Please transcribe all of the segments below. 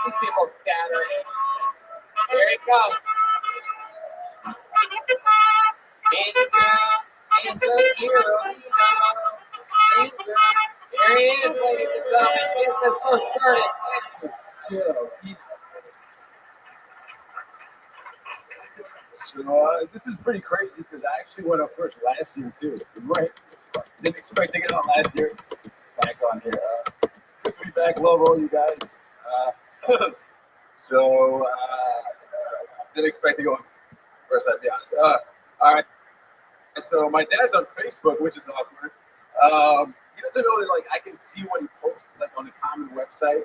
see people scatter. Here he comes. Andrew, hero, Andrew. Here he is, ladies and gentlemen. Get this show started. Andrew, So this is pretty crazy because I actually went up first last year too. Right? Didn't expect to get on last year. Back on here. Good to be back. Love all you guys. Didn't expect to go on first. I'd be honest. All right. So my dad's on Facebook, which is awkward. He doesn't really like. I can see what he posts like on a common website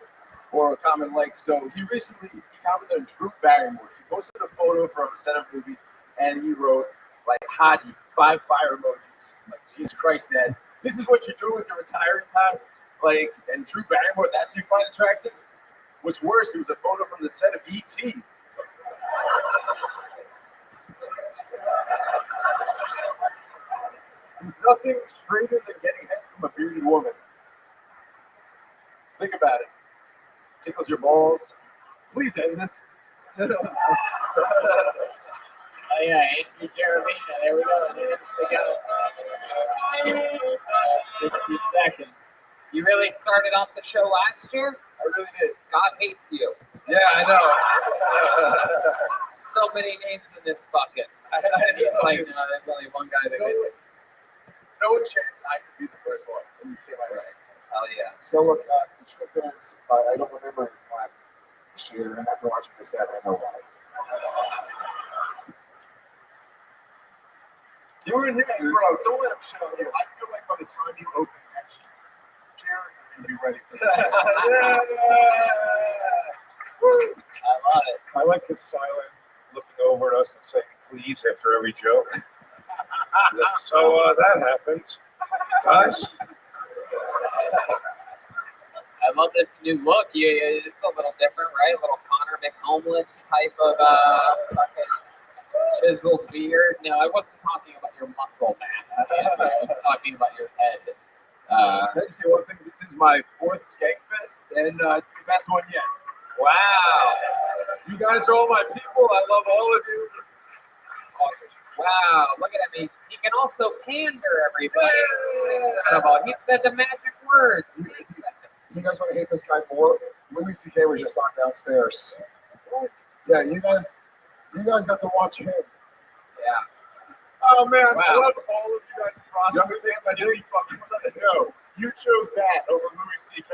or a common like. So he commented on Drew Barrymore. She posted a photo from a setup movie, and he wrote like "hottie," 5 fire emojis. Like, Jesus Christ, Dad, this is what you do with your retiring time. Like, and Drew Barrymore, that's who you find attractive. What's worse, it was a photo from the set of E.T. There's nothing straighter than getting head from a bearded woman. Think about it. Tickles your balls. Please end this. Oh yeah, Andrew Jeremy. There we go. We got 60 seconds. You really started off the show last year? I really did. God hates you. Yeah, I know. So many names in this bucket. He's like, no, there's only one guy that gets it. No chance I could be the first one. Let me say my right. Hell yeah. So look, the truth is, I don't remember why this year, and after watching this set, I know why. You were in here, Bro, don't let him shit on you. I feel like by the time you open next year, you're going to be ready for that. I love it. I like his silent looking over at us and saying please after every joke. So that happens. Guys, I love this new look. It's a little different, right? A little Connor McHomeless type of fucking chiseled beard. No, I wasn't talking about your muscle mass. I was talking about your head. Can I just say one thing? This is my 4th Skankfest, and it's the best one yet. Wow. You guys are all my people. I love all of you. Awesome. Wow, look at him. He can also pander everybody. Incredible. He said the magic words. Do you guys want to hate this guy more? Louis C.K. was just on downstairs. Yeah, you guys got to watch him. Yeah. Oh man, Wow. I love all of you guys' process. No, you chose that over Louis C.K.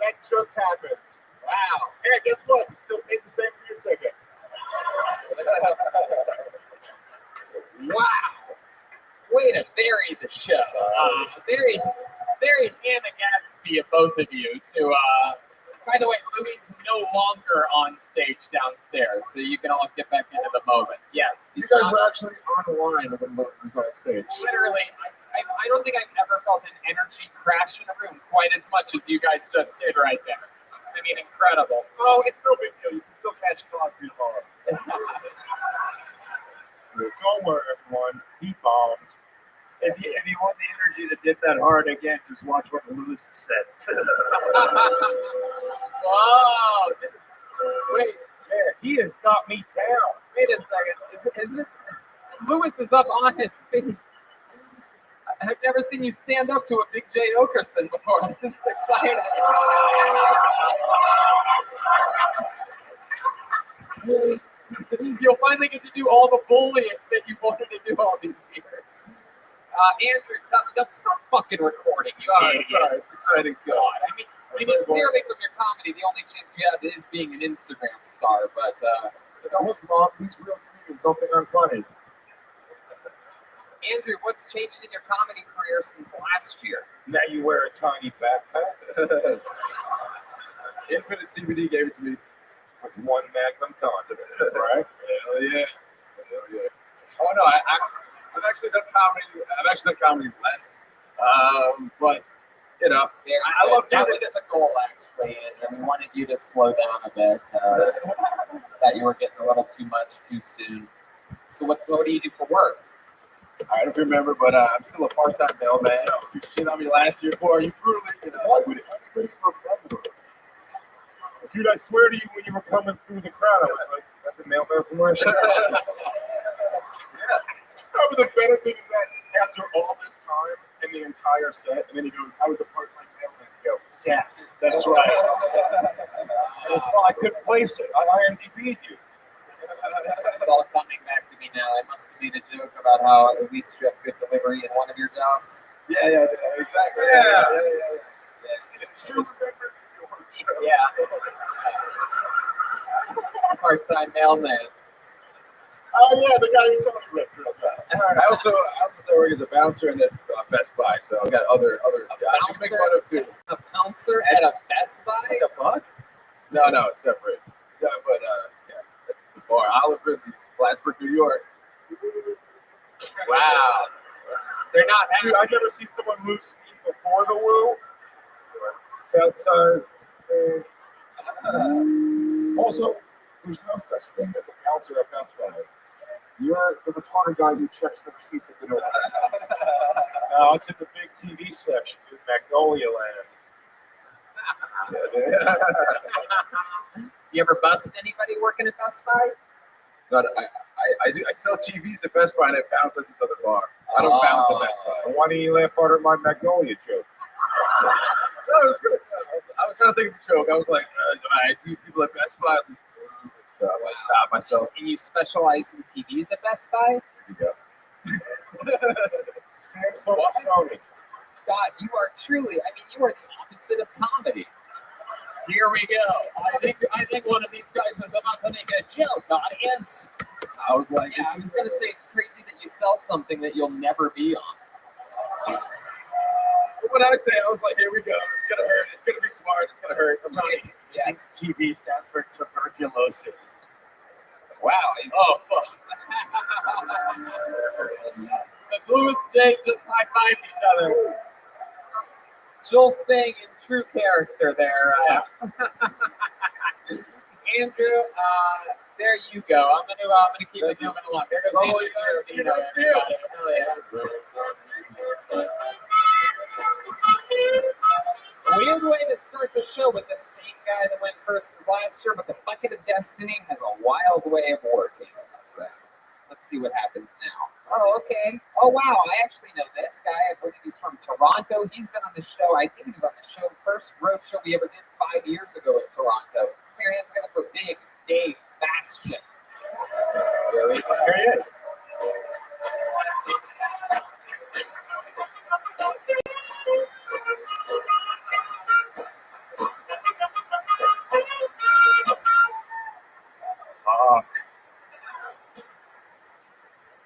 That just happened. Wow. Hey, guess what? You still paid the same for your ticket. Wow. Way to vary the show. Very Hannah Gadsby of both of you. By the way, Louis no longer on stage downstairs, so you can all get back into the moment. Yes. You guys were actually online when Louis was on stage. Literally, I don't think I've ever felt an energy crash in a room quite as much as you guys just did right there. I mean, incredible. Oh, it's no big deal. You can still catch Cosby tomorrow. don't worry, everyone. He bombed. If you want the energy to dip that hard again, just watch what Lewis says. Whoa! Wait, He has got me down. wait a second. Is this Lewis is up on his feet? I've never seen you stand up to a Big J. Okerson before. This is exciting. You'll finally get to do all the bullying that you wanted to do all these years. Andrew, stop fucking recording. It's exciting stuff. I mean, clearly from your comedy, the only chance you have is being an Instagram star. But Look, Mom, these real comedians don't think I'm funny. Andrew, what's changed in your comedy career since last year? Now you wear a tiny backpack Infinite CBD gave it to me. with one Magnum condiment, right? Hell yeah. Hell yeah. Oh no, I've actually done comedy. I've actually done comedy less. But you know, I love that doing was the goal actually, and we wanted you to slow down a bit. That you were getting a little too much too soon. So what do you do for work? I don't remember, but I'm still a part-time mailman. You shit on me last year for you brutally. You know. Why would anybody remember? Dude, I swear to you, when you were coming through the crowd, I was like, "That the mailman from last year?" Probably the better thing is that after all this time in the entire set, and then he goes, "I was the part-time mailman." You go, "Yes, that's right." I couldn't place it. I IMDb'd you. It's all coming back to me now. I must have made a joke about how at least you have good delivery in one of your jobs. Yeah, exactly. Yeah. Yeah. Part-time mailman. Oh yeah, the guy you told me about. I also started working as a bouncer in Best Buy, so I got other jobs you can make fun of too. A bouncer at a Best Buy? What the fuck? No, it's separate. Yeah, but yeah, it's a bar. Oliver, Plattsburgh, New York. Wow. They're not Dude, I never see someone move steam before the woo. South side. Also, there's no such thing as a bouncer at Best Buy. You're the retarded guy who checks the receipts at the door. No, it's in the big TV section, dude. Magnolia Land. You ever bust anybody working at Best Buy? I sell TVs at Best Buy and I bounce at this other bar. I don't bounce at Best Buy. Why didn't you laugh harder at my Magnolia joke? No, it was good. I was trying to think of a joke. I was like, I do people at Best Buy. I was like, so I stopped myself. And you specialize in TVs at Best Buy? There you go. Samsung or Sony? God, you are truly, you are the opposite of comedy. Here we go. I think one of these guys is about to make a joke, audience. I was like, Yeah, I was going to say it's crazy that you sell something that you'll never be on. what I say, I was like, here we go. It's gonna hurt. It's gonna be smart. It's gonna hurt. I'm trying to. Yeah. TV stands for tuberculosis. Wow. Oh fuck. The Blue Jays just high-fived each other. Joel staying in true character there. Andrew, there you go. I'm gonna keep it moving along. There goes Andrew. A weird way to start the show with the same guy that went versus last year, but the Bucket of Destiny has a wild way of working. Let's see what happens now. Oh, okay. Oh, wow. I actually know this guy. I believe he's from Toronto. He's been on the show. I think he was on the show, first road show we ever did 5 years ago in Toronto. Put your hands together for Big Dave Bastian. Here he is.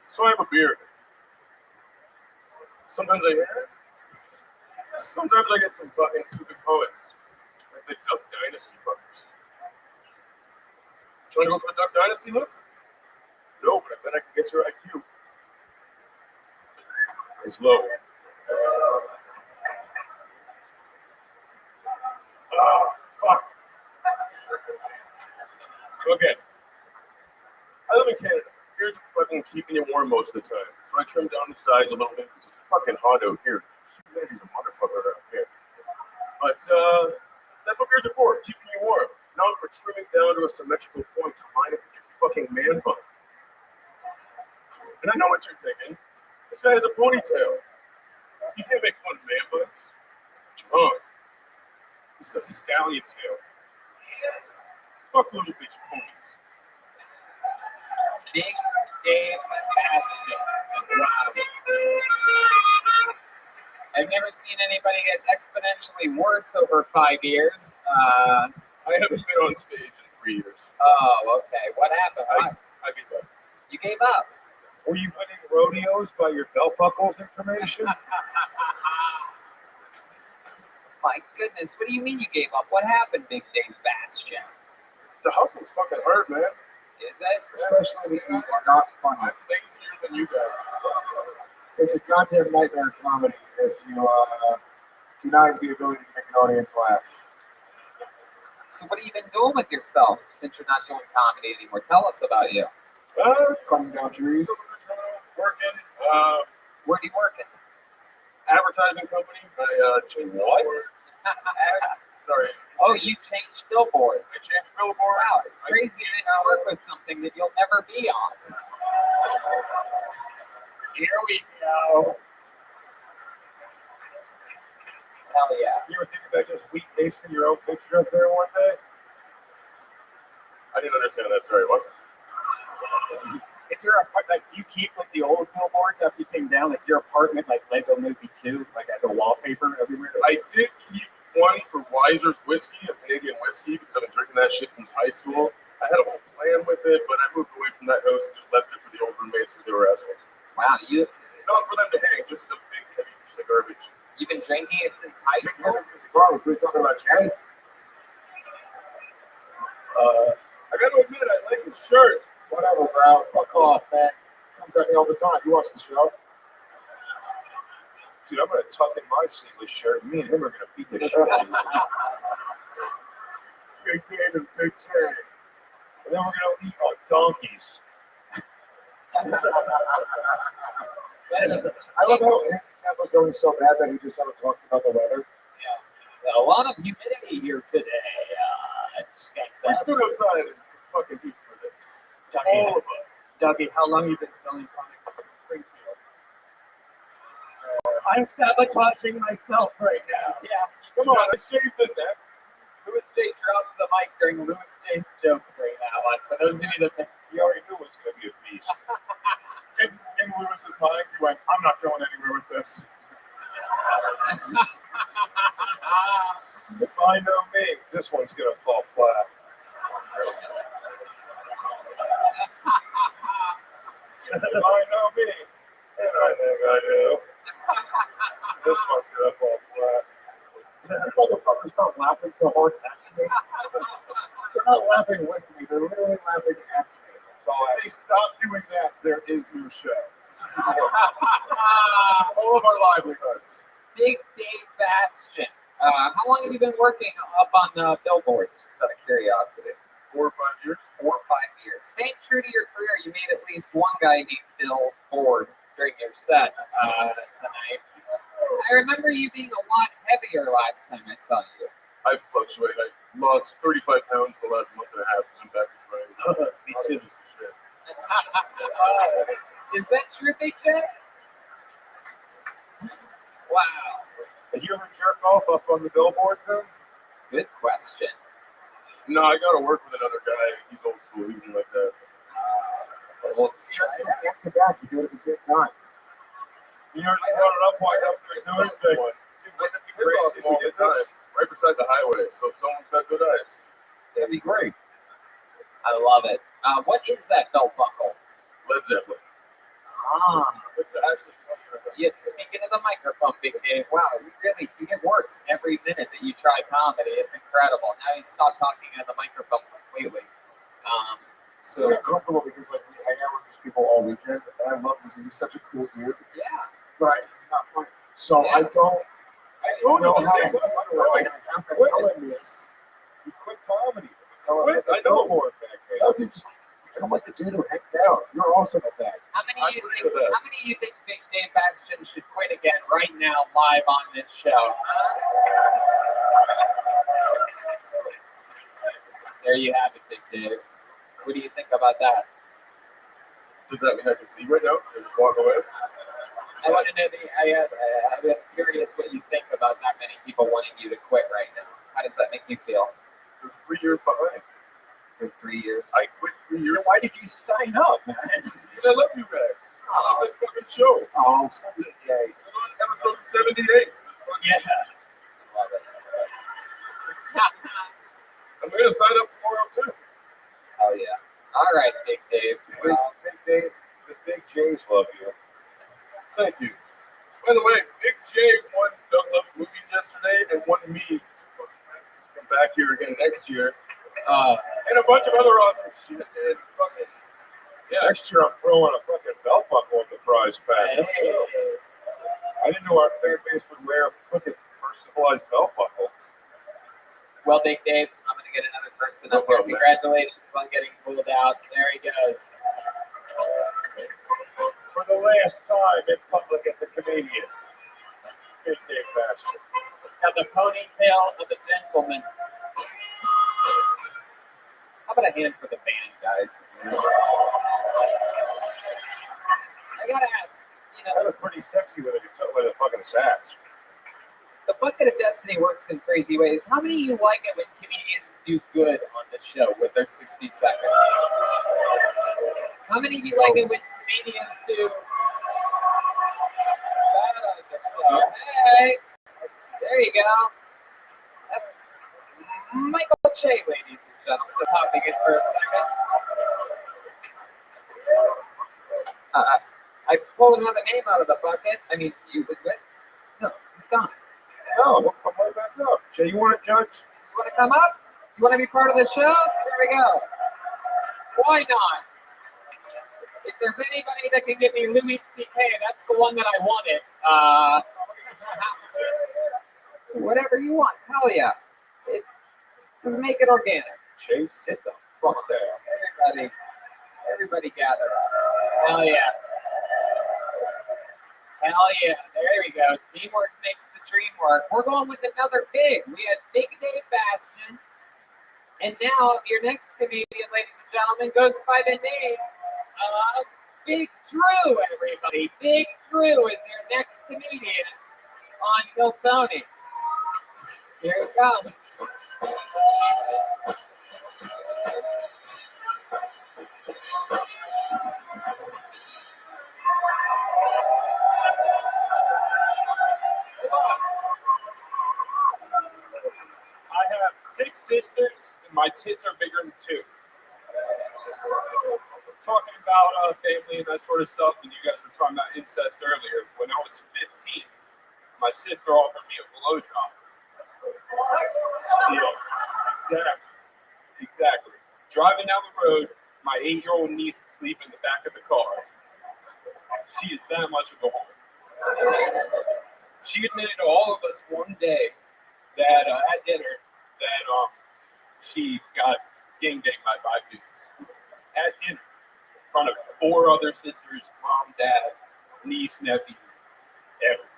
So I have a beard. Sometimes I hear it. Sometimes I get some fucking stupid poets. Like the Duck Dynasty fuckers. Trying to go for the Duck Dynasty look? No, but I bet I can get your IQ. It's low. Fuck. Okay. I live in Canada. Here's fucking keeping you warm most of the time. So I trim down the sides a little bit because it's fucking hot out here. Humidity's a motherfucker out here. But that's what beards are for, keeping you warm. Not for trimming down to a symmetrical point to line up with your fucking man bun. And I know what you're thinking. This guy has a ponytail. You can't make fun of man buns. What's wrong? This is a stallion tail. Fuck little bitch ponies. Big Dave Bastian. Wow. I've never seen anybody get exponentially worse over 5 years. I haven't been on stage in 3 years. Oh, okay. What happened? I gave up. You gave up. Were you winning rodeos by your belt buckles information? My goodness, what do you mean you gave up? What happened, Big Dave Bastian? The hustle's fucking hard, man. Is it? Especially when you are not funny. I'm lazier than you guys. It's a goddamn nightmare comedy if you do not have the ability to make an audience laugh. So what have you been doing with yourself since you're not doing comedy anymore? Tell us about you. Cutting down trees. Working. Where do you work at? Advertising company. I change what? Sorry. Oh, you changed billboards. I changed billboards. Wow, it's crazy that you work with something that you'll never be on. Here we go. Hell yeah. You ever think about just wheat pasting your own picture up there one day? I didn't understand that. Sorry, what? Is your apartment, like, do you keep like the old billboards after you take them down? Like, is your apartment like Lego Movie 2, like as a wallpaper everywhere? I did keep one for Weiser's whiskey, a Canadian whiskey, because I've been drinking that shit since high school. I had a whole plan with it, but I moved away from that house and just left it for the old roommates because they were assholes. Wow, Not for them to hang, just a big heavy piece of garbage. you've been drinking it since high Big school? heavy piece of garbage. We're talking about Jay. I gotta admit, I like his shirt. Whatever, bro. Fuck off, man. Comes at me all the time. You watch the show? Dude, I'm gonna tuck in my sleeveless shirt. Me and him are gonna beat the shit out of you. Big Dave and Big Jay. And then we're gonna eat on donkeys. I love how his set was going so bad that he just started talking about the weather. Yeah. A lot of humidity here today. We stood outside and fucking heat for this. Dougie, All of us. Dougie, how long have you been selling comic books in Springfield? I'm sabotaging myself right now. Yeah. Come on, I shaved the neck. Louis J dropped the mic during Louis J's joke right now. For those of you that missed, He already knew it was gonna be a beast. In Lewis's mind, he went, I'm not going anywhere with this. If I know me, this one's gonna fall flat. If I know me, and I think I do, this one's gonna fall flat. You motherfuckers stop laughing so hard at me. They're not laughing with me. They're literally laughing at me. So If they stop doing that, there is no show. All of our livelihoods. Big Dave Bastion. How long have you been working up on billboards? Just out of curiosity. 4 or 5 years. 4 or 5 years. Staying true to your career, you made at least one guy named Bill Ford during your set tonight. I remember you being a lot heavier last time I saw you. I fluctuate. I lost 35 pounds the last month and a half because I'm back to training. me too. Shit. Is that true, Big J? Wow. Did you ever jerk off up on the billboard then? Good question. No, I gotta work with another guy. He's old school. He didn't like that. Well, it's Back to back, you do it at the same time. You know, you brought it up while up there doing it. Dude, wouldn't it be We're crazy if we all the did time, this? right beside the highway. So if someone's got good eyes, That'd be great. I love it. What is that belt buckle? Led Zeppelin. It's actually 20 years. Yeah, speaking of the microphone, Big Dave, wow, you get worse every minute that you try comedy. It's incredible. Now you stop talking into the microphone completely. It's uncomfortable because like we hang out with these people all weekend, and I love this. He's such a cool dude, Yeah. but he's not funny. So I don't know how to handle it. Like, I have to tell him this. You quit comedy. Quit, I know. Billboard back there. No, you just become like the dude who hangs out. You're awesome at that. How many I of you agree think? with that. How many of you think Big Dave Bastion should quit again right now, live on this show? There you have it, Big Dave. What do you think about that? Does that mean I just leave right now? Should I just walk away? I want to know. I'm curious what you think about that many people wanting you to quit right now. How does that make you feel? They're 3 years behind. For 3 years. I quit 3 years. Why did you sign up, man? Because I love you guys. I love this fucking show. It Oh, something gay. was on episode 78. Yeah. Love it. I'm gonna sign up tomorrow too. Oh yeah. All right, Big Dave. Big Dave, the Big J's love you. Thank you. By the way, Big J won Doug Loves Movies yesterday and won me to come back here again next year. And a bunch of other awesome shit. And fucking, yeah. Next year, I'm throwing a fucking belt buckle in the prize pack. Hey. I didn't know our fan base would wear fucking personalized belt buckles. Well, Big Dave, I'm going to get another person No up here. problem, man. Congratulations on getting pulled out. There he goes. For the last time in public as a comedian. Big Dave Bastion. Got the ponytail of a gentleman. about a hand for the band, guys? I gotta ask, That was pretty sexy with a fucking sax. the Bucket of Destiny works in crazy ways. How many of you like it when comedians do good on the show with their 60 seconds? How many of you like it when comedians do bad on the show? Hey, there you go. That's Michael Che, ladies and gentlemen, just hopping in for a second. I pulled another name out of the bucket. I mean, you would win. No, he's gone. No, we'll come right back up. Jay, you want to judge? You want to come up? You want to be part of the show? There we go. Why not? If there's anybody that can give me Louis C.K., that's the one that I wanted. Whatever you want. Hell yeah. Just make it organic. Jay, sit the fuck down. Everybody gather up. Hell yeah. Hell yeah. There we go. Teamwork makes the dream work. We're going with another big. We had Big Dave Bastion. And now your next comedian, ladies and gentlemen, goes by the name of Big Drew, everybody. Big Drew is your next comedian on Kill Tony. Here it comes. I have 6 sisters, and my tits are bigger than 2. Talking about family and that sort of stuff, and you guys were talking about incest earlier. When I was 15, my sister offered me a blowjob. Yeah, exactly. Driving down the road, my 8-year-old niece is asleep in the back of the car. She is that much of a whore. She admitted to all of us one day that at dinner that she got gang-banged by 5 dudes. At dinner, in front of 4 other sisters, mom, dad, niece, nephew, everyone.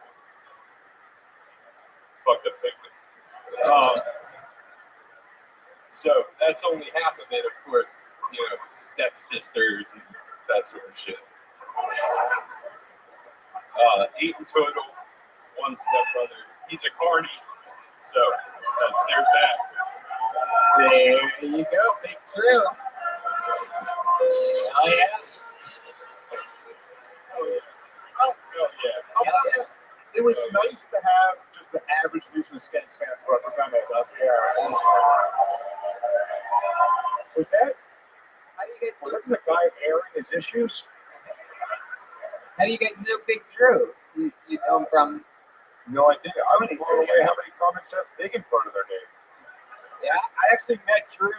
Fucked up family. So that's only half of it, of course. Stepsisters and that sort of shit. 8 in total. 1 stepbrother. He's a carny. So there's that. There you go, Big Drew. Oh yeah. Oh yeah. I'll tell you, it was nice to have just the average Legion of Skins fans represented up here. Was that? How do you guys Was know? that the guy airing his issues? How do you guys know Big Drew? You know him from? No idea. I was blown away how many comics have big in front of their name. Yeah. I actually met Drew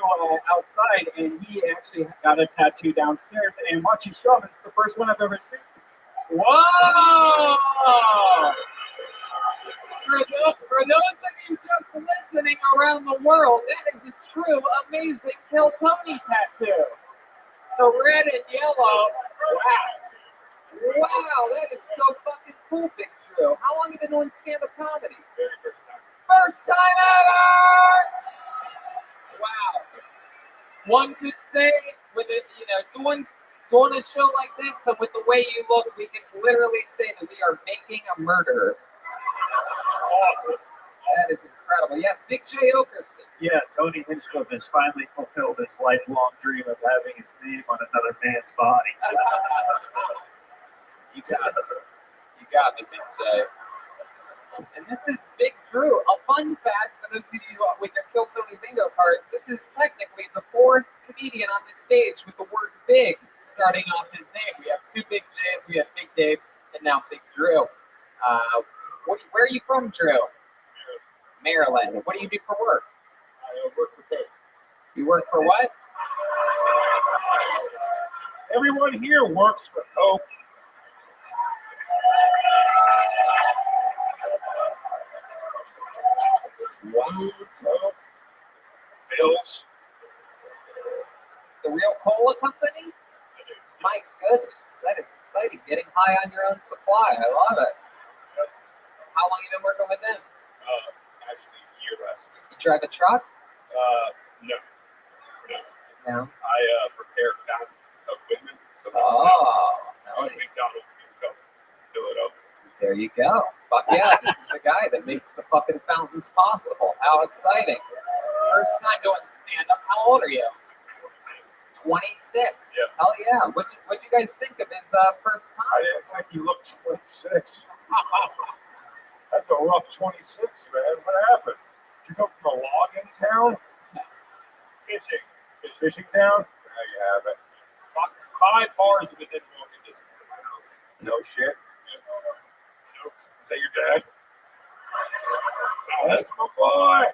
outside, and he actually got a tattoo downstairs. And watching show him, it's the first one I've ever seen. Whoa! For those of you just listening around the world, that is a true, amazing Kill Tony tattoo. The red and yellow. Wow, that is so fucking cool, Big Drew. How long have you been doing stand-up comedy? First time ever! Wow. One could say, with it, doing a show like this, and with the way you look, we can literally say that we are making a murder. Awesome. That is incredible. Yes, Big J. Okerson. Yeah, Tony Hinchcliffe has finally fulfilled his lifelong dream of having his name on another man's body. You got me, Big J. And this is Big Drew. A fun fact for those of you with your Kill Tony bingo cards, this is technically the 4th comedian on this stage with the word big starting off his name. We have 2 Big J's, we have Big Dave, and now Big Drew. Where are you from, Drew? Maryland. What do you do for work? I work for Coke. You work for what? Everyone here works for Coke. Food, Coke, bills. The real cola company? My goodness, that is exciting. Getting high on your own supply. I love it. How long you been working with them? Actually, a year last week. You drive a truck? No. down? I prepare fountain of women. So Oh, hell yeah. McDonald's can come fill it up. There you go. Fuck yeah, this is the guy that makes the fucking fountains possible. How exciting. First time doing stand-up. How old are you? 26. Yeah. Hell yeah. What'd you guys think of his first I time? didn't think you looked 26. That's a rough 26, man. What happened? Did you come from a logging town? Fishing. Fishing town? There you have it. 5 bars within walking distance of my house. No shit. Nope. Is that your dad? Oh, that's my boy.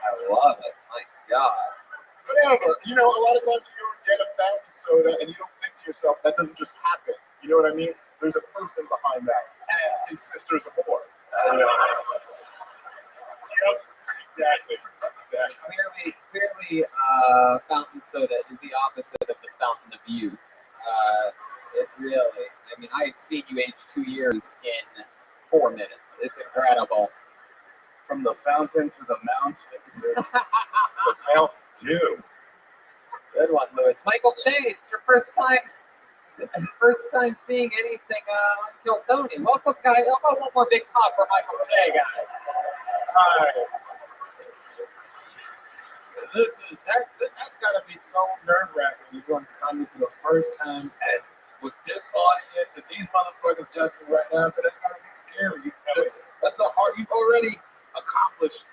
I love it. My God. But yeah, but, you know, a lot of times you go and get a fountain soda and you don't think to yourself, that doesn't just happen. You know what I mean? There's a person behind that. And his sister's a whore. Yep. Exactly. Clearly, fountain soda is the opposite of the fountain of youth. It really. I mean, I had seen you age 2 years in 4 minutes. It's incredible. From the fountain to the mountain. The Mount Dew. Good one, Lewis. Michael Che, it's your first time seeing anything on Kill Tony. Welcome, guys. How about one more big clap for Michael Che, guys? Hi. That's got to be so nerve-wracking. You're going to comedy for the first time and with this audience and these motherfuckers judging right now, so that's got to be scary. That's the hard. You've already accomplished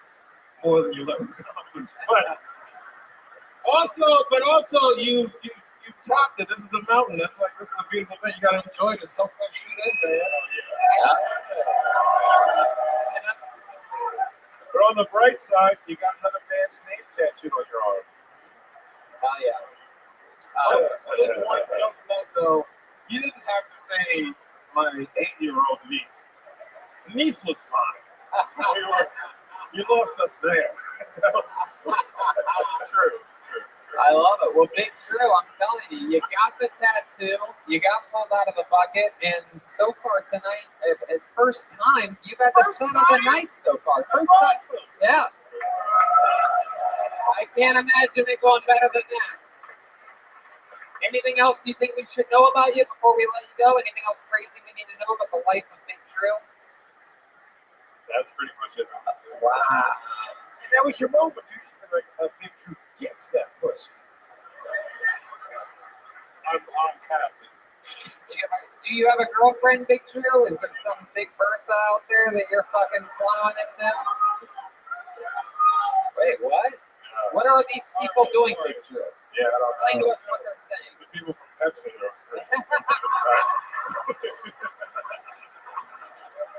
more than you'll ever accomplish. But also you topped it. This is the mountain. This is a beautiful thing. You gotta enjoy this. So much shit in there. But on the bright side, you got another man's name tattooed on your arm. Oh, yeah. Just one note though, you didn't have to say my 8-year-old niece. Niece was fine. You lost us there. True. I love it. Well, Big Drew, I'm telling you, you got the tattoo, you got pulled out of the bucket, and so far tonight, first time, you've had the son of the night so far. First time. Yeah. I can't imagine it going better than that. Anything else you think we should know about you before we let you go? Anything else crazy we need to know about the life of Big Drew? That's pretty much it. Wow. That was your moment. You should have like, Big Drew gets that pussy. I'm passing. Do you have a girlfriend, Big Drew? Is there some big Bertha out there that you're fucking plowing into? Wait, what? What are these people doing, Big Drew? Yeah, Explain to us what they're saying. The people from Pepsi are screaming.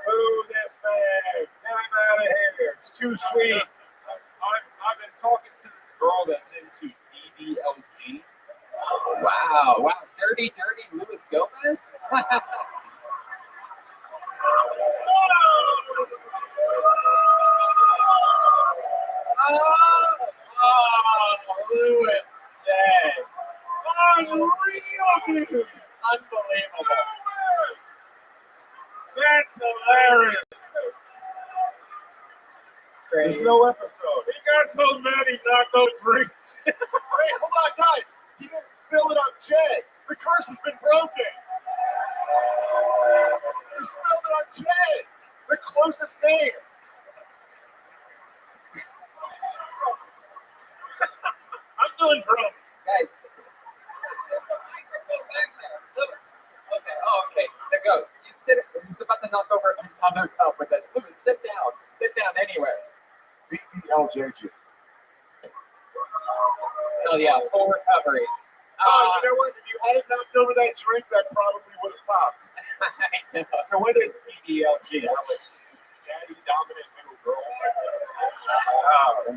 Boo this man! Get him out of here! It's too sweet. I've been talking to this girl that's into DDLG. Wow. Dirty Luis Gomez? Lewis. Dang. Unreal, dude! Unbelievable. That's hilarious! Crazy. There's no episode. He got so mad he knocked out drinks. Wait, hold on, guys. You didn't spill it on Jay. The curse has been broken. You spilled it on Jay, the closest name. I'm doing drums. Guys. Okay. There goes. You sit. He's about to knock over another cup with us. Lewis, sit down. Sit down anywhere. BBLJG. Oh yeah, full recovery. You know what? If you hadn't knocked over that drink, that probably would have popped. I know. So what is DDLG? Daddy dominant middle girl.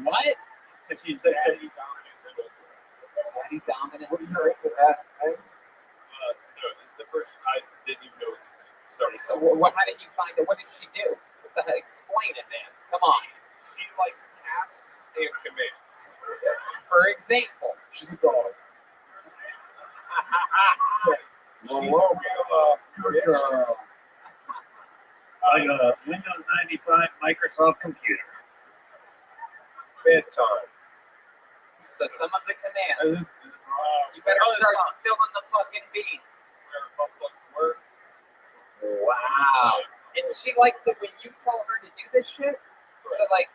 What? So she's just Daddy dominant middle girl. Daddy dominant. What are you into that? No, this is the first I didn't even know it was a thing. So how did you find it? What did she do? What the heck? Explain it, man. Come on. She likes tasks and commands. For example. She's a dog. She's a real Good girl. like a Windows 95 Microsoft computer. bedtime. So some of the commands. You better Oh, start it's spilling the fucking beans. where a butt plug work. Wow. And she likes it when you tell her to do this shit. So like,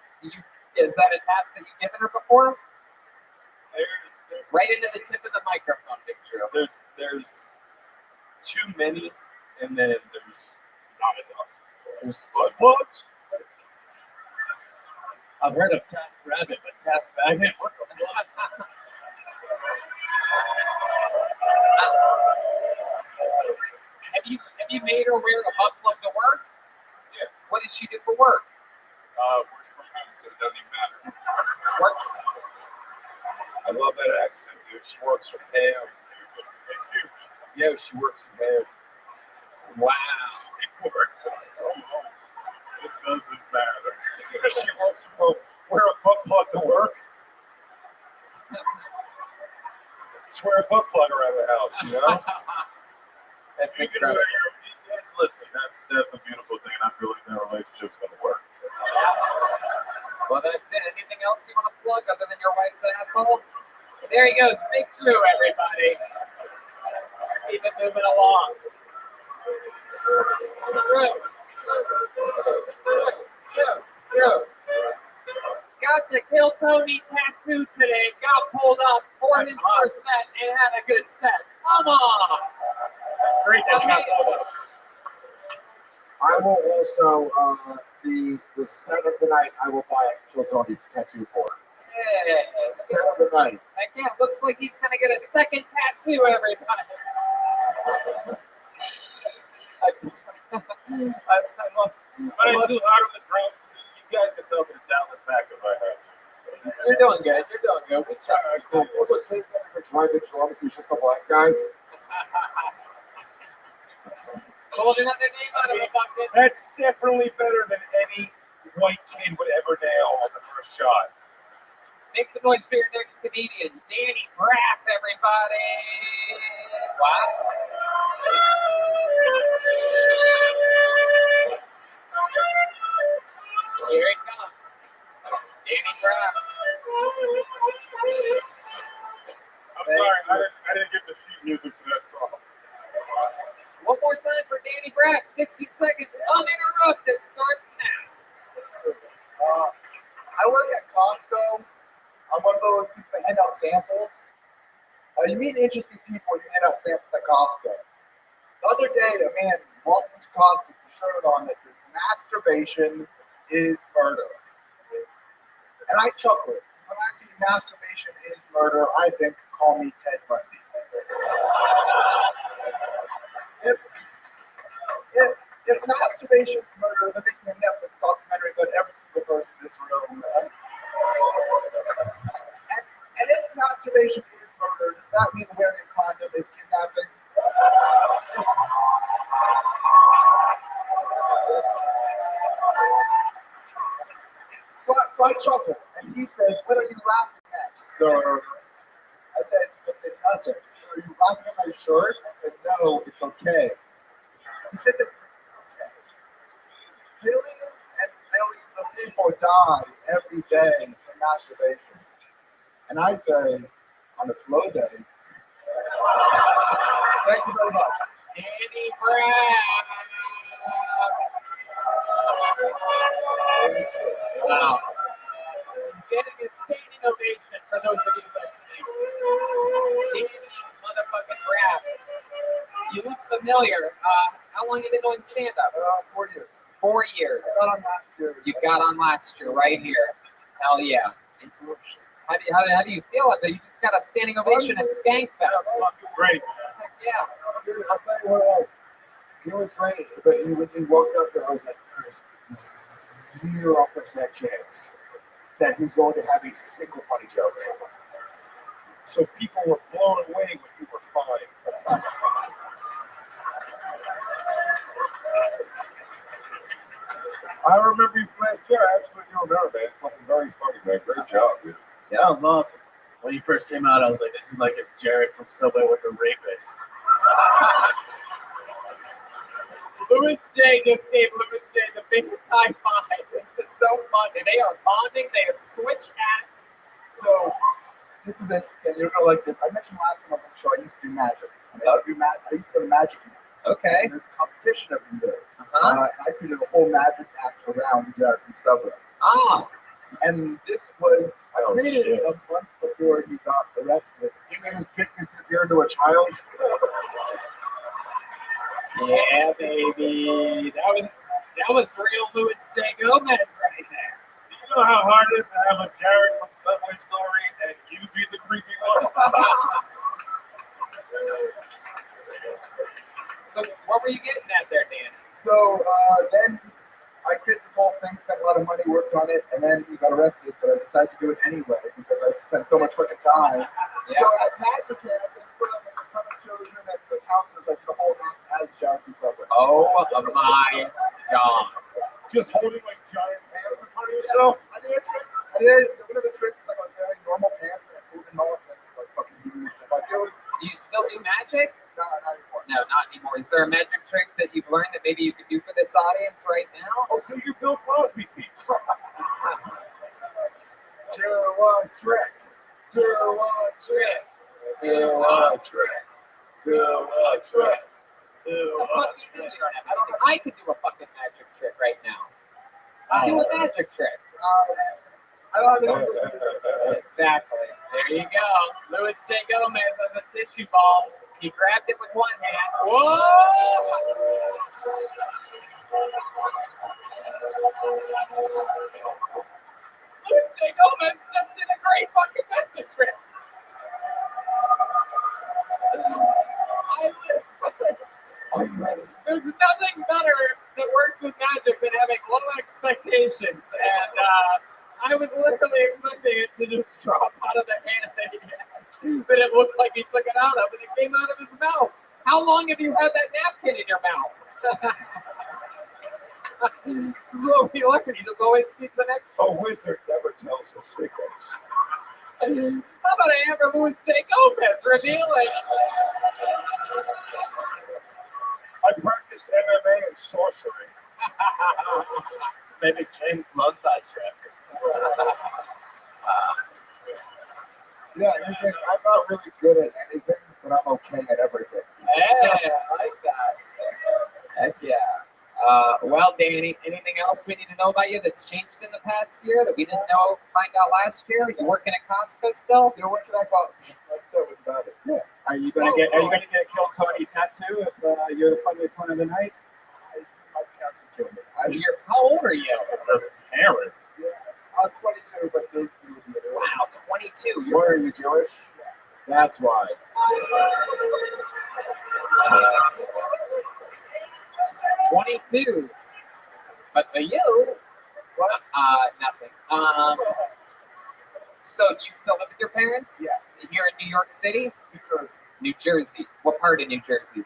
is that a task that you've given her before? There's Right into the tip of the microphone, Big Drew. there's too many, and then there's not enough. There's Butt plugs? I've heard of Task Rabbit, but Task Faggot, what the fuck? Have you made her wear a butt plug to work? Yeah. What does she do for work? Works from home, so it doesn't even matter. Works. I love that accent, dude. She works from ham. Yeah, she works from ham. Wow. It works from home. It doesn't matter. She works from home. Wear a butt plug to work. Just wear a butt plug around the house, you know? That's You can incredible. listen, that's a beautiful thing, and I feel like that relationship's going to work. Well, that's it. Anything else you want to plug other than your wife's asshole? There he goes. Big Drew, everybody. Keep it moving along. Drew. Got the Kill Tony tattoo today. Got pulled up for his first set and had a good set. Come on. It's great that you got pulled up. I will also, the set of the night, I will buy a Kill Tony tattoo for. Yeah. Set of the night. Heck yeah, looks like he's going to get a second tattoo, everybody. I love But I'm too hard on the drum. You guys can tell me to down the back if I have to. You're doing good. You're doing good. We trust you. Cool. Also, Chase never tried the drums. He's just a black guy. Pulled another name out of the bucket. That's definitely better than any white kid would ever nail on the first shot. Make some noise for your next comedian, Danny Braff, everybody. Wow. Here he comes. Danny Braff. I'm sorry, I didn't get the sheet music to that song. One more time for Danny Braff. 60 seconds uninterrupted. Starts now. I work at Costco. I'm one of those people that hand out samples. You meet interesting people when you hand out samples at Costco. The other day, a man walks into Costco with a shirt on that says, "Masturbation is murder." And I chuckle, because when I see masturbation is murder, I think, call me Ted Bundy. If masturbation is murder, they're making a Netflix documentary about every single person in this room. And if masturbation is murder, does that mean wearing a condom is kidnapping? So I chuckle, and he says, "What are you laughing at, sir?" I said, "Nothing." "So are you laughing at my shirt?" I said, "No, it's okay." He said, "It's okay." Millions and millions of people die every day from masturbation. And I say, on a slow day, thank you very much. Danny Braff. Wow. Getting a standing ovation for those of you listening. Danny motherfucking Braff. You look familiar. How long have you been doing stand-up? 4 years. 4 years. I got on last year. You got on last year, right here. Hell yeah. How do you feel about it? You just got a standing ovation at Skankfest. Great. Heck yeah. Dude, I'll tell you what it was. It was great, but when you walked up there, I was like, there's 0% chance that he's going to have a single funny joke. So people were blown away when you were fine. I remember you from last year. Absolutely, you remember, man. It's fucking very funny, man. Great job, dude. Yeah, that was awesome. When you first came out, I was like, this is like if Jared from Subway was a rapist. Louis J just gave Louis J the biggest high five. This is so fun. They are bonding. They have switched hats. So, this is interesting. You're gonna like this. I mentioned last time on the show I used to do magic. I used to go to Magic Camp. Okay. And there's a competition every year. Uh-huh. And I created a whole magic act around Jared from Subway. Oh. And this was I Oh, created shit. a month before he got arrested. He made his dick disappear into a child. Yeah, baby. That was real Louis J. Gomez right there. Do you know how hard it is to have a Jared from Subway story and you be the creepy one? So what were you getting at there, Dan? So then I created this whole thing, spent a lot of money, worked on it, and then he got arrested. But I decided to do it anyway because I spent so much fucking time. Yeah. So at Magic Camp, in front of like a ton of children and the counselors, like the whole act as Jared from Subway. Oh my God. Just holding like giant pants in front of yourself? I did a trick. One of the tricks was like I was wearing normal pants and I pulled them off and like fucking used them. Like it was Do you still do magic? not anymore. No, not anymore. Is there a magic trick that you've learned that maybe you could do for this audience right now? Oh, do your Bill Cosby piece. Do one trick. Do a trick. Do one trick. Do one trick. The fuck you do? You don't have. I don't think I could do a fucking magic trick right now. Do a magic trick. I don't know. Exactly. There you go. Louis J. Gomez has a tissue ball. He grabbed it with one hand. Whoa! Louis J. Gomez just did a great fucking magic trick. Are you ready? There's nothing better that works with magic than having low expectations. And I was literally expecting it to just drop out of the hand that he had. But it looked like he took it out of, and it came out of his mouth. How long have you had that napkin in your mouth? This is what we learned. He just always keeps an extra. A wizard never tells his secrets. How about I have Louis J. Gomez revealing? I practice MMA and sorcery. Maybe James loves that trick. Yeah, I'm not really good at anything, but I'm okay at everything. Hey, I like that. Heck yeah. Well, Danny, anything else we need to know about you that's changed in the past year that we didn't find out last year? You working at Costco still? Still working at Costco. That was about it. Yeah. Are you gonna get a Kill Tony tattoo if you're the funniest one of the night? My parents would kill me. How old are you? Her parents. I'm 22, but they're Wow, 22. Why are you Jewish? That's why. 22. But for you, What? nothing. So do you still live with your parents? Yes. Here in New York City? New Jersey. New Jersey. What part of New Jersey?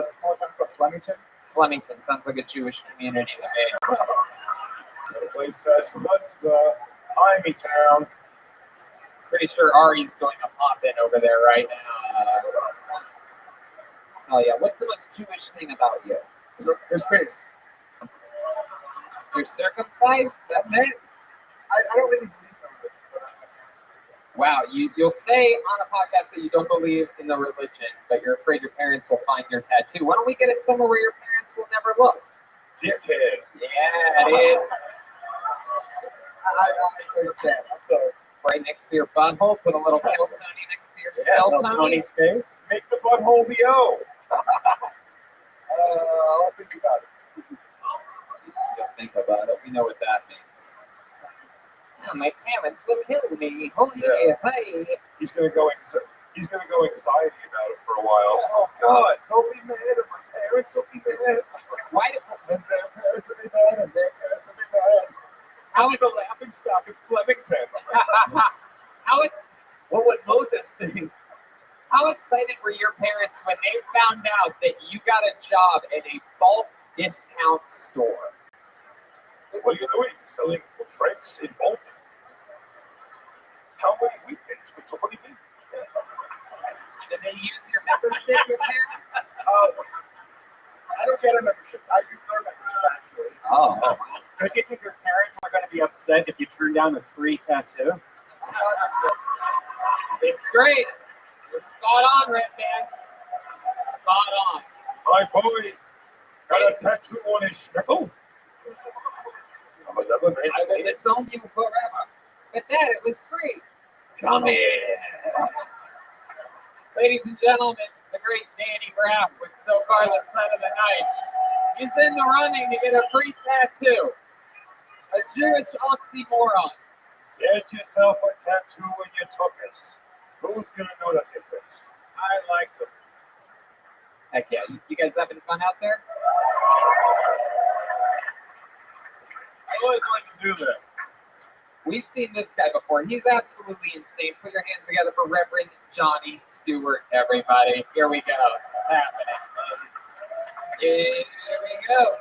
Small town called Flemington. Flemington. Sounds like a Jewish community to me. The place has chutzpah. Imey Town. Pretty sure Ari's going to pop in over there right now. Oh yeah. What's the most Jewish thing about you? So his face. You're circumcised? That's it? I don't really believe in it, but my parents do so. Wow. You'll say on a podcast that you don't believe in the religion, but you're afraid your parents will find your tattoo. Why don't we get it somewhere where your parents will never look? Dickhead. Yeah, dude. I understand. I'm sorry. Right next to your butthole. Put a little Kill Tony next to your skull, Kill Tony. Tony's face. Make the butthole the O. I'll think about it. You'll think about it. We know what that means. Oh, my parents will kill me. Oh yeah, hey. He's gonna go anxiety about it for a while. Oh God! Don't be mad at my parents. Don't be mad. Why do And their parents will be mad. And their parents will be mad. how The laughing stock in Flemington. how it's What would Moses think? how excited were your parents when they found out that you got a job at a bulk discount store? What are you doing? Selling French in bulk? How many weekends? What do you mean? Did they use your membership, your parents? I don't get a membership. I use their membership actually. Oh, Don't you think your parents are going to be upset if you turn down a free tattoo? It's great. You're spot on, Red Man. Spot on. My boy got a tattoo on his sniffle. I will disown you forever. But that, it was free. Come here. Ladies and gentlemen, the great Danny Graff with so far the son of the night. He's in the running to get a free tattoo. A Jewish oxymoron. Get yourself a tattoo in your tuchus. Who's gonna know the difference? I like them. Heck yeah. You guys having fun out there? I always like to do that. We've seen this guy before. He's absolutely insane. Put your hands together for Reverend Johnny Stewart, everybody. Here we go. It's happening. Here we go.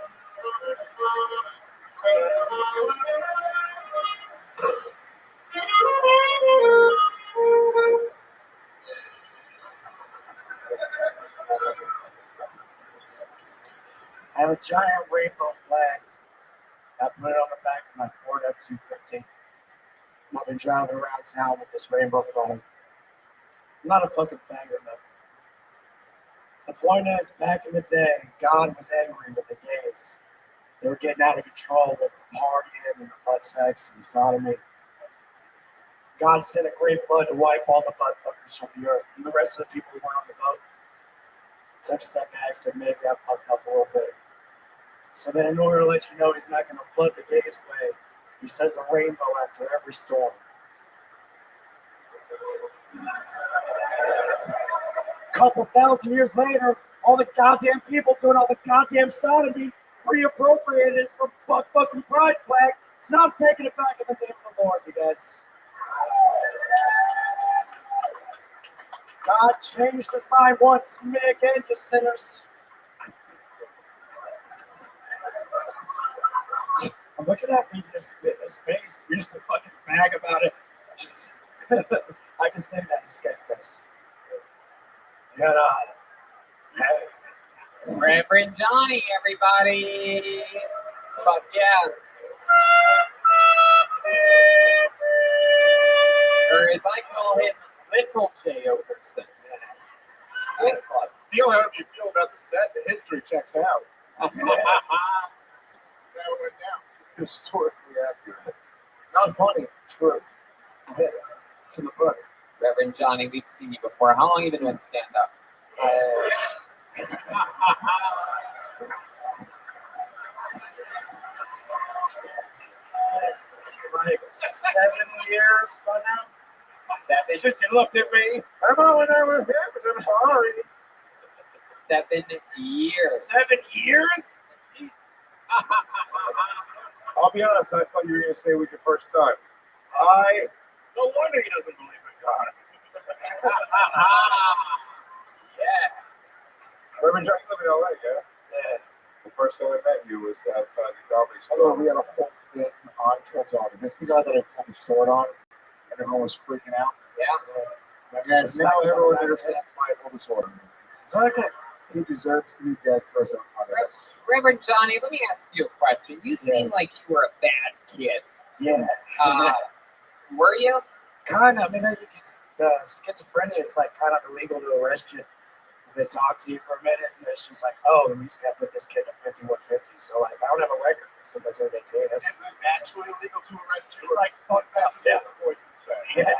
I have a giant rainbow flag. I put it on the back of my Ford F-250. I've been driving around town with this rainbow flag. I'm not a fucking faggot, though. The point is, back in the day, God was angry with the gays. They were getting out of control with the partying and the butt sex and sodomy. God sent a great flood to wipe all the butt fuckers from the earth. And the rest of the people who weren't on the boat took a step back and said, maybe I fucked up a little bit. So then in order to let you know he's not going to flood the gays' way, he says a rainbow after every storm. A couple thousand years later, all the goddamn people doing all the goddamn sodomy reappropriated it from fucking pride flag. So now I'm taking it back in the name of the Lord, you guys. God changed his mind once, me again, you sinners. I'm looking at you, just spit in his face. You're just a fucking bag about it. I can say that, he's steadfast. And, Reverend Johnny, everybody. Fuck yeah. Or as I call him, Little J. Overson. Yes, bud. Feel how you feel about the set. The history checks out. Yeah. That's how it went down. Historically accurate. Not funny, true. Yeah, it's in the book. Reverend Johnny, we've seen you before. How long have you been doing stand-up? like 7 years by now. 7 Since you looked at me, I'm only never here, but I'm sorry. 7 years. 7 years? I'll be honest, I thought you were going to say it was your first time. No wonder he doesn't believe in God. Yeah. Reverend John, you live in LA, yeah? Yeah. The first time I met you was outside the comedy Although store. we had a whole thing on Trentoni. This is the guy that I pulled the sword on, and everyone was freaking out. Yeah. And now everyone understands why I pulled the sword on him. So I could, He deserves to be dead for his own funniness. Reverend Johnny, let me ask you a question. You seem like you were a bad kid. yeah. Were you? Kind of. I mean, schizophrenia is like kind of illegal to arrest you. They talk to you for a minute, and it's just like, oh, you just got to put this kid in a 5150. So, like, I don't have a record since I turned 18. That's, Is it actually illegal to arrest you? it's like, fuck up. That's what the voices say. Yeah.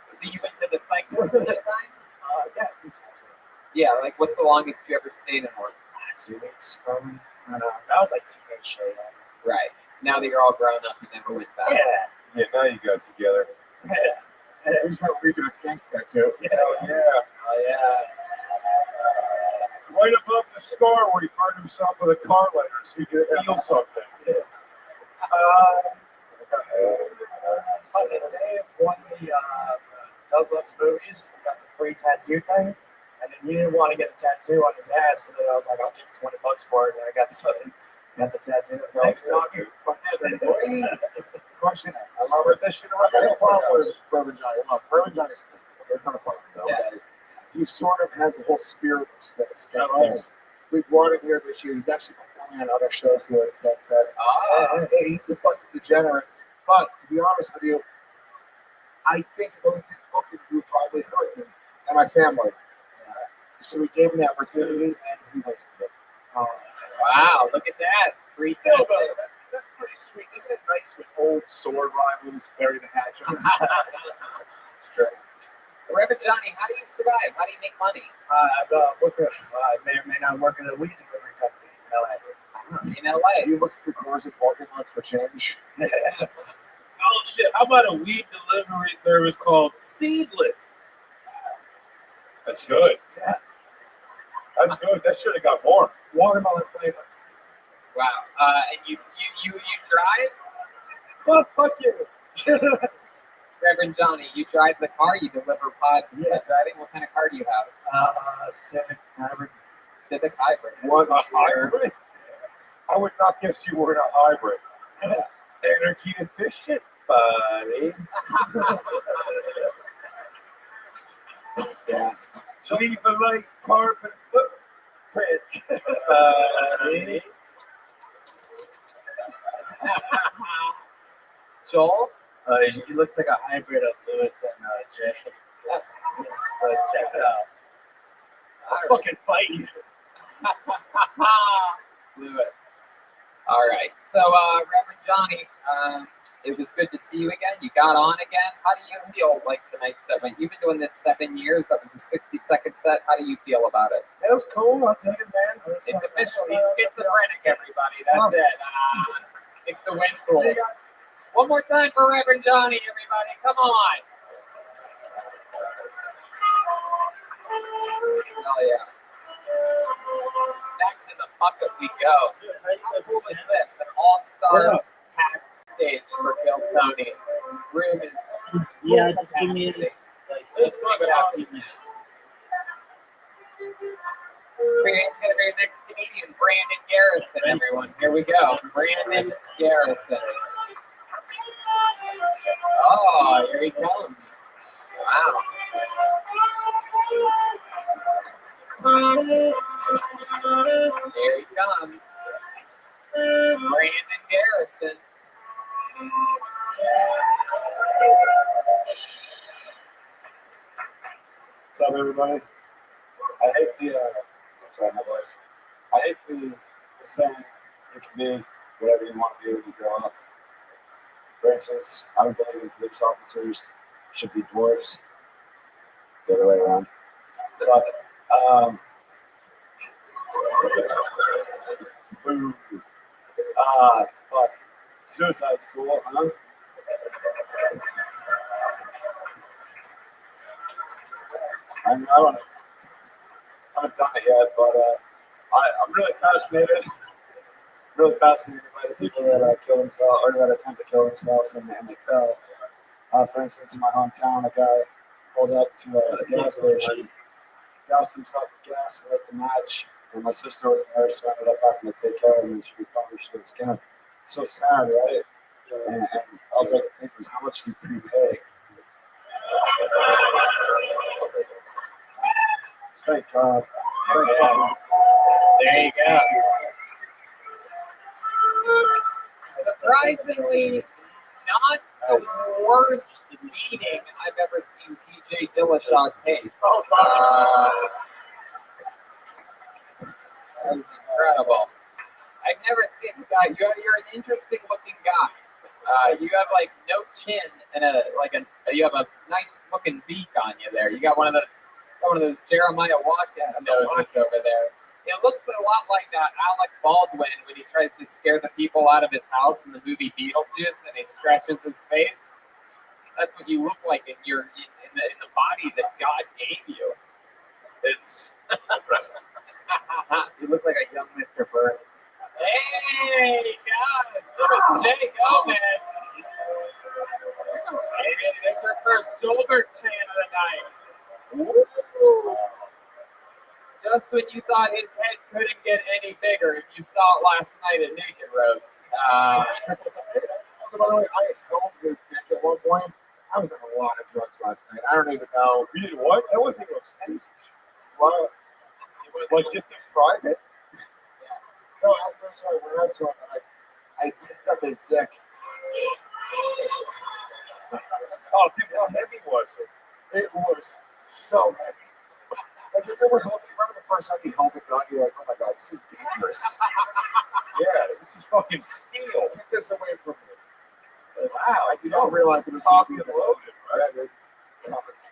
So you went to the psych ward a few times? Yeah. Yeah, like what's the longest you ever stayed in one? 2 weeks, probably. I don't know. That was like teenage shit. Right. Now that you're all grown up, you never went back. Yeah. Yeah, now you got together. He's got a Legion of Skanks tattoo. Yeah. Oh, yeah. Right above the scar where he burned himself with a car lighter so he could feel something. Fucking Dave won the Doug Loves Movies. He got the free tattoo thing. And then he didn't want to get a tattoo on his ass. So then I was like, I'll give you $20 for it. And I got the tattoo. Thanks, dog. Crushing it. I love Spread it. that shit I got around no the problem house. with Reverend Johnny. Look, Reverend Johnny stinks. It's not a problem, though. Yeah. He sort of has a whole spirit of Sketfest. Yeah. We brought him here this year. He's actually performing on other shows here at Sketfest. Ah. And he's a fucking degenerate. But to be honest with you, I think if we didn't book him, he would probably hurt me and my family. So we gave him the opportunity, and he wasted it. Wow, look at that. Free Still, ticket. though, that's pretty sweet. Isn't it nice when old sword rivals bury the hatchet? It's true. Reverend Johnny, how do you survive? How do you make money? I may or may not work at a weed delivery company in LA. In LA. You look through cars and parking lots for change. Oh shit! How about a weed delivery service called Seedless? That's good. Yeah. That's good. That should have got more. Watermelon flavor. Wow. And you drive? Well, fuck you. Reverend Johnny, you drive the car, you deliver pod driving. What kind of car do you have? Civic hybrid. Civic hybrid. What, a hybrid? I would not guess you were in a hybrid. Energy efficient, buddy. Yeah. Leave a light carbon footprint, buddy. Joel? He looks like a hybrid of Lewis and Jay. Checks out. I'll Fucking fight you. Lewis. All right. So, Reverend Johnny, it was good to see you again. You got on again. How do you feel like tonight's set went? You've been doing this 7 years. That was a 60-second set. How do you feel about it? That was cool. I'll take it, man. It's official. He's schizophrenic, everybody. That's it. It's the win rule. See you guys. One more time for Reverend Johnny, everybody. Come on. Oh, yeah. Back to the bucket we go. How cool is this? An all-star packed stage for Kill Tony. Room is Yeah, just give me capacity. let's See what happens. For your next comedian, Brandon Garrison, everyone. Here we go. Brandon Garrison. Oh, here he comes. Wow. Here he comes. Brandon Garrison. What's up, everybody? I hate the, sorry, my voice. I hate the saying you can be whatever you want to be when you grow up. For instance, I don't believe police officers should be dwarfs. The other way around. But, fuck. Suicide's cool, huh? I haven't done it yet, but I'm really fascinated by the people that kill themselves or that attempt to kill themselves and they fell. For instance, in my hometown, a guy pulled up to a gas station, doused himself with gas and lit the match. And my sister was there, so I ended up having to take care of him, and she was telling me she was scared. It's so sad, right? And all I could think was, how much do you prepay? Thank God. Thank God. There you go. Surprisingly, not the worst meeting I've ever seen TJ Dillashaw take. That was incredible. I've never seen a guy. You're an interesting looking guy. You have like no chin and you have a nice looking beak on you there. You got one of those Jeremiah Watkins noses over there. It looks a lot like Alec Baldwin when he tries to scare the people out of his house in the movie Beetlejuice and he stretches his face. That's what you look like in the body that God gave you. It's impressive. You look like a young Mr. Burns. Hey, guys, there's Jay Gomez. Hey, there's your first shoulder tan of the night. Woo. Just when you thought his head couldn't get any bigger, if you saw it last night at Naked Roast. By the way, I held his dick at one point. I was on a lot of drugs last night. I don't even know. You did what? That wasn't even a stage. What? Like just in private? No, after I went out to him, I picked up his dick. Oh, dude, how heavy was it? It was so heavy. Like, if you remember the first time you held a gun, you're like, oh my God, this is dangerous. Yeah, this is fucking steel. Get this away from me. Wow. I did not realize it was cocked gonna and be loaded, right?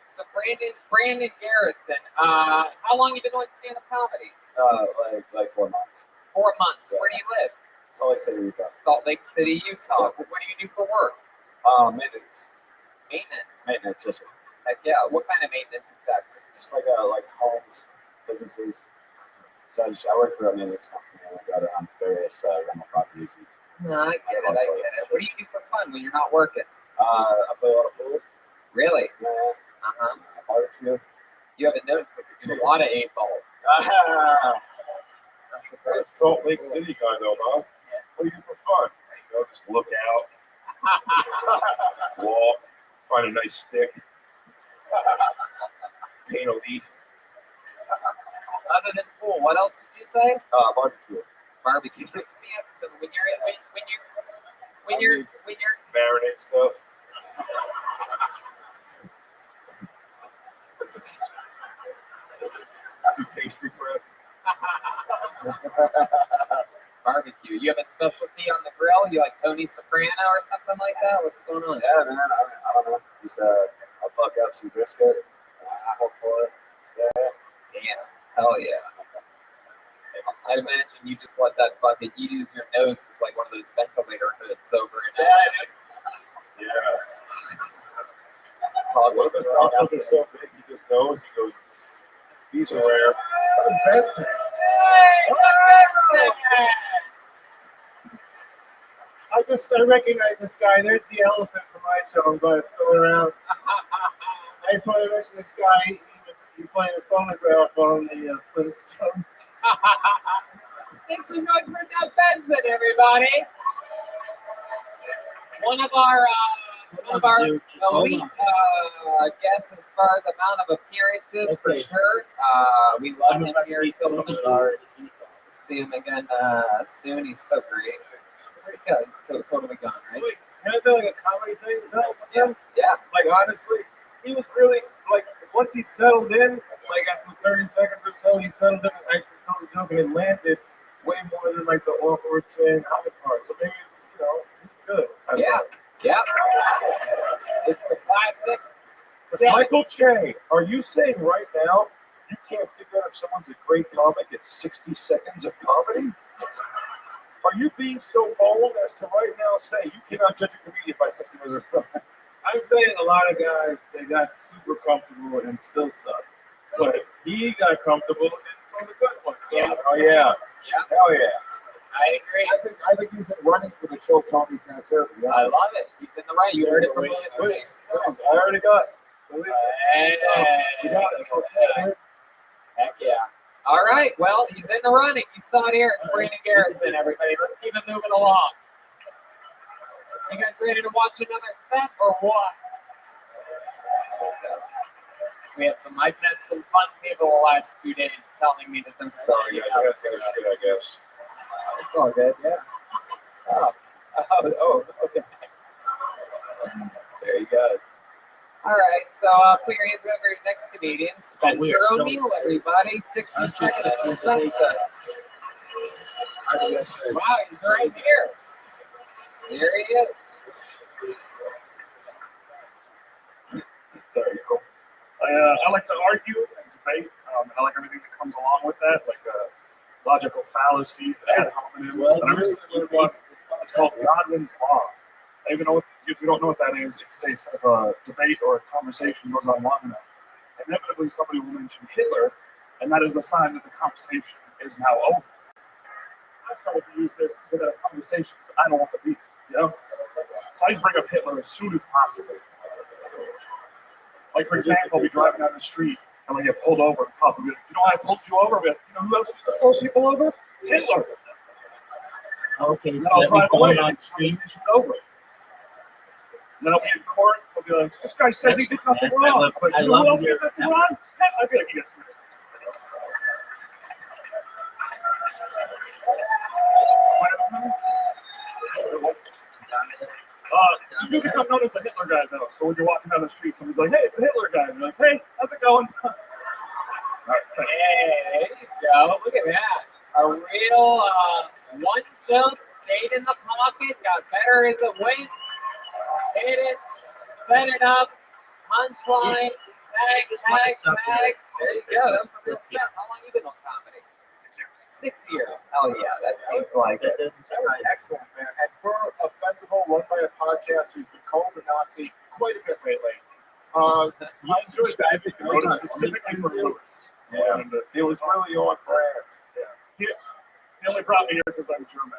So Brandon Garrison, how long you been doing stand-up comedy? Like 4 months. 4 months. Yeah. Where do you live? Salt Lake City, Utah. Salt Lake City, Utah. What do you do for work? Maintenance. Maintenance. Maintenance, yes, sir. Heck yeah. What kind of maintenance exactly? It's like homes, businesses. So I work for a maintenance company. I got it on various rental properties. No, I get it. What do you do for fun when you're not working? I play a lot of pool. Really? Yeah. Uh-huh. Barbecue. You haven't noticed that there's a lot of 8 balls. I'm surprised. Salt Lake City guy, though, huh? What do you do for fun? You know, just look out, walk, find a nice stick, paint a leaf. Other than pool, what else did you say? Barbecue. Barbecue. Yeah, so when you're Marinate stuff. Do pastry prep. barbecue, you have a specialty on the grill? You like Tony Soprano or something like that? What's going on? Yeah, man. I don't know. Just I'll fuck up some brisket. Pork for it. Yeah. Damn. Hell yeah. I'd imagine you just let that fucking, you use your nose as like one of those ventilator hoods over and Yeah. What's The fossils are so big, he just knows. He goes, these are rare. Benson. I recognize this guy. There's the elephant from my show. I'm glad it's still around. I just want to mention this guy. He playing the phonograph on the Flintstones. Make some noise for Doug Benson, everybody. One of our elite guests as far as amount of appearances for sure. We love him here. See him again soon. He's so great. Where'd he go? He's still totally gone, right? Wait, can I say like a comedy thing? No, Yeah. like honestly, he was really like once he settled in, like after 30 seconds or so, he settled in and actually told the joke and it landed way more than like the awkward saying hi part. So maybe he's good. Yeah. It's the classic. Michael Che, are you saying right now you can't figure out if someone's a great comic in 60 seconds of comedy? Are you being so bold as to right now say you cannot judge a comedian by 60 minutes of comedy? I'm saying a lot of guys, they got super comfortable and still suck. But he got comfortable and some of the good ones. So, Oh yeah. Hell yeah. I agree. I think he's running for the Kill Tony tattoo. Yeah. I love it. He's in the right. You heard it from Louis. I already got it. You got it. Heck yeah. All right. Well, he's in the running. You saw it here. It's Brandon Garrison, everybody. Let's keep it moving along. You guys ready to watch another set or what? I've met some fun people the last 2 days telling me that they're Sorry, guys. I gotta take a shit, I guess. It's all good, yeah. Oh, okay. There you go. All right, so put your hands over your next comedian, Spencer O'Neill, everybody. 60 seconds for Spencer. Wow, he's right here. There he is. Sorry, cool. I like to argue and debate. I like everything that comes along with that, like logical fallacies, ad hominems. And I recently learned one. It's called Godwin's Law. If you don't know what that is, it states that if a debate or a conversation goes on long enough, inevitably somebody will mention Hitler, and that is a sign that the conversation is now over. I started to use this to get a conversation because I don't want to be, So I just bring up Hitler as soon as possible. Like, for example, I'll be driving down the street and we get pulled over and cop will be like, you know why I pulled you over? But you know who else used to pull people over? Hitler. Okay, so I'll drive away on and the conversation's over. And then I'll be in court. I'll be like, this guy says he did nothing wrong. But you know who else did nothing wrong? I'll be like, yes. You become known as the Hitler guy, though. So when you're walking down the street, somebody's like, "Hey, it's a Hitler guy." And you're like, "Hey, how's it going?" Hey, there you go. Look at that. A real one tilt, stayed in the pocket, got better as it went, hit it, set it up, punchline, tag. There you go. That was a real set. How long you been on comedy? 6 years. Oh yeah, that seems like it. That was excellent, man. And for a festival run by a podcast who's been called a Nazi quite a bit lately, I enjoyed that. I wrote it specifically for Lewis. Yeah. And, It was really on brand. he only brought me here because I'm German.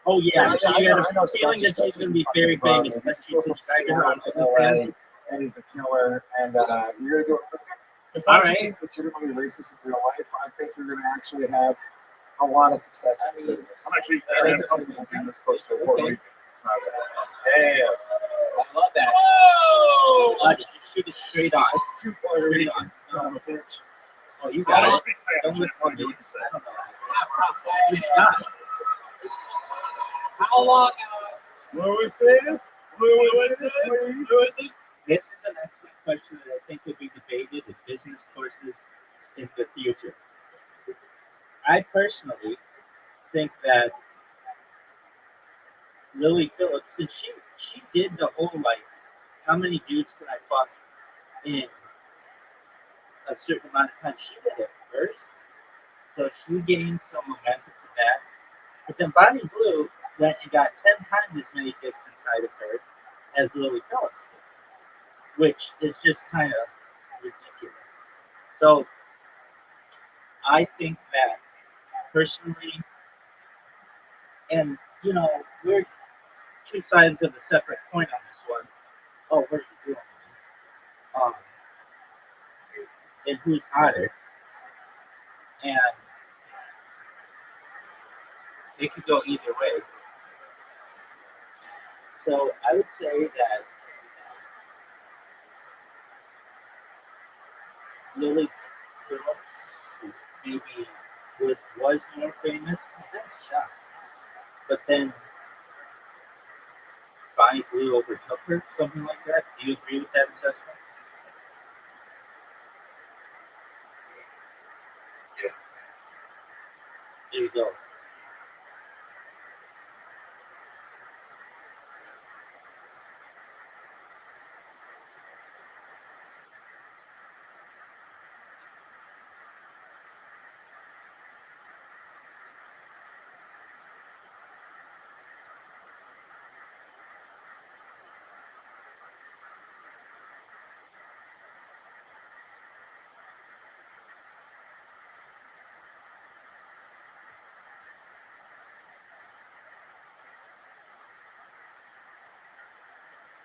Oh yeah, I know feeling that she's going to be very famous. That she's subscribed to her on LA, and he's a killer. And you're going to do it. Besides being legitimately racist in real life, I think you're going to actually have a lot of success in this business. I'm actually very uncomfortable being this close to a Puerto Rican. It's not Damn. I love that. Oh, did you shoot it straight on? It's too Puerto Straight Rican. on. Son of a bitch. Oh, you I got don't it. speak Spanish. Don't listen I to do me. what you say. I don't know. Good shot. How long? Lewis is. This is an excellent question that I think will be debated in business courses in the future. I personally think that Lily Phillips, since she did the whole like, how many dudes can I fuck in a certain amount of time? She did it first, so she gained some momentum from that. But then Bonnie Blue went and got 10 times as many dicks inside of her as Lily Phillips did, which is just kind of ridiculous. So I think that personally, and you know, we're two sides of a separate coin on this one. Oh, what are you doing? And who's hotter? And it could go either way. So I would say that Lily Phillips maybe was more famous. That's shot. But then Bonnie Blue overtook her, something like that. Do you agree with that assessment? Yeah. There you go.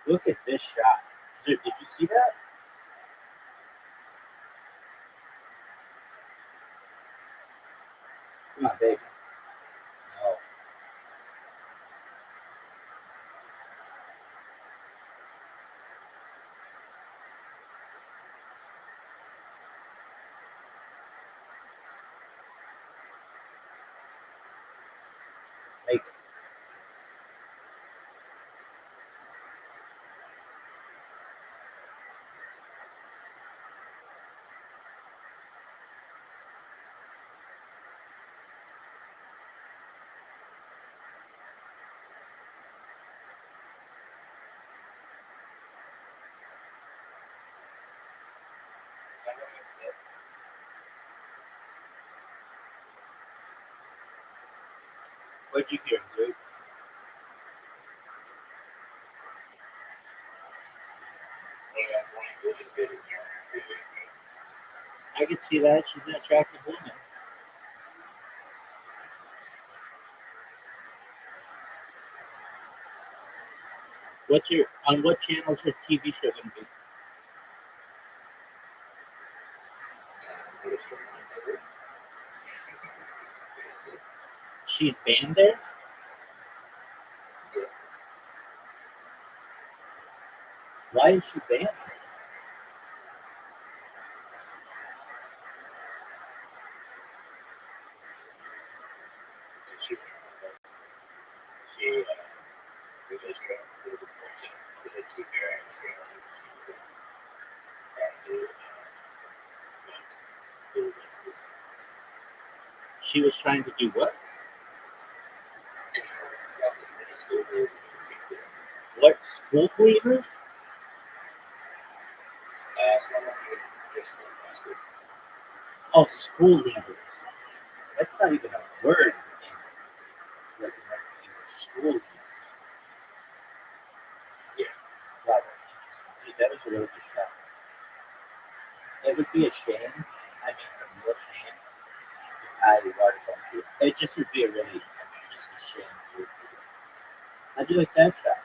Look at this shot. Did you see that? Come on, baby. No. Make it. What'd you hear, Zoo? I could see that. She's an attractive woman. On what channel is her TV show going to be? She's banned there? Why is she banned? She She was trying to do what? What, school leaders? Oh, school leaders. That's not even a word in like American English. School leaders. Wow, dude, that was a really good shot. It would be a shame. I mean, a real shame. I would want to. It just would be a really, just a shame. Dude. I do like that shot.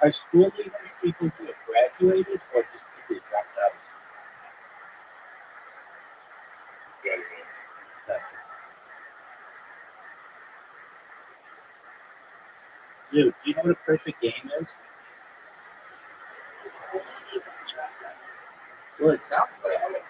Are school leaders people who have graduated or just people who dropped out of school? Gotcha. Dude, do you know what a perfect game is? Well, it sounds like it.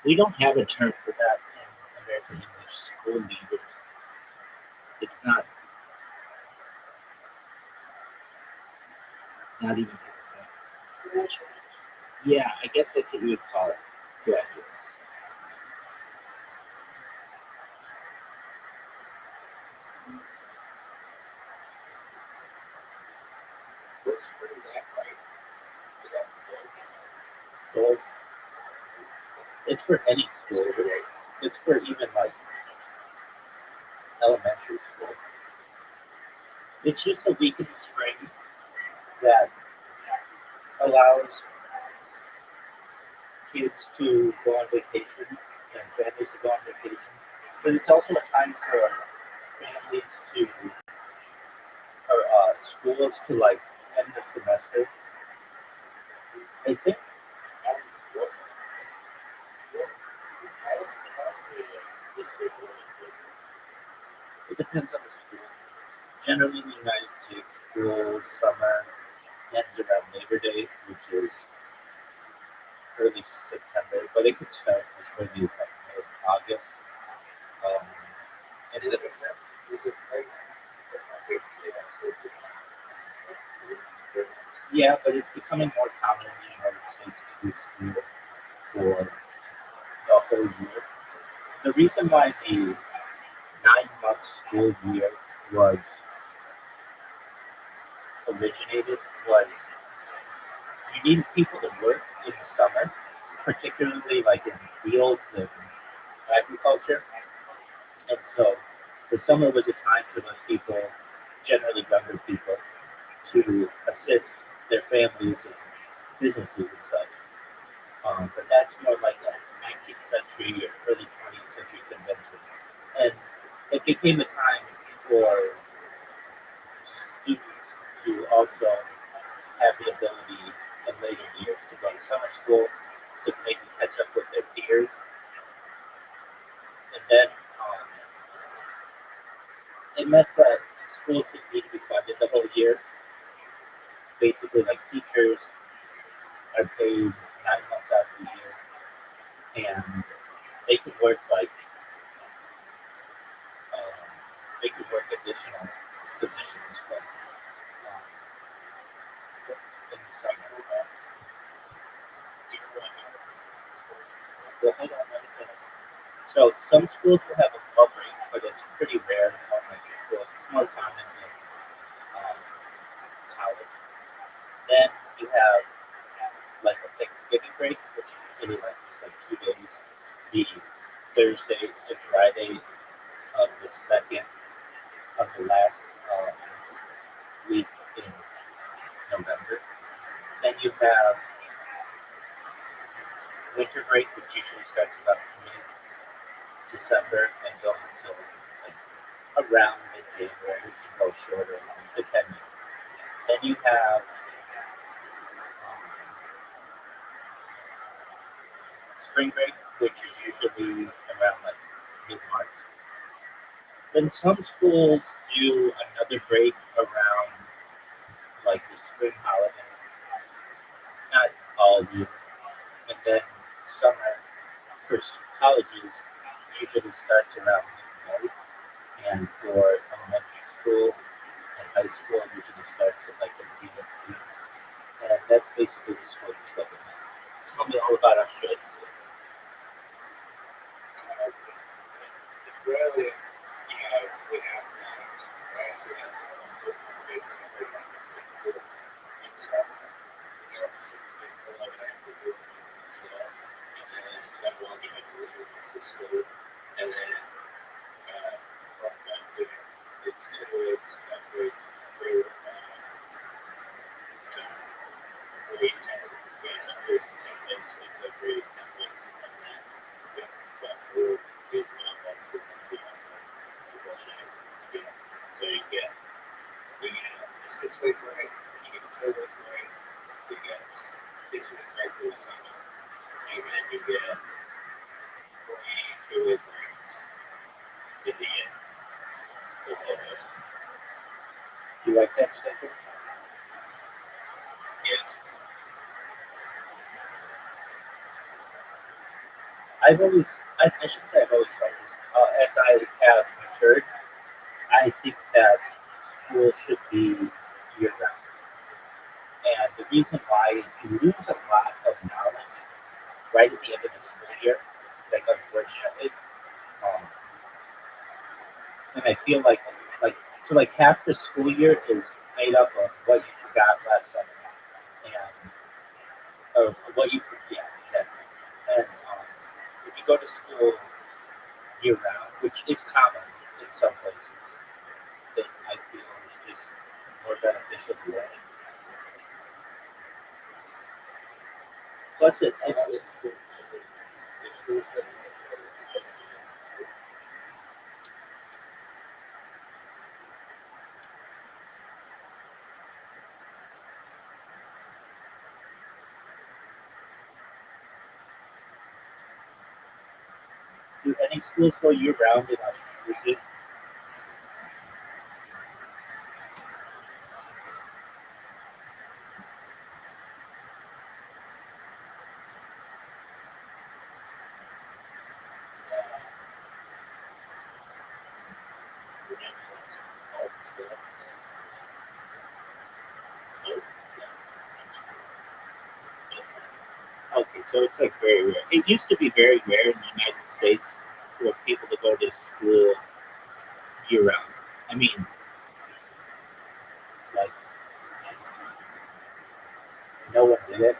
We don't have a term for that in American English. School leaders. It's not even. Yeah, I guess that's what you would call it. Graduates. Well, it's for any school. It's for even like elementary school. It's just a week in the spring that allows kids to go on vacation and families to go on vacation. But it's also a time for families to, or schools to like end the semester. I think it depends on the school. Generally, in the United States, school summer ends around Labor Day, which is early September, but it could start as early as like August. Um, and yeah, but it's becoming more common in the United States to do school for the whole year. The reason why the 9-month school year was originated was you needed people to work in the summer, particularly like in fields and agriculture. And so the summer was a time for those people, generally younger people, to assist their families and businesses and such. But that's more like a 19th century or early 20th century convention. And it became a time for students to also have the ability in later years to go to summer school, to maybe catch up with their peers. And then it meant that schools didn't need to be funded the whole year. Basically, like teachers are paid 9 months out of the year, and they could work like they could work additional positions, but in the summer. Well, hold on, let me finish. So some schools will have a club break, but it's pretty rare in elementary school. It's more common in college. Then you have like a Thanksgiving break, which is usually like just like 2 days. The Thursday and Friday of the second of the last week in November. Then you have winter break, which usually starts about December and go until like around mid-January. You can go shorter, depending. Then you have spring break, which is usually around like mid-March. Then some schools do another break around like the spring holiday, not all year. And then summer for colleges usually starts around mid-May, and for elementary school and high school usually starts at like the beginning of June. And that's basically the school stuff. Tell me all about Australia. It's really, we have plans, right? So that's and then it's 2 weeks every week, 10 weeks, every 10 weeks, and then so is not obviously going to be on time. So you get a 6-week break, you get a 4-week break, you get a 6-week break for the summer, and then you get 2 week breaks in the end. Do you like that schedule? Yes. I shouldn't say I've always felt this. As I have matured, I think that school should be year round. And the reason why is you lose a lot of knowledge right at the end of the school year, like unfortunately. And I feel like half the school year is made up of what you forgot last summer and what you forget. Exactly. And if you go to school year round, which is common in some places, that I feel is just more beneficial to learning. Plus, do any schools go year round in Australia? Okay, so it's like very rare. It used to be very rare in the United States for people to go to school year round. I mean, like, no one did it,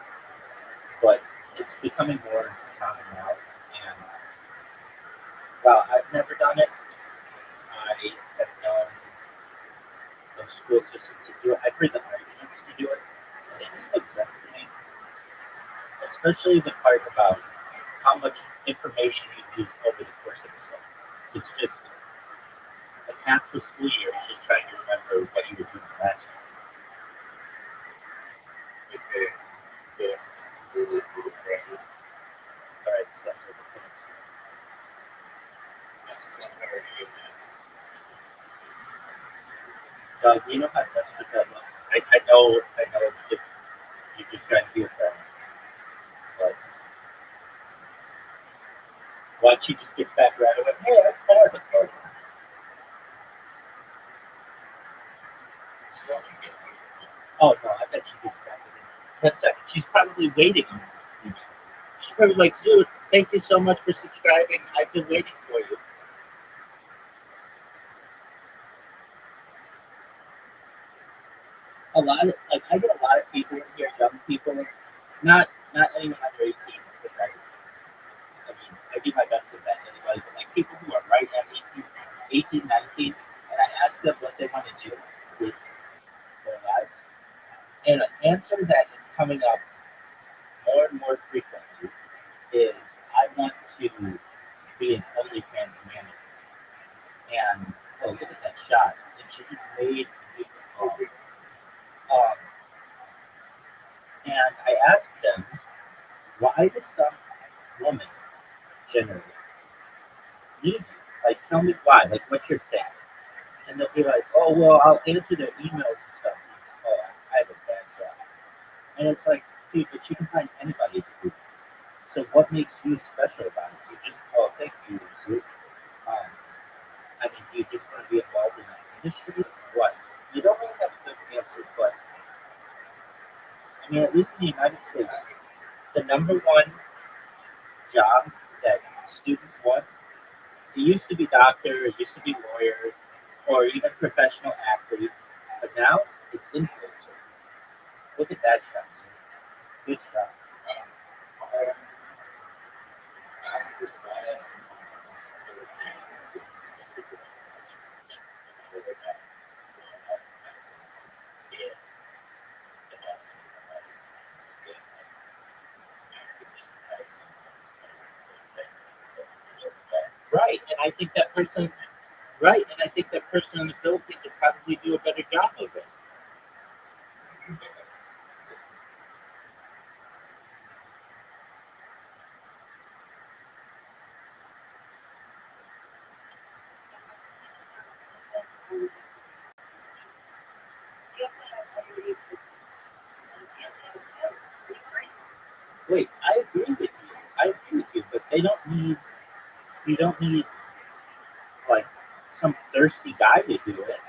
but it's becoming more common now. And while I've never done it, I have known of school systems to do it. I've heard the arguments to do it, and it just makes sense to me. Especially the part about how much information you use over the course of the summer. It's just like half the school year is just trying to remember what you were doing last year. Okay. Yeah. Really cool. All right, so that's what the points. You know how desperate that looks. I know it's just you're just trying to be a friend. But once she just gets back right away, hey, that's fine, let's go. Oh no, I bet she gets back within 10 seconds. She's probably waiting. She's probably like, Sue, thank you so much for subscribing. I've been waiting for you. I get a lot of people in here, young people, not anyone under 18, because I do my best to vet anybody, but like people who are right at 18, 19, and I ask them what they want to do with their lives. And an answer that is coming up more and more frequently is I want to be an OnlyFans manager. And oh, look at that shot. And she just made beautiful. And I asked them, why does some woman generally need you? Like, tell me why. Like, what's your pitch? And they'll be like, oh, well, I'll answer their emails and stuff. And it's, oh, I have a bad job. And it's like, dude, but you can find anybody to do that. So what makes you special about it? You just, oh, thank you, Zoo. I mean, do you just want to be involved in that industry? What? You don't really have a good answer, but I mean, at least in the United States, the number one job that students want, it used to be doctor, it used to be lawyer, or even professional athletes, but now it's influencer. Look at that shot. Good job. Right, and I think that person, right, and I think that person in the Philippines would probably do a better job of it. Wait, I agree with you. I agree with you, but they don't need. You don't need like some thirsty guy to do it.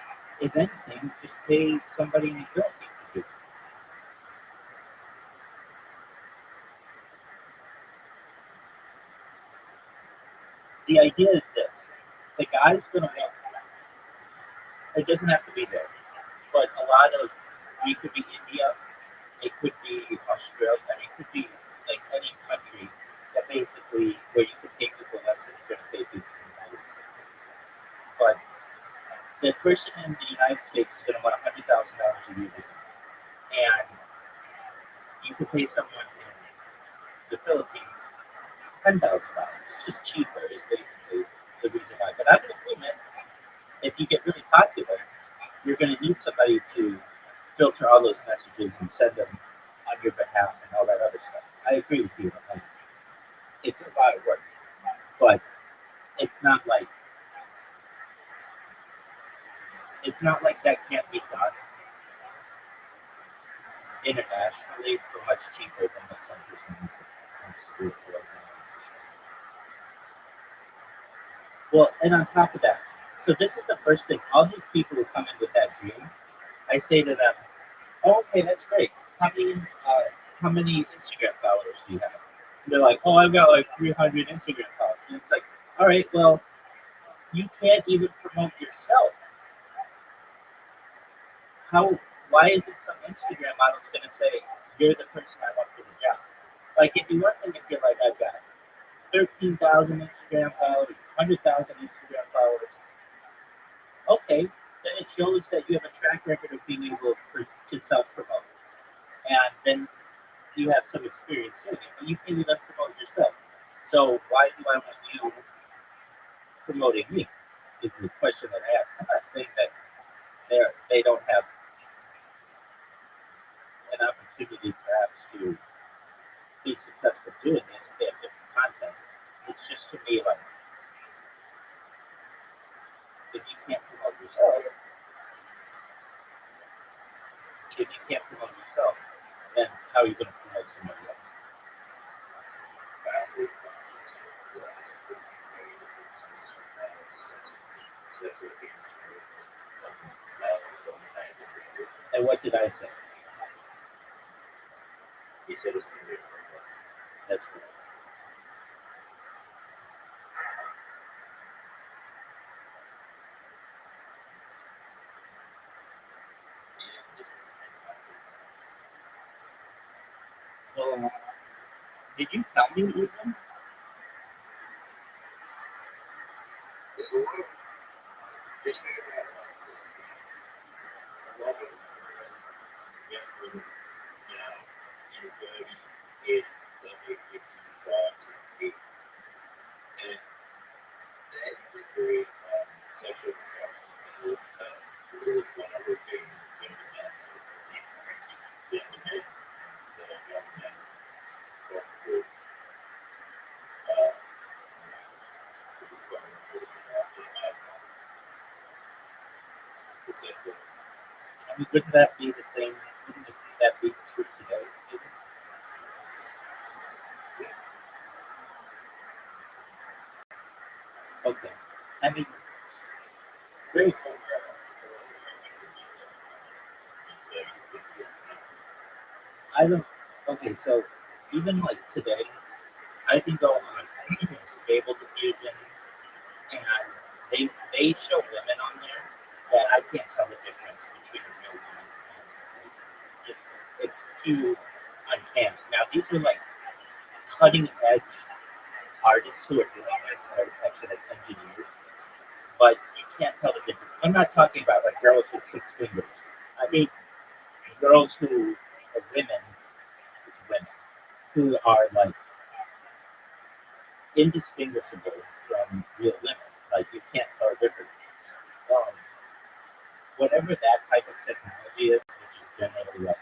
If anything, just pay somebody in the Philippines to do it. The idea is this: the guy's gonna walk. It doesn't have to be there, but a lot of it could be India, it could be Australia, it could be like any country that basically where you can pay people less than you're gonna pay people in the United States. But the person in the United States is gonna want $100,000 a year, and you can pay someone in the Philippines $10,000. It's just cheaper. Is basically the reason why. But I'm in agreement. If you get really popular, you're going to need somebody to filter all those messages and send them on your behalf and all that other stuff. I agree with you. It's a lot of work, but it's not like that can't be done internationally for much cheaper than what some person wants to do for organization. Well, and on top of that, so this is the first thing. All these people who come in with that dream, I say to them, oh, okay, that's great. How many Instagram followers do you have? And they're like, oh, I've got like 300 Instagram followers. And it's like, all right, well, you can't even promote yourself. Why isn't some Instagram model's going to say, you're the person I want for the job? Like, it'd be one thing if you're like, I've got 13,000 Instagram followers, 100,000 Instagram followers. Okay, then it shows that you have a track record of being able to self-promote. And then you have some experience doing it, but you can't even promote yourself. So why do I want you promoting me? Is the question that I ask. I'm not saying that they don't have an opportunity perhaps to be successful doing it if they have different content. It's just to me like, if you can't promote yourself, then how are you going to promote somebody else? And what did I say? He said it's going to be a That's right. Well, did you tell me even? I mean, wouldn't that be the same? Wouldn't that be true today? Okay. I mean, very cool. I don't. Okay, so even like today, I can go on Stable Diffusion, and they show women on there that I can't tell the difference between a real woman and just it's too uncanny. Now these are like cutting edge artists who are doing this, are actually like engineers, but you can't tell the difference. I'm not talking about like girls with 6 fingers. I mean girls who are women who are like indistinguishable from real women. Like you can't tell the difference. Um, Whatever that type of technology is, which is generally like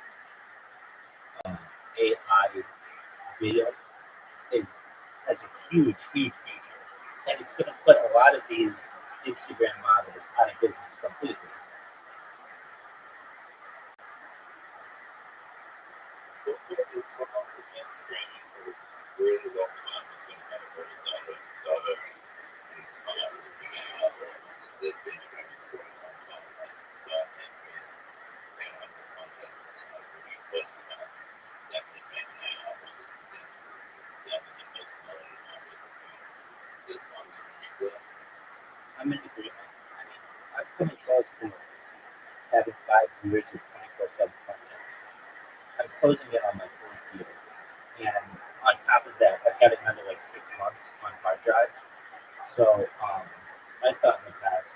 AI video, is has a huge future, and it's going to put a lot of these Instagram models out of business completely. I'm in agreement. I mean, I'm coming close to having 5 years of 24/7 content. I'm closing in on my 4th year, and on top of that, I've got another like 6 months on hard drive. So I thought in the past,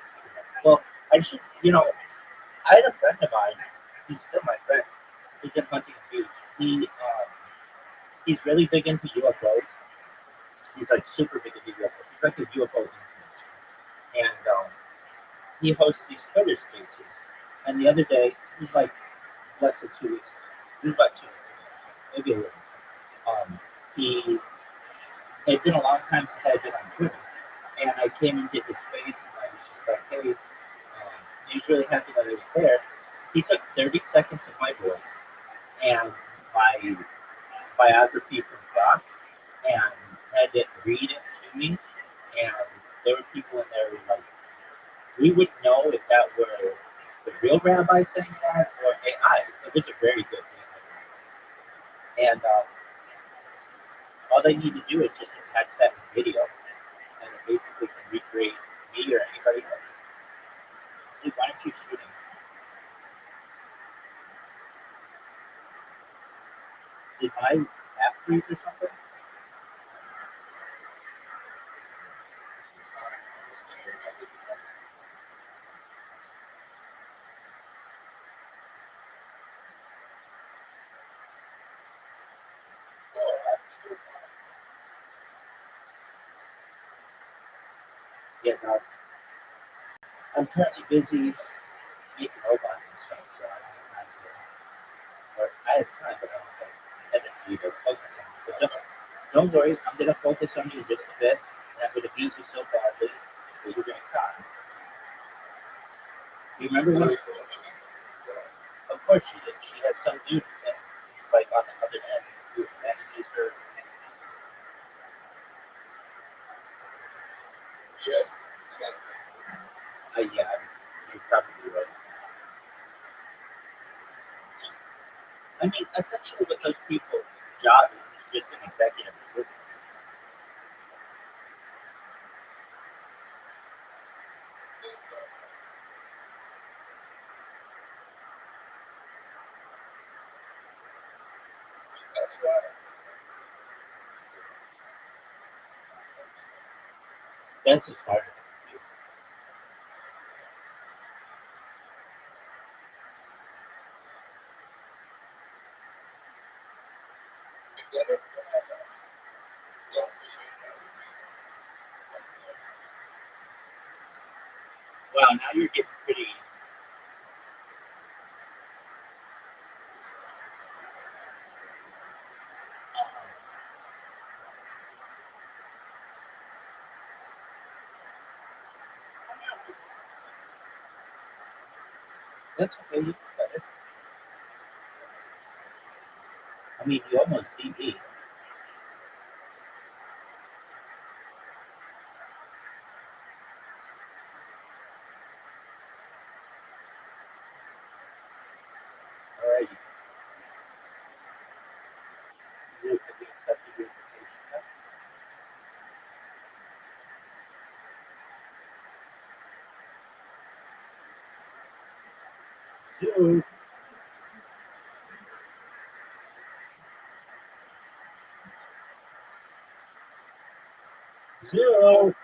well, I should, I had a friend of mine. He's still my friend. He's in Huntington Beach. He's really big into UFOs. He's like super big into UFOs. He's like a UFO influencer, and he hosts these Twitter spaces. And the other day, it was like less than 2 weeks. It was about 2 weeks ago, maybe a little. He it had been a long time since I had been on Twitter, and I came into his space, and I was just like, "Hey," he was really happy that I was there. He took 30 seconds of my voice and my biography from Rock and had it read it to me, and there were people in there who were like, we would know if that were the real rabbi saying that or AI. It was a very good thing. And all they need to do is just attach that video, and it basically can recreate me or anybody else. Dude, why aren't you shooting? Did my app freeze or something? Yeah, no. I'm currently busy making robots and stuff, so I don't have time to. Or I have time, but I don't have energy to focus on it. But don't worry, I'm gonna focus on you just a bit, and I'm gonna beat you so badly that you're gonna cry. You remember when? Of course she did. She has some dude that like on the other end who manages her. Yeah, you're probably right. I mean, essentially, what those people's job is just an executive assistant. That's as hard as it is. Wow, now you're getting pretty. That's okay. You got it. I mean, you almost beat me. All right. You have you accepted your invitation now? Zero.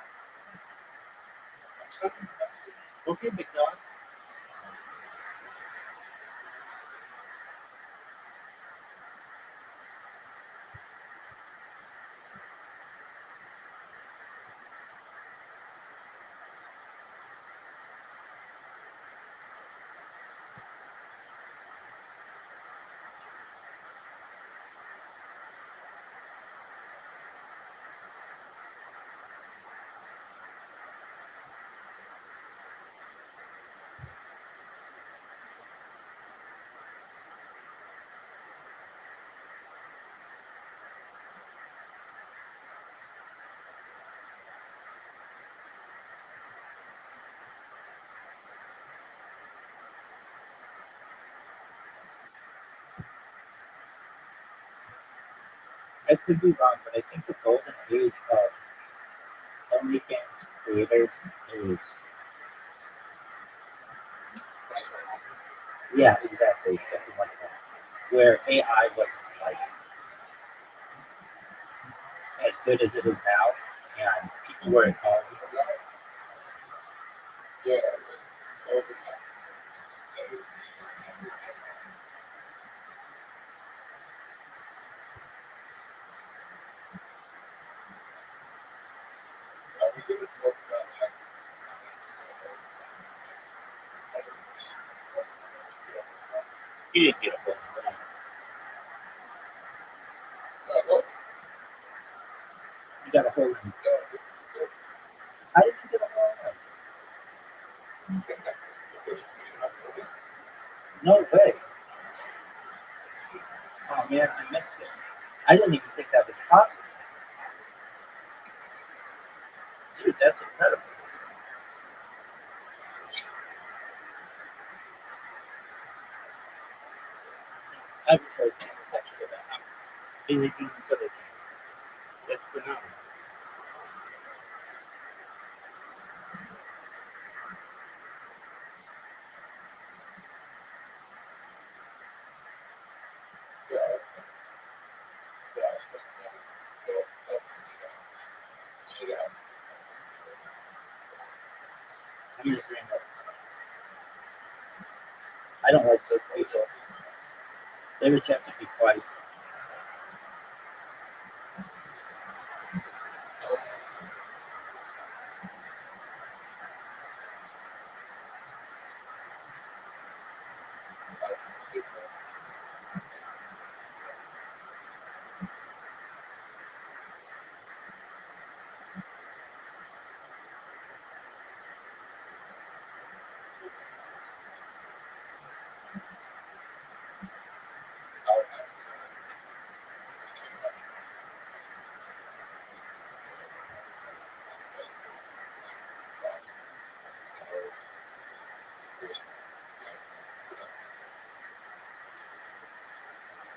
Okay, McDonald. I could be wrong, but I think the golden age of OnlyFans creators is, yeah, exactly, something like that, where AI wasn't like as good as it is now, and people were at home. You didn't get a hold of it. You got a hold of him. How did you get a hold of him? No way. Oh man, I missed it. I didn't even think that was possible. Dude, that's incredible. I'm sorry, that's good. I'm busy doing this other thing. That's phenomenal. I'm just saying that I don't like those people. They rejected me twice.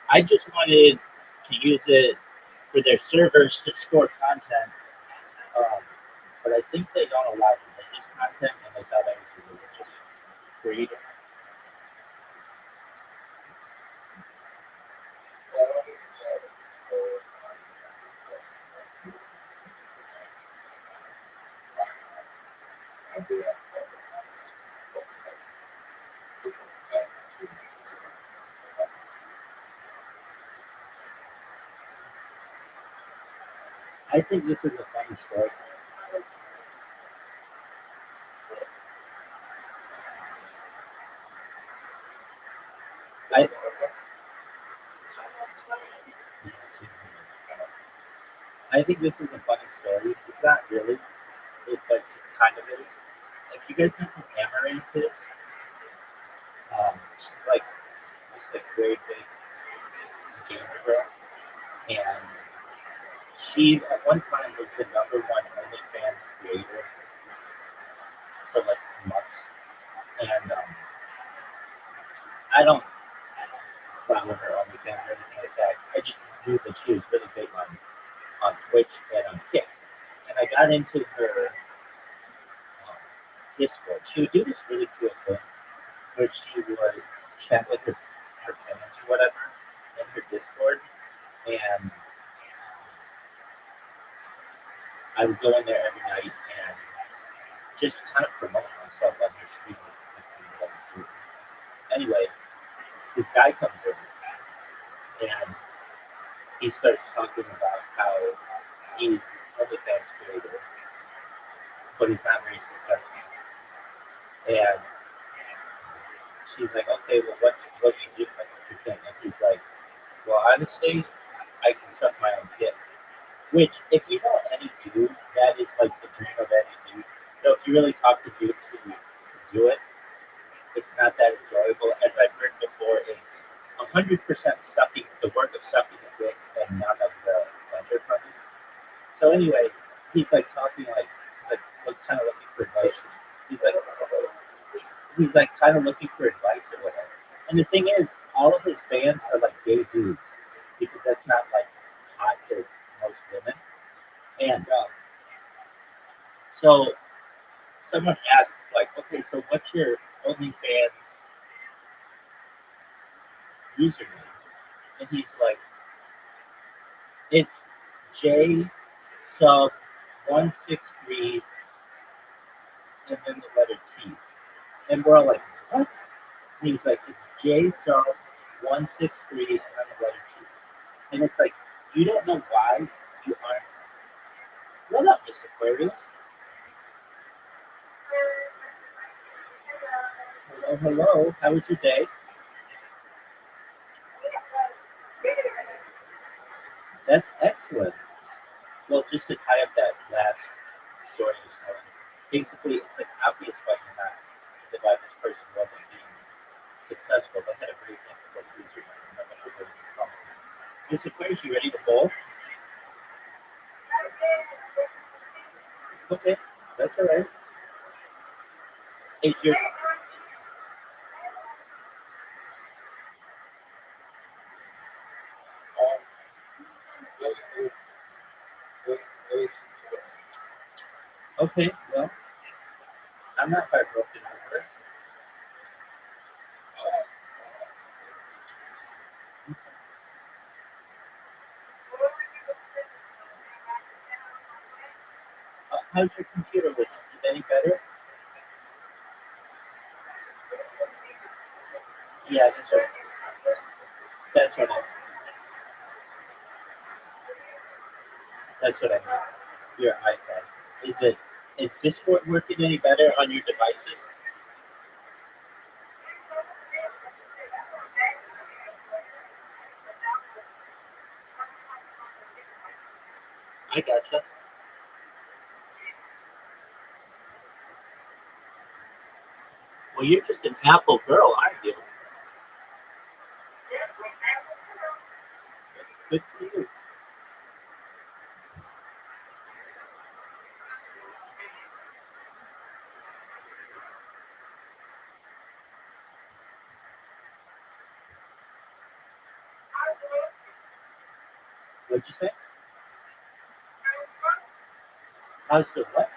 I just wanted to use it for their servers to store content, but I think they don't allow religious content, and they thought I was a religious creator. I think this is a funny story. I I think this is a funny story. It's not really. It's like it kind of is. If you guys know who Amaranth is, she's like very big gamer girl, and she at one time was the number one OnlyFans creator for like months, and I don't follow her OnlyFans or anything like that. I just knew that she was really big on Twitch and on Kick, and I got into her Discord. She would do this really cool thing where she would chat with her fans or whatever in her Discord, and I would go in there every night and just kind of promote myself on her streams. Anyway, this guy comes in and he starts talking about how he's OnlyFans creator, but he's not very successful. And she's like, okay, well, what do you do? And he's like, well, honestly, I can suck my own dick. Which, if you know any dude, that is like the dream of any dude. So if you really talk to dudes who do it, it's not that enjoyable. As I've heard before, it's 100% sucking, the work of sucking a dick and none of the pleasure from it. So anyway, he's like talking like kind of looking for advice. He's like kind of looking for advice or whatever. And the thing is, all of his fans are like gay dudes because that's not like hot to most women. And so someone asks like, okay, so what's your OnlyFans username? And he's like, it's J sub 163 and then the letter T. And we're all like, what? And he's like, it's J sub 163 and then the letter T. And it's like, you don't know why you aren't. What up, Miss Aquarius? Hello. How was your day? That's excellent. Well, just to tie up that last story I was telling, basically, it's like obvious why you're not, why this person wasn't being successful. They had a very difficult user. Miss Aquarius, you ready to bowl? Okay, that's all right. Is your okay? Well, I'm not heartbroken over it. How's your computer with it? Is it any better? Yeah, that's right. That's what I mean. That's what I mean. Your iPad. Is Discord working any better on your devices? I gotcha. Well, you're just an Apple girl, aren't you? Good for you. What'd you say? How's the what?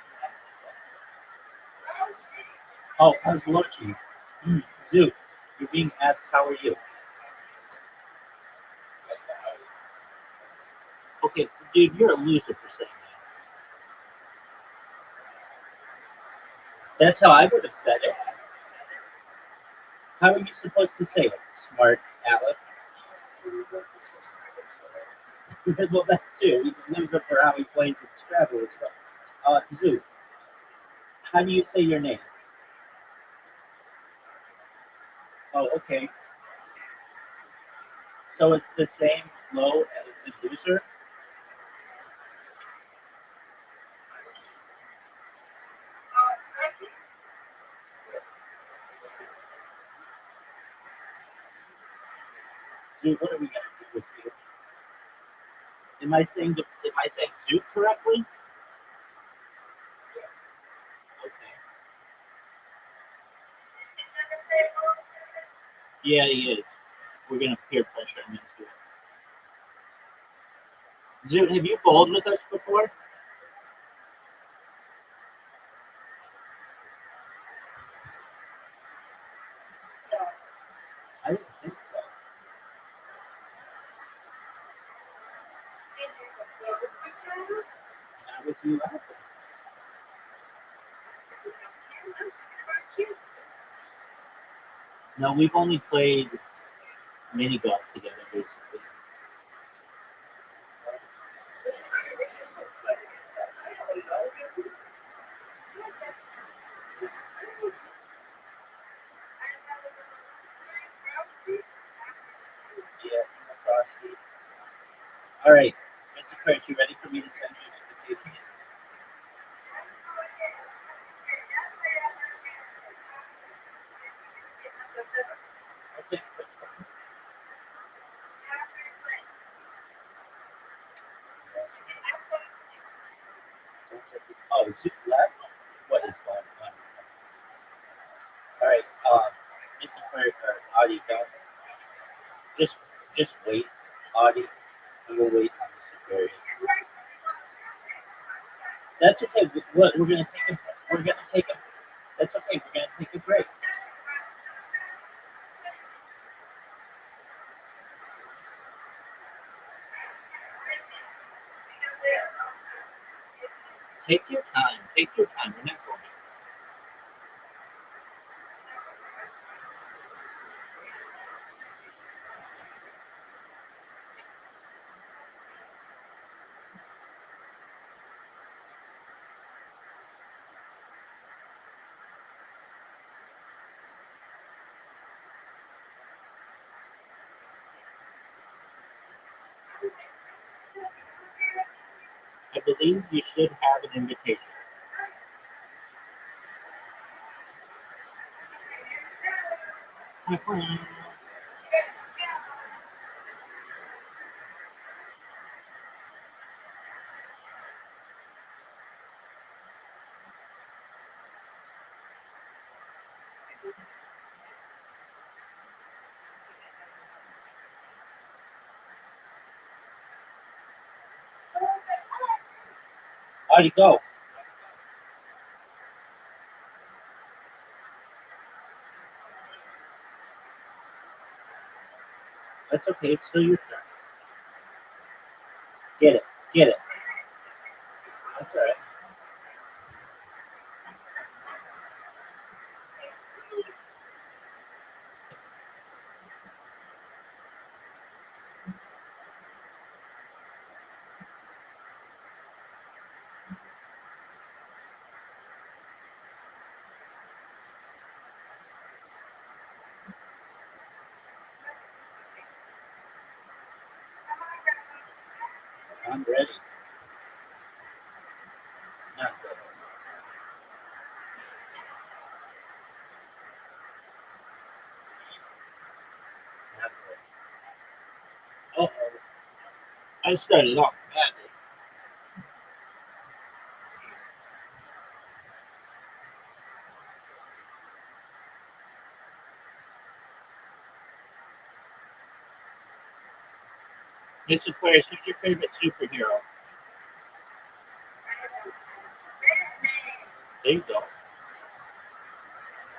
Oh, how's Lochi? Dude, you're being asked, how are you? Okay, dude, you're a loser for saying that. That's how I would have said it. How are you supposed to say it, smart Alec? Well, that too. He's a loser for how he plays at Scrabble as well. Zoo, how do you say your name? Oh, okay. So it's the same low as a loser? Dude, what are we gonna do with you? Am I saying Zoot correctly? Okay. Yeah, he is. We're gonna peer pressure him into it. Zoot, have you bowled with us before? I didn't think so. Not with you either. No, we've only played mini golf together, basically. Yeah, Rothschild. All right, Mr. Kurt, you ready for me to send you an invitation? Okay. Oh, Zoot left? What is going on? All right, Mr. Kurt, Audie, don't. Just wait, Audie. We'll wait on Mr. Kurt. That's okay. We're gonna take a. We're gonna take a. That's okay. We're gonna take a break. Take your time. Take your time. We're not going. I believe you should have an invitation. Audie, go. That's okay. It's still your turn. Get it. Get it. That's all right. I'm ready. Not ready. Not ready. Oh, I started off badly. Mr. Aquarius, who's your favorite superhero? There you go.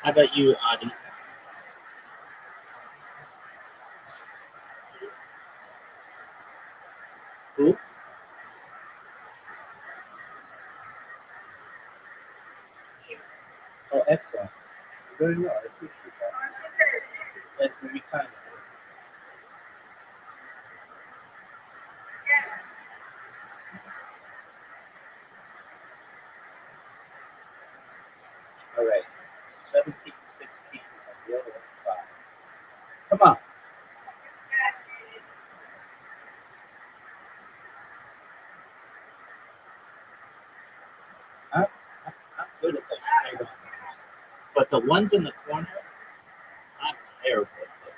How about you, Audie? Who? Oh, excellent. Very well. I appreciate that. That's very kind of you. All right. 17, 16, 0, 5. Come on. I'm good at those straight on. But the ones in the corner, I'm terrible at those.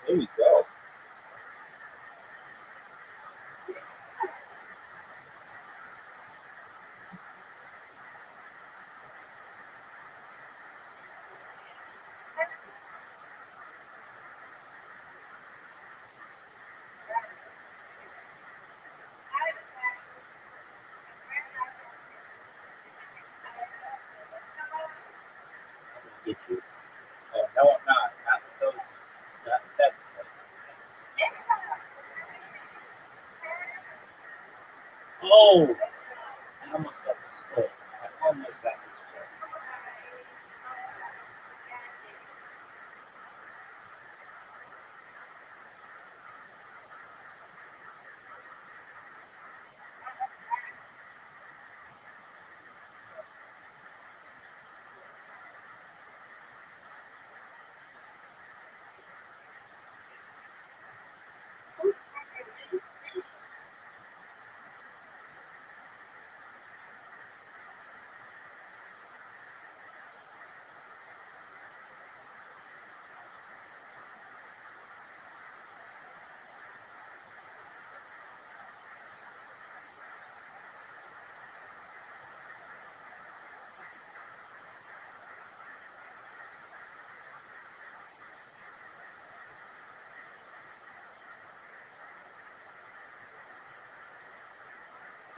There we go. Get you. Oh, no, I'm not. Not with those. Not that's oh, I almost got this first. I almost got this first.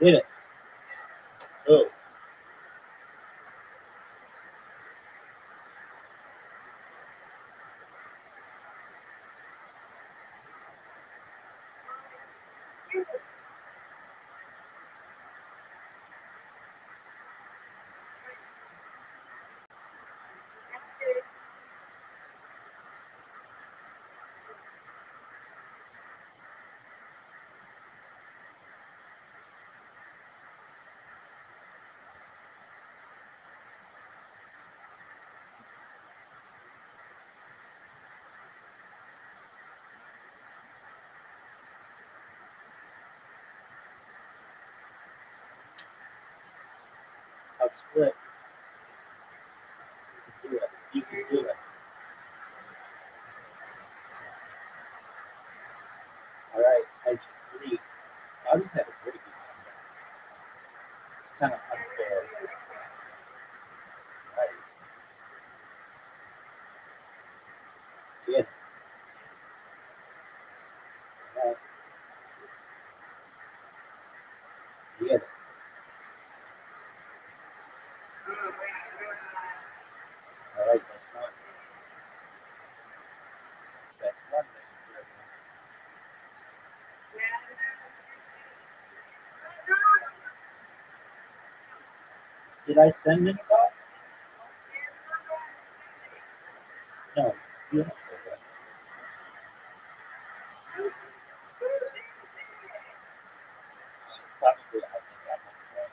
Did it. Oh. I'll split. You can do it. You can do it. All right. I agree. I just had a pretty good time. It's kind of unfair. Right. Yeah. Right. Yeah. All right. That's one. That's one. Did I send it? No. You don't. Probably. I think I'm okay.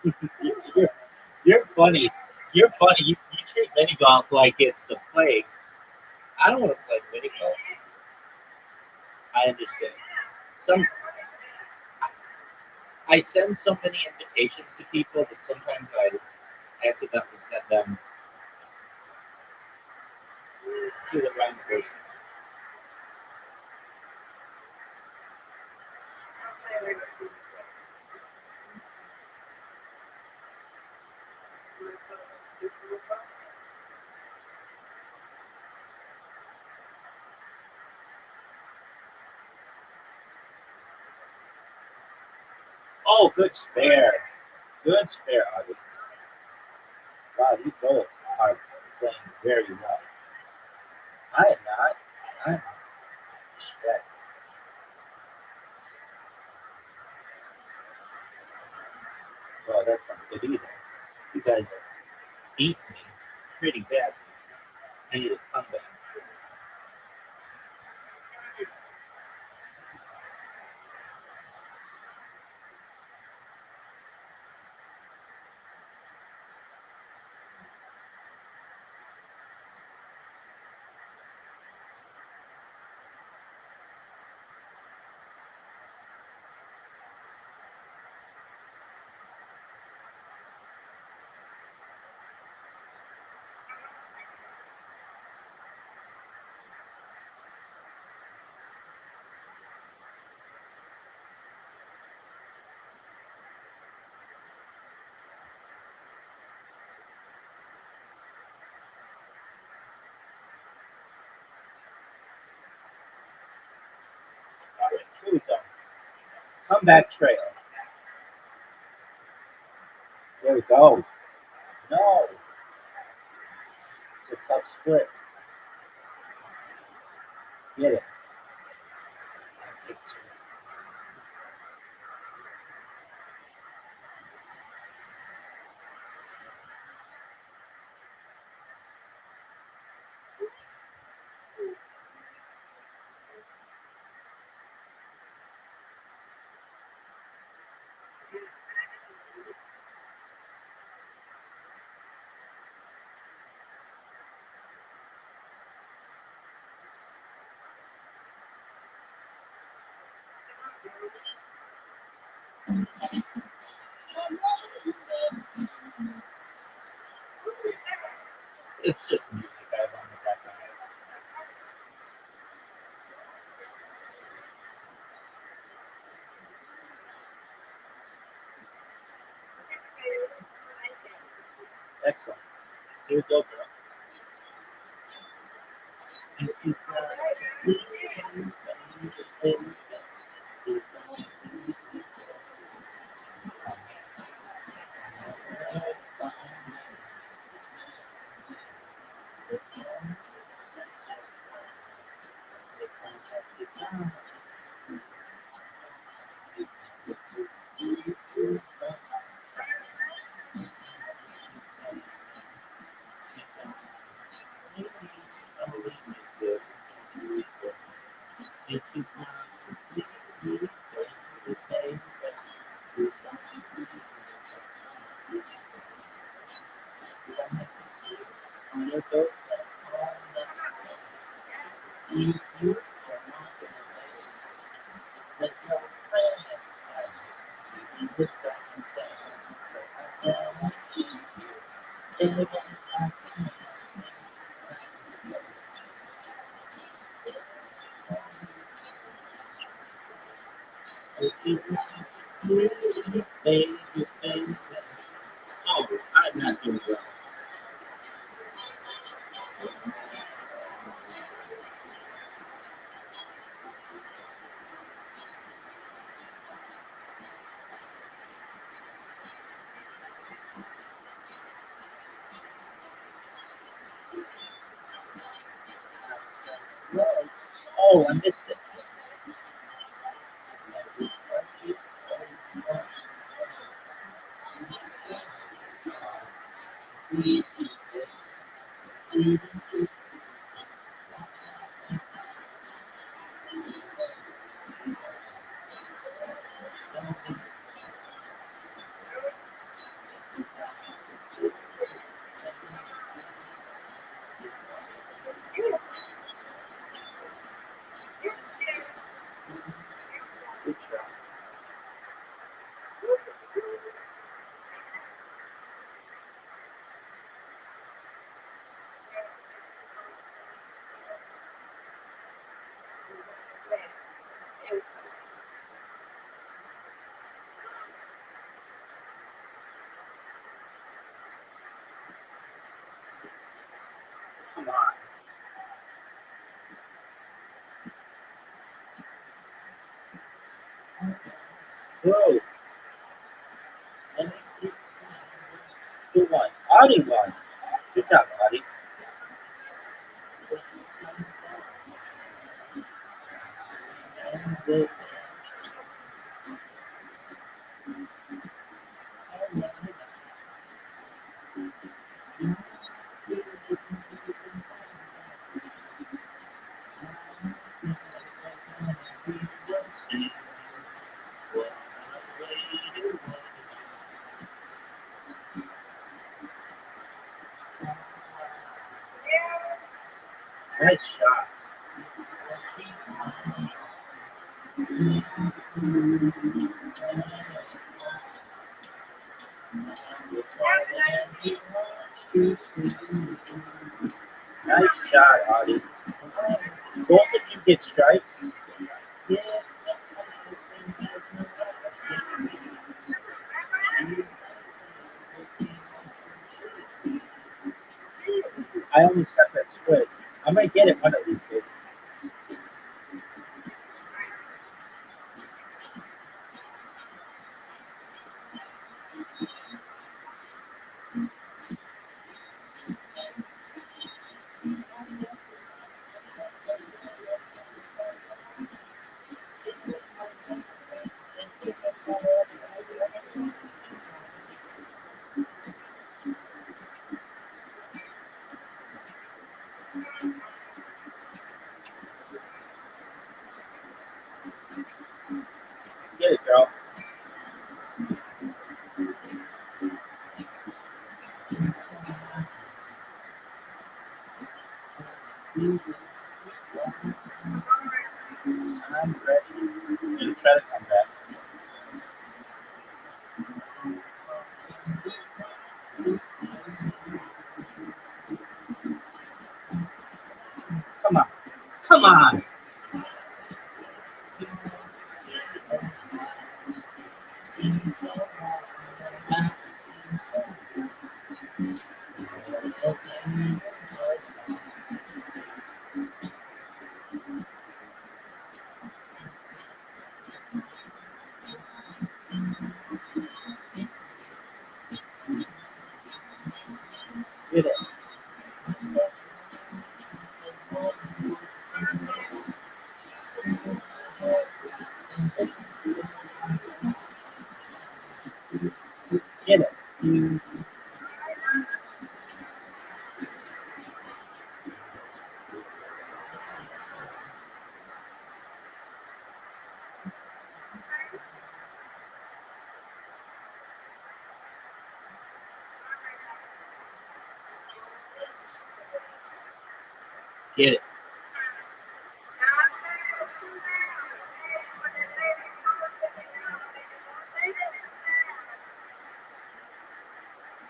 Apologies. You're funny. You're funny. You treat mini golf like it's the plague. I don't want to play mini golf. I understand. Some I send so many invitations to people that sometimes I accidentally send them to the wrong person. Oh, good spare. Good spare, Audie. Wow, you both are playing very well. I am not. I'm shit. Well, that's not good either. You guys beat me pretty bad. I need a comeback. Comeback trail. There we go. No. It's a tough split. Get it. I'll take two. It's just music I have on the background. Excellent. Here we go, girl. Oh, I'm not doing well. Oh, I missed it. Good job. Come on. Whoa. Good one. Audie won. Good job, Audie. Nice shot. Nice shot, Audie. Both of you get strikes. I almost got that split. I might get it one of these days. I'm ready. You try to come back. Come on. Come on. Get it. Get it. Get it.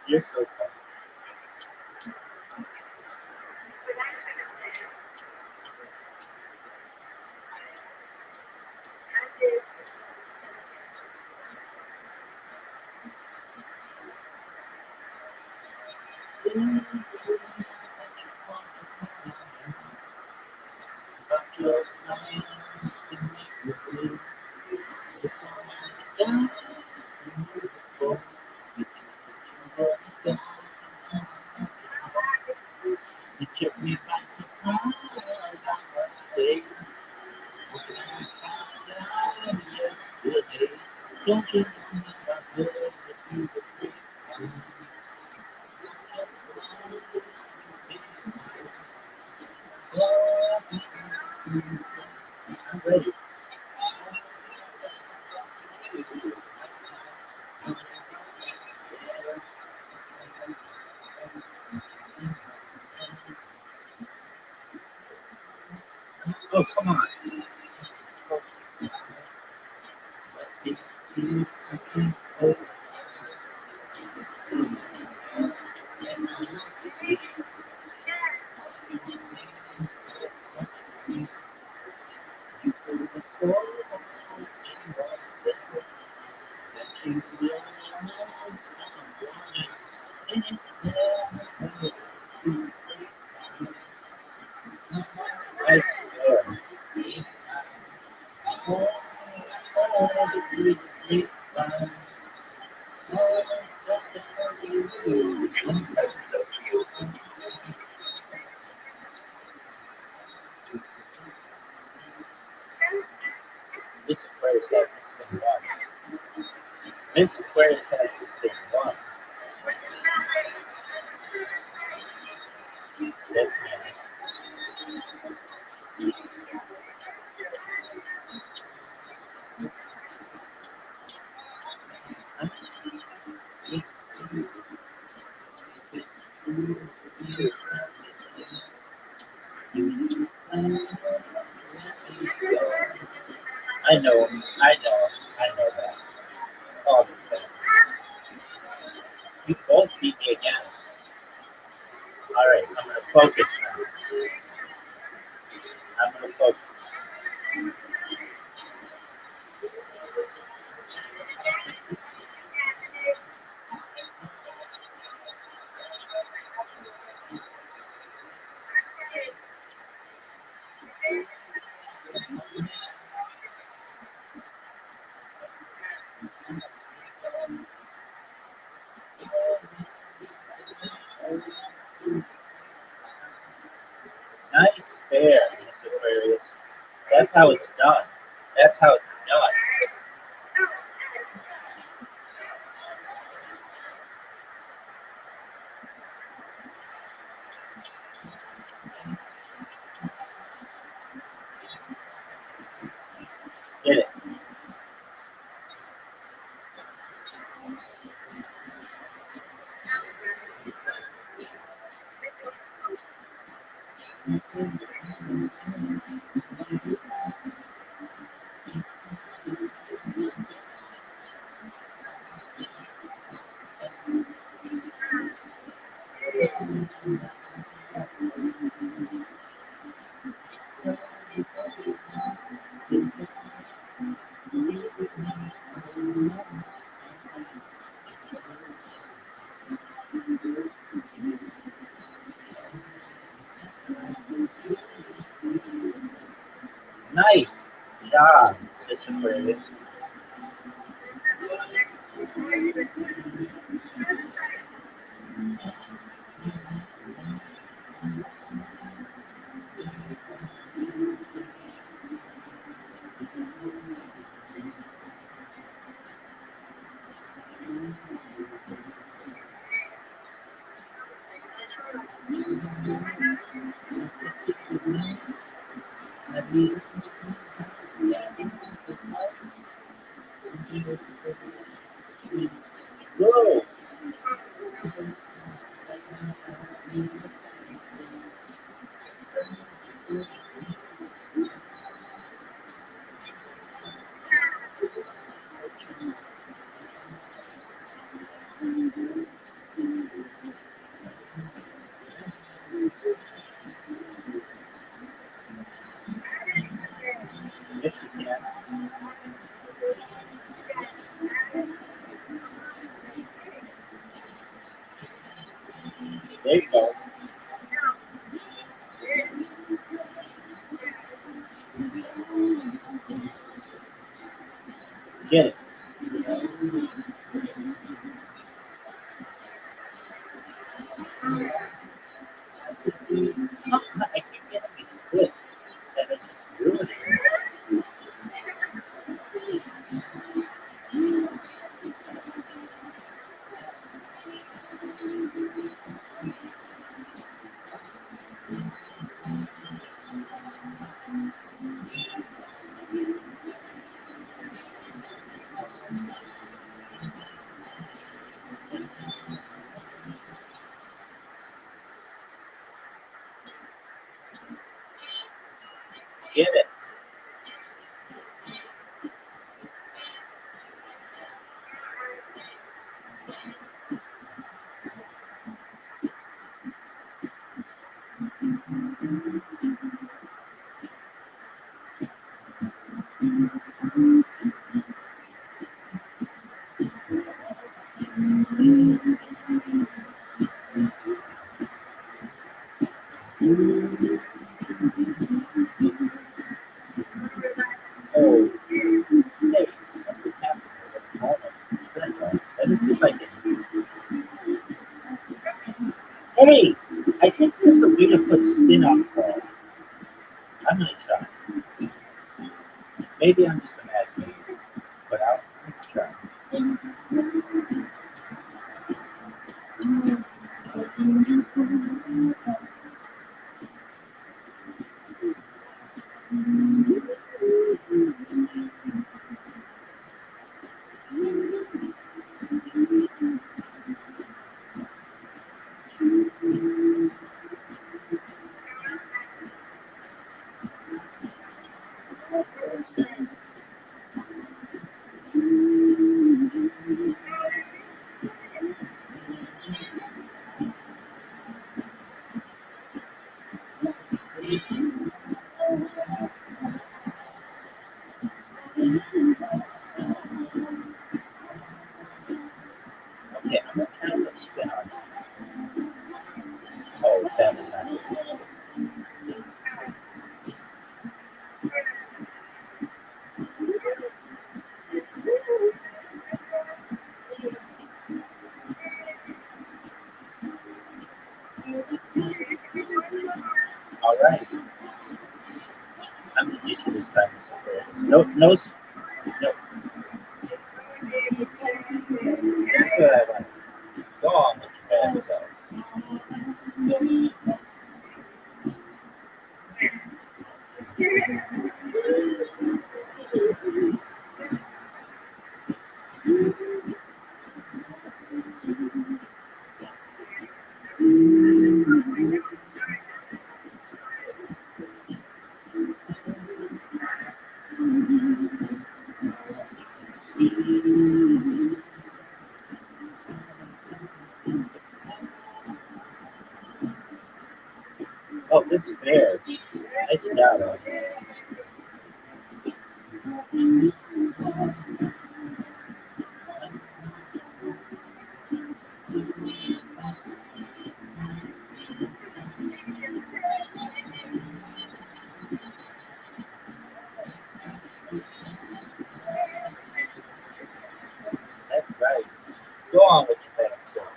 You're so funny. You took me by surprise, I must say. When I found out yesterday, don't you know I love you the great. I'm ready. Oh, come on. I swear. This Aquarius has this thing one. This Aquarius has this thing one. Yes, man. I know that. All the time. You both beat me again. All right, I'm gonna focus now. I'm gonna focus. Nice fair, Mr. Aquarius. That's how it's done. That's how it's done. Get it. Nice job, Mr. Aquarius. Whoa. Yes, you can. There you go. Get it. I keep getting these splits that are just ruining it. Get it. Oh, hey, something happened at the moment. Let me see if I can. Hey, I think there's a way to put spin on the ball. I'm gonna try. Maybe I'm just imagining it, but I'll try. Okay, I'm gonna try to put spin on it. Oh, that was not good. All right, I'm gonna get you this time. No, no, no. That's what I want. Go on with your bad self. Oh, good spare. Nice job. That's right. Go on with your bad self.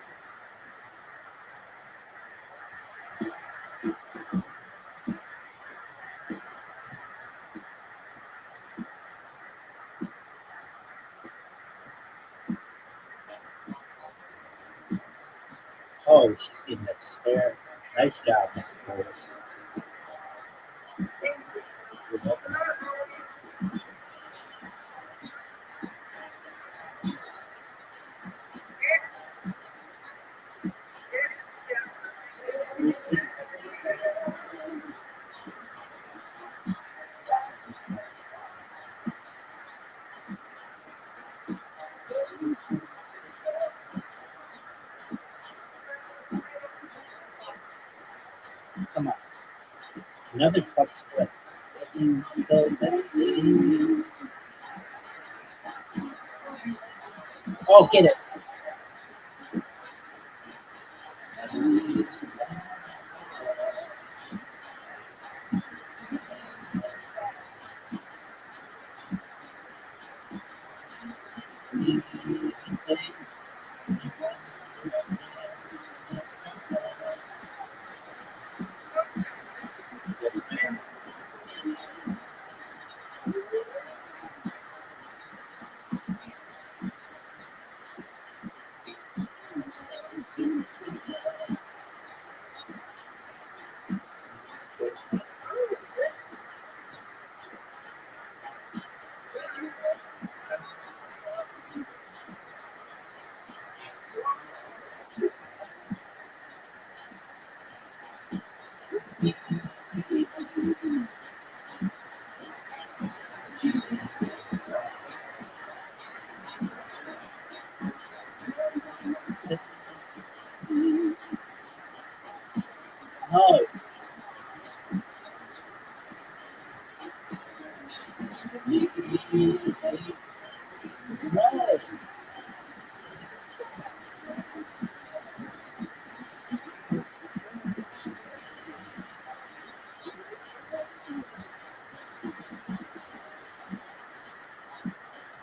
Oh, she's getting that spare. Nice job, Miss Curtis. You're welcome. Come on. Another tough split. Oh, get it. Yes, ma'am. No. No.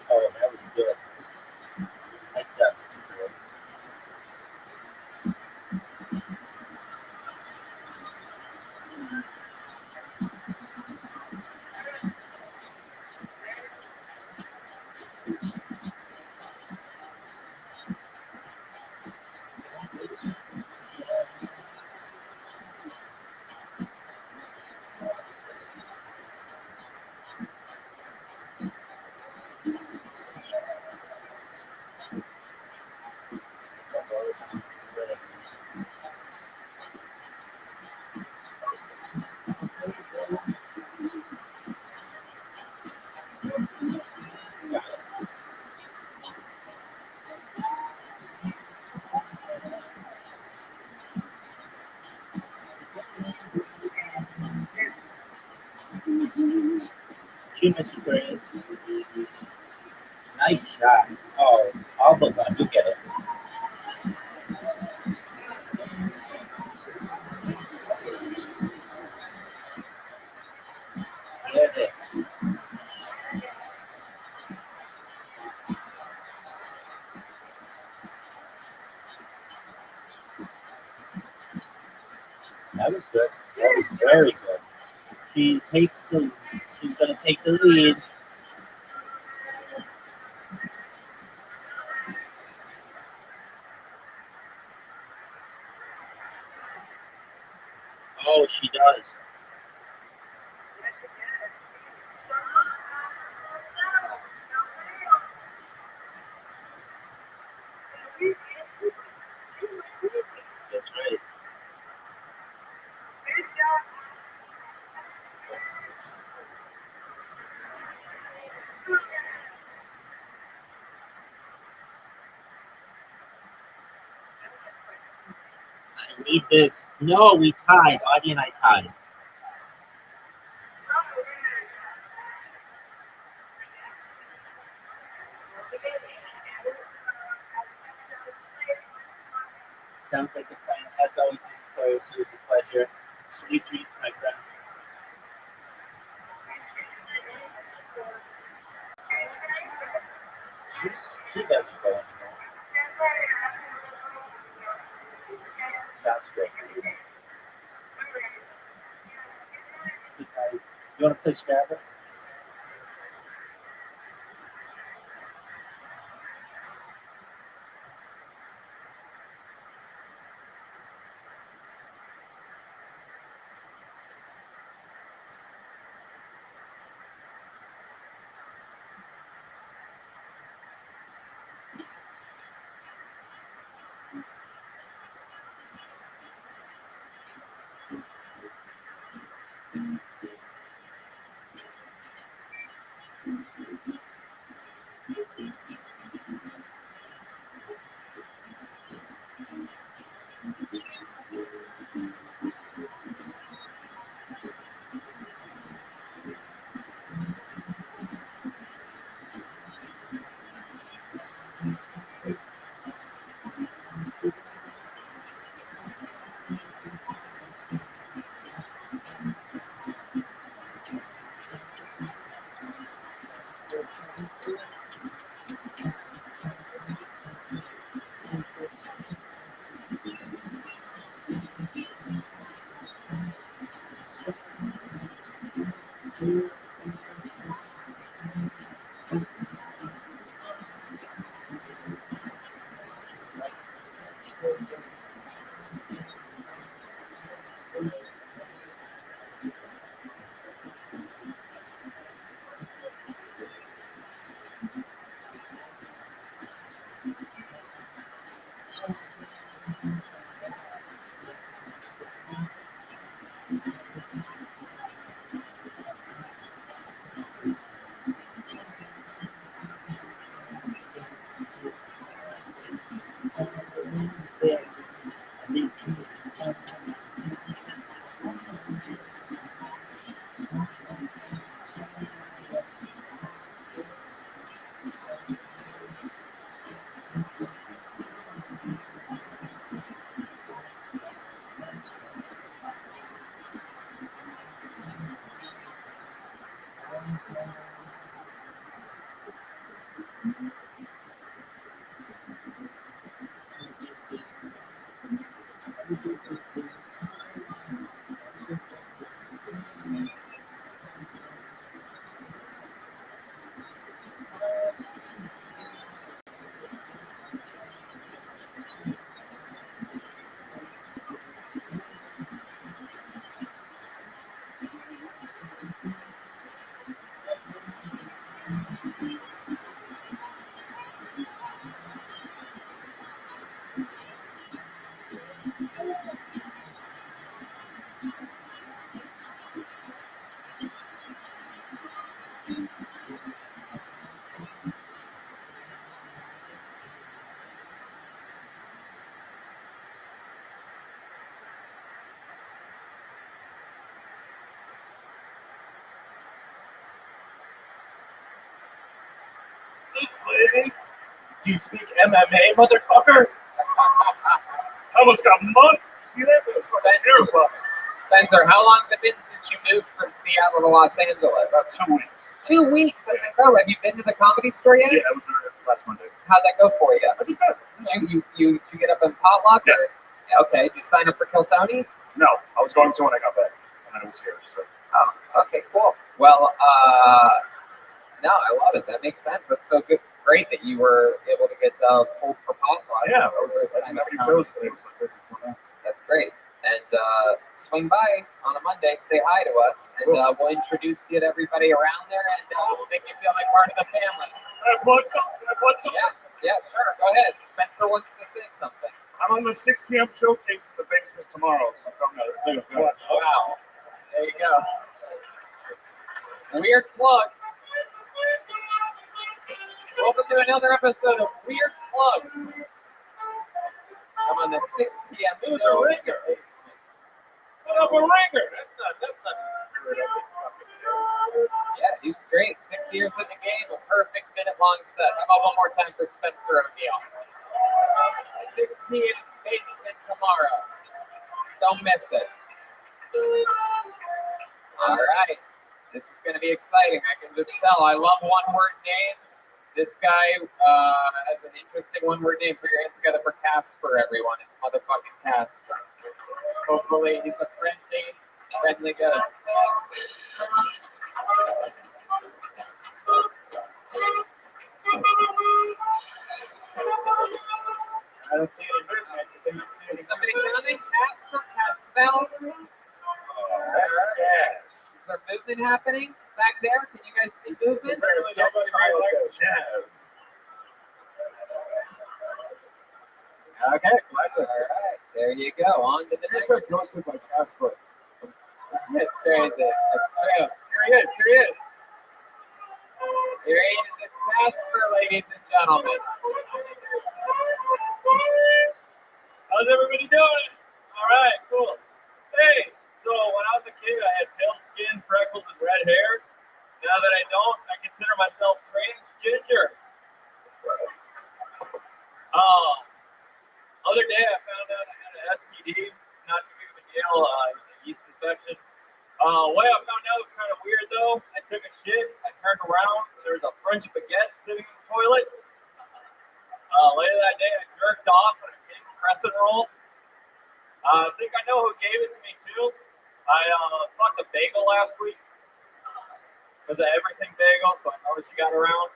Oh, that was good. Like that. Two Mr. Grant. Nice shot. Oh, all but one. You get it. Get it. That was good. That was very good. She takes the. She's gonna take the lead. Oh, she does. That's right. Leave this. No, we tied. Audie and I tied. Sounds like a plan. As always, Mr. Torres, it was a pleasure. Sweet dreams, my friend. She doesn't go anymore. Sounds great. You want to play Scrabble? This ladies. Do you speak MMA, motherfucker? I almost got mugged. See that? That was fucking terrifying. Spencer, how long has it been since you moved from Seattle to Los Angeles? About 2 weeks. 2 weeks? That's incredible. Have you been to the Comedy Store yet? Yeah, I was there last Monday. How'd that go for you? I did good. Did you get up in potluck? Yeah. Or? Okay. Did you sign up for Kill Tony? No, I was going to when I got back, and then I was here. So. Oh, okay, cool. Well, no, I love it. That makes sense. That's so good. Great that you were able to get pulled for potluck. Yeah, I didn't have any shows today, so I couldn't come out. That's great. And swing by on a Monday, say hi to us, and we'll introduce you to everybody around there, and we'll make you feel like part of the family. Can I plug something? Yeah, sure. Go ahead. Spencer wants to say something. I'm on the 6 p.m. showcase in the basement tomorrow, so come out. This thing's good. Wow. There you go. Weird plug. Welcome to another episode of Weird Plugs. him on the 6 p.m. Who's show. a ringer? What up a ringer? That's not the spirit of the fucking show. Yeah, dude's great. 6 years in the game, a perfect minute-long set. How about one more time for Spencer O'Neill? 6 p.m. basement tomorrow. Don't miss it. All right. This is going to be exciting. I can just tell. I love one-word names. This guy has an interesting one-word name. Put your hands together for Casper, everyone. It's motherfucking Casper. Hopefully he's a friendly ghost. I don't see any movement. Is somebody coming? Casper? Caspel? That's jazz. Is there movement happening back there? Can you guys see movement? Apparently nobody really likes jazz. Okay, all right, there you go. On to the This next. got ghosted by Casper. It's crazy. It's true. Here he is. Here he is. Here he is. It's Casper, ladies and gentlemen. How's everybody doing? All right, cool. Hey, so when I was a kid, I had pale skin, freckles, and red hair. Now that I don't, I consider myself transgender. Other day, I found out I had an STD. It's not too big of a deal. It was a yeast infection. Way I found out was kind of weird, though. I took a shit. I turned around. There was a French baguette sitting in the toilet. Later that day, I jerked off and I came crescent roll. I think I know who gave it to me, too. I fucked a bagel last week. It was an everything bagel, so I know she got around.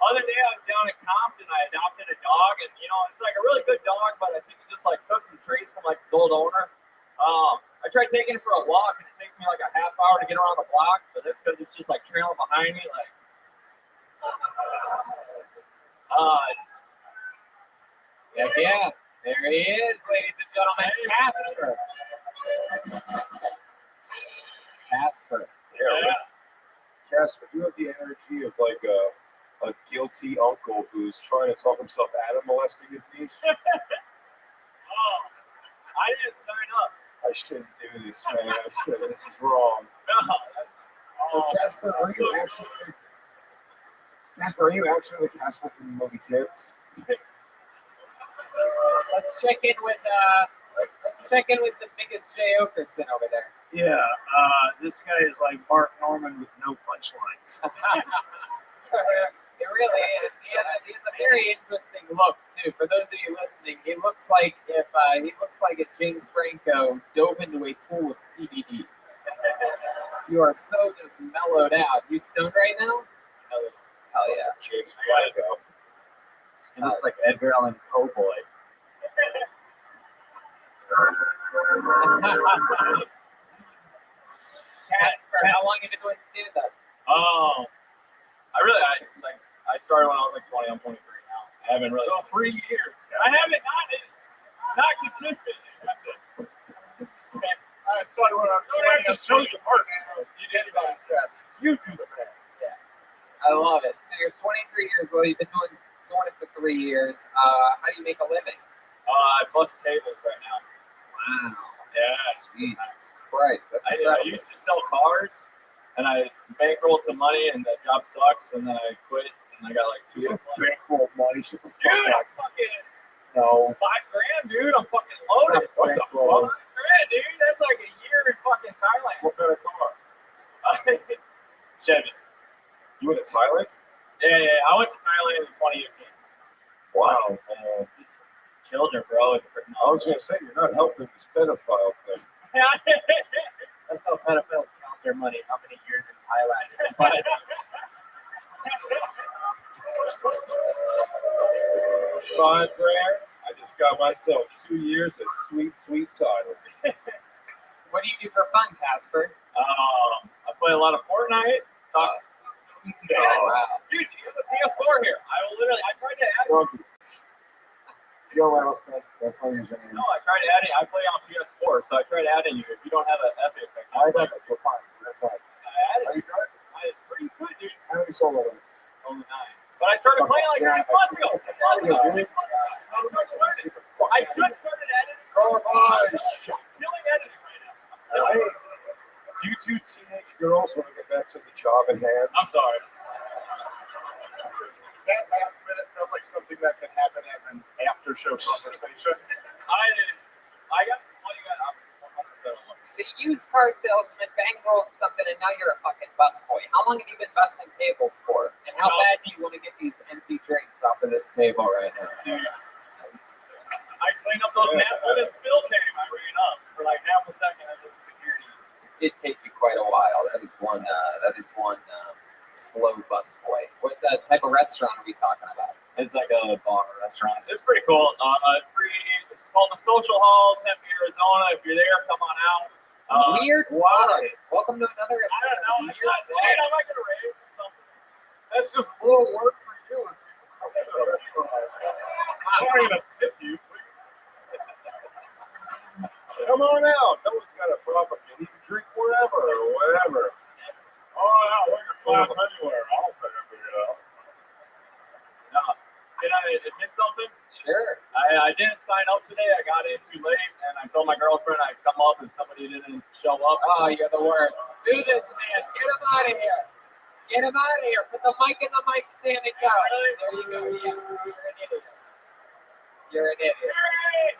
Other day, I was down in Compton. I adopted a dog, and it's like a really good dog, but I think it just like took some traits from like its old owner. I tried taking it for a walk, and it takes me like a half hour to get around the block, but that's because it's just like trailing behind me, like. Yeah, there he is, ladies and gentlemen. Casper. Casper. Yeah. Casper, you have the energy of like a guilty uncle who's trying to talk himself out of molesting his niece. I didn't sign up. I shouldn't do this, man. This is wrong. Casper, are you actually the Casper from the movie Kids? Let's check in with the biggest Jay Okerson over there. Yeah, this guy is like Mark Norman with no punchlines. It really is. He has a very interesting look too. For those of you listening, he looks like if James Franco dove into a pool of CBD. You are so just mellowed out. You stoned right now? Hell yeah. James Franco. He looks like Edgar Allan Poe boy. Casper, how long have you been doing stand-up? I started when I was like 20. I'm 23 now. I haven't really. So 3 years. I haven't not consistent. That's it. I started when I was Don't have to show your part. You did about stress. You do the best. I love it. So you're 23 years old. You've been doing it for 3 years. How do you make a living? I bust tables right now. Wow. Yeah. Jesus Christ. That's I incredible. used to sell cars, and I bankrolled some money, and the job sucks, and then I quit, and I got like You 2 have bankroll money. Shut the fuck Dude, up. I'm fucking No. $5,000, dude. I'm fucking loaded. It's not What the bankroll. fuck? $5,000, dude. That's like a year in fucking Thailand. What kind of car? Chevys. You went to Thailand? Yeah. I went to Thailand in 2018. Wow. These children, bro. It's pretty. I was going to say, you're not helping this pedophile thing. That's how pedophiles count their money. How many years in Thailand? But $5,000. I just got myself 2 years of sweet, sweet Thailand. What do you do for fun, Casper? I play a lot of Fortnite. Wow. Dude, you have a PS4 here. I tried to add it. Rugby. Your rattlesnake. That's my username. No, I tried adding. I play on PS4, so I tried adding you. If you don't have an Epic, I got it. We're fine. We're fine. I added Are you good? It's pretty good, dude. How many solo wins? Only 9. But I started playing like 6 months ago. 6 months ago. 6 months ago. I started learning. I just started editing. Garbage. Killing editing right now. Hey, do you two teenage girls want to get back to the job in hand? I'm sorry. That last minute felt like something that could happen as an after-show conversation. I got what you got. I'm 100% on. So used car salesman bankrolled something, and now you're a fucking busboy. How long have you been bussing tables for? And how bad do you want to get these empty drinks off of this table right now? Dude, I cleaned up those naps when the spill came. I ran up for like half a second as a security. It did take you quite a while. That is one slow busboy. What type of restaurant are we talking about? It's like a bar restaurant. It's pretty cool. It's called the Social Hall, Tempe, Arizona. If you're there, come on out. Weird. Why? Welcome to another I episode. don't know. I'm not gonna raise something. That's just more work for you. I'm not gonna tip you. Come on out. No one's got a problem. You need to drink wherever or whatever. Oh, yeah, wear your class anywhere. I'll figure it out. No. Can I admit something? Sure. I didn't sign up today. I got in too late, and I told my girlfriend I'd come up if somebody didn't show up. Oh, you're the worst. Do this, man. Get him out of here. Get him out of here. Put the mic in the mic stand and go. There you go. Yeah. You're an idiot. You're an idiot.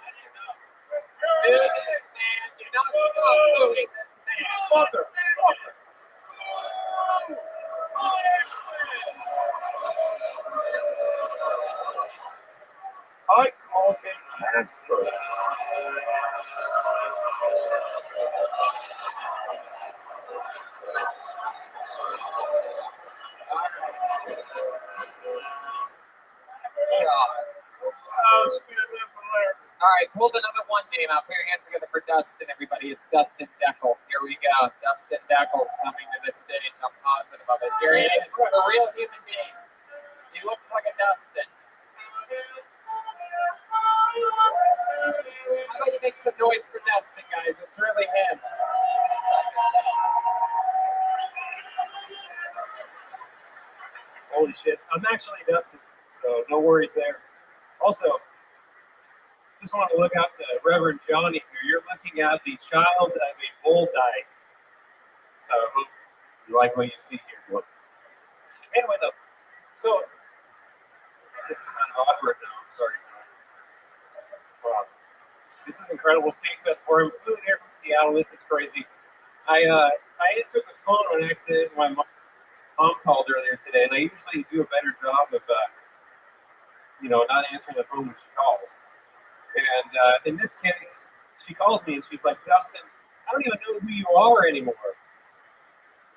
Do this, man. You're not moving this man. Motherfucker. I called him Casper. All right, hold another one name out. Put your hands together for Dustin, everybody. It's Dustin Deckel. Here we go. Dustin Deckel's coming to the stage. I'm positive of it. Here he is. It's a real human being. He looks like a Dustin. How about you make some noise for Dustin, guys? It's really him. Holy shit. I'm actually Dustin, so no worries there. Also, just want to look out to Reverend Johnny here. You're looking at the child of a bull dyke. So I hope you like what you see here. Anyway, though, so this is kind of awkward now. I'm sorry. Wow. This is incredible. State Fest for him. Flew here from Seattle. This is crazy. I answered the phone on accident. My mom called earlier today, and I usually do a better job of, not answering the phone when she calls. And in this case, she calls me and she's like, Dustin, I don't even know who you are anymore.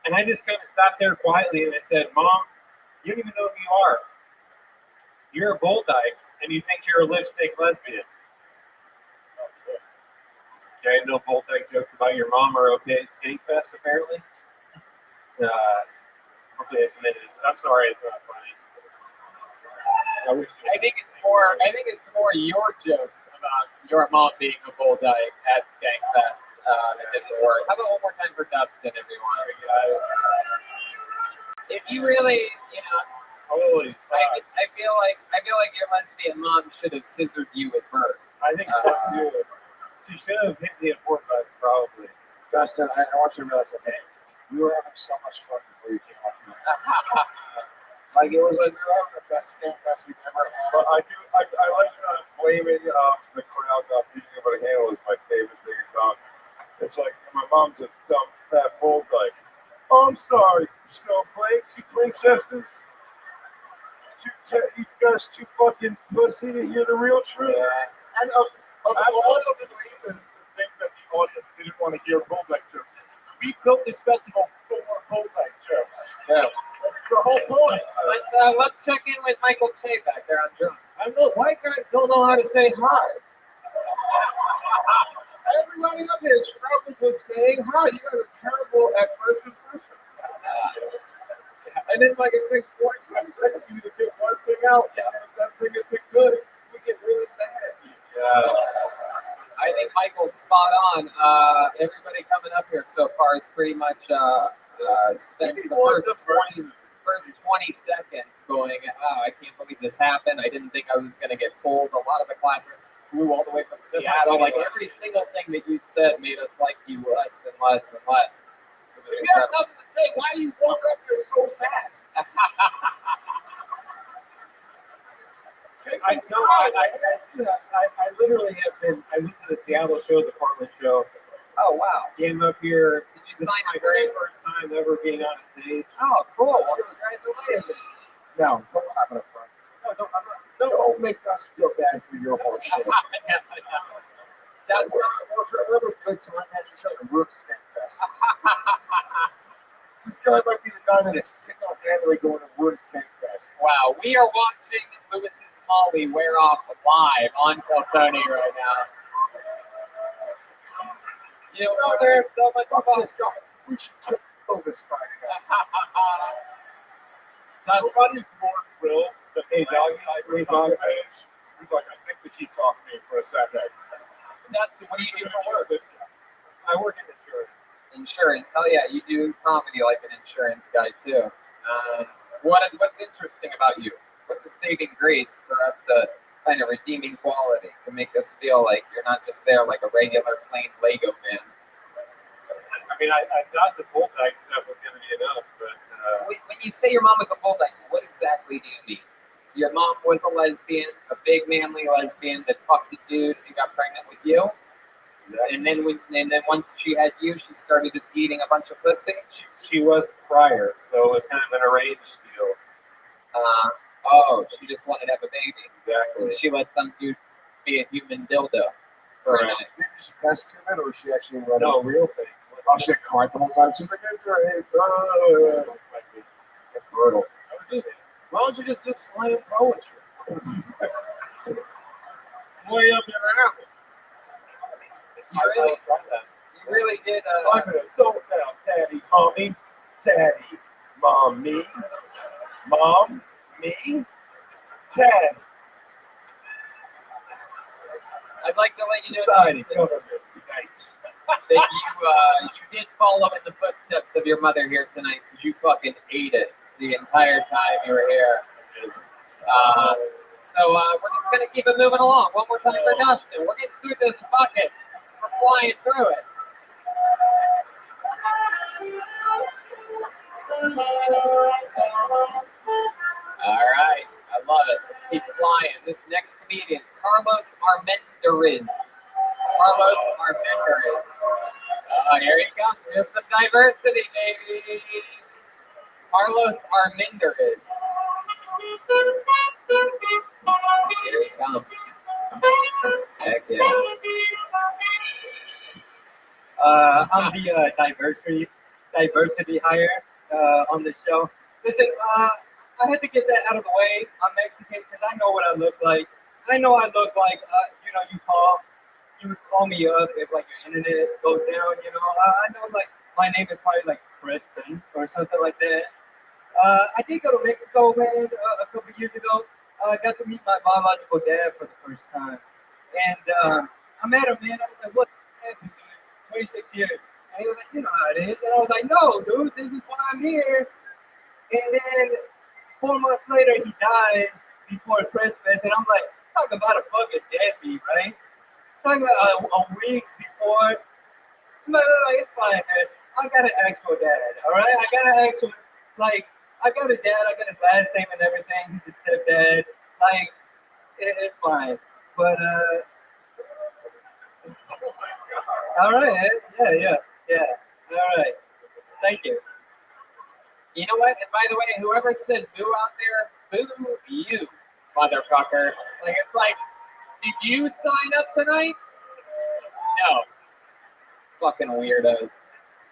And I just kind of sat there quietly and I said, Mom, you don't even know who you are. You're a bull dyke and you think you're a lipstick lesbian. Okay, no bull dyke jokes about your mom are okay at Skate Fest, apparently. Hopefully I submitted this. I'm sorry, it's not funny. I think it's more your jokes about your mom being a bull dyke at Skankfest that didn't work. How about one more time for Dustin, everyone? If you really, Holy I feel like your lesbian mom should have scissored you at birth. I think so too. She should have hit the abort button, probably. Dustin, I want you to realize that we were having so much fun before you came off the mic. Like, it was like we were having the best Skate Fest we've ever had. But I like blaming the crowd not being able to handle is my favorite thing about it. It's like my mom's a dumb fat bull dyke. Oh, I'm sorry, snowflakes, you princesses. You guys too fucking pussy to hear the real truth. And of all of the reasons to think that the audience didn't want to hear bull dyke jokes, we built this festival for bull dyke jokes. Yeah. That's the whole point. Let's check in with Michael Che back there on drums. I know white guys don't know how to say hi. Everybody up here is probably just saying hi. You guys are terrible at first impressions. And then it takes 45 seconds for you to get one thing out. And if that thing isn't good, we get really mad. Yeah. I think Michael's spot on. Everybody coming up here so far is pretty much spent the first 20 seconds going, oh, I can't believe this happened. I didn't think I was going to get pulled. A lot of the class flew all the way from Seattle. Like every single thing that you said made us like you less and less and less. It was You got incredible. nothing to say. Why do you walk up there so fast? I literally have been. I went to the Seattle show, the Portland show. Oh, wow. Came up here. Did you This sign is up my for very it? first time ever being on a stage. Oh, cool. Well, congratulations. No, don't have it up front. Don't make us feel bad for your whole shit. That's We're having a good time at each other. We're Skankfest. This guy might be the guy that is single-handedly going to ruin Skankfest. wow. We are watching Lewis's Molly wear off live on Peltoni right now. You know, there's so much Fuck fun. this guy. We should kill this guy now. Nobody's more thrilled than Hey, dog, He's on stage. He's like, I think the heat's off me for a second. Dustin, what do you do for work? This guy. I work in insurance. Insurance. Hell yeah, you do comedy like an insurance guy too. What's interesting about you? What's a saving grace for us to find a redeeming quality to make us feel like you're not just there like a regular plain Lego man? I mean, I thought the bull bag stuff was going to be enough, but When you say your mom was a bulldog, what exactly do you mean? Your mom was a lesbian, a big manly lesbian that fucked a dude and got pregnant with you. And then once she had you, she started just eating a bunch of pussy. she was prior, so it was kind of an arranged deal. She just wanted to have a baby. Exactly. She let some dude be a human dildo for a Right. night. Did she test him it, or she actually let No, him? real thing. Oh, she had cried the whole time. She's like, it's right. That's brutal. I was in it. Why don't you just do slam poetry? Way up your alley. You really, I'll try that. you really did. I'm gonna go now, Daddy, Mommy, Daddy, Mommy, Mom, me, Dad, I'd like to let you know Society, that government, unite. you did follow in the footsteps of your mother here tonight because you fucking ate it the entire time you were here. So we're just gonna keep it moving along. One more time for Dustin. We're getting through this bucket. We're flying through it. All right, I love it. Let's keep flying. This next comedian, Carlos Armendariz. Carlos Armendariz. Here he comes. There's some diversity, baby. Carlos Armendariz. Here he comes. Heck yeah. I'm the diversity hire on the show. Listen, I had to get that out of the way. I'm Mexican because I know what I look like. I know I look like, you would call me up if like your internet goes down, you know. I know like my name is probably like Preston or something like that. I did go to Mexico, man, a couple years ago. I got to meet my biological dad for the first time. And I met him, man. I was like, what happened, dude? 26 years. And he was like, you know how it is. And I was like, no, dude, this is why I'm here. And then 4 months later, he dies before Christmas. And I'm like, talk about a fucking deadbeat, right? Talking about a week before. I'm like, it's fine, man. I got an actual dad, all right? I got an actual, like, I got a dad. I got his last name and everything. He's a stepdad. Like, it's fine. But, all right. Yeah. All right. Thank you. You know what? And by the way, whoever said boo out there, boo you, motherfucker. Like, it's like, did you sign up tonight? No. Fucking weirdos.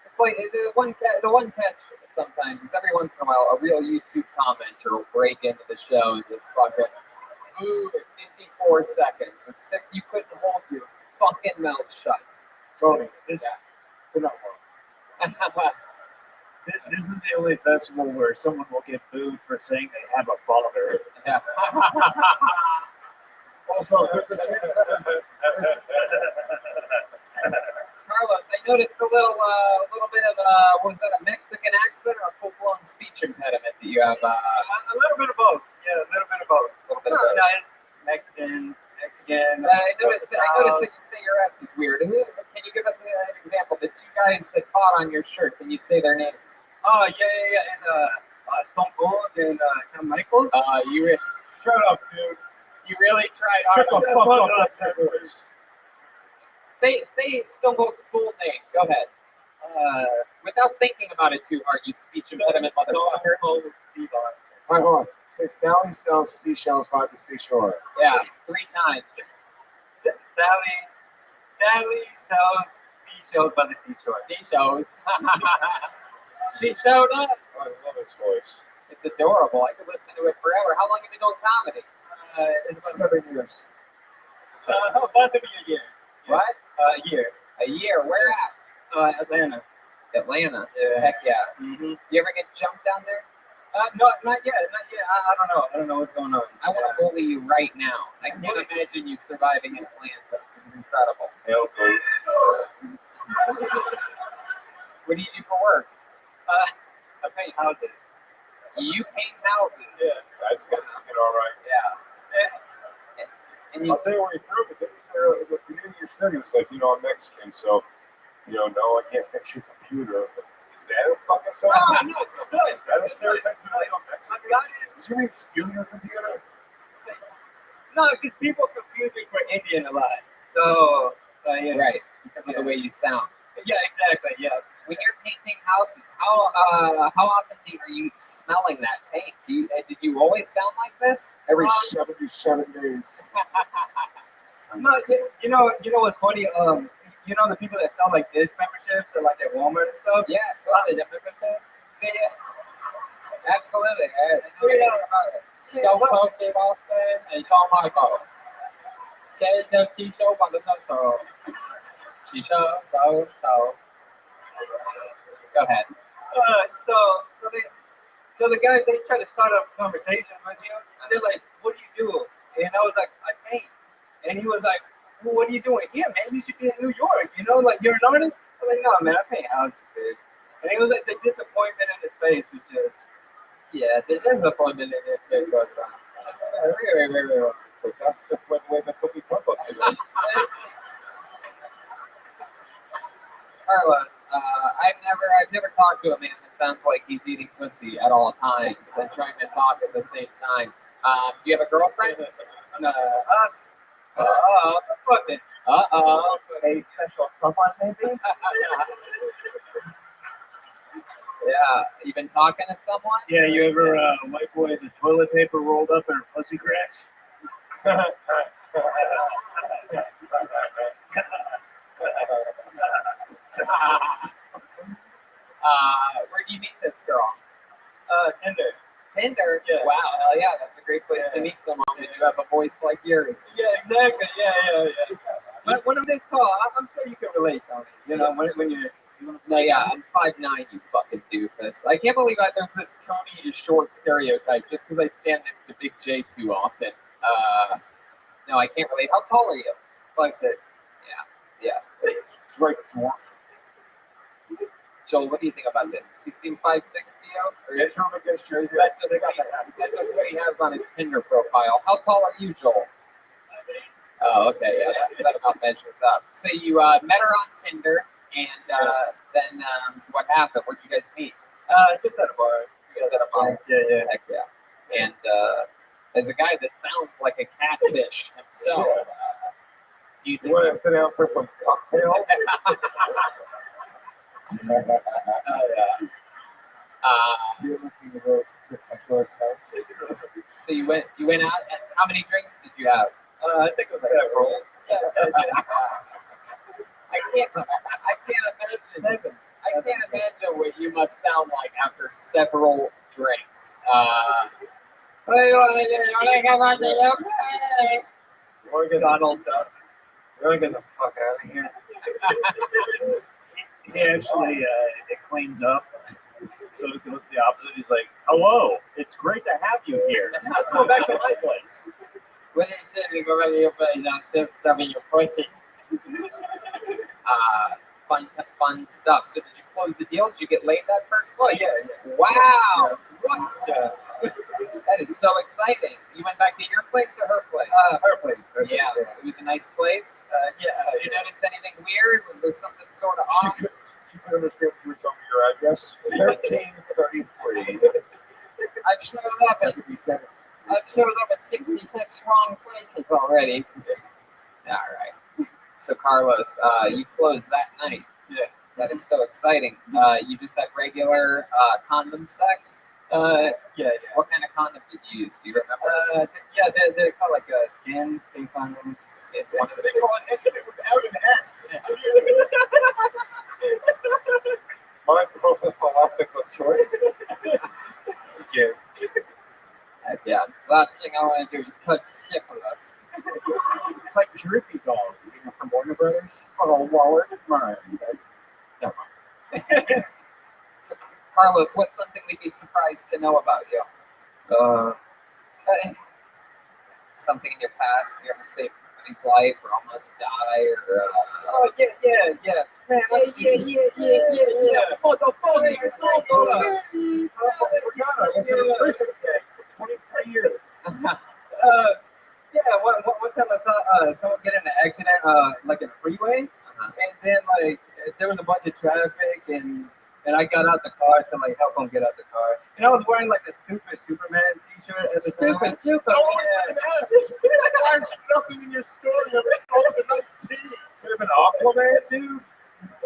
It's like the one catch sometimes is every once in a while a real YouTube commenter will break into the show and just fucking boo at 54 seconds. It's sick. You couldn't hold your fucking mouth shut. Tony, this is not wrong. This is the only festival where someone will get booed for saying they have a father. Yeah. Also, there's a chance that Carlos, I noticed a little bit of was that a Mexican accent or a full-blown speech impediment that you have? A little bit of both. Yeah, a little bit of both. A little bit of both. Nice Mexican. I noticed that you say your S is weird. Can you give us an example? The two guys that fought on your shirt, can you say their names? Oh, yeah. It's Stone Cold and Shawn Michaels. Shut up, dude. You really tried Shut hard. the fuck up. Say Stone Cold's full name. Go ahead. Without thinking about it too hard, you speech impediment motherfucker. All right, hold on. Say Sally sells seashells by the seashore. Yeah, 3 times. Sally sells seashells by the seashore. Seashells. She showed up. I love his voice. It's adorable. I could listen to it forever. How long have you been doing comedy? It's 7 years. About to be a year. What? A year. A year. Where at? Atlanta. Atlanta. Yeah. Heck yeah. Mm-hmm. You ever get jumped down there? No, not yet. I don't know. I don't know what's going on. I want to bully you right now. I can't imagine you surviving in Atlanta. This is incredible. What do you do for work? I paint houses. You paint houses. Yeah, that's gonna get all right. Yeah. And you I'll say where you're from, but then at the beginning of your study was like, I'm Mexican, so, no, I can't fix your computer. Is that a fucking song? No. Is that a stereotype? Did you mean steal your computer? No, because people confuse me for Indian a lot. So, yeah. Right, because of the way you sound. Yeah, exactly. Yeah. When you're painting houses, how often are you smelling that paint? Did you always sound like this? Every 77 days. No, you know what's funny? The people that sell like this memberships or like at Walmart and stuff. Yeah, totally. Absolutely. I know nothing about it. Stone Cold Steve Austin and Shawn Michaels. Say the show by the show. Show. Go ahead. So the guys, they try to start up conversations with you, and they're like, "What do you do?" And I was like, "I paint." And he was like, "Well, what are you doing here, man? You should be in New York. Like you're an artist." I was like, "No, man, I paint houses." Dude. And he was like, the disappointment in his face was just. Yeah, the disappointment in his face was really. But that's just the way the cookie crumbles. Carlos, I've never talked to a man that sounds like he's eating pussy at all times and trying to talk at the same time. Do you have a girlfriend? No. Fucking. A special someone, maybe? Yeah. You been talking to someone? Yeah, you ever wipe away the toilet paper rolled up in her pussy cracks? Where do you meet this girl? Tinder. Tinder? Yeah. Wow, hell yeah, that's a great place to meet someone when you have a voice like yours. Yeah, exactly. Yeah. But when I'm this tall, I'm sure you can relate, Tony. When you're. No, yeah, I'm 5'9", you fucking doofus. I can't believe there's this Tony is short stereotype just because I stand next to Big J too often. No, I can't relate. How tall are you? 5'6". Yeah. It's Drake dwarf. Joel, what do you think about this? He seem 5'6" to you? Or is that just what he has on his Tinder profile? How tall are you, Joel? Oh, okay, yeah, that about measures up. So you met her on Tinder, and then what happened? Where'd you guys meet? Just at a bar. Just at a bar. Yeah. Heck yeah. And as a guy that sounds like a catfish himself, do you think? You want to sit down for some cocktail? Oh yeah. You're looking at those George house. So you went out, and how many drinks did you have? I think it was several. I can't imagine what you must sound like after several drinks. Donald Duck. We're gonna get the fuck out of here. He actually it cleans up, so it goes the opposite. He's like, "Hello, it's great to have you here. Let's go back to my place." When they said we go back to your place, I'm still stuffing your pussy. fun stuff. So did you close the deal? Did you get laid that first Oh night? yeah, yeah. Wow. What? Yeah. That is so exciting. You went back to your place or her place? Her place. Yeah, it was a nice place. Yeah. Did you notice anything weird? Was there something sort of She off? could understand if you would tell me your address. 1333. I've showed up at 66 wrong places already. All right. So Carlos, you closed that night. Yeah. That is so exciting. You just had regular condom sex? Yeah. What kind of condom did you use? Do you remember? Yeah, they're called like skin condoms. It's one of the They call it infinite without an S. My prophylactic of choice. Skin. yeah. Last thing I want to do is cut syphilis. It's like Drippy Dog, from Warner Brothers. Oh, Wallace, mine. No. So Carlos, what's something we'd be surprised to know about you? Something in your past you ever saved somebody's life or almost die or Oh yeah. Man, yeah. Hold up. For 23 years. Yeah, one time I saw someone get in an accident, like in a freeway, and then like there was a bunch of traffic, and I got out the car to like help him get out the car, and I was wearing like a stupid Superman T-shirt at the time. Stupid. There's nothing in your story of it. All the nice tea. Could have been Aquaman, dude.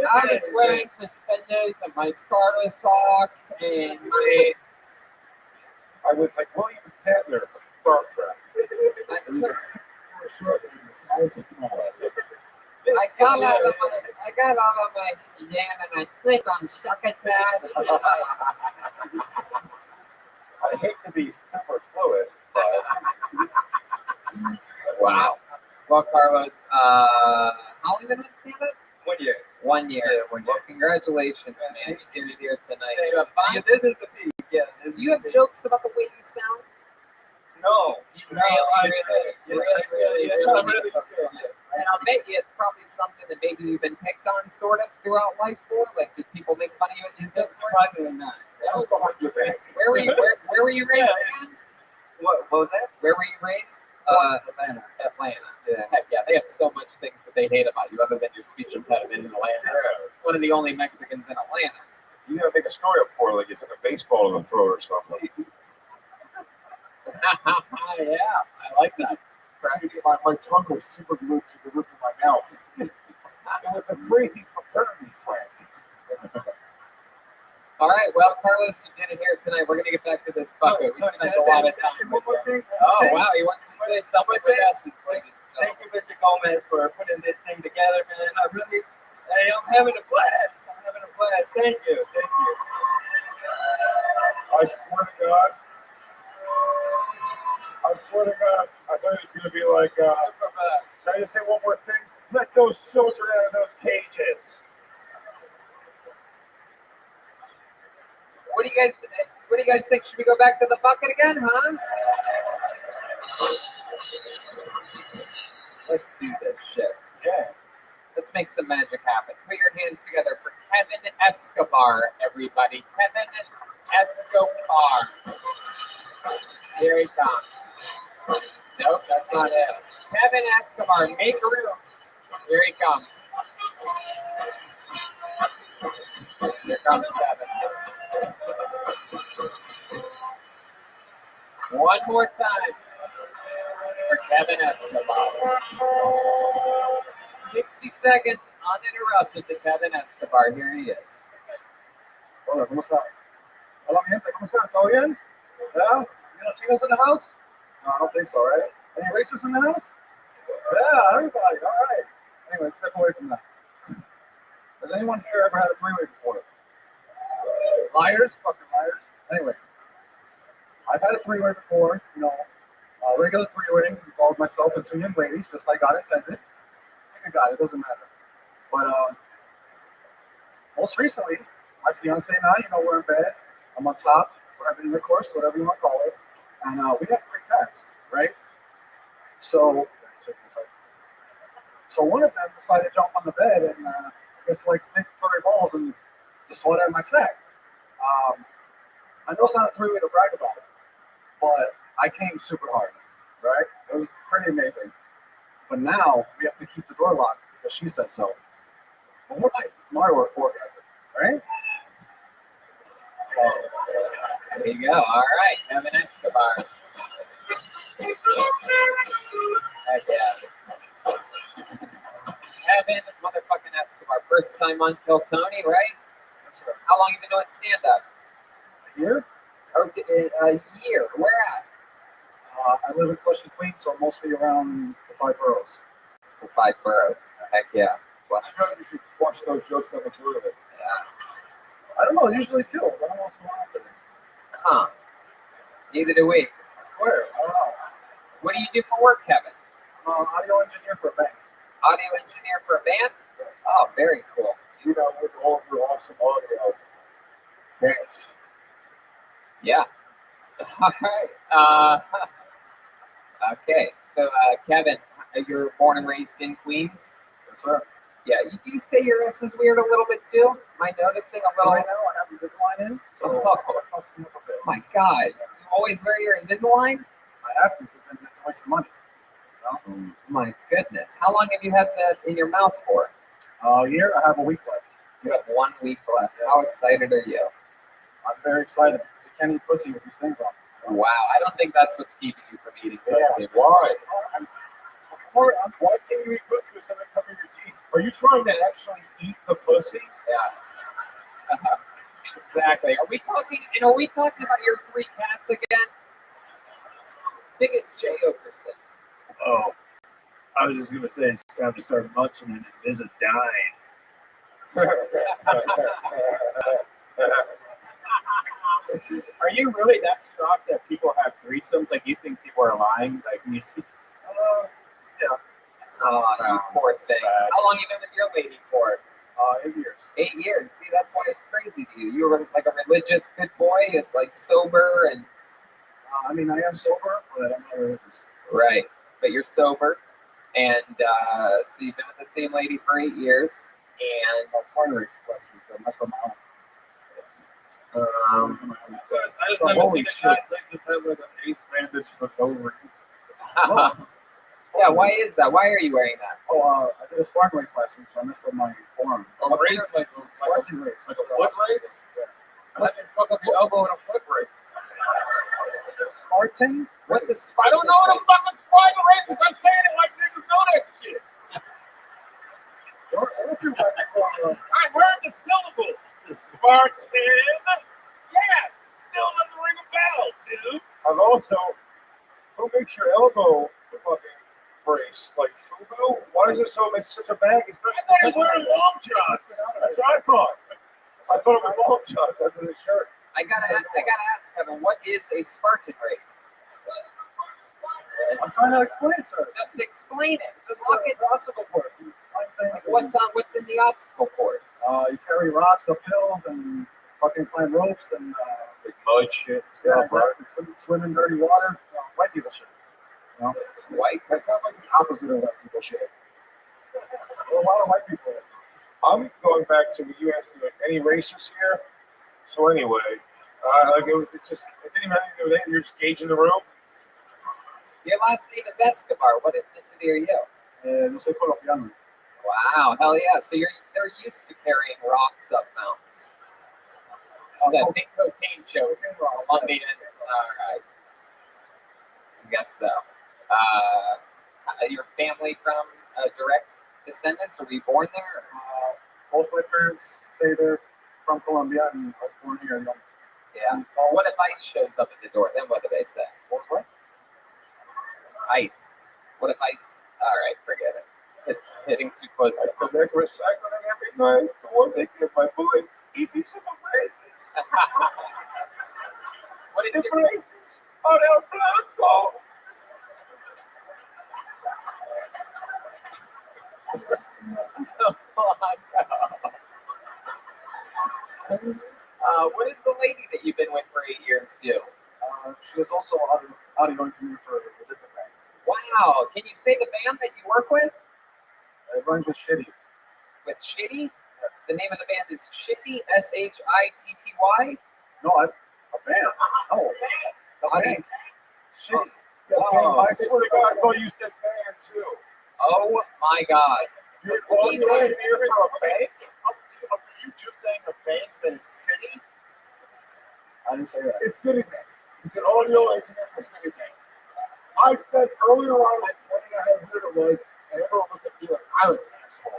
I was wearing suspenders and my starter socks and my I was like William Shatner from Star Trek. I got out of my sedan and I slipped on succotash. I hate to be superfluous, but Wow. Well, Carlos, how long have you been with Santa? 1 year. 1 year. Yeah, 1 year. Well, congratulations, man. You did it here tonight. You have fun? Yeah, this is the peak. Yeah. Do you have jokes about the way you sound? No. Really. Yeah. And I'll bet you it's probably something that maybe you've been picked on sort of throughout life for. Like, did people make fun of you as a kid? Surprisingly not. That was behind your back. Where were you raised again? What was that? Where were you raised? Atlanta. Atlanta. Yeah. Heck yeah, they have so much things that they hate about you other than your speech impediment in Atlanta. One of the only Mexicans in Atlanta. you gotta make a story up for it, like you took a baseball to the throat or something. Yeah, I like that. My tongue was super glued to the roof of my mouth. It was a crazy fraternity friend. All right, well, Carlos, you did it here tonight. We're going to get back to this bucket. We spent a lot of time with you. Oh, wow, he wants to say something with us, ladies. Thank you, Mr. Gomez, for putting this thing together, man. I'm having a blast. Thank you. I swear to God, I thought it was gonna be like, can I just say one more thing? Let those children out of those cages. What do you guys think? Should we go back to the bucket again, huh? Let's do this shit. Yeah. Let's make some magic happen. Put your hands together for Kevin Escobar, everybody. Kevin Escobar. Here he comes. Nope, that's not it. Kevin Escobar, make room. Here he comes. Here comes Kevin. One more time for Kevin Escobar. 60 seconds uninterrupted to Kevin Escobar. Here he is. Hola, ¿cómo está? Hola, mi gente, ¿cómo está? ¿Todo bien? Yeah? You know Latinos in the house? No, I don't think so, right? Any racists in the house? Yeah, everybody, all right. Anyway, step away from that. Has anyone here ever had a three-way before? Liars? Fucking liars. Anyway, I've had a three-way before, you know, a regular three-way involved myself and two young ladies, just like God intended. I think I got it, doesn't matter. But most recently, my fiance and I, you know, we're in bed. I'm on top. We're having intercourse, whatever you want to call it. And we have 3 cats, right? So one of them decided to jump on the bed and just like make furry balls and just throw it in my sack. I know it's not a way to brag about it, but I came super hard, right? It was pretty amazing. But now we have to keep the door locked because she said so. But what might Mario orgasm, right? There you go. All right, Kevin Escobar. Heck yeah. Kevin motherfucking Escobar. First time on Kill Tony, right? Yes, sir. How long you been doing stand-up? Here, Or a year. Where at? I live in Flushing, Queens, so mostly around the 5 boroughs. The 5 boroughs. Heck yeah. Well, I feel like you should flush those jokes down the toilet. yeah. I don't know, it usually kills. I don't know what's going on today. Huh. Neither do we. I swear, I don't know. What do you do for work, Kevin? I'm an audio engineer for a bank. Audio engineer for a band? Oh, very cool. You know, with all of your awesome audio. Thanks. Yeah. All right. Okay. So, Kevin, you're born and raised in Queens? Yes, sir. Yeah. You do say your S is weird a little bit too? Am I noticing a little? I know, I have Invisalign in, so Oh. it costs me up a bit. Oh my God. You always wear your Invisalign? I have to, because then that's a waste of money. My goodness. How long have you had that in your mouth for? Here, I have a week left. You have 1 week left. How excited are you? I'm very excited because you can't eat pussy with these things on. Wow. I don't think that's what's keeping you from eating pussy. Why? Why can't you eat pussy with something covering your teeth? Are you trying to actually eat the pussy? Yeah. Exactly. Are we talking about your 3 cats again? I think it's Jay Okerson. Oh, I was just gonna say it's time to start munching and visit dying. Are you really that shocked that people have threesomes? Like, you think people are lying? Like, when you see. Yeah. Oh, you poor thing. sad. How long you been with your lady for? 8 years. 8 years. See, that's why it's crazy to you. You were like a religious good boy. It's like sober and I mean, I am sober, but I'm not religious. right. But you're sober, and so you've been with the same lady for 8 years, and I was fine race last week. I messed up my own. I just haven't seen a guy like this have like an ace bandage for no reason. yeah. Why is that? Why are you wearing that? I did a sparring race last week, so I messed up my forearm. A race like a Sparring race. foot race? How'd you fuck up your elbow in a foot race? Spartan? What's a I Spartan? don't know what a fucking Spartan race is. I'm saying it like niggas know that shit. I heard the syllable. The Spartan. Yeah, still doesn't ring a bell, dude. And also, who makes your elbow the fucking brace? Like Fubu? Why is it so it's such a bag? It's not. I thought he was wearing long johns. That's what I thought. I thought it was long johns under his shirt. I gotta ask Kevin, what is a Spartan race? I'm trying to explain it, sir. Just explain it. It's just Fuck like it. an obstacle course. You climb things Like, what's in the obstacle course? You carry rocks up hills and fucking climb ropes and Like mud shit. yeah, exactly. Swim in dirty water. White people shit. You know? White. That sounds like the opposite of white people shit. There are a lot of white people. I'm going back to when you asked me like any races here. So anyway, like it just it didn't even have anything to do with anything. You're just gauging the room. Your last name is Escobar. What ethnicity are you? No sé colombiano. Wow, hell yeah. So they're used to carrying rocks up mountains. Is that big cocaine joke? Colombian. All right. I guess so. Your family from direct descendants? Or were you born there? Both my parents say they're from Colombia and I was born here. Yeah. What if ICE shows up at the door? Then what do they say? What? ICE. What if ICE? All right, forget it. Hitting too close to home. They're recycling every night. The one they give my boy, he beats him braces. What is The your braces are El Blanco. what is the lady that you've been with for 8 years do? She was also audio engineer for a different band. Wow. Can you say the band that you work with? It runs with Shitty. With Shitty? The name of the band is Shitty, Shitty. No, a band. Oh, a band. Shitty. I swear to God, I thought you said band too. Oh my God. You're audio engineer for a bank? Are you just saying a bank that is city? I didn't say that. It's Citibank. It's an audio engineer for Citibank. I said earlier on, I pointed out how weird it was, and everyone looked at me like I was an asshole.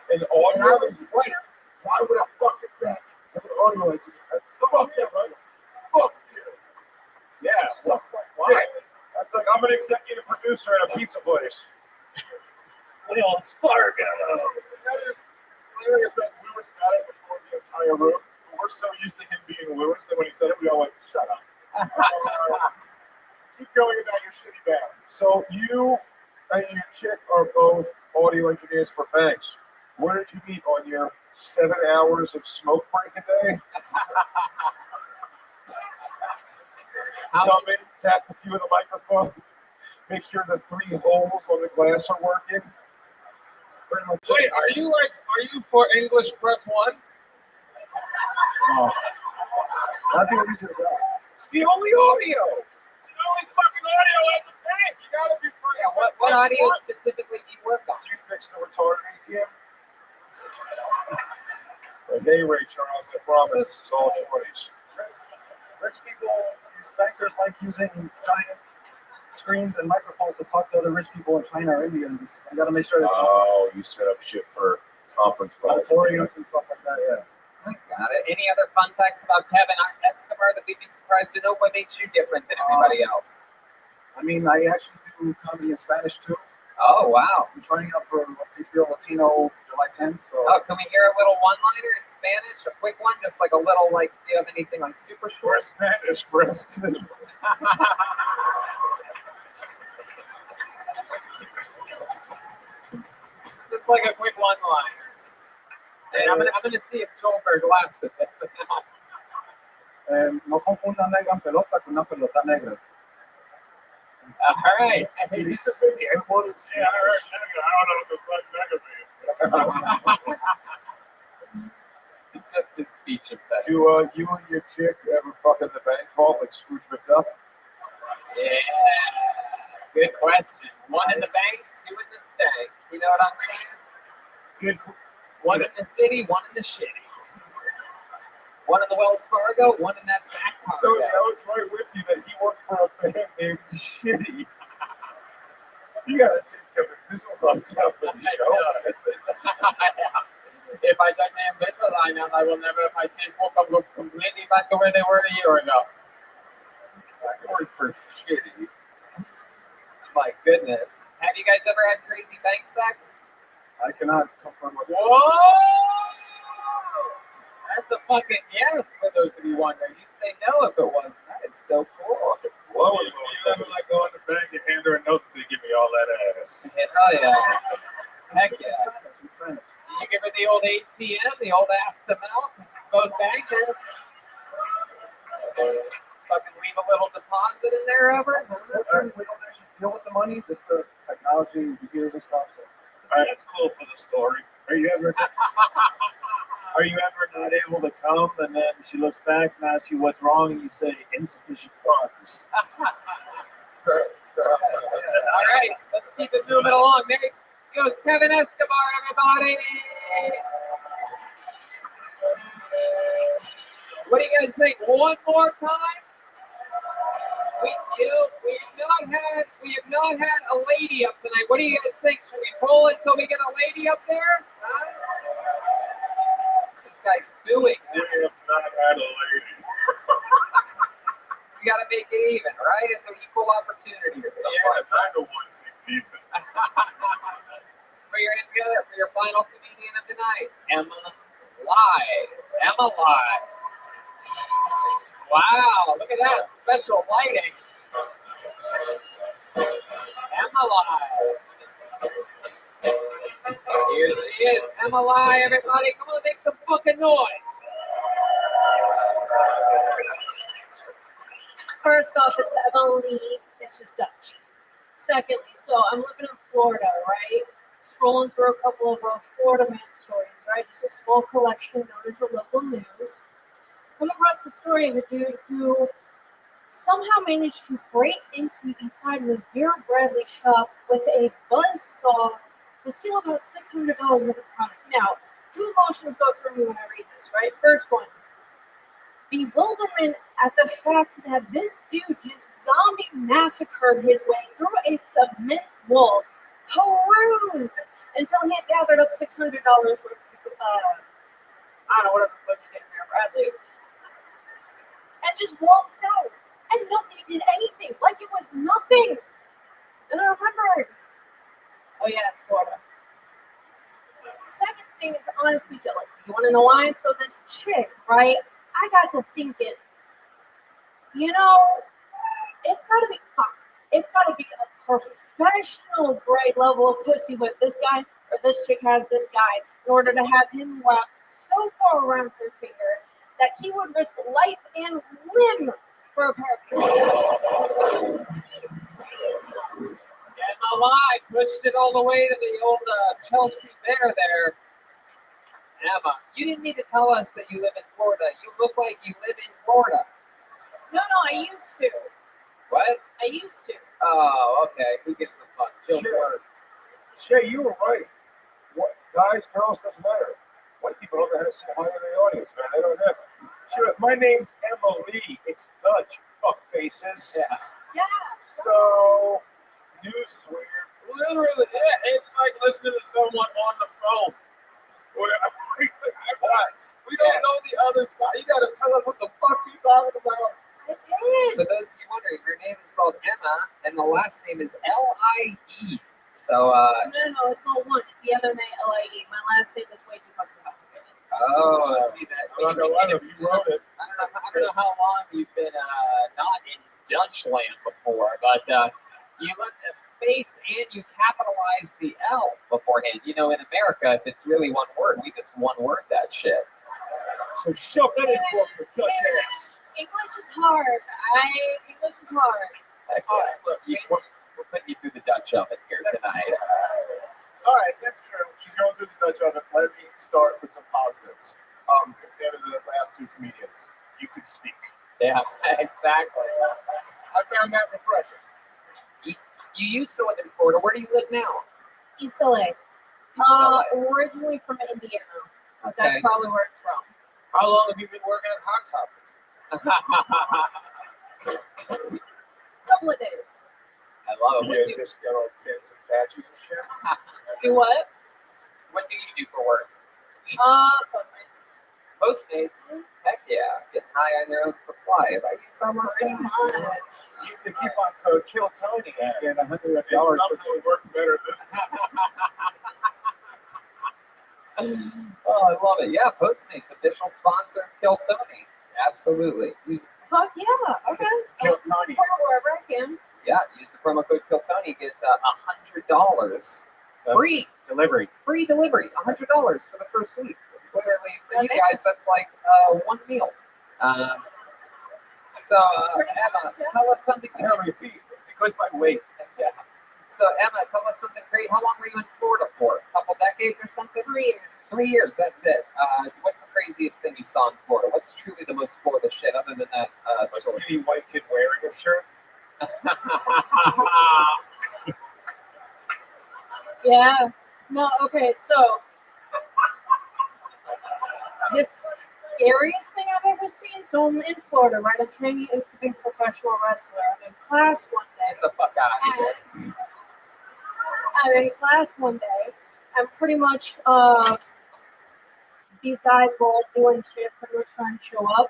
An And I audio? was right. Why would a fucking bank have an audio engineer? That's fuck you, right? Fuck you. Yeah. Suck my Why? dick. That's like I'm an executive producer at a pizza place. Wells Fargo. That is hilarious that Lewis got it before the entire room. We're so used to him being Lewis that when he said it, we all went, shut up. Keep going about your shitty band. So you and your chick are both audio engineers for banks. Where did you meet on your 7 hours of smoke break a day? Come in, tap a few of the microphone, make sure the 3 holes on the glass are working. Pretty much it. Wait, are you for English press 1? No. That'd be easier to go. It's the only audio. The only fucking audio at the bank. You gotta be for Yeah, what audio specifically do you work on? Did you fix the retarded ATM? Hey, Ray Charles, I promise this is all 20s. Rich people, these bankers like using giant screens and microphones to talk to other rich people in China or India. And I got to make sure it's Oh, you set up shit for conference calls. auditoriums and stuff like that. Yeah. Got it. Any other fun facts about Kevin Escobar that we'd be surprised to know? What makes you different than everybody else? I mean, I actually do comedy in Spanish too. Oh, wow. I'm trying out for HBO Latino July 10th. So Oh, can we hear a little one-liner in Spanish? A quick one? Just like a little, like, do you have anything like super short? Spanish breast. Just like a quick one-liner. And I'm gonna see if Joelberg laughs at this. no confundan negra pelota con una pelota negra. All right. Did he just say the N-word? Yeah, I heard nigga. I don't know what the fuck nigga means. It's just his speech impediment. Do you and your chick ever fuck in the bank vault like Scrooge McDuck? Yeah. Good question. 1 in the bank, 2 in the stank. You know what I'm saying? Good. 1 in the city, 1 in the shitty. 1 in the Wells Fargo, 1 in that back car. So I was right with you that he worked for a band named Shitty. You gotta take Kevin Visualize out for the show. If I take the Invisalign out, I will never, my teeth will come completely back to where they were a year ago. I worked for Shitty. My goodness. Have you guys ever had crazy bank sex? I cannot confirm what. Whoa! That's a fucking yes for those of you wondering. You'd say no if it wasn't. That is so cool. Well, you ever like go in the bank and hand her a note and say, give me all that ass? Hell yeah. Heck yeah. In Spanish. You give her the old ATM, the old ass to mouth, those bankers. Fucking leave a little deposit in there ever. We don't actually deal with the money, just the technology, computers and stuff. So. All right, that's cool for the story. Are you ever not able to come and then she looks back and asks you what's wrong and you say insufficient funds? All right, let's keep it moving along. There goes Kevin Escobar, everybody. What do you guys think? One more time? We have not had a lady up tonight. What do you guys think? Should we pull it so we get a lady up there? Huh? This guy's booing. We have not had a lady. We got to make it even, right? It's an equal opportunity or something. Yeah, 9 to 1 6 even. For your final comedian of the night, Emma Live. Wow, look at that special lighting. Emma Live. Here she is, Emma Live, everybody. Come on, make some fucking noise. First off, it's Emily. It's just Dutch. Secondly, so I'm living in Florida, right? scrolling through a couple of Florida man stories, right? Just a small collection known as the local news. Come across the story of a dude who somehow managed to break into the side of a Vera Bradley shop with a buzzsaw to steal about $600 worth of product. Now, two emotions go through me when I read this, right? First one, bewilderment at the fact that this dude just zombie massacred his way through a cement wall, perused until he had gathered up $600 worth of, I don't know, whatever the fuck you get Vera Bradley, and just waltzed out. And nobody did anything, like it was nothing. And I remembered, oh yeah, it's Florida. Second thing is honestly jealousy. You want to know why? So this chick, right? I got to thinking, you know, it's got to be fun. It's got to be a professional grade level of pussy with this guy, or this chick has this guy, in order to have him wrapped so far around her finger that he would risk life and limb for a pair of pants. Emma Lie pushed it all the way to the old Chelsea Bear there. Emma, you didn't need to tell us that you live in Florida. You look like you live in Florida. No, I used to. What? I used to. Oh, okay. Who gives a fuck? Chill word. Shay, you were right. What, guys, girls, doesn't matter. White people don't know how to say hi to the audience, man. They don't have it. Sure, my name's Emily. It's Dutch, fuck faces. Yeah. So, news is weird. Literally, yeah, it's like listening to someone on the phone. We don't know the other side. You gotta tell us what the fuck you talking about. I did. For those of you wondering, her name is spelled Emma, and the last name is L-I-E. So, No, it's all one. It's E-M-A-L-I-E. My last name is way too fucking complicated. oh, see that. I don't know whether you wrote it. I don't know how long you've been not in Dutch land before, but you left a space and you capitalized the L beforehand. You know, in America, if it's really one word, we just one word that shit. So shove that in for your Dutch ass. English is hard. English is hard. Heck yeah. Look, we're putting you through the Dutch oven here tonight. All right, that's true. She's going through the Dutch oven. Let me start with some positives. Compared to the last two comedians, you could speak. Yeah, exactly. I found that refreshing. You used to live in Florida. Where do you live now? East LA. LA. Originally from Indiana. Okay. That's probably where it's from. How long have you been working at Hot Topic? Couple of days. I love it. Yeah, just got all pins and patches and shit. Do what? What do you do for work? Postmates. Postmates? Heck yeah. Getting high on your own supply. Have I used that one? Pretty much. You used to keep on code Kill Tony and $100 would work better this time. Oh, I love it. Yeah, Postmates, official sponsor of Kill Tony. Absolutely. Fuck yeah. Okay. Kill I'll Tony. support wherever I can. Yeah, use the promo code Kill Tony. Get $100 free Delivery. free delivery. $100 for the first week. It's literally for you guys. That's like one meal. So Emma, tell us something. How many feet? Because my weight. Yeah. So Emma, tell us something great. How long were you in Florida for? A couple decades or something? 3 years. 3 years. That's it. What's the craziest thing you saw in Florida? What's truly the most Florida shit other than that A story? skinny white kid wearing a shirt. Yeah. No, okay, so the scariest thing I've ever seen, so I'm in Florida, right? I'm training to be a professional wrestler. I'm in class one day. Get the fuck out of here. I'm in class one day, and pretty much these guys were all doing shit, pretty much trying to show up.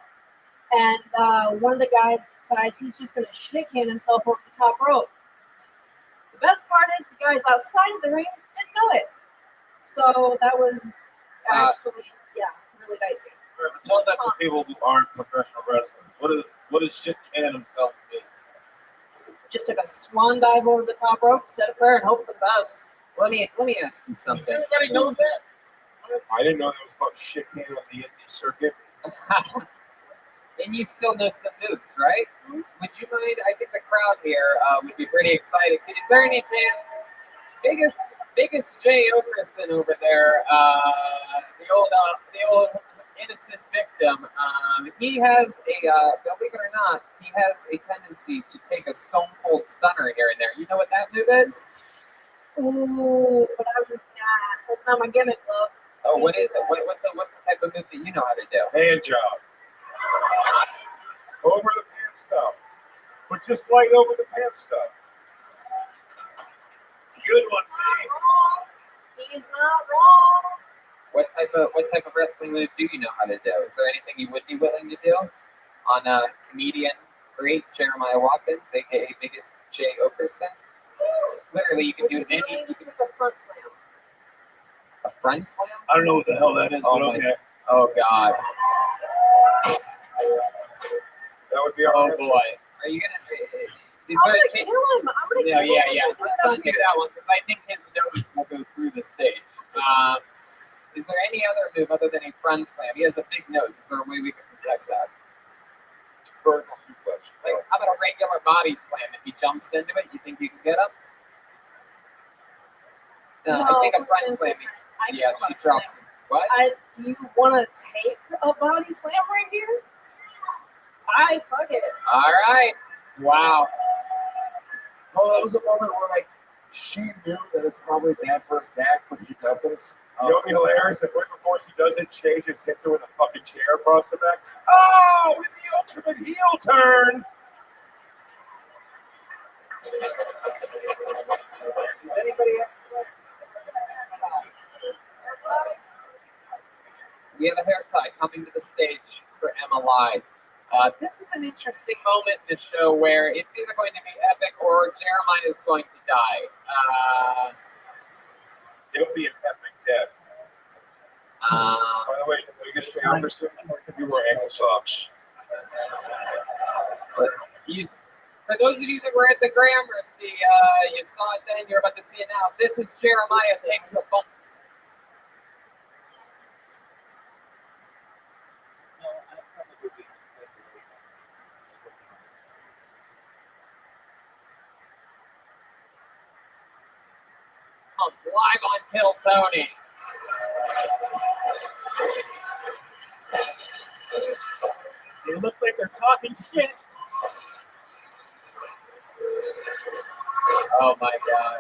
And one of the guys decides he's just going to shit-can himself over the top rope. The best part is the guys outside of the ring didn't know it. So that was actually, really dicey. Tell that to people who aren't professional wrestlers. What does shit can himself mean? Just took a swan dive over the top rope, set it there, and hope for the best. Let me ask you something. Everybody know that? I didn't know there was about shit can on the indie circuit. And you still know some moves, right? Mm-hmm. Would you mind? I think the crowd here would be pretty excited. Is there any chance? Biggest biggest Jay Okerson over there, the old innocent victim. He has believe it or not, he has a tendency to take a stone cold stunner here and there. You know what that move is? Ooh, but I would not. That's not my gimmick, love. Oh, what is it? What's the type of move that you know how to do? Hand job. Over the pants stuff. But just light over the pants stuff. Good one, man. He's not wrong. What type of wrestling move do you know how to do? Is there anything you would be willing to do on comedian great Jeremiah Watkins, aka biggest Jay Okerson? Literally, you can do any. You can do a front slam. A front slam? I don't know what the hell that is, but okay. Oh God. That would be our Oh answer. boy. Are you gonna? Is I'm there a gonna chance? kill him. I'm gonna kill him. Yeah. Let's not do that one because I think his nose will go through the stage. Is there any other move other than a front slam? He has a big nose. Is there a way we can protect that? Vertical suplex. Like, how about a regular body slam? If he jumps into it, you think you can get him? No, I think a front slam. Yeah, she drops him. What? Do you want to take a body slam right here? Fuck it. All right. Wow. Oh, that was a moment where like she knew that it's probably bad for his back, but he doesn't. You know what would be hilarious if right before she does it, Shay just hits her with a fucking chair across the back. Oh, with the ultimate heel turn. Does anybody we have a hair tie coming to the stage for Emma Live. This is an interesting moment in the show where it's either going to be epic or Jeremiah is going to die. It'll be an epic death. By the way, we get Shay Okerson, you wear ankle socks. For those of you that were at the Gramercy, you saw it then, you're about to see it now. This is Jeremiah takes a bump. Live on Kill Tony. It looks like they're talking shit. Oh my God.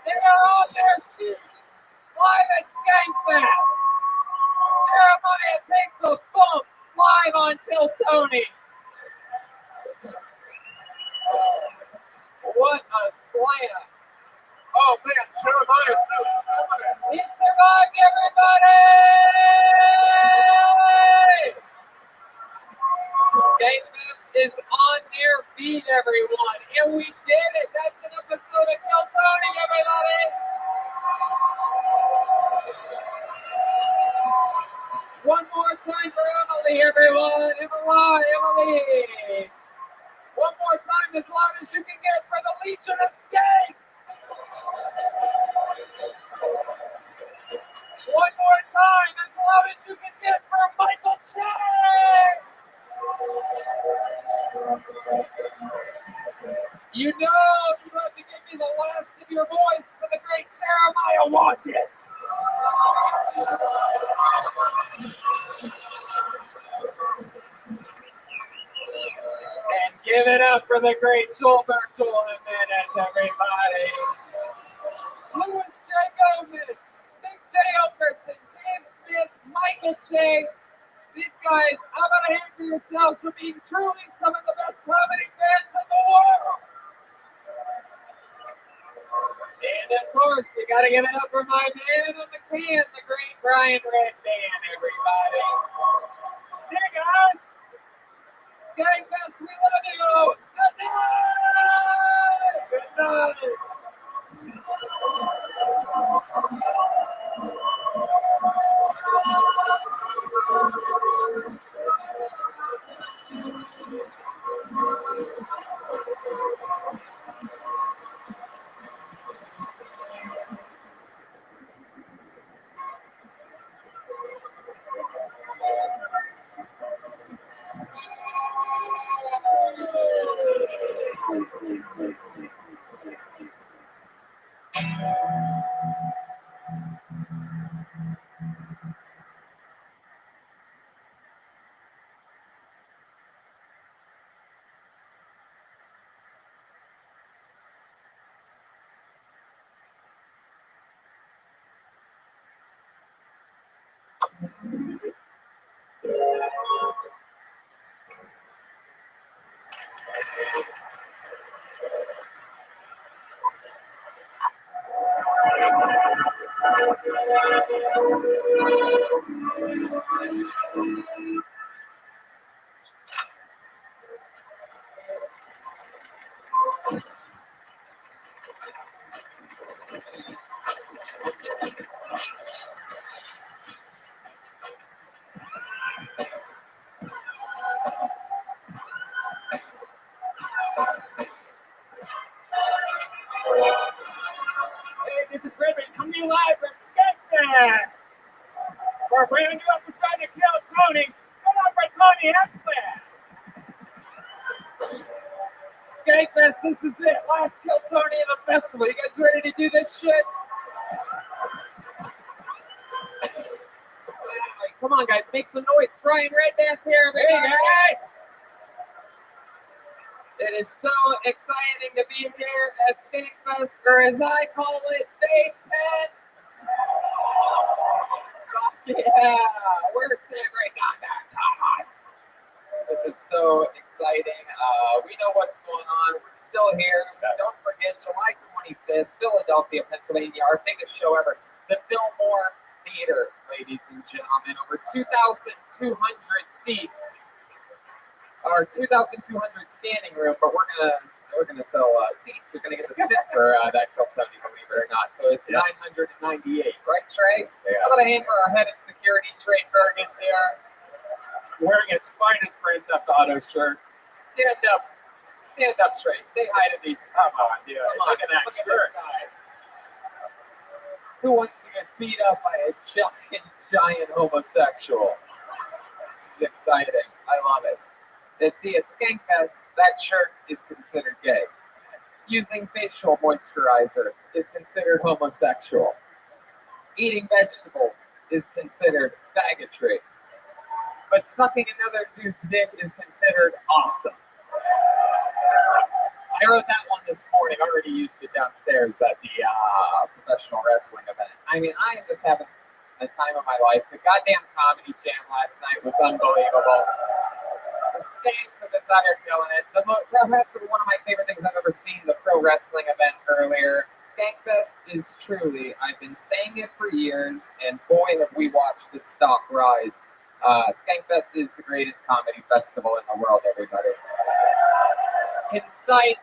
They're on their feet. Live at Skankfest. Jeremiah takes a bump live on Kill Tony. What a slam. Oh man, Jeremiah's really selling it. He survived, everybody! Skankfest is on their feet, everyone. And we did it. That's an episode of Kill Tony, everybody. One more time for Emily, everyone. Emily. One more time, as loud as you can get for the Legion of Skanks. One more time, as loud as you can get for Michael Che. You know you have to give me the last of your voice for the great Jeremiah Watkins. And give it up for the great Joel Bertel in a minute, everybody. Louis J. Gomez, Big J. Okerson, Dave Smith, Michael Che. These guys, how about a hand for yourselves for being truly some of the best comedy fans in the world? And of course, you gotta give it up for my man on the can, the great Brian Redman, everybody. See you guys. Skankfest, we love you. Good night. Good night. Hey, this is Rabbi coming to you live from Sketchfest. We're brand new episode of Kill Tony. Come on for Tony Hensman. Sketchfest, this is it. Last Kill Tony of the festival. You guys ready to do this shit? Come on, guys, make some noise. Brian Redman's here. Hey, guys. It is so exciting to be here at Skankfest, or as I call it, Fake Pen. Yeah, we're right on that. Come on. This is so exciting. We know what's going on. We're still here. Don't forget, July 25th, Philadelphia, Pennsylvania, our biggest show ever. The Fillmore Theater, ladies and gentlemen. Over 2,200 seats. Our 2,200 standing room, but we're gonna sell seats. You're gonna get to sit for that Kill Tony, believe it or not. So it's 998, right, Trey? Yeah. How about a hand for our head of security, Trey Fergus here, wearing his finest Grand Theft Auto shirt. Stand up, Trey. Say hi to these. Come on, dude. Look at that shirt. Who wants to get beat up by a giant homosexual? This is exciting. I love it. See, at Skankfest, that shirt is considered gay. Using facial moisturizer is considered homosexual. Eating vegetables is considered faggotry. But sucking another dude's dick is considered awesome. I wrote that one this morning. I already used it downstairs at the professional wrestling event. I mean, I am just having the time of my life. The goddamn comedy jam last night was unbelievable. The Skanks are just out here killing it. Perhaps one of my favorite things I've ever seen, the pro wrestling event earlier. Skankfest is truly, I've been saying it for years, and boy, have we watched the stock rise. Skankfest is the greatest comedy festival in the world, everybody. Concise,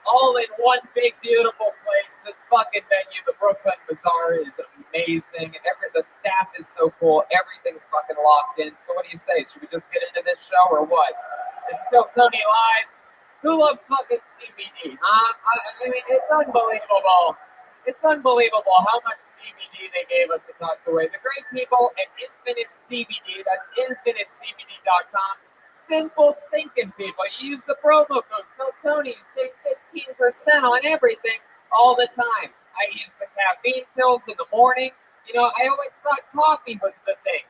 all in one big, beautiful place. This fucking venue, the Brooklyn Bazaar, is amazing. The staff is so cool. Everything's fucking locked in. So what do you say? Should we just get into this show or what? It's Kill Tony Live. Who loves fucking CBD, huh? I mean, it's unbelievable. It's unbelievable how much CBD they gave us to toss away. The great people at Infinite CBD, that's infinitecbd.com. Simple thinking, people. You use the promo code Kill Tony, you save 15% on everything all the time. I use the caffeine pills in the morning. You know, I always thought coffee was the thing.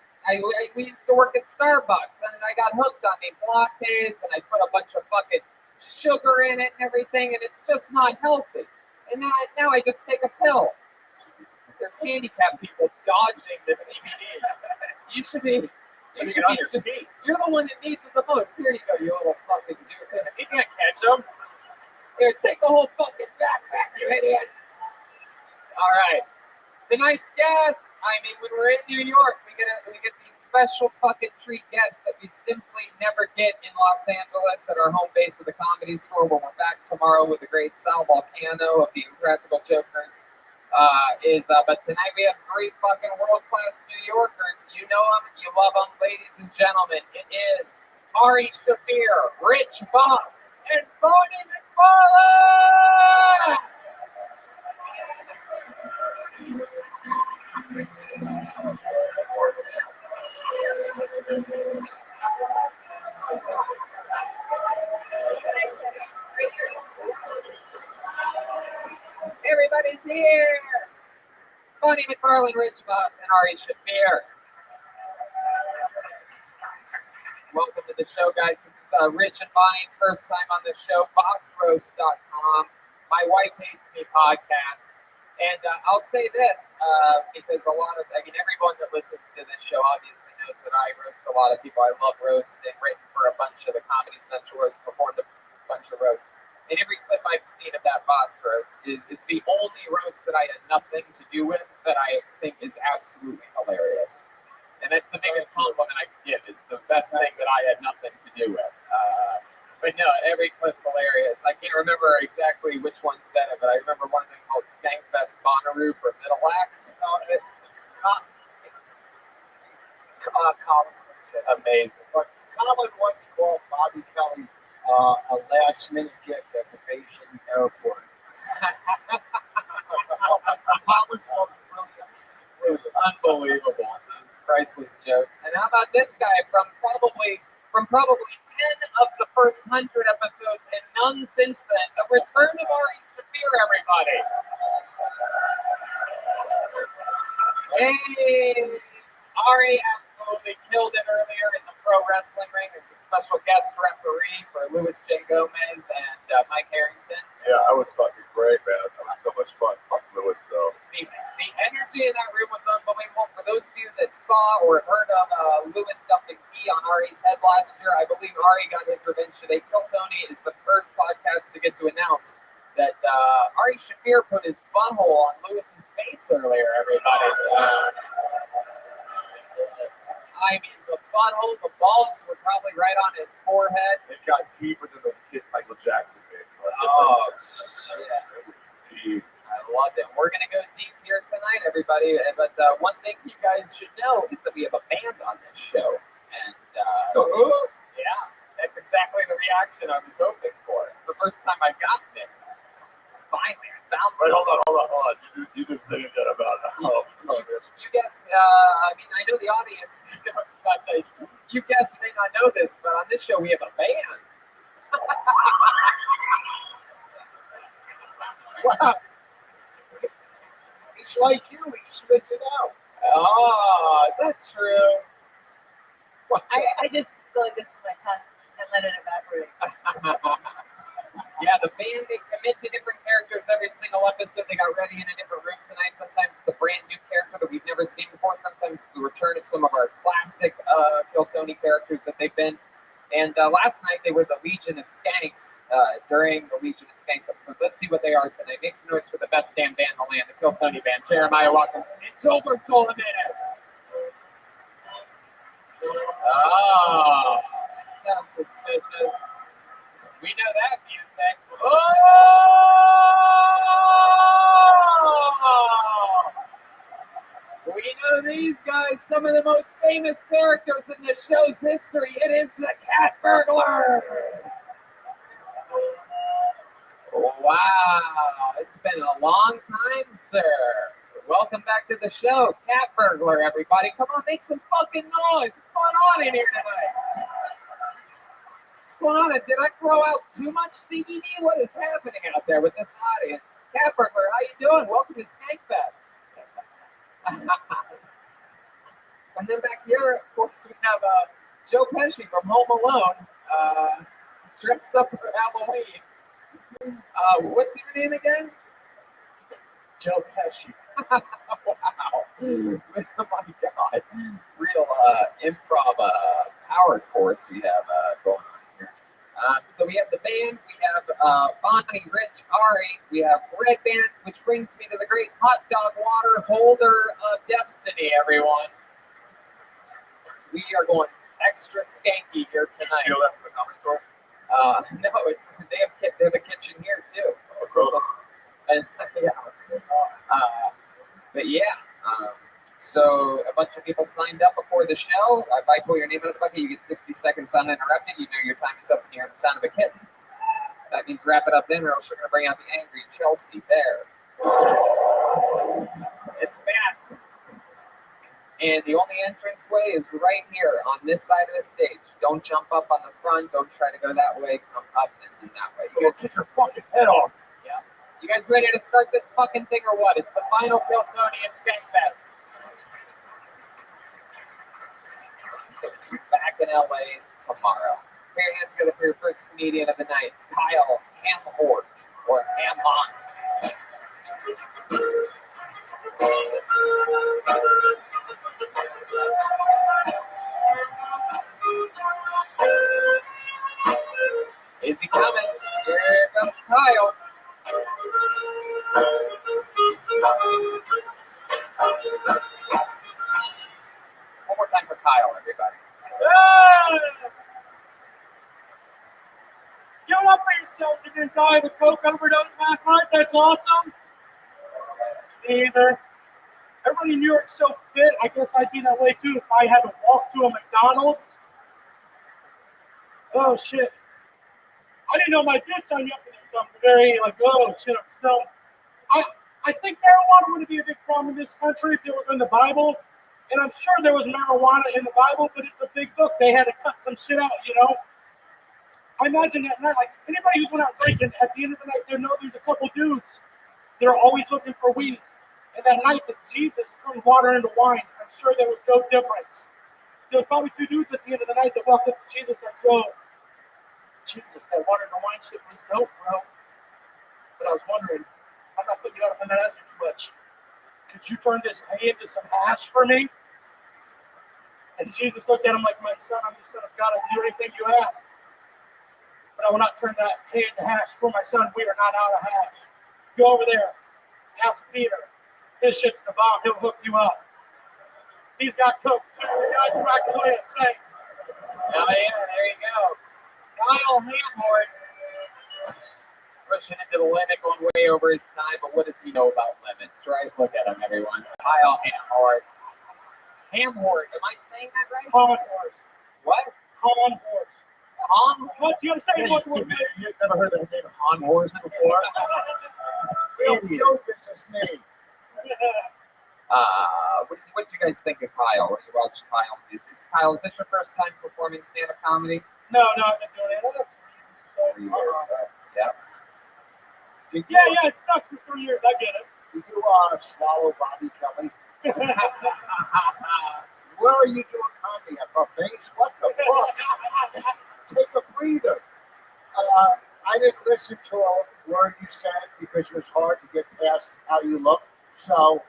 We used to work at Starbucks, and I got hooked on these lattes, and I put a bunch of fucking sugar in it and everything, and it's just not healthy. And now I just take a pill. There's handicapped people dodging the CBD. You should be. You're the one that needs it the most. Here you go, you little fucking doofus. He can't catch him. Here, take the whole fucking backpack, you idiot. All right. Tonight's guest, I mean, when we're in New York, we get these special fucking treat guests that we simply never get in Los Angeles at our home base of the Comedy Store, where we're back tomorrow with the great Sal Volcano of the Impractical Jokers. But tonight we have three fucking world-class New Yorkers. You know them, you love them, ladies and gentlemen. It is Ari Shaffir, Rich Voss, and Bonnie McFarlane! Everybody's here! Bonnie McFarlane, Rich Voss, and Ari Shaffir. Welcome to the show, guys. This is Rich and Bonnie's first time on the show, bossroast.com. My Wife Hates Me podcast. And I'll say this, because everyone that listens to this show obviously knows that I roast a lot of people. I love roast and written for a bunch of the Comedy Central roast, performed a bunch of roasts. And every clip I've seen of that boss roast, it's the only roast that I had nothing to do with that I think is absolutely hilarious. And that's the biggest compliment I can give. It's the best thing that I had nothing to do with. But no, every clip's hilarious. I can't remember exactly which one said it, but I remember one of them called Skankfest Bonnaroo for Middle Acts. Amazing. But Colin once called Bobby Kelly a last-minute gift at the Beijing airport. It was unbelievable. Those priceless jokes. And how about this guy from probably 10 of the first 100 episodes and none since then? The return of Ari Shaffir, everybody. Hey, Ari absolutely killed it earlier in the pro wrestling ring as the special guest referee for Louis J. Gomez and Mike Harrington. Yeah, I was fucking great, man. That was so much fun. Fuck Lewis, though. The energy in that room was unbelievable. For those of you that saw or heard of Lewis dumping pee on Ari's head last year, I believe Ari got his revenge today. Kill Tony is the first podcast to get to announce that Ari Shaffir put his butthole on Lewis's face earlier, everybody. I mean, the butthole, the balls were probably right on his forehead. It got deeper than those kids Michael Jackson made. Oh, shit. Deep. I loved it. We're going to go deep here tonight, everybody. But one thing you guys should know is that we have a band on this show. And, yeah, that's exactly the reaction I was hoping for. It's the first time I've gotten it. Finally, it sounds Wait, hold on. You didn't say that about You guys, I mean, I know the audience knows about that. You guys may not know this, but on this show we have a band. Wow. He's like you. He spits it out. Oh, is that true? I just go like this with my tongue and let it evaporate. Yeah, the band, they commit to different characters every single episode. They got ready in a different room tonight. Sometimes it's a brand new character that we've never seen before. Sometimes it's the return of some of our classic Kill Tony characters that they've been. And last night they were the Legion of Skanks during the Legion of Skanks episode. Let's see what they are tonight. Make some noise for the best damn band in the land, the Kill Tony band. Jeremiah Watkins and Gilbert Toleman. Oh, that sounds suspicious. We know that music. Oh! We know these guys, some of the most famous characters in the show's history. It is the Cat Burglars. Wow, it's been a long time, sir. Welcome back to the show, Cat Burglar, everybody. Come on, make some fucking noise. What's going on in here tonight? What's going on? Did I throw out too much CBD? What is happening out there with this audience? Cat Burglar, how you doing? Welcome to Skankfest. And then back here, of course, we have Joe Pesci from Home Alone, dressed up for Halloween. What's your name again? Joe Pesci. Wow. Oh my God. Real improv power course we have going on here. So we have the band, we have Bonnie, Rich, Ari, we have Red Band, which brings me to the great hot dog water holder of destiny, everyone. We are going extra skanky here tonight. Steal that from the comic store? No, they have a kitchen here too. Oh, gross. Yeah. But yeah, so a bunch of people signed up before the show. If I pull your name out of the bucket, you get 60 seconds uninterrupted. You know your time is up when you hear the sound of a kitten. That means wrap it up then, or else you're going to bring out the angry Chelsea bear. It's back. And the only entrance way is right here on this side of the stage. Don't jump up on the front. Don't try to go that way. Come up and then that way. You guys Get your fucking head off. Yeah. You guys ready to start this fucking thing or what? It's the final Kill Tony at Skankfest. Back in LA tomorrow. Put your hands together for your first comedian of the night, Kyle Hamhort or Hamhont. Is he coming? Here it comes. One more time for Kyle, everybody. Give it up for yourself. You didn't die of a coke overdose last night. That's awesome. Me either. Everybody in New York's so fit. I guess I'd be that way too if I had to walk to a McDonald's. Oh shit. I didn't know my did sign you up for this. I'm very like, oh shit, I'm stoned. I think marijuana wouldn't be a big problem in this country if it was in the Bible. And I'm sure there was marijuana in the Bible, but it's a big book. They had to cut some shit out, you know? I imagine that night, like anybody who's went out drinking, at the end of the night, they know there's a couple dudes that are always looking for weed. And that night that Jesus turned water into wine, I'm sure there was no difference. There was probably two dudes at the end of the night that walked up to Jesus like, yo, Jesus, that water into wine shit was dope, bro. But I was wondering, if I'm not putting you out, if I'm not asking too much, could you turn this hay into some hash for me? And Jesus looked at him like, my son, I'm the son of God. I can do anything you ask. But I will not turn that hay into hash for my son. We are not out of hash. Go over there. Ask Peter. His shit's the bomb. He'll hook you up. He's got coke too. The guy's cracking away at Saint. Oh, yeah, there you go. Kyle Hamhort. Pushing it to the limit, going way over his time, but what does he know about limits, right? Look at him, everyone. Kyle Hamhort. Hamhort, am I saying that right? Horse. What? Horse. What you gotta say? You've never heard the name Han Horse before? Real business name. What did you guys think of Kyle when you watched Kyle? Is this your first time performing stand-up comedy? No, I've been doing it another 3 years. 3 years. Yeah. Yeah, it sucks for 3 years. I get it. Did you swallow Robbie Kelly? Where are you doing comedy at buffets? What the fuck? Take a breather. I didn't listen to a word you said because it was hard to get past how you look. So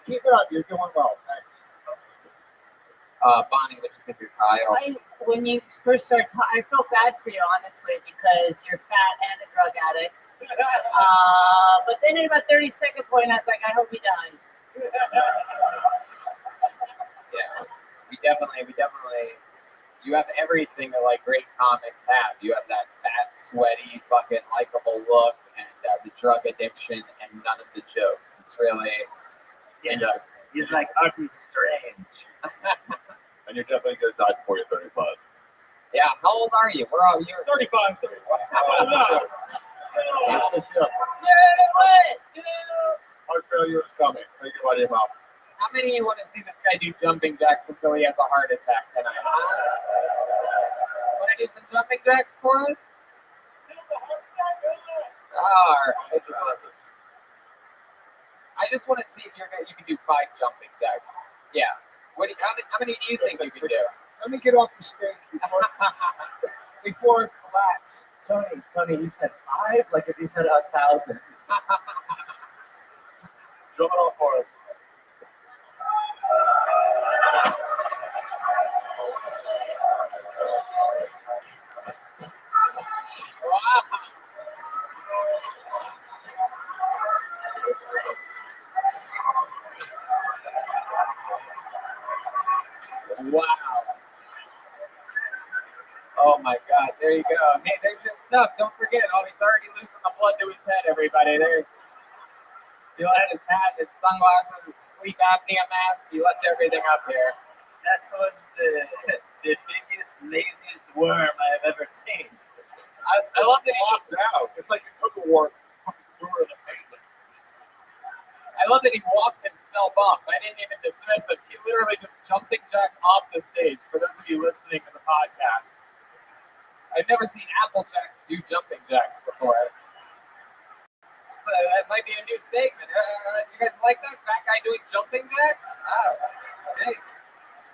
keep it up. You're doing well. Thank you. Bonnie, what you think of Kyle? When you first started talking, I felt bad for you, honestly, because you're fat and a drug addict. But then at about 30-second point, I was like, I hope he dies. Yeah, we definitely, you have everything that like great comics have. You have that fat, sweaty, fucking likable look, and the drug addiction, and none of the jokes. It's really Yes. He's like Artie Strange. And you're definitely going to die before you're 35. Yeah, how old are you? We're all you're 35. Heart failure is coming. Think about your mouth. How many of you want to see this guy do jumping jacks until he has a heart attack tonight? Want to do some jumping jacks for us? All right. I just want to see if you can do 5 jumping jacks. Yeah. How many do you think you can do? Let me get off the stage before it collapses. Tony, he said 5? Like if he said 1,000. Jump it off for us. Wow. Oh my God, there you go. Hey, there's your stuff. Don't forget, he's already losing the blood to his head, everybody. There. He had his hat, his sunglasses, his sleep apnea mask. He left everything up here. That was the biggest, laziest worm I've ever seen. I love that he lost out. It's like you took a worm, threw it in the pavement. I love that he walked himself off. I didn't even dismiss him. He literally just jumping jacked off the stage. For those of you listening to the podcast, I've never seen Applejacks do jumping jacks before. So that might be a new segment. You guys like that? Fat guy doing jumping jacks? Oh, hey.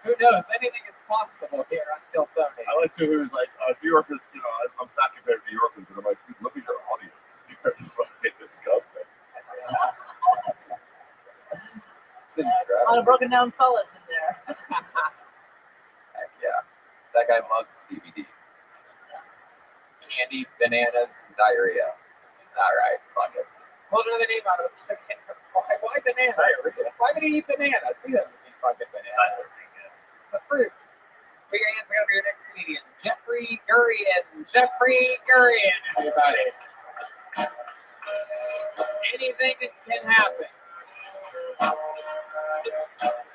Who knows? Anything is possible here on Kill Tony. I like to who's like New Yorkers. I'm not compared to New Yorkers, but I'm like, dude, look at your audience. You're fucking disgusting. It's incredible. A lot of broken down fellas in there. Heck yeah. That guy loves CBD. Candy, bananas, and diarrhea. All right, fuck it. Pull another name out of it. Why banana? Why would he eat bananas? He doesn't eat fucking bananas. It's a fruit. Put your hands over your next comedian. Jeffrey Gurian. Jeffrey Gurian, everybody. Anything can happen.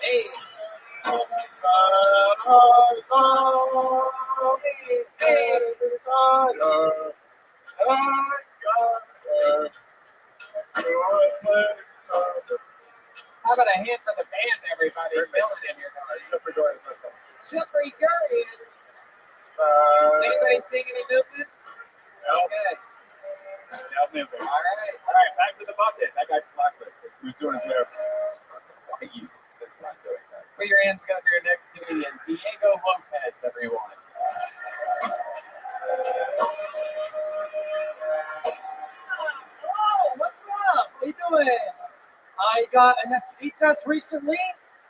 Hey. How about a hand for the band, everybody? Feeling in here. Jeffrey Gurian. Is anybody singing and moving? No. Good. Yeah, moving. All right, back to the bucket. That guy's blacklisted. Who's doing his hair? Why you insist on doing that? Put your hands together for your next comedian, Diego Lopez, everyone. Oh, what's up? What are you doing? I got an STD test recently,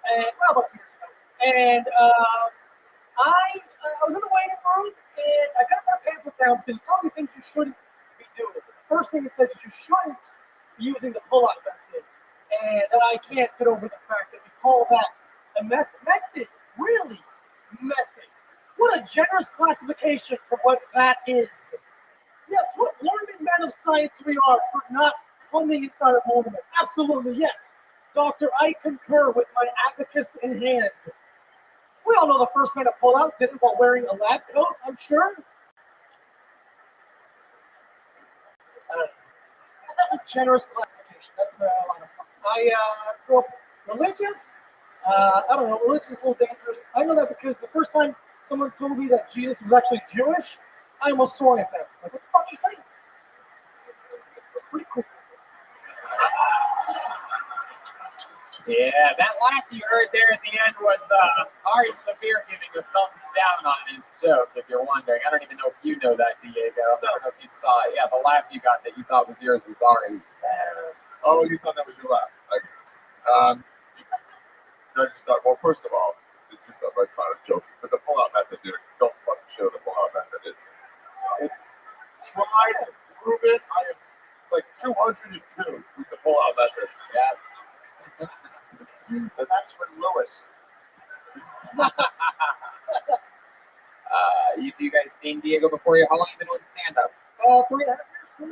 and well, about 2 years ago. And I was in the waiting room, and I got that pamphlet down because it's telling me things you shouldn't be doing. The first thing it says is you shouldn't be using the pull-out method. And I can't get over the fact that we call that a method. Method? Really? Method. What a generous classification for what that is. Yes, what learned men of science we are for not plumbing inside an ornament. Absolutely, yes. Doctor, I concur with my abacus in hand. We all know the first man to pull out did it while wearing a lab coat, I'm sure. Generous classification. That's a lot of fun. I grew up religious. I don't know, religion is a little dangerous. I know that because the first time someone told me that Jesus was actually Jewish, I almost swung at them. Like, what the fuck you saying? Pretty cool. Yeah, that laugh you heard there at the end was Ari Severe giving a thumbs down on his joke, if you're wondering. I don't even know if you know that, Diego. I don't know if you saw it. Yeah, the laugh you got that you thought was yours was Ari's. Oh, you thought that was your laugh. Can I just start? Well, first of all, it's just a it's not a joke, but the pull-out method, dude, don't fucking show the pull-out method. It's tried, it's proven. I am like 202 with the pull-out method. Yeah. And that's when Lewis. You guys seen Diego before? How long have you been doing stand-up? 3.5 years. 3.5.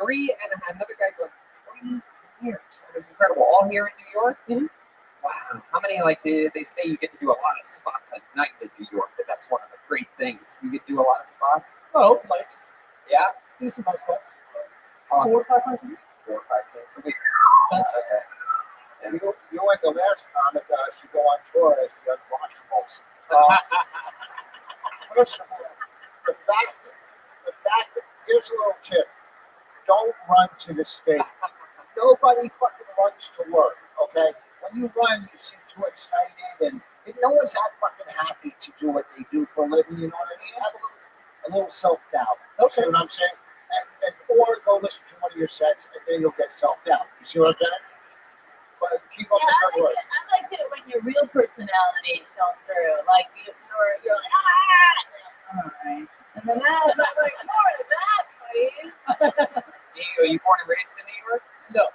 Another guy going 3 years. That was incredible. All here in New York? Mm-hmm. Wow. How many, like, they say you get to do a lot of spots at night in New York, but that's one of the great things. You get to do a lot of spots? Oh, likes. Yeah? Decent nice spots. How 4 or 5 times a week. 4 or 5 times a week. Thanks. Okay. And You and the last comic should go on tour as the Unwatchables. First of all, the fact, here's a little tip. Don't run to the stage. Nobody fucking runs to work, okay? When you run, you seem too excited, and no one's that fucking happy to do what they do for a living, you know what I mean? Have a little self-doubt. Okay. See what I'm saying? Or go listen to one of your sets, and then you'll get self-doubt. You see what I'm saying? But keep up the good work. I liked it when your real personality shone through. Like you're like, all right. And then I was like, more of that, please. Diego, you born and raised in New York? No.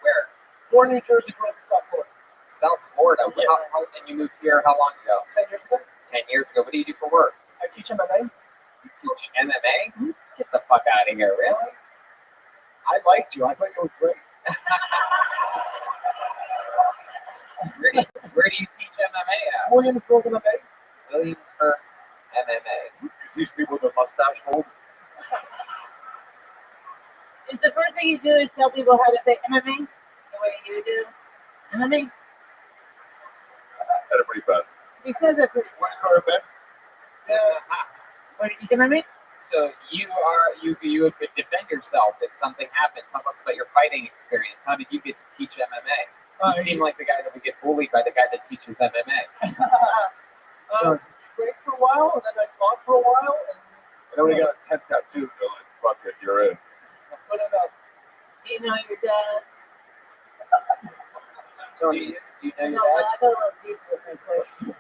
Where? Born in New Jersey, grew up in South Florida. South Florida. Yeah. And you moved here how long ago? 10 years ago. 10 years ago. What do you do for work? I teach MMA. You teach MMA? Mm-hmm. Get the fuck out of here, really? I liked you. I thought you were great. Where do you teach MMA at? Williamsburg, MMA. Williamsburg MMA. You teach people the mustache hold. Is the first thing you do is tell people how to say MMA? The way you do MMA? Said it pretty fast. He says it pretty What's your event? What, you MMA? So you could defend yourself if something happened. Tell us about your fighting experience. How did you get to teach MMA? You seem like the guy that would get bullied by the guy that teaches MMA. Trained for a while, and then I fought for a while, and then when he got his 10th tattoo, they're like, fuck it, you're in. put it up. Do you know your dad? Do you know your No, dad? I don't know deep with my question.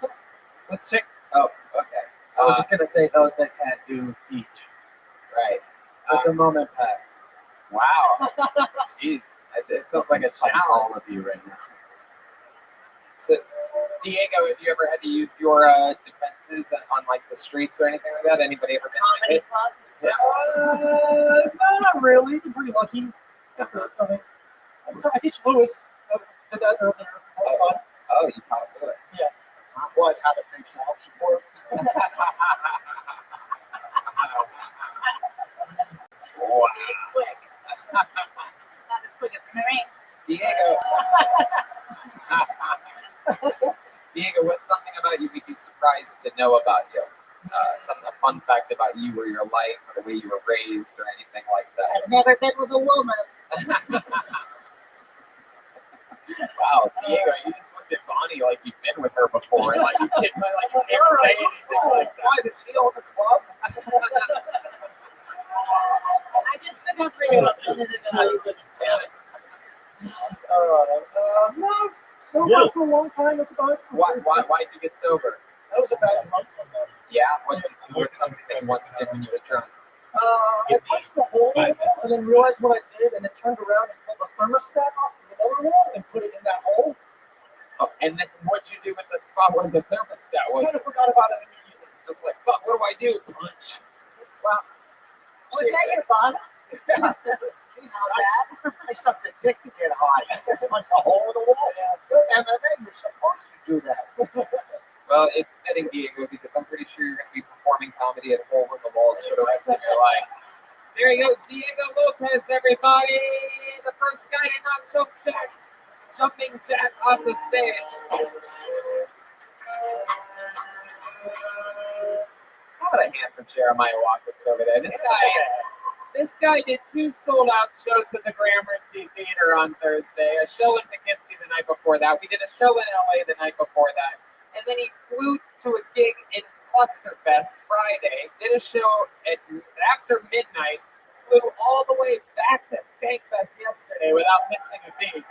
Let's check. Oh, okay. I was just gonna say those that can't do teach. Right. Let the moment pass. Wow. Jeez. It sounds like a challenge of you right now. So, Diego, have you ever had to use your defenses on like the streets or anything like that? Anybody ever been Comedy hit? club. No, not really. I'm pretty lucky. That's it. I teach Lewis. Did that earlier. That was fun. Oh, you taught Lewis. Yeah. What? How to pay child support? Wow. It's quick. Not as quick as Mary. Diego. Diego, what's something about you we'd be surprised to know about you? A fun fact about you or your life or the way you were raised or anything like that. I've never been with a woman. Wow, Diego, you just looked at Bonnie like you've been with her before. Like you can't say anything like that. Why does he own the club? I just been up really a minute ago. No, sober for a long time. That's about it. Why'd you get sober? That was a bad month. Yeah, what's something that you once did when you were drunk? I punched a hole in the wall and then realized what I did, and then turned around and pulled the thermostat off of another wall and put it in that hole. Oh, and then what'd you do with the spot where the thermostat I was? kind of forgot about it immediately. Just like, fuck, what do I do? Punch. Wow. Was that your bottom? Jesus, I sucked a dick to get high. I guess it punched a hole in the wall. You're MMA, you're supposed to do that. Well, it's fitting, Diego, because I'm pretty sure you're going to be performing comedy at Hole in the Walls for the rest of your life. There he goes, Diego Lopez, everybody. The first guy to not jumping jack off the stage. How about a hand for Jeremiah Watkins over there? This guy did 2 sold-out shows at the Gramercy Theater on Thursday, a show in Poughkeepsie the night before that. We did a show in LA the night before that. And then he flew to a gig in Clusterfest Friday, did a show after midnight, flew all the way back to Skankfest yesterday without missing a beat.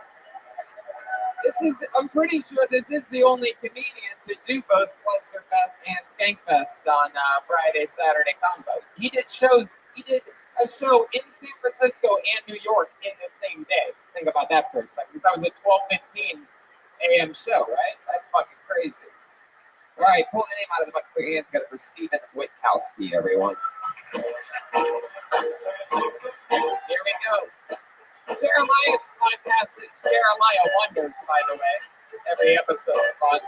I'm pretty sure this is the only comedian to do both Clusterfest and Skankfest on Friday, Saturday combo. He did a show in San Francisco and New York in the same day. Think about that for a second. That was a 12:15 a.m. show, right? That's fucking crazy. All right, pull the name out of the bucket. Put your hands together for Stephen Witkowski, everyone. Here we go. Jeremiah's podcast is Jeremiah Wonders, by the way. Every episode is fun.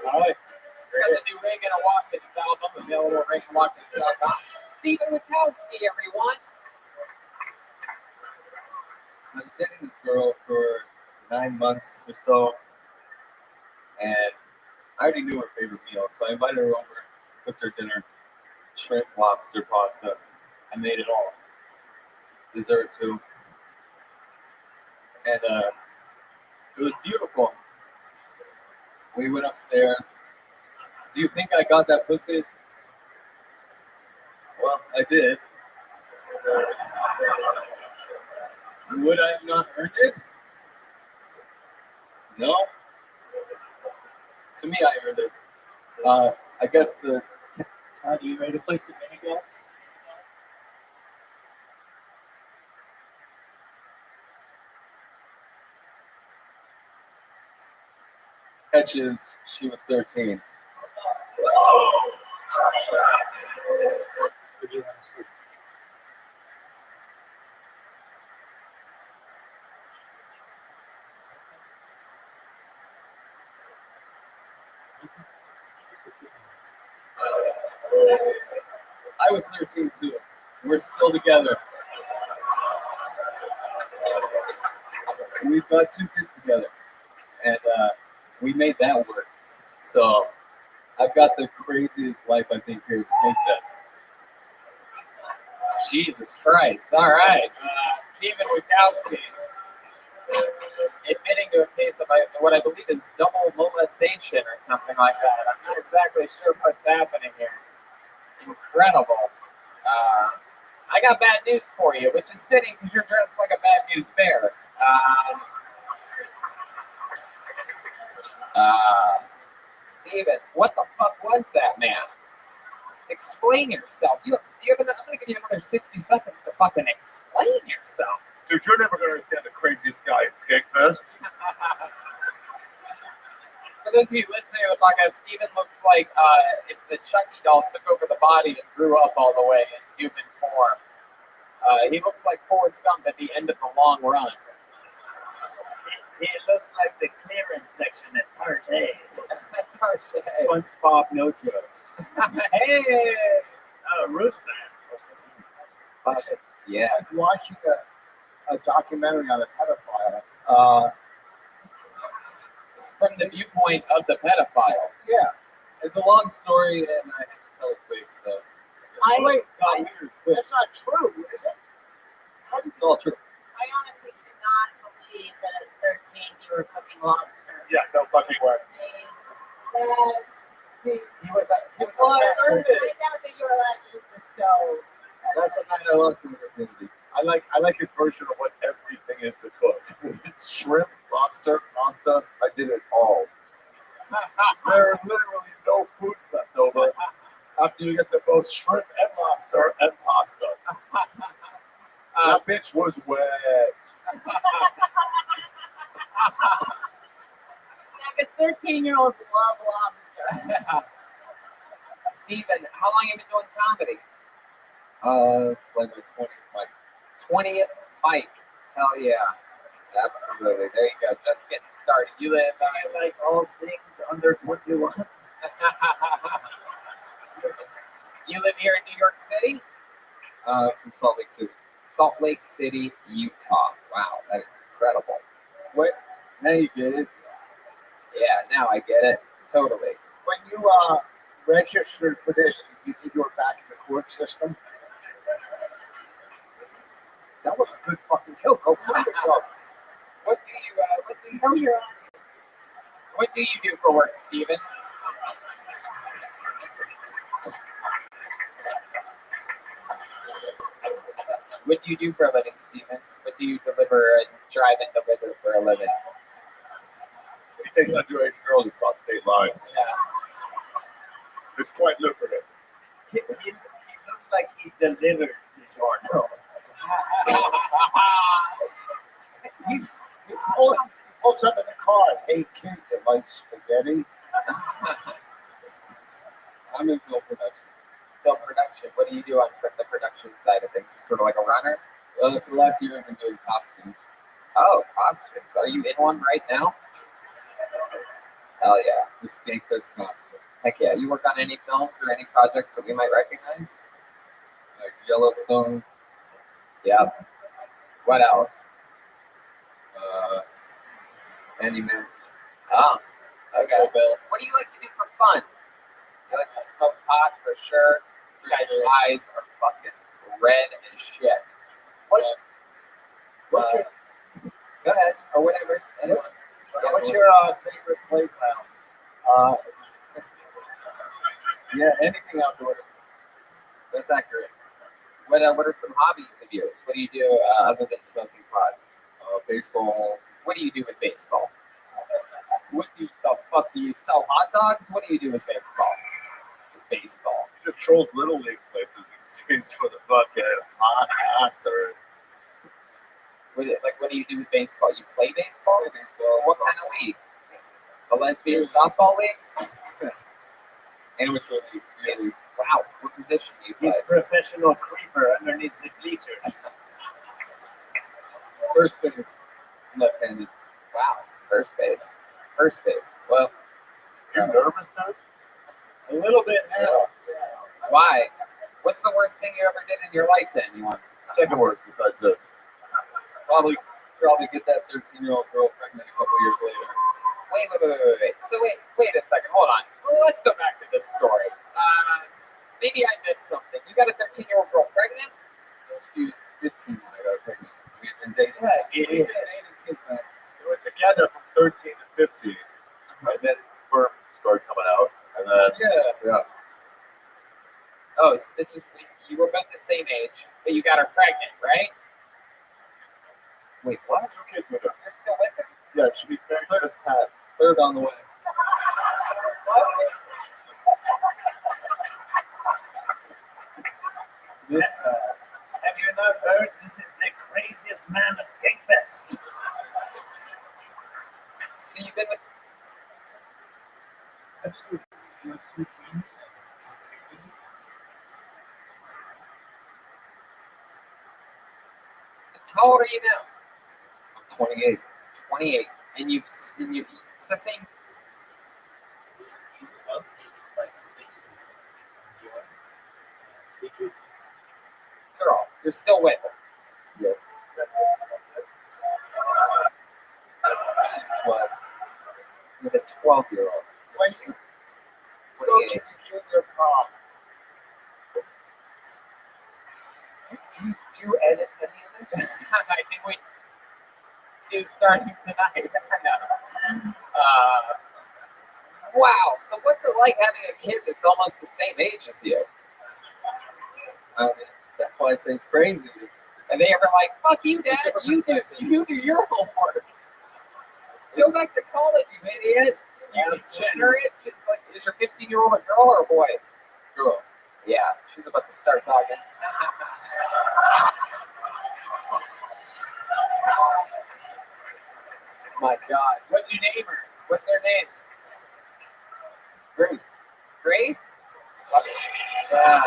All right. He's got the new Reagan and Watkins album available at ReaganWatkins.com. Stephen Witkowski, everyone. I was dating this girl for 9 months or so, and I already knew her favorite meal, so I invited her over, cooked her dinner, shrimp, lobster, pasta. I made it all. Dessert too. And it was beautiful. We went upstairs. Do you think I got that pussy? Well, I did. Would I have not earned it? No. To me, I earned it. I guess the. Are you ready to play some minigolf? Catch is she was 13. Would you want to sleep? I was 13 too. We're still together. We've got 2 kids together, and we made that work. So I've got the craziest life I think here at Skankfest. Jesus Christ. All right. Stephen Witkowski admitting to a case of what I believe is double molestation or something like that. I'm not exactly sure what's happening here. Incredible. I got bad news for you, which is fitting because you're dressed like a bad news bear. Steven, what the fuck was that, man? Explain yourself. I'm going to give you another 60 seconds to fucking explain yourself. Dude, you're never gonna understand the craziest guy at Skegfest. For those of you listening to the podcast, Steven looks like if the Chucky doll took over the body and grew up all the way in human form. He looks like Forrest Gump at the end of the long run. It looks like the clearance section at Target. Target. SpongeBob no jokes. Hey! Roostman. Yeah. It's like watching a documentary on a pedophile. From the viewpoint of the pedophile. Yeah. It's a long story, and I have to tell it quick, so. That's not true, is it? How did It's all true. I honestly cannot believe that at 13 you were cooking lobster. Yeah, no fucking way. He was Well, I earned it. I doubt that you were allowed to use the stove. That's the night I lost my virginity. I like his version of what everything is to cook. Shrimp, lobster, pasta. I did it all. There are literally no foods left over after you get to both shrimp and lobster and pasta. That bitch was wet. Because 13-year-olds love lobster. Steven, how long have you been doing comedy? It's like my 20th Mike. Hell yeah. Absolutely. There you go. Just getting started. You live I like all things under 21. You live here in New York City? from Salt Lake City. Salt Lake City, Utah. Wow, that is incredible. What? Now you get it. Yeah, now I get it. Totally. When you registered for this, you think you were back in the court system? That was a good fucking kill. Go fuck yourself. What do you do for work, Steven? What do you do for a living, Steven? What do you drive and deliver for a living? He takes underage girls across state lines. Yeah. It's quite lucrative. He looks like he delivers the journal. He pulls up in the car. Hey, kid, you like spaghetti? I'm in film production. Film production. What do you do on the production side of things? Just sort of like a runner? For the last year, I've been doing costumes. Oh, costumes. Are you in one right now? Hell yeah. The Skankfest costume. Heck yeah. You work on any films or any projects that we might recognize? Like Yellowstone. Yeah. What else? Handyman. Oh, okay. What do you like to do for fun? You like to smoke pot for sure. This guy's eyes are fucking red as shit. What's Go ahead, or whatever. Anyone. what's your favorite playground? Yeah, anything outdoors. That's accurate. What are some hobbies of yours? What do you do other than smoking pot? Baseball. What do you do with baseball? The fuck do you sell hot dogs? What do you do with baseball? Baseball. He just trolls little league places and sees who the fucking hot ass there is. What do you do with baseball? You play baseball? Baseball. What kind of league? The lesbian softball league? Amateur leagues. Real leagues. Wow, what position do you play? He's a professional creeper underneath the bleachers. First base. Left-handed. Wow, first base. First base. Well, You nervous, dude? A little bit now. why? What's the worst thing you ever did in your life to anyone? Second worst besides this. Probably get that 13-year-old girl pregnant a couple years later. Wait. So wait a second. Hold on. Well, let's go back to this story. Maybe I missed something. You got a 13-year-old girl pregnant? She was 15 when I got her pregnant. We had been dating. Yeah, We've been dating since then. We were together from 13 to 15. And then sperm started coming out. And then, yeah. Oh, so this is you were about the same age, but you got her pregnant, right? Wait, what? 2 kids with her. You're still with her? Yeah, she's married to this Pat. Third on the way. Have you not heard? This is the craziest man at Skatefest. So you've been with. How old are you now? I'm 28. 28. And you've it's the same. Girl, you're still with her. Yes. She's 12. With a 12-year-old. When you go to the junior prom, do you edit any of this? I think we do starting tonight. Wow. So what's it like having a kid that's almost the same age as you? I mean, that's why I say it's crazy. And they ever like, fuck you, Dad. You do your homework. Go back to college, you idiot. You degenerate. Like, is your 15-year-old a girl or a boy? Girl. Yeah, she's about to start talking. My God. What'd you name her? What's her name? Grace. Grace? Yeah.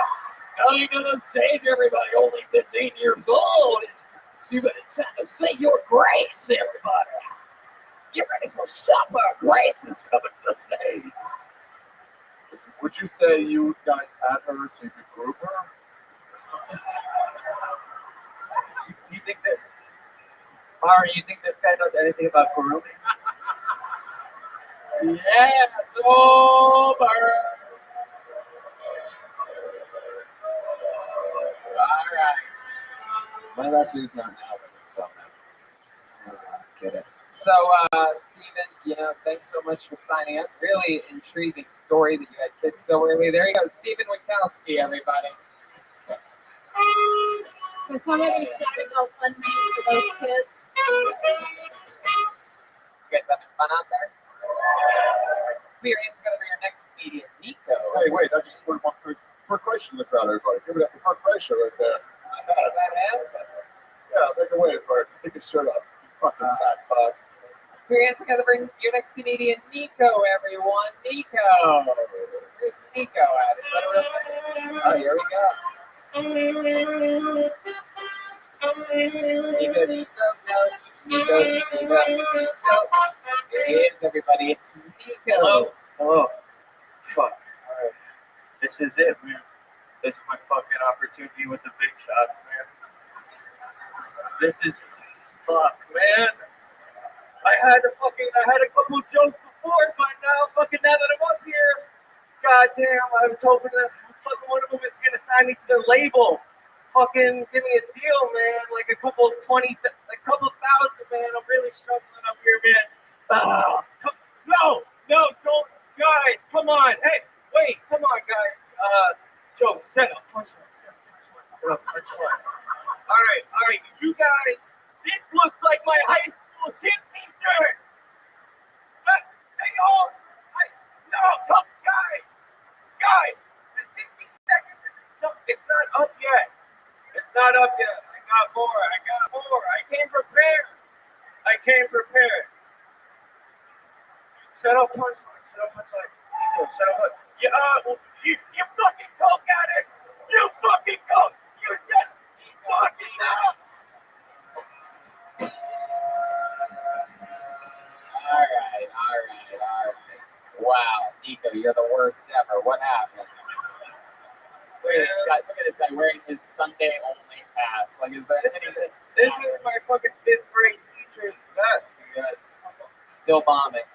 Coming to the stage, everybody, only 15 years old. It's you better time to say your grace, everybody. Get ready for supper. Grace is coming to the stage. Would you say you guys had her so you could group her? You think that, Mara, you think this guy knows anything about grooming? Yeah, sober. All right. My lesson's not now, but it's still now. Get it. So, Stephen, thanks so much for signing up. Really intriguing story that you had kids so early. There you go, Stephen Wachowski, everybody. Can somebody start a GoFundMe for those kids? You guys having fun out there? Here, it's going to be your next comedian, Nico. Hey, wait, I just put one quick question in the crowd, everybody. Give it up for Croatia right there. Is that him? Yeah, make a wave for it. Take his shirt off. Fucking fat fuck. Put your hands together for your next comedian, Nico, everyone. Nico. Where's Nico at? Is that a real thing? Oh, here we go. Nico, notes. Nico. Here he is, everybody. It's Nico. Hello. Fuck. Alright. This is it, man. This is my fucking opportunity with the big shots, man. This is fuck, man. I had a couple jokes before, but now that I'm up here, goddamn, I was hoping that fucking one of them is gonna sign me to their label. Fucking give me a deal, man. Like a couple thousand, man. I'm really struggling up here, man. No, don't, guys, come on. Hey, wait, come on, guys. So set up, punchline. All right, you guys. This looks like my high school gym teacher. Hey, y'all. No, come, guys. The 60 seconds. It's not up yet. I got more. I came prepared. Set up punchline. Set up. You fucking coke addicts. You fucking coke. You said fucking up. All right. Wow, Nico, you're the worst ever. What happened? Look at this guy wearing his Sunday only pass. Like, is there anything that... This is my fucking 5th grade teacher's vest. Still bombing.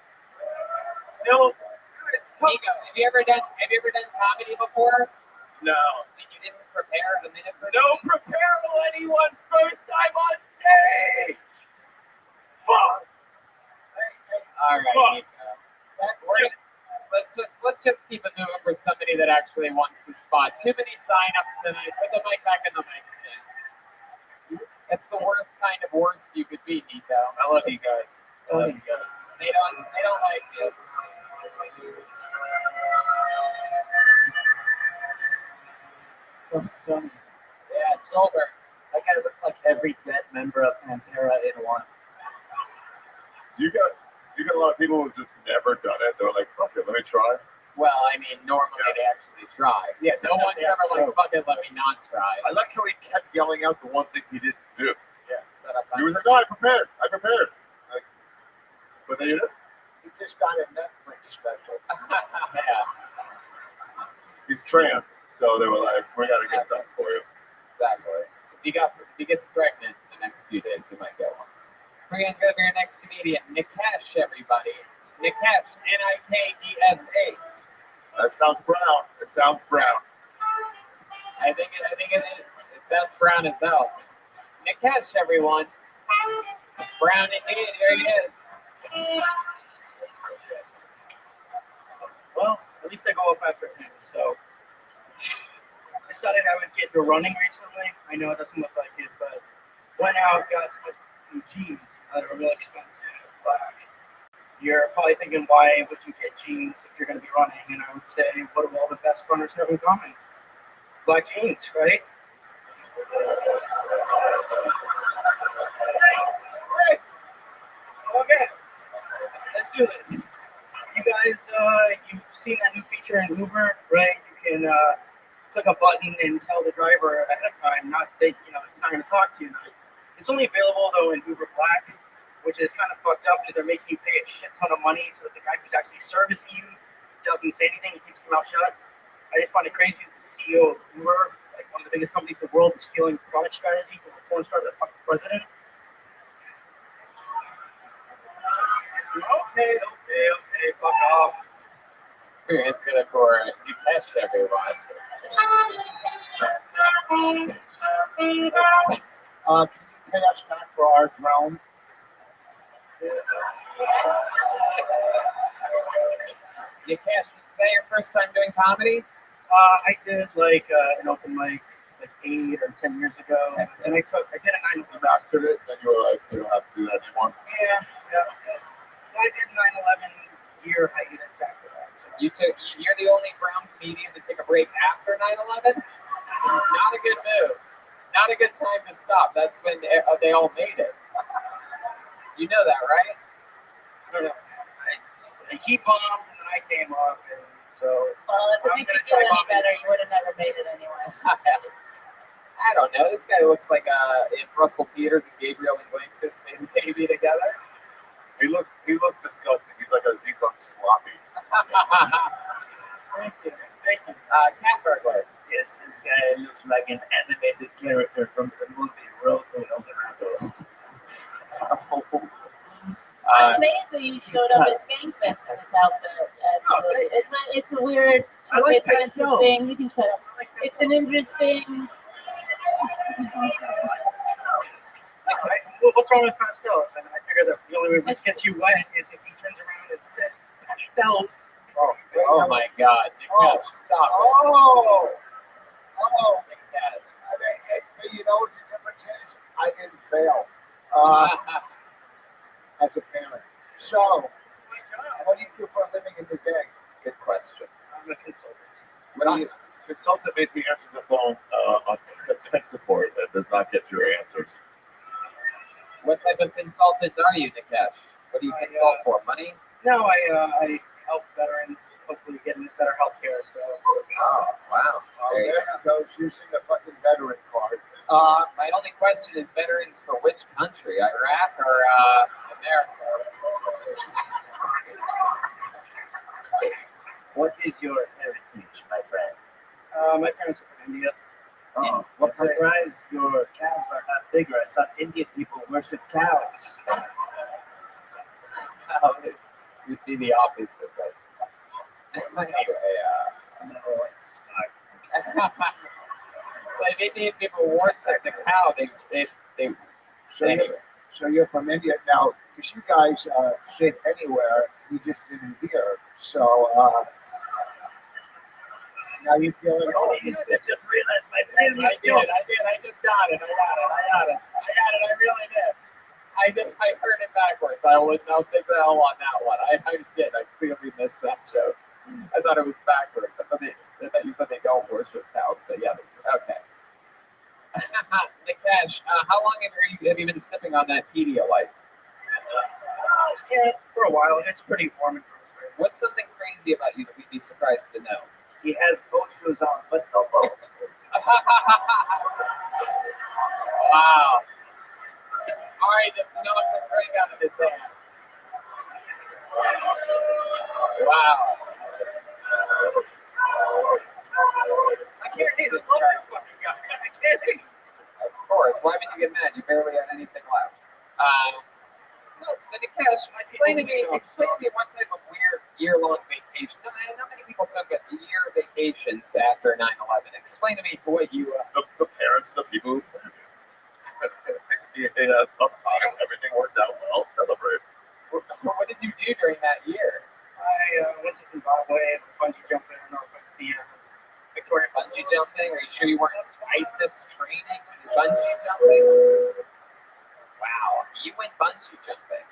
Still. Nico, have you ever done comedy before? No. And you didn't prepare a minute for No prepare anyone first time on stage. Fuck. All right, Nico. Let's just keep it moving for somebody that actually wants the spot. Too many sign-ups tonight. Put the mic back in the mic stand. That's the worst kind of worst you could be, Nico. I love you guys. They don't like you. Tell me. Yeah, it's over. Like I look like every dead member of Pantera in one. Do you got a lot of people who've just never done it? They're like, fuck it, let me try. Well, I mean, normally they actually try. Yes, no one's ever like, fuck it, let me not try. I like how he kept yelling out the one thing he didn't do. Yeah, set up. He was like, no, I prepared. Like, but they didn't. He just got a Netflix special. Yeah, He's trans, so they were like, we gotta get something for you. exactly. If he gets pregnant in the next few days, he might get one. We're gonna go to your next comedian, Nikesh, everybody. Nikesh, Nikesa. That sounds brown. It sounds brown. I think it is. It sounds brown as hell. Nikesh, everyone. Brown indeed. Here he is. Well, at least I go up after him. So I decided I would get into running recently. I know it doesn't look like it, but went out, got some jeans that are real expensive, black. You're probably thinking, why would you get jeans if you're going to be running? And I would say, what do all the best runners have in common? Black jeans, right? Okay, let's do this. You guys, you've seen that new feature in Uber, right? You can click a button and tell the driver ahead of time, not that it's not going to talk to you. It's only available though in Uber Black, which is kind of fucked up because they're making you pay a shit ton of money so that the guy who's actually servicing you doesn't say anything, he keeps his mouth shut. I just find it crazy that the CEO of Uber, like one of the biggest companies in the world, is stealing product strategy from a porn star to the fucking president. Okay, fuck off. It's good for Nikesh, everyone. Can you pay us back for our drone? Nikesh, is that your first time doing comedy? I did like an open mic like 8 or 10 years ago, and I did a 9/11. You mastered it, then you were like, we don't have to do that anymore. Yeah. I did 9/11 year hiatus after that. So. You're the only brown comedian to take a break after 9/11? Not a good move. Not a good time to stop. That's when they all made it. You know that, right? I don't know. He bombed and then I came up, and so. Well, if it makes you feel any better, you would have never made it anyway. I don't know. This guy looks like if Russell Peters and Gabriel Iglesias made a baby together. He looks disgusting. He's like a Zizum sloppy. Thank you. Cat burglar. Yes, this guy looks like an animated character from the movie Road to El Dorado. I'm amazed that you showed up at Skankfest in this outfit. It's a weird. I like it's an that interesting. snow. You can shut up. It's an interesting. What's wrong with pastels? And I figure that the only way it gets you wet is if he turns around and says pastels. Oh my God! Nikesh, stop it. Oh, Nikesh. hey, you know what the difference is? I didn't fail as a parent. So, what do you do for a living in the day? Good question. I'm a consultant. What do you? Consultant means he answers the phone on tech support and does not get your answers. What type of consultant are you, Nikesh? What do you consult for? Money? No, I help veterans hopefully get into better health care. So. Oh, wow. There you go. Those using the fucking veteran card. My only question is veterans for which country? Iraq or America? What is your heritage, my friend? My parents are from India. Oh, I'm surprised your calves are not bigger. I thought Indian people worship cows. You'd be the opposite, but anyway, No, it's not. if Indian people worship the cow, they So you're from India now, because you guys sit anywhere, you just didn't hear. So now you feel it. Oh, you just realized my I plan. did. I just got it. I really did. I heard it backwards. I'll take the L on that one. I did. I clearly missed that joke. I thought it was backwards. I thought you said they don't worship cows, but yeah. Okay. Cash, how long have you been sipping on that Pedialyte? Yeah, for a while. It's pretty warm and gross. What's something crazy about you that we'd be surprised to know? He has boat shoes on, but no boat. Wow. All right, just knock the drink out of his hand. Wow. I can't see the fucking guy. I can't see. Of course. Why would you get mad? You barely had anything left. No, so Nikesh, explain to me one type of weird year-long vacation. Not many people took a year vacations after 9/11. Explain to me what you. The parents, the people who planned it. They had a tough time. Everything worked out well. Celebrate. What did you do during that year? I went to Zimbabwe, bungee jumping, and Victoria. Bungee jumping? Are you sure you weren't ISIS training? Bungee jumping? Wow, you went bungee jumping.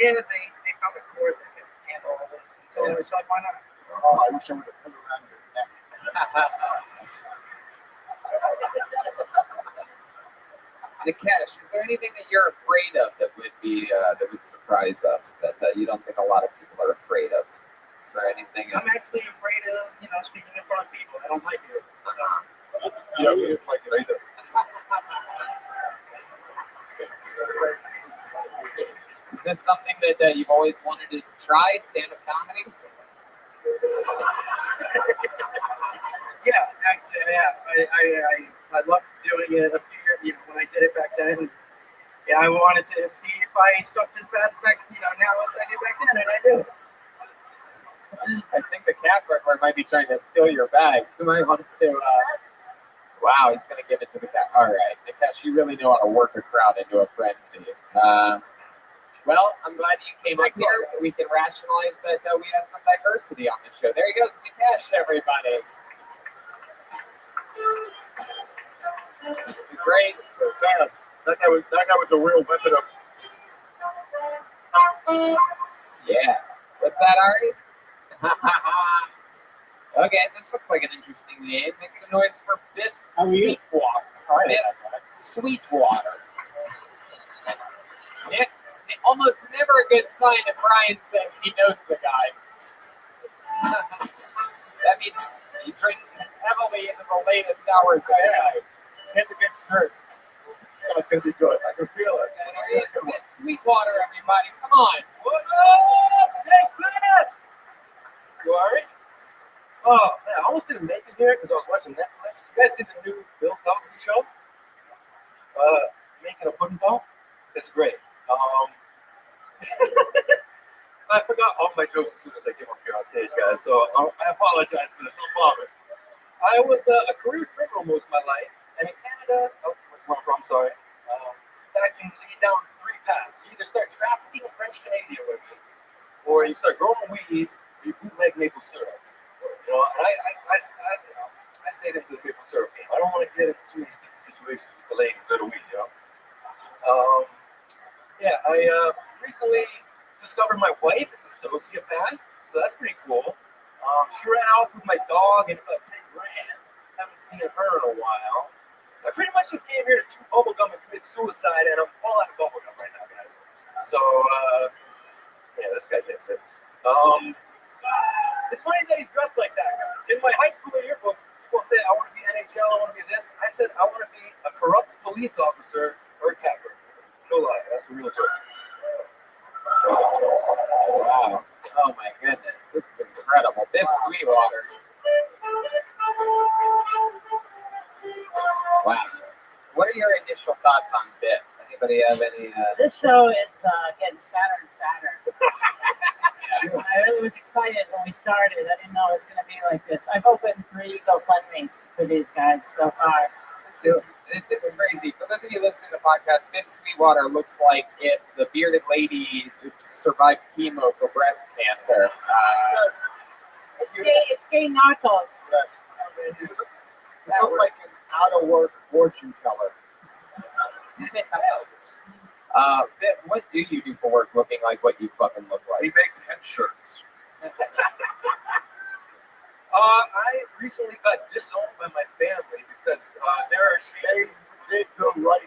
Yeah, they found a cord that can handle all this. So it's like, why not? Oh, I wish I would have put it around your neck. Nikesh, is there anything that you're afraid of that would surprise us that you don't think a lot of people are afraid of? Is there anything? I'm actually afraid of, speaking in front of people. I don't like it. Yeah, we didn't like it either. Is this something that you've always wanted to try, stand-up comedy? Yeah, actually, I loved doing it a few years, when I did it back then. Yeah, I wanted to see if I sucked as bad back, now as I did back then, and I do. I think the cat burglar might be trying to steal your bag. You might want to. Wow, he's going to give it to the cat. All right, Nikesh, you really know how to work a crowd into a frenzy. Well, I'm glad you came up here. We can rationalize that we had some diversity on the show. There he goes, Nikesh, everybody. Great. That guy was a real method of. Yeah. What's that, Ari? Okay, this looks like an interesting name. Make some noise for Biff Sweetwater. Biff Sweetwater. Nick, almost never a good sign if Brian says he knows the guy. That means he drinks heavily into the latest hours of the night. Hit the good shirt. It's going to be good. I can feel it. Biff Sweetwater, everybody. Come on. What up? 6 minutes! You alright? Oh, man, I almost didn't make it here because I was watching Netflix. You guys see the new Bill Cosby show? Making a pudding ball? It's great. I forgot all my jokes as soon as I came up here on stage, guys, so I apologize for this. I'm bothered. I was a career criminal most of my life, and in Canada, I'm sorry, that can lead down 3 paths. You either start trafficking French Canadian women, or you start growing weed, or you bootleg maple syrup. I stayed into the maple syrup game. I don't want to get into too many sticky situations with the ladies or the weed, I recently discovered my wife is a sociopath, so that's pretty cool. She ran off with my dog and about 10 grand. Haven't seen her in a while. I pretty much just came here to chew bubblegum and commit suicide, and I'm all out of bubblegum right now, guys. So, this guy gets it. It's funny that he's dressed like that. In my high school yearbook, people say, I want to be NHL, I want to be this. I said, I want to be a corrupt police officer or a capper. No lie, that's a real joke. Wow. Oh my goodness. This is incredible. Biff Sweetwater. Wow. What are your initial thoughts on Biff? Anybody have any? This show is getting sadder and sadder. I really was excited when we started. I didn't know it was going to be like this. I've opened 3 GoFundMes for these guys so far. This is crazy. For those of you listening to the podcast, Biff Sweetwater looks like if the bearded lady survived chemo for breast cancer. It's gay narcos. That look like an out-of-work fortune teller. Biff, what do you do for work looking like what you fucking look like? He makes head shirts. I recently got disowned by my family because they did the right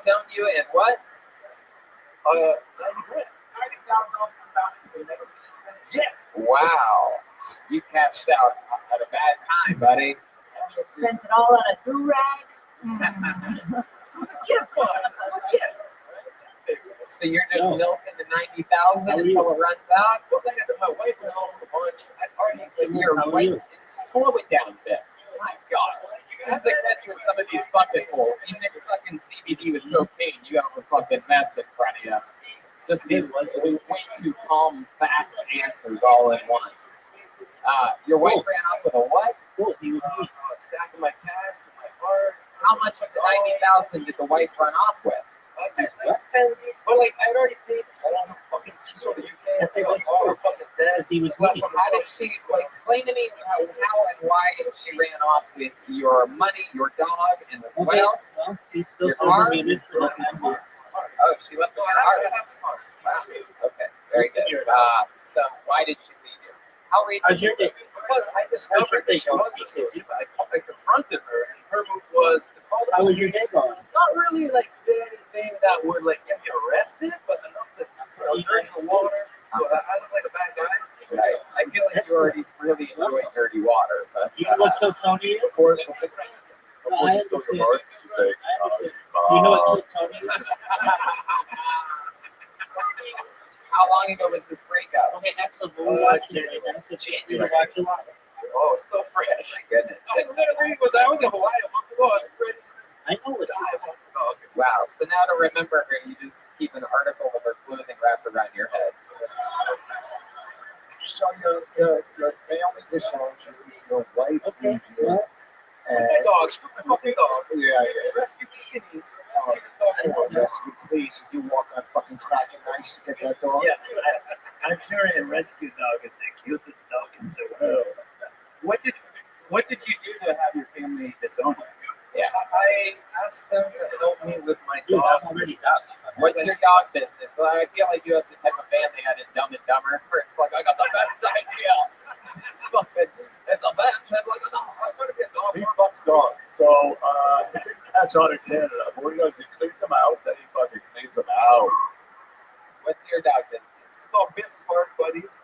selling you in what? 90 grand. Yes. Wow. You cashed out at a bad time, buddy. Spent it all on a do-rag. So you're just milking the 90,000 until it runs out? Well, like I said, my wife went home with a bunch. I already Your wife, slow it down a bit. My God. This is the catch with some of these bucket holes. You mix fucking CBD with cocaine, you have a fucking mess in front of you. Just these way too calm, fast answers all at once. Your wife ran off with a what? stacking my cash in my heart. How much of the 90,000 did the wife run off with? Like 10, but like I had already paid all the fucking fees for the UK. I paid all her fucking debts. How did she? Like, explain to me how and why she ran off with your money, your dog, and what else? Your car. Oh, she left the car. Wow. Okay. Very good. So why did she leave you? How recent? Because I discovered that she was a sociopath. I confronted her, and her move was to call the How was your day going? Not really like say anything that would like get me arrested, but enough to dirty the water. So I look like a bad guy. Right. I feel like you already really enjoy dirty water, but You know what Kill Tony is? Before you spill your heart, you say, You know what Kill Tony is? how long ago was this breakup? Okay, excellent. We'll watch it. You watch it. oh, so fresh. My goodness. I literally I was in Hawaii a month ago. I was ready to I know what you die. Wow. So now to remember her, you just keep an article of her clothing wrapped around your head. So your family disowns you, your wife leaves you, My and dog, stupid fucking dog. yeah, Rescue me, please. rescue, please, you walk on fucking crack and ice to get that dog. Yeah, I'm sure a rescue dog is the cutest dog in the world. What did you do to have your family disown you? Yeah. I asked them to help me with my Dude, dog. I'm already done. What's your dog business? Well, I feel like you have the type of band they had in Dumb and Dumber, where it's like, I got the best idea. It's a band shaped like a dog. I'm trying to be a dog. He fucks dogs. So, cats out in Canada. What he does, he cleans them out, then he fucking cleans them out. What's your dog business? It's called Vince Park Buddies.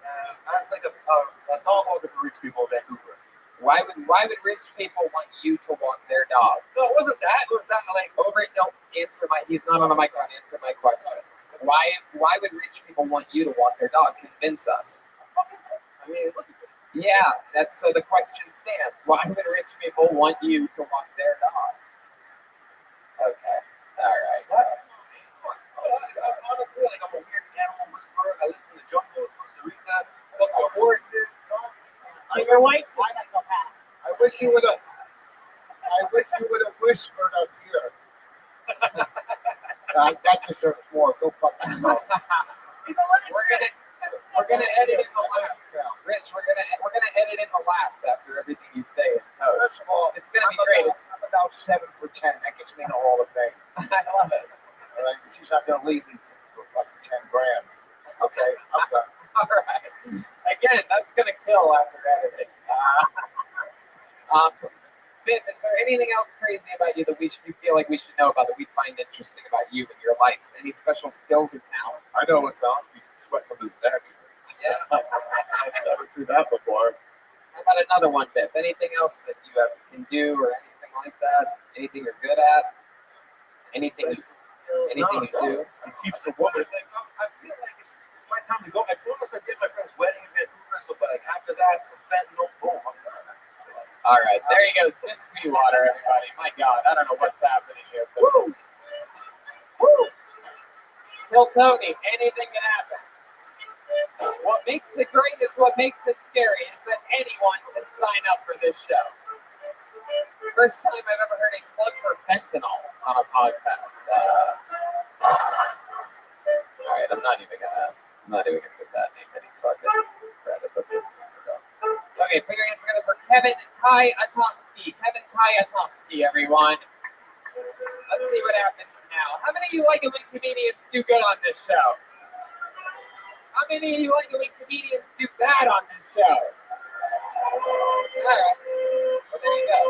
That's like a dog walker for rich people in Vancouver. Why would rich people want you to walk their dog? No, it wasn't that. It was that like Don't answer my. He's not on a microphone. Answer my question. Why would rich people want you to walk their dog? Convince us. I mean, look at that. Yeah, that's so. The question stands. Why would rich people want you to walk their dog? Okay. All right. Honestly, like I'm a weird animal whisperer. I live in the jungle in Costa Rica. Fuck the horses. Your wife's a psychopath. I wish you would have whispered up here. That deserves more. Go fuck yourself. We're gonna edit in the laughs now. Rich, we're gonna edit in the laughs after everything you say in post. First of all, It's gonna be great. I'm about 7 for 10. That gets me in the Hall of Fame. I love it. All right, she's not gonna leave me for fucking 10 grand. Okay, I'm done. All right. Again, that's gonna kill after editing. Viv, is there anything else crazy about you that you feel like we should know about, that we find interesting about you and your life? Any special skills or talents? I know what's on. He can sweat from his neck. Yeah. I've never seen that before. How about another one, Viv? Anything else that you can do or anything like that? Anything you're good at? Anything you do? He keeps the woman. Like, I feel like it's my time to go. I promised I'd get my friend's wedding in Vancouver, so but like after that, some fentanyl, boom, I'm done. All right, there he goes. Good Sweetwater, everybody. My God, I don't know what's happening here. Woo! Woo! Kill Tony, anything can happen. What makes it great is what makes it scary is that anyone can sign up for this show. First time I've ever heard a plug for fentanyl on a podcast. All right, I'm not even gonna give that name any fucking credit. That's it. Okay, put your hands together for Kevin Kyatovsky. Kevin Kyatovsky, everyone. Let's see what happens now. How many of you like it when comedians do good on this show? How many of you like it when comedians do bad on this show? All right. Well, there you go.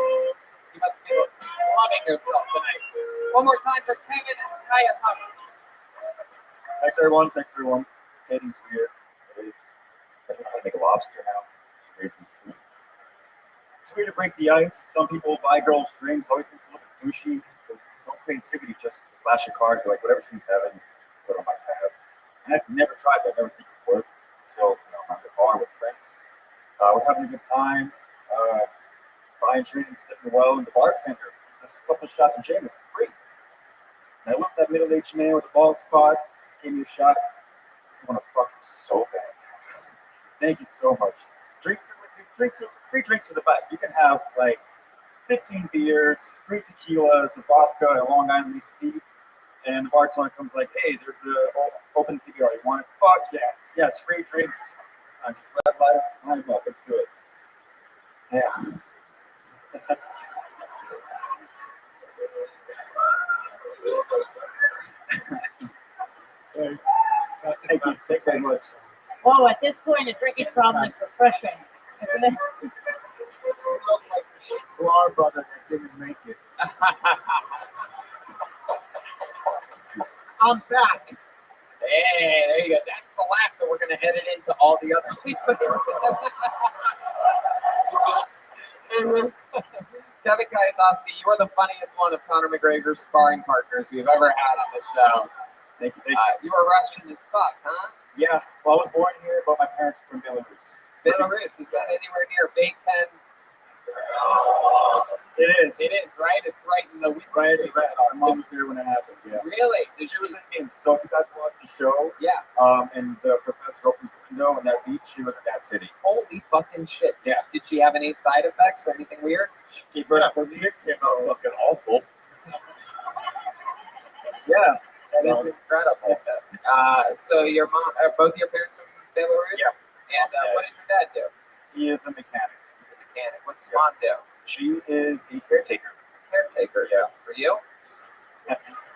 You must be loving yourself tonight. One more time for Kevin Hayataka. Thanks everyone. Katie's weird. It is. I don't know how to make a lobster now. It's crazy. It's weird to break the ice. Some people buy girls drinks. Always thinks it's a little bit douchey. There's no creativity. Just flash your card. Like whatever she's having, put on my tab. And I've never tried that. Never think it would work. So I'm at the bar with friends. We're having a good time. Buying drinks, tipping well, and the bartender just a couple of shots of Jamie for free. And I looked at that middle-aged man with a bald spot, gave me a shot. I want to fuck him so bad. Thank you so much. Free drinks are the best. You can have like 15 beers, 3 tequilas, a vodka, and a Long Island iced tea. And the bartender comes like, hey, there's an open PBR. You want it? Fuck yes. Yes, free drinks. Red light, line up. Let's do it. Yeah. Thank you very much. Whoa, at this point, a drinking problem is refreshing, isn't it? You look like the Sklar brother that didn't make it. I'm back. Hey, there you go. That's the laugh that we're going to head it into all the other things. Kevin Kayatowski, you are the funniest one of Conor McGregor's sparring partners we've ever had on the show. Thank you. You were Russian as fuck, huh? Yeah, well, I was born here, but my parents are from Belarus. Belarus, is that anywhere near Big Ten? It is. It is, right? It's right in the Right. My mom was there when it happened, yeah. Really? She was in Minsk, so if you guys watched the show, Yeah. And the professor opens the window and that beach, she was in that city. Holy fucking shit. Yeah. Did she have any side effects or anything weird? She gave birth for me, it came out fucking awful. Yeah. That is incredible. So your mom, both your parents from Belarus? Yeah. And what did your dad do? He is a mechanic. He's a mechanic. What's mom do? She is a caretaker. Caretaker. Yeah. For you?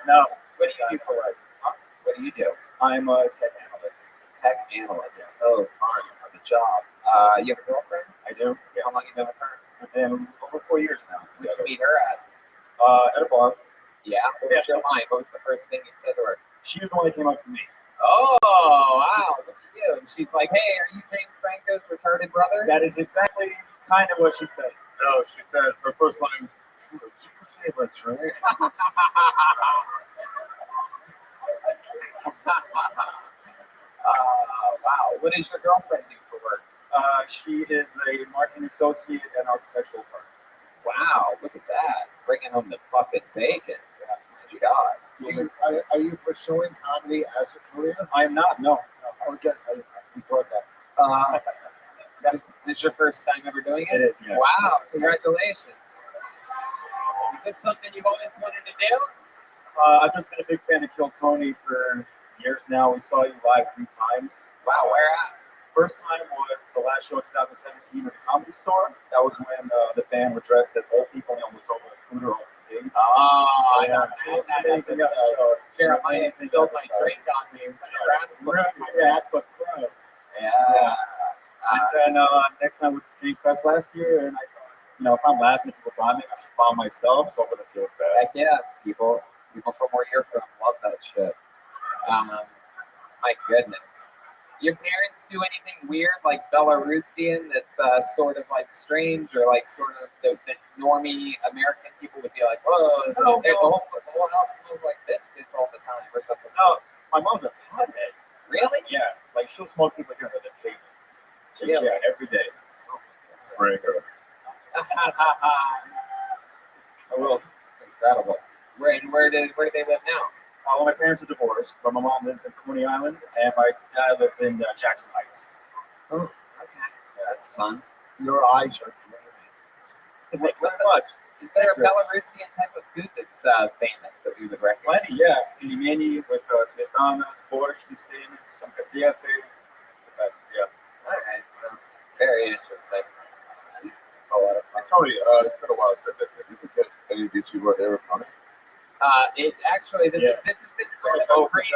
No, What do you do for work? What do you do? I'm a tech analyst. Tech analyst. So fun of a job. You have a girlfriend? I do. Yes. How long you been with her? We've been over 4 years now. Where'd you meet her at? At a bar. Yeah. What was your line? What was the first thing you said to her? She was the one that came up to me. Oh, wow. Look at you. And she's like, hey, are you James Franco's retarded brother? That is exactly kind of what she said. No, she said her first line was, "Super favorite drink." Wow. What does your girlfriend do for work? She is a marketing associate at an architectural firm. Wow, look at that. Bringing home the fucking bacon. My God. Are you pursuing comedy as a career? I am not, no. Okay, we thought that. This is your first time ever doing it? It is, yeah. Wow, congratulations. Is this something you've always wanted to do? I've just been a big fan of Kill Tony for years now. We saw you live 3 times. Wow, where at? First time was the last show in 2017 at the Comedy Store. That was when the band were dressed as old people and they almost drove on a scooter on the stage. Oh, Yeah. Jeremiah spilled my drink on me. Yeah, but Yeah. and then next time was the Snake Fest last year, and I thought, if I'm laughing at people bombing, I should bomb myself, so it feels bad. Heck yeah, people from where you're from love that shit. My goodness. Your parents do anything weird, like Belarusian, that's sort of like strange, or like sort of the normie American people would be like, whoa, the whole house smells like biscuits all the time, or something. No, my mom's a pothead. Really? Yeah, like she'll smoke people here at the table. Really? Yeah, every day. Bring her. I will. It's incredible. Where do they live now? Well, my parents are divorced, but my mom lives in Coney Island, and my dad lives in Jackson Heights. Oh, okay. That's fun. Your eyes are Thank you very much. Is there a Belarusian type of food that's famous that we would recognize? Plenty, yeah. Pilmeni with smetana, borscht is famous, some kadete. It's the best, yeah. All right. Well, very interesting. That's a lot of fun. Tony, it's been a while since I've been. You could get any of these people there with Tony? It actually this has been sort of a crazy.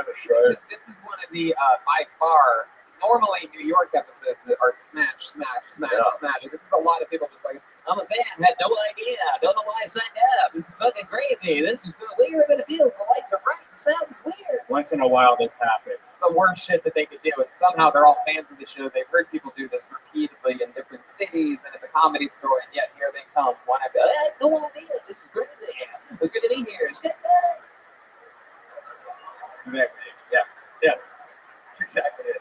This is one of the by far normally New York episodes are smash. This is a lot of people just like, I'm a fan, had no idea, don't know why I signed up. This is fucking crazy. This is weirder than it feels. The lights are bright. The sound is weird. Once in a while, this happens. It's the worst shit that they could do. And somehow they're all fans of the show. They've heard people do this repeatedly in different cities and at the Comedy Store, and yet here they come. One, I go, I had no idea. This is crazy. It's good to be here. It's good. Exactly. Yeah. That's exactly it.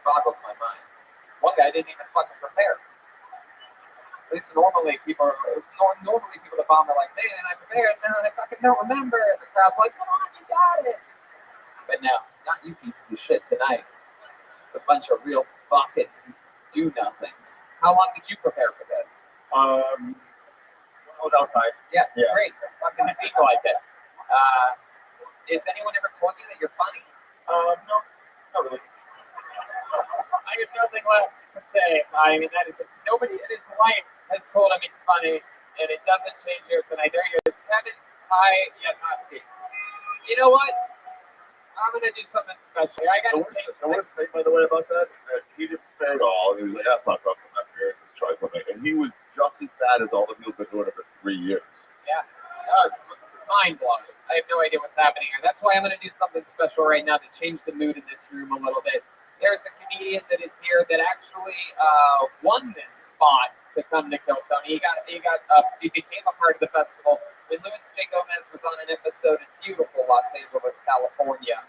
Boggles my mind. One guy didn't even fucking prepare. At least normally people that bomb are like, man, I prepared. No, I fucking don't remember. And the crowd's like, come on, you got it. But no, not you pieces of shit tonight. It's a bunch of real fucking do-nothings. How long did you prepare for this? I was outside. Yeah. Great. Fucking seemed like it. Has anyone ever told you that you're funny? No, not really. I have nothing left to say. I mean, that is just nobody in his life has told him he's funny, and it doesn't change here tonight. There he is, Kevin Yatowski. You know what? I'm gonna do something special. I got The worst thing, by the way, about that is that he didn't prepare at all. He was like, "That's not going to come up here. Let's try something." And he was just as bad as all the people been doing it for 3 years. Yeah, it's mind blowing. I have no idea what's happening here. That's why I'm gonna do something special right now to change the mood in this room a little bit. There's a comedian that is here that actually won this spot to come to Kill Tony. He became a part of the festival when Luis J. Gomez was on an episode in beautiful Los Angeles, California.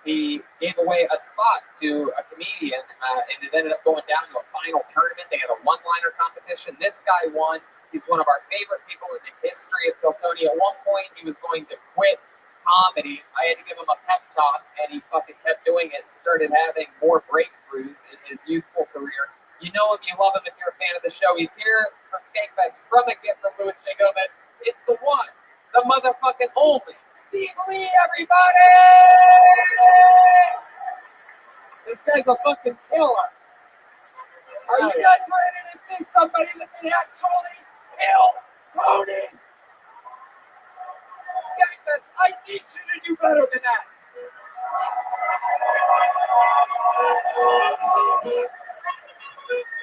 He gave away a spot to a comedian, and it ended up going down to a final tournament. They had a one-liner competition. This guy won. He's one of our favorite people in the history of Kill Tony. At one point, he was going to quit comedy. I had to give him a pep talk, and he fucking kept doing it and started having more breakthroughs in his youthful career. You know him, you love him if you're a fan of the show. He's here for Skankfest from a gift from Luis J. Gomez. It's the one, the motherfucking only, Steve Lee, everybody! This guy's a fucking killer. Are you guys ready to see somebody that can actually kill Tony? Skankfest, I need you to do better than that.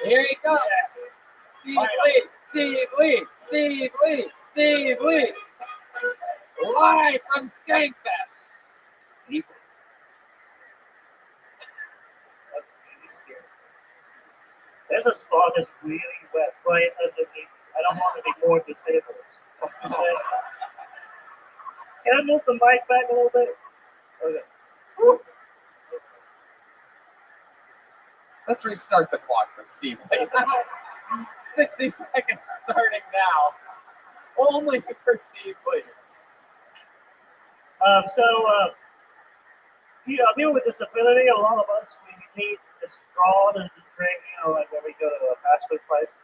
Here he goes. Steve Lee. Live from Skankfest. Steve. There's a spot that's really wet right underneath. I don't want any more disabled. Can I move the mic back a little bit? Okay. Woo. Let's restart the clock with Steve Lee. 60 seconds starting now. Only for Steve Lee. People with disability, a lot of us, we need a straw to drink, like when we go to a fast food place.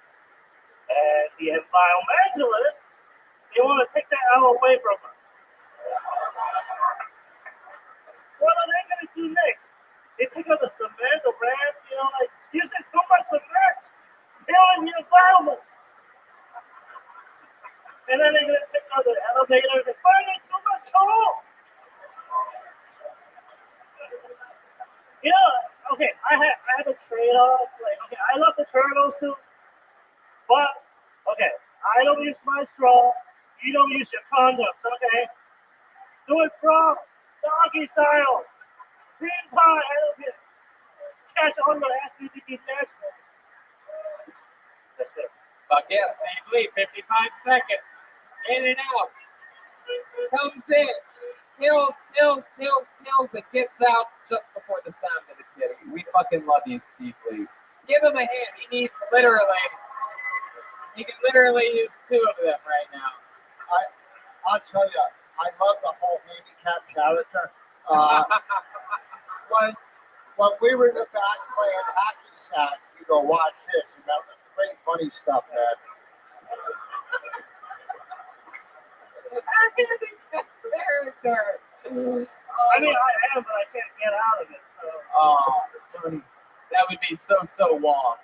And the environmentalists, they want to take that out away from us. What are they going to do next? They take out the cement, the ramp, using too much cement, killing the environment. And then they're going to take out the elevators and burning too much coal. Okay, I have a trade-off. I love the turtles too, but okay, I don't use my straw. You don't use your condoms. Okay, do it from doggy style, green pie. I don't care. Catch on your ass to be national. That's it. Fuck yeah, Steve Lee, 55 seconds. In and out. Comes in. Hills. It gets out just before the sound of the kitty. We fucking love you, Steve Lee. Give him a hand. He can literally use two of them right now. I'll tell you, I love the whole handicap character. When we were in the back playing hockey sack, you go watch this. You know, great funny stuff, man. Character. I mean, I am, but I can't get out of it. So. Oh, Tony, that would be so long.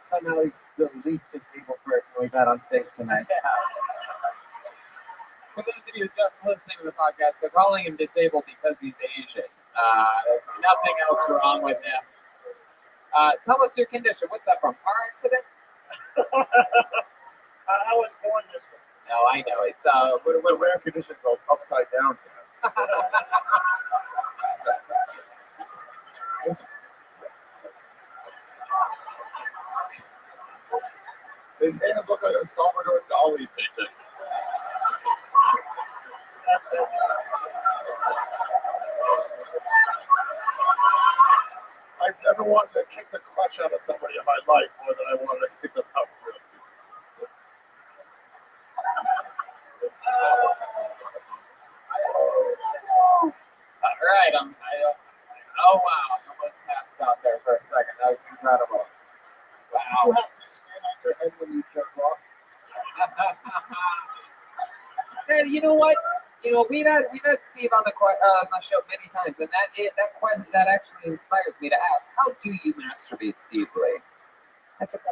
Somehow he's the least disabled person we've had on stage tonight. For those of you just listening to the podcast, they're calling him disabled because he's Asian. There's nothing else wrong with him. Tell us your condition. What's that from? Car accident? I was born this way. No, I know. It's It's a rare condition called upside down hands. His hands look like a Salvador Dali painting. I've never wanted to kick the crutch out of somebody in my life more than I wanted to kick them out. all right. Oh wow! I almost passed out there for a second. That was incredible. You Wow. have to stand on your head when you jerk off. Man, you know what? We've had Steve on the show many times, and that actually inspires me to ask, how do you masturbate, Steve Lee? That's a good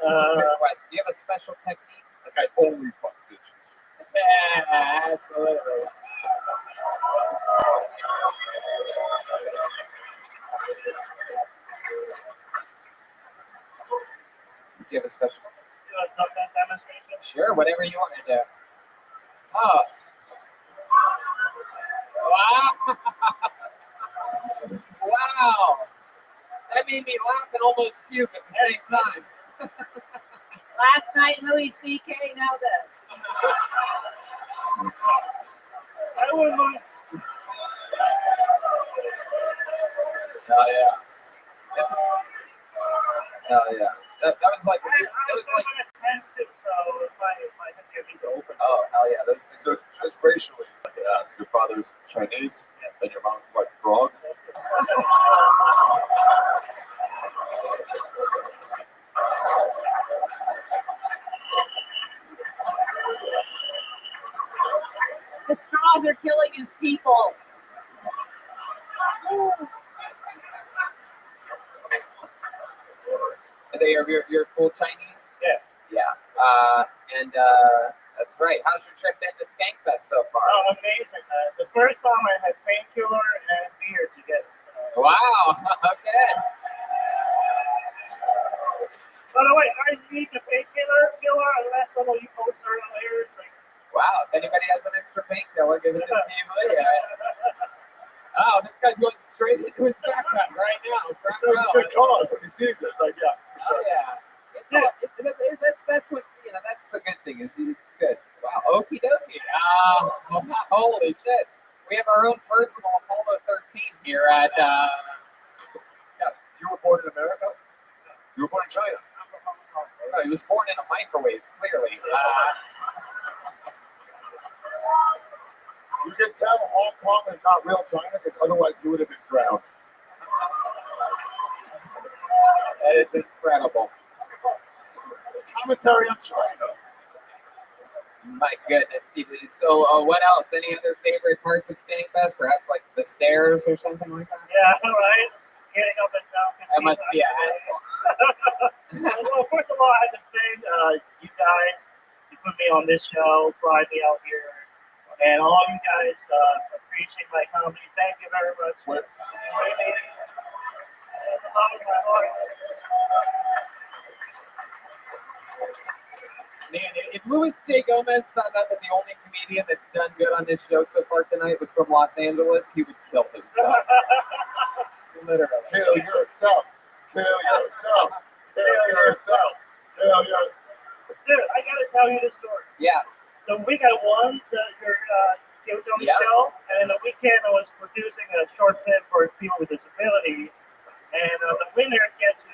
question. Do you have a special technique? Like I only fuck bitches. Yeah, absolutely. Do you have a special? You want to talk about demonstration? Sure, whatever you want to do. Oh. Wow. Wow. That made me laugh and almost puke at the same time. Last night, Louis C.K. Now this. I wouldn't mind. Oh yeah. Oh yeah. That was like. I was like friends too, so if I had to need to open. Oh hell yeah! Those things. So just racially, like ask, your father's Chinese and your mom's white frog. The straws are killing his people. You're full Chinese? Yeah. Yeah. That's right. How's your trip into Skankfest so far? Oh, amazing. The first time I had painkiller and beer together. Wow. Okay. By the way, I need the painkiller unless some of you post earlier. Wow. If anybody has an extra painkiller, give it to Steve Lee. Oh, this guy's going straight into his backpack right now. That's a good cause. When he sees it, like, yeah. Oh yeah. That's what that's the good thing is it's good. Wow, okie dokie. Holy shit. We have our own personal Apollo 13 here at You were born in America? You were born in China? No, he was born in a microwave, clearly. You can tell Hong Kong is not real China because otherwise he would have been drowned. That is incredible. Commentary on China. My goodness, Steve. So, what else? Any other favorite parts of Skankfest? Perhaps like the stairs or something like that? Yeah, right. Getting up and down. That must be a hassle. Well, first of all, I have to thank you guys. You put me on this show, fly me out here, and all you guys appreciate my comedy. Thank you very much. Man, if Louis J. Gomez found out that the only comedian that's done good on this show so far tonight was from Los Angeles, he would kill himself. Literally. Kill yourself. Kill yourself. Kill yourself. Kill yourself. Dude, I gotta tell you this story. Yeah. The week I won your Kill Tony show, and the weekend I was producing a short film for people with disability, and the winner gets to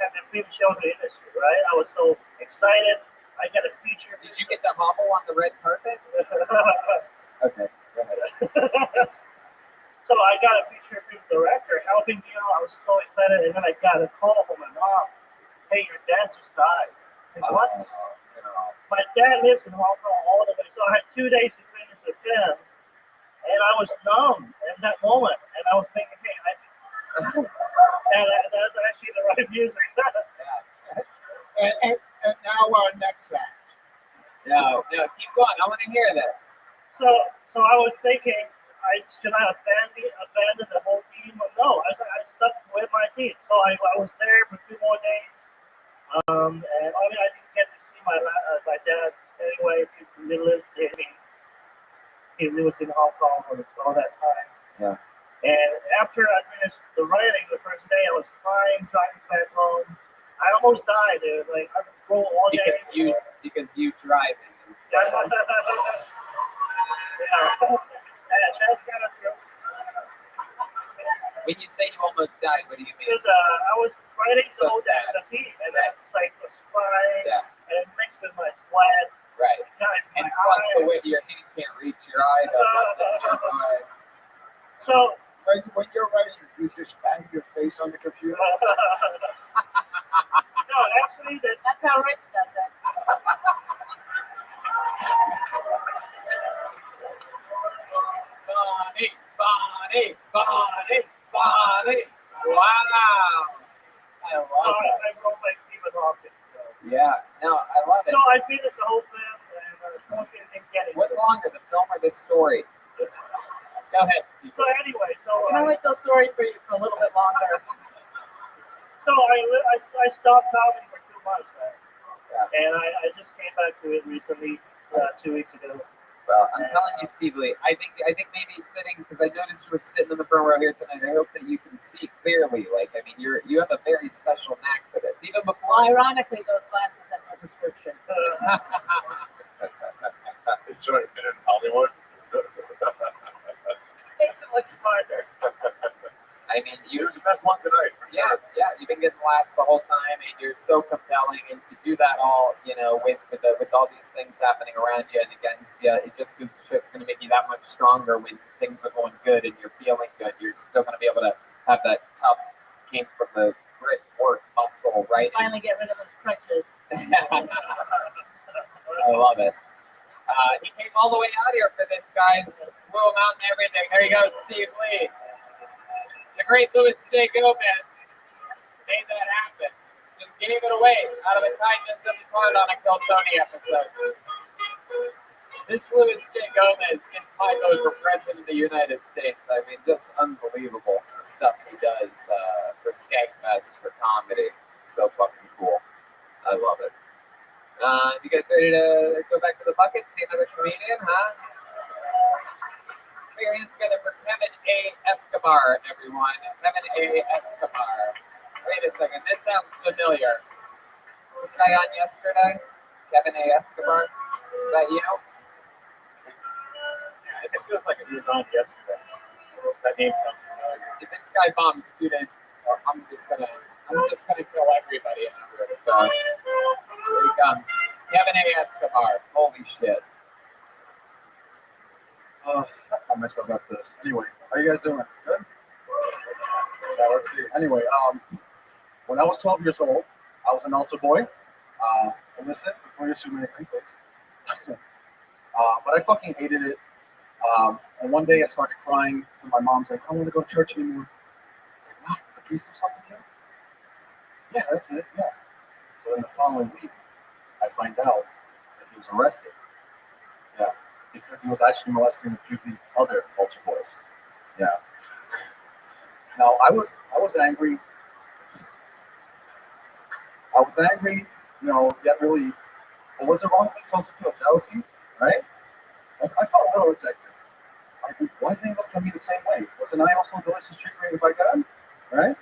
have the film show in the industry, right? I was so excited. I got a feature. Did you get to hobble on the red carpet? Okay, go ahead. So I got a feature film director helping me out. I was so excited, and then I got a call from my mom. Hey, your dad just died. What? My dad lives in Hong Kong all the way, so I had 2 days to finish the film, and I was numb in that moment, and I was thinking, hey, that's actually the right music. And now our next act. No, keep going. I want to hear this. So I was thinking, should I abandon the whole team? But no, I stuck with my team. So I was there for 2 more days. And I mean, I didn't get to see my dad anyway. He lives in Hong Kong for all that time. Yeah. And after I finished the writing the first day, I was crying, driving back home. I almost died, dude. Like I rolled all day. Because you driving. So. Yeah, that's kind of true. When you say you almost died, what do you mean? Because I was writing So so sad. the team, and I was like crying, Yeah. and it mixed with my sweat. Right. And plus the way your hand can't reach your eye to let the tears away. So when you're writing, you just bang your face on the computer. no, actually, That's how Rich does it. Bonnie. Wow. I love that. I wrote like Stephen Hawking. Yeah, no, I love it. So I finished the whole film, and someone didn't get it. What's longer, the film or the story? Go ahead, Steve. So anyway, Can I wait the story for you for a little bit longer? So I stopped comedy for 2 months, man. Yeah. And I just came back to it recently, 2 weeks ago. Well, I'm telling you, Steve Lee, I think maybe sitting, because I noticed you were sitting in the front row here tonight. I hope that you can see clearly. Like, I mean, you have a very special knack for this. Even before. Well, ironically, those glasses have no prescription. It's trying to fit in Hollywood. Makes it look smarter. I mean, You're the best one tonight, for sure. Yeah, you've been getting laughs the whole time, and you're so compelling. And to do that all, with all these things happening around you and against you, it just goes to show it's going to make you that much stronger when things are going good and you're feeling good. You're still going to be able to have that tough, came from the grit, work, muscle, right? Finally get rid of those crutches. I love it. He came all the way out here for this, guys. Flew him out and everything. There you go, Steve Lee. The great Louis J. Gomez made that happen. Just gave it away out of the kindness of his heart on a Kill Tony episode. This Louis J. Gomez gets my vote for President of the United States. I mean, just unbelievable the stuff he does for Skagfest, for comedy. So fucking cool. I love it. You guys ready to go back to the bucket, see another comedian, huh? Put your hands together for Kevin A. Escobar, everyone. Kevin A. Escobar. Wait a second, this sounds familiar. Was this guy on yesterday? Kevin A. Escobar? Is that you? Yeah, it feels like it was on yesterday. That name sounds familiar. If this guy bombs 2 days before, I'm just gonna kill everybody in the room. So here he comes. Kevin A. Escobar. Holy shit. I got myself up to this. Anyway, how you guys doing? Good? Yeah, let's see. Anyway, when I was 12 years old, I was an altar boy. And listen, before you assume anything, please. But I fucking hated it. And one day I started crying to my mom, saying, I don't want to go to church anymore. I was like, what? The priest or something here? Yeah, that's it, yeah. So then the following week, I find out that he was arrested. Yeah. Because he was actually molesting a few of the other altar boys. Yeah. Now I was angry. Yet really, but was it wrong to be supposed to feel jealousy, right? I felt a little rejected. Like, why didn't he look at me the same way? Wasn't I also delicious treat created by God, right?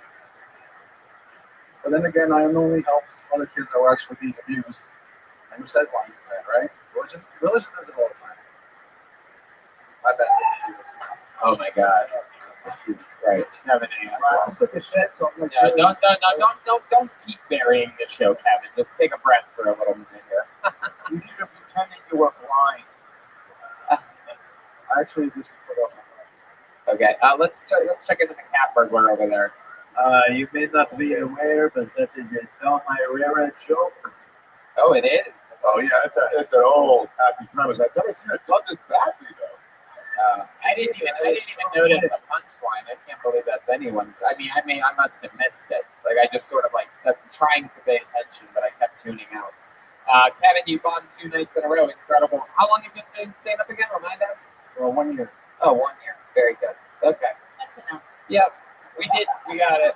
But then again, I only helps other kids that were actually being abused. And who says lying to that, right? Religion does it all the time. I bet. Oh my God. Jesus Christ. Kevin A. I just took a shit, so I'm like, No, don't keep burying the show, Kevin. Just take a breath for a little minute here. you should have pretended you were blind. I actually just took off my glasses. Okay, let's check into the cat burglar over there. You may not be aware, but that is a Don Herrera joke. Oh, it is. Oh yeah, it's an old happy premise. I've never seen it done this badly though. I didn't even notice the punchline. I can't believe that's anyone's. I must have missed it. Like I just sort of like kept trying to pay attention, but I kept tuning out. Kevin, you bombed 2 nights in a row. Incredible. How long have you been doing stand up again? Remind us. 1 year. Oh, 1 year. Very good. Okay. That's enough. Yep. We did. We got it.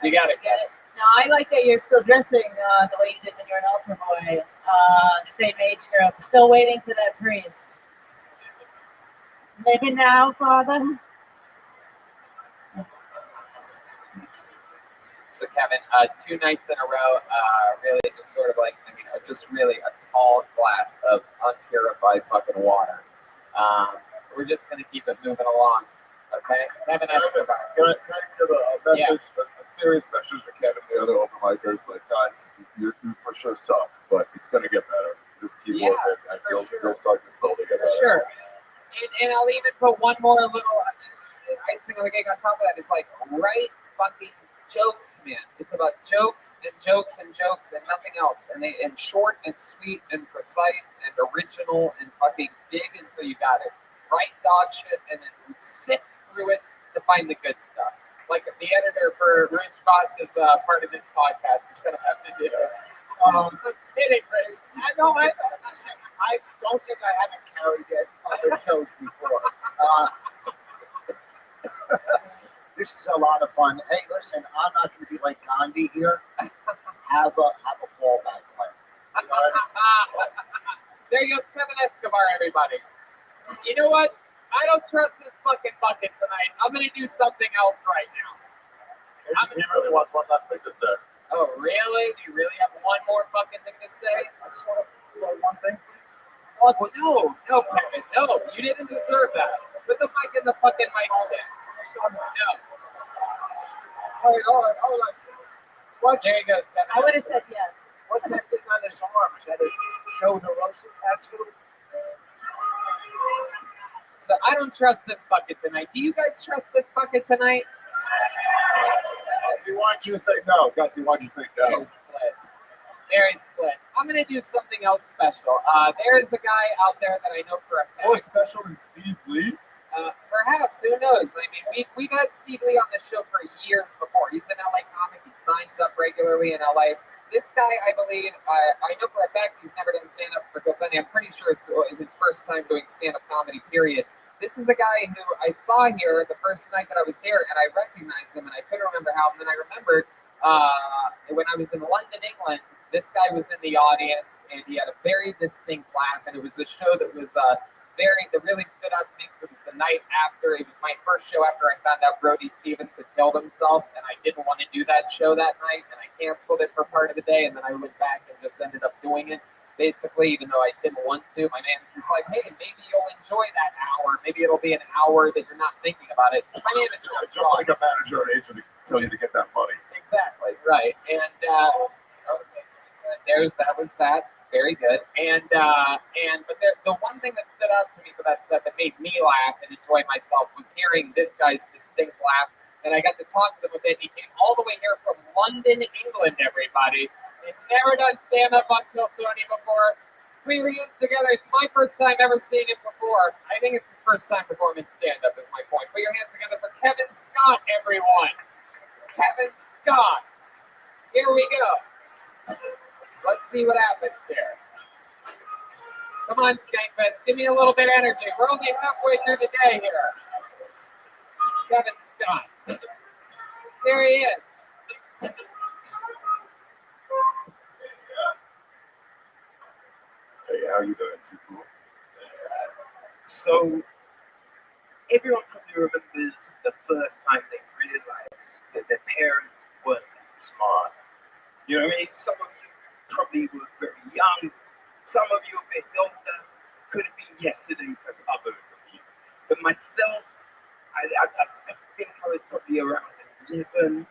We got it. Get it? No, I like that you're still dressing the way you did when you were an altar boy. Same age group. Still waiting for that priest. Maybe now, Father. So Kevin, 2 nights in a row, really just sort of like, I mean, just really a tall glass of unpurified fucking water. We're just gonna keep it moving along, okay? Kevin, Can I give a message, a serious message to Kevin and the other open micers? Like, guys, you for sure suck, but it's gonna get better. Just keep working, and you'll start to slowly get better. For sure. And I'll even put one more little icing on the cake on top of that. It's like, write fucking jokes, man. It's about jokes and jokes and jokes and nothing else. And short and sweet and precise and original and fucking dig until you got it. Write dog shit and then sift through it to find the good stuff. Like the editor for Rich Voss is part of this podcast is gonna have to do. Hit it, Chris. I don't think I haven't carried it other shows before. This is a lot of fun. Hey, listen, I'm not going to be like Gandhi here. Have a fallback plan. You know what I mean? There goes Kevin Escobar, everybody. You know what? I don't trust this fucking bucket tonight. I'm going to do something else right now. He really wants one last thing to say. Oh, really? Do you really have one more fucking thing to say? I just want to do one thing, please. Oh, No, Kevin, no. You didn't deserve that. Put the mic in the fucking mic stand. No. All right. What's, There he goes, Kevin. I would have said yes. what's that thing on his arm? Is that a Joe DeRosa tattoo? So I don't trust this bucket tonight. Do you guys trust this bucket tonight? He wants you to say no. Guys, he wants you to say no. Very split. Very split. I'm going to do something else special. There is a guy out there that I know for a fact. More special than Steve Lee? Perhaps, who knows? I mean, we've had Steve Lee on the show for years before. He's an LA comic. He signs up regularly in LA. This guy, I believe, I know for a fact he's never done stand-up for Good Sunday. I'm pretty sure it's his first time doing stand-up comedy, period. This is a guy who I saw here the first night that I was here, and I recognized him, and I couldn't remember how. And then I remembered when I was in London, England, this guy was in the audience, and he had a very distinct laugh, and it was a show that was that really stood out to me because it was the night after. It was my first show after I found out Brody Stevens had killed himself, and I didn't want to do that show that night, and I canceled it for part of the day, and then I went back and just ended up doing it. Basically, even though I didn't want to, my manager's like, "Hey, maybe you'll enjoy that hour. Maybe it'll be an hour that you're not thinking about it." My manager was just like a manager or agent to tell you to get that money. Exactly right, and that was that. Very good. But the one thing that stood out to me for that set that made me laugh and enjoy myself was hearing this guy's distinct laugh. And I got to talk to him a bit. He came all the way here from London, England, everybody. He's never done stand-up on Kill Tony before. We were used together. It's my first time ever seeing him before. I think it's his first time performing stand-up is my point. Put your hands together for Kevin Scott, everyone. Kevin Scott. Here we go. Let's see what happens here. Come on, Skankfest. Give me a little bit of energy. We're only halfway through the day here. Kevin Scott. There he is. Hey, how you doing? You cool? So, everyone probably remembers the first time they realized that their parents weren't smart. You know what I mean? Some of you probably were very young. Some of you a bit older. Could have been yesterday because others of you. But myself, I think I was probably around 11.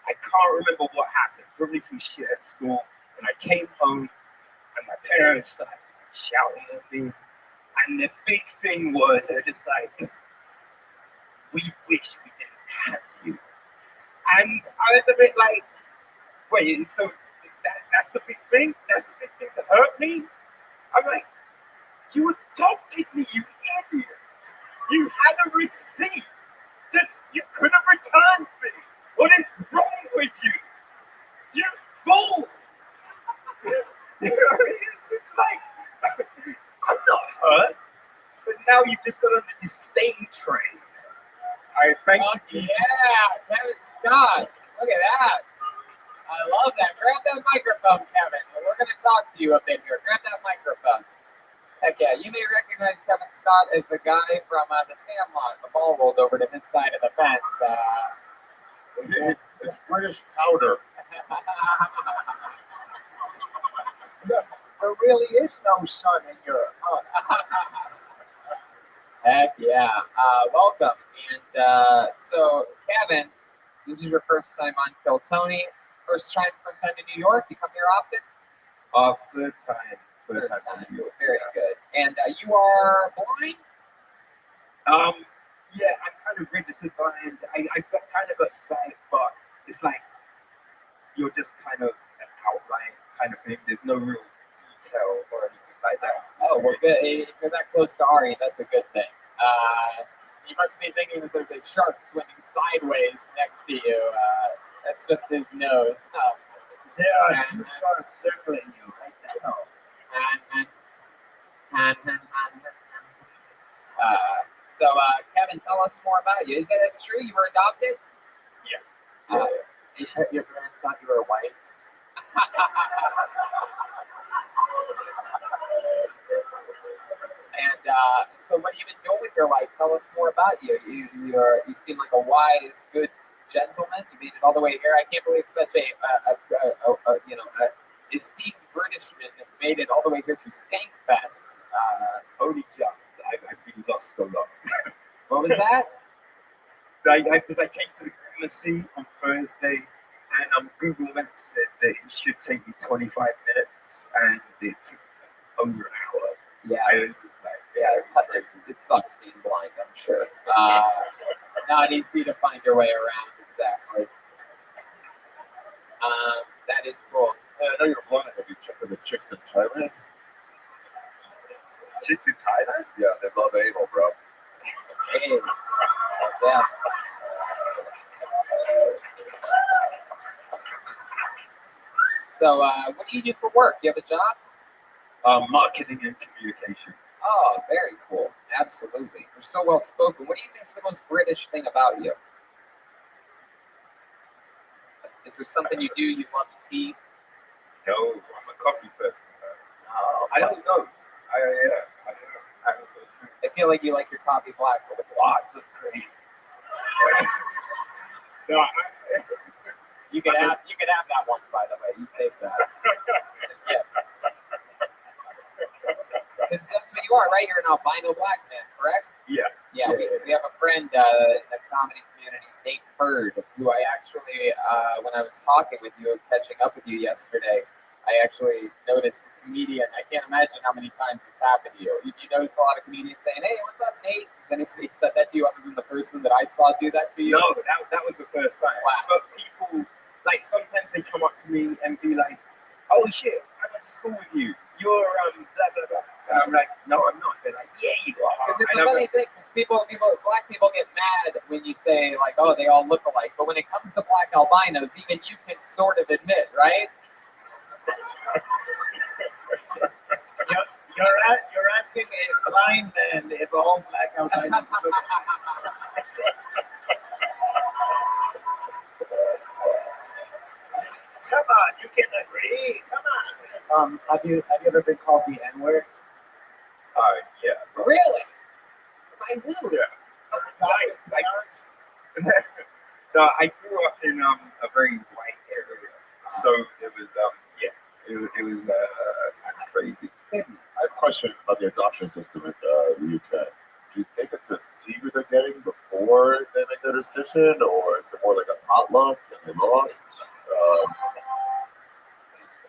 I can't remember what happened. Probably some shit at school. And I came home and my parents started shouting at me. And the big thing was, they're just like, "We wish we didn't have you." And I was a bit like, wait, so that's the big thing? That's the big thing to hurt me? I'm like, you adopted me, you idiot. You had a receipt. You could have returned me. What is wrong with you? You fools. You know, it's just like, I'm not hurt. But now you've just got on the disdain train. I thank you. Yeah, Kevin Scott. Look at that. I love that. Grab that microphone, Kevin. We're going to talk to you a bit here. Grab that microphone. Heck yeah. You may recognize Kevin Scott as the guy from The Sandlot. The ball rolled over to his side of the fence. It's British powder. There really is no sun in Europe. Huh? Heck yeah. Welcome. And so, Kevin, this is your first time on Kill Tony. First time to New York. You come here often? Third time. Third time to New York. Very good. And you are blind? Yeah, I'm kind of registered blind. I've got kind of a sight, but it's like you're just kind of an outline kind of thing. There's no real detail or anything like that. Oh, well, good. If you're that close to Ari, that's a good thing. You must be thinking that there's a shark swimming sideways next to you. That's just his nose. Oh. There are two sharks circling you right now. So, Kevin, tell us more about you. Is that true? You were adopted? Yeah. Your parents thought you were white? And so, what have you been doing with your life? Tell us more about you. You seem like a wise, good gentleman. You made it all the way here. I can't believe such a esteemed Britishman made it all the way here to Skankfest. Only just. I've been lost a lot. What was that? Because I came to the Gramercy on Thursday, and Google Maps said that it should take me 25 minutes, and it took over an hour. Yeah. It sucks being blind, I'm sure. Not easy to find your way around, exactly. That is cool. I know you're blind. Have you checked the chicks in Thailand? Chicks in Thailand? Yeah, they love anal, bro. Hey. Yeah. So, what do you do for work? You have a job? Marketing and communication. Oh, very cool. Absolutely. You're so well spoken. What do you think is the most British thing about you? Is there something you do? You love tea? No, I'm a coffee person. Oh, I don't know. I don't know. I feel like you like your coffee black, but with lots of cream. No, you could have that one, by the way. You take that. Yeah. Because that's what you are, right? You're an albino black man, correct? Yeah. Yeah. We have a friend in the comedy community, Nate Bird, who I actually, when I was talking with you, catching up with you yesterday, I actually noticed a comedian. I can't imagine how many times it's happened to you. You notice a lot of comedians saying, "Hey, what's up, Nate?" Has anybody said that to you other than the person that I saw do that to you? No, that was the first time. Wow. But people, like, sometimes they come up to me and be like, "Oh shit, I went to school with you. You're blah blah blah." And I'm like, "No, I'm not." They're like, "Yeah, you are." Because it's a funny thing. Because black people get mad when you say like, "Oh, they all look alike," but when it comes to black albinos, even you can sort of admit, right? You're asking a blind man if all black albinos look. Come on, you can agree. Come on. Have you ever been called the N-word? Yeah. Really? By who? Yeah. No, I grew up in a very white area, so it was it was kind of crazy. I have a question about the adoption system in the UK. Do you think it's a secret they're getting before they make their decision, or is it more like a potluck and they lost?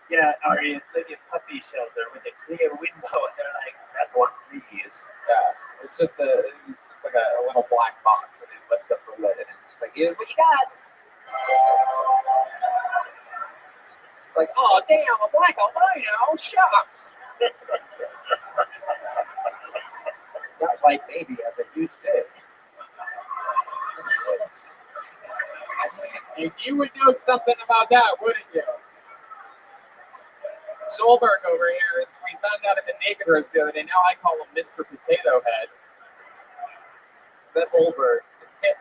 Yeah, or it's like a puppy shelter with a clear window, and they're like, "That one, please." Yeah, it's just like a little black box, and they lift up the lid, and it's just like, "Here's what you got." It's like, "Oh damn, a black albino, shucks." That white baby has a huge dick. If you would know something about that, wouldn't you? Schulberg over here, we found out at the Naked Roast the other day. Now I call him Mr. Potato Head. The Holberg. Yeah.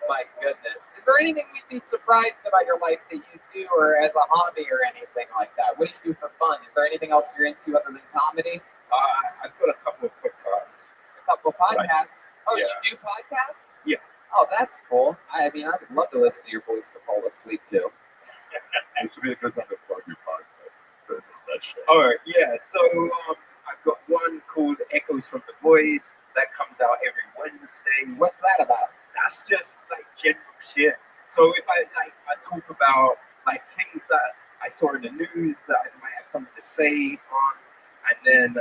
My goodness. Is there anything we'd be surprised about your life that you do or as a hobby or anything like that? What do you do for fun? Is there anything else you're into other than comedy? I've got a couple of podcasts. A couple of podcasts? Oh, Yeah. you do podcasts? Yeah. Oh, that's cool. I mean, I would love to listen to your voice to fall asleep to. This would be a good time to plug your podcast. For that show. All right, yeah. So I've got one called Echoes from the Void that comes out every Wednesday. What's that about? That's just like general shit. So if I talk about like things that I saw in the news that I might have something to say on, and then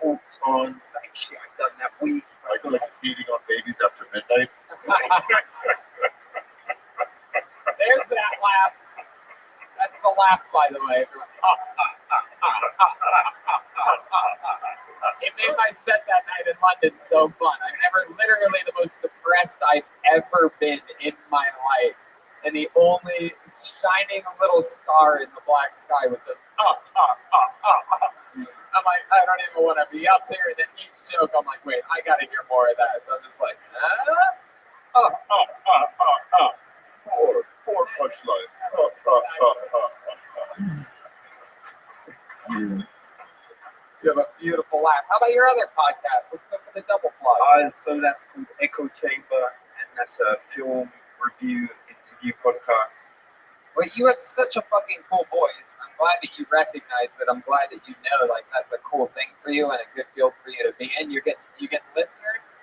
thoughts on like shit I've done that week. I feel like feeding on babies after midnight. There's that laugh. That's the laugh, by the way. It made my set that night in London so fun. I've never, literally the most depressed I've ever been in my life. And the only shining little star in the black sky was a I'm like, I don't even want to be up there. And then each joke, I'm like, wait, I got to hear more of that. So I'm just like, Poor punchlines. You have a beautiful laugh. How about your other podcast? Let's go for the double plug. So that's called Echo Chamber, and that's a film review interview podcast. Well, you have such a fucking cool voice. I'm glad that you recognize it. I'm glad that you know, like, that's a cool thing for you and a good field for you to be in. You get listeners.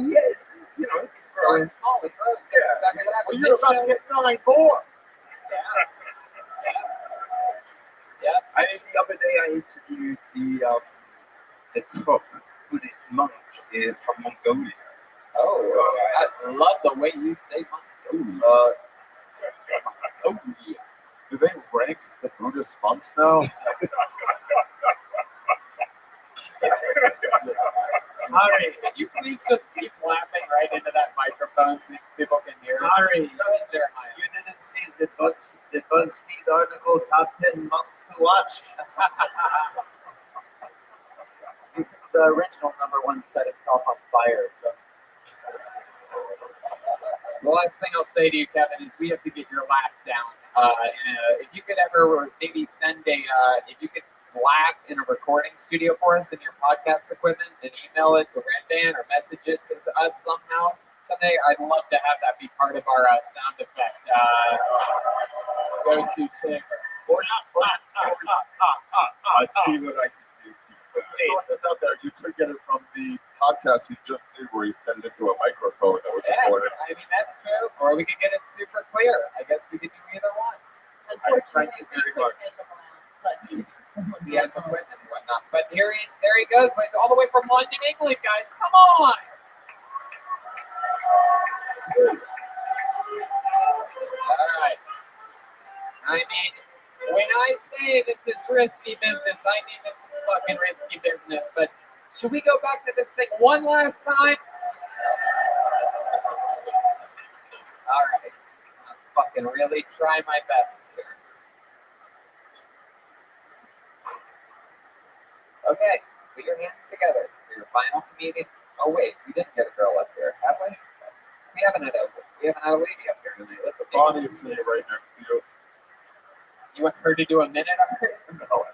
Yes, it's Start small, it grows. That's exactly what happens. Well, you're about to get 9 more. Yeah. The other day I interviewed the top Buddhist monk from Mongolia. Oh, I love the way you say Mongolia. Do they rank the Buddhist monks now? Harry, can you please just keep laughing right into that microphone so these people can hear it? Harry, Go ahead, Jeremiah. you didn't see the BuzzFeed article, Top 10 Monks to Watch? The original #1 set itself on fire, so. The last thing I'll say to you, Kevin, is we have to get your laugh down. If you could ever maybe send if you could laugh in a recording studio for us in your podcast equipment and email it to Red Band or message it to us somehow. Someday I'd love to have that be part of our sound effect go-to chamber. I see what I can do. Just throwing this out there, you could get it from the podcast he just did where he sent it into a microphone that was recorded. I mean, that's true. Or we could get it super clear. I guess we could do either one. Unfortunately, Thank you very much. but He has equipment and whatnot. But there he goes, like all the way from London, England, guys. Come on! All right. I mean, when I say this is risky business, I mean this is fucking risky business. But should we go back to this thing one last time? All right. I'll fucking really try my best here. Okay, put your hands together for your final comedian. Oh wait, we didn't get a girl up here, have we? We haven't had a lady up here tonight. Let's see. Bonnie is sitting right next to you. You want her to do a minute on her? No.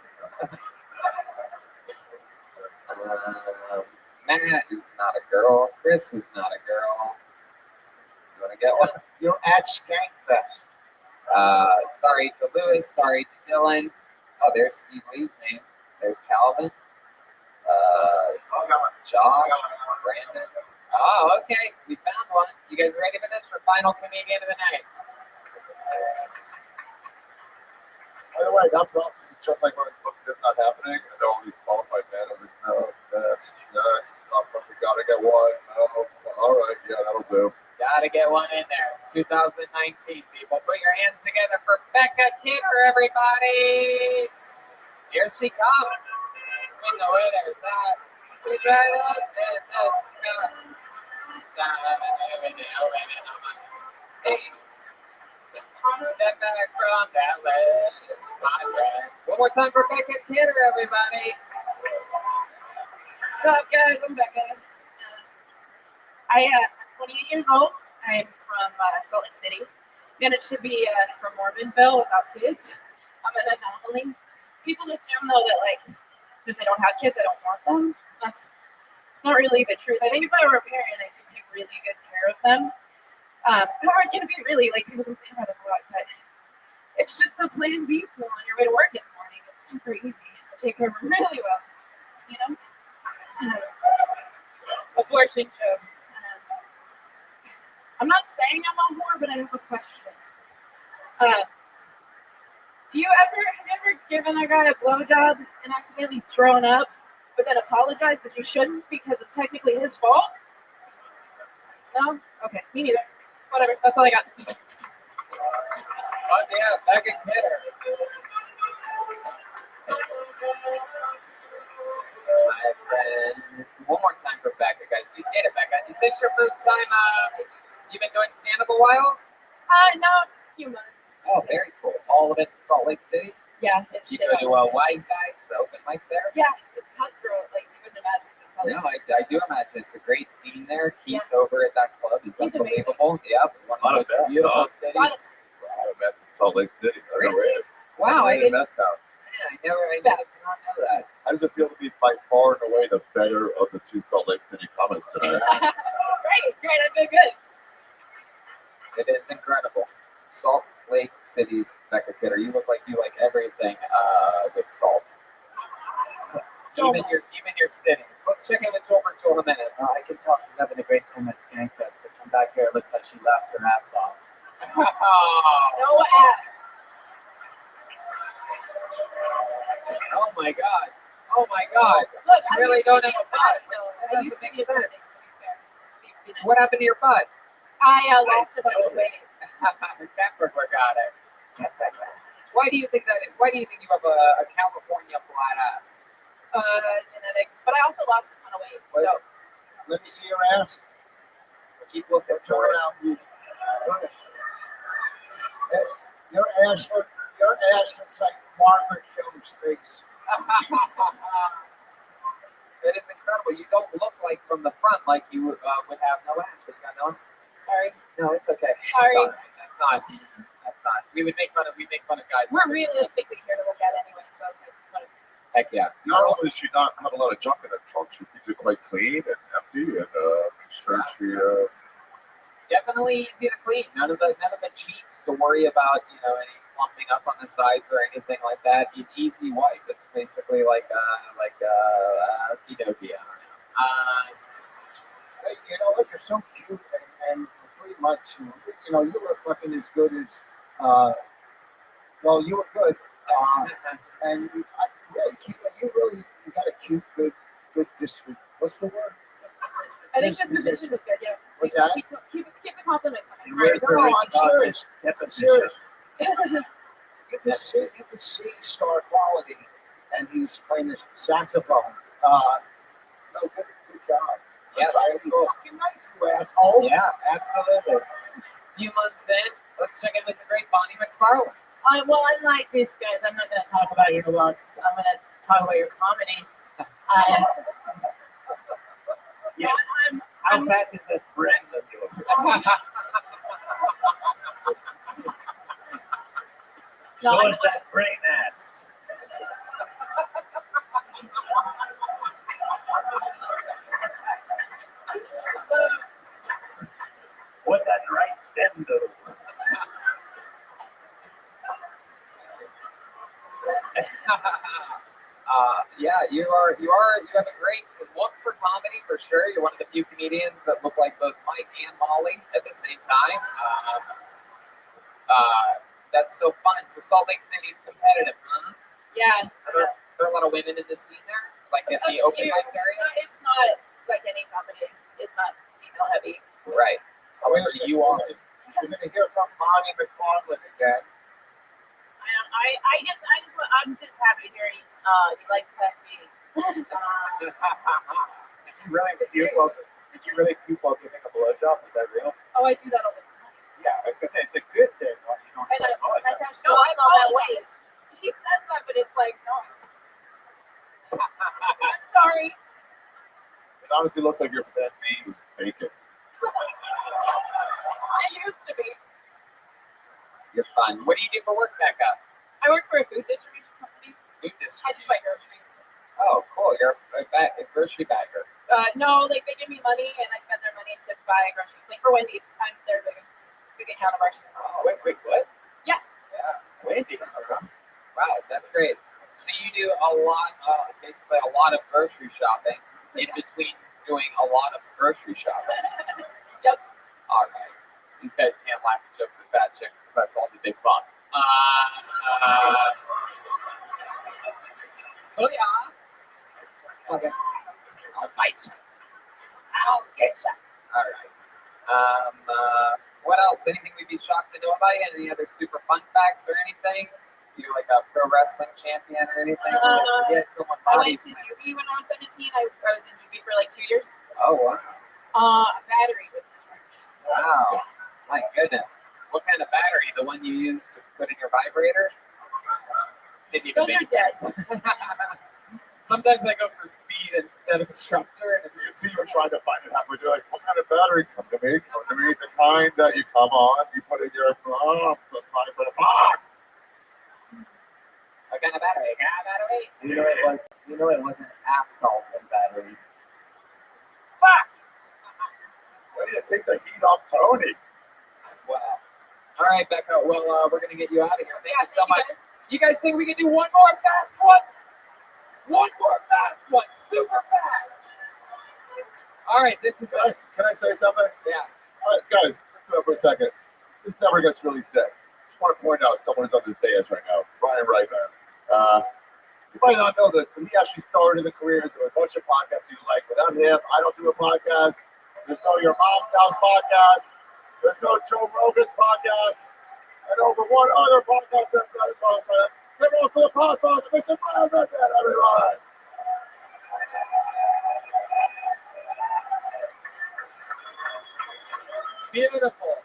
Matt is not a girl. Chris is not a girl. You want to get one? You're at Skanksa. Sorry to Lewis. Sorry to Dylan. Oh, there's Steve Lee's name. There's Calvin. Josh. Brandon. Oh, okay. We found one. You guys ready for this? For final comedian of the night. By the way, that process is just like when it's booked, it's not happening, and all these qualified men. I was like, no, next, we gotta get one. No, all right, yeah, that'll do. Gotta get one in there. It's 2019, people. Put your hands together for Becca Kidder, everybody. Here she comes. In the way there's that. Sit right up. Hey. Step back from that ledge, my friend. One more time for Becca Kidder, everybody. What's up, guys? I'm Becca. I'm 28 years old. I'm from Salt Lake City. Managed to be from Mormonville without kids. I'm an anomaly. People assume though that like since I don't have kids, I don't want them. That's not really the truth. I think if I were a parent, I could take really good care of them. Hard can be really like people complain about it a lot, but it's just the plan B pool on your way to work in the morning. It's super easy to take care of them really well, you know. Abortion jokes. I'm not saying I'm a whore, but I have a question. Have you ever given a guy a blowjob and accidentally thrown up, but then apologized that you shouldn't because it's technically his fault? No? Okay, me neither. Whatever, that's all I got. Oh yeah, back in hitter. My friend. One more time for Becca, guys. We did it, Becca. Is this your first time you've been doing stand-up a while? No, just a few months. Oh, very cool. All of it in Salt Lake City? Yeah, it's You go to Wise Guys, the open mic there? Yeah, it's cutthroat, like you wouldn't imagine. No, I do imagine it's a great scene there. Keith over at that club is unbelievable. Yep, one of the most beautiful cities. I met in Salt Lake City. Really? Wow, I didn't. Met that. Yeah, I did not know that. How does it feel to be by far and away the better of the two Salt Lake City comics tonight? Great, I feel good. It is incredible. Salt Lake City's Becca Kidder. You look like you like everything with salt. Even your cities. Let's check in with Joel for 12 minutes. I can tell she's having a great time at Skankfest because from back here it looks like she laughed her ass off. No ass. Oh my god. Oh my god. Look, you really don't have a butt. I used to get sense. What happened to your butt? I lost a bunch of weight. Catbrook got it. Why do you think that is? Why do you think you have a California flat ass? Genetics, but I also lost a ton of weight. So Let me see your ass. Keep looking for it. Your ass looks like Margaret Jones' face. That is incredible. You don't look like from the front like you would have no ass, but you got no. Sorry. No, it's okay. Sorry. That's not. We make fun of guys. We're realistically here to look at anyway, so it's like whatever. Heck yeah. Not only does she not have a lot of junk in her trunk, she keeps it quite clean and empty, and makes sure she. Definitely easy to clean. None of the cheats to worry about. Any clumping up on the sides or anything like that. An easy wipe. It's basically like okie-dokie. I don't know. Hey, look, you're so cute, and for 3 months, you were fucking as good as. Well, you were good, and you got a cute, good disposition. What's the word? I think disposition was good. Yeah. What's that? Keep the compliment coming. Right. No, I'm serious. I'm serious. Deposition. You can see star quality, and he's playing the saxophone. No, good job. Yeah, that's fucking nice, you asshole. Yeah, absolutely. A few months in, let's check in with the great Bonnie McFarlane. Well, unlike these guys, I'm not going to talk about your looks. I'm going to talk about your comedy. Yes. How fat is that brain of yours? Show us that brain ass. What that right stem do? You have a great look for comedy for sure. You're one of the few comedians that look like both Mike and Molly at the same time. That's so fun. So Salt Lake City's competitive, huh? Yeah. Are there a lot of women in the scene there? Like at the open mic area? It's not like any comedy. It's not female heavy. Right. However, you are. You're going to hear from Bonnie McFarlane again. I'm just happy to hear you like that meeting. Did you really puke while giving a blowjob? Is that real? Oh, I do that all the time. Yeah, I was gonna say it's a good thing. That way. He says that, but it's like no. I'm sorry. It honestly looks like your pet name is bacon. It used to be. You're fun. What do you do for work, Becca? I work for a food distribution company. Food I just distribution. buy groceries. Oh, cool. You're a grocery bagger. No, like they give me money and I spend their money to buy groceries. Like for Wendy's, I'm their big account of ours. Oh, wait, what? Yeah. Yeah. Wendy's. Wow, that's great. So you do a lot, basically a lot of grocery shopping in between doing a lot of grocery shopping. Yep. All right. These guys can't laugh at jokes of fat chicks because that's all that they fuck. Oh yeah. Okay. I'll bite you. I'll get you. All right. What else? Anything we'd be shocked to know about you? Any other super fun facts or anything? You're like a pro wrestling champion or anything? Yeah, someone I went bodies. to juvie when I was 17. I was in juvie for like 2 years. Oh wow. A battery was in charge. Wow. My goodness. What kind of battery? The one you use to put in your vibrator? Didn't even Those make are dead. Sometimes I go for speed instead of structure, and You can see you're trying to find it out. We're like, what kind of battery? Come to me. The kind that you come on, you put in your what kind of battery? Battery. You know it wasn't assault and battery. Fuck. way to take the heat off Tony. Wow. All right, Becca. Well, we're gonna get you out of here. Thank you so much. Guys. You guys think we can do one more fast one? One more fast one, super fast. All right, this is us. Can I say something? Yeah. All right, guys, listen up for a second. This never gets really sick. Just want to point out someone who's on this dais right now, Brian Reitman. You might not know this, but he actually started the careers of a bunch of podcasts you like. Without him, I don't do a podcast. There's no Your Mom's House podcast. There's no Joe Rogan's podcast. And over one other podcast that's not his podcast. Give it up for the podcast, Mr. Brian Reitman, everyone. Beautiful.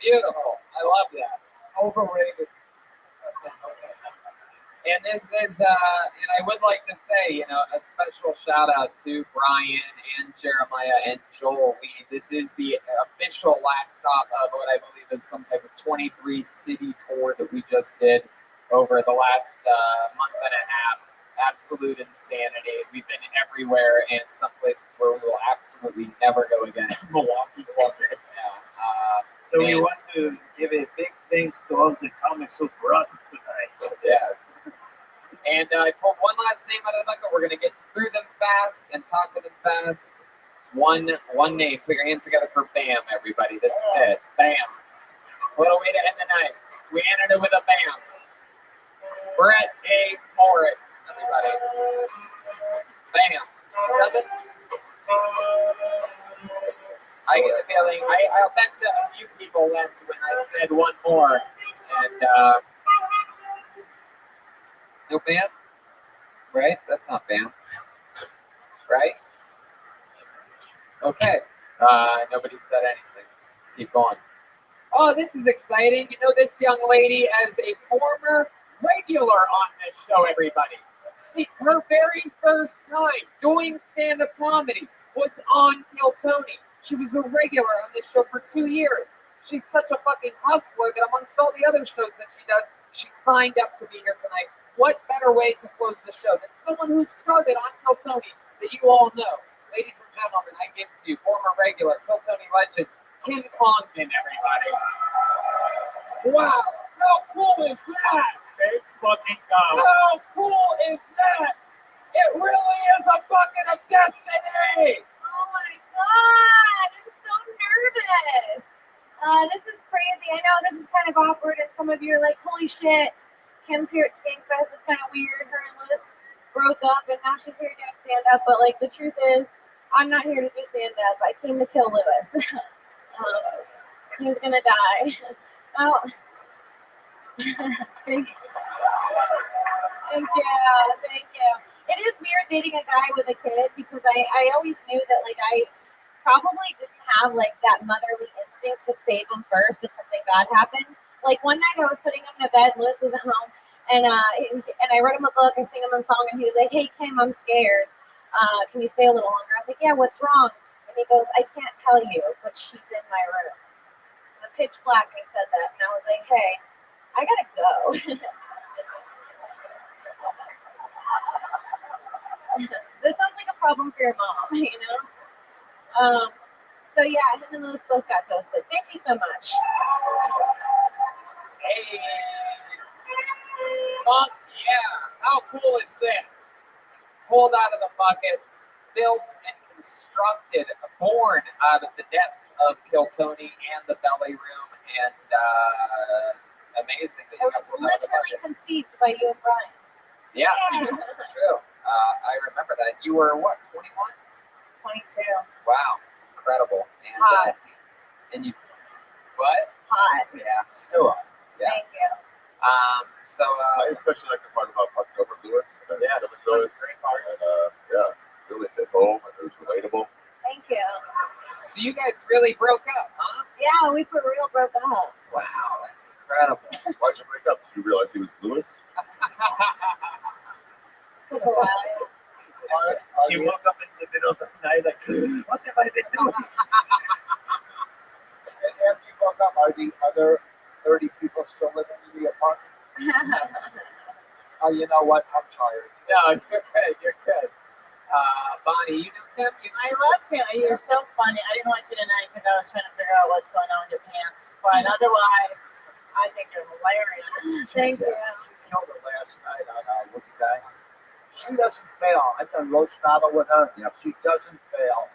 Beautiful. I love that. Overrated. And this is, and I would like to say, a special shout out to Brian and Jeremiah and Joel. This is the official last stop of what I believe is some type of 23 city tour that we just did over the last month and a half. Absolute insanity. We've been everywhere and some places where we will absolutely never go again. Milwaukee. Yeah. So we want to give a big thanks to all the comics who brought tonight. Yes. And I pulled one last name out of the bucket. We're going to get through them fast and talk to them fast. It's one name. Put your hands together for BAM, everybody. This is it. BAM. What a way to end the night. We ended it with a BAM. Brett A. Morris, everybody. BAM. Seven. I get the feeling, I'll bet that a few people left when I said one more. And, no BAM? Right? That's not BAM. Right? Okay. Nobody said anything. Let's keep going. Oh, this is exciting. This young lady as a former regular on this show, everybody. See, her very first time doing stand-up comedy was on Kill Tony. She was a regular on this show for 2 years. She's such a fucking hustler that amongst all the other shows that she does, she signed up to be here tonight. What better way to close the show than someone who started on Kill Tony that you all know? Ladies and gentlemen, I give to you former regular Kill Tony legend, Kim Congdon, everybody. Wow, how cool is that? Big fucking God. How cool is that? It really is a bucket of destiny. Oh my god, I'm so nervous. This is crazy. I know this is kind of awkward, and some of you are like, holy shit, Kim's here at Skankfest. It's kind of weird. Her and Lewis broke up, and now she's here doing stand up. But like, the truth is, I'm not here to do stand up. I came to kill Lewis. He's gonna die. Oh, thank you. Thank you. It is weird dating a guy with a kid because I always knew that like I probably didn't have like that motherly instinct to save him first if something bad happened. Like one night I was putting him to bed, Liz was at home, and I read him a book, I sang him a song, and he was like, "Hey Kim, I'm scared. Can you stay a little longer?" I was like, "Yeah, what's wrong?" And he goes, I can't tell you, but she's in my room. It was a pitch black. I said that, and I was like, hey, I gotta go. This sounds like a problem for your mom, you know? So yeah, him and Lewis both got ghosted. Thank you so much. Hey, fuck yeah! How cool is this? Pulled out of the bucket, built and constructed, born out of the depths of Kiltony and the belly room, and amazing that It you got was pulled out of the literally bucket. conceived by you and Brian. Yeah, that's true. I remember that. You were what, 21? 22. Wow, incredible. And, Hot. And you, what? Hot. Yeah, Still. yeah. Thank you. So, I especially like the part about fucking over Lewis. Yeah, Lewis. great part. And, yeah, really hit home and it was relatable. Thank you. So you guys really broke up, huh? Yeah, we for real broke up. Wow, that's incredible. Why'd you break up? Did you realize he was Lewis? Took a while. She woke up in the middle of the night like, what have I been doing? And after you broke up, are the other 30 people still living in the apartment? Oh, you know what? I'm tired. No, you're good. You're good. Bonnie, you know Kim? I love him. You're so funny. I didn't want you tonight because I was trying to figure out what's going on with your pants. But otherwise, I think you're hilarious. Thank you. She killed her last night on Wookie Guy. She doesn't fail. I've done roast battle with her. Yep. She doesn't fail.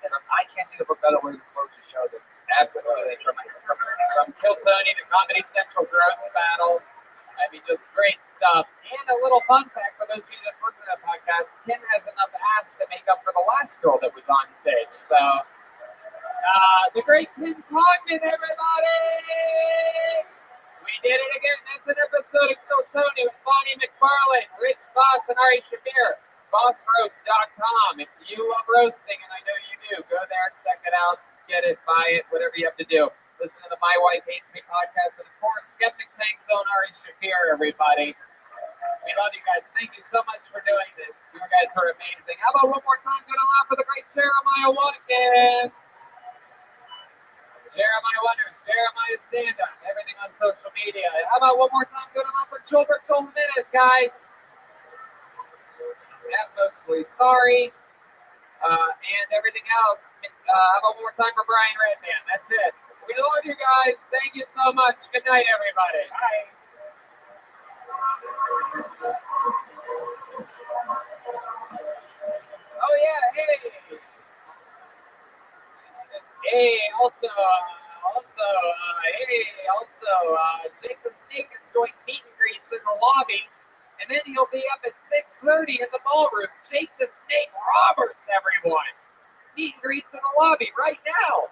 And I can't think of a better way to close the show than Absolutely. From Kiltony to Comedy Central's roast battle. I mean, just great stuff. And a little fun fact for those of you just listening to the podcast, Kim has enough ass to make up for the last girl that was on stage. So, the great Kim Congdon, everybody! We did it again. That's an episode of Kiltony with Bonnie McFarlane, Rich Voss, and Ari Shafir. BossRoast.com. If you love roasting, and I know you do, go there, check it out, get it, buy it, whatever you have to do. Listen to the My Wife Hates Me podcast, and of course, Skeptic Tank Zone, Ari Shafir, everybody. We love you guys. Thank you so much for doing this. You guys are amazing. How about one more time? Good on for the great Jeremiah Watkins. Jeremiah Wonders, Jeremiah Stand Up, everything on social media. How about one more time? Good on for Chilbert Jimenez, guys. Yeah, mostly sorry. And everything else. How about one more time for Brian Redman? That's it. We love you guys. Thank you so much. Good night, everybody. Bye. Oh, yeah. Hey. Hey, also, Jake the Snake is doing meet and greets in the lobby. And then he'll be up at 6:30 in the ballroom. Jake the Snake Roberts, everyone. Meet and greets in the lobby right now.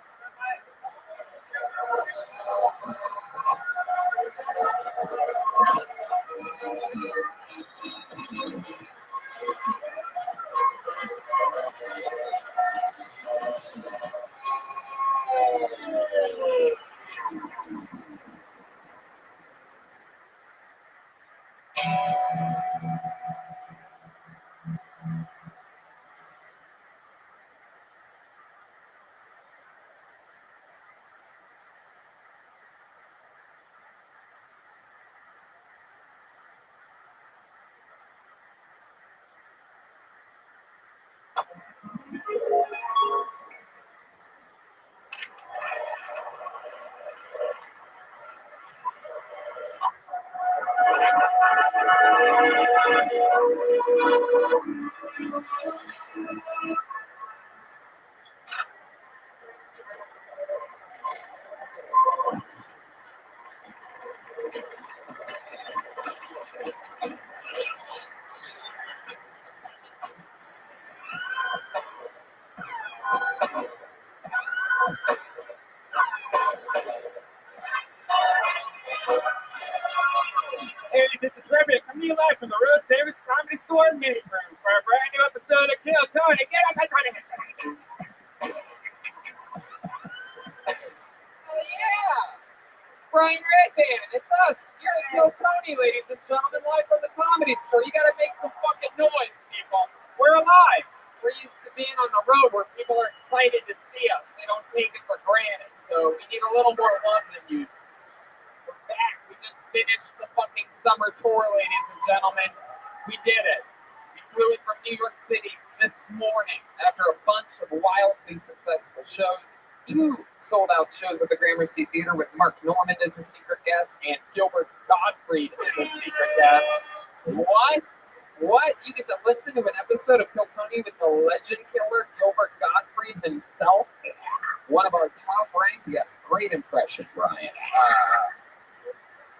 Hey, this is Rabbi coming to you live from the Road Davis Comedy Store meeting room for a brand new episode of Kill Tony. Get up, I'm trying to hit you. Oh, yeah. Brian Redman, it's us. You're at Kill Tony, ladies and gentlemen, live from the Comedy Store. You gotta make some fucking noise, people. We're alive. We used to be being on the road where people are excited to see us. They don't take it for granted. So we need a little more love than you. We're back. We just finished the fucking summer tour, ladies and gentlemen. We did it. We flew in from New York City this morning after a bunch of wildly successful shows. 2 sold-out shows at the Gramercy Theater with Mark Norman as a secret guest and Gilbert Gottfried as a secret guest. What? You get to listen to an episode of Kill Tony with the legend killer Gilbert Gottfried himself? One of our top-ranked, yes, great impression, Brian.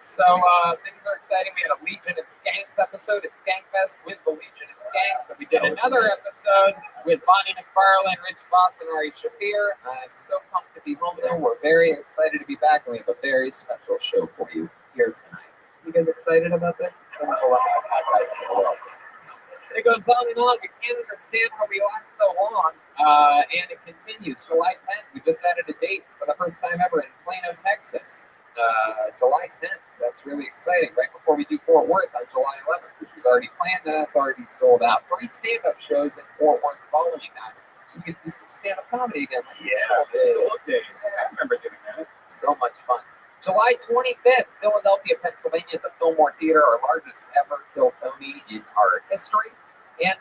Things are exciting. We had a Legion of Skanks episode at Skankfest with the Legion of Skanks. And we did another episode with Bonnie McFarlane, Rich Voss, and Ari Shafir. I'm so pumped to be home there. We're very excited to be back, and we have a very special show for you here tonight. You guys excited about this? It's one of the last podcasts in the world. It goes on and on. We can't understand how we last so long. And it continues. July 10th, we just added a date for the first time ever in Plano, Texas. July 10th. That's really exciting. Right before we do Fort Worth on July 11th, which was already planned, and that's already sold out. 3 stand-up shows in Fort Worth following that. So we get to do some stand-up comedy again. Those days. I remember doing that. So much fun. July 25th, Philadelphia, Pennsylvania, at the Fillmore Theater, our largest ever Kill Tony in our history. And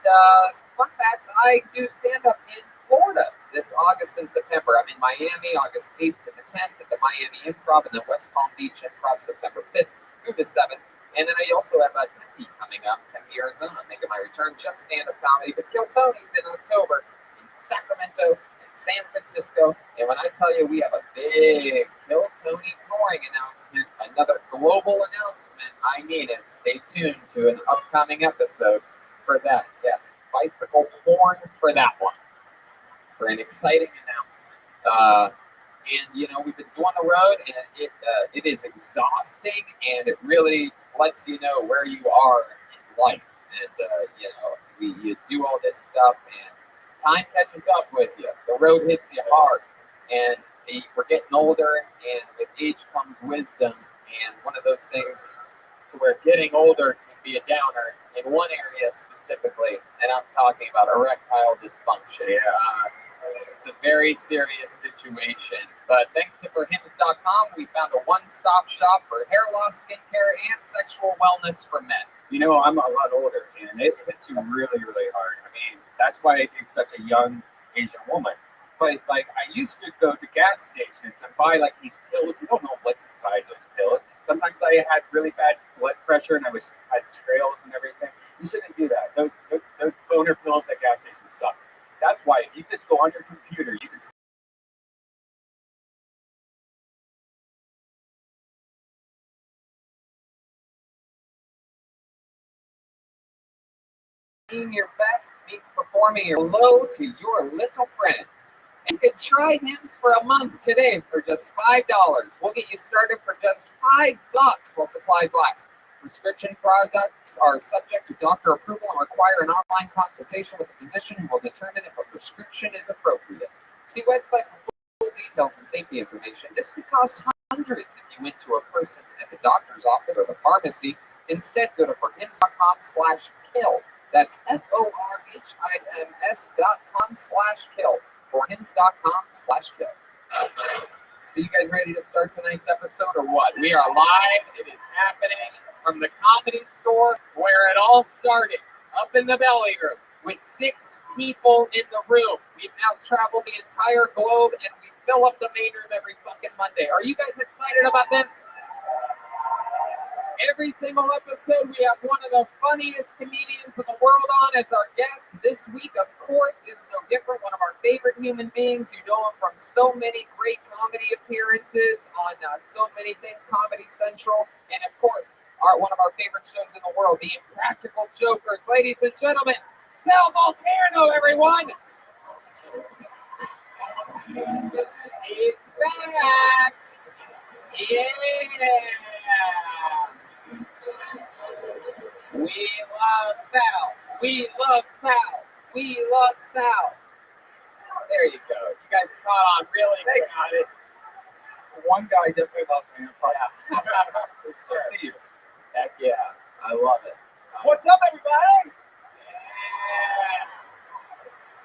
some fun facts, I do stand-up in Florida this August and September. I'm in Miami, August 8th to the 10th at the Miami Improv, and then West Palm Beach Improv, September 5th through the 7th. And then I also have Tempe coming up, Tempe, Arizona, making my return, just stand-up comedy. But Kill Tony's in October in Sacramento and San Francisco. And when I tell you we have a big Kill Tony touring announcement, another global announcement, I mean it. Stay tuned to an upcoming episode for that. Yes, bicycle horn for that one. For an exciting announcement. And we've been doing the road, and it is exhausting, and it really lets you know where you are in life. And you do all this stuff, and time catches up with you. The road hits you hard, and we're getting older, and with age comes wisdom. And one of those things to where getting older can be a downer in one area specifically, and I'm talking about erectile dysfunction. It's a very serious situation, but thanks to forhims.com, we found a one-stop shop for hair loss, skincare, and sexual wellness for men. I'm a lot older, and it hits you really, really hard. I mean, that's why I date such a young Asian woman. But, I used to go to gas stations and buy, these pills. You don't know what's inside those pills. Sometimes I had really bad blood pressure, and I had trails and everything. You shouldn't do that. Those boner pills at gas stations suck. That's why you just go on your computer. You can being your best means performing your low to your little friend. You can try Hims for a month today for just $5. We'll get you started for just $5 while supplies last. Prescription products are subject to doctor approval and require an online consultation with a physician who will determine if a prescription is appropriate. See website for full details and safety information. This could cost hundreds if you went to a person at the doctor's office or the pharmacy. Instead, go to forhims.com/kill. That's FORHIMS.com/kill. forhims.com/kill. So you guys ready to start tonight's episode or what? We are live. It is happening from the Comedy Store where it all started, up in the belly room with 6 people in the room. We've now traveled the entire globe, and we fill up the main room every fucking Monday. Are you guys excited about this? Every single episode, we have one of the funniest comedians in the world on as our guest. This week, of course, is no different. One of our favorite human beings. You know him from so many great comedy appearances on so many things, Comedy Central. And, of course, one of our favorite shows in the world, The Impractical Jokers. Ladies and gentlemen, Sal Volcano, everyone! He's back! Yeah! We love Sal. We love Sal. We love Sal. There you go. You guys caught on really got it. One guy definitely loves me. Yeah. I'll see you. Heck yeah. I love it. What's up, everybody?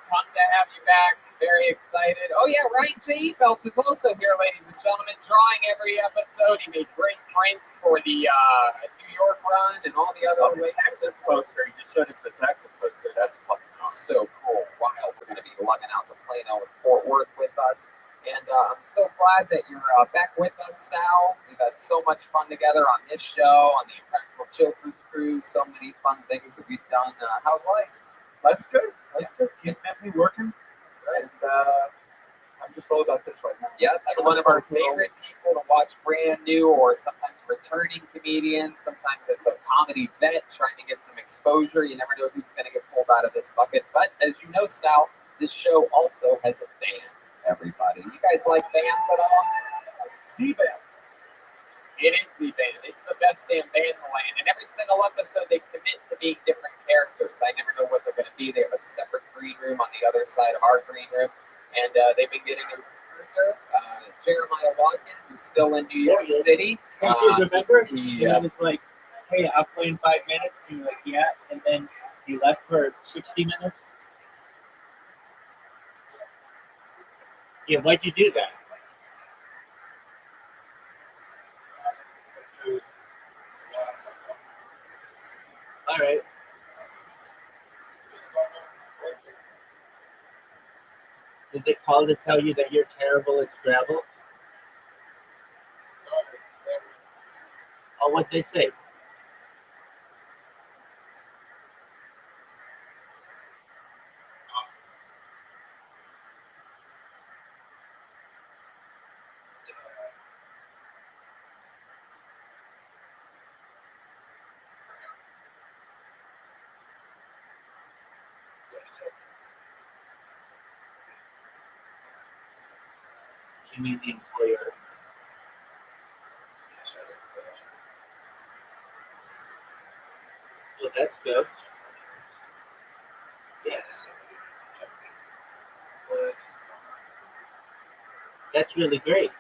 pumped to have you back. Very excited. Oh yeah, Ryan J. Belt is also here, ladies and gentlemen, drawing every episode. He made great prints for the New York run and all the other Texas poster. He just showed us the Texas poster. That's fucking so cool. Wild. We're going to be lugging out to Plano and Fort Worth with us. And I'm so glad that you're back with us, Sal. We've had so much fun together on this show, on the Impractical Jokers cruise. So many fun things that we've done. How's life? Life's good. Life's good. Keep busy working. That's right. And I'm just all about this right now. Yeah, like one of our favorite people to watch brand new or sometimes returning comedians. Sometimes it's a comedy vet trying to get some exposure. You never know who's going to get pulled out of this bucket. But as you know, Sal, this show also has a band, everybody. You guys like bands at all? The band. It is the band. It's the best damn band in the land. And every single episode, they commit to being different characters. I never know what they're going to be. They have a separate green room on the other side of our green room. And they've been getting a recruiter. Jeremiah Watkins is still in New York City. Remember? He was like, hey, I'll play in 5 minutes. And you're like, yeah. And then he left for 60 minutes. Yeah, why'd you do that? All right. Did they call to tell you that you're terrible at Scrabble? Oh, what'd they say? You mean the employer? Well, that's good. Yeah. That's really great.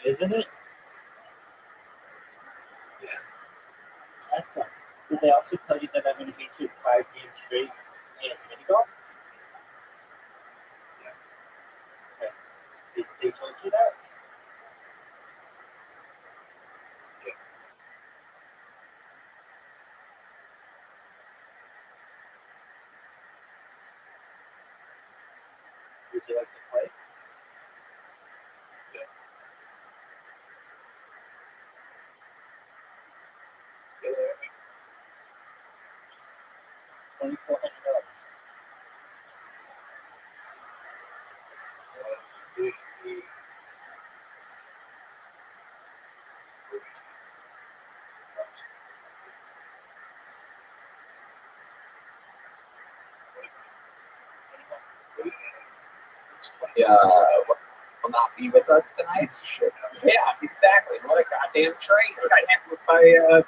Isn't it? Yeah. Excellent. Did they also tell you that I'm going to beat you 5 games straight in mini golf? Yeah. Okay. They told you that? Yeah. Would you like to play? Yeah. $2,400. Will not be with us tonight. Shit. Yeah, exactly. What a goddamn trade. I got hit with my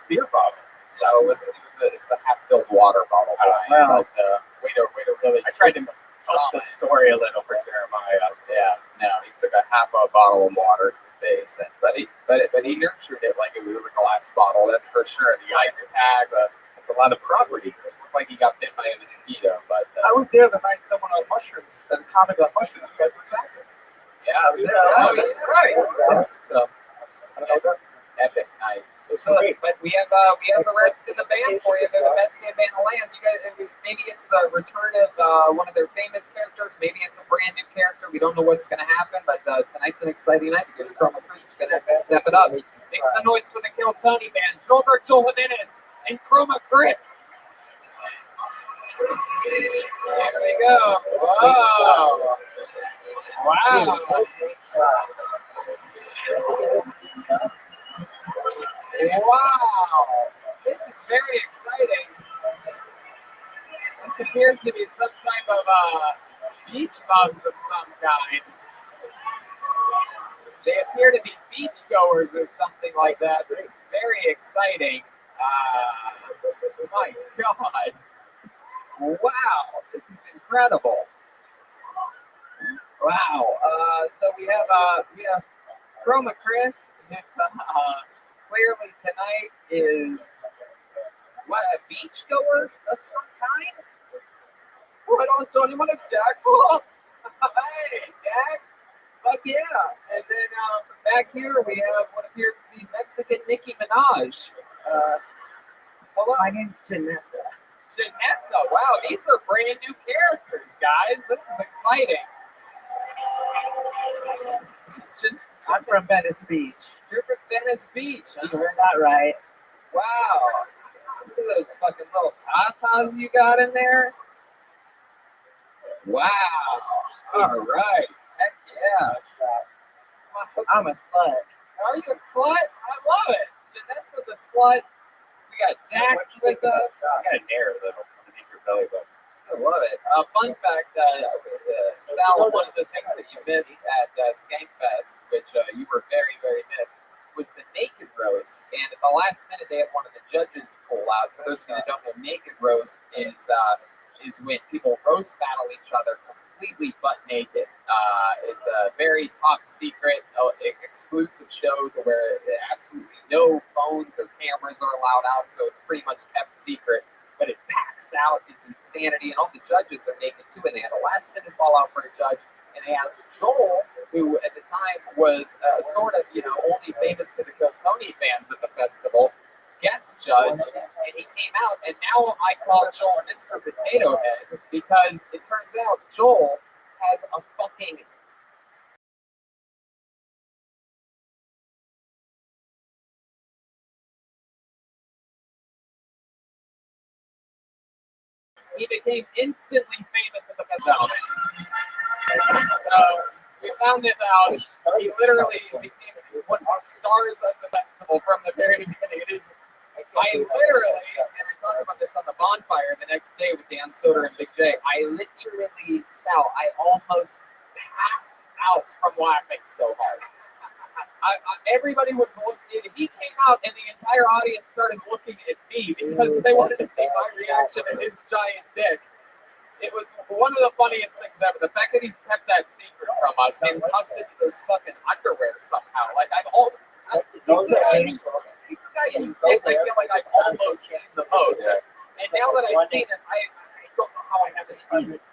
beer bottle. No, it was a half-filled water bottle. Wow. But way to really. I tried to help the story a little for Jeremiah. Yeah, no, he took a half a bottle of water to the face, but he nurtured it like it was a glass bottle. That's for sure. The ice tag, that's a lot of property. It looked like he got bit by a mosquito, but I was there the night someone on mushrooms, the comic on mushrooms tried to attack him. yeah, I was there. Yeah, Right. So I don't know that. epic night. So, but we have the rest of the band for you. They're the best damn band in the land. You guys, maybe it's the return of one of their famous characters. Maybe it's a brand new character. We don't know what's going to happen, but tonight's an exciting night because Chroma Chris is going to have to step it up. Make some noise for the Kill Tony band, Joel Jimenez and Chroma Chris. There we go. Wow. Wow. Wow. This is very exciting. This appears to be some type of beach bugs of some kind. They appear to be beachgoers or something like that. This is very exciting. My God. Wow. This is incredible. Wow. So we have Chroma Chris. Clearly tonight is What, a beachgoer of some kind? Right on, Tony. My name's Dax. Hold up. Hey, Dax. Fuck yeah. And then back here we have what appears to be Mexican Nicki Minaj. Hello. My name's Janessa. Janessa. Wow, these are brand new characters, guys. This is exciting. I'm from Venice Beach. You're from Venice Beach, huh? You heard that right. Wow. Look at those fucking little tatas you got in there. Wow. All right. Heck yeah. I'm a slut. Are you a slut? I love it. Janessa the slut. We got Dax with us. I got a nair though underneath your belly button. I love it. Fun fact, Sal, one of the things that you missed at Skankfest, which you were very, very missed, was the naked roast. And at the last minute, they had one of the judges pull out. For those of you that don't know, naked roast is when people roast battle each other completely butt naked. It's a very top secret, exclusive show to where absolutely no phones or cameras are allowed out, so it's pretty much kept secret. But it packs out, it's insanity, and all the judges are naked too. And they had a last minute fallout for a judge, and they asked Joel, who at the time was sort of, only famous to the Kill Tony fans at the festival, guest judge, and he came out, and now I call Joel Mr. Potato Head because it turns out Joel has a fucking he became instantly famous at the festival. So we found this out. He literally became one of the stars of the festival from the very beginning. I literally, and I talked about this on the bonfire the next day with Dan Soder and Big J, I literally, Sal, I almost passed out from laughing so hard. Everybody was looking, he came out and the entire audience started looking at me because they wanted to see my reaction to his giant dick. It was one of the funniest things ever. The fact that he's kept that secret from us and tucked into those fucking underwear somehow. Like, he's the guy whose dick I feel like I've almost seen the most. And now that I've seen it, I don't know how I haven't seen it.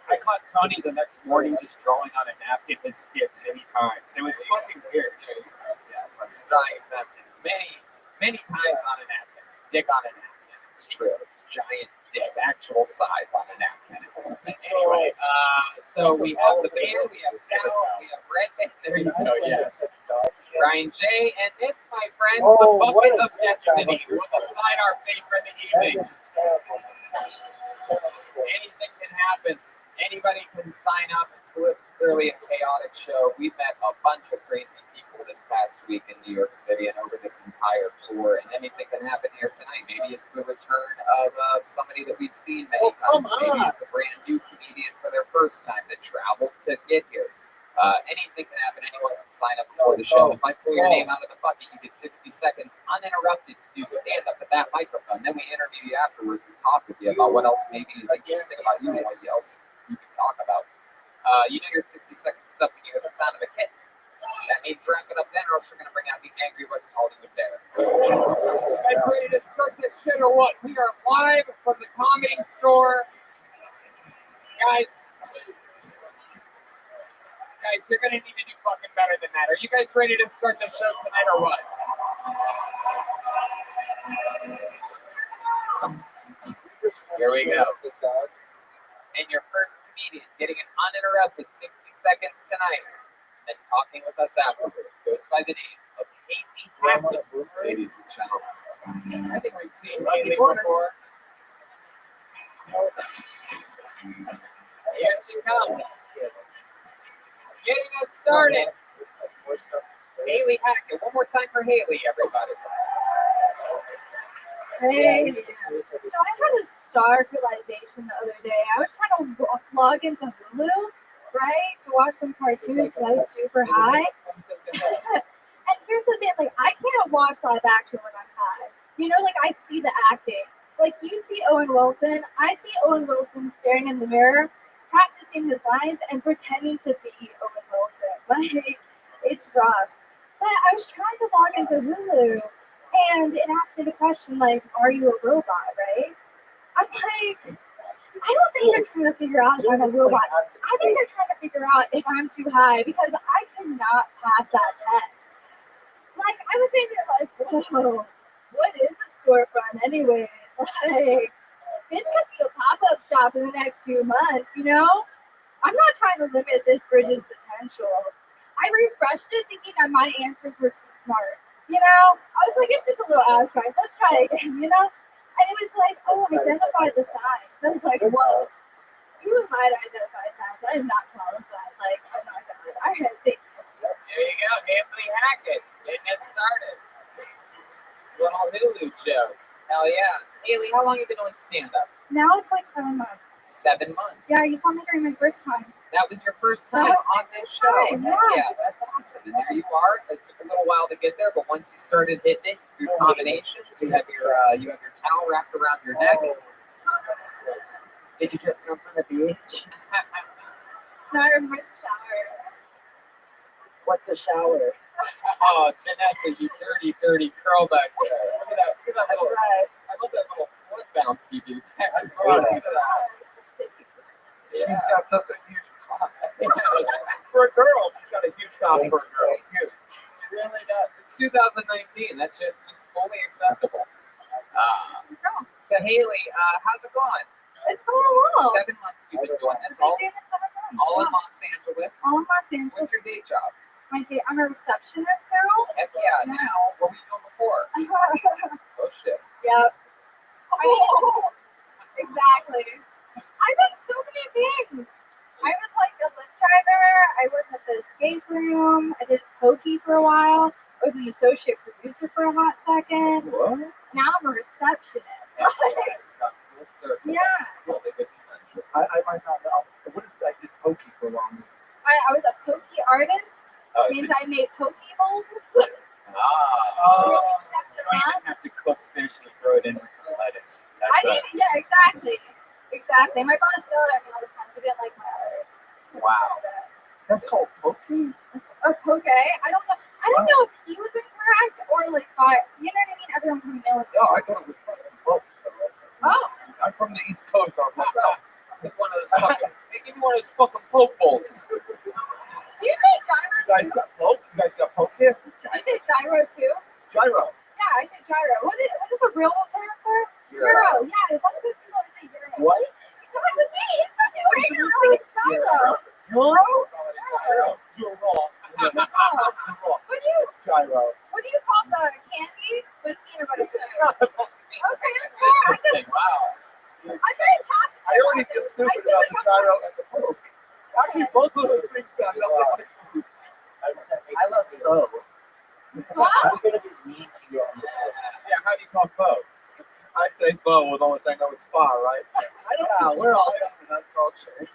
I caught Tony the next morning just drawing on a napkin his dick many times. It was fucking weird. Yes, I'm just drawing exactly many times on a napkin. Dick on a napkin. It's true. It's giant dick, actual size on a napkin. Anyway, so we have the band, we have Sal, we have Red Band. There you go, yes. Ryan J, and this, my friends, the Bucket of Destiny. We'll decide our fate for the evening. Anything can happen. Anybody can sign up. It's literally a chaotic show. We've met a bunch of crazy people this past week in New York City and over this entire tour, and anything can happen here tonight. Maybe it's the return of somebody that we've seen many times. Maybe it's a brand new comedian for their first time that traveled to get here. Anything can happen. Anyone can sign up for the show. If I pull your name out of the bucket, you get 60 seconds uninterrupted to do stand-up at that microphone. Then we interview you afterwards and talk with you about what else maybe is interesting about you and what else you can talk about. Your 60 seconds is up when you hear the sound of a kitten. That means wrap it up then, or else you're going to bring out the angry West Hollywood Bear. You guys ready to start this shit or what? We are live from the Comedy Store. Guys, you're going to need to do fucking better than that. Are you guys ready to start the show tonight or what? Here we go. And your first comedian getting an uninterrupted 60 seconds tonight, and talking with us afterwards, goes by the name of Haley Hackett, ladies and gentlemen. I think we've seen Haley before. Here she comes. Getting us started. Haley Hackett. One more time for Haley, everybody. Hey. So I had a stark realization the other day. I was trying to log into Hulu, right, to watch some cartoons because I was super high. And here's the thing, I can't watch live action when I'm high. I see the acting. You see Owen Wilson, I see Owen Wilson staring in the mirror, practicing his lines and pretending to be Owen Wilson. It's rough. But I was trying to log into Hulu, And it asked me the question, like, are you a robot, right? I'm like, I don't think they're trying to figure out if I'm a robot. I think they're trying to figure out if I'm too high because I cannot pass that test. Like, I was sitting there like, whoa, what is a storefront anyways? Like, this could be a pop-up shop in the next few months, you know? I'm not trying to limit this bridge's potential. I refreshed it thinking that my answers were too smart. You know? I was like, it's just a little abstract. Let's try again, you know? And it was like, oh, identify the signs. I was like, whoa. You and I identify signs. I am not qualified. Like, oh my God. All right, thank you. There you go, Anthony Hackett, getting it started. Little Hulu show. Hell yeah. Haley, how long have you been doing stand-up? Now it's like 7 months. 7 months. Yeah, you saw me during my first time. That was your first time on this show. Yeah, that's awesome. And there you are. It took a little while to get there, but once you started hitting it through combinations, you have your towel wrapped around your neck. Did you just come from the beach? No, I remember the shower. What's the shower? Oh, Janessa, you dirty, dirty curl back there. Look at that. Look at that little, I love that little foot bounce you do. Look at that. She's got such a huge cock. For a girl, she's got a huge cock for a girl. It really does. It's 2019. That shit's just fully acceptable. So Haley, how's it going? It's going well. 7 months you've been doing this. All in Los Angeles. All in Los Angeles. What's your day job? My day, I'm a receptionist now. Heck yeah. Now, what were you doing before? Oh shit. Yep. I mean, exactly. I've done so many things. I was like a Lyft driver. I worked at the escape room. I did pokey for a while. I was an associate producer for a hot second. What? Now I'm a receptionist. Yeah. I might not know. What is that? I did pokey for a long time. I was a pokey artist. Oh, means I made poke molds. You don't even have to cook fish and throw it in with some lettuce. Yeah, exactly. Exactly. My boss yelled at me all the time. He didn't like my art. Wow. That's called pokey? Or poke. I don't know if he was incorrect or like, you know what I mean? Everyone coming in with No, I thought it was fucking poke. Oh. I'm from the East Coast. I was like, oh. Give me one of those fucking poke bowls. Do you say gyro? You guys got poke? You guys got poke here? Do you say gyro too? Gyro. Yeah, I say gyro. What is the real term for it? Euro. Yeah, that's because people always say euro. What? Someone would say it's fucking right now. Like it's gyro. Euro? You're wrong. What do you? Gyro. What do you call the candy with peanut butter? Okay, I'm sorry. Wow. I'm very passionate. I already feel stupid about the gyro and the poke. Actually, both of those things sound like food. I love pho. I'm going to be mean to you on the phone. Yeah, how do you call pho? I say pho, although I know it's far, right? We're all in that culture.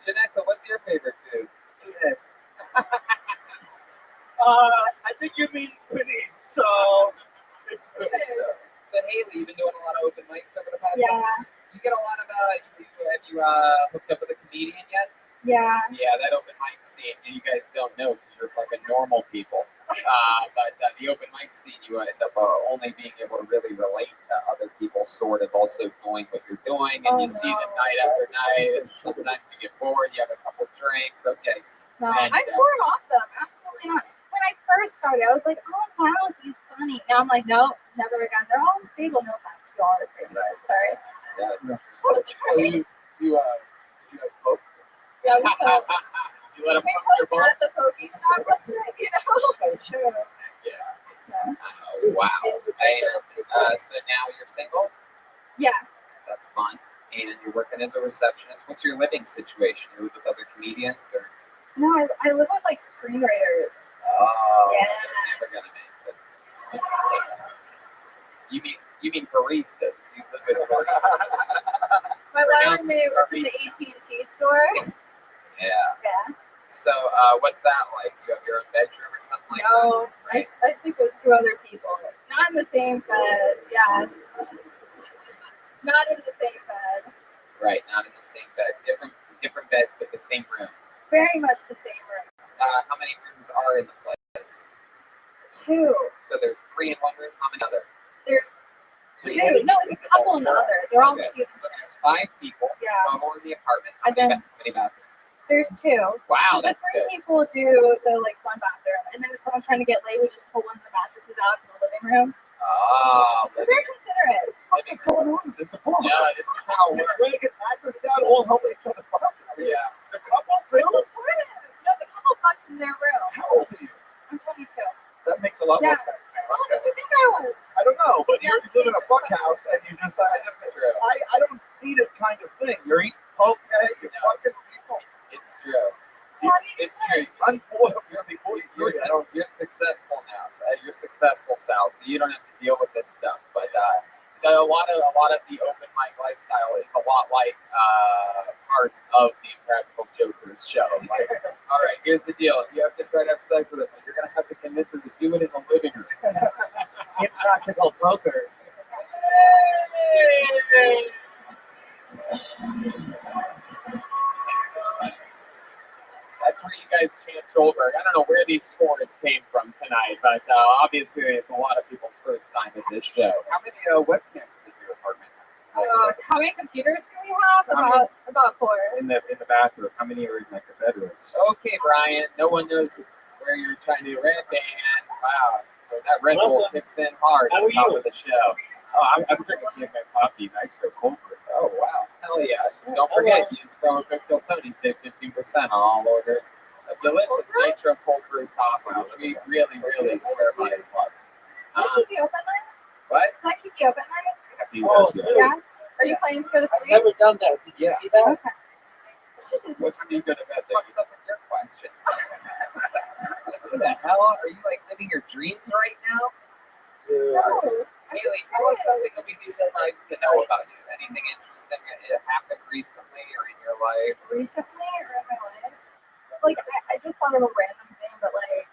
Janessa, what's your favorite food? Yes. I think you mean Finnies, so it's good. So Haley, you've been doing a lot of open mics over the past 7 Yeah. months. You get a lot of have you hooked up with a comedian yet? Yeah. Yeah, that open mic scene, and you guys don't know because you're fucking normal people. But the open mic scene, you end up only being able to really relate to other people sort of also doing what you're doing, and you see them night after night, and sometimes you get bored, you have a couple drinks, okay. No, And, I swear off them. Absolutely not. When I first started, I was like, oh wow, he's funny. Now I'm like, no, never again. They're all unstable. No offense to all the favorites. Sorry. Yeah, it's So you guys poke? Yeah, we poke. you let them We poke your poke bar? at the pokey shop, you know? Sure. Yeah. Wow. So now you're single? Yeah. That's fun. And you're working as a receptionist. What's your living situation? You live with other comedians or? No, I live with like screenwriters. Oh, Yeah. they're never gonna make it. You mean baristas? You live with baristas. My roommate works in the AT&T store. Yeah. Yeah. So, what's that like? You have your own bedroom or something like No, that? Right? I sleep with 2 other people. Not in the same bed. Yeah. Not in the same bed. Right, not in the same bed. Different beds, but the same room. Very much the same room. How many rooms are in the place? two. So there's 3 in one room. How many other? There's two. No, it's a couple in the other. They're all Okay. cute. So there's 5 people Yeah. total in the apartment. How And then many bathrooms? there's 2. Wow, So the that's 3 good. people do the like one bathroom, and then if someone's trying to get laid, we just pull one of the mattresses out to the living room. Oh, We're very considerate. What is going on? This is yeah, this is how it It's works. way to get mattresses out, all helping each other fuck. Yeah. The couple We're too? supportive. No, the couple fucks in their room. How old are you? I'm 22. That makes a lot Yeah. more sense now. How old did you think I was? I don't know, but Yeah. you live in a fuck house and you just, I don't see this kind of thing. You're eating poke, you're fucking people. It's true. It's true. You're successful now. So you're successful, Sal. So you don't have to deal with this stuff. But a lot of the open mic lifestyle is a lot like parts of the Impractical Jokers show. Like, all right, here's the deal. You have to try to have sex with him, but you're gonna have to convince him to do it in the living room. Impractical Brokers. That's where you guys chant Joelberg. I don't know where these tourists came from tonight, but obviously it's a lot of people's first time at this show. How many webcams does your apartment have? How many computers do we have? About 4. In the bathroom. How many are in like the bedrooms? Okay, Brian. No one knows where you're trying to red band. Wow. So that Red Bull kicks in hard at the top of the show. Oh, I'm drinking my coffee, nitro cold brew. Oh, wow. Hell yeah. Don't forget, use the promo code Kill Tony, save 15% on all orders of delicious nitro cold brew coffee, which we really, really swear by and love. Does that keep you open night? What? Does that keep you open night? Oh, Yeah. Are you planning to go to I've sleep? never done that. Did you see that? Okay. It's just What's the good about that? What's up with your questions? Who the hell? Are you like living your dreams right now? no. Haley, tell us something that we'd be so nice to know about you. Anything interesting that happened recently or in your life? Recently or in my life? Like, I just thought of a random thing, but like,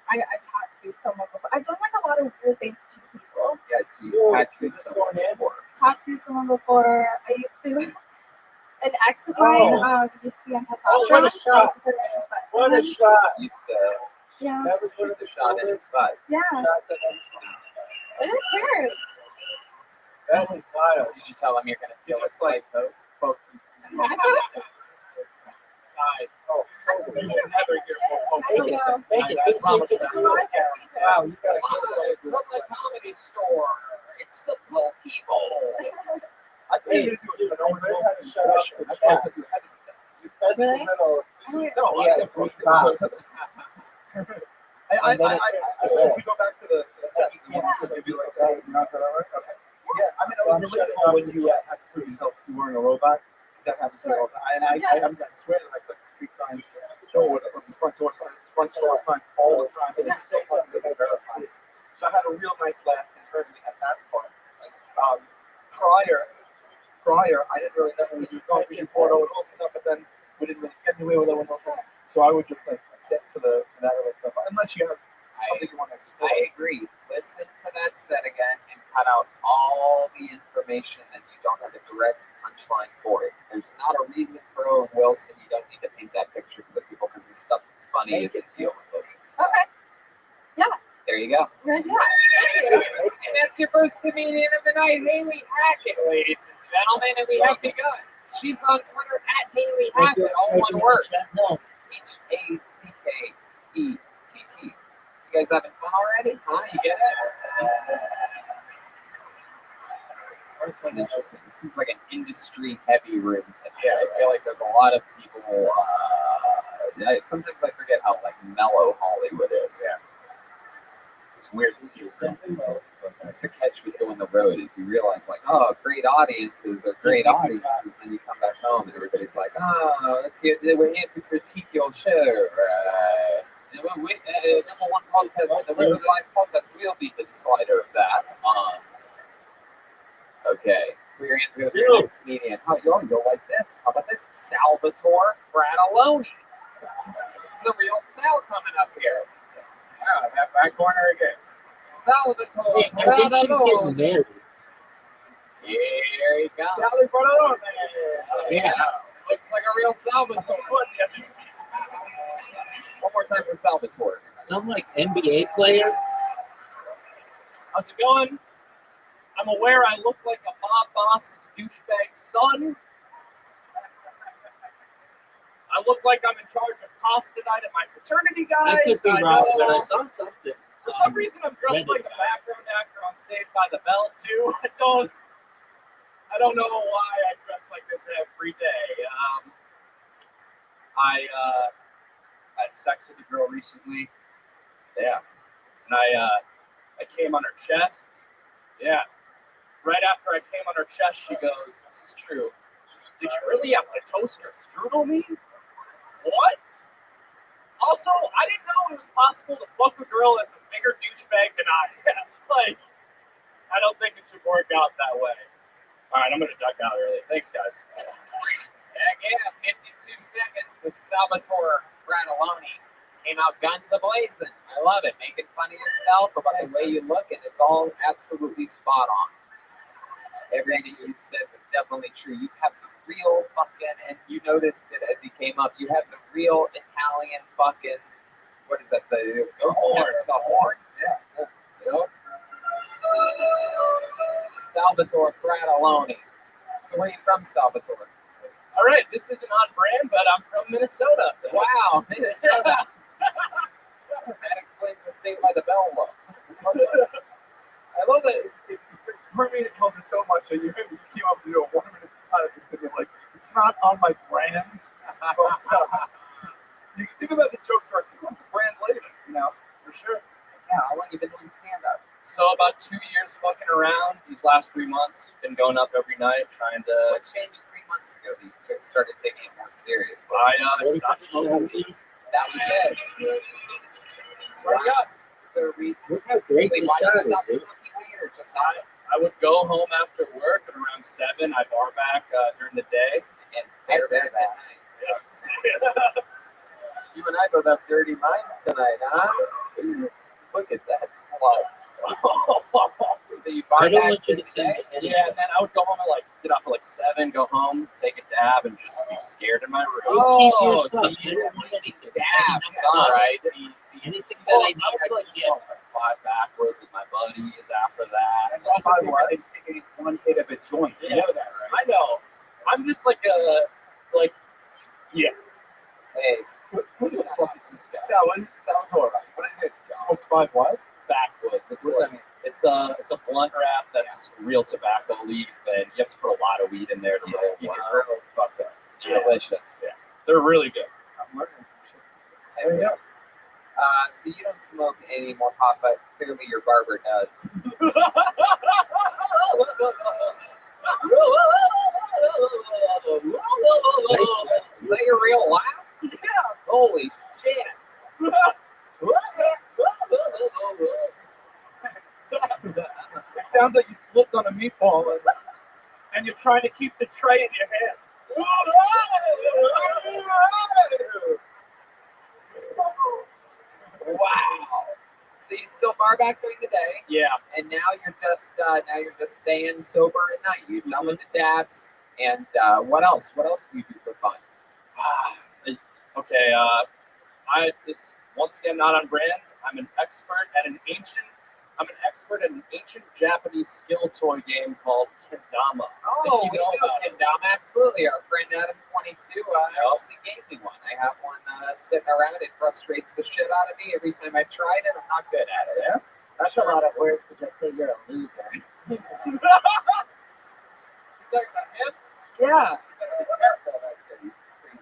I tattooed someone before. I've done like a lot of weird things to people. Yes, you tattooed someone before. Tattooed someone before. I used to. An ex of mine used to be on testosterone. what a shot. I used to put it in his butt. What a shot. Used to Yeah. Never shoot the shot in his butt. Yeah. Shots at him. It is weird. That was wild. Did you tell him you're going to feel a slight poke? Oh, I don't know. thank you. Good seeing you. Wow, you guys. From the comedy store. It's the Poke Bowl. I think you do it, but no one knows how to shut up. That's why I said you had to do that. You press the Really? middle. No, Yeah, I the free spots. if we go back to the set, if you like that, not that I like, okay. Yeah, I mean, it was relatable when you had to prove yourself you weren't a robot. That happens to me all the time. And I swear that I put street signs, front door signs all the time. And it's so hard to verify. So I had a real nice laugh internally at that part. Prior, I didn't really know when you were going to report all those stuff, but then we didn't really get anywhere with that one. So I would just like get to that other stuff, unless you have something you want to explore. I agree. Listen to that set again and cut out all the information that you don't have a direct punchline for it. There's not a reason for Owen Wilson. You don't need to paint that picture for the people because the stuff that's funny isn't the Owen Wilson stuff. Okay. Yeah. There you go. Good. Yeah. Thank you. And that's your first comedian of the night, Haley Hackett, ladies and gentlemen. And we have begun. She's on Twitter at Haley Hackett, all one word. HACKETT. You guys having fun already? Huh? You get it? This is interesting. It seems like an industry-heavy room tonight. I feel like there's a lot of people. Sometimes I forget how like mellow Hollywood is. Yeah. It's weird to see. That's the catch with doing the road is you realize like, oh, great audiences are great audiences. Then you come back home and everybody's like, oh, we're here to critique your show. Number one podcast, the River Life podcast, will be the decider of that. Okay, put your hands together for your next comedian. You'll like this. How about this? Salvatore Fratelloni. This is a real Sal coming up here. Wow, that back corner again. Salvatore I think she's getting Fratelloni. married. Here he comes. Sally Fratelloni. Yeah, looks like a real Salvatore. One more time for Salvatore. Some like NBA player. How's it going? I'm aware I look like a mob boss's douchebag son. I look like I'm in charge of pasta night at my fraternity, guys. I could be wrong, but I saw something. For some reason, I'm dressed like a background actor on Saved by the Bell too. I don't know why I dress like this every day. I had sex with a girl recently. Yeah, and I came on her chest. Yeah. Right after I came on her chest, she goes, "This is true. Did you really have to toast or strudel me?" What? Also, I didn't know it was possible to fuck a girl that's a bigger douchebag than I am. Like, I don't think it should work out that way. All right, I'm going to duck out early. Thanks, guys. Heck yeah, 52 seconds with Salvatore Fratelloni. Came out guns a-blazing. I love it. Making fun of yourself about the way you look, and it's all absolutely spot on. Everything you said was definitely true. You have the real fucking, and you noticed it as he came up, you have the real Italian fucking, what is that, the ghost horn? The horn? Yeah. Yep. Salvatore Fratelloni. So where are you from, Salvatore? All right, this isn't on brand, but I'm from Minnesota. Wow, Minnesota. That explains the Saved by the Bell look. I love that it's permeated culture so much that you came up to do a 1 minute spot and you're like, it's not on my brand. But, you can think about the joke starts on the brand later, you know, for sure. Yeah, how long have you been doing stand-up? So about 2 years fucking around. These last 3 months, been going up every night, trying to... What changed 3 months ago that you started taking it more seriously? I stopped smoking weed. That was it. So yeah. Is there a reason? Look how great the why you shot stopped is, smoking weed or just I would go home after work at around 7. I bar back during the day and bear back at night. Yeah. You and I both have dirty minds tonight, huh? Look at that slut. So you bar I don't back want you to say anything. Yeah, and then I would go home at get off at 7, go home, take a dab, and just be scared in my room. Keep your so stuff. you You don't need anything. dabs, all right. Anything that I need, I would smoke 5 backwards with my buddies after that. And also, I didn't take one hit of a joint. You know that, right? I know. I'm just yeah. Hey, who the fuck is this guy? Salvatore. What is this? Smoke 5 what? Backwoods. It's a blunt wrap that's real tobacco leaf, and you have to put a lot of weed in there to get it real fucked up. It's delicious. Yeah, they're really good. I'm learning some shit. There you go. So you don't smoke any more pot, but clearly your barber does. Is that your real laugh? Yeah. Holy shit. It sounds like you slipped on a meatball and you're trying to keep the tray in your hand. Wow. So you still bar back during the day? Yeah. And now you're just staying sober at night. You're done with the dabs. And what else? What else do you do for fun? Okay, this once again not on brand. I'm an expert at an ancient Japanese skill toy game called Kendama. Oh, we know Kendama, absolutely. Our friend Adam 22 actually gave me one. I have one sitting around. It frustrates the shit out of me every time I've tried it. I'm not good at it. Yeah? That's a lot of words to just say you're a loser. You talking about him? Yeah. You better be careful about that.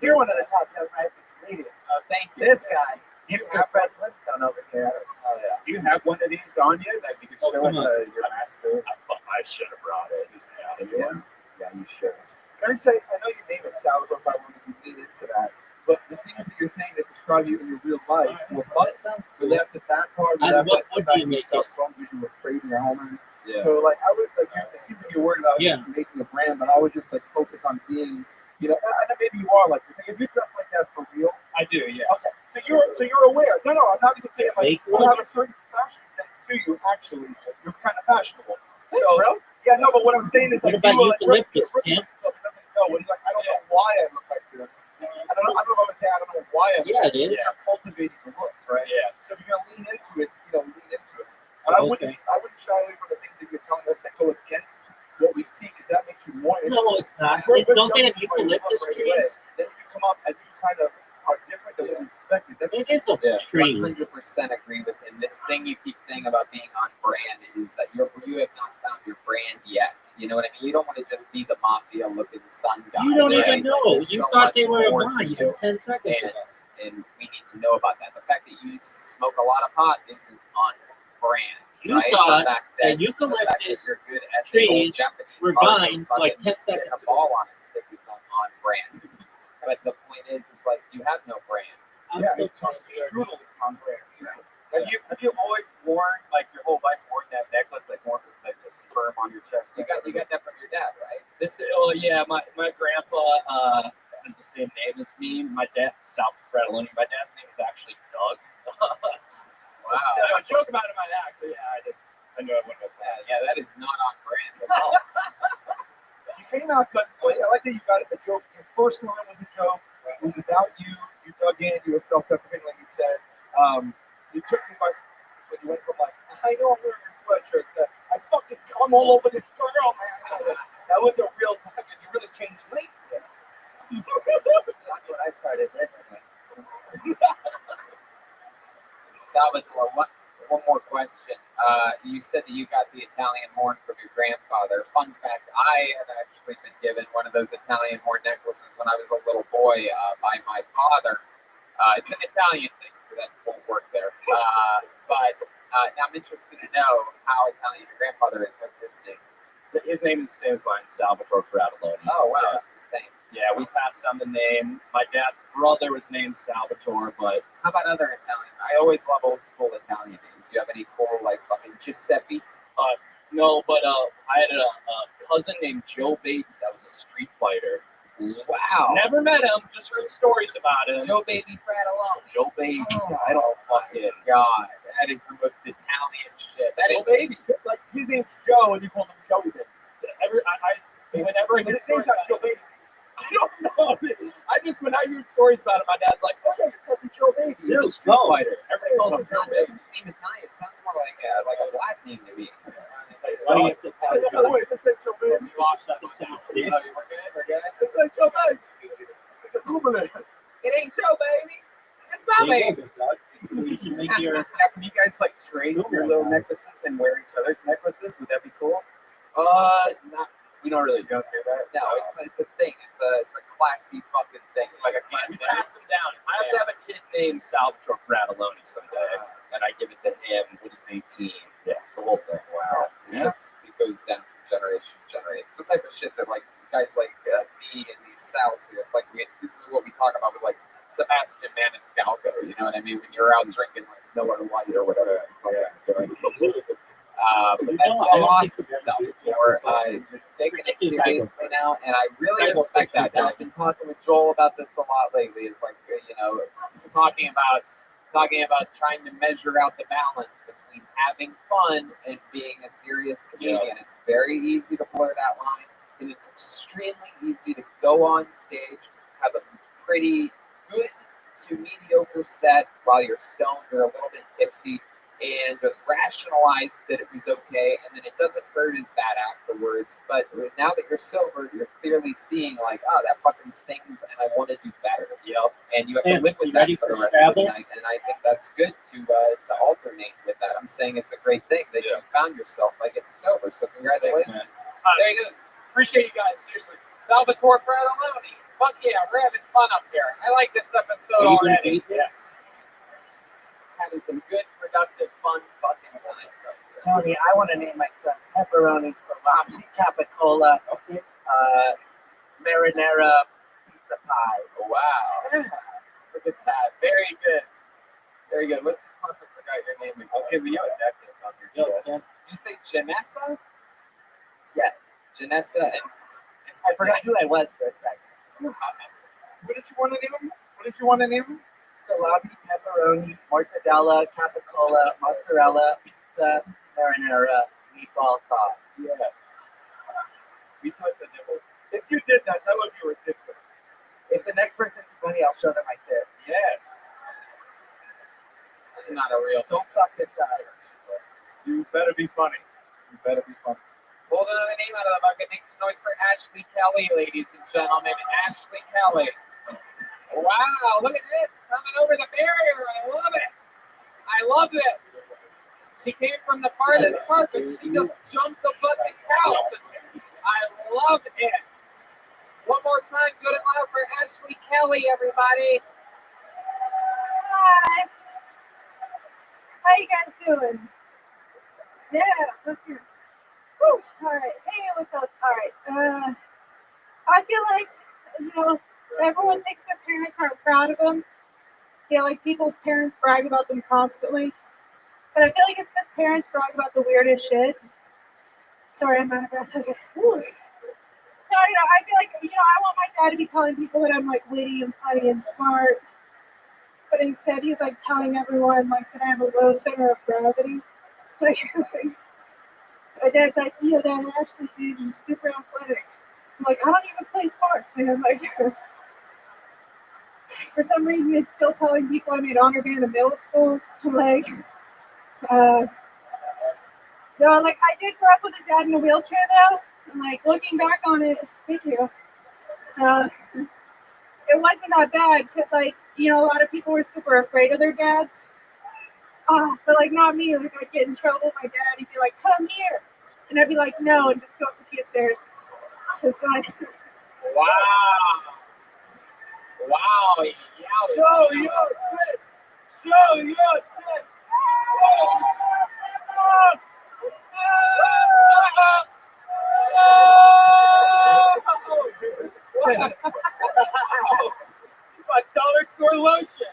You're one of the top young guys in Canadian. Thank you. This guy. Mr. Fred Flintstone over here. Oh, yeah. Do you have one of these on you that you could show us your master? I should have brought it. Yeah, you should. Can I say, I know your name is Salvatore, if I wanted to lean into that, but the things that you're saying that describe you in your real life were fun. We left at that part. And what would you make it? Because you were afraid in your home. Yeah. So, I would, it seems like you're worried about making a brand, but I would just, focus on being, and maybe you are like this. If you dress like that for real. I do, yeah. Okay. So you're aware. No, I'm not even saying you have a certain fashion sense to you. Actually, you're kind of fashionable. Thanks, so, bro. Yeah, no, but what I'm saying is what about eucalyptus, Pimp? I don't know why I look like this. I don't know if I'm saying I don't know why I look like this. it is. You're cultivating the look, right? Yeah. So if you're gonna lean into it, lean into it. And I wouldn't shy see because that makes you more No, interested. it's not. You're a good Don't they have junkie, but you eucalyptus look right away. trees? Then you come up and you kind of are different than what you expected. That's It is a tree. 100% agree with him. This thing you keep saying about being on brand is that you have not found your brand yet. You know what I mean? You don't want to just be the mafia looking sun guy. You don't right? even know. There's You so thought much they were a more to vine you. 10 seconds And, ago. and we need to know about that. The fact that you used to smoke a lot of pot isn't on brand. You right? thought the fact that the eucalyptus fact that you're good at the old trees Japanese were art of vines like fucking 10 seconds getting a ago. ball on a stick is not on brand. But the point is like you have no brand. I'm still telling you. Strudel is on brand. Have you always worn like your whole life worn that necklace like more like a sperm on your chest? You got that from your dad, right? Yeah, my grandpa has the same name as me. My dad, Sal Fratelloni. My dad's name is actually Doug. Wow. I joke about it. I knew I wouldn't have said Yeah, that is not on brand at all. You came out guns blazing. I like that you got a joke. Your first line was a joke. It was about you. You dug in. You were self-deprecating, like you said. You took me by surprise when you went from like, I know I'm wearing a sweatshirt to I fucking come all over this girl, man. That was a real fucking. You really changed lanes there. That's when I started listening. Salvatore, one more question. You said that you got the Italian horn from your grandfather. Fun fact, I have actually been given one of those Italian horn necklaces when I was a little boy by my father. It's an Italian thing, so that won't work there. But now I'm interested to know how Italian your grandfather is. What's his name? His name is the same as mine, Salvatore Fratelloni. Oh, wow, it's the same. Yeah, we passed on the name. My dad's brother was named Salvatore, but How about other Italian? I always love old school Italian names. Do you have any cool, like fucking Giuseppe? no, but I had a cousin named Joe Baby that was a street fighter. Wow. Never met him, just heard stories about him. Joe Baby Fratelloni. Joe Baby. Oh, I don't fucking. God, that is the most Italian shit. That Joe is Baby. Like his name's Joe, and you call him Joey. Whenever I But hear his name's stories not about Joe Baby. I don't know. When I hear stories about it, my dad's like, oh yeah, your cousin Joe Baby. He's a street fighter. Everybody calls him Joe Baby. Doesn't seem Italian. It sounds more like a black name to me. Why do you have to tell No, Joe? wait, this ain't Joe Baby. You lost that. Oh, we're good. This ain't Joe Baby. Google it. It ain't Joe Baby. It's my baby. You should make your. Now, can you guys like trade your little necklaces and wear each other's necklaces? Would that be cool? Not. We don't really go through that. No, it's a thing. It's a classy fucking thing. Like a class You pass him down. I have to have a kid named Salvatore Fratelloni someday, and I give it to him when he's 18. Yeah, it's a whole thing. Wow. Yeah. It goes down from generation to generation. It's the type of shit that like guys like me and these Sals here. It's like this is what we talk about with like Sebastian Maniscalco. You know what I mean? When you're out drinking like Miller Lite or whatever. But that's so awesome, Salvatore. You're taking it seriously now, and I really respect that. I've been talking with Joel about this a lot lately. It's like talking about trying to measure out the balance between having fun and being a serious comedian. It's very easy to blur that line, and it's extremely easy to go on stage, have a pretty good to mediocre set while you're stoned or a little bit tipsy, and just rationalize that it was okay, and then it doesn't hurt as bad afterwards. But now that you're sober, you're clearly seeing like, oh, that fucking stings, and I want to do better. And you have to live with that for the rest of the night. And I think that's good to alternate with that. I'm saying it's a great thing that you found yourself by getting sober. So congratulations. There you go. Appreciate you guys. Seriously, Salvatore Fratelloni. Fuck yeah, we're having fun up here. I like this episode already. Yes. Having some good, productive, fun fucking times up here. Tony, I want to name my son pepperoni salami capicola, marinara pizza pie. Oh, wow. Look at that. Very good. Very good. What's I forgot your name again. Okay, we have a necklace on your chest. Did you say Janessa? Yes. Janessa and I forgot who I was for a second. what did you want to name him? Salami, pepperoni, mortadella, capicola, mozzarella, pizza, marinara, meatball sauce. Yes. We supposed to do it. If you did that, that would be ridiculous. If the next person's funny, I'll show them my tip. Yes. It's not a real. Don't fuck this up. You better be funny. You better be funny. Pulled another name out of the bucket. Make some noise for Ashley Kelly, ladies and gentlemen. Ashley Kelly. Wow, look at this. Coming over the barrier. I love it. I love this. She came from the farthest part, but she just jumped the fucking couch. I love it. One more time, good and loud for Ashley Kelly, everybody. Hi. How you guys doing? Yeah, okay. Whew, all right. Hey, what's up? All right. I feel like, everyone thinks their parents aren't proud of them. I feel like people's parents brag about them constantly. But I feel like it's because parents brag about the weirdest shit. Sorry, I'm out of breath. Okay. Whew. No, I feel like, I want my dad to be telling people that I'm, like, witty and funny and smart. But instead, he's, like, telling everyone, like, that I have a low center of gravity. Like, my dad's like, yeah, Dad, Ashley, dude, you're super athletic. I'm like, I don't even play sports, man. Like, for some reason, he's still telling people I made honor band in middle school. I'm like, no, like, I did grow up with a dad in a wheelchair, though. And, like, looking back on it, thank you. It wasn't that bad because, like, a lot of people were super afraid of their dads. But, like, not me. Like, I'd get in trouble with my dad. He'd be like, come here. And I'd be like, no, and just go up a few stairs. It's fine. Wow. Wow. Yeah. Show your tits. Show your tits. A dollar store lotion.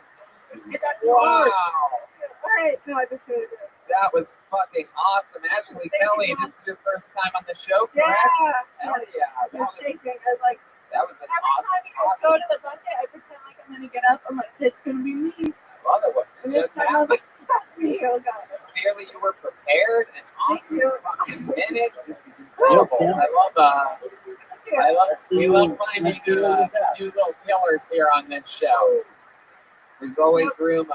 Wow. All right. No, I just did it. That was fucking awesome. Ashley Kelly, this is your first time on the show, correct? Yeah. Hell yeah. I'm shaking. I was like, That was an every time you guys go to the bucket, I pretend like I'm going to get up. I'm like, it's going to be me. Love it. What And this just time I was happened? like, that's me. Oh, God. Clearly you were prepared and awesome. you. Fucking minute. This is incredible. We love finding new little killers here on this show. There's always room.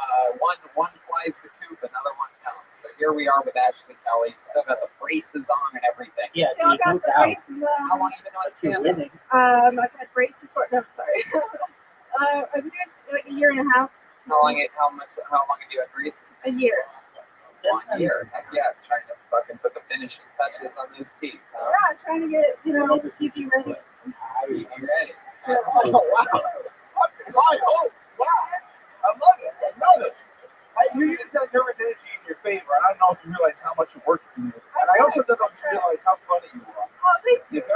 One flies the coop, another one comes. So here we are with Ashley Kelly. Still got the braces on and everything. Yeah, Still dude, got no the doubt. braces on. How long you been on You're stand-up? winning. I've had braces for, no, sorry. I've been doing it like a year and a half. How long have you had braces? A year. 1 year. Heck yeah, trying to fucking put the finishing touches on those teeth. Huh? Yeah, trying to get, the TV ready. TV ready. Yeah. Oh, wow. Fucking my hopes. Wow. I love it. I love it. You use that nervous energy in your favor. I don't know if you realize how much it works for you. And I also don't know if you realize how funny you are. Oh, thank you. You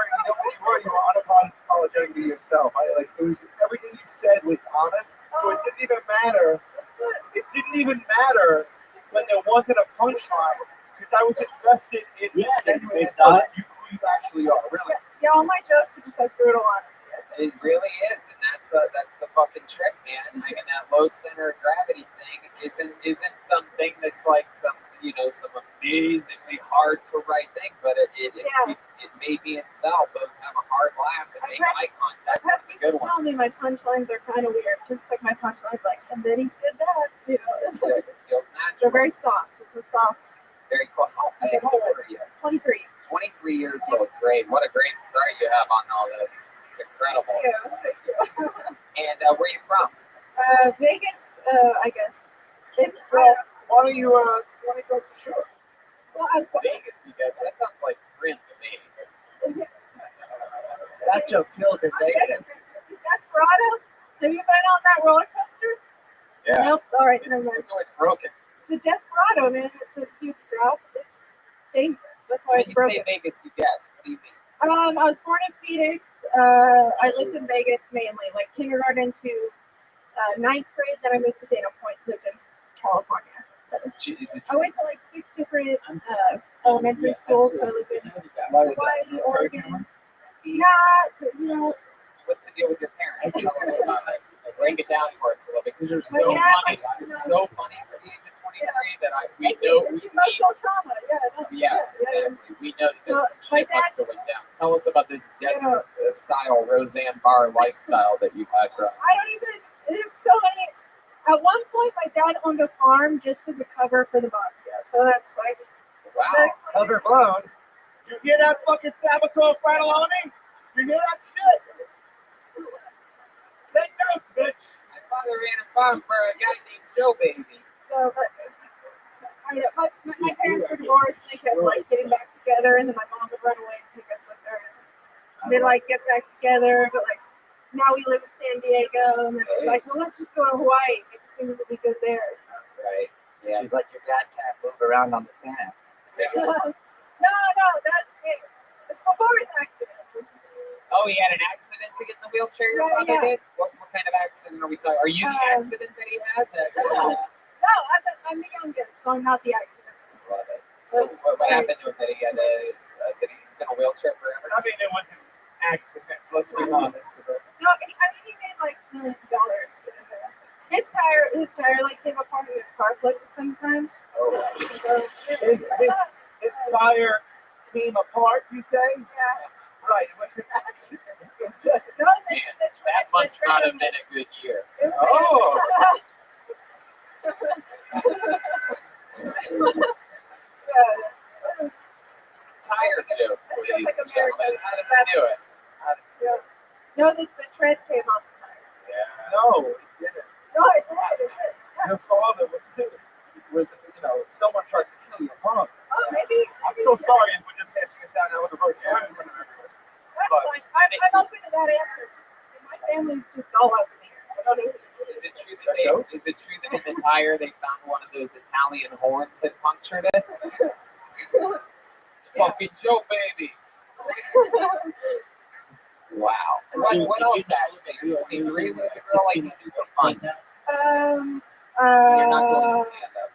were unapologetically yourself. Everything you said was honest. So it didn't even matter. It didn't even matter when there wasn't a punchline. Because I was invested in who you actually are. Really. Yeah, all my jokes are just like brutal honesty. It really is, and that's the fucking trick, man. Like, and that low center of gravity thing isn't something that's like some amazingly hard to write thing, but it made me itself both have a hard laugh and make eye contact. I've had With the good people tell ones. me my punchlines are kind of weird because it's like my punchline's like, and then he said that. It feels natural. They're very soft. It's a soft. Very cool. Hey, how old are you? 23. 23 years old. Great. What a great start you have on all this. It's incredible. Yeah, thank you. And where are you from? Vegas, I guess. It's Why don't you tell us for sure? well, I was Vegas, you guys. That sounds like grim to me. That joke kills in Vegas. Desperado. Have you been on that roller coaster? Yeah. Nope. All right, never mind. It's always broken. It's the Desperado, man. It's a huge drop. It's dangerous. That's why When it's you broken. say Vegas, you guess. What do you mean? I was born in Phoenix. I lived in Vegas mainly, like kindergarten to 9th grade. Then I moved to Dana Point, lived in California. I went to like 6 different elementary schools. So I lived in Hawaii, Oregon. Yeah, What's the deal with your parents? Tell us about it. Break it down for us a little bit, because you're so Yeah, funny. You're so funny for the age of 23 that we know we it's emotional trauma. Yes, exactly. We know that So, this my shit must have went down. Tell us about this desert style Roseanne Barr lifestyle that you've had growing. I don't even. There's so many. At one point, my dad owned a farm just as a cover for the mafia. So that's like Wow. that's Cover blown. You hear that fucking Salvatore Fratelloni? You hear that shit? Take notes, bitch. My father ran a farm for a guy named Joe Baby. So, but, my parents were divorced and they kept like getting back together, and then my mom would run away and take us with her. And they'd like get back together, but like now we live in San Diego, and then it's like, well, let's just go to Hawaii. Maybe things will be good there. Right. Yeah. She's like, your dad can't move around on the sand. No, that's it. It's before his accident. Oh, he had an accident to get in the wheelchair. Your Yeah, father yeah. did. What kind of accident are we talking? Are you the accident that he had? No, I'm the youngest, so I'm not the accident. Love it. So what happened to him? That he had that he was in a wheelchair forever? I mean, it was an accident. Let's be honest. No, I mean he made like millions of dollars. His tire like came apart and his car flipped 10 times. Oh. So, His tire came apart, you say? Yeah. Right, it was an accident. No, That must not have been a good year. Oh. Tire jokes, ladies and gentlemen. How did they do it? No, the tread came off the tire. Yeah. No, it didn't. No, it did. Your father was, someone tried to kill your father. Oh, maybe. I'm so sorry, and we're just hashing this out now with the first time. That's fine. I'm open to that answer. My family's just all up in the air. I don't know. Is it true that in the tire they found one of those Italian horns that punctured it? It's fucking Joe Baby. Wow. What else actually? 23 was a girl like you do for fun. You're not doing stand up.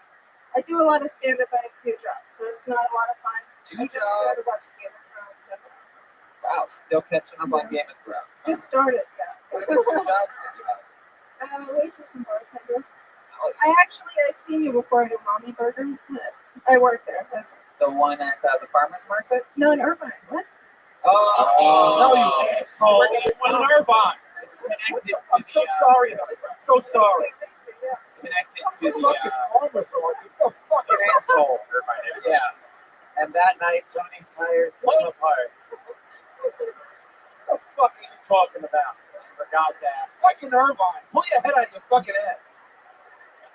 I do a lot of stand up. I have 2 jobs, so it's not a lot of fun. Two jobs. Wow, still catching up on Game of Thrones. Huh? Just started, yeah. What 2 jobs did you have? Waitress and bartender. I've seen you before at a Mommy Burger. I work there. The one at the farmer's market? No, in Irvine. What? No, you asshole. It was in Irvine. It's connected to I'm so sorry. I'm so sorry. It's connected to the fucking farmer's market. You're a fucking asshole. Yeah. And that night, Tony's tires came apart. What the fuck are you talking about? Forgot that. Fucking Irvine. Pull your head out of your fucking ass.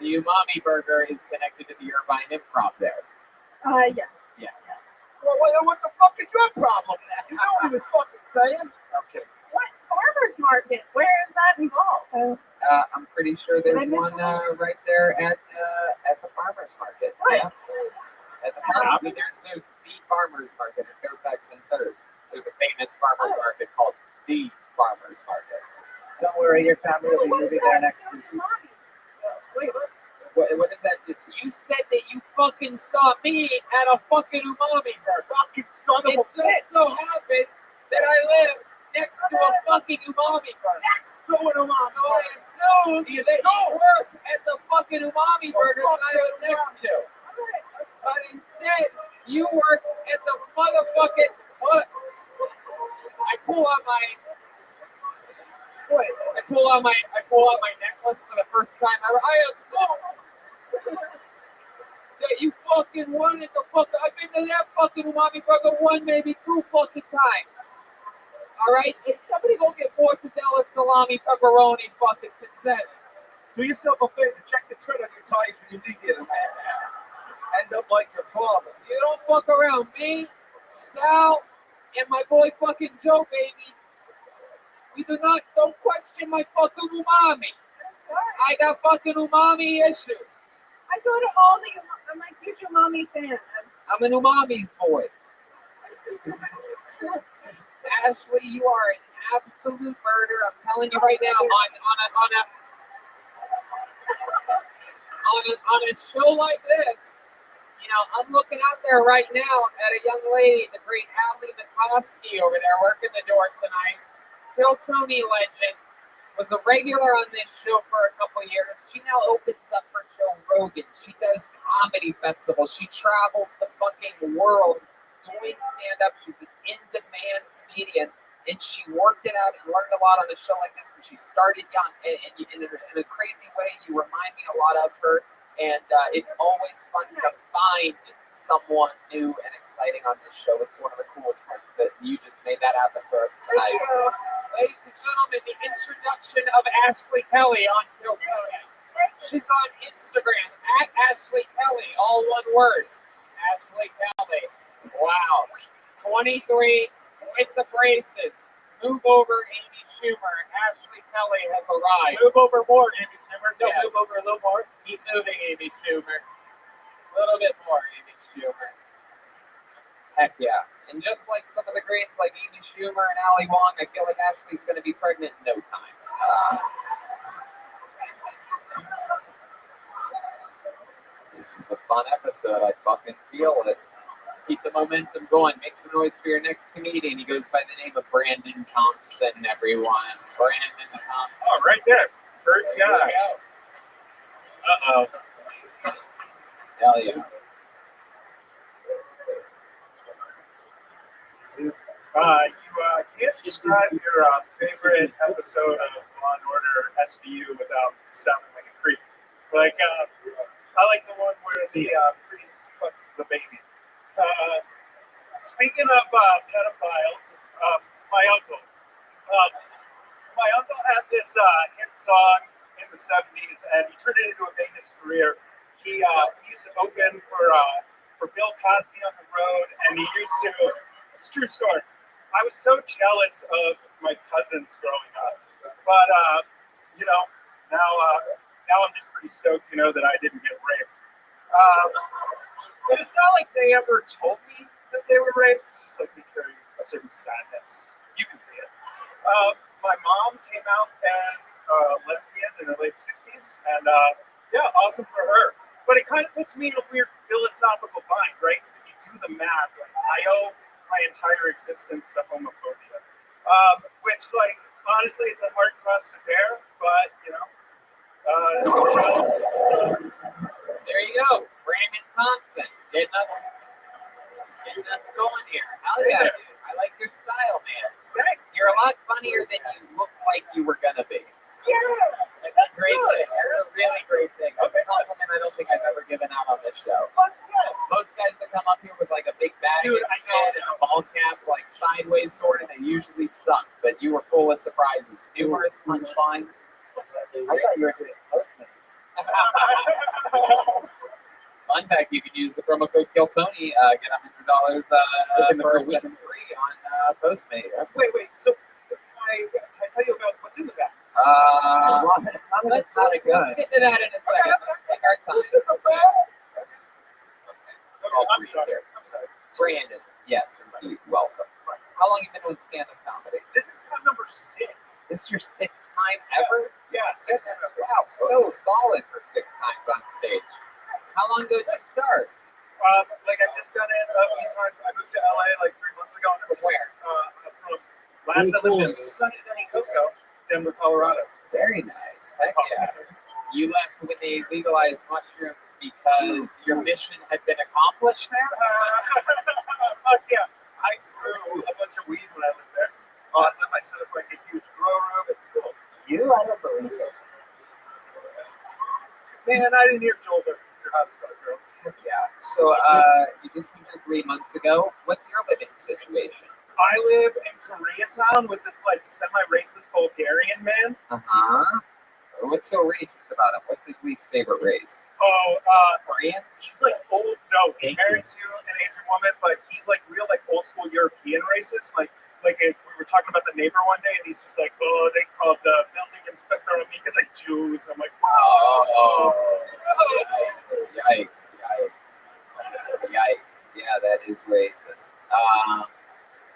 The Umami Burger is connected to the Irvine Improv there. Yes. Yes. Well, what the fuck is your problem now? You know what he was fucking saying? Okay. What farmer's market? Where is that involved? I'm pretty sure there's one right there at the farmer's market. What? Yeah. At the farmer's there's the farmer's market in Fairfax and 3rd. There's a famous farmer's market called the farmer's market. Don't worry, your family will be moving there next week. Wait, what is that? You said that you fucking saw me at a fucking Umami Burger. Fucking son of a It just so happens that I live next to a fucking Umami Burger. So I assume that you work at the fucking Umami Burger that I live next to. But instead, you work at the motherfucking... I pull out my necklace for the first time ever. I assume that you fucking wanted the fucking... I've been to that fucking Umami Burger 1, maybe 2 fucking times. Alright? If somebody go get mortadella, salami, pepperoni, fucking consents. do yourself a favor. Check the tread on your tires when you leave here. End up like your father. You don't fuck around. Me, Sal, and my boy fucking Joe Baby. Don't question my fucking umami. I got fucking umami issues. I go to all the. I'm a huge Umami fan. I'm an umami's boy. Ashley, you are an absolute murder. I'm telling you right now, on a show like this, you know, I'm looking out there right now at a young lady, the great Allie Makovsky over there working the door tonight. Bill Tony legend, was a regular on this show for a couple years. She now opens up for Joe Rogan. She does comedy festivals. She travels the fucking world doing stand-up. She's an in-demand comedian, and she worked it out and learned a lot on a show like this, and she started young. And in a crazy way, you remind me a lot of her, and it's always fun to find someone new and exciting on this show. It's one of the coolest parts of it. You just made that happen for us tonight. Ladies and gentlemen, the introduction of Ashley Kelly on Kiltonian. She's on Instagram at Ashley Kelly, all one word. Ashley Kelly. Wow. 23 with the braces. Move over, Amy Schumer. Ashley Kelly has arrived. Move over more, Amy Schumer. No, Yes. move over a little more. Keep moving, Amy Schumer. A little bit more, Amy Schumer. Heck yeah. And just like some of the greats like Amy Schumer and Ali Wong, I feel like Ashley's going to be pregnant in no time. This is a fun episode. I fucking feel it. Let's keep the momentum going. Make some noise for your next comedian. He goes by the name of Brandon Thompson, everyone. Brandon Thompson. Oh, right there. First There guy. you go. Hell yeah. You can't describe your favorite episode of Law and Order SVU without sounding like a creep. Like, I like the one where the priest fucks the baby. Speaking of pedophiles, my uncle had this hit song in the 70s, and he turned it into a famous career. He used to open for Bill Cosby on the road, and he used to. It's a true story. I was so jealous of my cousins growing up, but now I'm just pretty stoked, that I didn't get raped. But it's not like they ever told me that they were raped. It's just like they carry a certain sadness. You can see it. My mom came out as a lesbian in the late 60s, and awesome for her. But it kind of puts me in a weird philosophical bind, right? Because if you do the math, like, I owe my entire existence to homophobia, which, like, honestly, it's a hard cross to bear, but, There you go. Brandon Thompson getting us going here. Hell yeah, dude. I like your style, man. Thanks. You're a lot funnier than you look like you were gonna be. Yeah, That's a great thing. That's a really great thing. That's a compliment I don't think I've ever given out on this show. Most guys that come up here with like a big bag Dude, in their head and a ball cap, like sideways sort of, they usually suck. But you were full of surprises, numerous punchlines. I thought you were doing Postmates. Fun fact: you can use the promo code KillTony, get $100 for a week free on Postmates. Wait. So, can I tell you about what's in the bag? Let's get to that in a second. Let's take our time. What's in the bag? All I'm three sorry. here. I'm sorry. Brandon, yes, indeed. Welcome. How long have you been doing stand-up comedy? This is time number 6. This is your 6th time ever? Yeah, Wow, so solid for 6 times on stage. How long ago did you start? I've just done it a few times. I moved to LA like 3 months ago. From where? I lived in sunny Cocoa, Denver, Colorado. Very nice. Heck yeah. You left when they legalized mushrooms because your mission had been accomplished there? Fuck yeah. I grew a bunch of weed when I lived there. Awesome. I set up like a huge grow room. It's cool. I don't believe it. Man, I didn't hear Joel there. Your house got a girl. Heck yeah. So you just moved here 3 months ago. What's your living situation? I live in Koreatown with this like semi-racist Bulgarian man. Uh-huh. What's so racist about him? What's his least favorite race? Koreans? He's like old. No, he's married to an Asian woman, but he's like real like old school European racist. Like if we were talking about the neighbor one day, and he's just like, oh, they called the building inspector on me because like Jews. I'm like, whoa. Yikes. Yeah, that is racist.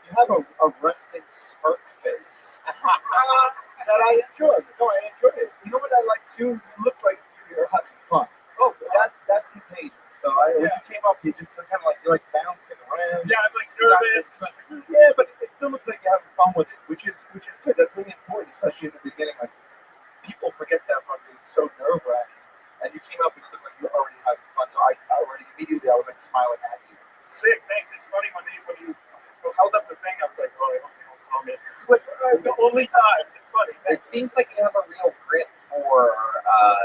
You have a resting smirk face. That I enjoyed. No, I enjoyed it. You know what I like too? You look like you're having fun. Oh, that's contagious. So when you came up, you just kind of like you're like bouncing around. Yeah, I'm like nervous. Yeah, but it still looks like you're having fun with it, which is good. That's really important, especially in the beginning. Like people forget to have fun. It's so nerve wracking, and you came up and it looked like you were already having fun. So I already immediately I was like smiling at you. Sick, thanks. It's funny when you held up the thing. I was like, oh, I hope you don't call me. Like the only time. It's funny. It seems like you have a real grit for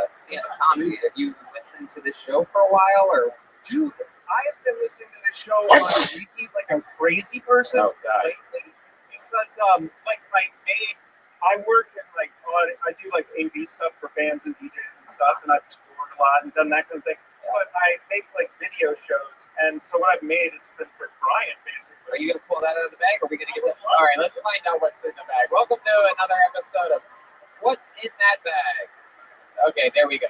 stand-up comedy. Have you listened to this show for a while, or? Dude, I have been listening to this show on repeat like a crazy person lately because I work in I do like AV stuff for bands and DJs and stuff, and I've toured a lot and done that kind of thing. But I make like video shows, and so what I've made is been for Brian basically. Are you gonna pull that out of the bag, or are we gonna get that? All right, let's find out what's in the bag. Welcome to another episode of What's in That Bag. Okay, there we go.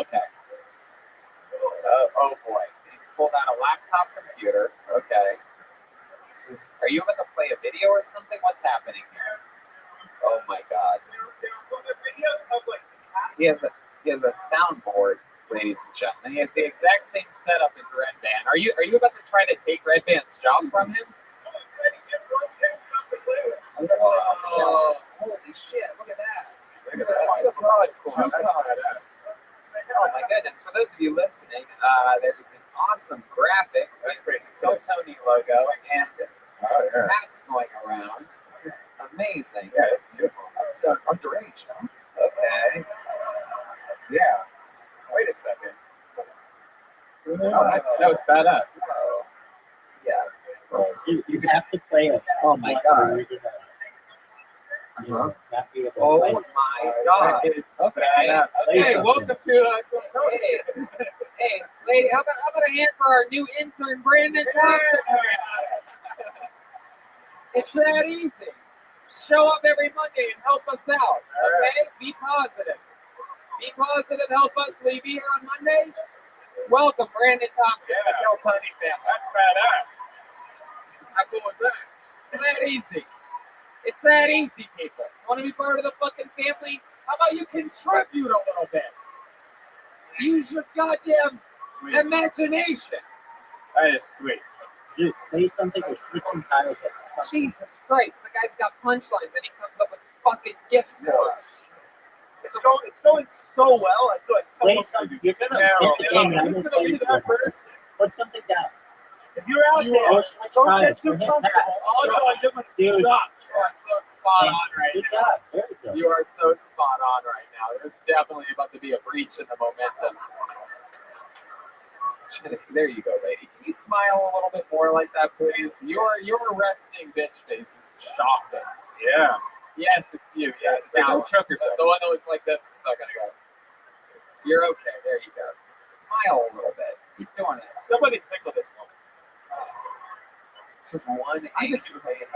Okay. Oh boy, he's pulled out a laptop computer. Okay. Are you about to play a video or something? What's happening here? Oh my God. He has a soundboard, ladies and gentlemen. He has the exact same setup as Red Band. Are you about to try to take Red Band's job from him? Oh, holy shit! Look at that. Oh my goodness! For those of you listening, there is an awesome graphic with the Tony logo and hats going around. This is amazing. Yeah, it's beautiful. That's underage, huh? Okay. Yeah. Wait a second. Oh, that was badass. Oh, yeah. You have to play it. Oh my God. Oh my God. Okay, welcome to Hey, lady, how about a hand for our new intern, Brandon Thompson? It's that easy. Show up every Monday and help us out. Okay? Be positive. Be positive, help us. Will you be here on Mondays? Welcome, Brandon Thompson, the Kel Tiny family. That's badass. How cool is that? It's that easy. It's that easy, people. You want to be part of the fucking family? How about you contribute a little bit? Use your goddamn imagination. That is sweet. Dude, play something or switch some titles up. Jesus Christ, the guy's got punchlines and he comes up with fucking gifts for us. It's going so well. I feel like Play something. You're gonna get the game, and I'm gonna play that person. Put something down. If you're out there, don't get too comfortable. Dude, You are so spot on right good now. job. Very good. You are so spot on right now. There's definitely about to be a breach in the momentum. There you go, lady. Can you smile a little bit more like that, please? Your resting bitch face is shocking. Yeah. Yes, it's you. Yes, Don't choke yourself. The one that was like this a second ago. You're okay. There you go. Just smile a little bit. Keep doing it. Somebody tickle this woman. This is one angry lady.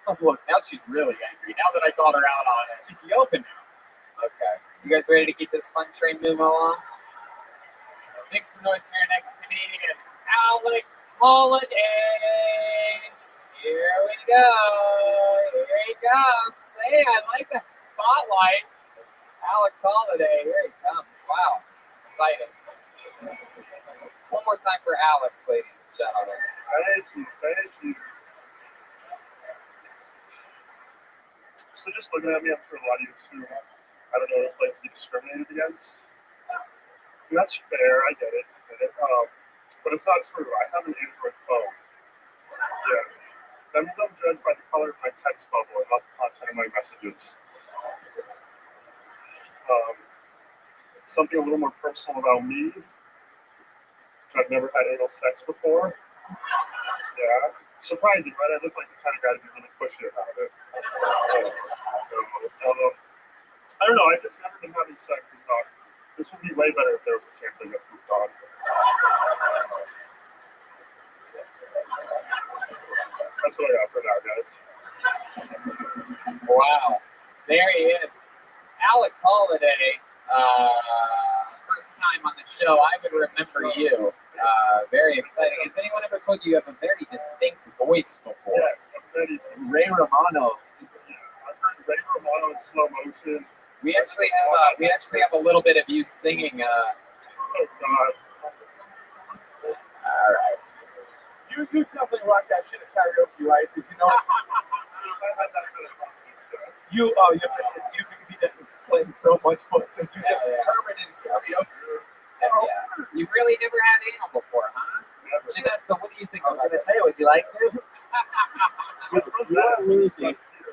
Oh, look, now she's really angry. Now that I called her out on it, she's yelping now. Okay. You guys ready to keep this fun train moving along? Make some noise for your next comedian, Alex Holiday. Here we go. Here he comes. Hey, I like that spotlight. Alex Holiday. Here he comes. Wow. Exciting. One more time for Alex, ladies and gentlemen. Thank you. So just looking at me, I'm sure a lot of you assume I don't know what it's like to be discriminated against. And that's fair, I get it. But it's not true. I have an Android phone. Yeah. That means I'm judged by the color of my text bubble and not the content of my messages. Something a little more personal about me. I've never had anal sex before. Yeah. Surprising, right? I look like the kind of guy to be really pushy about it. I don't know. I've just never been having sex and thought this would be way better if there was a chance I get pooped on. That's what I got for now, guys. Wow. There he is. Alex Holiday. First time on the show. I would remember you. Very exciting. Has anyone ever told you have a very distinct voice before? Yes, I'm ready. Ray Romano. I've heard Ray Romano in slow motion. We actually have a little bit of you singing. Oh God. All right. You definitely rock that shit at karaoke, right? Because you know. You can be that slaying so much pussy. You just Kermit in karaoke. Yeah. You really never had anal before, huh? Never. Janessa, what do you think I was about gonna this? say, would you like to?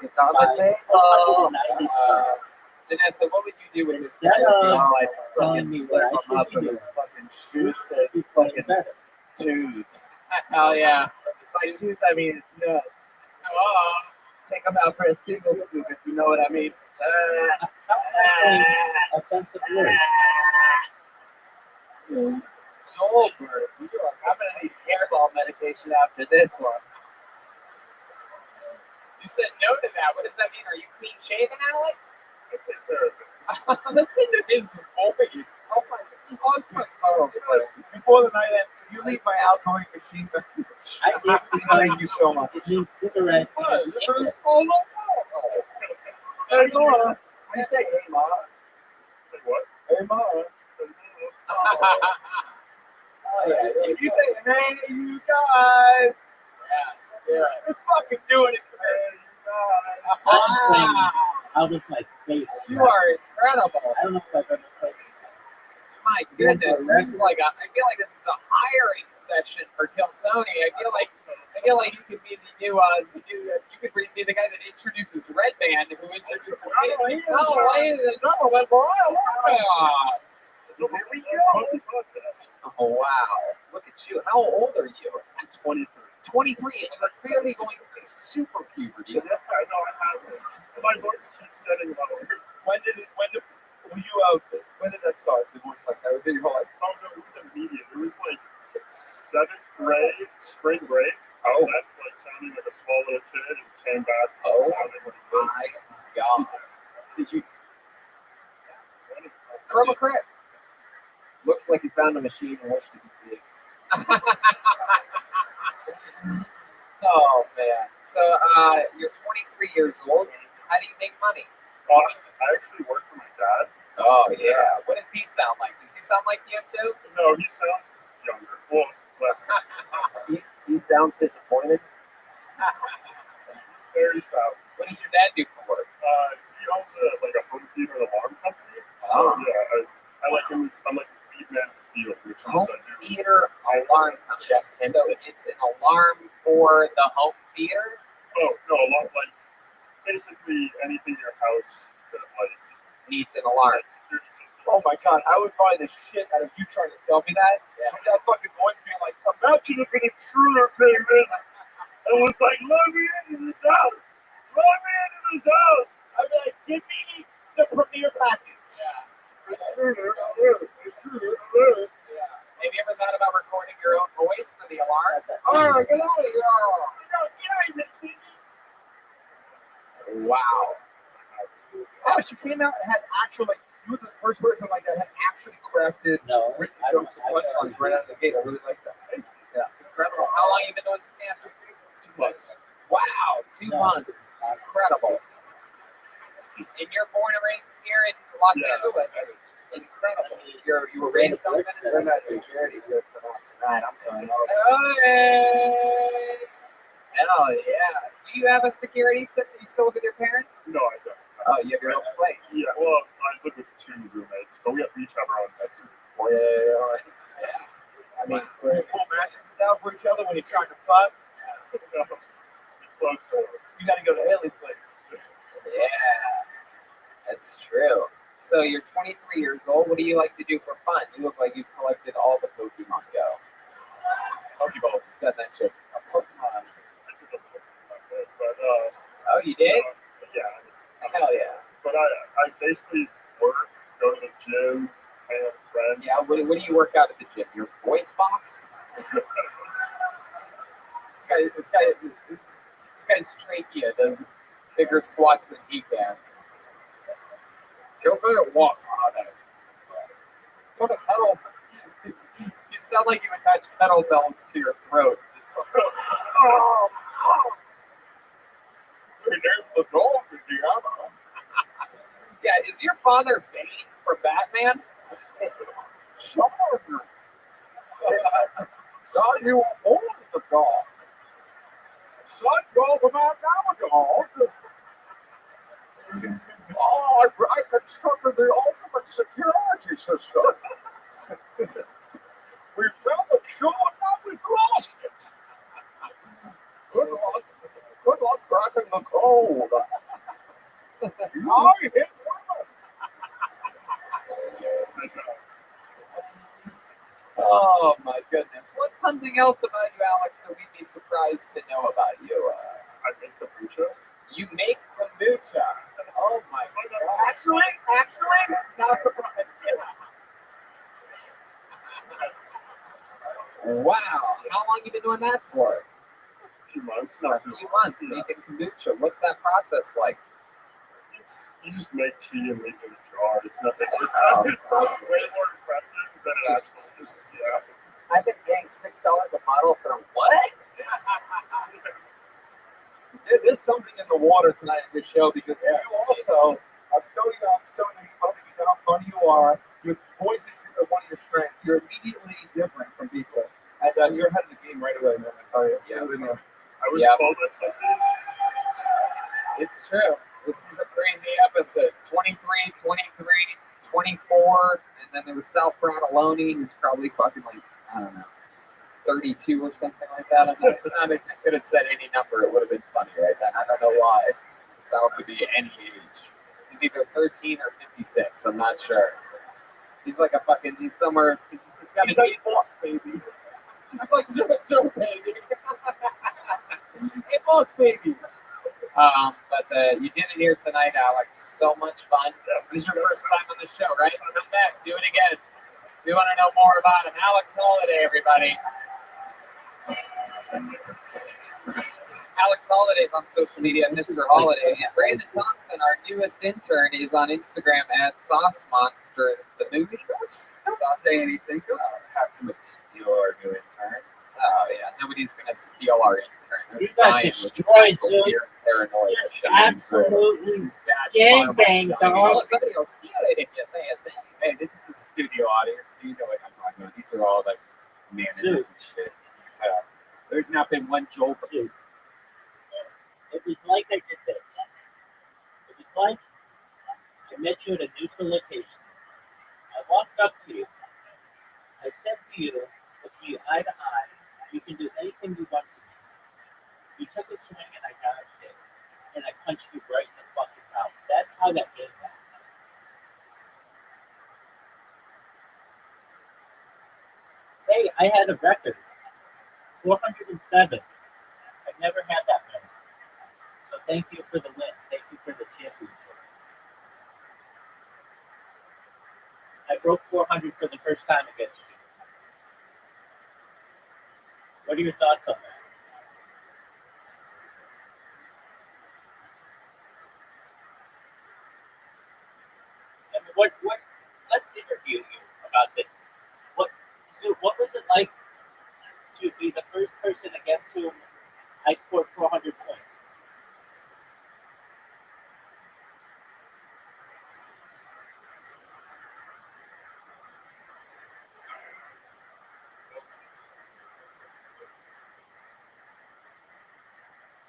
It's on the table. Janessa, what would you do with this Instead karaoke? of Oh, I telling me fucking what slip I him up should in do, his fucking and shoes to fucking twos. Hell yeah. By twos, I mean it's nuts. Take them out for a single scoop, if you know what I mean. Offensive word. Goldberg, I'm gonna need hairball medication after this one. You said no to that. What does that mean? Are you clean shaven, Alex? I take care of it. Listen to his voice. Oh my god. Oh, Before the night ends, can you leave my outgoing machine message? I did. Thank you so much. It means cigarette. Hey, Mara. You say, hey, Mara. Say what? Hey, Mara. Oh, yeah. If you say, hey, you guys. Yeah. Let's fucking do it, man. Out of my face. You are incredible. I don't know if I've ever played My goodness, this is like I feel like this is a hiring session for Kill Tony. I feel like you could be the new you could be the guy that introduces Red Band, who introduces ladies and gentlemen, for here we go. Oh wow, look at you. How old are you? I'm 23. 23, and you're clearly going through super puberty. Yeah, I know. I have. My voice keeps getting lower. When did that start? The voice like that? Was it your whole life? Oh no, it was immediate. It was like 7th grade, spring break. I left like sounding like a small little kid and came back sounding like this. My God. Did you? Colonel Chris. Looks like you found a machine and wished it could be. Oh man. So you're 23 years old. How do you make money? I actually work for my dad. Oh yeah. What does he sound like? Does he sound like you too? No, he sounds younger. Well, less. He sounds disappointed. Very proud. What does your dad do for work? He owns a home theater alarm company. So yeah, I like him. I'm like lead man in the field, which Home means I do. theater alarm company. So it's an alarm for the home theater? Oh no, a lot like basically anything in your house that like needs an alarm. Security system. Oh my god, I would buy the shit out of you trying to sell me that. Yeah. With that fucking voice being like, imagine if an intruder came in and was like, let me into this house. Let me into this house. I'd be like, give me the premiere package. Yeah. Intruder alert. Intruder alert. Yeah. Have you ever thought about recording your own voice for the alarm? Oh, get out of here. Wow. Oh, she came out and had actually, you were the first person like that had actually crafted written jokes and punchlines right out of the gate. I really like that. Yeah, it's incredible. How long have you been doing stand-up? 2 months. Wow, 2 months. Incredible. And you're born and raised here in Los Angeles. Incredible. You were raised on Venice. They're not security here for tonight. I'm telling you. Hey! Hell yeah. Do you have a security system? You still live with your parents? No, I don't. Oh, you have your own place. Yeah, well, I live with 2 roommates, but we each have our own bedroom. Yeah. I mean, you pull mattresses down for each other when you're trying to fuck. No, close doors. You got to go to Haley's place. Yeah, that's true. So you're 23 years old. What do you like to do for fun? You look like you've collected all the Pokemon Go. Pokeballs. Got that shit. A Pokemon. But, oh, you did? Yeah. Hell yeah. But I basically work, go to the gym, hang out with friends. Yeah, what do you work out at the gym? Your voice box? This guy's trachea does bigger squats than he can. You're gonna walk on it. Put a pedal. You sound like you attach kettlebells to your throat. Yeah, is your father Bane for Batman? Son, you were born in the dog. Son, go to my dog. Oh, I constructed the ultimate security system. We found the cure, now we've lost it. Good luck cracking the code. I hit women. something else about you, Alex, that we'd be surprised to know about you? I make kombucha. You make kombucha. Oh my god. Actually, not surprised. Wow. How long you been doing that for? A few months, A few months making kombucha. What's that process like? You just make tea and leave it in a jar. It's nothing. It's way more impressive than it actually is. Yeah. I've been paying $6 a bottle for what? There's something in the water tonight in this show because you also are so young, so new. You know how funny you are. Your voice is one of your strengths. You're immediately different from people. And you're ahead of the game right away, man. I tell you. Yeah. I was told that something. It's true. This is a crazy episode. 23, 23, 24, and then there was Sal Fratelloni, who's probably fucking like, I don't know, 32 or something like that. I could have said any number. It would have been funny right then. I don't know why. Sal could be any age. He's either 13 or 56. I'm not sure. He's like a fucking, he's somewhere, he's got to be a boss baby. He's like Joe baby. Hey, boss baby. But you did it here tonight, Alex. So much fun. This is your first time on the show, right? Come back, do it again. We want to know more about him. Alex Holiday, everybody. Alex Holiday's on social media, Mr. Holiday. And Brandon Thompson, our newest intern, is on Instagram at Sauce Monster, the movie. Don't say anything. Don't have somebody steal our new intern. Oh, yeah. Nobody's going to steal our intern. You got destroyed, dude. Paranoid. Just absolutely gangbanged, dog. Somebody will steal it if you say his name. Hey, this is a studio audience. You know what I'm talking about. These are all like managers and shit. There's not been one joke. Dude. It was like I did this. It was like I met you at a neutral location. I walked up to you. I said to you, look you eye to eye. You can do anything you want to me. You took a swing and I dodged it. And I punched you right in the fucking mouth. That's how that game went. Hey, I had a record. 407. I've never had that many. So thank you for the win. Thank you for the championship. I broke 400 for the first time against you. What are your thoughts on that? I mean, let's interview you about this. What was it like to be the first person against whom I scored 400 points?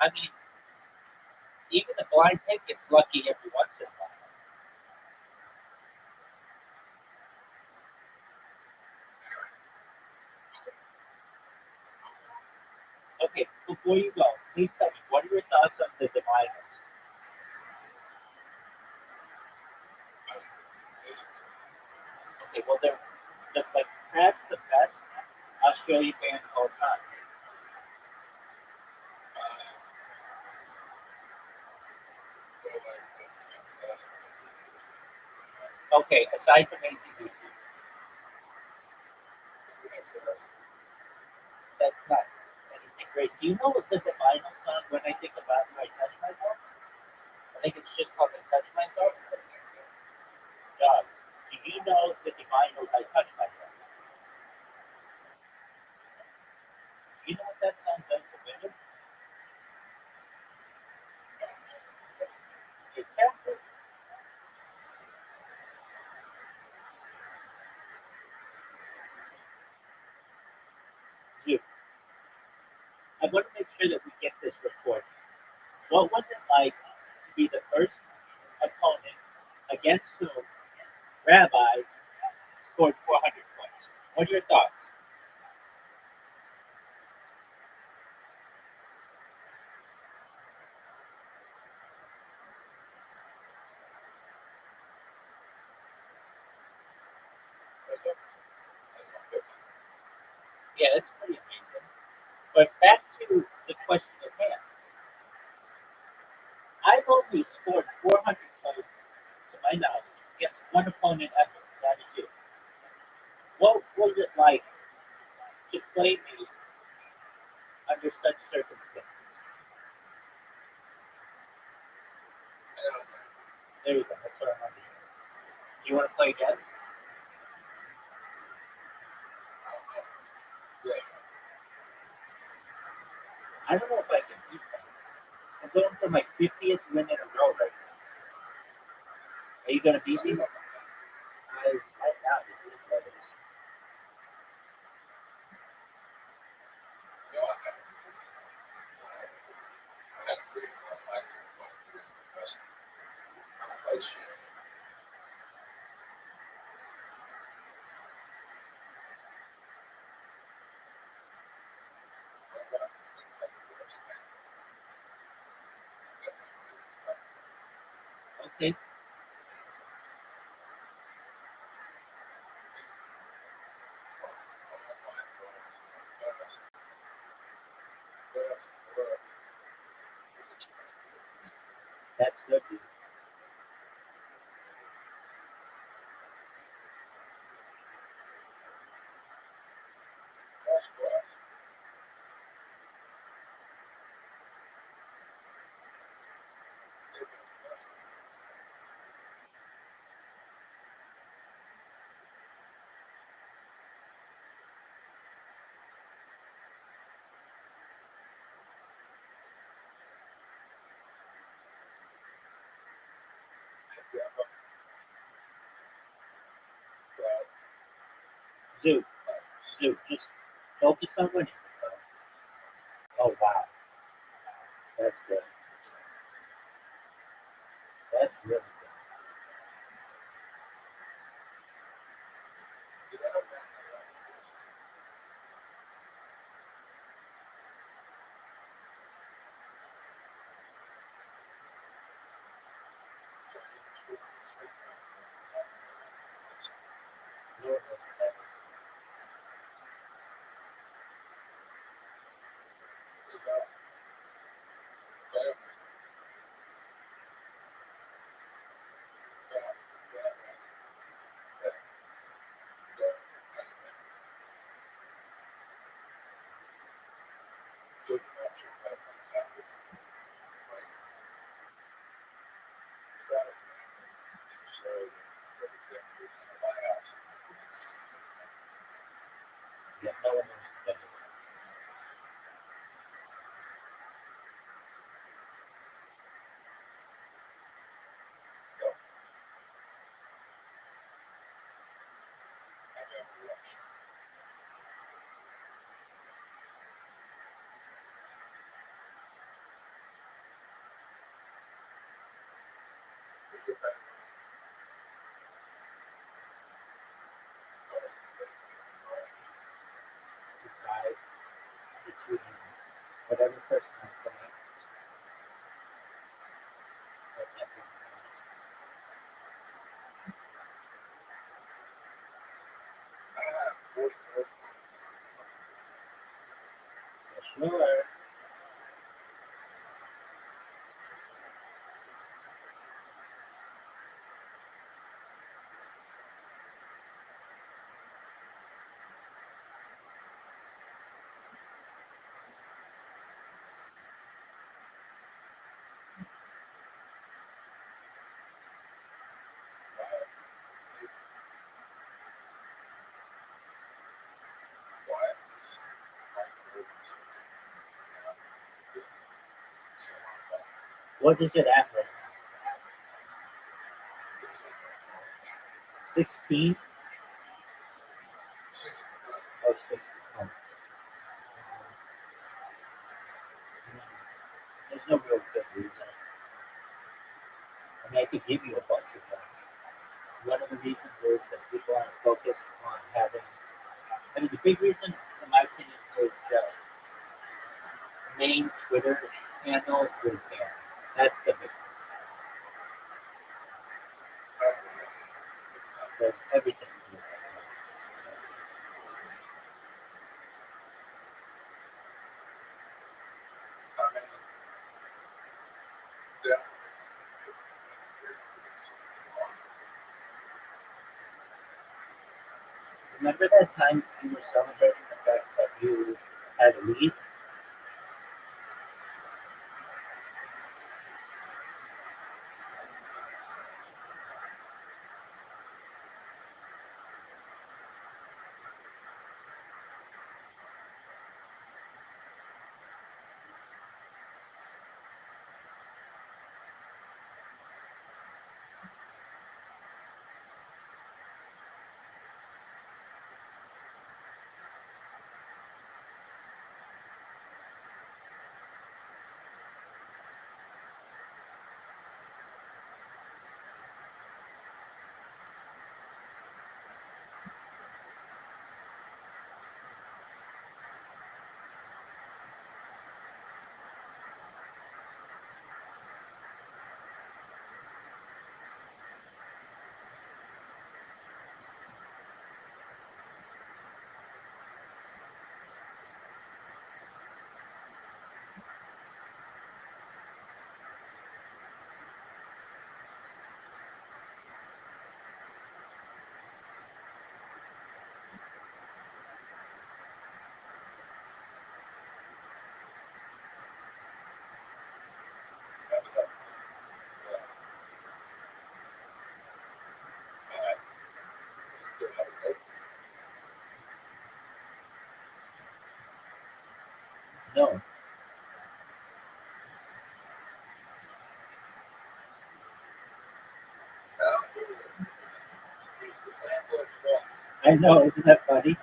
I mean, even the blind pig gets lucky every once in a while. Okay, before you go, please tell me, what are your thoughts on the diviners? Okay, well, they're like perhaps the best Australian band of all time. Okay, aside from AC/DC. That's not anything great. Do you know what the Divino song, When I Think About You, I Touch Myself? I think it's just called I Touch Myself. Dog, do you know the Divino, I Touch Myself? Do you know what that song does for women? Exactly. Dude, I want to make sure that we get this recorded. What was it like to be the first opponent against whom Rabbi scored 400 points? What are your thoughts? Yeah, that's pretty amazing. But back to the question at hand. I've only scored 400 points to my knowledge against one opponent ever. That is you. What was it like to play me under such circumstances? There you go. That's what I wanted to hear. Do you want to play again? I don't know if I can beat that. I'm going for my 50th win in a row right now. Are you going to beat me? I doubt it. It is what it is. Okay. That's good, dude. Zoot, just focus on winning. Oh, wow. That's good. That's really good. Lord knows what that is. Yeah, no one knows what that is. Decide between whatever person I'm playing. Let that be mine. Yeah, sure. What is it at right now? 16? Oh, 60. Oh. There's no real good reason. I mean, I could give you a bunch of them. One of the reasons is that people aren't focused on having. I mean, the big reason, in my opinion, is the main Twitter handle with ban. That's the big one. But everything. Remember that time you were celebrating the fact that you had a lead? No. I know, isn't that funny?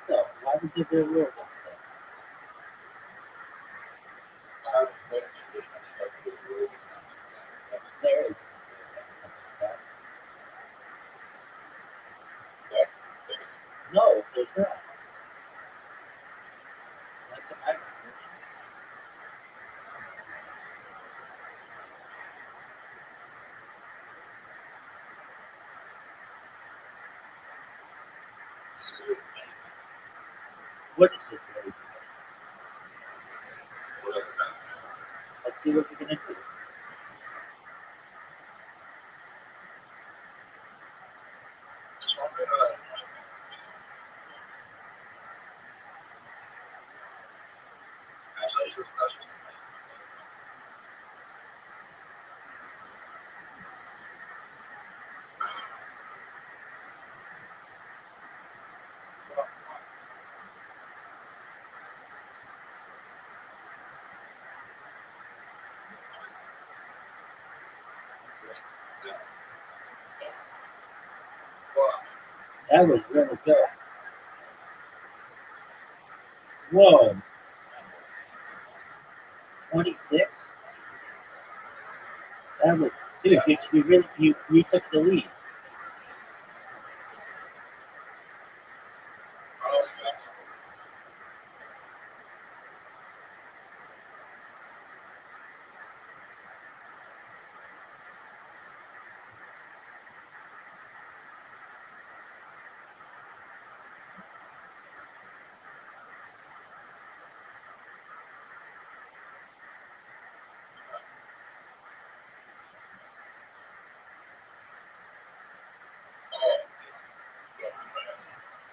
No, why would you do a rule? There is. No, there's not. What is this? Let's see what we're gonna do. That was really good. Whoa. 26? That was, dude, you really, you took the lead.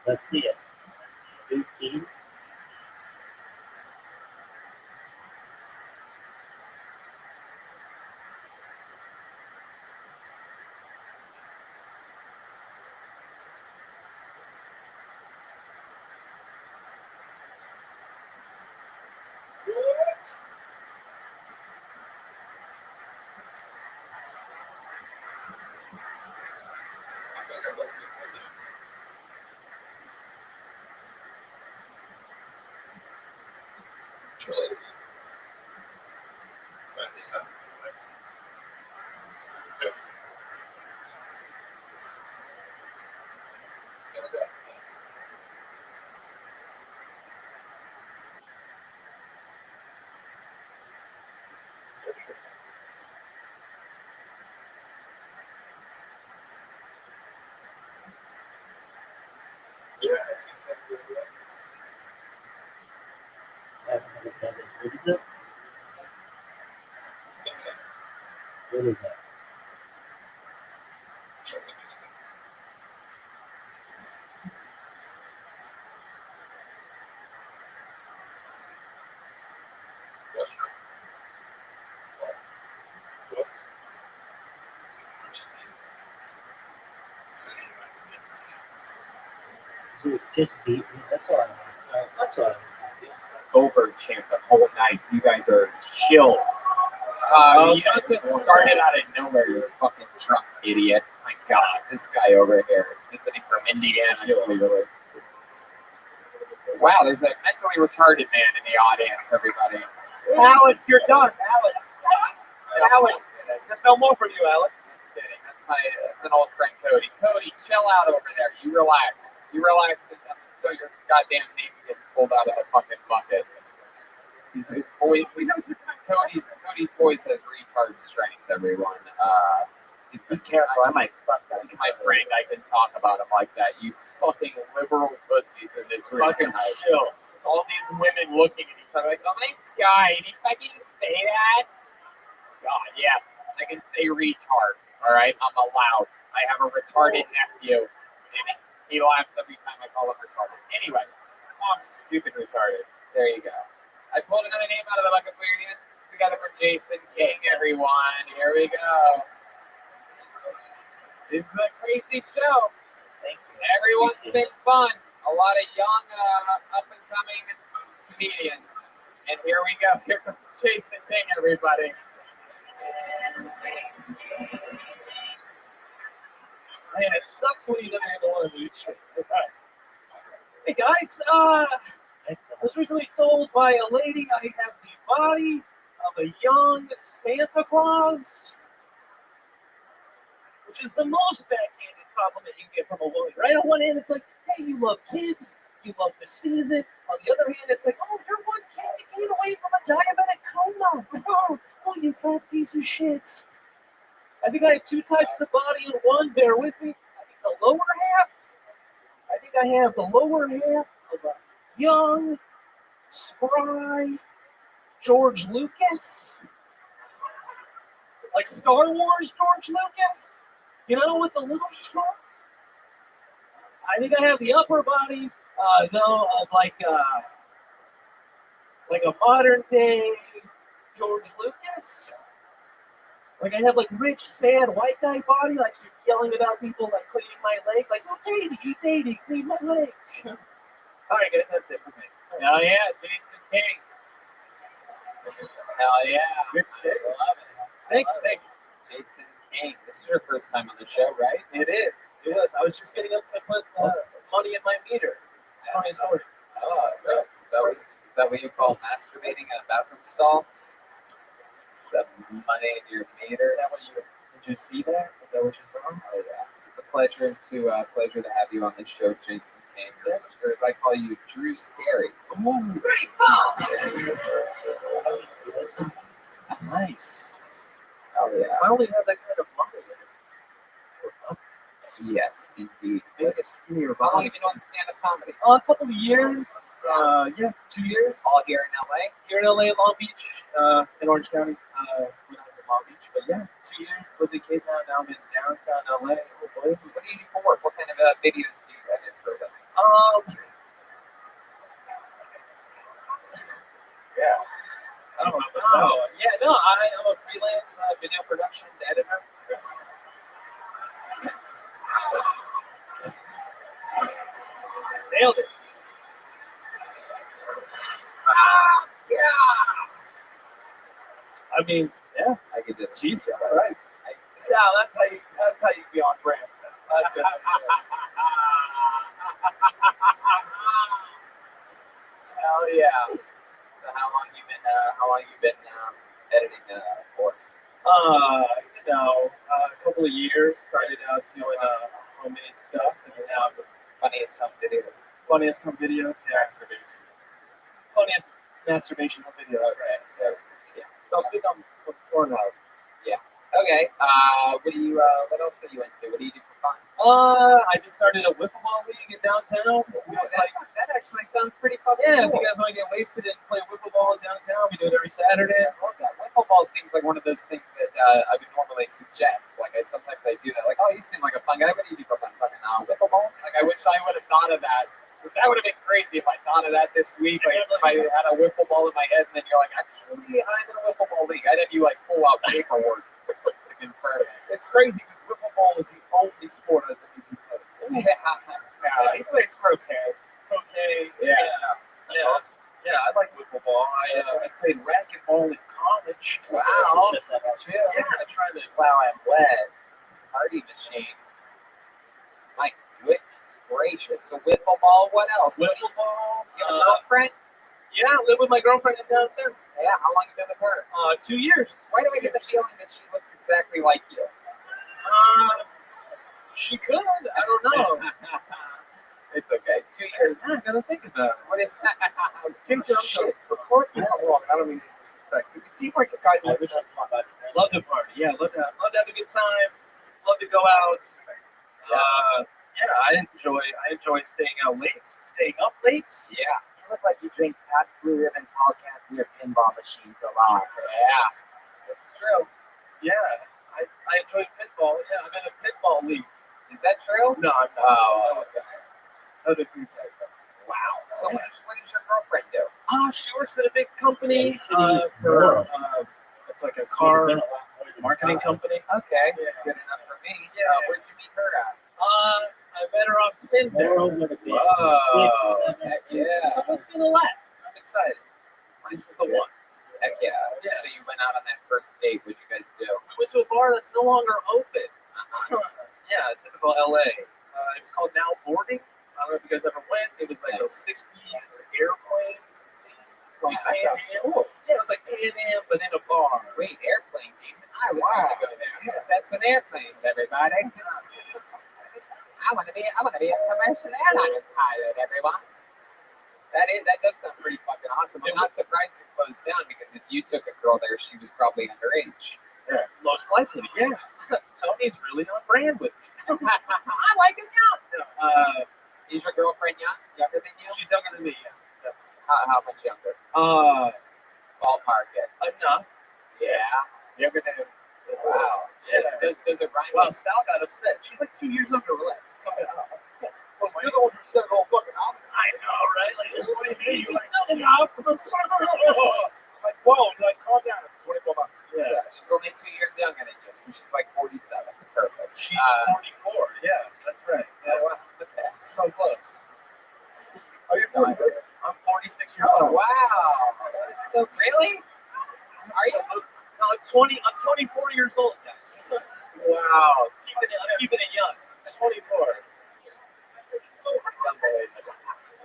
Let's see it. 18. What is that? So just beat me. That's all. That's all. Goldberg chant the whole night. You guys are chills. You know, just started out of nowhere, you fucking drunk idiot. My God, this guy over here, visiting from Indiana, clearly. Wow, there's a mentally retarded man in the audience, everybody. Alex, you're done. Alex, there's no more from you, Alex. Kidding. That's an old friend, Cody. Cody, chill out over there. You relax. You relax until your goddamn name gets pulled out of the fucking bucket. His voice, Cody's voice has retard strength, everyone. Be careful, I might fuck that. He's my friend, I can talk about him like that. You fucking liberal pussies in this room. Fucking chill. All these women looking at each other like, oh my God, did I can say that? God, yes, I can say retard, alright? I'm allowed. I have a retarded nephew, and he laughs every time I call him retarded. Anyway, I'm stupid retarded. There you go. I pulled another name out of the bucket for you. Together for Jason King, everyone. Here we go. This is a crazy show. Everyone's been fun. A lot of young, up-and-coming comedians. And here we go. Here comes Jason King, everybody. Man, it sucks when you don't have a lot of meat shit. Hey guys, I was recently told by a lady I have the body of a young Santa Claus, which is the most backhanded compliment you can get from a woman, right? On one hand, it's like, hey, you love kids, you love the season. On the other hand, it's like, oh, you're one candy cane away from a diabetic coma. Oh, you fat piece of shit. I think I have two types of body in one. Bear with me. I think the lower half. I think I have the lower half of a young, spry George Lucas, like Star Wars George Lucas. You know, with the little shorts. I think I have the upper body, of like a modern day George Lucas. Like I have like rich, sad white guy body, like you're yelling about people like cleaning my leg, like you dating, clean my leg. All right, guys, that's it for me. Hell yeah, Jason King. Hell yeah. Good shit. Love it. Thank you. Jason King. This is your first time on the show, right? It is. It was. I was just getting up to put money in my meter. It's a funny story. Oh, is that what you call masturbating in a bathroom stall? The money in your meter? Is that what you? Did you see that? Is that what you saw? Oh yeah. It's a pleasure to have you on the show, Jason King. Or as I call you, Drew Scary. Ooh. Nice. Oh yeah. I only have that kind of money. Yes, indeed. Biggest in your How long body. have you been doing stand-up comedy? A couple of years. 2 years. All here in LA? Here in LA, Long Beach, in Orange County. When I was in Long Beach, but yeah, 2 years. Lived in K-Town, now I'm in downtown LA. Oh boy. What do you do for work? What kind of videos do you edit for them? Yeah. I don't know. Yeah, no, I'm a freelance video production editor. Nailed it. Yeah. I mean, yeah. I could just. Jesus Christ. Sal, that's how you be on brand. Sal. That's it. Hell yeah. So how long you been editing for? A couple of years. Started out doing homemade stuff, and now the Funniest home videos. funniest home videos. Yeah. Masturbation. Funniest masturbation home videos. Okay. So, yeah. So I think I'm Pornhub. Yeah. Okay. What else are you into? What do you do for fun? I just started a wiffle ball league in downtown. That actually sounds pretty fucking Yeah, if cool. you guys want to get wasted and play wiffle ball in downtown, we do it every Saturday. I love that. Wiffle ball seems like one of those things that I would normally suggest. Like sometimes I do that. Like, oh, you seem like a fun guy. What do you do for fun? Fucking wiffle ball. Like I wish I would have thought of that. Because that would have been crazy if I thought of that this week. Like if I had a wiffle ball in my head, and then you're like, actually, I'm in a wiffle ball league. I'd have you like pull out paperwork to confirm it. It's crazy because wiffle ball is the only sport I think you play. Yeah, he plays croquet. Croquet. Yeah. Awesome. Yeah, I like wiffle ball. I played racquetball in college. Wow. Yeah, I tried to. Wow, I'm wet. Party machine. My goodness gracious. So wiffle ball, what else? Wiffle ball. You have a girlfriend? Yeah, I live with my girlfriend in downtown. Yeah, how long you been with her? 2 years. Why do I get the feeling that she looks exactly like you? She could. I don't know. It's okay. 2 years. I gotta think about it. What if Shit, report me wrong. I don't mean to disrespect. You seem like a guy who lives in Love to party. Yeah, love to have a good time. Love to go out. Yeah, I enjoy staying out late, staying up late. Yeah. You look like you drink past Blue Ribbon tall cans in your pinball machines a lot. Yeah. That's true. Yeah, I enjoy pinball. Yeah, I'm in a pinball league. Is that true? No, I'm not. Oh, okay. Other groups like that. Wow. So what does your girlfriend do? She works at a big company for it's like a car marketing company. Okay. Yeah. Good enough for me. Yeah. Where'd you meet her at? I met her off Tinder. Whoa. Heck yeah. So what's gonna last? I'm excited. This is the one. Heck yeah. So you went out on that first date. What'd you guys do? We went to a bar that's no longer open. Yeah, typical LA. It was called Now Boarding. I don't know if you guys ever went. It was like a 60s airplane thing. Yeah, that sounds cool. Yeah, it was like Pan Am, but in a bar. Wait, airplane game? I would want to go there. Yes, that's with airplanes, everybody. I want to be a commercial airline pilot, everyone. That does sound pretty fucking awesome. I'm not surprised it closed down because if you took a girl there, she was probably underage. Yeah, most likely. Yeah, Tony's really on brand with me. I like him young. Is your girlfriend younger than you? She's younger than me. Yeah. How much younger? Ballpark it. Enough. Yeah. Younger than. Wow. Yeah. Does it rhyme? Well, Sal got upset. She's like 2 years younger. Relax. Come on. Well, you're the one who said it all fucking out. I know, right? Like, what do you mean? Like, whoa, like, calm down. It's 24 months. Yeah. She's only 2 years younger than you, so she's like 47. Perfect. She's 44. Yeah, that's right. Yeah. Oh, wow. Okay. So close. Are you 46? I'm 46 years Oh old. wow. So really? Are you? No, I'm 20. I'm 24 years old, guys. Wow. I'm keeping it young. 24. It's unbelievable.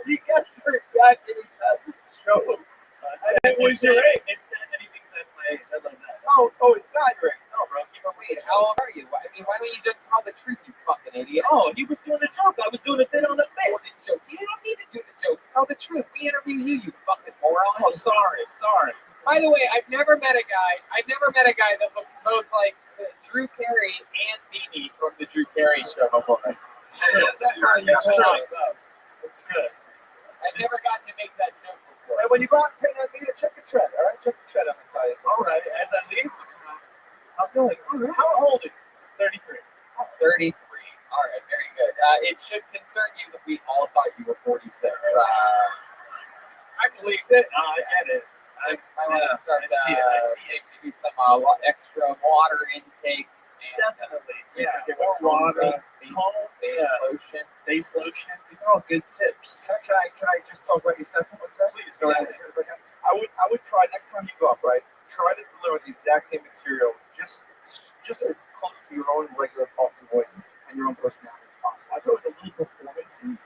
You guessed her exact age. That's a joke. It was your age. It's anything says my age. I love that. Oh, it's not your age. No, bro. Keep up age. How old are you? I mean, why don't you just tell the truth, you fucking idiot? Oh, he was doing a joke. I was doing a bit on the bit. The joke. You don't need to do the jokes. Tell the truth. We interview you, you fucking moron. Oh, sorry. By the way, I've never met a guy that looks both like Drew Carey and Mimi from the Drew Carey show before. That's how you It's true. up. It's good. I've never gotten to make that joke before. And when you go out and pay that meter, check your tread, all right? Check your tread, I'm going to tell you something. All right. As I leave, I'm feeling all right. How old are you? 33. 33. All right, very good. It should concern you that we all thought you were 46. I believe it. I get it. I want to start I see it. maybe some extra water intake. And, Definitely. Yeah. Get More water. face lotion. Face lotion. These are all good tips. Can I just talk about your step for 1 second? Please go ahead. I would try next time you go up, right? Try to deliver the exact same material, just as close to your own regular talking voice and your own personality as possible. I thought it was a little performance-y,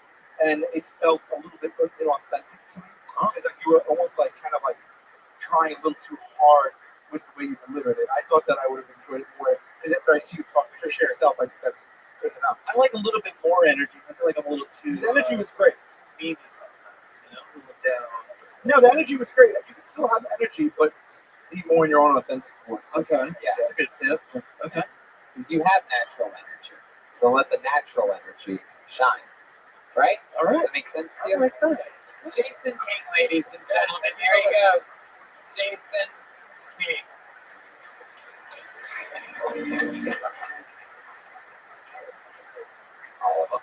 and it felt a little bit inauthentic to me. Because like you were almost like kind of like trying a little too hard with the way you delivered it. I thought that I would have enjoyed it more. Because after I see you talk to yourself, I think that's good enough. I like a little bit more energy. I feel like I'm a little too. The energy was great. Mean sometimes, a little down. No, the energy was great. You can still have energy, but be more in your own authentic voice. Okay. Yeah. That's a good tip. Okay. Because you have natural energy. So let the natural energy shine. Right? All right. Does that make sense to you? I like that. Jason King, ladies and gentlemen. Here he goes. Jason King. All of them.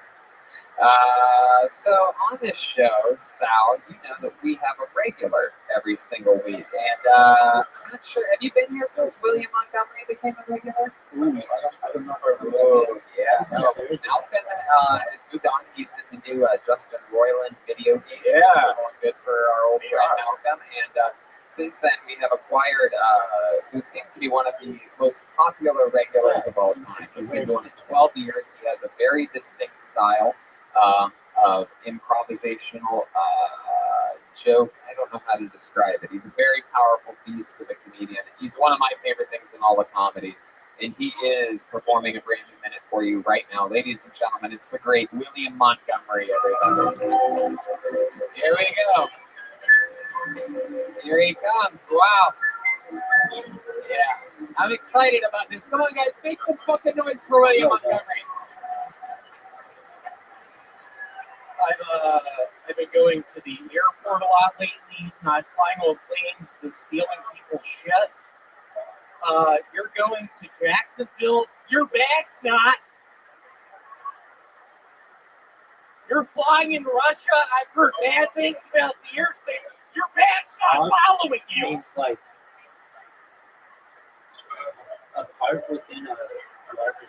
So on this show, Sal, you know that we have a regular every single week, and I'm not sure. Have you been here since William Montgomery became a regular? Ooh, I don't know if I Oh yeah, no. Malcolm has moved on. He's in the new Justin Roiland video game. Yeah. So going good for our old friend Malcolm, and since then we have acquired who seems to be one of the most popular regulars of all time. He's been doing it 12 years. He has a very distinct style. Of improvisational joke. I don't know how to describe it. He's a very powerful beast of a comedian. He's one of my favorite things in all of comedy. And he is performing a brand new minute for you right now. Ladies and gentlemen, it's the great William Montgomery, everybody. Here we go. Here he comes. Wow. Yeah. I'm excited about this. Come on, guys. Make some fucking noise for William Montgomery. I've been going to the airport a lot lately, not flying on planes, but stealing people's shit. You're going to Jacksonville. Your bag's not. You're flying in Russia. I've heard bad things about the airspace. Your bag's not following you. Means like a part within a larger.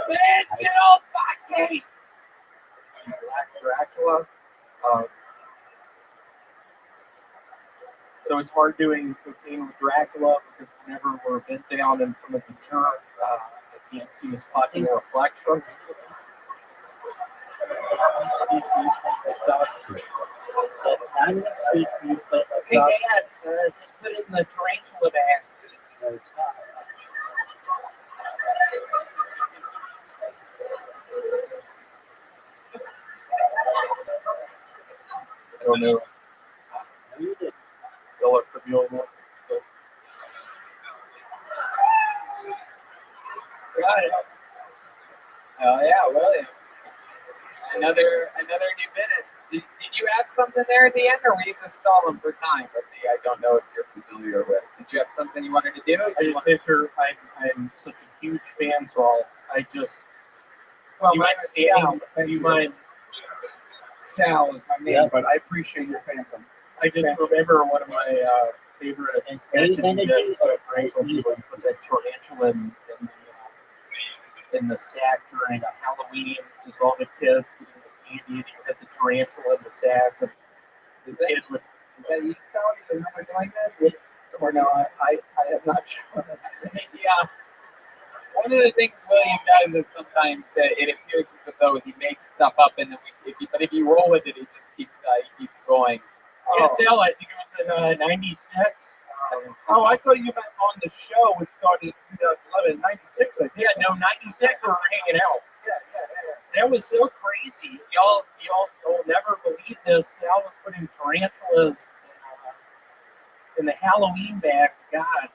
Man, get off my gate. Black Dracula. So it's hard doing cocaine with Dracula because whenever we're bent down in front of the mirror, I can't see his fucking reflection. Hey, Dad, just put it in the tarantula bag. No, it's not. I don't know. Y'all are familiar with it. Got it. Oh yeah, William. Another new minute. Did you add something there at the end, or were you just stalling for time? But I don't know if you're familiar with. Did you have something you wanted to do? I'm such a huge fan, so I just. Well, do you mind standing? Do you mind? Sal is my name, but I appreciate your fandom. I just remember one of my favorite sketches you did when you put that tarantula in the stack during a Halloween. Just all the kids getting the candy, and you had the tarantula in the stack. Is that you, Sal? You remember doing this? Or no, I am not sure. Yeah. One of the things William does is sometimes it appears as though he makes stuff up, and then but if you roll with it, he just keeps going. Yeah, Sal, I think it was in '96. I thought you meant on the show, which started in 2011, '96. I think. Yeah, no, '96 we were hanging out. Yeah. That was so crazy. Y'all will never believe this. Sal was putting tarantulas in the Halloween bags. God.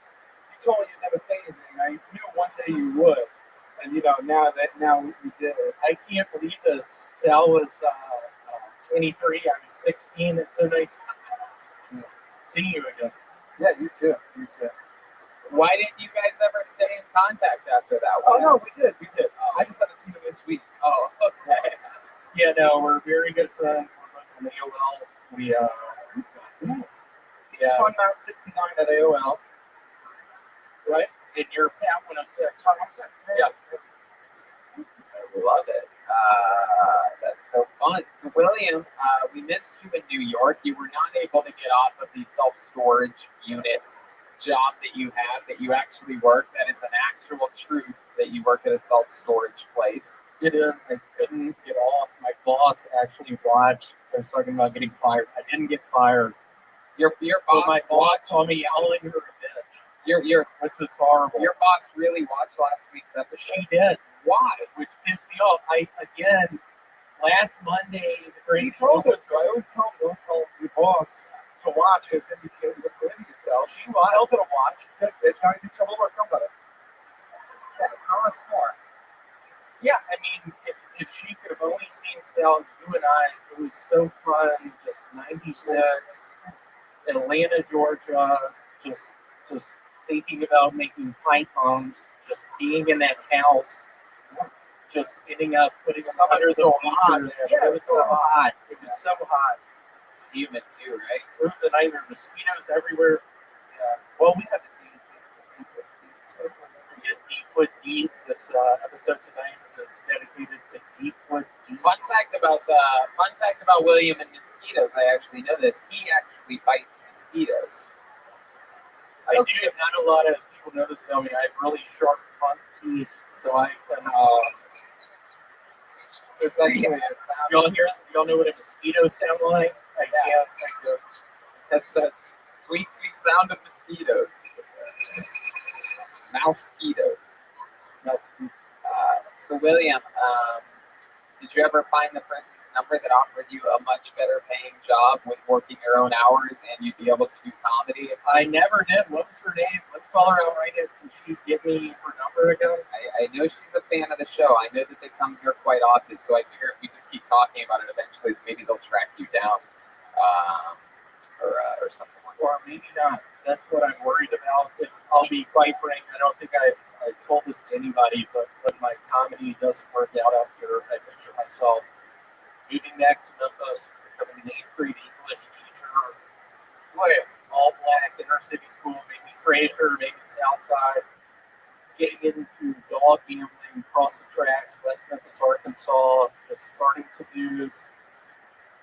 You told me you'd never say anything. I knew one day you would. And, now you did it. I can't believe this. Sal was 23. I was 16. It's so nice seeing you again. Yeah, you too. Why didn't you guys ever stay in contact after that? Oh, no, we did. I just haven't seen him this week. Oh, okay. Yeah, no, we're very good friends. We're both on AOL. We He's on Mount 69 at AOL. Right? And you're Pat 106. Yeah. I love it. That's so fun. So, William, we missed you in New York. You were not able to get off of the self-storage unit job that you have, that you actually work. That is an actual truth that you work at a self-storage place. I couldn't get off. My boss actually watched. I was talking about getting fired. I didn't get fired. Your boss. My boss saw me yelling at her a bitch. Which was horrible. Your boss really watched last week's episode. She did. Why? Which pissed me off. Last Monday, the crazy. You told us. I always tell him, don't tell your boss to watch it. Then you can't look into yourself. She tells her to watch. She said, bitch, how did you tell her somebody? Yeah, tell us more. Yeah, I mean, if she could have only seen Sal, you and I, it was so fun. Just 96, Atlanta, Georgia, just thinking about making pint bombs. just being in that house, just ending up putting them under the bleachers. Yeah, it was so hot. It was so hot. It's humid too, right? It was a nightmare. Mosquitoes everywhere. Yeah. Well, we had the Deepwood Deep. This episode tonight is dedicated to Deepwood Deep. Fun fact about William and mosquitoes. I actually know this. He actually bites mosquitoes. I do. Not a lot of people know this about me. I have really sharp front teeth, so I can. It's actually a sound. Y'all know what a mosquito sound like? That's the sweet, sweet sound of mosquitoes. Mosquitoes. So William, did you ever find the person's number that offered you a much better paying job with working your own hours and you'd be able to do comedy? I never did. What was her name? Let's call her out right now. Can she give me her number again? I know she's a fan of the show. I know that they come here quite often, so I figure if we just keep talking about it, eventually maybe they'll track you down, or something like that. Or maybe not. That's what I'm worried about. If I'll be quite frank, I don't think I've told this to anybody, but when my comedy doesn't work out here, I picture myself moving back to Memphis, becoming an 8th grade English teacher, all black, inner city school, maybe Fraser, maybe Southside, getting into dog gambling across the tracks, West Memphis, Arkansas, just starting to do.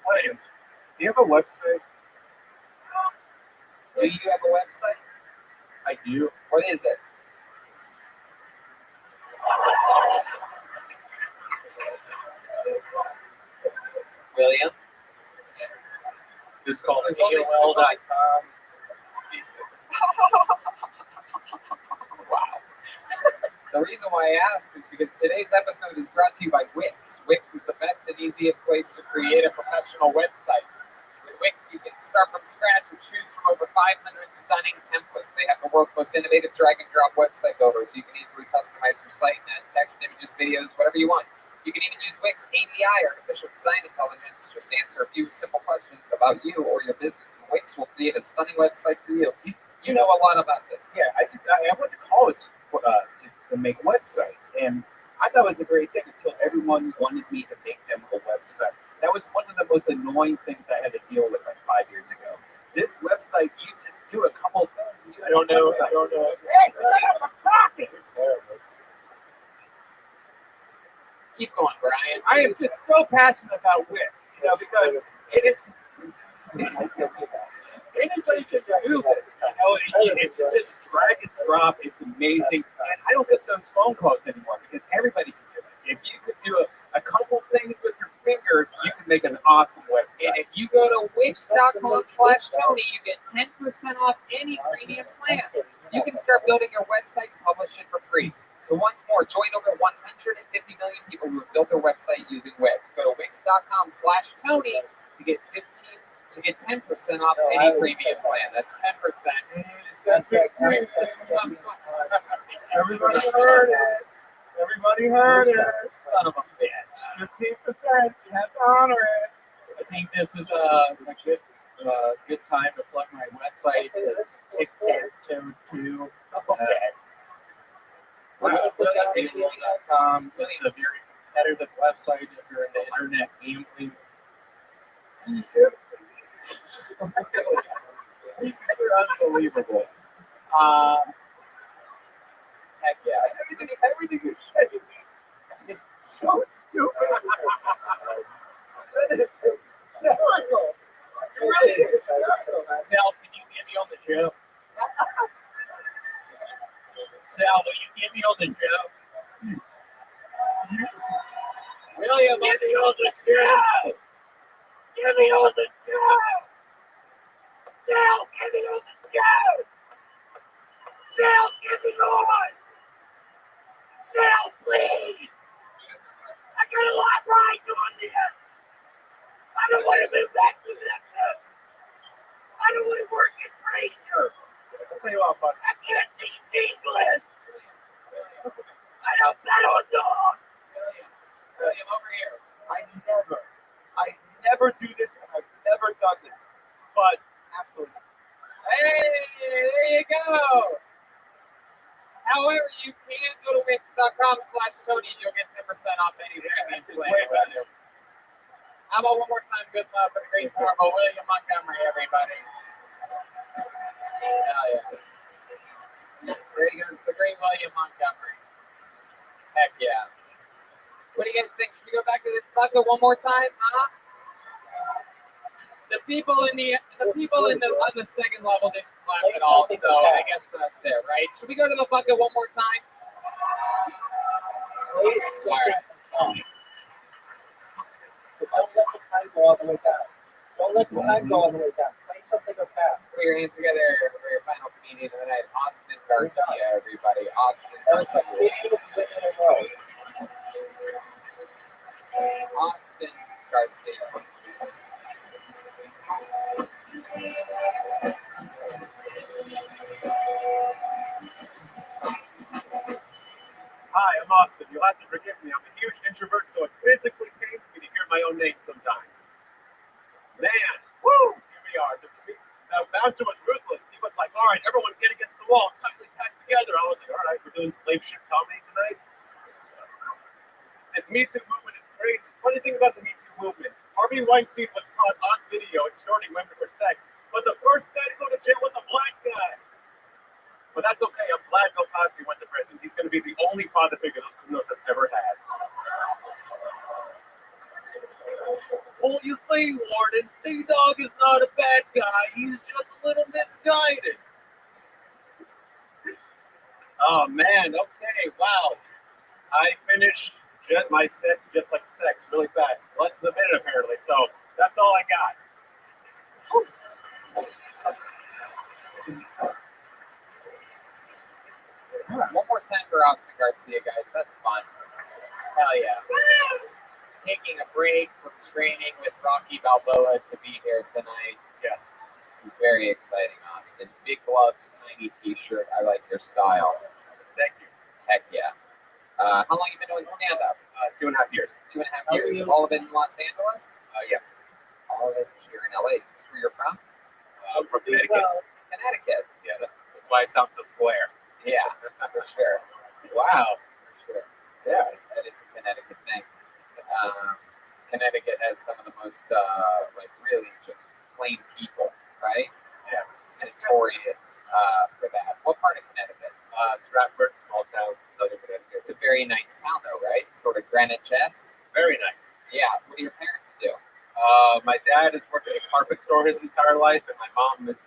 Williams, do you have a website? Do you have a website? I do. What is it? William? It's called There's only- AOL.com. Jesus. Wow. The reason why I ask is because today's episode is brought to you by Wix. Wix is the best and easiest place to create a professional website. With Wix, you can start from scratch and choose from over 500 stunning templates. They have the world's most innovative drag-and-drop website builder, so you can easily customize your site and add text, images, videos, whatever you want. You can even use Wix API, artificial design intelligence, just to answer a few simple questions about you or your business, and Wix will create a stunning website for you. You know a lot about this. Yeah, I went to college to make websites, and I thought it was a great thing until everyone wanted me to make them a website. That was one of the most annoying things I had to deal with like 5 years ago. This website, you just do a couple things. I don't know. Hey, shut up, I'm talking. Keep going, Brian. I am just so passionate about Wix, because it is. Anybody can do this. It's just drag and drop. It's amazing, and I don't get those phone calls anymore because everybody can do it. If you could do a couple things with your fingers, you can make an awesome website. And if you go to Wix.com/Tony, you get 10% off any premium plan. You can start building your website and publish it for free. So once more, join over 150 million people who have built their website using Wix. Go to Wix.com/Tony to get 10% off any premium plan. That's 10%. Everybody heard it. Everybody heard it. Son of a bitch. 15%. You have to honor it. I think this is a good time to plug my website. It's tic-tac-toe2. AOL.com. It's a very competitive website if you're into internet gambling. You're unbelievable. Heck yeah. Everything you say is so stupid. That is hysterical. It really is hysterical, man. Sal, can you get me on the show? Sal, will you get me on the show? William, Get me on the show. Get me on the show. Sal, get me on the show. Sal, get me on. Sal, please. I got a lot right on this. I don't want to move back to Memphis. I don't want to work in Fraser. I'll tell you what, bud. I can't teach English. I don't bet on dogs. William, over here. I never do this, and I've never done this. But absolutely. Hey, there you go. However, you can go to wix.com/Tony and you'll get 10% off anything that's playing with you. How about one more time? Good luck for the great Marvel, William Montgomery, everybody. Hell yeah. There he goes, the great William Montgomery. Heck yeah. What do you guys think? Should we go back to this bucket one more time? Huh? The people on the second level didn't clap at all, so I guess that's it, right? Should we go to the bucket one more time? All right. Don't let the time go all the way down. Don't let the time go all the way down. Play something or pass. Put your hands together for your final comedian of the night, Austin Garcia, everybody. Austin Garcia. Austin Garcia. Hi, I'm Austin. You'll have to forgive me. I'm a huge introvert, so it physically pains me to hear my own name sometimes. Man, woo! Here we are. The bouncer was ruthless. He was like, all right, everyone get against the wall, tightly packed together. I was like, all right, we're doing slave ship comedy tonight. This Me Too movement is crazy. Funny thing about the Me Too movement, Harvey Weinstein was caught on video extorting women for sex, but the first guy to go to jail was a black guy. But that's okay. I'm glad Bill Cosby went to prison. He's going to be the only father figure those criminals have ever had. Well, you see, Warden, T-Dog is not a bad guy. He's just a little misguided. Oh, man. Okay. Wow. I finished my sets just like sex really fast. Less than a minute, apparently. So that's all I got. One more time for Austin Garcia, guys. That's fun. Hell yeah. Taking a break from training with Rocky Balboa to be here tonight. Yes. This is very exciting, Austin. Big gloves, tiny t-shirt. I like your style. Thank you. Heck yeah. How long have you been doing stand-up? 2.5 years. 2.5 years. All of it in Los Angeles? Yes. All of it here in LA. Is this where you're from? From Connecticut. Connecticut. Yeah, that's why I sound so square. Yeah, for sure. Wow. For sure. Yeah, that is a Connecticut thing. Connecticut has some of the most, really just plain people, right? Yes. It's notorious for that. What part of Connecticut? Stratford, small town, southern Connecticut. It's a very nice town, though, right? Sort of Greenwich-esque. Very nice. Yeah. What do your parents do? My dad has worked at a carpet store his entire life, and my mom works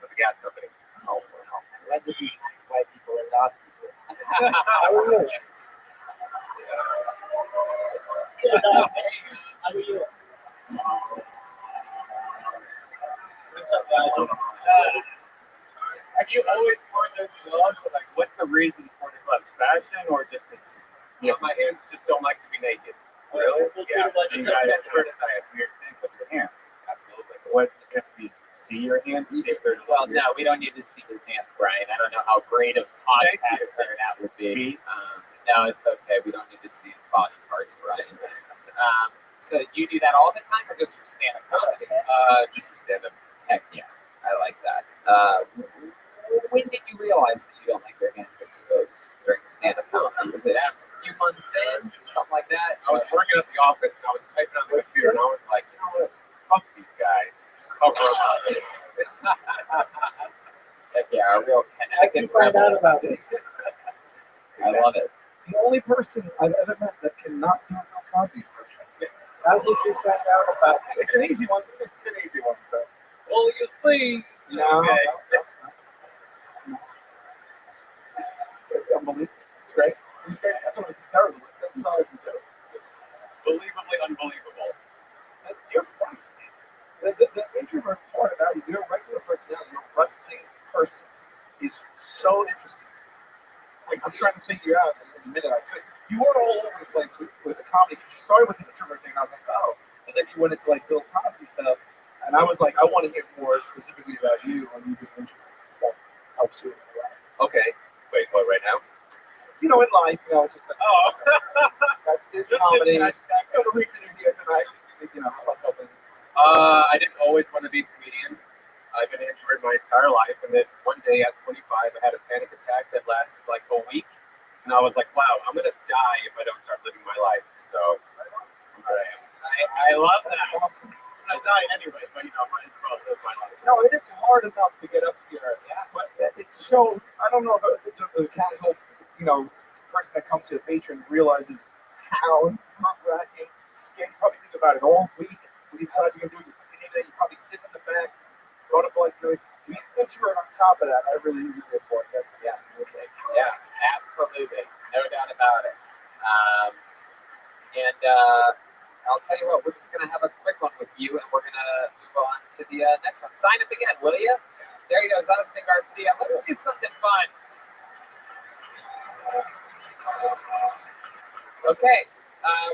at a gas company. Oh, wow. When did these nice white people adopt people? How are you? How are you? Have you always worn those gloves? Like, what's the reason for the gloves? Fashion or just because my hands just don't like to be naked? Really? Yeah. So you guys have heard I have weird thing with your hands. Absolutely. What if we see your hands and see if they're Well, no, we don't need to see his hands, Brian. I don't know how great of podcast that would be. No, it's okay. We don't need to see his body parts, Brian. So do you do that all the time or just for stand-up comedy? Just for stand-up. Heck yeah. I like that. When did you realize that you don't like your hands exposed during stand-up comedy? Was it after a few months in? Something like that? I was working at the office and I was typing on the computer and I was like, you know what? Fuck these guys. Cover up. Heck yeah, a real I can find out about it. I love it. The only person I've ever met that cannot do a real comedy impression. How did you find out about it? It's an easy one. It's an easy one. So. Well, you see. No. Okay. No. It's unbelievable. It's great. It's great. I thought it was hysterical. That's all I can do. Believably unbelievable. You're fascinating. The introvert part about you, your regular personality, your rustic person, is so interesting. Like, I'm trying to figure out in a minute I could. You were all over the place with the comedy because you started with the introvert thing. And I was like, oh. And then you went into like Bill Cosby stuff. And I was like, I want to hear more specifically about you when you do introvert stuff. Helps you in your life. Okay. Wait, what, right now? You know, in life, you know, it's just like, oh. That's good comedy. The reason you're here tonight, you know, how about helping? I didn't always want to be a comedian. I've been Android my entire life, and then one day at 25, I had a panic attack that lasted like a week, and I was like, wow, I'm gonna die if I don't start living my life. So I love that. awesome. I die anyway, but I might as well live my life. No, it is hard enough to get up here, but it's so. I don't know if the casual, person that comes to the Patreon realizes how nerve-wracking, scary. You probably think about it all week. When you decide you're gonna do it, you probably sit in the back, butterfly feeling. To be an introvert on top of that, I really report that. Yeah, absolutely, no doubt about it. And I'll tell you what, we're just gonna have a quick one with you, and we're gonna move on to the next one. Sign up again, will you? There you go, Austin Garcia. Let's do something fun. Okay,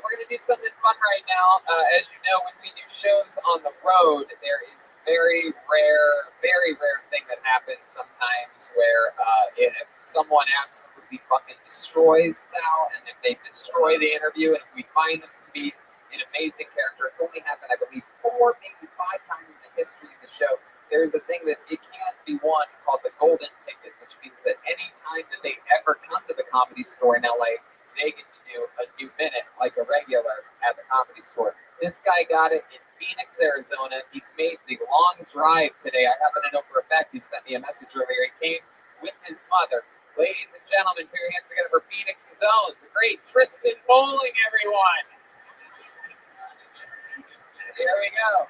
we're going to do something fun right now. As you know, when we do shows on the road, there is a very rare thing that happens sometimes where if someone absolutely fucking destroys Sal, and if they destroy the interview, and if we find them to be an amazing character, it's only happened, I believe, 4, maybe 5 times in the history of the show. There's a thing that it can't be won called the golden ticket, which means that any time that they ever come to the Comedy Store in LA, they get to do a new minute like a regular at the Comedy Store. This guy got it in Phoenix, Arizona. He's made the long drive today. I happen to know for a fact he sent me a message earlier. He came with his mother. Ladies and gentlemen, put your hands together for Phoenix's own, the great Tristan Bowling, everyone. Here we go.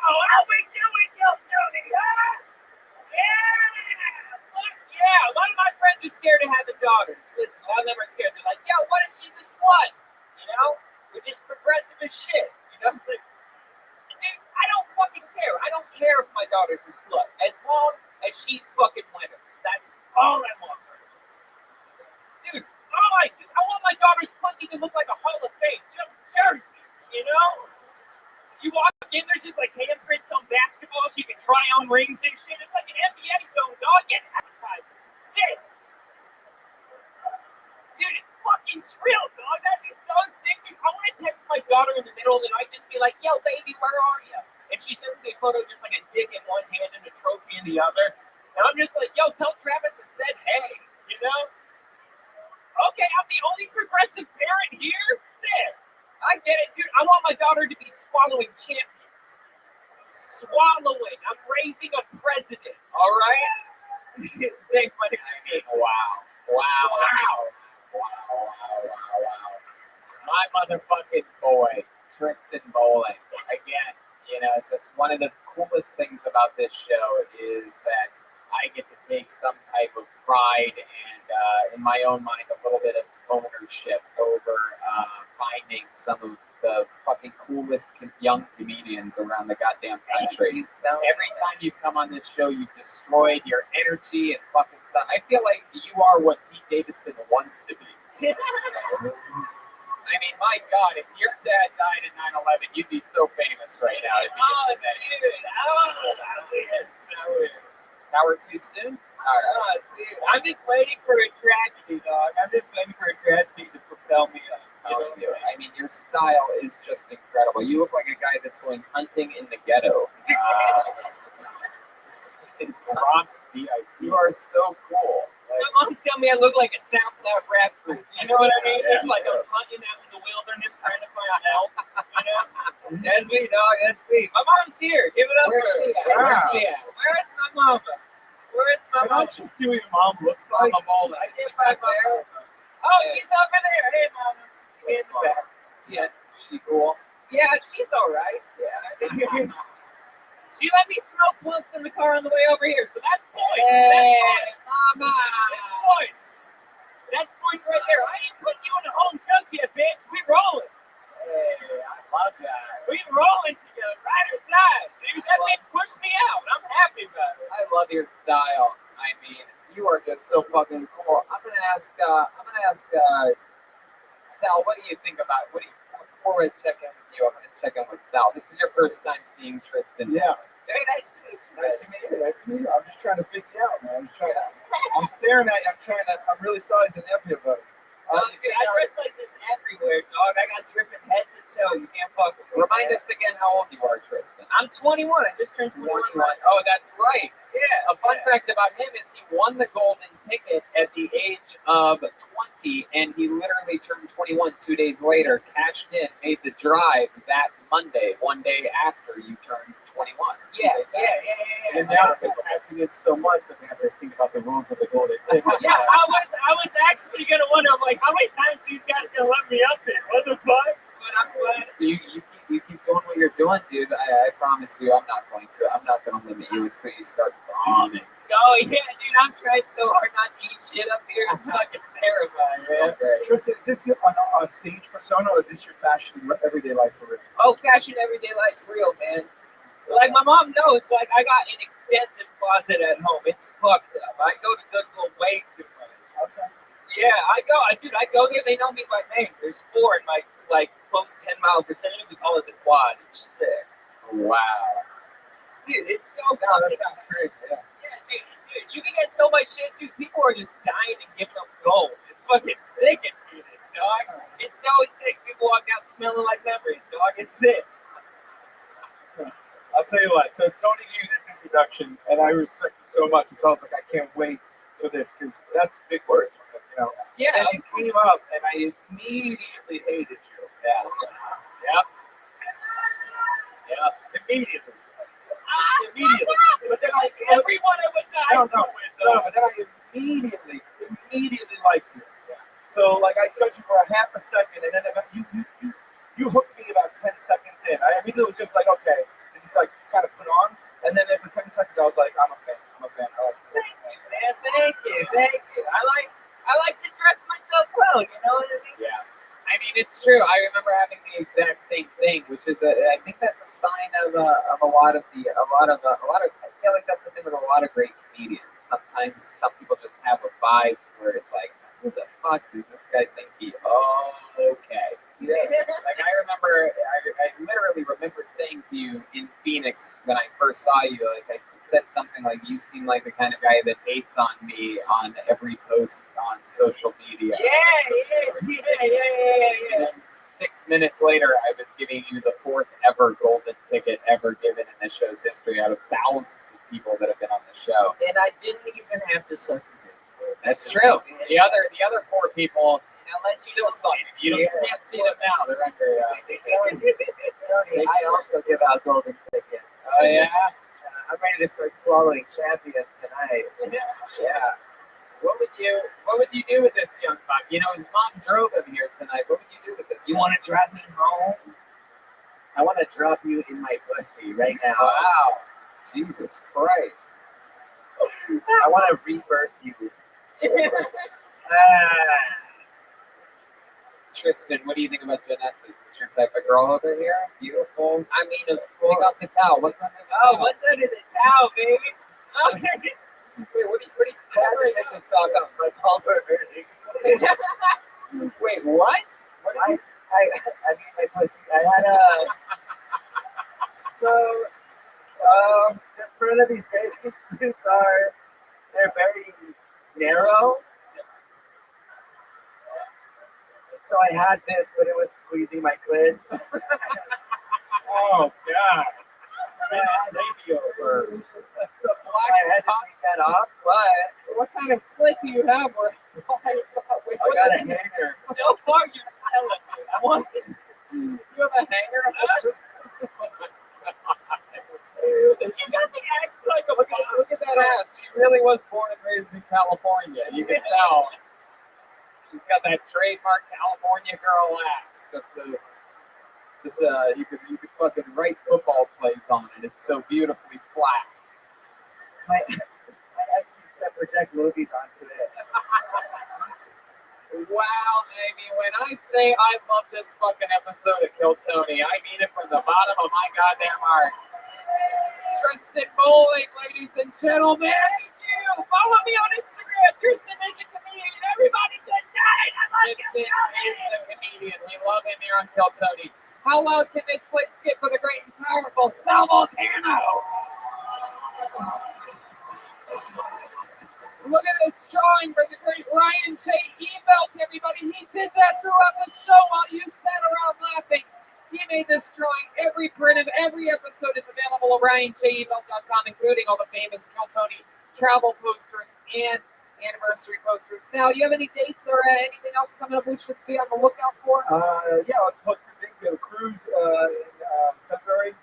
Oh, how we doing, Tony, huh? Yeah, a lot of my friends are scared of having daughters. Listen, a lot of them are scared. They're like, yo, what if she's a slut? Which is progressive as shit. Dude, I don't fucking care. I don't care if my daughter's a slut. As long as she's fucking winners. That's all I want for her. Dude, I want my daughter's pussy to look like a Hall of Fame. Just jerseys, You walk in, there's just like handprints on basketball so you can try on rings and shit. It's like an NBA zone, dog. Get advertising. Sick. Dude, it's fucking trill, dog. That'd be so sick. Dude, I want to text my daughter in the middle of the night, just be like, yo, baby, where are you? And she sends me a photo just like a dick in one hand and a trophy in the other. And I'm just like, yo, tell Travis I said hey, Okay, I'm the only progressive parent here? Sick. I get it, dude. I want my daughter to be swallowing champions. Swallowing. I'm raising a president. All right? Thanks, my name's Jason. Wow. My motherfucking boy, Tristan Bowling. Again, just one of the coolest things about this show is that I get to take some type of pride and, in my own mind, a little bit of ownership over finding some of the fucking coolest young comedians around the goddamn country. Every time you come on this show, you've destroyed your energy and fucking stuff. I feel like you are what Pete Davidson wants to be. I mean, my God, if your dad died in 9/11, you'd be so famous right now. Tower too soon? Dude, I'm just waiting for a tragedy, dog. I'm just waiting for a tragedy to propel me up. I mean, your style is just incredible. You look like a guy that's going hunting in the ghetto. It's Ross VIP. You are so cool. My mom tell me I look like a SoundCloud rap group. You know what I mean? It's like I'm hunting out in the wilderness trying to find help. That's me, dog. That's me. My mom's here. Give it up for her. Where's she at? Where's my mama? Where's my mama? Can I see what your mom looks like? I can't find my mama. Oh, she's over there. Hey, mama. In the back. Yeah. She cool? Yeah, she's all right. Yeah. She let me smoke once in the car on the way over here, so that's points. Hey, Mama. That's points. That's points right there. I ain't putting you in a home just yet, bitch. We rolling. Hey, I love that. We rolling together, ride or die. Maybe that bitch pushed me out. I'm happy about it. I love your style. I mean, you are just so fucking cool. I'm gonna ask Sal, what do you think about? Before I check in with you, I'm gonna check in with Sal. This is your first time seeing Tristan. Yeah. Very nice to meet you. Nice to meet you. Nice to meet you. I'm just trying to figure you out, man. I'm staring at you. I'm really sizing everybody. Dude, I dress like this everywhere, dog. I got dripping head to tell you can't fuck with me. Remind us again how old you are, Tristan. I'm 21. I just turned 21. Oh, that's right. Yeah. A fun fact about him is he won the golden ticket at the age of 20, and he literally turned 21 2 days later, cashed in, made the drive that Monday, one day after you turned 21. Yeah. And now they're passing it so much that we have to think about the rules of the golden ticket. Yeah, I was actually gonna wonder. I'm like, how many times these guys gonna let me up there? What the fuck? But I'm glad. You keep doing what you're doing, dude. I promise you, I'm not going to limit you until you start bombing. Oh yeah, dude, I'm trying so hard not to eat shit up here. It's fucking terrifying, man. Okay. Tristan, is this a stage persona or is this your fashion everyday life for real? Oh, fashion everyday life real, man. Like my mom knows, like I got an extensive closet at home. It's fucked up. I go to Goodwill way too much. Okay. Yeah, I go there. They know me by name. There's 4 in my close 10-mile vicinity. We call it the Quad. It's sick. Wow. Dude, it's so That sounds great. Yeah. Yeah, dude, you can get so much shit, dude. People are just dying and giving them gold. It's fucking sick in Phoenix, dog. It's so sick. People walk out smelling like memories, dog. It's sick. I'll tell you what. So Tony gave you this introduction, and I respect you so much. So I was like, I can't wait for this because that's big words for him, you know. Yeah. And you came up, and I immediately hated you. Yeah. Yep. Immediately. But then everyone I went to high school with, but then I immediately liked you. So like I judged you for a half a second, and then you hooked me about 10 seconds in. I immediately was just like, okay, this is like kind of put on, and then after 10 seconds, I was like, I'm a fan. I like Thank you, man. Thank you. I like to dress myself well. You know what I mean? Yeah. I mean, it's true. I remember having the exact same thing, which is I think that's a sign of a lot of. I feel like that's the thing with a lot of great comedians. Sometimes some people just have a vibe where it's like, who the fuck does this guy think he? Oh, okay. Yeah. Like I literally remember saying to you in Phoenix when I first saw you, like I said something like, "You seem like the kind of guy that hates on me on every post on social media." Yeah. And 6 minutes later, I was giving you the 4th ever golden ticket ever given in this show's history out of thousands of people that have been on the show. And I didn't even have to suck it. That's true. The other 4 people still suck. You can't see them now. They're under. Tony, I also give out golden tickets. Oh yeah. I'm ready to start swallowing champions tonight. Yeah. What would you do with this young buck? You know, his mom drove him here tonight. What would you do with this? You want to drive me home? I want to drop you in my pussy right now. Wow. Jesus Christ. I want to rebirth you. Tristan, what do you think about Genesis? Is this your type of girl over here? Beautiful. I mean, of course. Take off the towel. What's under the towel? Oh, what's under the towel, baby? Wait, what are you covering? Take the sock off my balls are hurting. Wait, what? I mean, my pussy. I had the front of these basic suits they're very narrow. So I had this, but it was squeezing my clit. Oh, God. Send it maybe over. I had to take that off, but what kind of clit do you have? I got a hanger. So far, you're selling it. I want to. You have a hanger? You got the axe like a look at that ass. She really was born and raised in California. You can tell. She's got that trademark California girl ass. You could fucking write football plays on it. It's so beautifully flat. My ex used to project movies onto it. Wow, baby. When I say I love this fucking episode of Kill Tony, I mean it from the bottom of my goddamn heart. Tristan Bowling, ladies and gentlemen. Thank you. Follow me on Instagram. Tristan is a comedian. Everybody, good night. I love Tristan is a comedian. We love him here on Kill Tony. How loud can this place get for the great and powerful Sal Volcano? Look at this drawing for the great Ryan J. Evelt, everybody. He did that throughout the show while you sat around laughing. He made this drawing. Every print of every episode is available at RyanJEvelt.com, including all the famous Tony travel posters and anniversary posters. Sal, you have any dates or anything else coming up we should be on the lookout for? Yeah, I'll put two things. We have a cruise in February,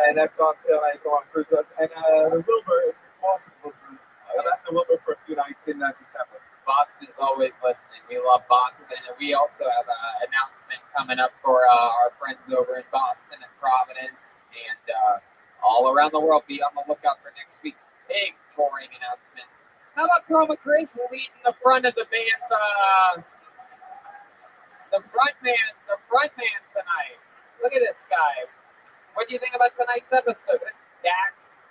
and that's on sale. I go on cruise us. And the Wilbur, Boston's listening. I'm at the Wilbur for a few nights in December. Boston's always listening. We love Boston. And we also have an announcement coming up for our friends over in Boston and Providence and all around the world. Be on the lookout for next week's big touring announcements. How about Chroma Chris leading the front of the band, the front man tonight? Look at this guy. What do you think about tonight's episode? Dax?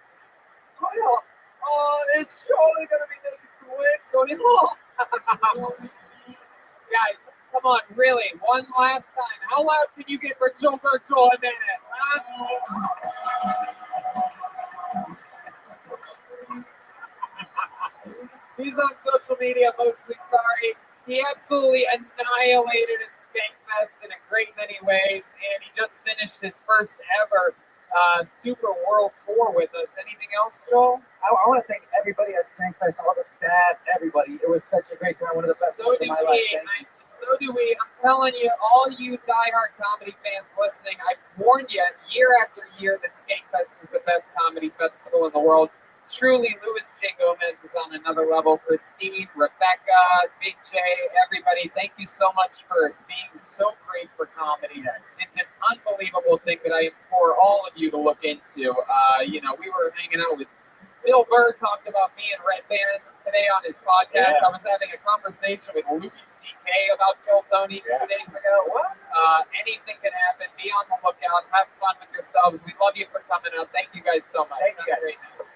Oh, yeah. It's surely going to be making some waves, Tony. Guys, come on, really, one last time. How loud can you get for Gilberto Jimenez, huh? He's on social media, mostly sorry. He absolutely annihilated at Skankfest in a great many ways, and he just finished his first ever Super World Tour with us. Anything else, Joel? I want to thank everybody at Skankfest, all the staff, everybody. It was such a great time, one of the best times of my life. So do we. I'm telling you, all you diehard comedy fans listening, I've warned you year after year that Skankfest is the best comedy festival in the world. Truly, Louis J. Gomez is on another level. Christine, Rebecca, Big J, everybody, thank you so much for being so great for comedy. It's an unbelievable thing that I implore all of you to look into. We were hanging out with Bill Burr, talked about me and Red Band today on his podcast. I was having a conversation with Louis C.K. about Kill Tony 2 days ago. Anything can happen. Be on the lookout. Have fun with yourselves. We love you for coming out. Thank you guys so much. Thank you guys. Great night.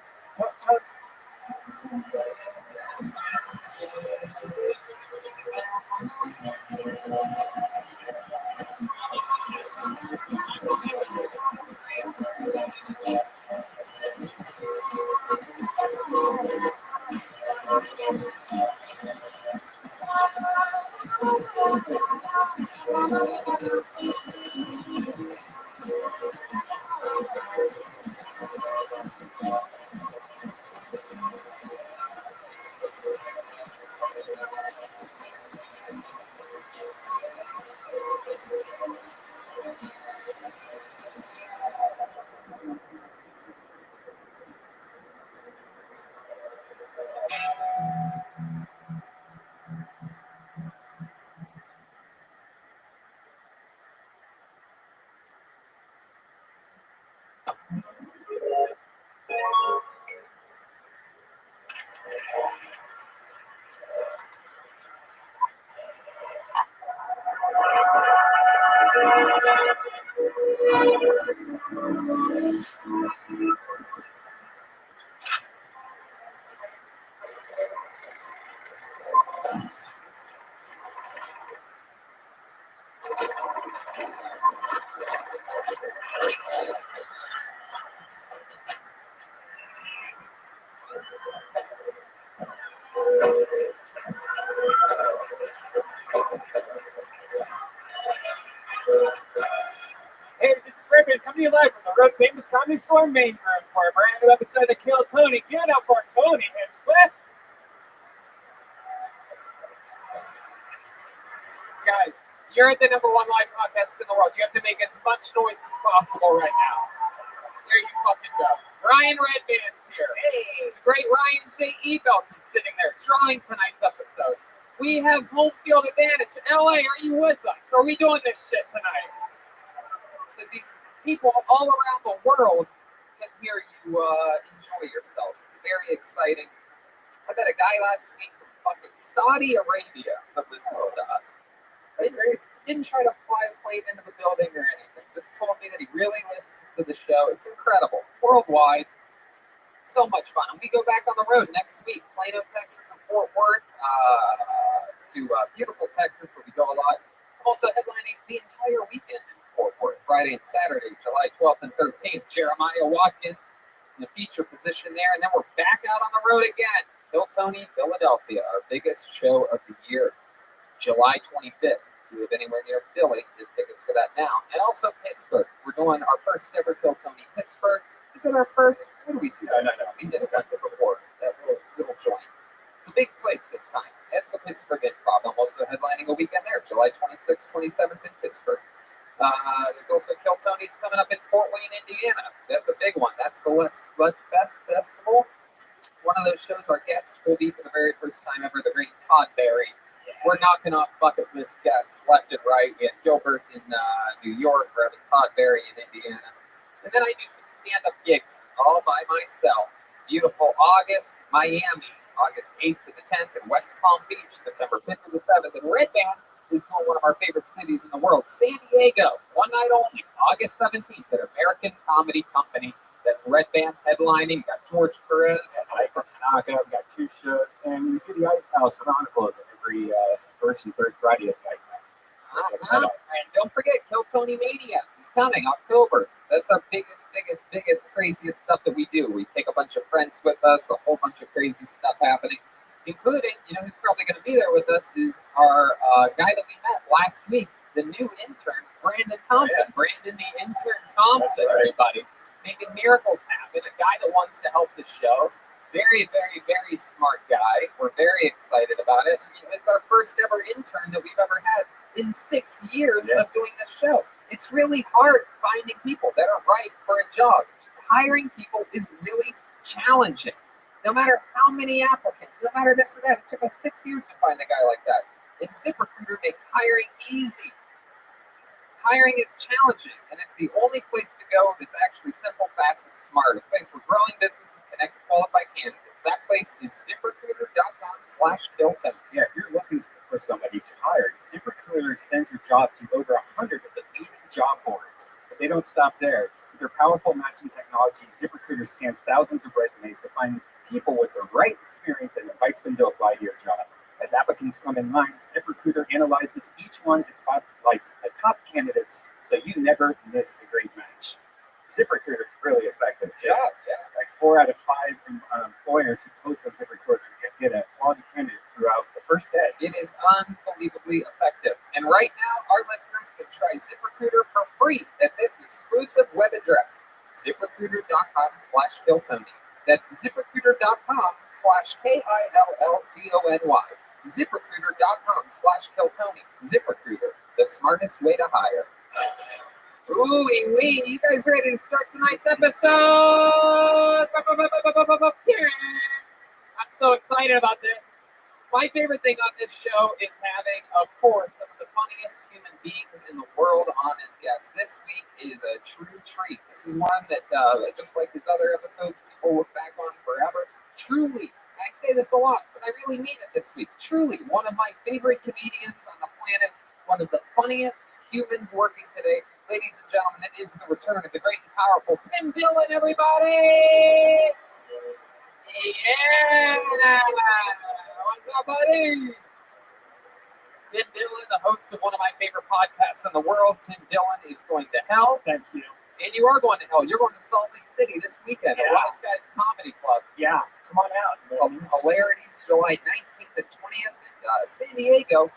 Hey, this is Rabbi coming to you live from the Road Famous Comedy Store main room for a brand new episode of Kill Tony. Give it up for Tony and Split. Guys, you're at the #1 live podcast in the world. You have to make as much noise as possible right now. There you fucking go. Ryan Redband's here. Hey, the great Ryan J. Evelt is sitting there drawing tonight's episode. We have home field advantage. LA, are you with us? Are we doing this shit tonight? So these people all around the world can hear you enjoy yourselves. It's very exciting. I met a guy last week from fucking Saudi Arabia that listens to us. Didn't try to fly a plane into the building or anything. Just told me that he really listens to the show. It's incredible. Worldwide. So much fun. And we go back on the road next week. Plano, Texas, and Fort Worth to beautiful Texas, where we go a lot. I'm also headlining the entire weekend in Fort Worth, Friday and Saturday, July 12th and 13th. Jeremiah Watkins in the feature position there. And then we're back out on the road again. Kill Tony, Philadelphia, our biggest show of the year. July 25th. If you live anywhere near Philly, get tickets for that now. And also Pittsburgh. We're doing our first ever Kill Tony Pittsburgh. Is it our first? What do we do? No. We did it once before. That little joint. It's a big place this time. It's the Pittsburgh Improv. I'm also headlining a weekend there, July 26th, 27th in Pittsburgh. There's also Kill Tony's coming up in Fort Wayne, Indiana. That's a big one. That's the Let's Fest Festival. One of those shows our guest will be for the very first time ever, the great Todd Barry. We're knocking off bucket list guests left and right. We had Gilbert in New York, we're having Todd Barry in Indiana. And then I do some stand-up gigs all by myself. Beautiful August, Miami, August 8th to the 10th in West Palm Beach, September 5th to the 7th. And Red Band is one of our favorite cities in the world. San Diego, one night only, August 17th at American Comedy Company. That's Red Band headlining. Got George Perez, Michael Tanaka. We've got 2 shows. And we do the Ice House Chronicles every first and third Friday at the Ice House. And don't forget, Kill Tony Mania is coming October. That's our biggest, craziest stuff that we do. We take a bunch of friends with us, a whole bunch of crazy stuff happening, including, who's probably going to be there with us is our guy that we met last week, the new intern, Brandon Thompson. Yeah. Brandon the intern Thompson, everybody. Making miracles happen. A guy that wants to help the show. Very, very, very smart guy. We're very excited about it. It's our first ever intern that we've ever had in 6 years of doing this show. It's really hard finding people that are right for a job. Hiring people is really challenging. No matter how many applicants, no matter this or that, it took us 6 years to find a guy like that. And ZipRecruiter makes hiring easy. Hiring is challenging, and it's the only place to go that's actually simple, fast, and smart. A place where growing businesses connect to qualified candidates. That place is ZipRecruiter.com/KillTony. Yeah, if you're looking for somebody to hire, ZipRecruiter sends your job to over 100 of the leading job boards. But they don't stop there. With their powerful matching technology, ZipRecruiter scans thousands of resumes to find people with the right experience and invites them to apply to your job. As applicants come in line, ZipRecruiter analyzes each one and spotlights the top candidates so you never miss a great match. ZipRecruiter is really effective too. Yeah. Like 4 out of 5 employers who post on ZipRecruiter get a quality candidate throughout the first day. It is unbelievably effective. And right now, our listeners can try ZipRecruiter for free at this exclusive web address, ZipRecruiter.com/KillTony. That's ZipRecruiter.com/KILLTONY. ZipRecruiter.com/KillTony. ZipRecruiter, the smartest way to hire. Ooh, wee. You guys ready to start tonight's episode? I'm so excited about this. My favorite thing on this show is having, of course, some of the funniest human beings in the world on as guests. This week is a true treat. This is one that, just like his other episodes, people look back on forever. Truly, I say this a lot, but I really mean it this week. Truly, one of my favorite comedians on the planet, one of the funniest humans working today. Ladies and gentlemen, it is the return of the great and powerful Tim Dillon, everybody! Yeah! What's up, buddy? Tim Dillon, the host of one of my favorite podcasts in the world. Tim Dillon is going to hell. Thank you. And you are going to hell. You're going to Salt Lake City this weekend at Wise Guys Comedy Club. Yeah, come on out. Hilarities, July 19th and 20th. And San Diego,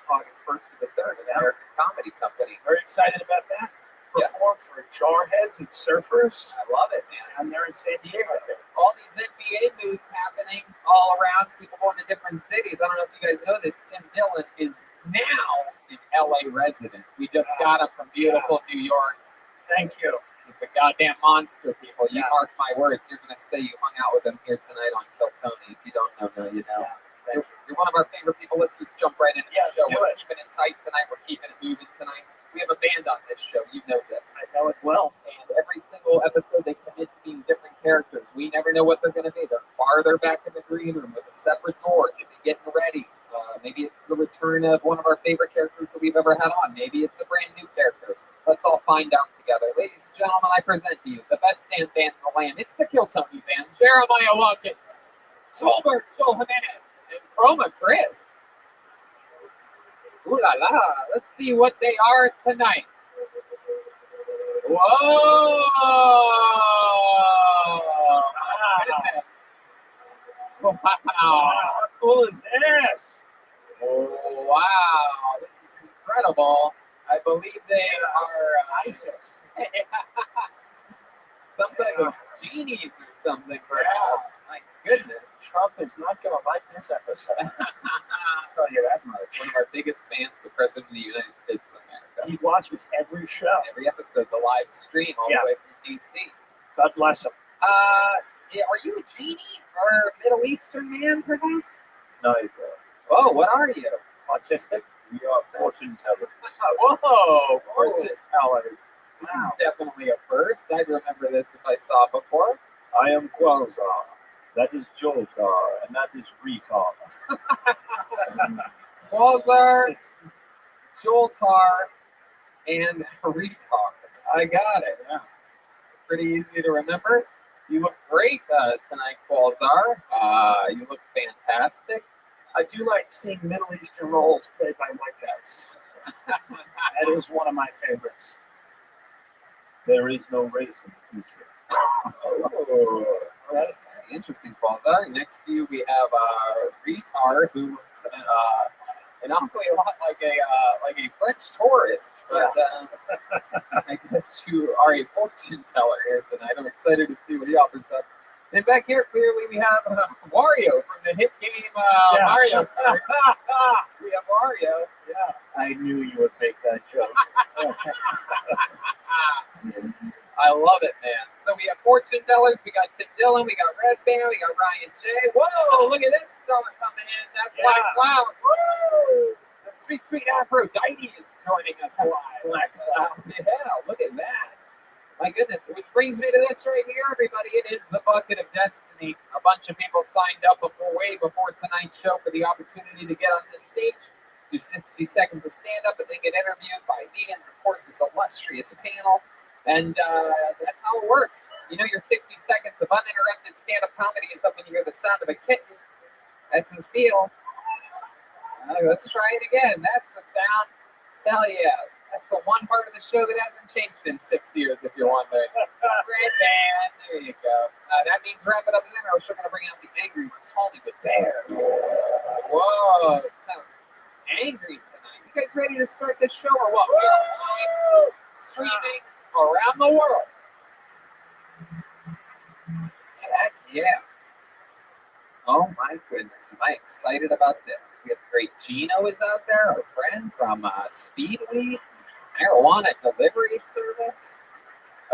August 1st to the 3rd at American Comedy Company. Very excited about that. Perform for jarheads and surfers. I love it, man. I'm there in San Diego. All these NBA moves happening all around, people going to different cities. I don't know if you guys know this. Tim Dillon is now an LA resident. We just got him from beautiful New York. Thank you. He's a goddamn monster, people. You mark my words. You're going to say you hung out with him here tonight on Kill Tony. If you don't know, now you know. You're one of our favorite people. Let's just jump right into the show. We're keeping it tight tonight. We're keeping it moving tonight. We have a band on this show. You know this. I know it well. And every single episode, they commit to being different characters. We never know what they're going to be. They're farther back in the green room with a separate door. Maybe getting ready. Maybe it's the return of one of our favorite characters that we've ever had on. Maybe it's a brand new character. Let's all find out together. Ladies and gentlemen, I present to you the best stand band in the land. It's the Kill Tony Band. Jeremiah Watkins, Tolbert, Joel Jimenez, and Chroma Chris. Ooh la la. Let's see what they are tonight. Whoa! Wow. How cool is this? Oh, wow. This is incredible. incredible. I believe they are ISIS. Some type of genies or something, perhaps. My goodness. Trump is not going to like this episode. I'll tell you that much. One of our biggest fans, the President of the United States of America. He watches every show. Every episode, the live stream, all the way from D.C. God bless him. Yeah, are you a genie or Middle Eastern man, perhaps? Neither. Oh, what are you? Autistic? We are fortune tellers. Whoa, fortune tellers. This is definitely a first. I'd remember this if I saw it before. I am Quasar. That is Joltar, and that is Retard. Quasar, Joltar, and Retard. I got it. Yeah. Pretty easy to remember. You look great tonight, Quasar. You look fantastic. I do like seeing Middle Eastern roles played by white guys. That is one of my favorites. There is no race in the future. Oh, all right. Interesting, Quasar. Next to you, we have Retard, who looks an awfully lot like a French tourist. But I guess you are a fortune teller here tonight. I'm excited to see what he offers up. And back here, clearly, we have Wario from the hit game Mario Kart. We have Wario. Yeah, I knew you would make that joke. I love it, man. So we have fortune tellers. We got Tim Dillon. We got Red Band. We got Ryan J. Whoa, look at this star coming in. That Black Cloud. Woo! The sweet, sweet Aphrodite is joining us live. Black Cloud. Yeah, look at that. My goodness, which brings me to this right here, everybody. It is the Bucket of Destiny. A bunch of people signed up way before tonight's show for the opportunity to get on this stage, do 60 seconds of stand-up, and then get interviewed by me and, of course, this illustrious panel. And that's how it works. You know, your 60 seconds of uninterrupted stand-up comedy is up when you hear the sound of a kitten. That's the seal. Let's try it again. That's the sound. Hell yeah. That's the one part of the show that hasn't changed in 6 years, if you're wondering. Red Band. There you go. That means wrap it up in there. We're going to bring out the angry West Hollywood Bear. Whoa. It sounds angry tonight. You guys ready to start this show or what? We are live streaming around the world. Heck yeah. Oh my goodness, am I excited about this. We have great Gino is out there, our friend from Speedweed, marijuana delivery service.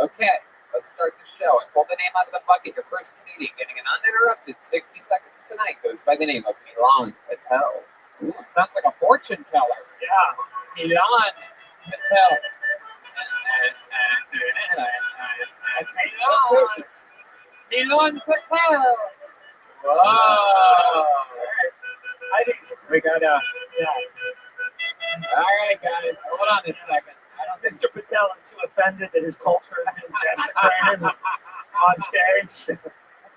Okay, let's start the show. I pulled the name out of the bucket. Your first comedian getting an uninterrupted 60 seconds tonight goes by the name of Milan Patel. Ooh, sounds like a fortune teller. Yeah, Milan Patel. Milan Patel. Whoa! I think we got yeah. All right, guys, hold on a second. Mr. Patel is too offended that his culture has been desecrated on stage.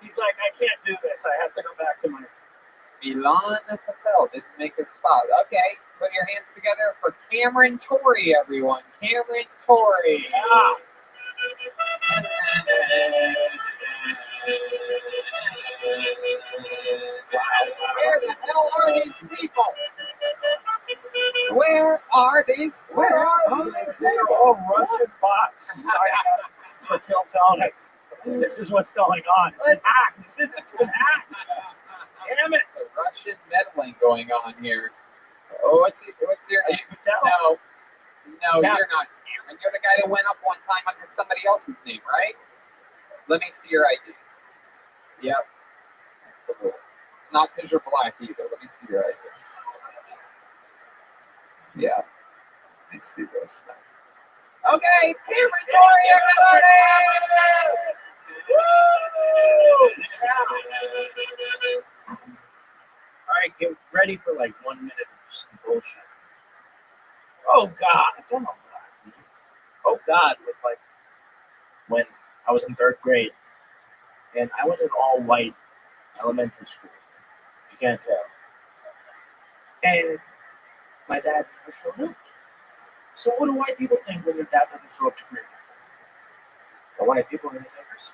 He's like, I can't do this. I have to go back to my. Milan Patel didn't make a spot. Okay, put your hands together for Cameron Torrey, everyone. Cameron Torrey. Yeah. Where the hell are these people? Where are these? These are all Russian bots. Sorry for Kiltonic. This is what's going on. It's an act. This isn't an act. Damn it. It's a Russian meddling going on here. Oh, what's your name? No, you're not Cameron. You're the guy that went up one time under somebody else's name, right? Let me see your ID. Yep. That's the rule. It's not because you're black either. Let me see your ID. Yeah. Let me see this thing. Okay, it's Cameron Torrey, everybody! Woo! All right, get ready for like 1 minute of some bullshit. Oh God, I don't know. Oh God was like when I was in 3rd grade, and I went to an all-white elementary school. You can't tell. And my dad never showed up. So what do white people think when their dad doesn't show up to greet them? The white people are the takers.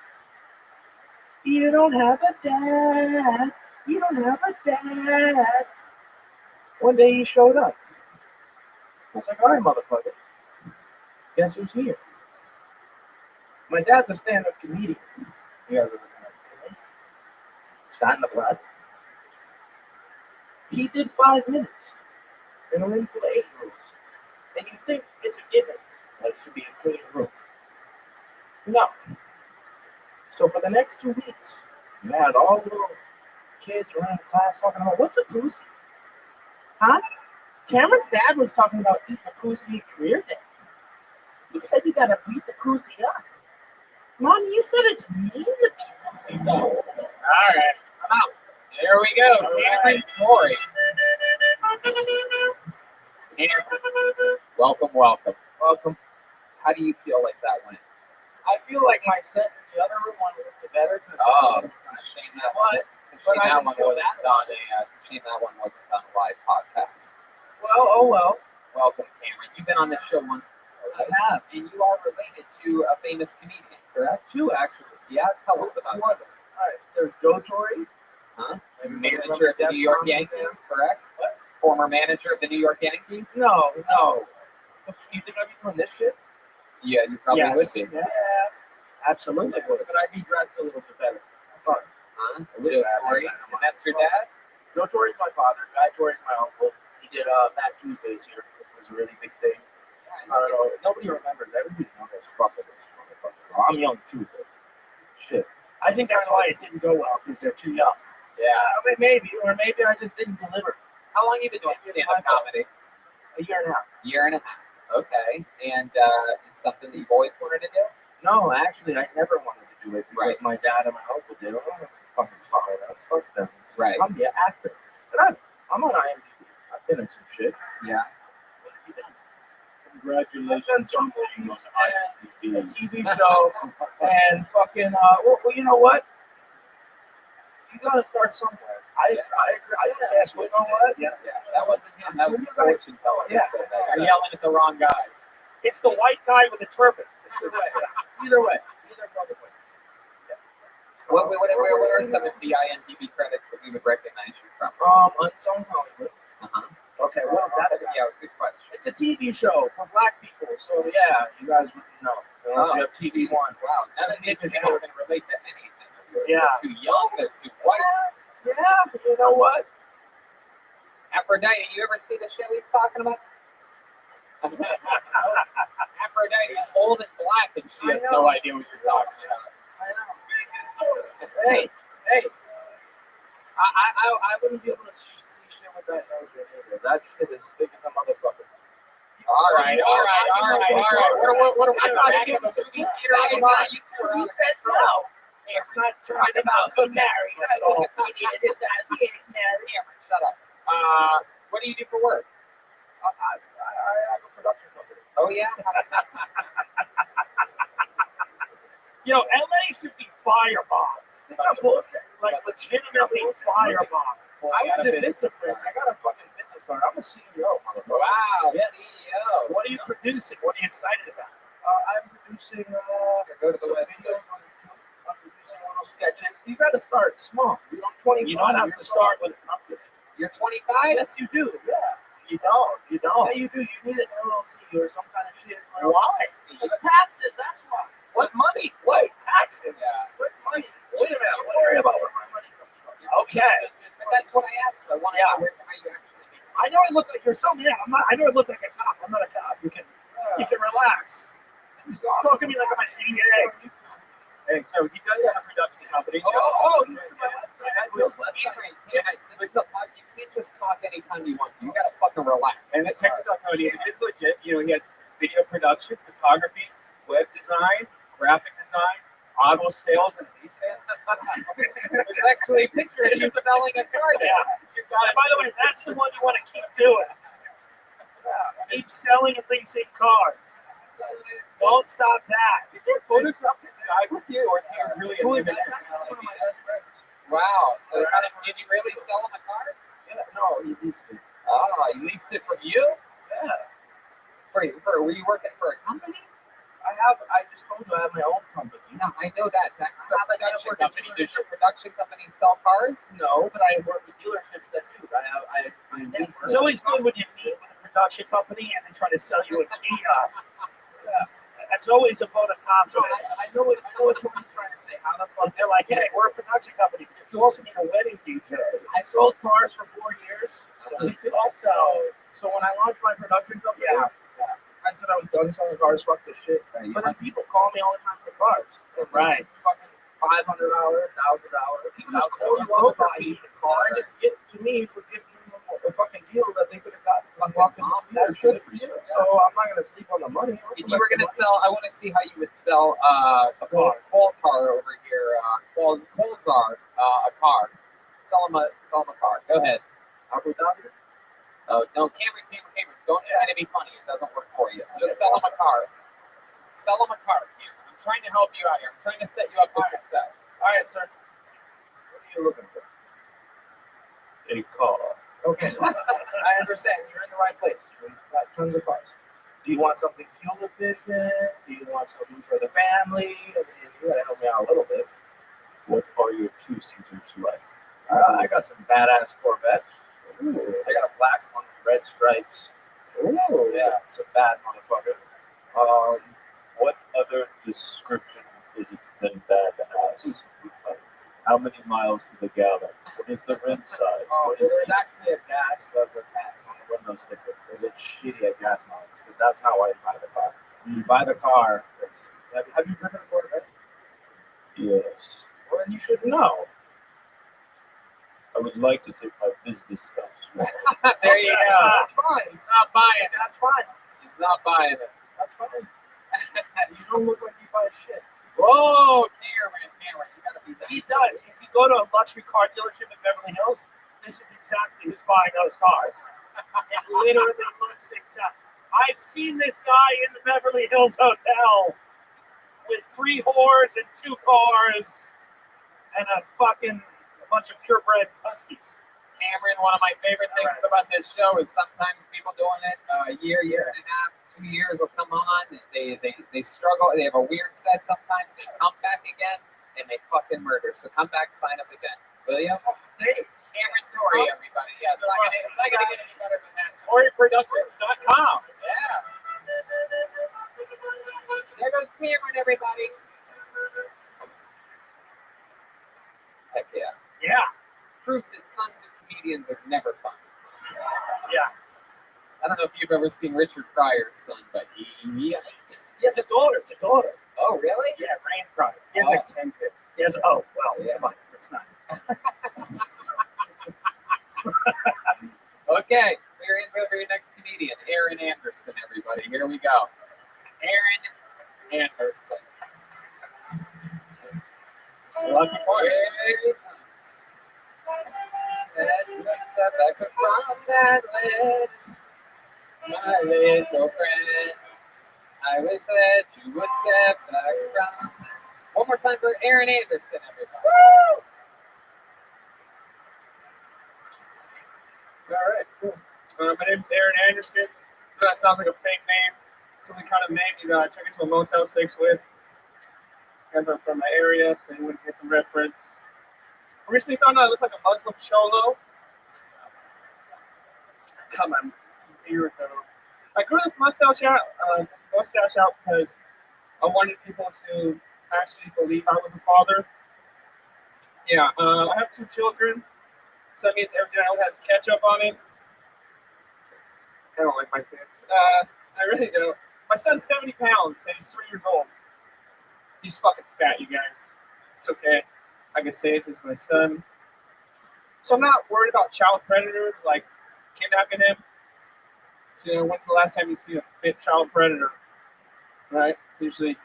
You don't have a dad. You don't have a dad. One day he showed up. I was like, all right, motherfuckers. Guess who's here? My dad's a stand-up comedian. You guys are looking at him. Sat in the blood. He did 5 minutes in a room full of 8-year-olds. And you think it's a given that it should be a clean room. No. So for the next 2 weeks, you had all the little kids around the class talking about, what's a pussy? Huh? Cameron's dad was talking about eating a pussy at career day. He said you gotta beat the pussy up. Mom, you said it's mean to beat pussies up. All right, I'm out. There we go. Cameron Story. Welcome. Welcome. How do you feel like that went? I feel like my set in the other room went a little bit better. Oh, it's a shame that one. It's a shame that one wasn't on it's a shame that one wasn't on a live podcast. Well, oh well. Welcome, Cameron. You've been on this show once before. I have. And you are related to a famous comedian, correct? 2 actually. Yeah, tell us about it. All right, there's Joe Torre. Huh? Manager of the New York Yankees, correct? What? Former manager of the New York Yankees? No. You think I'd be doing this shit? Yeah, you probably would be. Yeah, absolutely would. But I'd be dressed a little bit better. But, Joe Torre, and that's your dad? Joe Torre's my father. Guy Torre's my uncle. He did Fat Tuesdays here, which was a really big thing. I don't know. Nobody remembers. Everybody's young as fuck with this motherfucker. Well, I'm young too, but shit. I think that's why it didn't go well, because they're too young. Yeah. I mean, maybe I just didn't deliver. How long have you been doing stand-up comedy? A year and a half. Year and a half. Okay. And it's something that you've always wanted to do? No, actually, I never wanted to do it because my dad and my uncle did. I'm not fucking follow that. Fuck them. Right. I'm the actor. But I'm on IMDb. I've been in some shit. Yeah. What have you done? Congratulations on being on IMDb. A TV show and fucking. Well, you know what? You gotta start somewhere. I just asked, you know what? Yeah. That wasn't him. That was the fortune teller. Yeah. You're yelling at the wrong guy. It's the white guy with the turban. Either way. Either fucking way. What are some of the IMDb credits that we would recognize you from? Unsung Hollywood. Uh-huh. Okay, what is that about? Yeah, good question. It's a TV show for black people, so yeah, you guys wouldn't know. Unless you have TV One. Wow, none of these people can relate to anything. Yeah. They're too young, they're too white. Yeah, but you know what? Aphrodite, you ever see the show he's talking about? Aphrodite's old and black, and she has no idea what you're talking about. I know. Hey. I wouldn't be able to see shit with that nose right here. That shit is big as a motherfucker. All right. What are we back in the movie theater? You two are on set now. It's not trying about to marry. That's all. Shut up. What do you do for work? I have a production company. Oh, yeah? You know, LA should be firebombed. It's not bullshit. Like, legitimately firebombed. I got a business friend. I got a fucking business card. I'm a CEO, motherfucker. Wow, yes. CEO. What are you producing? What are you excited about? I'm producing go to the some website. videos on YouTube. I'm producing little sketches. You got to start small. You don't 25. You don't have to start with a company. You're 25? Yes, you do. Yeah. You don't. Yeah, you do. You need an LLC or some kind of shit. Why? Because taxes. That's why. What money? Wait, taxes. Yeah. What money? Wait a minute. Don't worry about where my money comes from. Okay. But that's what I asked for. I want to know how you actually make I know I look like you're something. Yeah, I'm not. I know I look like a cop. I'm not a cop. You can relax. Stop talking to me like I'm a DA. Hey, so he does have a production company. You can't just talk anytime you want to. You gotta fucking relax. And check this out, Tony. It is legit. You know, he has video production, photography, web design, graphic design, auto sales, and leasing. There's actually a picture of you selling a car now. By the way, that's the one you want to keep doing. Keep selling and leasing cars. Don't stop that. Did you Photoshop this guy with you, or is he really a millionaire? Wow. So did you really sell him a car? Yeah, no, he leased it. Oh, you leased it from you? Yeah. Were you working for a company? I just told you I have my own company. No, I know that. That's the production company. Does your production company sell cars? No, but I work with dealerships that do. It's always good when you meet with a production company and they try to sell you a Kia. That's always a vote of confidence. I know what Tony's trying to say. How the fuck? They're like, hey, we're a production company. If you also need a wedding DJ. I sold cars for 4 years. So when I launched my production company, I said I was done selling cars. Fuck this shit. But then people call me all the time for cars. Right. Fucking $500, $1,000. People just call you up about a car and just get to me for giving them a fucking deal that they could have got from walking off. That's good for you. So I'm not gonna sleep on the money. If you were gonna sell, I want to see how you would sell a Qualtar over here. Qualzar, a car. Sell him a car. Go ahead. Abu Dhabi. Oh no, Cameron. Don't try to be funny. It doesn't work for you. Just sell him a car. Sell him a car, Cameron. I'm trying to help you out here. I'm trying to set you up for success. All right, sir. What are you looking for? A car. Okay. I understand. You're in the right place. We've got tons of cars. Do you want something fuel efficient? Do you want something for the family? I mean, you gotta help me out a little bit. What are your two-seaters like? I got some badass Corvettes. Ooh. I got a black one with red stripes. Ooh. Yeah, it's a bad motherfucker. What other description is it than badass? How many miles to the gallon? What is the rim size? Oh, there's actually a gas buzzer patch on the window sticker. There's a shitty at gas mileage, but that's how I buy the car. You buy the car. Have you driven a Corvette? Yes. Well, then you should know. I would like to take my business elsewhere. There you go. That's fine. He's not buying it. That's fine. He's not buying it. That's fine. You don't look like you buy shit. Whoa, Cameron, you gotta be nice. He does. If you go to a luxury car dealership in Beverly Hills, this is exactly who's buying those cars. It literally looks exact. I've seen this guy in the Beverly Hills Hotel with 3 whores and 2 cars and a bunch of purebred huskies. Cameron, one of my favorite things about this show is sometimes people doing it a year and a half, 2 years will come on. They struggle. They have a weird set sometimes. They come back again and they fucking murder. So come back, sign up again. Will you? Thanks. Cameron Torrey, everybody. Yeah, it's not gonna get any better than that. TorreyProductions.com. Yeah. There goes Cameron, everybody. Heck yeah. Yeah. Proof that sons of comedians are never fun. Yeah. I don't know if you've ever seen Richard Pryor's son, but he has a daughter. It's a daughter. Oh, really? Yeah, Rain Pryor. He has like 10 kids. He has, yeah. Come on, it's not. Okay, here is over your next comedian, Aaron Anderson, everybody. Here we go. Aaron Anderson. Lucky part. What's up back from that land, my little friend? I wish that you would step back from. One more time for Aaron Anderson, everybody. Woo! All right, cool. My name's Aaron Anderson. That sounds like a fake name. Something kind of name you check into a Motel 6 with. Guys are from my area, so you wouldn't get the reference. I recently found out I look like a Muslim cholo. Cut my beard though. I grew this mustache out because I wanted people to actually believe I was a father. Yeah, I have 2 children, so that means everything else has ketchup on it. I don't like my kids. I really don't. My son's 70 pounds and he's 3 years old. He's fucking fat, you guys. It's okay. I can say it. He's my son. So I'm not worried about child predators like kidnapping him. So, when's the last time you see a fit child predator? Right? Usually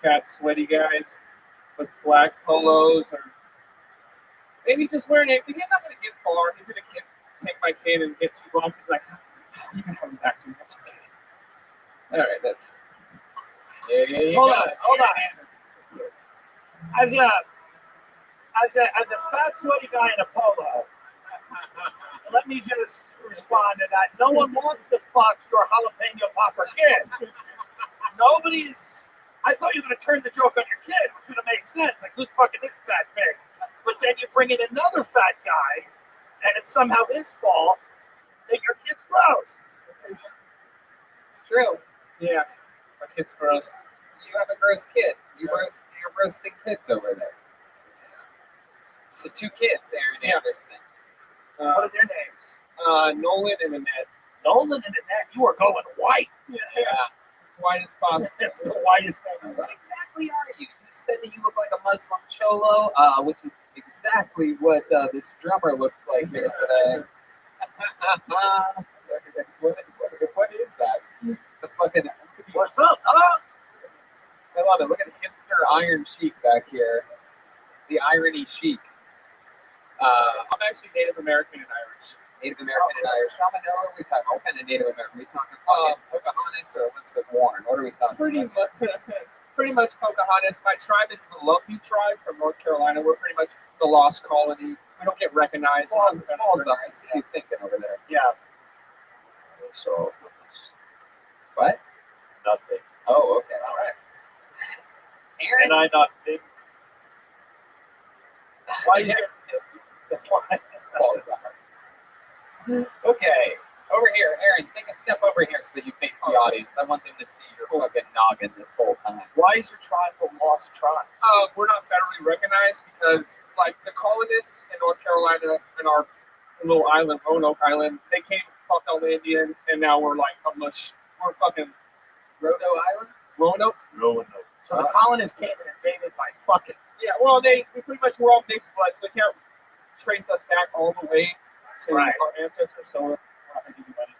fat, sweaty guys with black polos or maybe just wearing anything. He's not going to get far. He's going to take my kid and get 2 blocks. He's like, you can come back to me. That's okay. All right, that's it. Hold on. As a fat, sweaty guy in a polo, let me just respond to that. No one wants to fuck your jalapeno popper kid. I thought you were going to turn the joke on your kid, which would have made sense. Like, who's fucking this fat pig? But then you bring in another fat guy, and it's somehow his fault that your kid's gross. It's true. Yeah, my kid's gross. You have a gross kid. You're roasting kids over there. So 2 kids, Aaron Anderson. What are their names? Nolan and Annette. Nolan and Annette. You are going white. Yeah. As white as possible. It's the whitest thing. What exactly are you? You said that you look like a Muslim cholo, which is exactly what this drummer looks like here today. What is that? The fucking. What's up, huh? I love it. Look at the hipster Iron Sheik back here. The irony chic. I'm actually Native American and Irish. Native American and Irish. What are we talking? What kind of Native American? Are we talking Pocahontas or Elizabeth Warren? What are we talking about? Pretty much Pocahontas. My tribe is the Lumpy tribe from North Carolina. We're pretty much the lost colony. We don't get recognized. I see you thinking over there. Yeah. So, what? Nothing. Oh, okay. All right. Aaron? And I not think. Why is it? Okay, over here, Aaron. Take a step over here so that you face the audience. I want them to see your fucking noggin this whole time. Why is your tribe the lost tribe? We're not federally recognized because, like, the colonists in North Carolina and our little island, Roanoke Island, they came and fucked all the Indians, and now we're like a mush. We're fucking Roanoke Island. Roanoke. So the colonists came and invaded by fucking. Yeah, well, we pretty much were all mixed blood, so they can't trace us back all the way to our ancestors. So we're not going to give you money.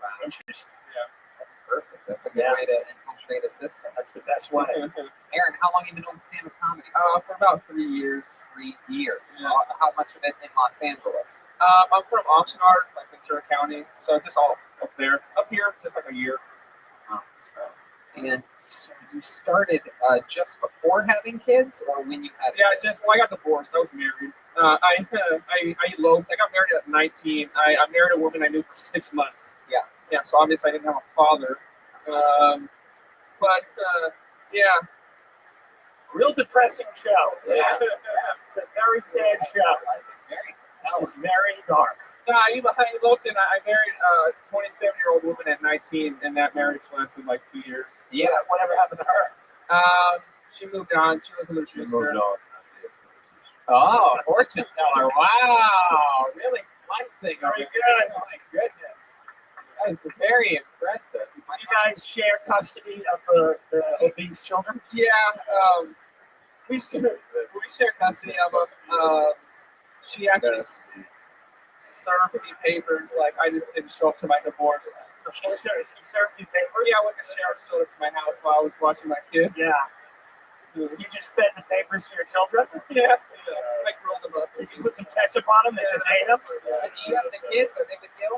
Wow. Interesting. Yeah, that's perfect. That's a good way to infiltrate a system. That's the best way. Aaron, how long have you been doing stand-up comedy? For about 3 years. 3 years. Yeah. How much of it in Los Angeles? I'm from Oxnard, like Ventura County, so just all up there. Up here, just like a year. And so you started just before having kids, or when you had? Yeah, I got divorced. I was married. I eloped. I got married at 19. I married a woman I knew for 6 months. Yeah. Yeah. So obviously I didn't have a father. Yeah. Real depressing show. Yeah. It's a very sad show. That was very dark. I eloped and I married a 27-year-old woman at 19, and that marriage lasted like 2 years. Yeah. Whatever happened to her? She moved on. She was with her sister. Oh, fortune teller! Wow, really flexing. Very good. Oh my goodness, that was very impressive. Do you guys share custody of the obese children? Yeah, we share custody of us. She actually served me papers. Like, I just didn't show up to my divorce. She served you papers? Yeah, when the sheriff showed up to my house while I was watching my kids. Yeah. You just fed the papers to your children? Yeah. I grilled them up. You put some ketchup on them, they just ate them? So do you have the kids? Are they with you?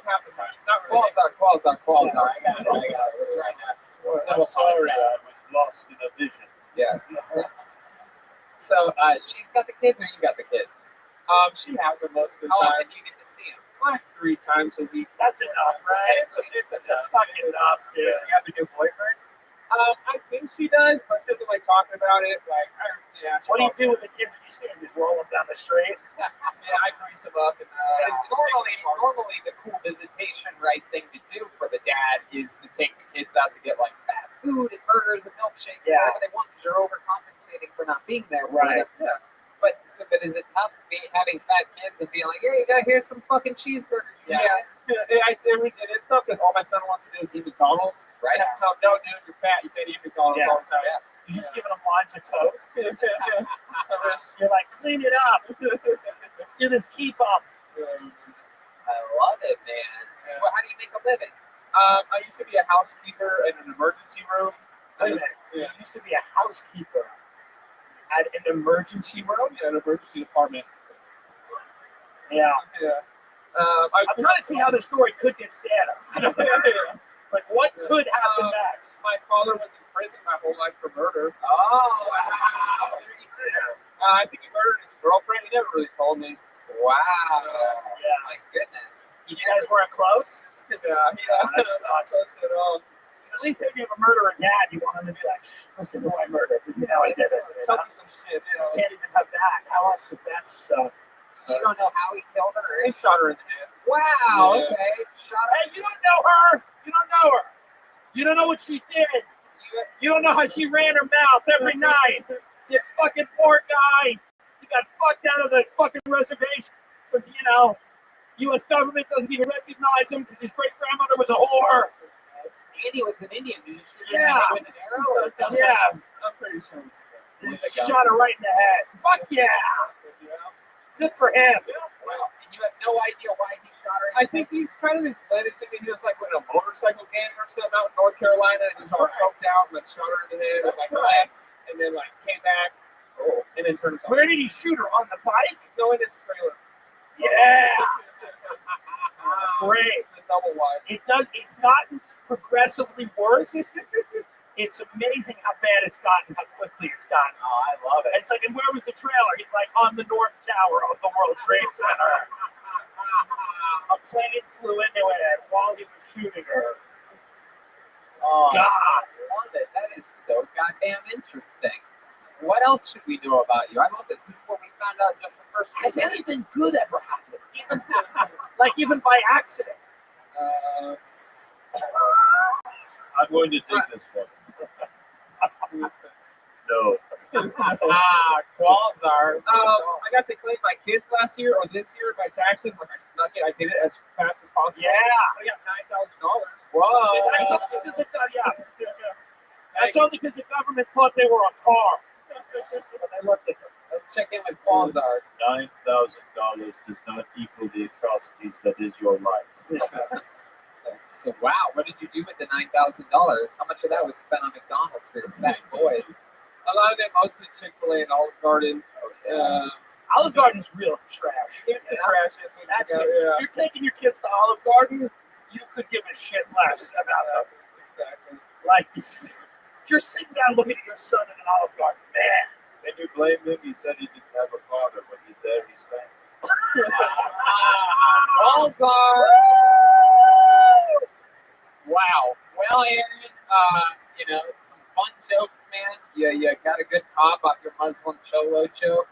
Half the time. Not really. Calls on. I got it. We're trying to. I'm sorry, I was lost in a vision. Yes. So she's got the kids, or you got the kids? She has them most of the How time. often do you get to see them? Like 3 times a week. That's enough, right? It's a fucking enough, dude. Does she have a new boyfriend? I think she does, but she doesn't like talking about it. Like, what do you do with the kids when you see them? Just roll them down the street? Yeah, I grease them up. And normally the cool visitation right thing to do for the dad is to take the kids out to get like fast food and burgers and milkshakes and whatever they want, because you're overcompensating for not being there for them. Yeah. But is it tough having fat kids and being like, here you go, here's some fucking cheeseburgers? Yeah. It is tough because all my son wants to do is eat McDonald's. Right. I have to tell him, no, dude, you're fat. You can't eat McDonald's all the time. Yeah. You're just giving them lines of coke. You're like, clean it up. Do this keep up. I love it, man. So how do you make a living? I used to be a housekeeper in an emergency room. Wait a minute. You used to be a housekeeper at an emergency room? Yeah, an emergency department. Yeah. I'm trying to see how the story could get sadder. It's like, what could happen next? My father was in prison my whole life for murder. Oh, wow. I think he murdered his girlfriend. He never really told me. Wow. Yeah. My goodness. You guys weren't close? Yeah. That sucks. At all. At least if you have a murderer dad, you want him to be like, listen, who I murdered. This is how I did it. Tell me some shit. You can't even have that. How else does that suck? So you don't know how he killed her? He shot her in the head. Wow, Yeah. okay. Hey, you don't know her. You You don't know her. You don't know what she did. You don't know how she ran her mouth every night. This fucking poor guy, he got fucked out of the fucking reservation. But, you know, U.S. government doesn't even recognize him because his great-grandmother was a whore. Andy was an Indian. Did you shoot Yeah. him with an arrow? Or Yeah. I'm pretty sure. Shot her right in the head. Fuck yeah. Good for him. Wow. And you have no idea why he shot her? I think he's kind of misled it to me. He was like in a motorcycle gang or something out in North Carolina, and he's all choked out, and like shot her in the head, and like left, and then like came back, and then turned. Where did he shoot her? On the bike? No, in his trailer. Yeah. Great. The double wide. It does. It's gotten progressively worse. It's amazing how bad it's gotten, how quickly it's gotten. Oh, I love it. It's like, and where was the trailer? He's like on the North Tower of the World Trade Center. A plane flew into it while he was shooting her. Oh, God. I love it. That is so goddamn interesting. What else should we know about you? I love this. This is what we found out just the first Has anything good ever happened? Even by accident? I'm going to take this one. No. Qualzar. I got to claim my kids last year or this year by taxes. Like I snuck it. I did it as fast as possible. Yeah. I got $9,000. Whoa. That's only because it got, That's only because the government thought they were a car. They looked at them. Let's check in with Qualzar. $9,000 does not equal the atrocities that is your life. So, wow, what did you do with the $9,000? How much of that was spent on McDonald's for your fat boy? A lot of it, mostly Chick-fil-A and Olive Garden. Olive Garden's real trash. It's the trashiest. That's it. If you're taking your kids to Olive Garden, you could give a shit less about them. Exactly. Like, if you're sitting down looking at your son in an Olive Garden, man. And you blame him? He said he didn't have a father. When he's there, he's back. Qualzar! Wow. Well, Aaron, some fun jokes, man. You got a good pop off your Muslim Cholo joke.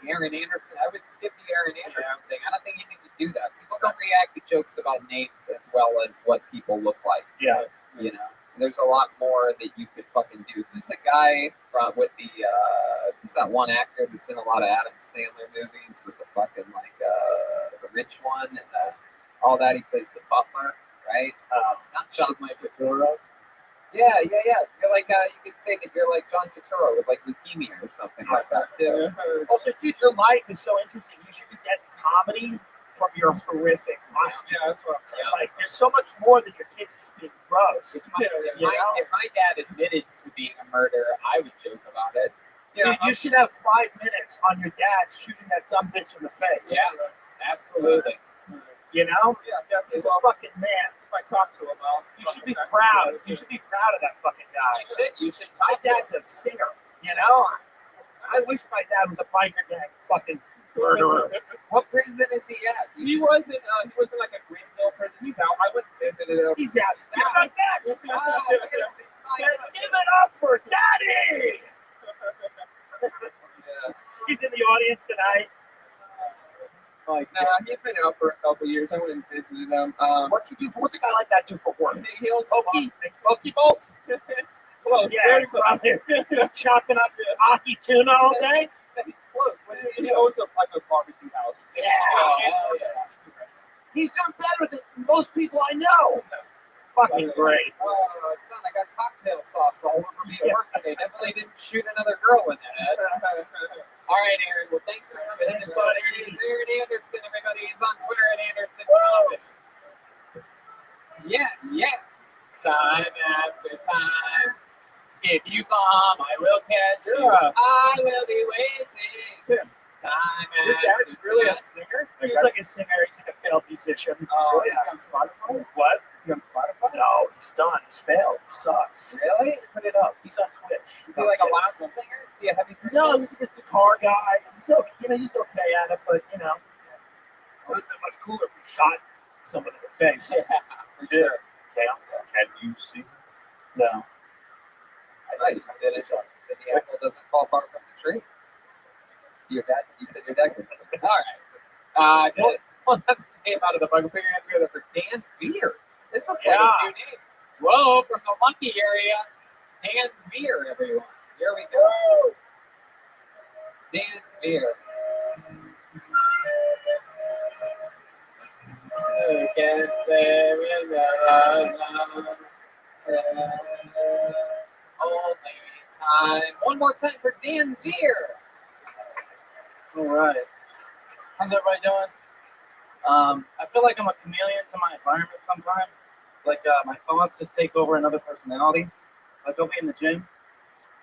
The Aaron Anderson, I would skip the Aaron Anderson thing. I don't think you need to do that. People don't react to jokes about names as well as what people look like. Yeah. There's a lot more that you could fucking do. Who's the guy who's that one actor that's in a lot of Adam Sandler movies with the fucking, the rich one and all that? He plays the butler, right? Not John Turturro. Yeah. You're like, you could say that you're like John Turturro with like leukemia or something like that too. Also, dude, your life is so interesting. You should be getting comedy from your horrific life. Yeah, that's what I'm trying. Like, there's so much more than your kids just being gross. If my dad admitted to being a murderer, I would joke about it. You should have 5 minutes on your dad shooting that dumb bitch in the face. Yeah, absolutely. You know? Yeah, He's a fucking man. if I talk to him, You should be proud. You should be proud of that fucking guy. You should My dad's a singer, you know? I wish my dad was a biker gang fucking murderer. What prison is he at? He was in like a Greenville prison. He's out. I went and visited him. He's out. He's like that. Give it up for Daddy! He's in the audience tonight. He's been out for a couple years. I went and visited him. What's a guy like that do for work? He'll Makes pokey bowls? close. Yeah, Very close. probably. Just chopping up ahi tuna all day? He's close. What did He owns a barbecue house. Yeah. He's doing better than most people I know. Fucking great. Oh, son, I got cocktail sauce all over me at work today. Definitely didn't shoot another girl in the head. All right, Aaron. Well, thanks for coming in. So there's Aaron Anderson. Everybody is on Twitter at Anderson. Yeah. Time after time. If you bomb, I will catch you. I will be waiting. Time Your after dad's really a time. singer? He's like a singer. He's like a failed musician. Oh, yeah. is he on Spotify? What? Is he on Spotify? No, he's done. He's failed. He sucks. Really? Put it up. He's on Twitch. Is he like a lasso singer? Is he a heavy drinker? No, he's like a guitar guy. He's okay. He's okay at it, but it would have been much cooler if he shot someone in the face. Yeah, for sure. Can you see? No. I thought you did it. That the apple doesn't fall far from the tree. You said your dad could sing. All right. Good. Well, that came out of the bug figure answer for Dan Veer. This looks like a new name. Whoa, from the monkey area, Dan Beer, everyone. Here we go. Dan Beer. You can stay with only time. One more time for Dan Beer. All right. How's everybody doing? I feel like I'm a chameleon to my environment sometimes. Like my thoughts just take over another personality. Like I'll be in the gym,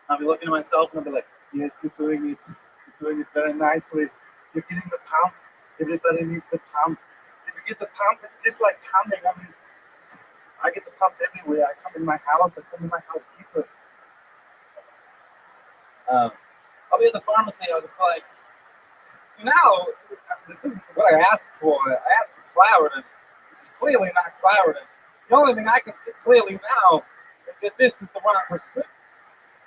I'll be looking at myself and I'll be like, yes, you're doing it very nicely. You're getting the pump. Everybody needs the pump. If you get the pump, it's just like coming. I mean, I get the pump everywhere. I come in my house. I come in my housekeeper. I'll be at the pharmacy. I'll just be like, now, this isn't what I asked for. I asked for Claritin. This is clearly not Claritin. The only thing I can see clearly now is that this is the wrong prescription.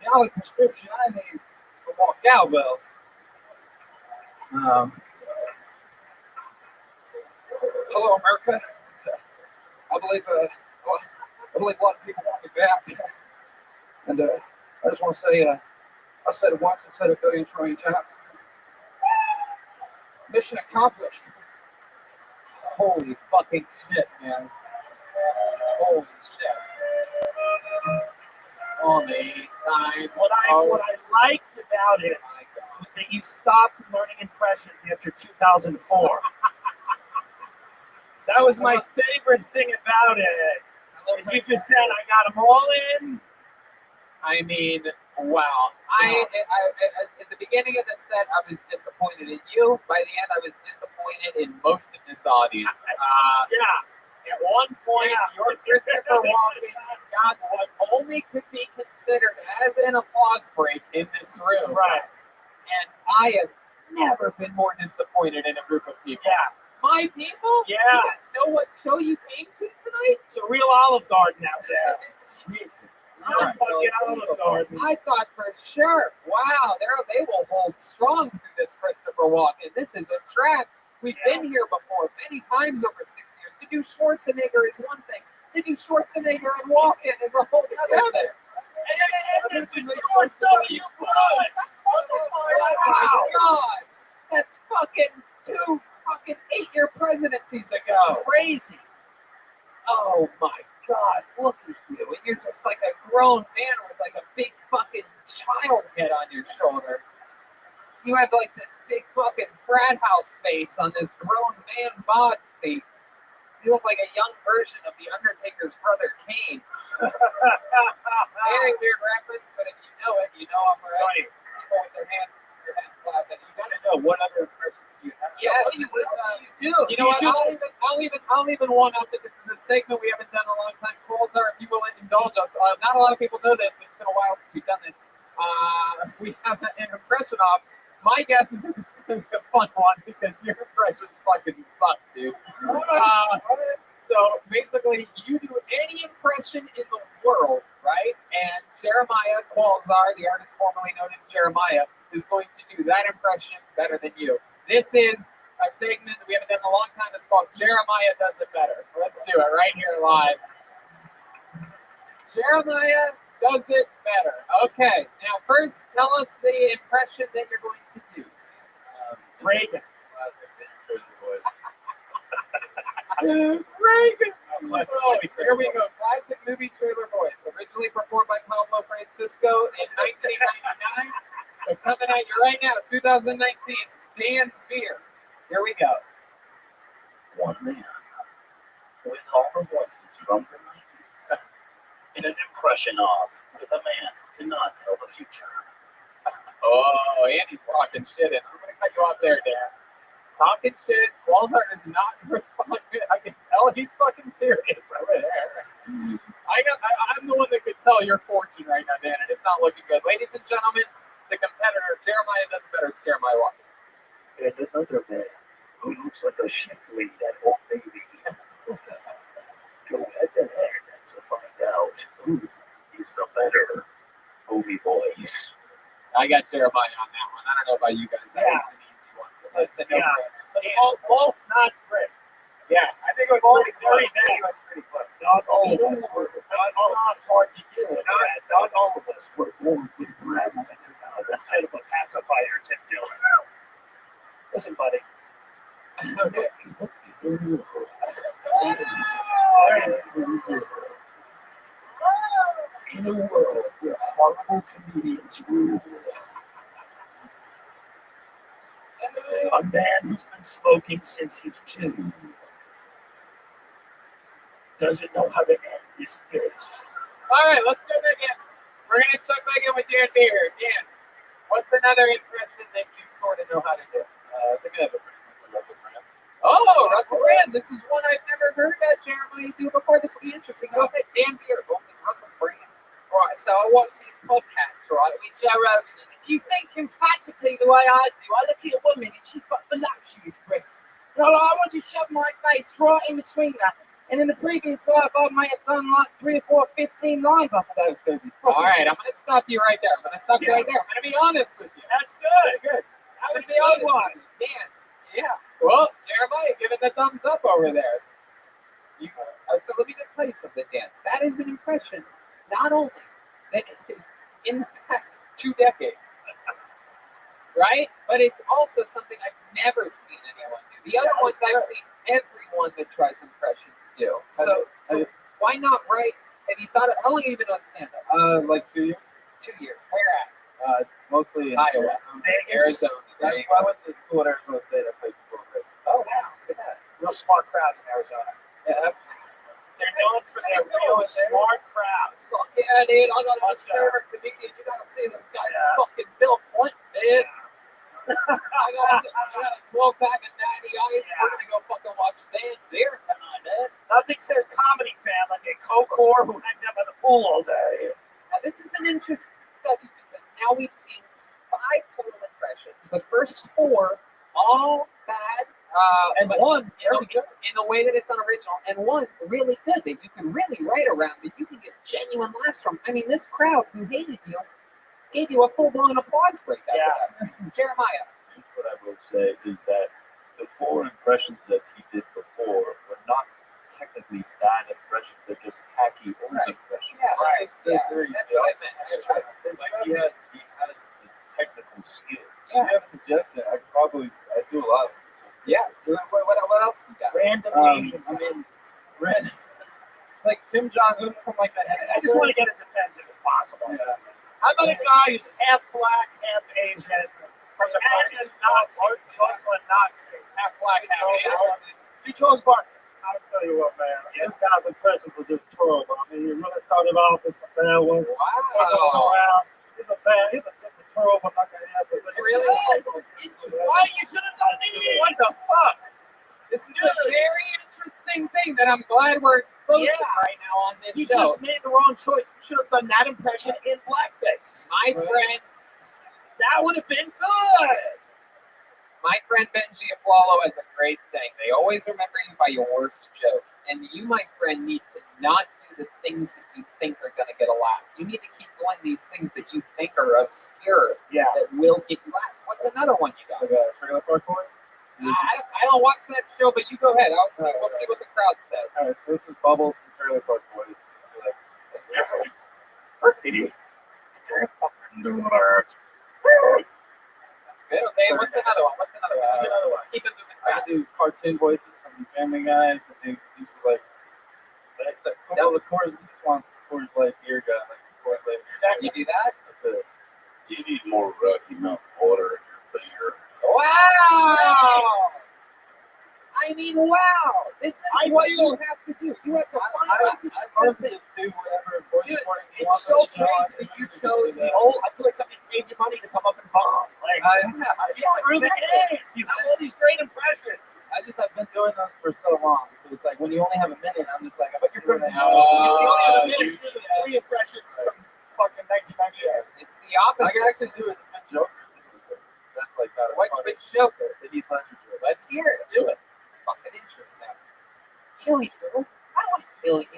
The only prescription I need for more cowbell. Hello, America. I believe a lot of people want me back. And I just want to say, I said it once, I said it a billion trillion times. Mission accomplished. Holy fucking shit, man. Holy shit. Only time. What I liked about it was that you stopped learning impressions after 2004. That was my favorite thing about it. As you just said, I got them all in. I mean, wow. I at the beginning of the set, I was disappointed in you. By the end, I was disappointed in most of this audience. At one point, your Christopher Walken got what only could be considered as an applause break in this room. Right. And I have never been more disappointed in a group of people. Yeah. My people? Yeah. You guys know what show you came to tonight? It's a real Olive Garden out there. Jesus. I thought for sure, wow, they will hold strong through this Christopher Walken. This is a track. We've been here before many times over 6 years. To do Schwarzenegger is one thing. To do Schwarzenegger and Walken is a whole other thing. And the George W. Bush. Oh my God, that's fucking 2 fucking 8-year presidencies ago. Crazy. Oh my God, look at you. And you're just like a grown man with like a big fucking child head on your shoulders. You have like this big fucking frat house face on this grown man body. You look like a young version of The Undertaker's brother Kane. Very weird reference, but if you know it, you know I'm right. People with their hand clapping. You gotta know what other impressions do you have. Yes, what do you do? You know what? I'll even one up that this is a segment we haven't done in a long time. If you will indulge us. Not a lot of people know this, but it's been a while since we've done it. We have an impression off. My guess is it's going to be a fun one because your impressions fucking suck, dude. So basically, you do any impression in the world, right? And Jeremiah Qualzar, the artist formerly known as Jeremiah, is going to do that impression better than you. This is a segment that we haven't done in a long time. It's called Jeremiah Does It Better. Let's do it right here live. Jeremiah Does It Better. Okay, now first tell us the impression that you're going to do. Reagan. Reagan. Oh, here we go. Classic movie trailer voice. Originally performed by Pablo Francisco in 1999. But coming at you right now, 2019, Dan Beer. Here we go. One man with all the voices from the 90s in an impression of with a man who cannot tell the future. Oh, Andy's talking shit, and I'm going to cut you off there, Dan. Talking shit. Walzart is not responding. I can tell he's fucking serious over there. I'm the one that could tell your fortune right now, Dan, and it's not looking good. Ladies and gentlemen, the competitor, Jeremiah Does It Better. It's Jeremiah Walken. And another man who looks like a shift lead at Old Navy. Go head to head to find out who is the better movie voice. I got Jeremiah on that one. I don't know about you guys. That one's an easy one. It's a no-brainer. Paul's not great. Yeah, I think it was pretty close. That's pretty close. Not all of us were. That's not hard to do. Not all of us were born with grandmothers instead of a pacifier tip deal. Listen, buddy. In a world where horrible comedians rule, a man who's been smoking since he's 2 doesn't know how to end this bitch. All right, let's go back in. We're going to check back in with Dan here. Dan, what's another impression that you sort of know how to do? I think I have a pretty decent Russell Brand. Oh, Russell Brand. This is one I've never heard Jeremiah do before. This will be interesting. Go ahead, Dan Beer. What is Russell Brand? Right, so I watch these podcasts, right, with Joe Rogan, and if you think emphatically the way I do, I look at a woman and she's got voluptuous breasts. And I want to shove my face right in between that. And in the previous life, I may have done like 3 or 4, 15 lines off of those babies. All right, I'm going to stop you right there. I'm going to be honest with you. That's good. Good. That was the other one. Dan. Yeah. Well, Jeremiah giving the thumbs up over there. So let me just tell you something, Dan. That is an impression, not only that is in the past 2 decades, right? But it's also something I've never seen anyone do. The other ones I've seen everyone that tries impressions do. So why not write? Have you thought of, how long have you been on stand-up? Like 2 years. 2 years. Where at? Mostly in Iowa. Arizona. I went to school at Arizona State. I played football there. Oh, wow. Look at that. Real smart crowds in Arizona. Yeah. They're known for their real smart crowds. Fuck yeah, dude. I got a favorite comedian. You gotta see this guy's fucking Bill Clinton, dude. I got a 12-pack of Natty Ice. We're gonna go fucking watch Dan Beer tonight, dude. Nothing says comedy fan like a co-core who hangs out by the pool all day. Now, this is an interesting study because now we've seen 5 total impressions. The first 4, all bad, and one in the way that it's unoriginal, and one really good that you can really write around, that you can get genuine laughs from. I mean, this crowd who hated you gave you a full-blown applause break. Jeremiah. Here's what I will say is that the 4 impressions that he did before were not technically bad impressions. They're just hacky old impressions. Yeah, right. That's what I meant. Like he has the technical skills. If you have a suggestion, I do a lot of it. Yeah. What else you got? Random Asian. I mean, like Kim Jong-un from like the head. I just want to get as offensive as possible. Yeah. How about a guy who's half black, half Asian, from the and Nazi? He's also a Nazi. Half black, half Asian. He chose Barker. I'll tell you what, man. This guy's impression was just horrible. I mean, he really started off as a bad one. Wow. He's just a terrible knucklehead. It's really why you should have done these? What the fuck? This is a very interesting thing that I'm glad we're exposing right now on this You show. just made the wrong choice. You should have done that impression in blackface. My friend, that would have been good. My friend Benji Aflalo has a great saying. They always remember you by your worst joke. And you, my friend, need to not do the things that you think are going to get a laugh. You need to keep doing these things that you think are obscure that will get you laughs. What's another one you got? Trailer Park Boys? I don't watch that show, but you go ahead. We'll see what the crowd says. All right, so this is Bubbles from Trailer Park Boys. Idiot. Can't fucking do that. Good. Okay, what's another one? Let's keep it moving. I can do cartoon voices from Family Guy. I can do these like the Coors. He just wants Coors Light beer guy, like Coors Light. You do that? Do you need more Rocky Mountain water in your beer? Wow! I mean, wow! This is what you have to do. You have to find us expensive. It's so crazy that you chose the old. I feel like somebody paid you money to come up and bomb. Like, you threw the game. You have all these great impressions. I've been doing those for so long. So it's like when you only have a minute, I'm just like, but you're good. You only have a minute to do the 3 impressions from fucking 1998. It's the opposite. I can actually do it with Joker too. That's like that. Which Joker? The Heath Ledger Joker. Let's hear it. Do it. It's fucking interesting. Kill you. I want to kill you.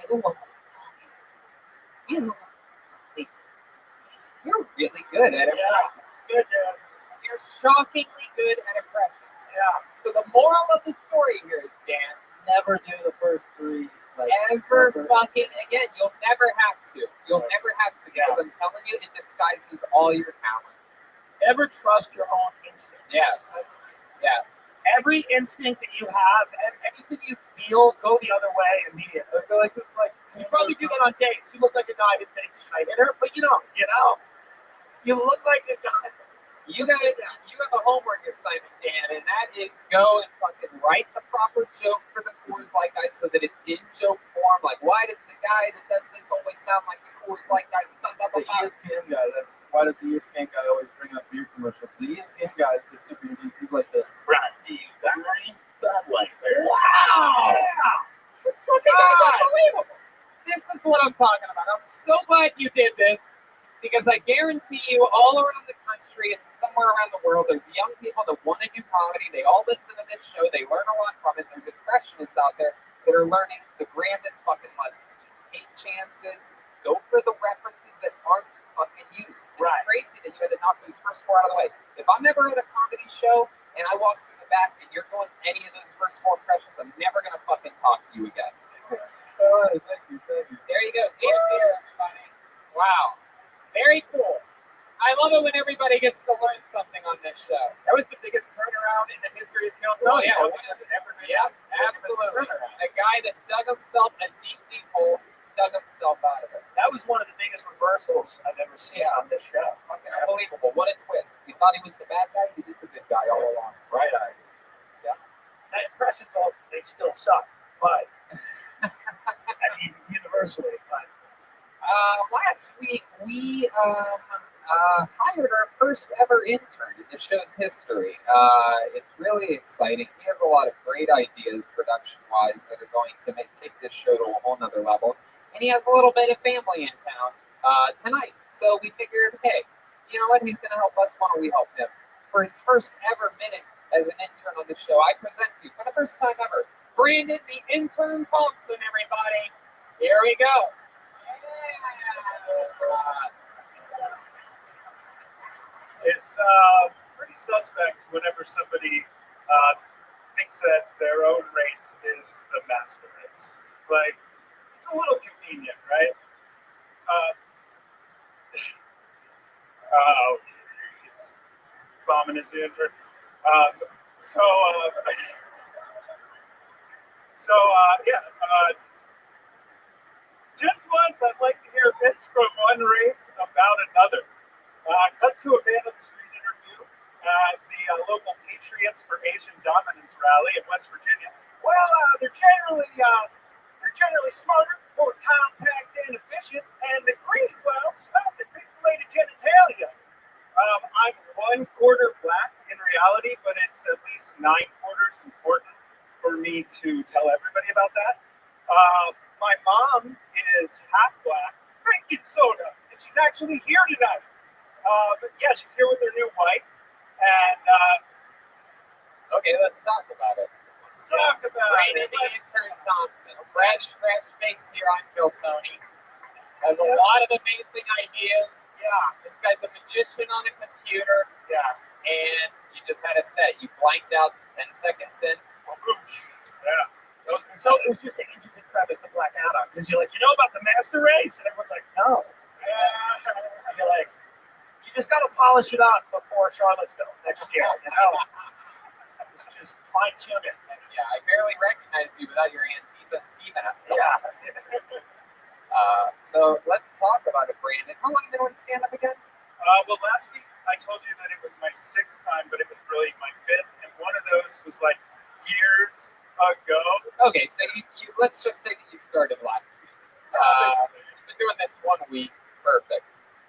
You're really good at it. Good, dude. You're shockingly good at impressions. Yeah. So the moral of the story here is, Dan, never do the first three. Like, Ever never. fucking again, you'll never have to. You'll never have to because I'm telling you, it disguises all your talent. Never trust your own instincts. Yes. Yes. Every instinct that you have, and anything you feel, go the other way immediately. I feel like this is like You probably do that on dates. You look like a guy who thinks, should I hit her? But you don't. You look like a guy. You have a homework assignment, Dan, and that is go and fucking write the proper joke for the Coors Light guy so that it's in joke form. Like, why does the guy that does this always sound like the Coors Light guy? Blah, blah, blah, the blah. ESPN guy. Why does the ESPN guy always bring up beer commercials? The ESPN guy is just super unique. He's like the Brought to you by Budweiser. Wow! This fucking guy's unbelievable. This is what I'm talking about. I'm so glad you did this because I guarantee you all around the country and somewhere around the world, there's young people that want to do comedy. They all listen to this show. They learn a lot from it. There's impressionists out there that are learning the grandest fucking lesson. Just take chances. Go for the references that aren't fucking used. It's crazy that you had to knock those first four out of the way. If I'm ever at a comedy show and I walk through the back and you're doing any of those first four impressions, I'm never going to fucking talk to you again. all right, thank you. There you go. Dear, everybody. Wow. Very cool. I love it when everybody gets to learn something on this show. That was the biggest turnaround in the history of California. Yeah, absolutely. A guy that dug himself a deep, deep hole, dug himself out of it. That was one of the biggest reversals I've ever seen on this show. Fucking unbelievable. What a twist. You thought he was the bad guy, he was the good guy all along. Bright eyes. Yeah. That impressions, they still suck, but I mean, universally, but. Last week, we hired our first ever intern in the show's history. It's really exciting. He has a lot of great ideas, production-wise, that are going to take this show to a whole nother level. And he has a little bit of family in town tonight. So we figured, hey, you know what? He's going to help us. Why don't we help him? For his first ever minute as an intern on the show, I present to you, for the first time ever, Brandon the Intern Thompson, everybody. Here we go. It's pretty suspect whenever somebody thinks that their own race is the master race. Like, it's a little convenient, right? It's bombing his intern. Just once, I'd like to hear a pitch from one race about another. Cut to a man on the street interview at the local Patriots for Asian Dominance rally in West Virginia. Well, they're generally smarter, more compact and efficient, and the green, well, smell the pixelated genitalia. I'm 1/4 black in reality, but it's at least 9/4 important for me to tell everybody about that. My mom is half black, drinking soda, and she's actually here tonight. She's here with her new wife, and okay, let's talk about it. Brandon the Intern Thompson, fresh fakes here on Kill Tony. Has a lot of amazing ideas. Yeah, this guy's a magician on a computer. Yeah, and you just had a set. You blanked out 10 seconds in. Yeah. So it was just an interesting premise to black out on, because you're like, you know about the master race? And everyone's like, no. And you're like, you just got to polish it up before Charlottesville next year, you know? It's just fine tune it. Yeah, I barely recognize you without your Antifa ski mask. Yeah. So let's talk about it, Brandon. How long have you been on stand-up again? Well, last week I told you that it was my 6th time, but it was really my 5th, and one of those was like years ago. Okay, so you let's just say that you started last week. You've been doing this 1 week, perfect.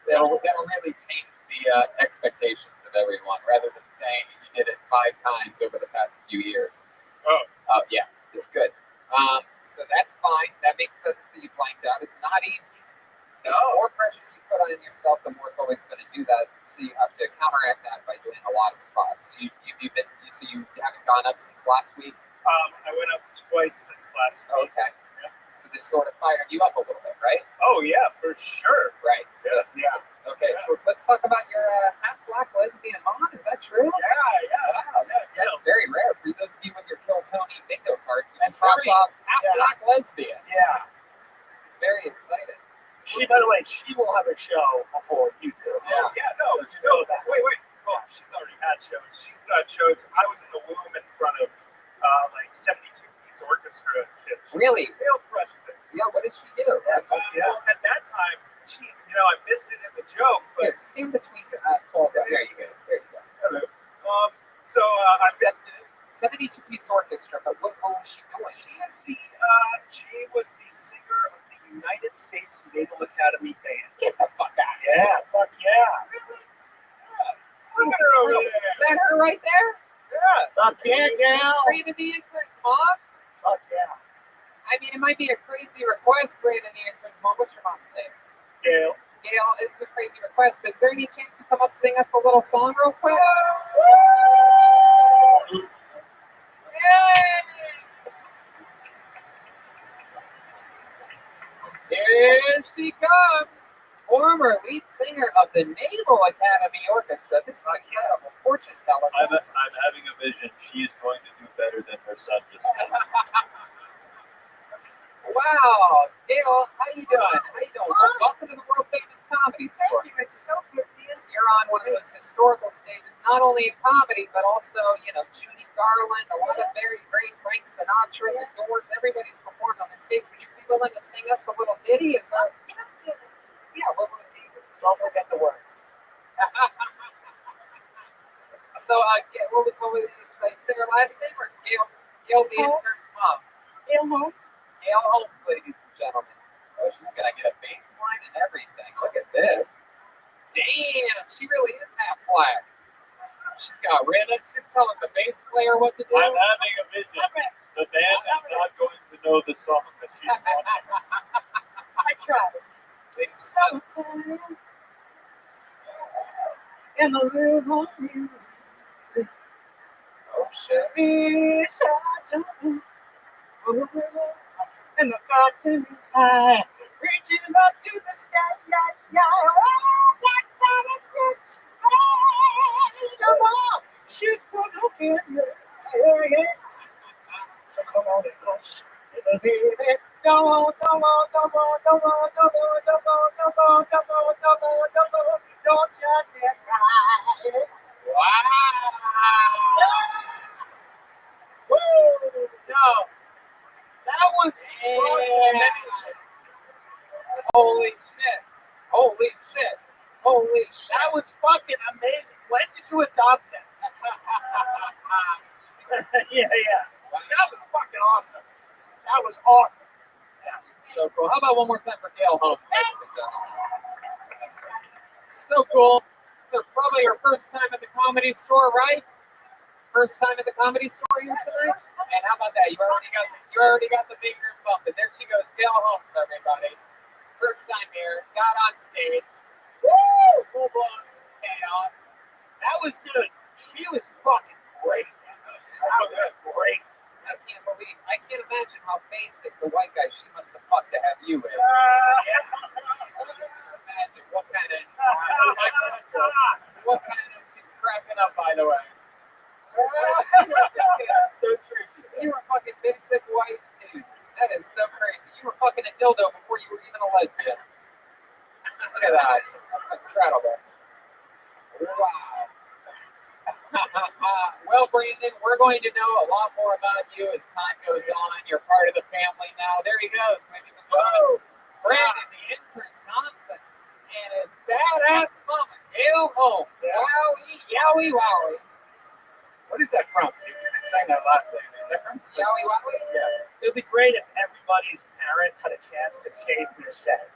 That'll really change the expectations of everyone, rather than saying you did it 5 times over the past few years. Yeah, it's good. So that's fine. That makes sense that you blanked out. It's not easy. The more pressure you put on yourself, the more it's always going to do that. So you have to counteract that by doing a lot of spots. You haven't gone up since last week. I went up twice since last week. Okay. So this sort of fired you up a little bit, right? Oh yeah, for sure. Right. So, Yeah. okay, so let's talk about your half-black lesbian mom. Is that true? Yeah. Wow, that's very rare. For those of you with your Kill Tony bingo cards, you just cross off half-black lesbian. Yeah. This is very exciting. By the way, she will have a show before you do. No, you know that. Wait. Well, she's already had shows. She's got shows. I was in the womb in front of like 72-piece orchestra and shit. Really? Real crushed it. Yeah, what did she do? Well, at that time, geez, I missed it in the joke. But here, stand between calls. There you go. Hello. So I missed it. 72-piece orchestra, but what was she doing? She was the singer of the United States Naval Academy Band. Get the fuck out of here. Yeah, fuck yeah. Really? Look at her over there. Is that her right there? Yeah. Fuck yeah, gal. Brandon the intern's mom? Fuck yeah. I mean, it might be a crazy request, Brandon the intern's mom. What's your mom's name? Gail. Gail, it's a crazy request, but is there any chance you come up sing us a little song real quick? Here she comes, former lead singer of the Naval Academy Orchestra. This is incredible. Fortune teller. I'm having a vision. She's going to do better than her son just did. Wow, Gail, how you doing? Welcome to the world famous comedy store. Thank you. It's so good being here. You're on one of those historical stages, not only in comedy, but also, Judy Garland, a lot of very great Frank Sinatra, the Doors, everybody's performed on the stage. Would you be willing to sing us a little ditty? Is that? Yeah, what would it be? Don't forget the words. So, what would you say her last name, or Gail the intern's mom? Gail Holmes. Gail Holmes, ladies and gentlemen. Oh, she's gonna get a bass line and everything. Look at this. Damn, she really is half black. She's got rhythm. She's telling the bass player what to do. I'm having a vision. The band is not going to know the song that she's on. I tried. Summertime and the river music. Oh shit. Fish are jumping. And the fountain is high, reaching up to the sky. Oh, that is rich. Hey, come on, she's gonna get me. Yeah. So come on and hush, little baby. Come on. Don't you get right. Wow. Woo! No. That was fucking amazing. Holy shit. That was fucking amazing. When did you adopt him? Yeah. That was fucking awesome. That was awesome. Yeah, so cool. How about one more time for Gail Holmes? So cool. So probably your first time at the Comedy Store, right? First time at the Comedy Store here tonight? And how about that? You already got the finger bumping. There she goes, Gail Holmes, everybody. First time here, got on stage. Woo! Full blown chaos. That was good. She was fucking great. That was great. I can't imagine how basic the white guy she must have fucked to have you is. Imagine what kind of she's cracking up, by the way. So true. She said, you were fucking basic white dudes. That is so crazy. You were fucking a dildo before you were even a lesbian. Look at that. That's incredible. Wow. Well, Brandon, we're going to know a lot more about you as time goes on. You're part of the family now. There he goes, ladies and gentlemen. Brandon, the intern Thompson, and his badass mama, Gail Holmes. Yowie wowie. What is that from? You didn't say that last name. Is that from Yowie wowie? Yeah. It would be great if everybody's parent had a chance to save their set,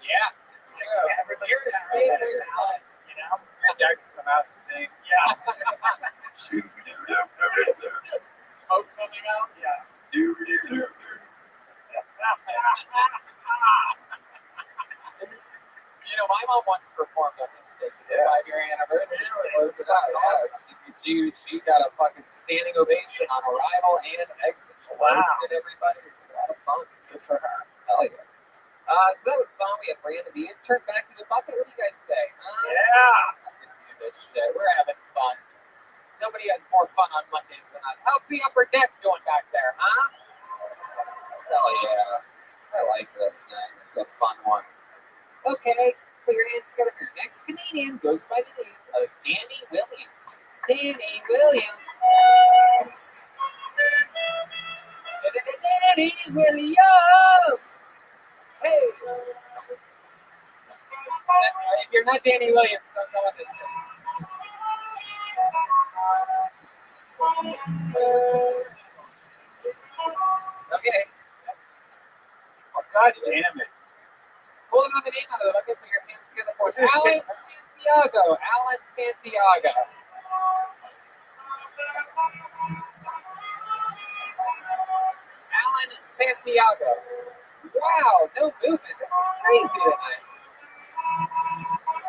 Yeah, it's true. Everybody's Here to parent save had a their talent, And Jack can come out and sing. Yeah. Smoke coming out. Yeah. My mom once performed on this stage at the 5-year anniversary. Close it out. Yeah. She got a fucking standing ovation on arrival and exit. She hosted everybody. It was a lot of fun. Good for her. So that was fun. We had Brand of the Intern back to the bucket. What do you guys say? Yeah. This shit. We're having fun. Nobody has more fun on Mondays than us. How's the upper deck doing back there, huh? Hell yeah. I like this thing. It's a fun one. Okay, put your hands together. Your next comedian goes by the name of Danny Williams. Danny Williams. Danny Williams. Hey. If you're not Danny Williams, don't know what this is. Okay. Oh, God damn it. Pull another name out of the bucket. Put your hands together for Alan Santiago. Alan Santiago. Alan Santiago. Wow, no movement. This is crazy tonight.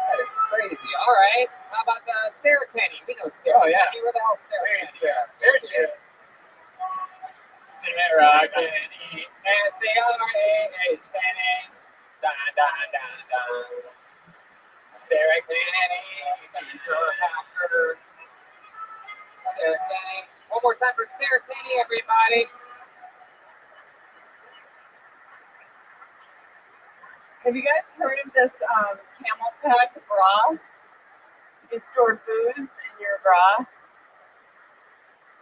That is crazy. All right. How about Sarah Kenny? We know Sarah. Oh, yeah. Kenny. Where the hell is Sarah Kenny? There she is. Sarah Kenny. S-A-R-A-H Kenny. Dun, dun, dun, dun. Sarah Kenny. She's a hacker. Sarah Kenny. One more time for Sarah Kenny, everybody. Have you guys heard of this camel pack bra? You store booze in your bra.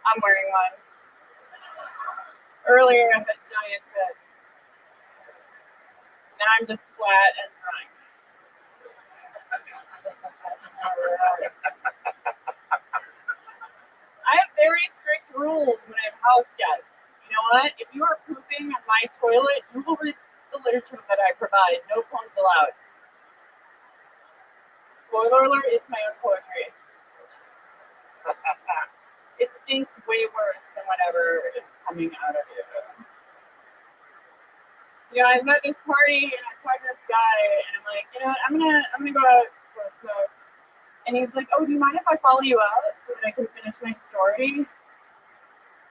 I'm wearing one. Earlier I had giant tits. Now I'm just flat and drunk. I have very strict rules when I have house guests. You know what? If you are pooping on my toilet, you will read the literature that I provide. No phones allowed. Spoiler alert, it's my own poetry. It stinks way worse than whatever is coming out of you. You know, I was at this party and I was talking to this guy and I'm like, you know what, I'm gonna go out for a smoke. And he's like, oh, do you mind if I follow you out so that I can finish my story?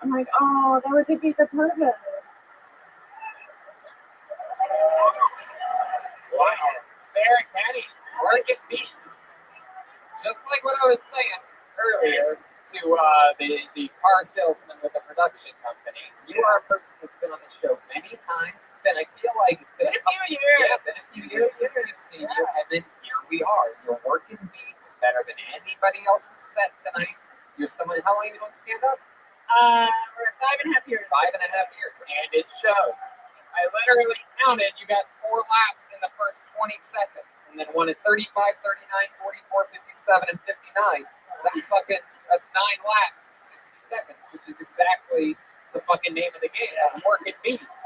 I'm like, oh, that would defeat the purpose. Wow. Sarah Kenny, working beats. Just like what I was saying earlier to the car salesman with the production company. You are a person that's been on the show many times. It's been, I feel like it's been a few years. Yeah, been a few years since we've seen you, and then here we are. You're working beats better than anybody else's set tonight. You're someone. How long have you been stand up? We're at 5.5 years. 5.5 years, and it shows. I literally counted. You got 4 laps in the first 20 seconds, and then one at 35, 39, 44, 57, and 59. That's 9 laps in 60 seconds, which is exactly the fucking name of the game. That's working beats.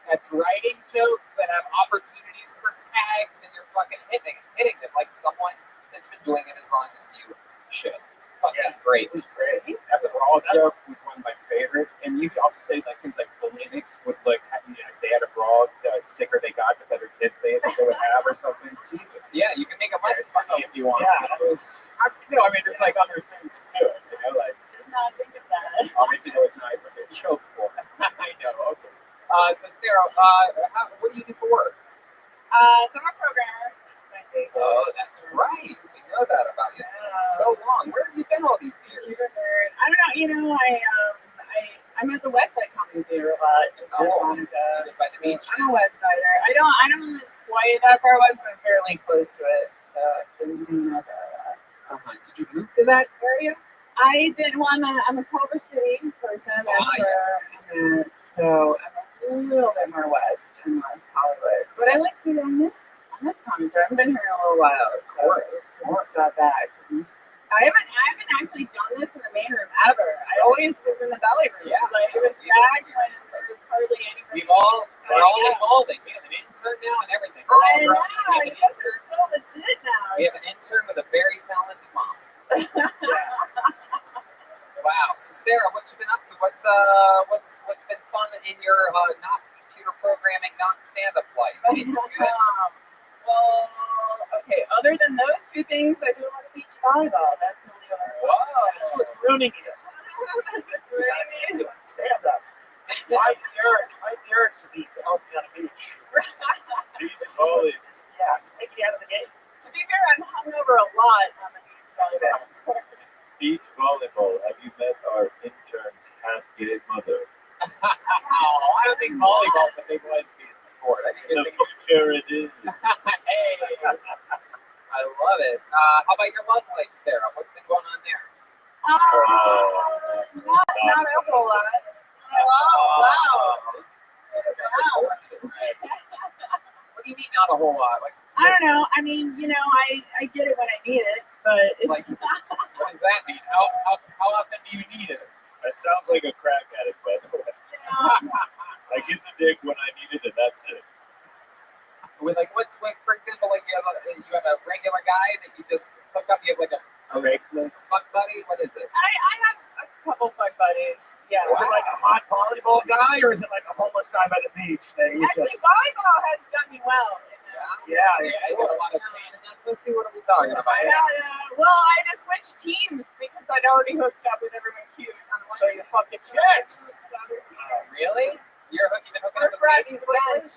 That's writing jokes that have opportunities for tags, and you're fucking hitting them like someone that's been doing it as long as you should. Fucking great. It was great. As a raw joke was one of my favorites. And you could also say like things like bulimics would like, you know, they had a raw, the sicker they got, the better tits they would have or something. Jesus. Yeah, you can make a less funny if you want. Yeah, it was, I mean, there's like other things to it, you know, like. Did not think of that. Obviously, there was not even a joke for it. I know, okay. So Sarah, what do you do for work? So I'm a programmer. That's my thing. Oh, that's right. We know that about you. It's been so long. Where have you been all these years? I don't know. You know, I'm at the West Side Comedy Theater a lot in Santa Monica. By the beach. I'm a West Sider. I don't live quite that far west, but I'm fairly close to it. So I'm not that Did you move to that area? I did one. I'm a Culver City person. That's where I'm at. So I'm a little bit more west and less Hollywood. But I like to miss comedy. I haven't been here in a little while. So it's got back. I haven't actually done this in the main room ever. I always was in the belly room. Yeah, like it was back when there was hardly anybody. We're all evolving. We have an intern now and everything. I know. I guess we're so legit now. We have an intern with a very talented mom. Wow. So Sarah, what you been up to? What's been fun in your not computer programming, not stand-up life? Well, okay. Other than those 2 things, I do a lot of beach volleyball. That's the only other. Whoa, that's what's ruining you. That's ruining me. Stand up. 5 yards to be healthy on a beach. Yeah, it's taking you out of the game. To be fair, I'm hungover a lot on the beach volleyball court. Beach volleyball. Have you met our intern's half-gay mother? I don't think volleyball's a big lesbian sport. I think In the future it is. Hey, I love it. How about your love life, Sarah? What's been going on there? Not a whole lot. Wow. What do you mean not a whole lot? Like, I don't know. I mean, I get it when I need it, but it's like, what does that mean? How often do you need it? That sounds like a crack addict, by the way. I get the dick when I need it, and that's it. With for example, like you have a regular guy that you just hook up. You have like a Craigslist fuck buddy. What is it? I have a couple fuck buddies. Yeah. Is it like a hot volleyball guy, or is it like a homeless guy by the beach that you Actually, just? volleyball has done me well. Yeah. You got a lot of sand in that pussy. What are we talking about? Well, I just switched teams because I'd already hooked up with everyone cute. So you fucking chicks. Really? You're hooking up with Fresh ladies lately?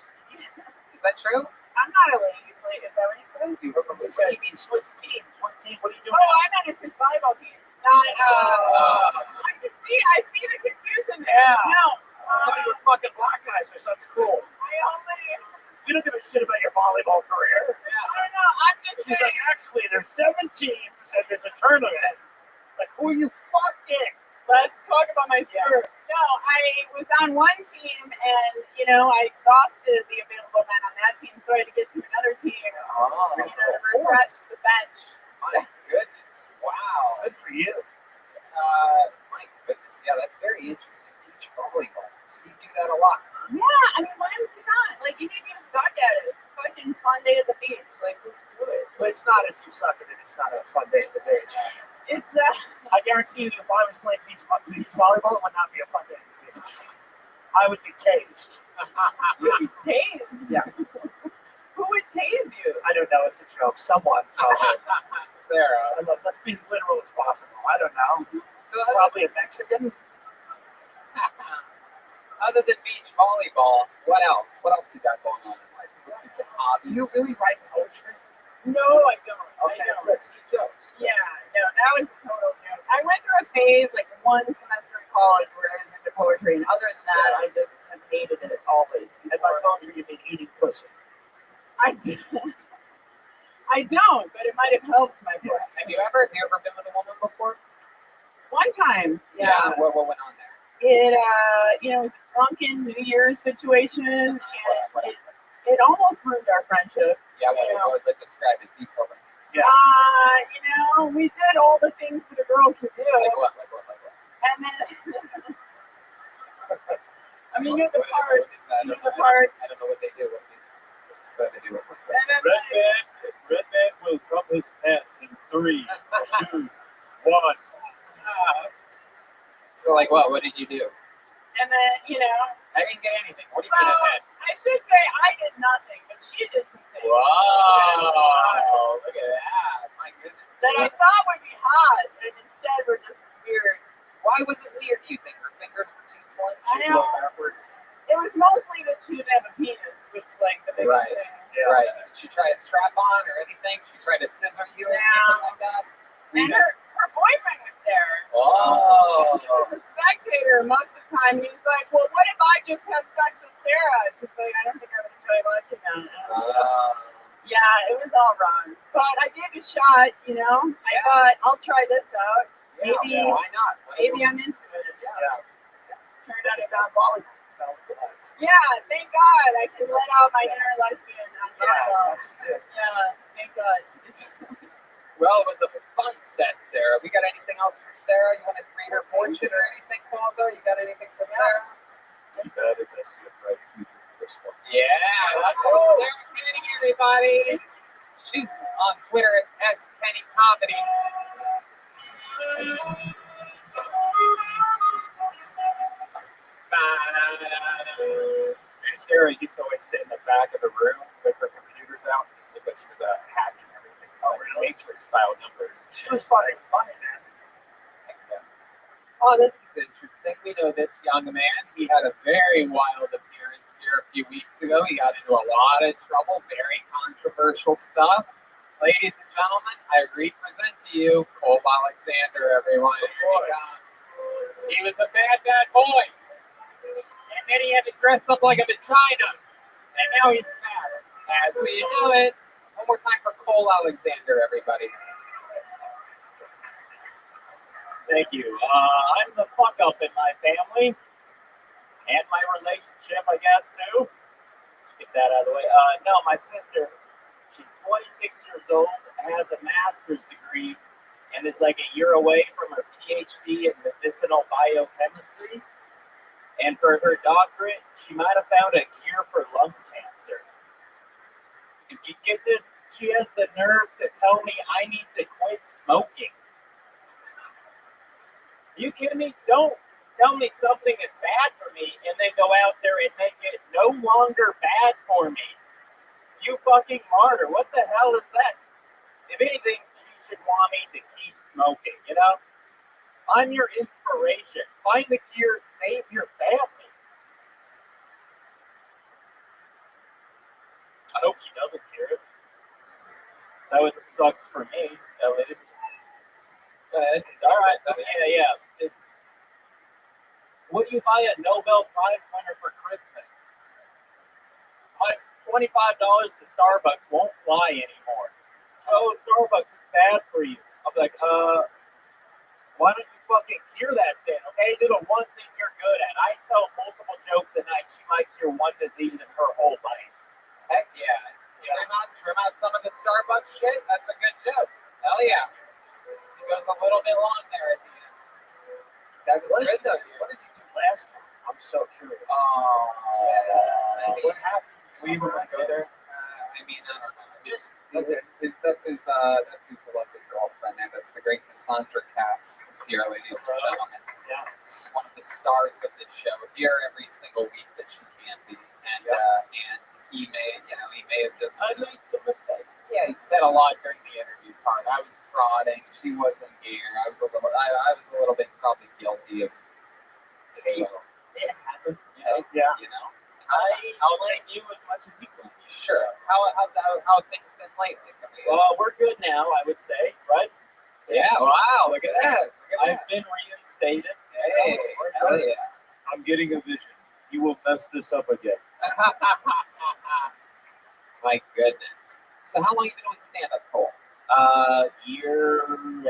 Is that true? I'm not a ladies' lady. Is that what you said? You hook up with So you mean switch teams? What team? What are you doing? Oh, I meant to switch volleyball teams. I see the confusion there. Yeah. No. I thought you were fucking black guys or something cool. You don't give a shit about your volleyball career. I don't know. I'm just She's saying. like, actually, there's 7 teams and there's a tournament. It's like, who are you fucking? Let's talk about my skirt. No, I was on one team and, I exhausted the available men on that team, so I had to get to another team to refresh the bench. My goodness. Wow. Good for you. My goodness. Yeah, that's very interesting. Beach volleyball. So you do that a lot, huh? Yeah, I mean, why would you not? Like, you need to suck at it. It's a fucking fun day at the beach. Like, just do it. But it's not if you suck at it. It's not a fun day at the beach. It's I guarantee you, if I was playing beach volleyball, it would not be a fun day at the beach. I would be tased. You'd be tased? Yeah. Who would tase you? I don't know. It's a joke. Someone. Sarah. Let's be as literal as possible. I don't know. So probably a Mexican. Other than beach volleyball, what else? What else you got going on in life? There must be some hobbies. Do you really write poetry? No, I don't. Okay, let's see jokes. Yeah, no, that was a total joke. I went through a phase, like one semester in college, where I was into poetry, and other than that, I just have hated it always. And by poetry, you mean eating pussy. I don't, but it might have helped my book. Have you ever been with a woman before? One time, yeah. What went on there? It it was a drunken New Year's situation, and it almost ruined our friendship. Yeah, what describe it? Detail it. Yeah. We did all the things that a girl could do. Like what? And then, I mean, you know the parts. I don't know what they do. What they do. Red man will drop his pants in 3, 2, 1. So, like, what? What did you do? And then, I didn't get anything. What do you mean? I should say I did nothing, but she did some things. Wow! Look at that! My goodness. That I thought would be hot, and instead were just weird. Why was it weird? Do you think her fingers were too slim? I know. Backwards. It was mostly that she didn't have a penis, was like the biggest thing. Yeah. Right. Did she try a strap on or anything? She tried to scissor you or anything like that? And her boyfriend was there. Oh. He was a spectator most of the time. He was like, well, what if I just have sex with Sarah? She's like, I don't think I would enjoy watching that. Yeah, it was all wrong. But I gave it a shot, I thought, I'll try this out. Yeah, Maybe, why not? Maybe I'm into it. Yeah. Turned out it's not volleyball. Yeah, thank God I can let out my inner lesbian on volleyball. Yeah, thank God. Well, it was a fun set, Sarah. We got anything else for Sarah? You want to read her fortune or anything, Quasar? You got anything for Sarah? You've added this. You have a bright future for this one. Yeah, that's Sarah Kenny, everybody. She's on Twitter at @SKennyComedy. And Sarah used to always sit in the back of the room with her computers out and just look like she was hacking everything. Matrix style numbers. She was funny, man. Oh, this is interesting. We know this young man. He had a very wild appearance here here a few weeks ago. He got into a lot of trouble, very controversial stuff. Ladies and gentlemen, I represent to you Cole Alexander, everyone. Here he comes. He was a bad, bad boy. And then he had to dress up like a vagina. And now he's fat. As we do it, one more time for Cole Alexander, everybody. Thank you. I'm the fuck up in my family and my relationship, I guess, too. Get that out of the way. No, my sister, she's 26 years old, has a master's degree, and is like a year away from her PhD in medicinal biochemistry. And for her doctorate, she might have found a cure for lung cancer. If you get this, she has the nerve to tell me I need to quit smoking. You kidding me? Don't tell me something is bad for me and then go out there and make it no longer bad for me. You fucking martyr. What the hell is that? If anything, she should want me to keep smoking, you know? I'm your inspiration. Find the cure, save your family. I hope she doesn't cure it. That would suck for me, at least. All right, yeah. It's, what do you buy a Nobel Prize winner for Christmas? My $25 to Starbucks won't fly anymore. So Starbucks, it's bad for you. I'm like, why don't you fucking cure that thing, okay? Do the one thing you're good at. I tell multiple jokes a night. She might cure one disease in her whole life. Heck yeah. Trim out some of the Starbucks shit. That's a good joke. Hell yeah. It goes a little bit long there at the end. That was good though. What did you do last time? I'm so curious. What happened? We were gonna go there. I don't know. Just that's his lovely girlfriend. And that's the great Cassandra Katz is here, ladies and gentlemen. Yeah. She's one of the stars of the show. Here every single week that she can be. And he may have just I made some mistakes. Yeah, he said a lot during the interview part. I was prodding. She wasn't here. I was a little bit probably guilty of as well. It happened. Yeah. You know. I'll blame you as much as you blame me. Sure. How have things been lately? Well, we're good now, I would say, right? Yeah. Wow. Look at that. I've been reinstated. Hey. Hell yeah. I'm getting a vision. You will mess this up again. My goodness. So how long have you been doing stand-up, Cole? Year and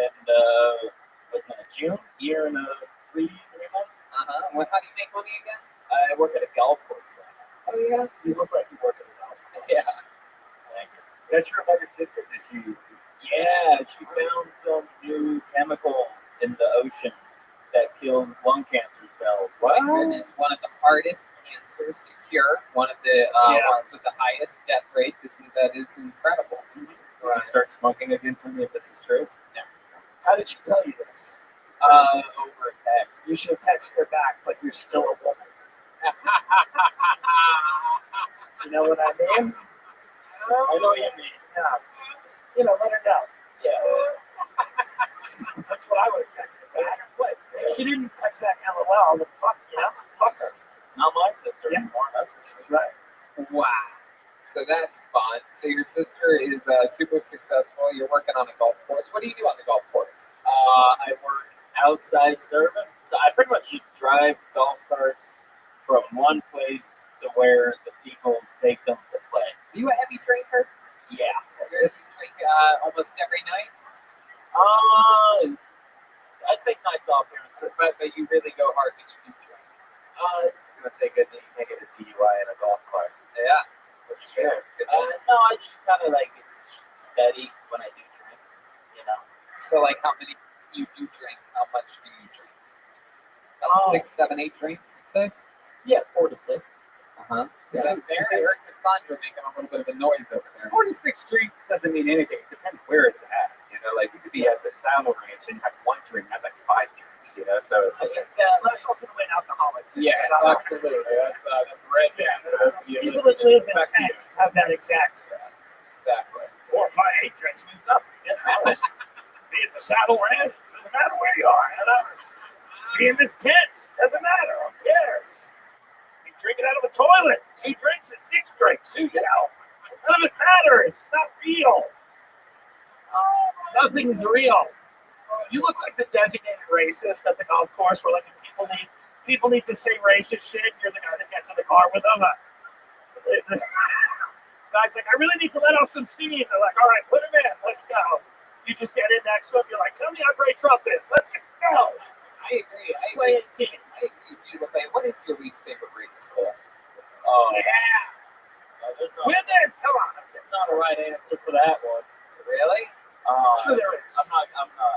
what's that? June? Year and 3 months. Well, how do you make money again? I work at a golf course. Oh yeah. You look like you work at a golf course. Yeah. Thank you. Is that true about your sister? Did she? Yeah, she found some new chemical in the ocean that kills lung cancer cells. My goodness, one of the hardest cancers to cure, one of the ones with the highest death rate. That is incredible. Mm-hmm. Did you start smoking again? Tell me if this is true. No. How did she tell you this? Over text. You should have texted her back, but you're still a woman. You know what I mean? I know what you mean. Yeah. Just, let her know. Yeah. That's what I would have texted back. What? If she didn't text back LOL, then fuck her. Not my sister Yeah. anymore. That's for sure. That's right. Wow. So that's fun. So your sister is super successful. You're working on a golf course. What do you do on the golf course? I work outside service, so I pretty much just drive golf carts from one place to where the people take them to play. Are you a heavy drinker? Yeah. You drink almost every night? I take nights off here, but you really go hard when you do drink. I was gonna say good thing you can't get a DUI in a golf cart. Yeah. That's true. no, I just kind of like it's steady when I do drink, So like how many you do drink? How much do you drink? About 6, 7, 8 drinks, you'd say? Yeah, 4 to 6. So there, I heard Cassandra making a little bit of a noise over there. 46 drinks doesn't mean anything. It depends where it's at. Like you could be at the saddle ranch and have one drink. That's like 5 drinks. So it's also the way alcoholics. Yes, absolutely. That's red. People that live in tents have that exact. Exactly. 4 or 5, 8 drinks means nothing. Be at the saddle ranch, doesn't matter where you are. Be in this tent, doesn't matter. Who cares? Drink it out of a toilet. 2 drinks is 6 drinks. You know, none of it matters. It's not real. Nothing's real. You look like the designated racist at the golf course where like people need to say racist shit and you're the guy that gets in the car with them. The guy's like, I really need to let off some steam. They're like, all right, put him in. Let's go. You just get in next to him. You're like, tell me how great Trump is. Let's go. I agree. Let's play a team. I agree. What is your least favorite race, Cole? Oh, yeah. Women, come on. There's not a right answer for that one. Really? Sure there is. I'm not.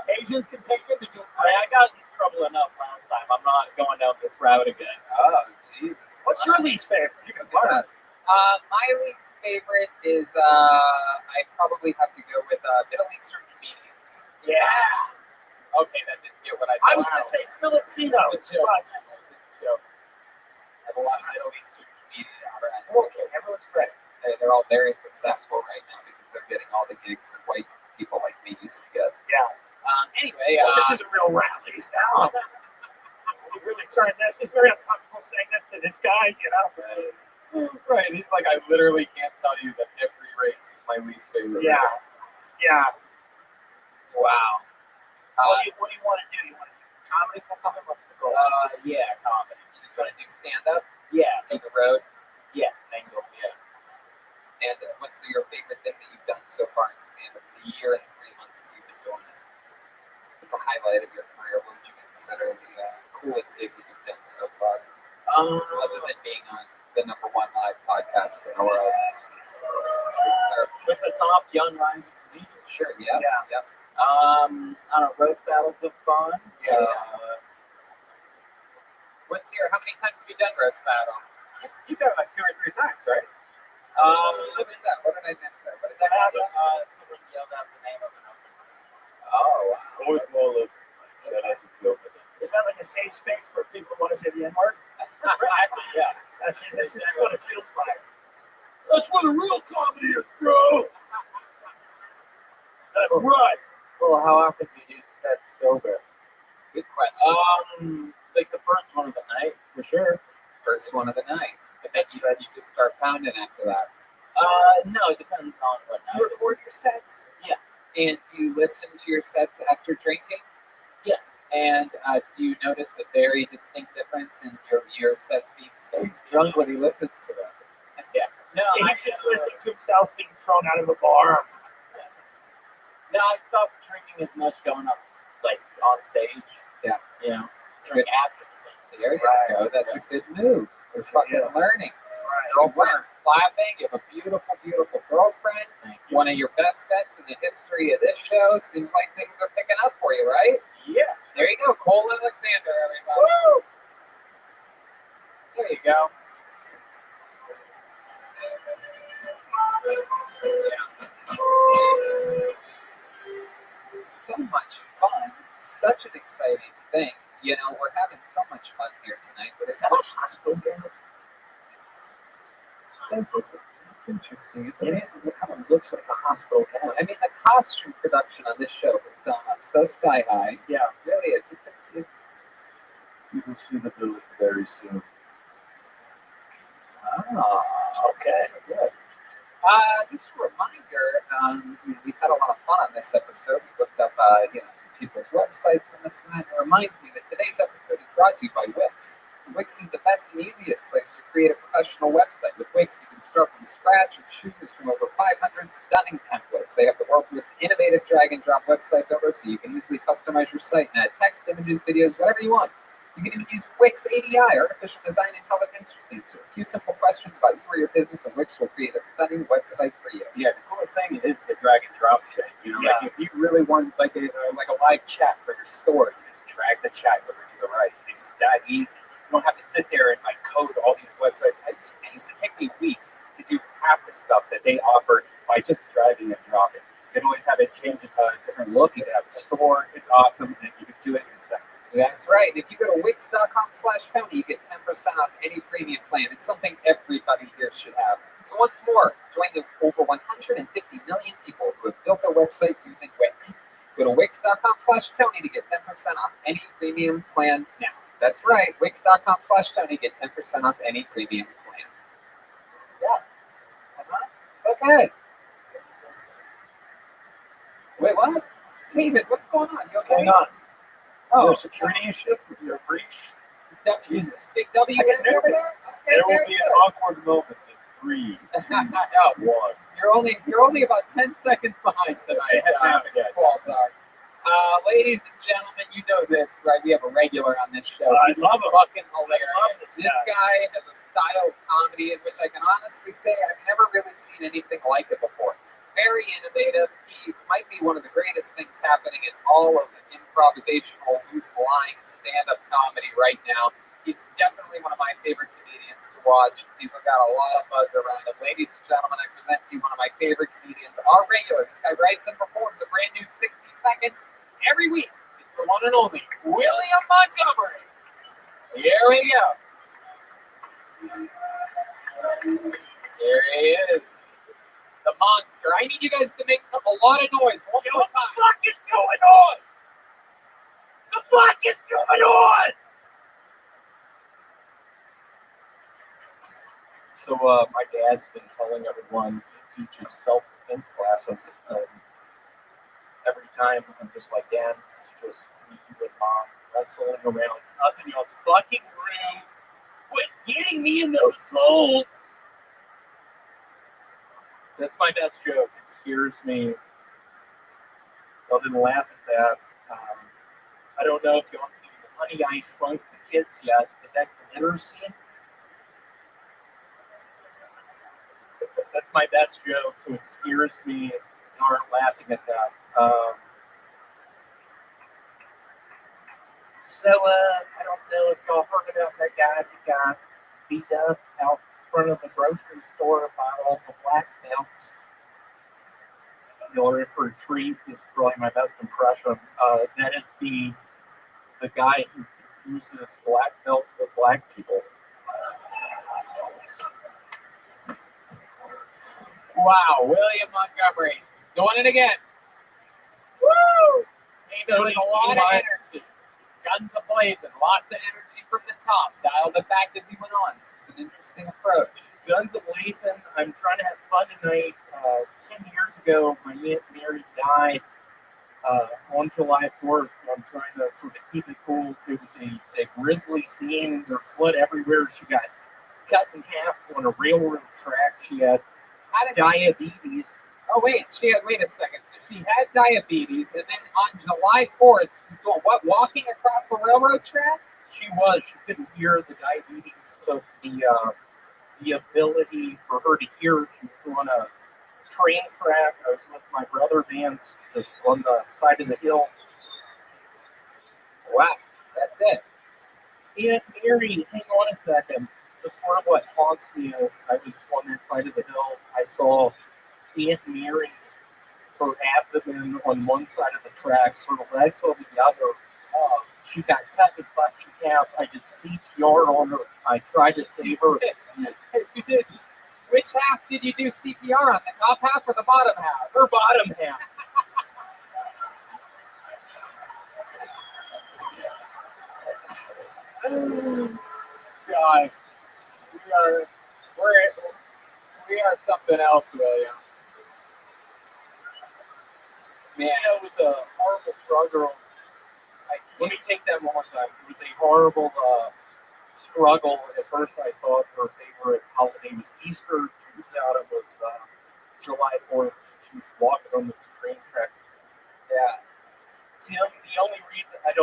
Asians can take it. I got in trouble enough last time. I'm not going down this route again. Oh, Jesus. What's your least favorite? You can learn. My least favorite is I probably have to go with Middle Eastern comedians. Yeah. Okay, that didn't get what I was going to say Filipino. That's a joke. I have a lot of Middle Eastern comedian friends. Okay, everyone's great. They're all very successful right now because they're getting all the gigs that white people like me used to get. Yeah. Anyway, this is a real rally. You really turned this. It's very uncomfortable saying this to this guy, you know? Right. He's like, I literally can't tell you that every race is my least favorite. Yeah. Race. Yeah. Wow. What do you want to do? You want to do comedy full time? What's the goal? Yeah, comedy. You just want to do stand-up? Yeah. On the road? Yeah. Angle, yeah. And what's your favorite thing that you've done so far in stand-up? The year and 3 months that you've been doing it. What's a highlight of your career? What would you consider the coolest gig that you've done so far? Other than being on the #1 live podcast in the world. With the top young rising comedians. Sure, yeah. Yeah. I don't know, roast battles been fun. Yeah. How many times have you done roast battle? You've done it like 2 or 3 times, right? What was that? What did I miss there? What did that happen? Someone yelled out the name of it. Oh, wow. Always well look. Is that like a safe space for people who want to say the N-word? Actually, yeah. That's what it feels like. That's what a real comedy is, bro. That's right. Well, how often do you do sets sober? Good question. Like the first one of the night, for sure. First one of the night. But then you just start pounding after that. No, it depends on what night. Do you record your sets? Yeah. And do you listen to your sets after drinking? Yeah. And do you notice a very distinct difference in your sets being so He's drunk when he listens to them. Yeah. No, he's just listening to himself being thrown out of a bar. No, I stopped drinking as much going up, like, on stage. Yeah. You know, Drink after the sets. There you go. That's a good move. We're fucking learning. Right. Girlfriend's clapping. You have a beautiful, beautiful girlfriend. One of your best sets in the history of this show. Seems like things are picking up for you, right? Yeah. There you go. Cole Alexander, everybody. Woo! There you go. So much fun. Such an exciting thing. You know, we're having so much fun here tonight. But it's a hospital game. That's interesting. It's amazing. It kind of looks like a hospital gown. I mean, the costume production on this show has gone up so sky high. Yeah. It really is. You will see the village very soon. Okay. Good. Just a reminder, we've had a lot of fun on this episode. We looked up, some people's websites and this and that. It reminds me that today's episode is brought to you by Wix. Wix is the best and easiest place to create a professional website. With Wix, you can start from scratch and choose from over 500 stunning templates. They have the world's most innovative drag-and-drop website builder, so you can easily customize your site and add text, images, videos, whatever you want. You can even use Wix ADI, Artificial Design Intelligence, to answer a few simple questions about you or your business, and Wix will create a stunning website for you. Yeah, the coolest thing is the drag and drop shit. You know, like if you really want like a live chat for your store, you just drag the chat over to the right. It's that easy. You don't have to sit there and like code all these websites. It used to take me weeks to do half the stuff that they offer by just dragging and dropping. You can always have it change a different look. You can have a store. It's awesome, and you can do it in seconds. That's right. If you go to Wix.com/Tony, you get 10% off any premium plan. It's something everybody here should have. So once more, join the over 150 million people who have built their website using Wix. Go to Wix.com/Tony to get 10% off any premium plan now. That's right. Wix.com/Tony. Get 10% off any premium plan. Yeah. Okay. Wait, what? David, what's going on? You okay? What's going on? Oh, Is there a security issue? Is there a breach? Is that Jesus? Big W. I get nervous. Okay, There will be an awkward moment in 3, 2, 1. You're only about 10 seconds behind tonight, Qualsar. Ladies and gentlemen, you know this, right? We have a regular on this show. I He's love him. fucking I love hilarious. this This guy has a style of comedy in which I can honestly say I've never really seen anything like it before. Very innovative. He might be one of the greatest things happening in all of improvisational, loose-lying stand-up comedy right now. He's definitely one of my favorite comedians to watch. He's got a lot of buzz around him. Ladies and gentlemen, I present to you one of my favorite comedians, our regular. This guy writes and performs a brand new 60 seconds every week. It's the one and only William Montgomery. Here we go. Here he is. The monster. I need you guys to make a lot of noise. What the fuck is going on? The fuck is going on? So my dad's been telling everyone he teaches self-defense classes. Every time I'm just like, Dad, it's just me and Mom wrestling around. Nothing else. Fucking room. Quit getting me in those holes. That's my best joke. It scares me. I didn't laugh at that. I don't know if you want to see the Honey I Shrunk the Kids yet, but that glitter scene. That's my best joke, so it scares me. You aren't laughing at that. I don't know if y'all heard about that guy that got beat up out front of the grocery store about all the black belts. You're in for a treat. This is probably my best impression. That is the guy who uses black belts with black people. Wow, William Montgomery. Doing it again. Woo! He's doing a lot of energy. Guns a-blazing. Lots of energy from the top. Dialed it back as he went on. This was an interesting approach. Guns a-blazing. I'm trying to have fun tonight. 10 years ago, my Aunt Mary died on July 4th, so I'm trying to sort of keep it cool. There was a grisly scene. There's blood everywhere. She got cut in half on a railroad track. She had diabetes. Oh, wait a second. So she had diabetes, and then on July 4th, she's doing what? Walking across the railroad track? She couldn't hear. The diabetes took the ability for her to hear. She was on a train track. I was with my brother's aunts just on the side of the hill. Wow, that's it. Aunt Mary, hang on a second. Just sort of what haunts me is I was on that side of the hill. I saw Aunt Mary, her abdomen on one side of the tracks, her legs on the other. She got cut in fucking half. I did CPR on her. I tried to save her. You did. Which half did you do CPR on? The top half or the bottom half? Her bottom half. God, we are something else, William. Man, it was a horrible struggle. Let me take that one more time. It was a horrible struggle. At first, I thought her favorite holiday was Easter. Turns out it was July 4th. She was walking on the train track. Yeah. Tim, the only reason I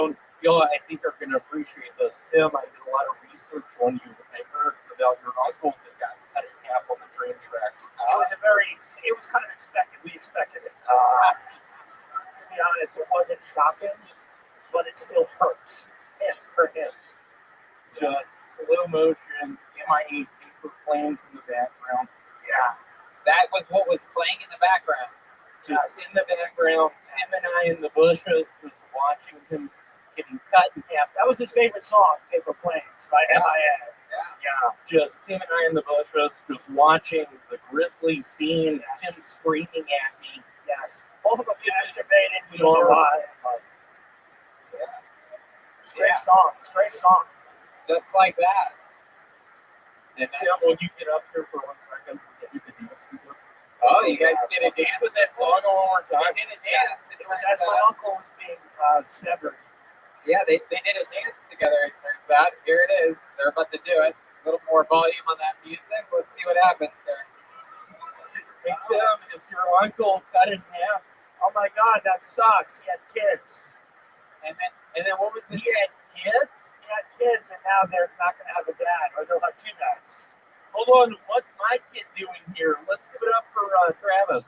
think you're going to appreciate this. Tim, I did a lot of research on you. I heard about your uncle that got cut in half on the train tracks. It was kind of expected. We expected it. To be honest, it wasn't shocking, but it still hurts. Yeah, for him. Just slow motion, MIA paper planes in the background. Yeah. That was what was playing in the background. Just in the background, Tim and I in the bushes, just watching him getting cut in half. That was his favorite song, Paper Planes, by MIA. Yeah. Just Tim and I in the bushes, just watching the grisly scene, Tim screaming at me. Yes. Both of us masturbating, we don't know why. Great song. It's a great song. Just like that. And Tim, that's, will you get up here for 1 second? Get you the dance we do? oh, you guys did a dance with that song one more time? They did a dance. It was as my uncle was being severed. Yeah, they did a dance together, it turns out. Here it is. They're about to do it. A little more volume on that music. Let's see what happens there. Hey, Tim, is your uncle cut in half? Oh my God, that sucks. He had kids. And then what was the... He had kids? He had kids, and now they're not going to have a dad, or they'll have 2 dads. Hold on, what's my kid doing here? Let's give it up for Travis.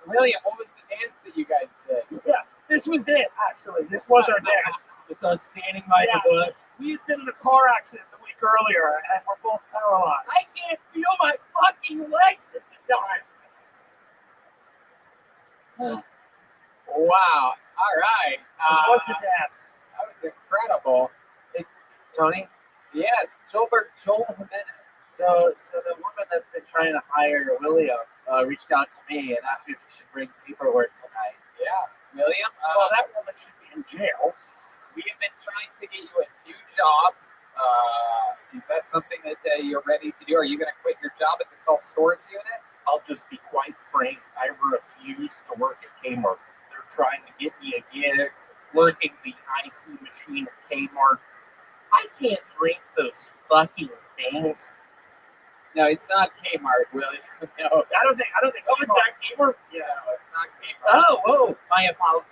William, what was the dance that you guys did? Yeah, this was it, actually. This was our dance. Just us standing by the bush. We had been in a car accident the week earlier, and we're both paralyzed. I can't feel my fucking legs at the time. Wow. All right. This was the dance. That was incredible. Tony? Yes, Joel Jimenez. So the woman that's been trying to hire William reached out to me and asked me if we should bring paperwork tonight. Yeah, William. Well, that woman should be in jail. We have been trying to get you a new job. Is that something that you're ready to do? Are you going to quit your job at the self-storage unit? I'll just be quite frank. I refuse to work at Kmart. They're trying to get me a gig working the IC machine at Kmart. I can't drink those fucking things. No, it's not Kmart, William. No, I don't think. Oh, it's not Kmart? Yeah, no, it's not Kmart. Oh, whoa. My apologies.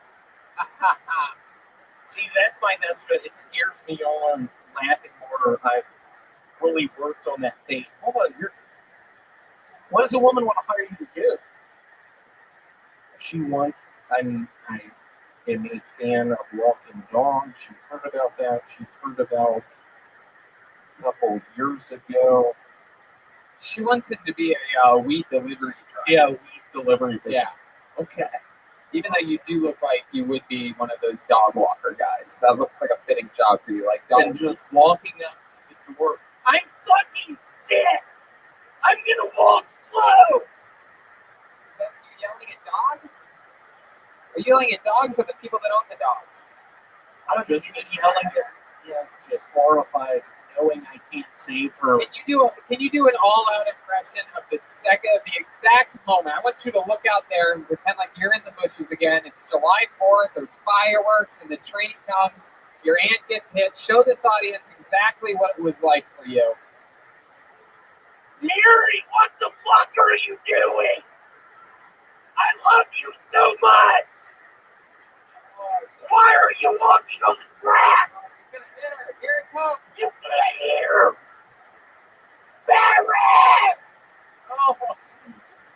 See, that's my nostra. It scares me on laughing more. I've really worked on that face. Hold on, What does a woman want to hire you to do? she wants, I am a fan of walking dogs. She heard about that. She heard about a couple of years ago. She wants him to be a weed delivery driver. Yeah, weed delivery business. Yeah. Okay. Even though you do look like you would be one of those dog walker guys. That looks like a fitting job for you. Like dog And just walking up to the door. I'm fucking sick. I'm gonna walk slow. That's you yelling at dogs? Are you yelling at dogs or the people that own the dogs? I'm just yelling at, just horrified, knowing I can't save her. Can you do an all-out impression of the exact moment? I want you to look out there and pretend like you're in the bushes again. It's July 4th. There's fireworks, and the train comes. Your aunt gets hit. Show this audience exactly what it was like for you. Mary, what the fuck are you doing? I love you so much. Why are you walking on the track? He's gonna hit her. Here it comes. You get here. Mary!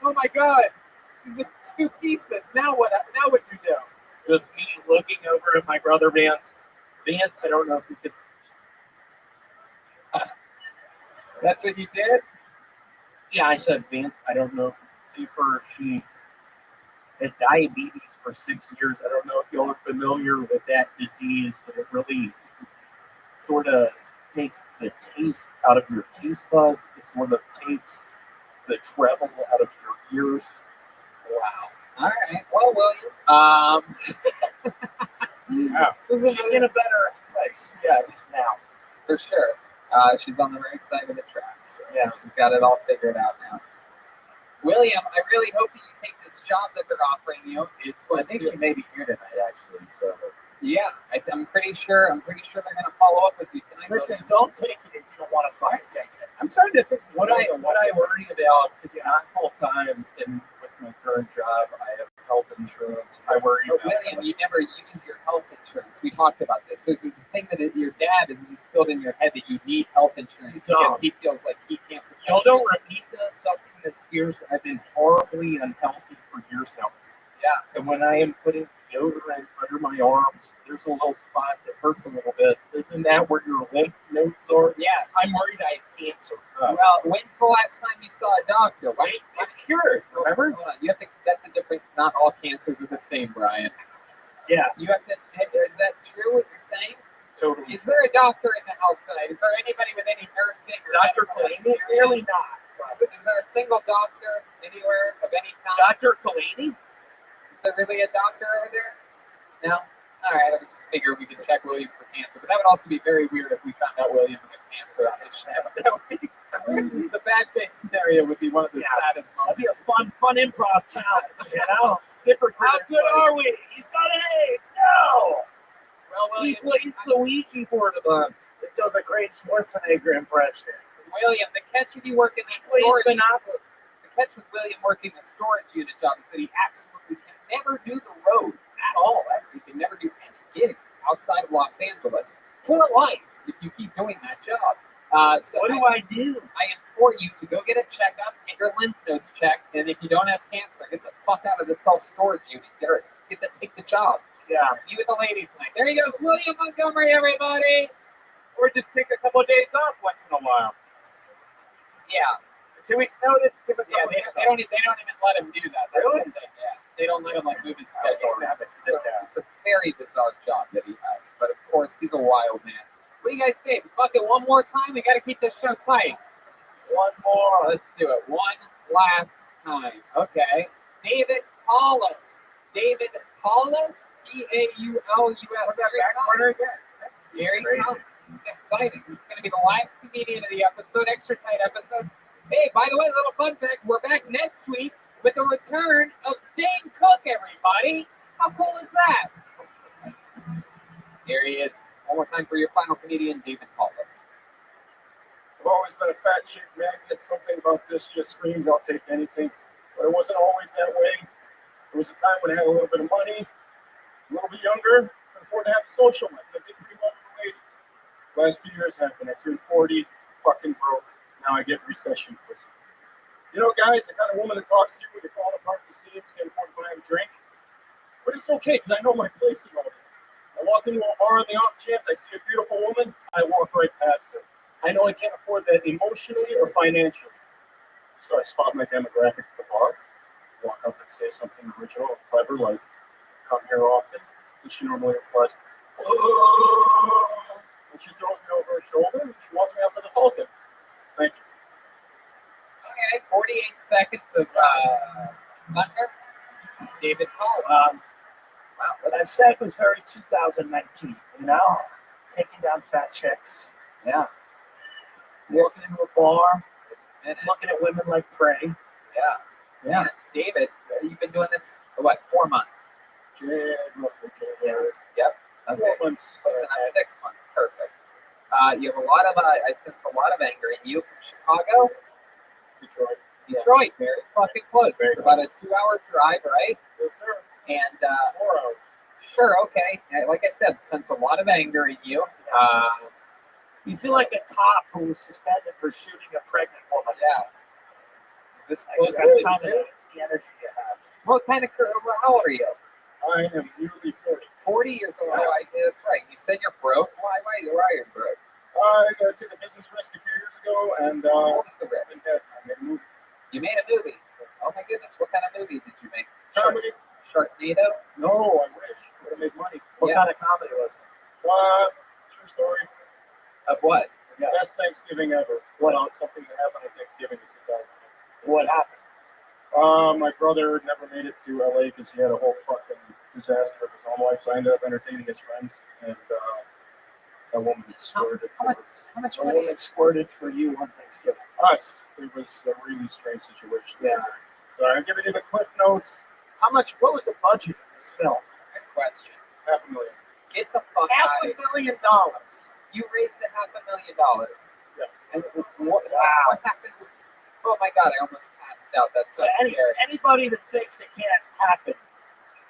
Oh my God. She's in 2 pieces. Now what you do? Just me looking over at my brother Vance. Vance, I don't know if you could. That's what you did? Yeah, I said Vance, I don't know. See, she had diabetes for 6 years. I don't know if y'all are familiar with that disease, but it really sort of takes the taste out of your taste buds. It sort of takes the treble out of your ears. Wow. All right. Well, William. She's in a better place. Yeah, now. For sure. She's on the right side of the tracks. Yeah. She's got it all figured out now. William, I really hope that you take this job that they're offering you. I think she may be here tonight, actually. So yeah, I'm pretty sure they're going to follow up with you tonight. Listen, don't take it if you don't want to fucking take it. I'm starting to think what I worry about. It's not full time, and with my current job, I have health insurance. I worry But about. William, you never use your health insurance. We talked about this. This is the thing that your dad is instilled in your head that you need health insurance because he feels like he can't protect Y'all you. don't repeat this. Something that scares me. I've been horribly unhealthy for years now. Yeah. And when I am putting deodorant under my arms, there's a little spot that hurts a little bit. Isn't that where your lymph nodes are? Yes. I'm worried I have cancer. Well, when's the last time you saw a doctor? Right? It's cured. Remember? Hold on. You have to. That's a different. Not all cancers are the same, Brian. Yeah. You have to. Is that true? What you're saying? Totally. Is there a doctor in the house tonight? Is there anybody with any nursing or Dr. medical Kalani? experience? Really not. Is there a single doctor anywhere of any kind? Dr. Kalani? Is there really a doctor over there? No? All right, I was just figuring we could check William for cancer, but that would also be very weird if we found out William had cancer on his show. That would be crazy. The bad case scenario would be one of the saddest moments. That'd be a fun improv challenge, you know? How good are we? He's got AIDS. No. Well, He William, plays the Ouija board a bunch. It does a great Schwarzenegger impression. William, the catch with you working that Plays storage. Monopoly. The catch with William working the storage unit job is that he absolutely can never do the road at all. He can never do any gig outside of Los Angeles for life if you keep doing that job. So What do I do? I implore you to go get a checkup, get your lymph nodes checked, and if you don't have cancer, get the fuck out of the self-storage unit. Take the job. Yeah. Be with the ladies tonight. There he goes, William Montgomery, everybody. Or just take a couple of days off once in a while. Yeah. 2 week notice, give it. Yeah, they don't even let him do that. That's Really? the thing, yeah. They don't let him like move his schedule around. Sit down. It's a very bizarre job that he has. But of course, he's a wild man. What do you guys say? Fuck it, one more time. We got to keep this show tight. One more. Let's do it. One last time. Okay. David Paulus. David Paulus. Paulus. What's that back corner again? Here he comes. This is exciting. This is going to be the last comedian of the episode. Extra tight episode. Hey, by the way, little fun fact. We're back next week with the return of Dane Cook, everybody. How cool is that? Here he is. One more time for your final comedian, David Paulus. I've always been a fat chick magnet. Something about this just screams I'll take anything. But it wasn't always that way. There was a time when I had a little bit of money, was a little bit younger, could afford to have a social life. I didn't do well with the ladies. Last few years happened. I turned 40, fucking broke. Now I get recession pussy. You know, guys, the kind of woman that talks to you when you're falling apart at the seams, can't afford to buy a drink. But it's okay, because I know my place in all this. I walk into a bar on the off chance I see a beautiful woman, I walk right past her. I know I can't afford that emotionally or financially. So I spot my demographic at the bar, walk up and say something original and clever, like, come here often. And she normally replies, oh, and she throws me over her shoulder and she walks me out to the Falcon. Thank you. Okay, 48 seconds of thunder. David Paulus. Wow, that set was very 2019, you know? Taking down fat chicks. Yeah. Walking into a bar, looking at women like prey. Yeah. Yeah. David, you've been doing this for what, 4 months? Roughly January. Yep. Okay. 4 months. Close enough, 6 months. Perfect. You have a lot of, I sense a lot of anger in you from Chicago. Detroit. Detroit, very fucking close. It's about a 2-hour drive, right? Yes, sir. And 4 hours. Sure, okay. Like I said, sense a lot of anger in you. You feel like a cop who was suspended for shooting a pregnant woman. Yeah. Is this close? That's kind of it's the energy you have. What kind of? How old are you? I am nearly 40. 40 years old. Oh, that's right. You said you're broke. Why are you broke? I took a business risk a few years ago, and what was the risk? I made a movie. You made a movie. Oh my goodness! What kind of movie did you make? Comedy. Sharknado? No, I wish. Would have made money. What kind of comedy was it? True story. Of what? Yeah. Best Thanksgiving ever. What? Something that happened on Thanksgiving in 2000. What happened? My brother never made it to LA because he had a whole fucking disaster of his own life. So I ended up entertaining his friends, and a woman squirted. How much money? Squirted for you on Thanksgiving? Us. It was a really strange situation. Yeah. So I'm giving you the cliff notes. How much? What was the budget of this film? Good question. $500,000. Get the fuck out of here. $500,000. You raised the $500,000. Yeah. And what happened? Oh my God! I almost passed out. That's so scary. Anybody that thinks it can't happen.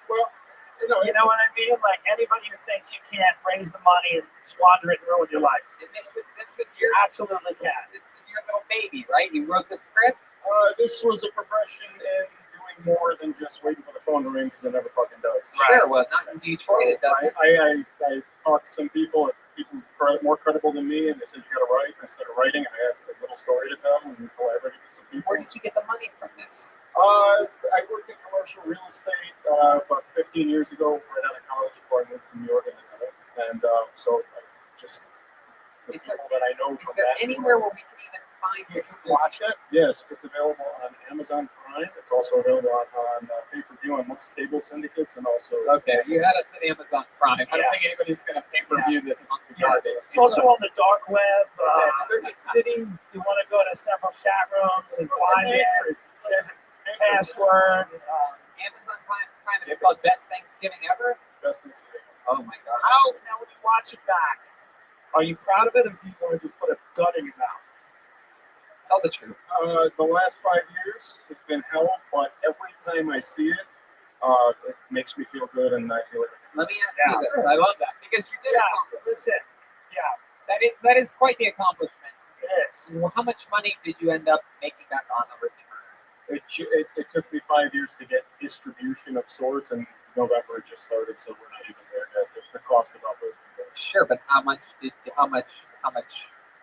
Well, you know what I mean? Like anybody who thinks you can't raise the money and squander it and ruin your life. And this was your absolutely can. This was your little baby, right? You wrote the script. This was a progression in doing more than just waiting for the phone to ring because it never fucking does. Sure. Well, not in Detroit. It doesn't. I talked to some people more credible than me, and they said you got to write. And I started writing, and I had a little story to tell, and we collaborated with some people. Where did you get the money from this? I worked in commercial real estate about 15 years ago, right out of college before I moved to New York, and so I just the people that I know. Is there anywhere where we can even Prime You can experience. watch it. Yes, it's available on Amazon Prime. It's also available on pay-per-view on most cable syndicates and also. Okay, you had us at Amazon Prime. I don't Yeah. think anybody's going to pay-per-view this hunk of garbage. It's also on the dark web. Circuit City. If you want to go to several chat rooms and find it, there's a password. Amazon Prime. It's called Best Thanksgiving Ever. Best Thanksgiving. Oh my God. How now when you watch it back, are you proud of it, or do you want to just put a gun in your mouth? Tell the truth. The last 5 years has been hell, but every time I see it, it makes me feel good, and I feel like. Let me ask you this. I love that because you did accomplish. Listen, That is quite the accomplishment. Yes. Well, how much money did you end up making back on the return? It took me 5 years to get distribution of sorts, and November just started, so we're not even there yet. The cost of uploading. Sure, but how much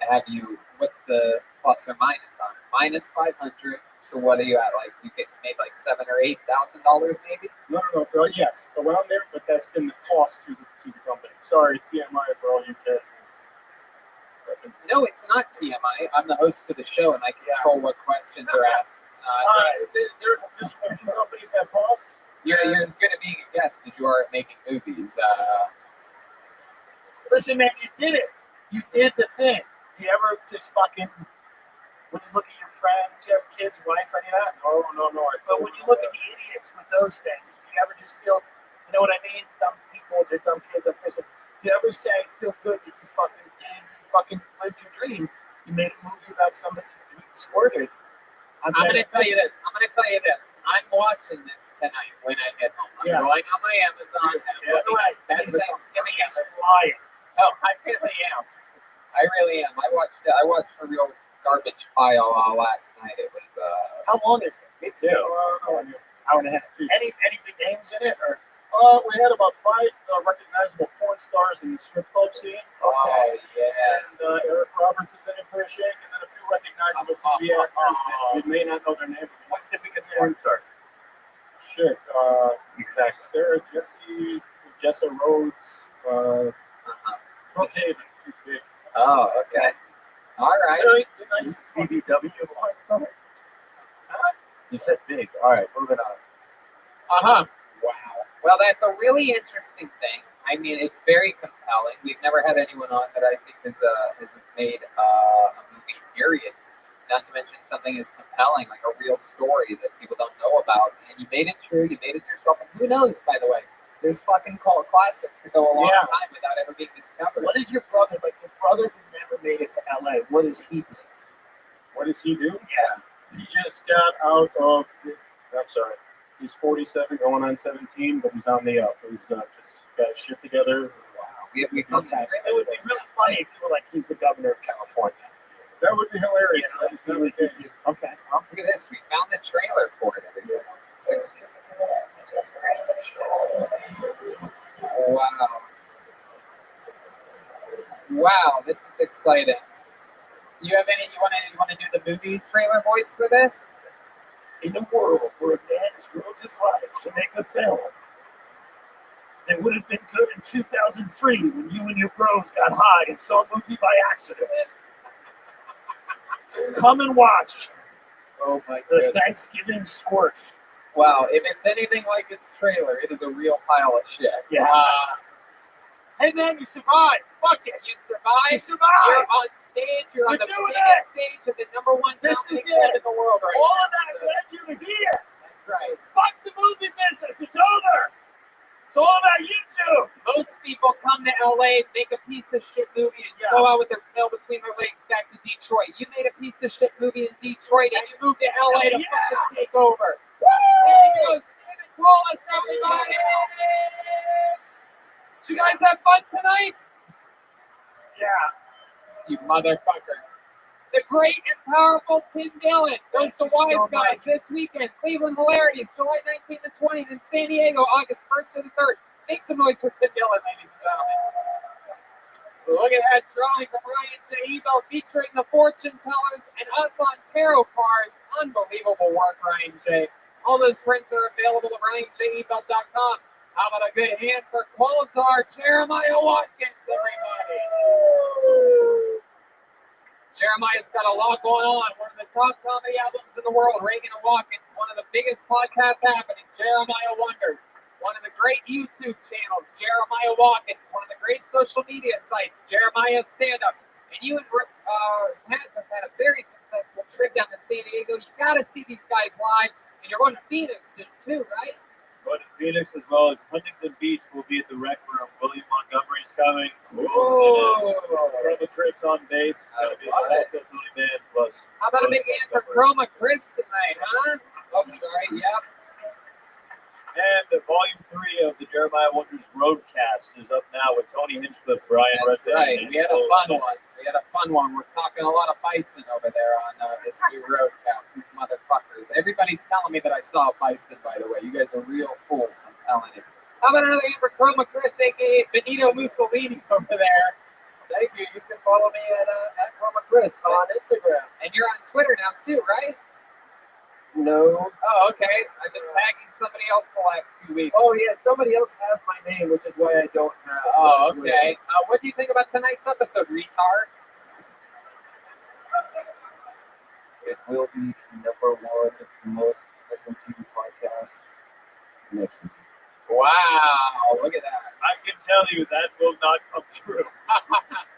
have you? What's the plus or minus on it? Minus 500. So what are you at? Like you made like $7,000 or $8,000 maybe? No. Yes, around there, but that's been the cost to the company. Sorry, TMI for all you kids. No, it's not TMI. I'm the host of the show, and I control what questions are asked. It's not. Their distribution companies have costs. You're as good at being a guest as you are at making movies. Listen, man, you did it. You did the thing. Do you ever just fucking, when you look at your friends, you have kids, wife, any of that? No. But when you look at the idiots with those things, do you ever just feel, you know what I mean? Dumb people, they're dumb kids on Christmas. Do you ever say, feel good that you fucking did, you fucking lived your dream? You made a movie about somebody who squirted. I'm going to tell you this. I'm watching this tonight when I get home. I'm going on my Amazon and I'm looking at Best Thanksgiving Ever. Lying. No, I really am. I watched a real garbage pile last night. It was. How long is it? Me too. Hour and a half. Any big names in it? Or We had about 5 recognizable porn stars in the strip club scene. Oh yeah. And Eric Roberts is in it for a shake, and then a few recognizable TV actors that you may not know their name. What's the biggest porn star? Shit. Exactly. Sarah Jessa Rhodes, Brooke Haven. She's big. Oh, okay. All right. Nice BBW porn star. You said big. All right, moving on. Wow. Well, that's a really interesting thing. I mean, it's very compelling. We've never had anyone on that I think has made a movie, period. Not to mention something as compelling, like a real story that people don't know about. And you made it true. You made it yourself. And who knows, by the way? There's fucking cult classics that go a long time without ever being discovered. what is your brother like? Your brother who never made it to LA. What does he do? What does he do? Yeah. He just got out of. I'm sorry. He's 47, going on 17, but he's on the up. He's just got his shit together. Wow. We It would be really funny if you were like, he's the governor of California. That would be hilarious. Yeah, That is not the case. Okay. Look at this. We found the trailer for it. Wow. Wow, this is exciting. You want to do the movie trailer voice for this? In a world where a man has ruined his life to make a film, that would have been good in 2003 when you and your bros got high and saw a movie by accident. Come and watch Oh my the goodness. Thanksgiving squirt. Wow, if it's anything like its trailer, it is a real pile of shit. Yeah. Hey man, you survived. Fuck it. You survived. You survived. You're on stage. You're on We're the doing biggest stage of the number one This comedy is club it. in the world right All now. of that led you to here. That's right. Fuck the movie business. It's over. It's all about YouTube. Most people come to LA, make a piece of shit movie, and go out with their tail between their legs back to Detroit. You made a piece of shit movie in Detroit, and you moved to LA to fucking take over. There you go. David Wallace, everybody. Did you guys have fun tonight? Yeah. You motherfuckers. The great and powerful Tim Dillon goes to Wise Guys this weekend. Cleveland Hilarities, July 19th and 20th, and San Diego, August 1st to the 3rd. Make some noise for Tim Dillon, ladies and gentlemen. Look at that drawing from Ryan J. Ebel featuring the fortune tellers and us on tarot cards. Unbelievable work, Ryan J. All those prints are available at RyanJEbel.com. How about a good hand for Quasar Jeremiah Watkins, everybody? Jeremiah's got a lot going on. One of the top comedy albums in the world, Reagan and Watkins. One of the biggest podcasts happening, Jeremiah Wonders. One of the great YouTube channels, Jeremiah Watkins. One of the great social media sites, Jeremiah Stand Up. And you and Pat have had a very successful trip down to San Diego. You got to see these guys live. And you're going to Phoenix soon too, right? Going to Phoenix as well as Huntington Beach will be at the Rec Room. William Montgomery's coming. Chroma Chris on bass. It's going to be the whole Totally Band plus. How about a big hand for Chroma Chris tonight, huh? Oh, sorry. Yep. And the volume 3 of the Jeremiah Wonders Roadcast is up now with Tony Hinchcliffe, Brian That's Redford. right. We had a fun one. We're talking a lot of bison over there on this new Roadcast. These motherfuckers. Everybody's telling me that I saw a bison, by the way. You guys are real fools, I'm telling you. How about another hand for Chroma Chris, a.k.a. Benito Mussolini over there? Thank you. You can follow me at Chroma Chris on Instagram. And you're on Twitter now, too, right? No. Oh, okay. I've been tagging somebody else the last 2 weeks. Oh, yeah, somebody else has my name, which is why I don't have. Oh, okay. What do you think about tonight's episode, retard? It will be #1 most listened to podcast next week. Wow, look at that. I can tell you that will not come true.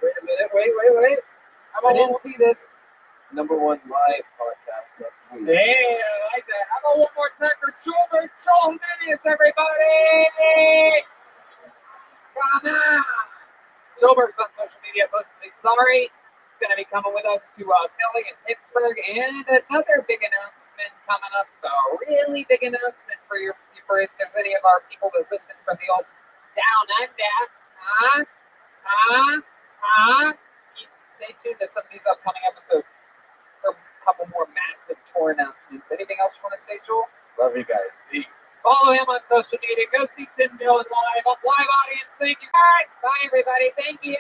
Wait a minute. Wait. I didn't see this. #1 live podcast next week. Yeah, I like that. How about one more time for Joel Menace, everybody? Come on. Joelberg's on social media, mostly sorry. He's going to be coming with us to Philly and Pittsburgh, and another big announcement coming up. A really big announcement for if there's any of our people that listen from the old Down Under. Stay tuned to some of these upcoming episodes for a couple more massive tour announcements. Anything else you want to say, Joel? Love you guys. Peace. Follow him on social media. Go see Tim Dillon live. Live audience. Thank you. All right. Bye, everybody. Thank you.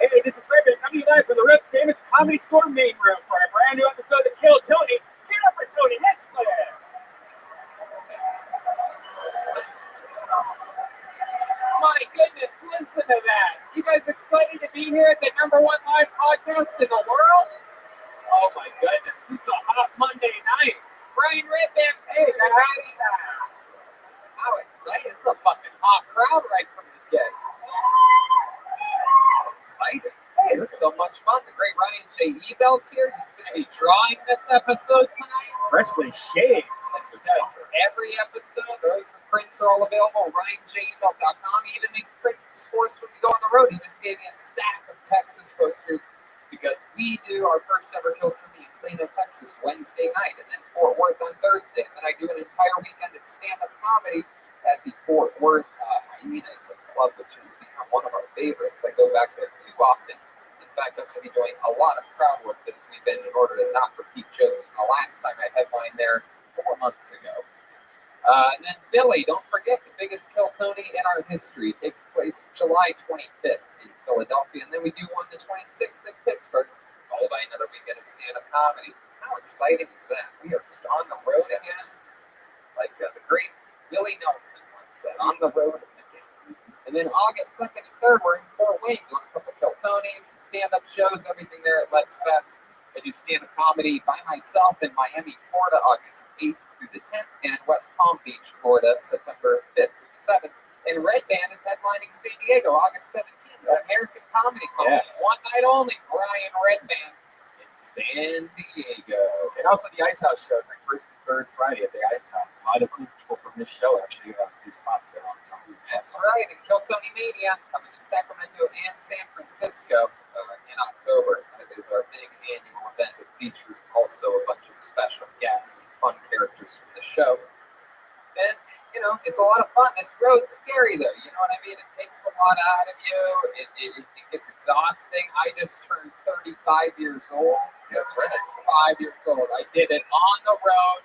Hey, this is Rabbi coming live from the Rip Famous Comedy Store main room for a brand new episode of Kill Tony. Get up for Tony Hinchcliffe! to that. You guys excited to be here at the #1 live podcast in the world? Oh my goodness, this is a hot Monday night. Brian Redban's here, guys. How exciting. It's a fucking hot crowd right from the get. Exciting. Hey, this is so much fun. The great Ryan J. Ebelt's here. He's going to be drawing this episode tonight. Freshly shaved. Because every episode, those prints are all available. RyanJebelt.com. He even makes prints for us when we go on the road. He just gave me a stack of Texas posters because we do our first ever Kill Tony in Plano, Texas, Wednesday night, and then Fort Worth on Thursday. And then I do an entire weekend of stand-up comedy at the Fort Worth Hyenas Club, which has become one of our favorites. I go back there too often. In fact, I'm going to be doing a lot of crowd work this weekend in order to not repeat jokes from the last time I headlined there 4 months ago. And then Philly, don't forget, the biggest Kill Tony in our history takes place July 25th in Philadelphia, and then we do one the 26th in Pittsburgh, followed by another weekend of stand-up comedy. How exciting is that? We are just on the road again, like the great Willie Nelson once said, on the road again. And then August 2nd and 3rd, we're in Fort Wayne doing a couple Kill Tonys, stand-up shows, everything there at Let's Fest. I do stand-up comedy by myself in Miami, Florida, August 8th through the 10th, and West Palm Beach, Florida, September 5th through the 7th. And Red Band is headlining San Diego, August 17th, at American Comedy Conference. Yes. One night only, Brian Red Band in San Diego. And also the Ice House show, every first and third Friday at the Ice House. A lot of cool people from this show actually do spots there on time. That's right, and Kill Tony Mania coming to Sacramento and San Francisco in October. It is our big annual event. It features also a bunch of special guests and fun characters from the show. And, you know, it's a lot of fun. This road's scary, though. You know what I mean? It takes a lot out of you. It gets exhausting. I just turned 35 years old. That's right. 5 years old. I did it on the road.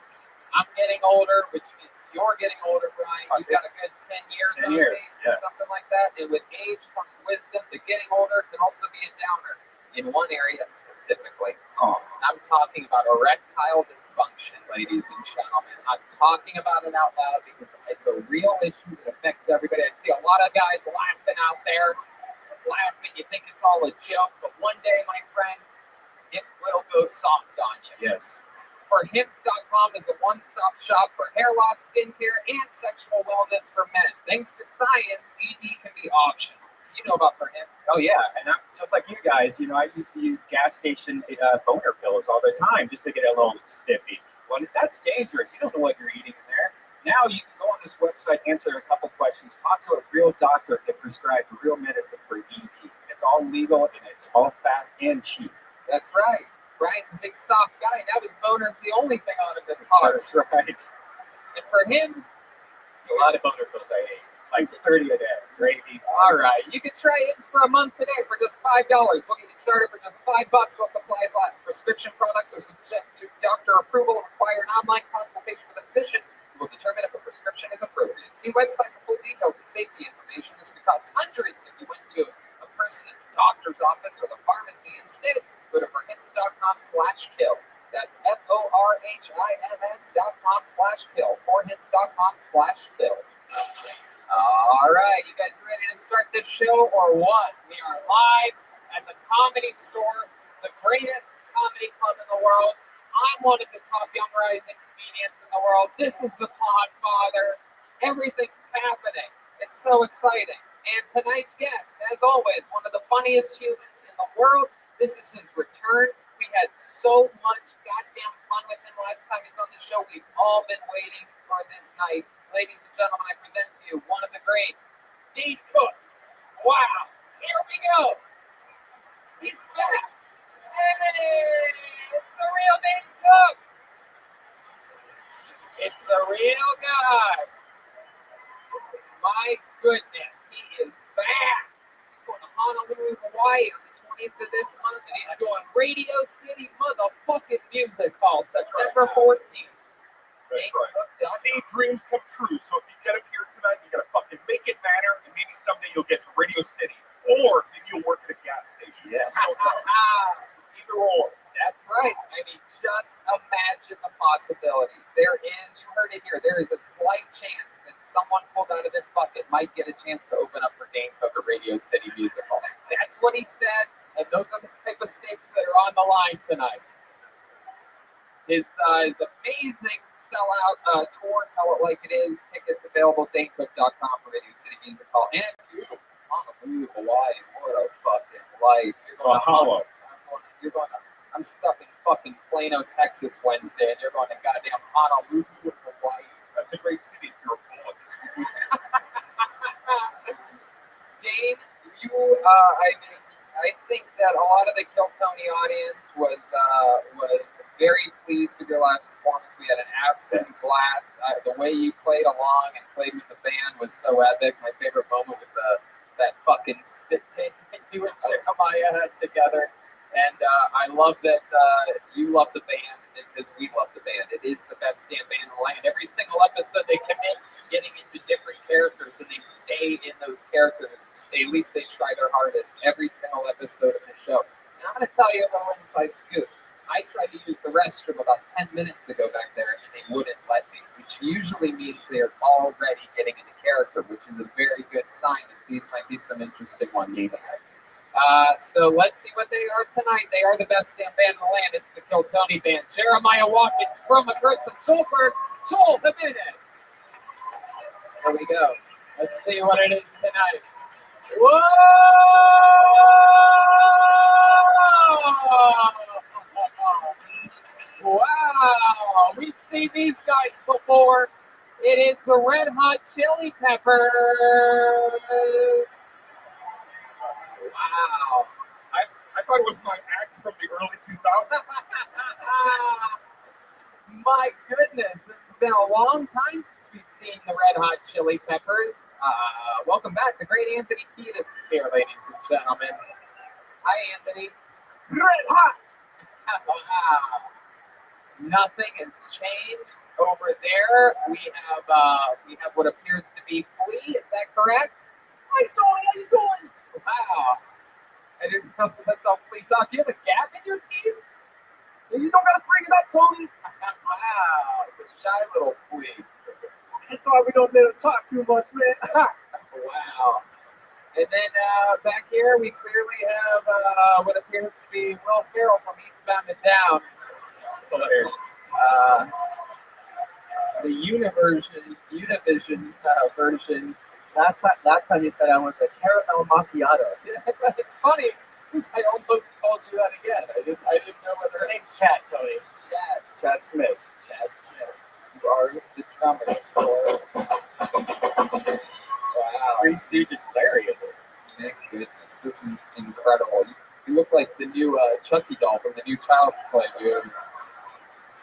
I'm getting older, which means you're getting older, Brian. You've got a good 10 years on me, yes. something like that. And with age comes wisdom. The getting older can also be a downer in one area specifically. Oh. I'm talking about erectile dysfunction, ladies and gentlemen. I'm talking about it out loud because it's a real issue that affects everybody. I see a lot of guys laughing out there. Laughing, you think it's all a joke, but one day, my friend, it will go soft on you. Yes. For Hims.com is a one-stop shop for hair loss, skincare, and sexual wellness for men. Thanks to science, ED can be optional. You know about For Hims? Oh yeah, and I'm just like you guys. You know, I used to use gas station boner pills all the time just to get a little stiffy. Well, that's dangerous. You don't know what you're eating in there. Now you can go on this website, answer a couple questions, talk to a real doctor that prescribed real medicine for ED. It's all legal and it's all fast and cheap. That's right. Brian's a big soft guy. Now his boner's the only thing on him that's hard. That's right. And for Hims, it's a lot of boner pills I ate. Like 30 a day. Gravy. All right. You can try Hims for a month today for just $5. We'll get you started for just $5 while supplies last. Prescription products are subject to doctor approval and require an online consultation with a physician who will determine if a prescription is appropriate. See website for full details and safety information. This could cost hundreds if you went to a person at the doctor's office or the pharmacy instead. Go to forhims.com/kill. That's FORHIMS.com/kill. Forhims.com/kill. All right, you guys ready to start this show or what? We are live at the Comedy Store, the greatest comedy club in the world. I'm one of the top young rising comedians in the world. This is the Podfather. Everything's happening. It's so exciting. And tonight's guest, as always, one of the funniest humans in the world. This is his return. We had so much goddamn fun with him last time he's on the show. We've all been waiting for this night. Ladies and gentlemen, I present to you one of the greats, Dean Cook. Wow. Here we go. He's back. Hey, it's the real Dean Cook. It's the real guy. My goodness, he is back. He's going to Honolulu, Hawaii on the 20th of this month, and he's doing Radio City motherfucking Music Hall September 14th. That's right. See, dreams come true. So if you get up here tonight, you gotta fucking make it matter, and maybe someday you'll get to Radio City, or maybe you'll work at a gas station. Yes. Either or. That's right. I mean, just imagine the possibilities. You heard it here. There is a slight chance that someone pulled out of this bucket might get a chance to open up for Dane Cook at Radio City Music Hall. That's what he said, and those are the type of stakes that are on the line tonight. His amazing sellout tour, Tell It Like It Is, tickets available at DaneCook.com for Radio City Music Hall. And beautiful Honolulu, Hawaii. What a fucking life. You're going to I'm stuck in fucking Plano, Texas Wednesday, and you're going to goddamn Honolulu, Hawaii. That's a great city if you're a poet. Dane, I think that a lot of the Kill Tony audience was very pleased with your last performance. We had an absolute blast. The way you played along and played with the band was so epic. My favorite moment was that fucking spit take that you and Jeremiah had together. And I love that you love the band because we love the band. It is the best damn band in the land. Every single episode they commit to getting into different characters and they stay in those characters. At least they try their hardest every single episode of the show. And I'm going to tell you a little inside scoop. I tried to use the restroom about 10 minutes ago back there and they wouldn't let me, which usually means they are already getting into character, which is a very good sign that these might be some interesting ones tonight. So let's see what they are tonight. They are the best damn band in the land. It's the Kill Tony Band. Jeremiah Watkins from Aggressive Joelberg. Joel, the minute. There we go. Let's see what it is tonight. Whoa! Wow! We've seen these guys before. It is the Red Hot Chili Peppers. Wow. I thought it was my act from the early 2000s. My goodness, this has been a long time since we've seen the Red Hot Chili Peppers. Welcome back. The great Anthony Kiedis is here, ladies and gentlemen. Hi, Anthony. Red Hot. Wow. Nothing has changed over there. We have what appears to be Flea. Is that correct? Hi, Tony. How you doing? Wow. I didn't know that's how Flea talk. Do you have a gap in your teeth? You don't gotta bring it up, Tony. Wow, the shy little Flea. That's why we don't let him talk too much, man. Wow. And then back here, we clearly have what appears to be Will Ferrell from Eastbound and Down. The Univision version. Last time you said I was a caramel macchiato. Yeah, it's funny. I almost called you that again. I didn't know whether her name's Chad, Tony. Chad Smith. Chad Smith. You are the drummer for. Wow. Three stages Lariat. My goodness, this is incredible. You look like the new Chucky doll from the new Child's Play, dude.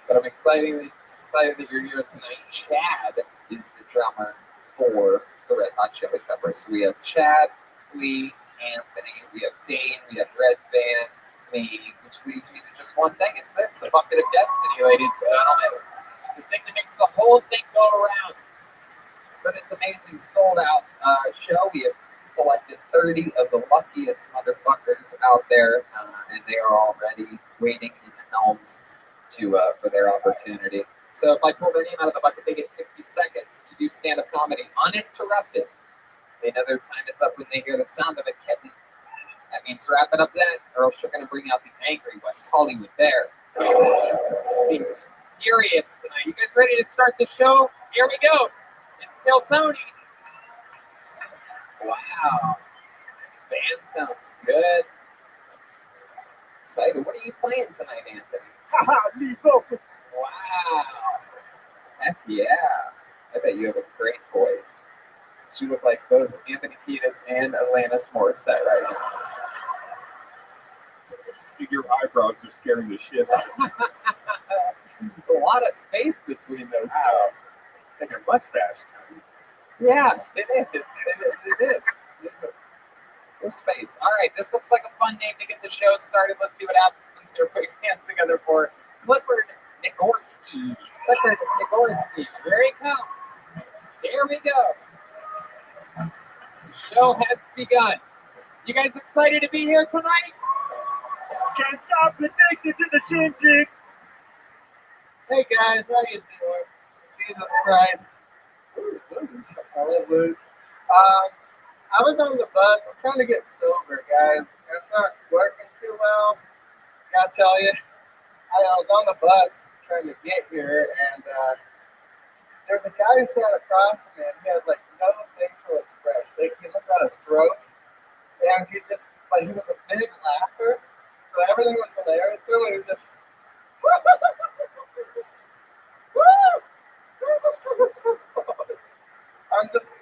But I'm excited that you're here tonight. Chad is the drummer for the Red Hot Chili Peppers. So we have Chad, Flea, Anthony, we have Dane, we have Red Van, me, which leaves me to just one thing. It's this, the bucket of destiny, ladies and gentlemen. The thing that makes the whole thing go around. For this amazing sold-out show, we have selected 30 of the luckiest motherfuckers out there, and they are already waiting in the helms for their opportunity. So if I pull their name out of the bucket, they get 60 seconds to do stand-up comedy uninterrupted. They know their time is up when they hear the sound of a kitten. That means wrap it up then, or else you're going to bring out the angry West Hollywood bear. It seems furious tonight. You guys ready to start the show? Here we go. It's Kill Tony. Wow. Band sounds good. Excited. What are you playing tonight, Anthony? Haha, lead vocals. Wow. Heck yeah. I bet you have a great voice. You look like both Anthony Kiedis and Alanis Morissette right now. Dude, your eyebrows are scaring the shit out of me. A lot of space between those. Wow. And your mustache. Yeah, it is. It is. There's space. All right, this looks like a fun name to get the show started. Let's see what happens here. Put your hands together for Clifford Nagorski. Clifford Nagorski. Here he comes. There we go. The show has begun. You guys excited to be here tonight? Can't stop addicted to the shindig. Hey guys, how you doing? Jesus Christ. Blues. I love blues. I was on the bus. I'm trying to get sober, guys. It's not working too well. Gotta tell you, I was on the bus trying to get here, and there's a guy who sat across from me, and he had like no facial expression. Like he must have had a stroke, and he just, like, he was a big laugher, so everything was hilarious to him. He was just,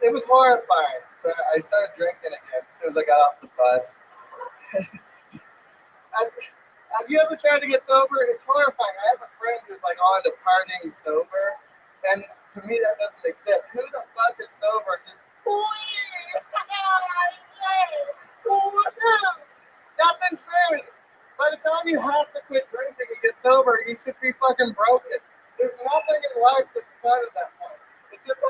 it was horrifying. So I started drinking again as soon as I got off the bus. Have you ever tried to get sober? It's horrifying. I have a friend who's like on to partying sober, and to me that doesn't exist. Who the fuck is sober? Just, that's insane. By the time you have to quit drinking and get sober, you should be fucking broken. There's nothing in life that's fun at that point. It's just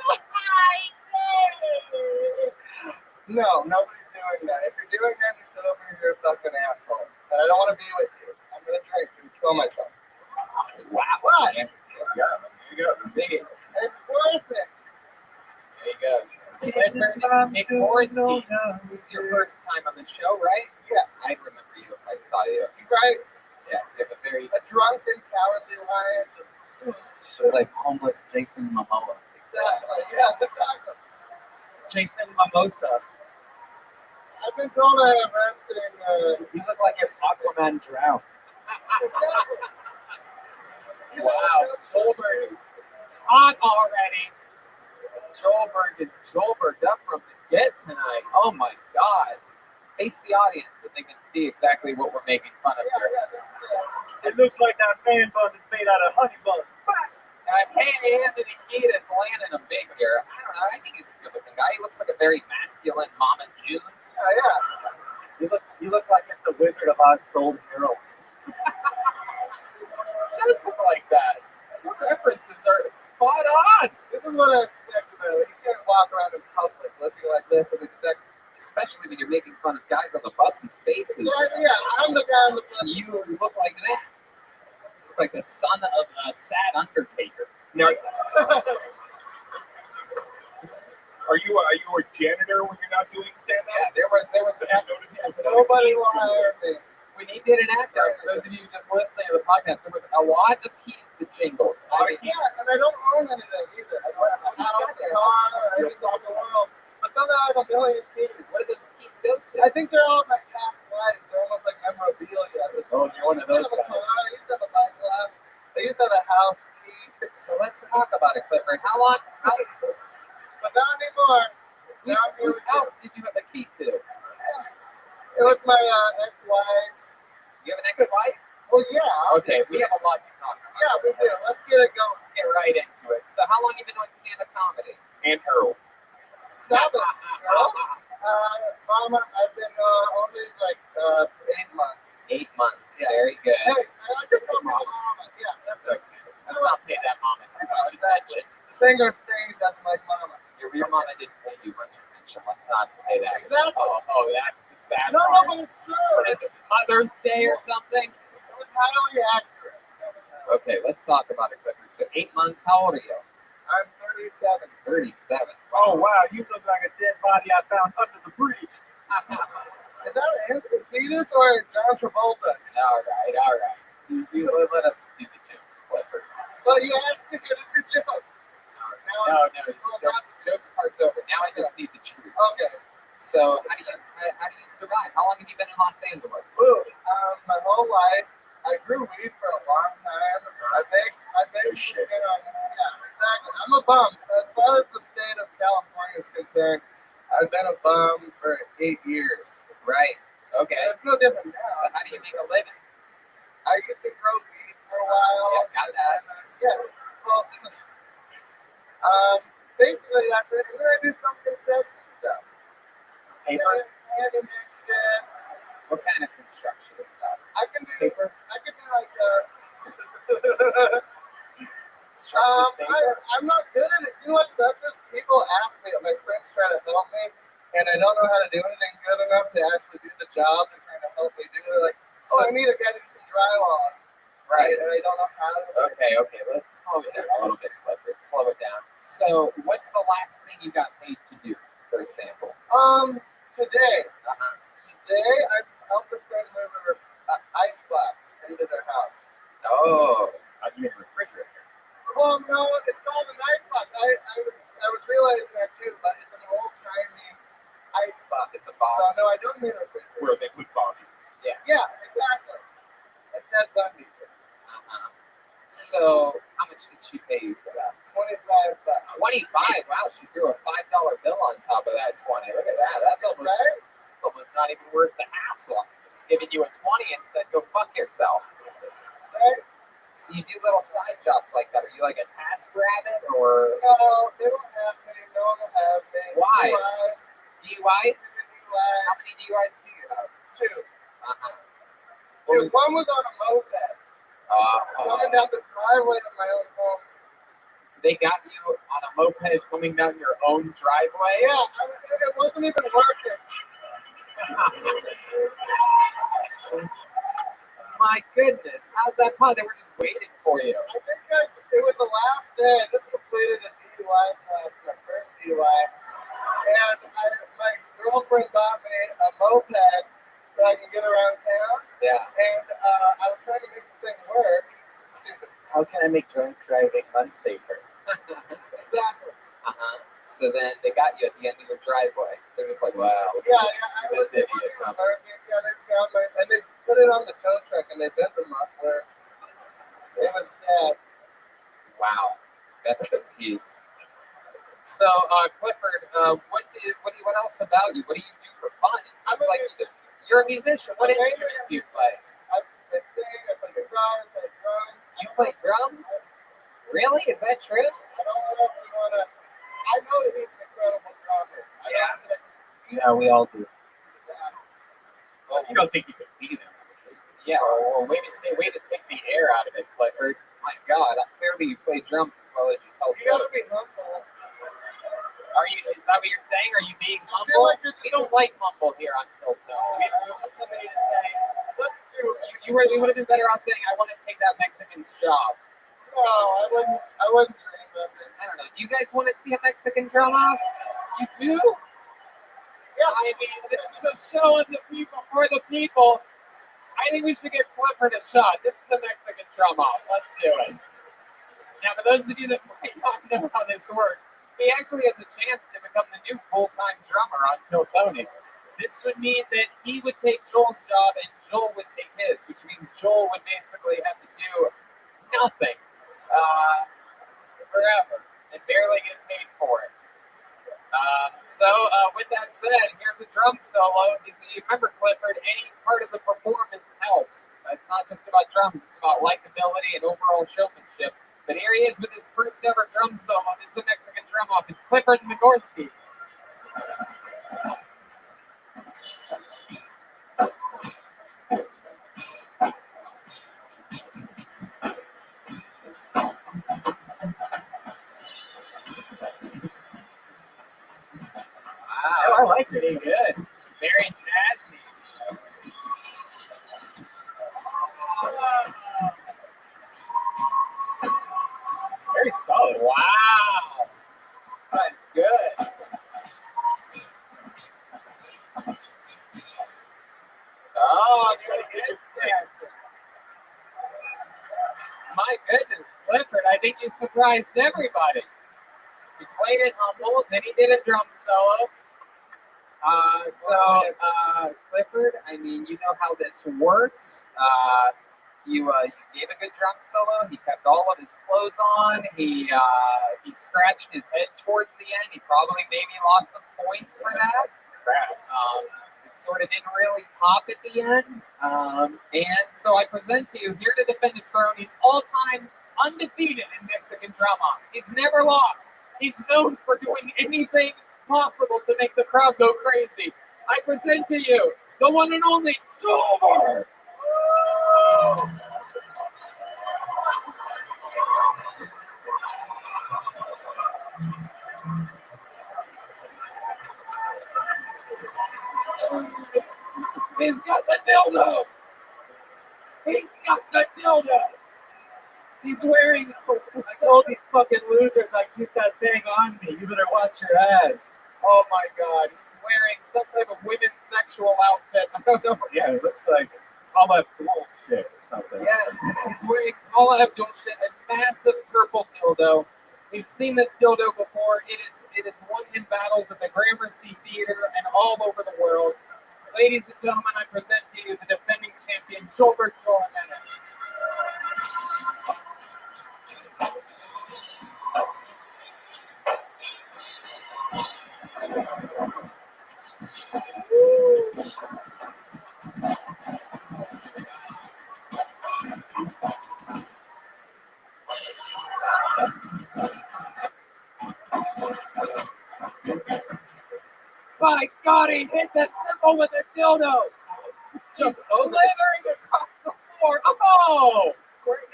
no, nobody's doing that. If you're doing that, you're sober, you're a fucking asshole. And I don't want to be with you. I'm gonna drink and kill myself. Wow. What? There you go. Dig it. It's worth it. There you go. Nick Morrissey, this is your first time on the show, right? Yes. I'd remember you if I saw you. Right? Yes, you have a very... A drunken, cowardly lion. like homeless Jason Momoa. Exactly. Yes, exactly. Jason Mimosa. I've been told I have resting. You look like if Aquaman drowned. Wow, Joelberg is hot already. Joelberg is Joelberged up from the get tonight. Oh my God. Face the audience so they can see exactly what we're making fun of here. It looks like that man bun is made out of honey buns. Hey, Anthony Kiedis landing him big here. I don't know. I think he's a good looking guy. He looks like a very masculine Mama June. Yeah. You look like if the Wizard of Oz sold heroin. Just like that. Your references are spot on. This is what I expect about it. You can't walk around in public looking like this and expect, especially when you're making fun of guys on the bus's faces. Yeah, I'm the guy on the bus. You look like that. You look like the son of a sad Undertaker. Now, are you a janitor when you're not doing stand-up? Yeah, there was nobody will hire me. We need to get an actor. For those of you just listening to the podcast, there was a lot of keys to jingle. And I don't own anything either. I don't have a house, a car, or anything in the world. But somehow I have a million keys. Where do those keys go to? I think they're all my past life. They're almost like memorabilia. Oh, you're one of those guys. I used to have a bike lab. I used to have a house key. So let's talk about it, Clifford. How long? But not anymore. Whose house did you have a key to? It was my ex-wife's. You have an ex-wife? Well, yeah. Okay, we have a lot to talk about. Yeah, we do. Let's get it going. Let's get right into it. So how long have you been doing stand-up comedy? And Harold. Stop it. Mama, I've been only like 8 months. 8 months. Yeah. Very good. Hey, I like to say Mama. Yeah, that's okay. Let's not pay that mama too much attention. The singer Sting doesn't like Mama. Your mama didn't pay you much attention. Let's not pay that. Exactly. Oh, that's the sad No, part. but it's true. What is it, Mother's Day or something? It was highly accurate. Okay, let's talk about it, Clifford. So 8 months, how old are you? I'm 37. 37. Oh, wow, you look like a dead body I found under the bridge. Is that Anthony Kiedis or John Travolta? All right. So you let us do the jokes, Clifford. But you asked me to do the jokes. No, jokes part's over. Now I just need the truth. Okay. So how do you survive? How long have you been in Los Angeles? My whole life. I grew weed for a long time. I basically been on. Yeah, exactly. I'm a bum. As far as the state of California is concerned, I've been a bum for 8 years. Right. Okay. It's no different now. So how do you make a living? I used to grow weed for a while. Yeah, got that. Well, basically that's it. And then I do some construction stuff. Paper? Handyman shit. What kind of construction stuff? I can do paper. I can do like I'm not good at it. You know what sucks is people ask me, my friends try to help me, and I don't know how to do anything good enough to actually do the job they're trying to help me do. They're like, I need a guy to do some drywall. Right. And I don't know how to. Okay, let's slow it down a little bit, Clifford. Slow it down. So, what's the last thing you got paid to do, for example? Today. Today, I helped a friend move ice blocks into their house. Oh, I mean refrigerator. Well, no, it's called an ice block. I was realizing that too, but it's an old timey ice box. It's a box. So no, I don't mean a refrigerator. Where they put bodies. Yeah. Yeah, exactly. Like Ted Bundy. So, how much did she pay you for that? $25. 25. Wow, she threw a $5 bill on top of that 20. Look at that. That's almost. Right? It's almost not even worth the hassle. I'm just giving you a 20 and said, go fuck yourself. Right? So you do little side jobs like that. Are you like a task rabbit or? No, they don't have me. No one will have me. Why? DUIs? How many DUIs do you have? 2. What One was on a moped. Coming down the driveway to my own home. They got you on a moped coming down your own driveway? Yeah, it wasn't even working. My goodness, how's that possible? They were just waiting for you. I think it was the last day. I just completed a DUI class, my first DUI. And my girlfriend bought me a moped so I can get around town. Yeah. And I was trying to make the thing work. It's stupid. How can I make drunk driving unsafer? Exactly. So then they got you at the end of your driveway. They're just like, wow. I was this idiot working. coming. Yeah, they found and they put it on the tow truck and they bent the muffler. It was sad. Wow, that's the piece. So, Clifford, what else about you? What do you do for fun? It seems like you're a musician. What instrument do you play? I sing, I play guitar, I play drums. You play drums? Really? Is that true? I don't know if you want to. I know that he's an incredible drummer. Yeah, we all do. Well, You don't think you could be them? yeah, well, way to take the air out of it, Clifford. My God, clearly you play drums as well as you tell You gotta jokes. be humble. Is that what you're saying? Are you being humble? Like we don't like humble here on Hilltop. We want somebody to say, let's do it. You would have been better off saying, I want to take that Mexican's job. No, I wouldn't dream of it. I don't know. Do you guys want to see a Mexican drum off? You do? Yeah, I mean, this is a show of the people for the people. I think we should give Clifford a shot. This is a Mexican drum off. Let's do it. Now, for those of you that might not know how this works, he actually has a chance to become the new full-time drummer on Kiltony. This would mean that he would take Joel's job and Joel would take his, which means Joel would basically have to do nothing forever and barely get paid for it. With that said, here's a drum solo. You remember, Clifford, any part of the performance helps. It's not just about drums, it's about likability and overall showmanship. But here he is with his first ever drum solo. This is a Mexican drum off. It's Clifford Nagorski. Wow, I like it. Pretty good. Very jazzy. Very solid. Wow. That's good. Oh, good. My goodness, Clifford, I think you surprised everybody. He played it humble, then he did a drum solo. Clifford, I mean, you know how this works. You gave a good drum solo. He kept all of his clothes on. He scratched his head towards the end. He probably maybe lost some points for that. It sort of didn't really pop at the end. And so I present to you, here to defend his throne, he's all-time undefeated in Mexican drum-offs. He's never lost. He's known for doing anything possible to make the crowd go crazy. I present to you the one and only Silver. He's got the dildo. He's got the dildo. He's wearing. I told these fucking losers I keep that thing on me. You better watch your ass. Oh my God! He's wearing some type of women's sexual outfit. I don't know. Yeah, it looks like all that bullshit or something. Yes, he's wearing all Abdul shit, a massive purple dildo. We've seen this dildo before. It is won in battles at the Gramercy Theater and all over the world. Ladies and gentlemen, I present to you the defending champion, Gilbert Jimenez. My God, he hit the symbol with a dildo. Just slithering across the floor. Oh!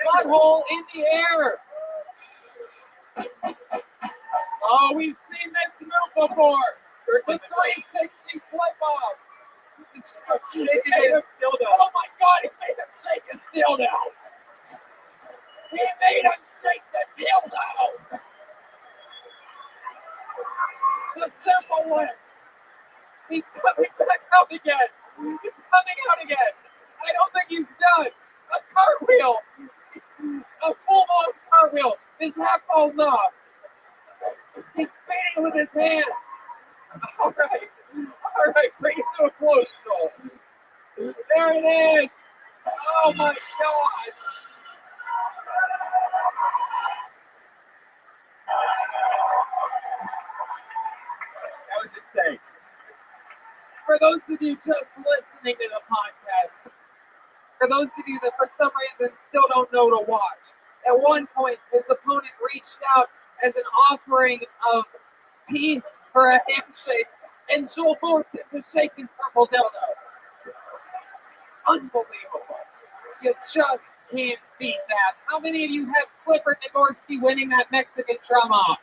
Butthole in the air. Oh, we've seen this move before. The 360 flip off. Shaking his dildo. Oh my God, he made him shake his dildo. He made him shake the dildo. The simple one. He's coming back out again. He's coming out again. I don't think he's done. A cartwheel. A full-blown cartwheel. His hat falls off. He's beating with his hands. All right. All right. Bring it to a close, Joel. There it is. Oh, my God. How does it say? For those of you just listening to the podcast, for those of you that for some reason still don't know to watch, at one point his opponent reached out as an offering of peace for a handshake, and Joel forced him to shake his purple dildo. Unbelievable. You just can't beat that. How many of you have Clifford Nagorski winning that Mexican drum-off?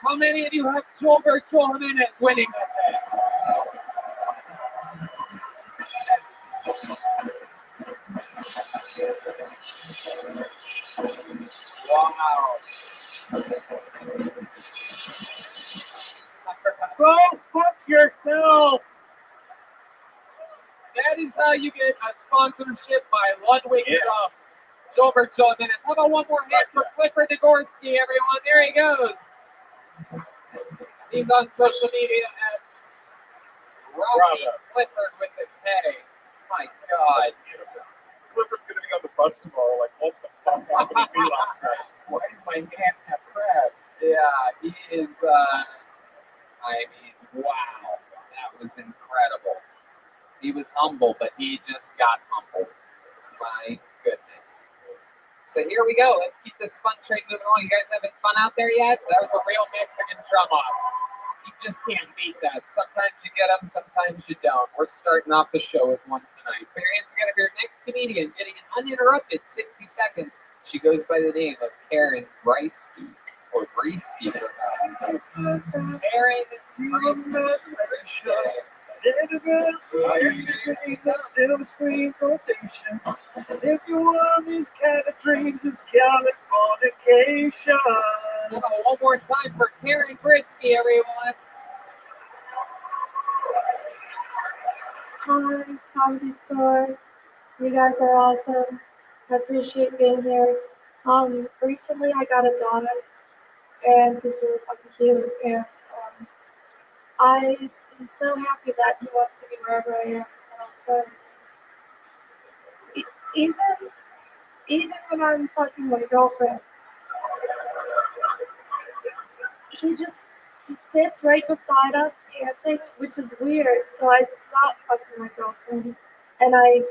How many of you have Gilbert Jimenez winning that thing? Wow. Go fuck yourself. That is how you get a sponsorship by Ludwig Jumps. Gilbert Jimenez. How about one more hit for Clifford Nagorski, everyone? There he goes. He's on social media at Rabbi Clifford with a K. My God. Clifford's going to be on the bus tomorrow. Like, what the fuck happened to me last night? Why does my hand have crabs? Yeah, he is, I mean, wow. That was incredible. He was humble, but he just got humbled. My goodness. So here we go. Let's keep this fun train moving along. You guys having fun out there yet? That was a real Mexican drum off. You just can't beat that. Sometimes you get them, sometimes you don't. We're starting off the show with one tonight. Put your hands together for your next comedian, getting an uninterrupted 60 seconds. She goes by the name of Karen Breisky, or Breisky for that. Karen Breisky. Silver screen quotation. If you want these kind of dreams, it's Californication. One more time for Karen Brisky, everyone. Hi, Comedy Store. You guys are awesome. I appreciate being here. Recently I got a dog, and he's really fucking cute, and I am so happy that he wants to be wherever I am at all times. Even when I'm fucking my girlfriend, he just sits right beside us dancing, which is weird. So I stop fucking my girlfriend, and I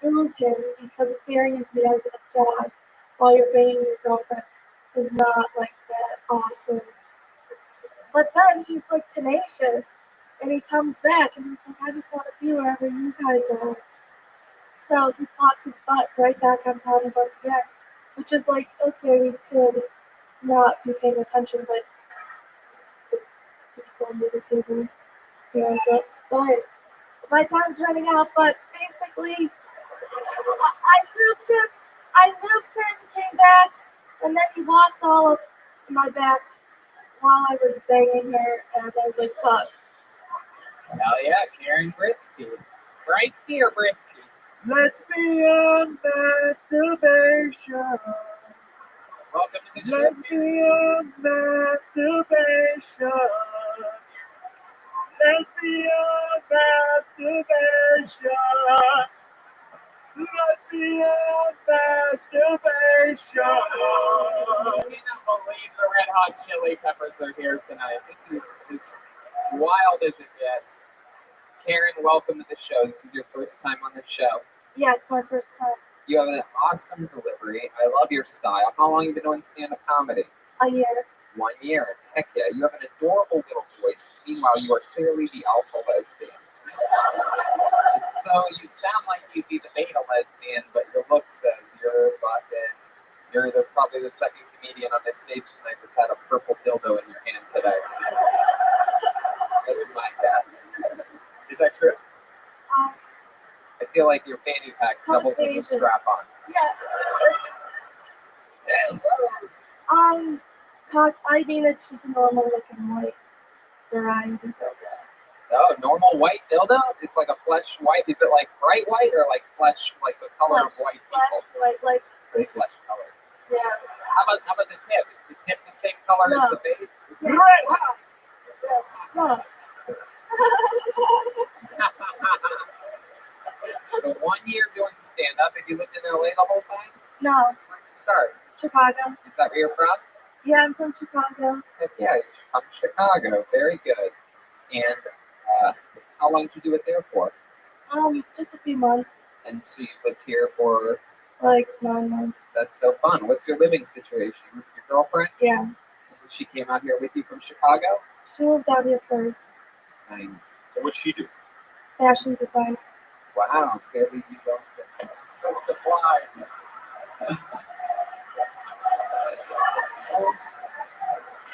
move him because staring into the eyes of a dog while you're banging your girlfriend is not like that awesome. But then he's like tenacious, and he comes back, and he's like, I just want to be wherever you guys are. So he pops his butt right back on top of us again, which is like, okay, we could not be paying attention, but he's under the table. But my time's running out, but basically, I moved him. I moved him, came back, and then he walked all up my back while I was banging her, and I was like, fuck. Hell yeah, Karen Brisky. Brisky or Brisky? Lesbian masturbation. Welcome to the show. Lesbian masturbation. Lesbian masturbation. Lesbian masturbation. I cannot believe the Red Hot Chili Peppers are here tonight. This is as wild as it gets. Karen, welcome to the show. This is your first time on the show. Yeah, it's my first time. You have an awesome delivery. I love your style. How long have you been doing stand-up comedy? A year. 1 year. Heck yeah. You have an adorable little voice. Meanwhile, you are clearly the alpha lesbian. So you sound like you'd be the beta lesbian, but your look says you're probably the second comedian on this stage tonight that's had a purple dildo in your hand today. That's my guess. Is that true? I feel like your fanny pack doubles as a strap-on. Yeah. I mean, it's just a normal looking white variety dildo. Oh, normal white dildo? It's like a flesh white. Is it like bright white or like flesh, like the color of white people? Flesh white, like. Flesh color. Yeah. How about the tip? Is the tip the same color as the base? Yeah. No. So 1 year doing stand-up. Have you lived in LA the whole time? No. Where'd you start? Chicago. Is that where you're from? Yeah, I'm from Chicago. Heck yeah, you're from Chicago. Very good. And how long did you do it there for? Just a few months. And so you lived here for? Like 9 months. That's so fun. What's your living situation? With your girlfriend? Yeah. She came out here with you from Chicago? She moved out here first. Nice. What'd she do? Fashion design. Wow. Clearly you don't supply.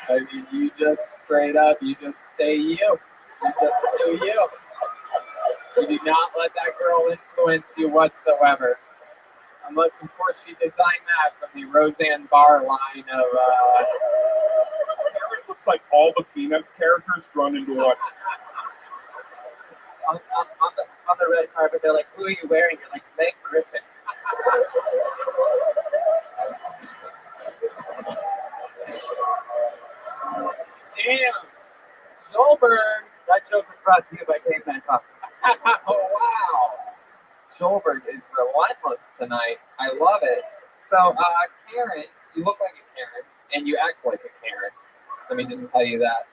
I mean, you just straight up, you just stay you. You just do you. You do not let that girl influence you whatsoever. Unless, of course, she designed that from the Roseanne Barr line of... It looks like all the Peanuts characters thrown into one. On the red carpet, they're like, who are you wearing? You're like, Meg Griffin. Damn. Schulberg. That joke was brought to you by Caveman Coffee. Oh, wow. Schulberg is relentless tonight. I love it. So, Karen, you look like a Karen, and you act like a Karen. Let me just tell you that.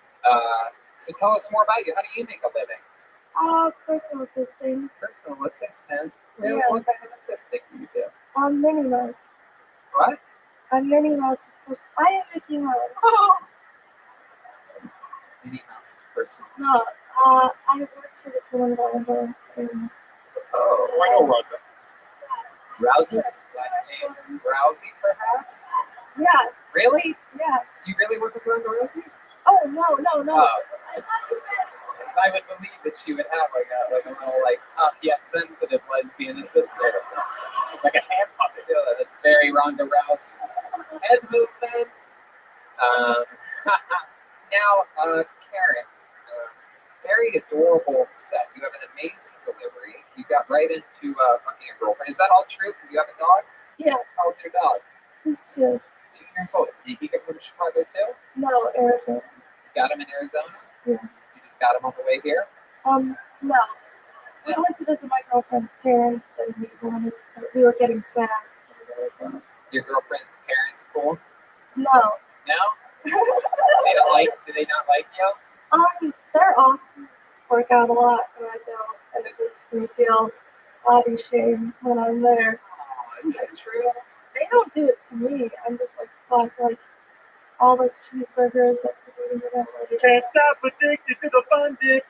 So tell us more about you. How do you make a living? Personal assisting. Personal assistant? Really? Yeah. What kind of assisting do you do? Minnie Mouse. What? Minnie Mouse's person. I am Mickey Mouse. Oh. Minnie Mouse's personal No, I worked for this woman Rhonda. Oh, I know Rhonda. Rousey? Last name Rousey, perhaps? Yeah. Really? Yeah. Do you really work with Ronda Rousey? Oh, no. Oh. Because I would believe that she would have like a little tough yet sensitive lesbian assistant. Like a hand puppet. Yeah, that's very Ronda Rousey. Head movement. Now, Karen, very adorable set. You have an amazing delivery. You got right into fucking your girlfriend. Is that all true? Do you have a dog? Yeah. How old's your dog? He's 2. 2 years old. Did he get from Chicago too? No, Arizona. You got him in Arizona? Yeah. You just got him on the way here? No. We went to visit my girlfriend's parents, and we were getting snacks. Your girlfriend's parents cool? No. No? They don't like? Do they not like you? They're awesome. Just work out a lot, and I don't. And it makes me feel body shame when I'm there. Oh, is that true? They don't do it to me. I'm just like, fuck, like all those cheeseburgers that people eat in LA. Can't stop addicted to the fun dip.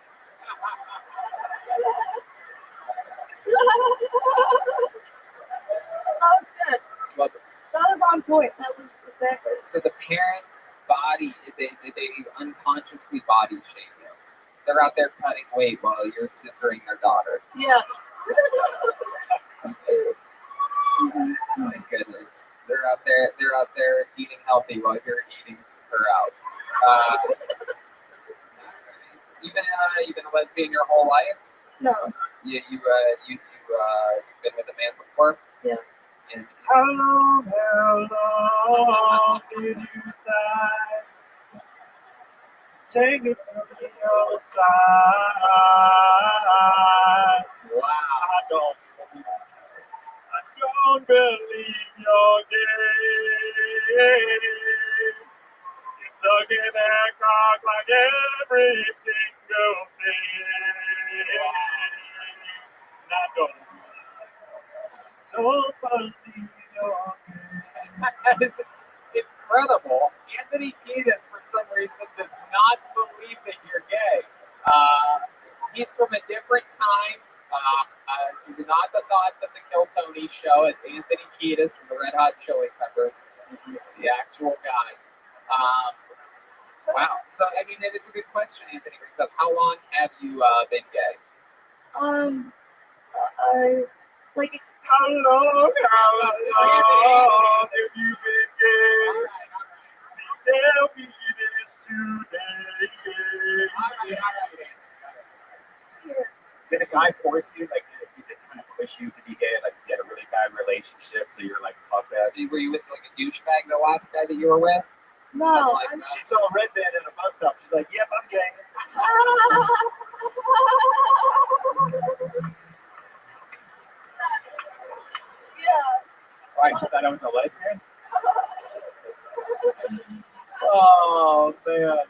That was good. That was on point. That was exactly. So the parents' body, they unconsciously body shame you. They're out there cutting weight while you're scissoring their daughter. Yeah. My goodness, they're out there eating healthy while you're eating her out. You've been a lesbian your whole life? No. You've been with a man before? Yeah. And How long did you sigh? Take it from the other side. Wow. I don't believe you're gay. You're sucking that cock like every single day. And I don't believe you're that is incredible. Anthony Kiedis, for some reason, does not believe that you're gay. He's from a different time. This is not the Thoughts of the Kill Tony show. It's Anthony Kiedis from the Red Hot Chili Peppers, the actual guy. Wow. So, I mean, it is a good question Anthony brings up. How long have you been gay? How long have you been gay? Please tell me this today. Did a guy force you, like, did it kind of push you to be gay? Like, you had a really bad relationship, so you're like, fuck that. Were you with, like, a douchebag, the last guy that you were with? No. She saw a red band at a bus stop. She's like, yep, I'm gay. Yeah. Why, she thought I was a lesbian? Oh, man.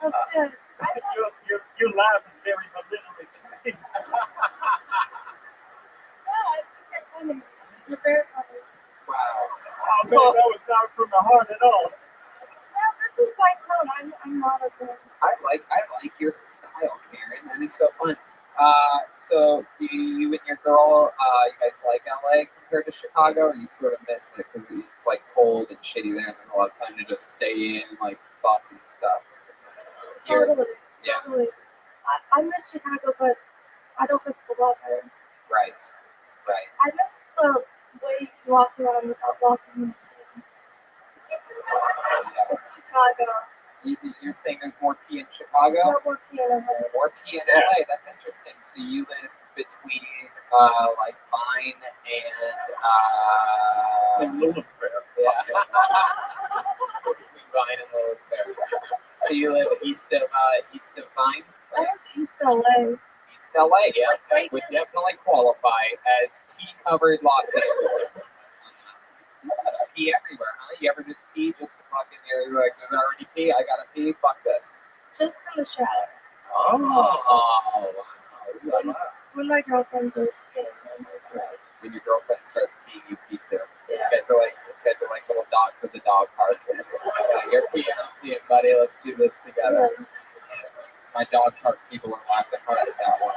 That's good. Your laugh is very belittling to me. You're funny. You're very funny. Wow. Oh, man, that was not from the heart at all. Yeah, this is my tone. I'm not a tone. I like your style, Karen. That is so fun. So you and your girl, you guys like LA compared to Chicago, or you sort of miss it because it's like cold and shitty there, and there's a lot of time to just stay in and like fuck and stuff. Totally. Yeah. Totally. I miss Chicago, but I don't miss the weather. Right. I miss the way you walk around without walking. It's Chicago. You're saying there's more pee in Chicago? No more pee in LA. More pee in LA. That's interesting. So you live between like Vine and Lilith Fair. Yeah. Between Vine and Lilith Fair. So you live east of Vine? I live East LA. East LA, yeah. That would definitely qualify as pee-covered Los Angeles. There's pee everywhere, huh? You ever just pee just to fucking, you're like, there's already pee, I gotta pee, fuck this. Just in the shower. Oh, wow. When my girlfriends are peeing. When your girlfriend starts peeing, you pee too. Yeah. You guys are like little dogs at the dog park. You're peeing, I'm peeing, buddy, let's do this together. Yeah. My dog park people are laughing hard at that one.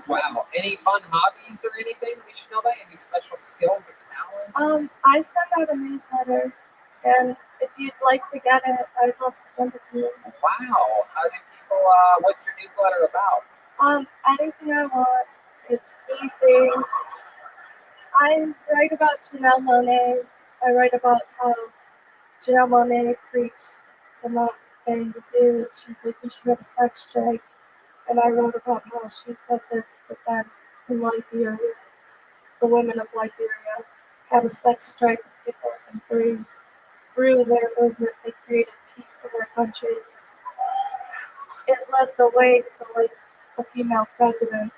Wow. Any fun hobbies or anything we should know about? Any special skills or talents? I send out a newsletter, and if you'd like to get it, I'd love to send it to you. Wow. How do people, what's your newsletter about? Anything I want. It's anything. I write about Janelle Monáe. I write about how Janelle Monáe preached to not bang the dude. She's like, we should have a sex strike. And I wrote about how she said this, but then in Liberia, the women of Liberia had a sex strike in 2003. Through their movement, they created peace in their country. It led the way to like a female president.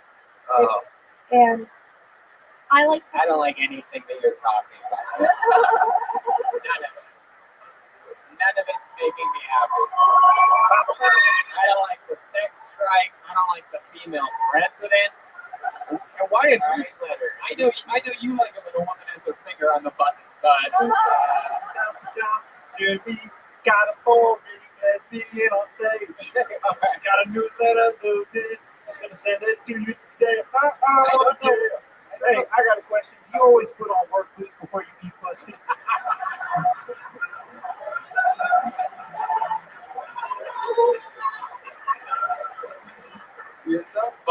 And I like to. I don't like anything that you're talking about. None of it's making me happy. I don't like the sex strike. I don't like the female president. And why a newsletter? I know you like it when a woman has her finger on the button, but We got a boring lesbian on stage. She's got a newsletter loaded. She's gonna send it to you today. Hey, I got a question. You always put on work boots before you eat pussy.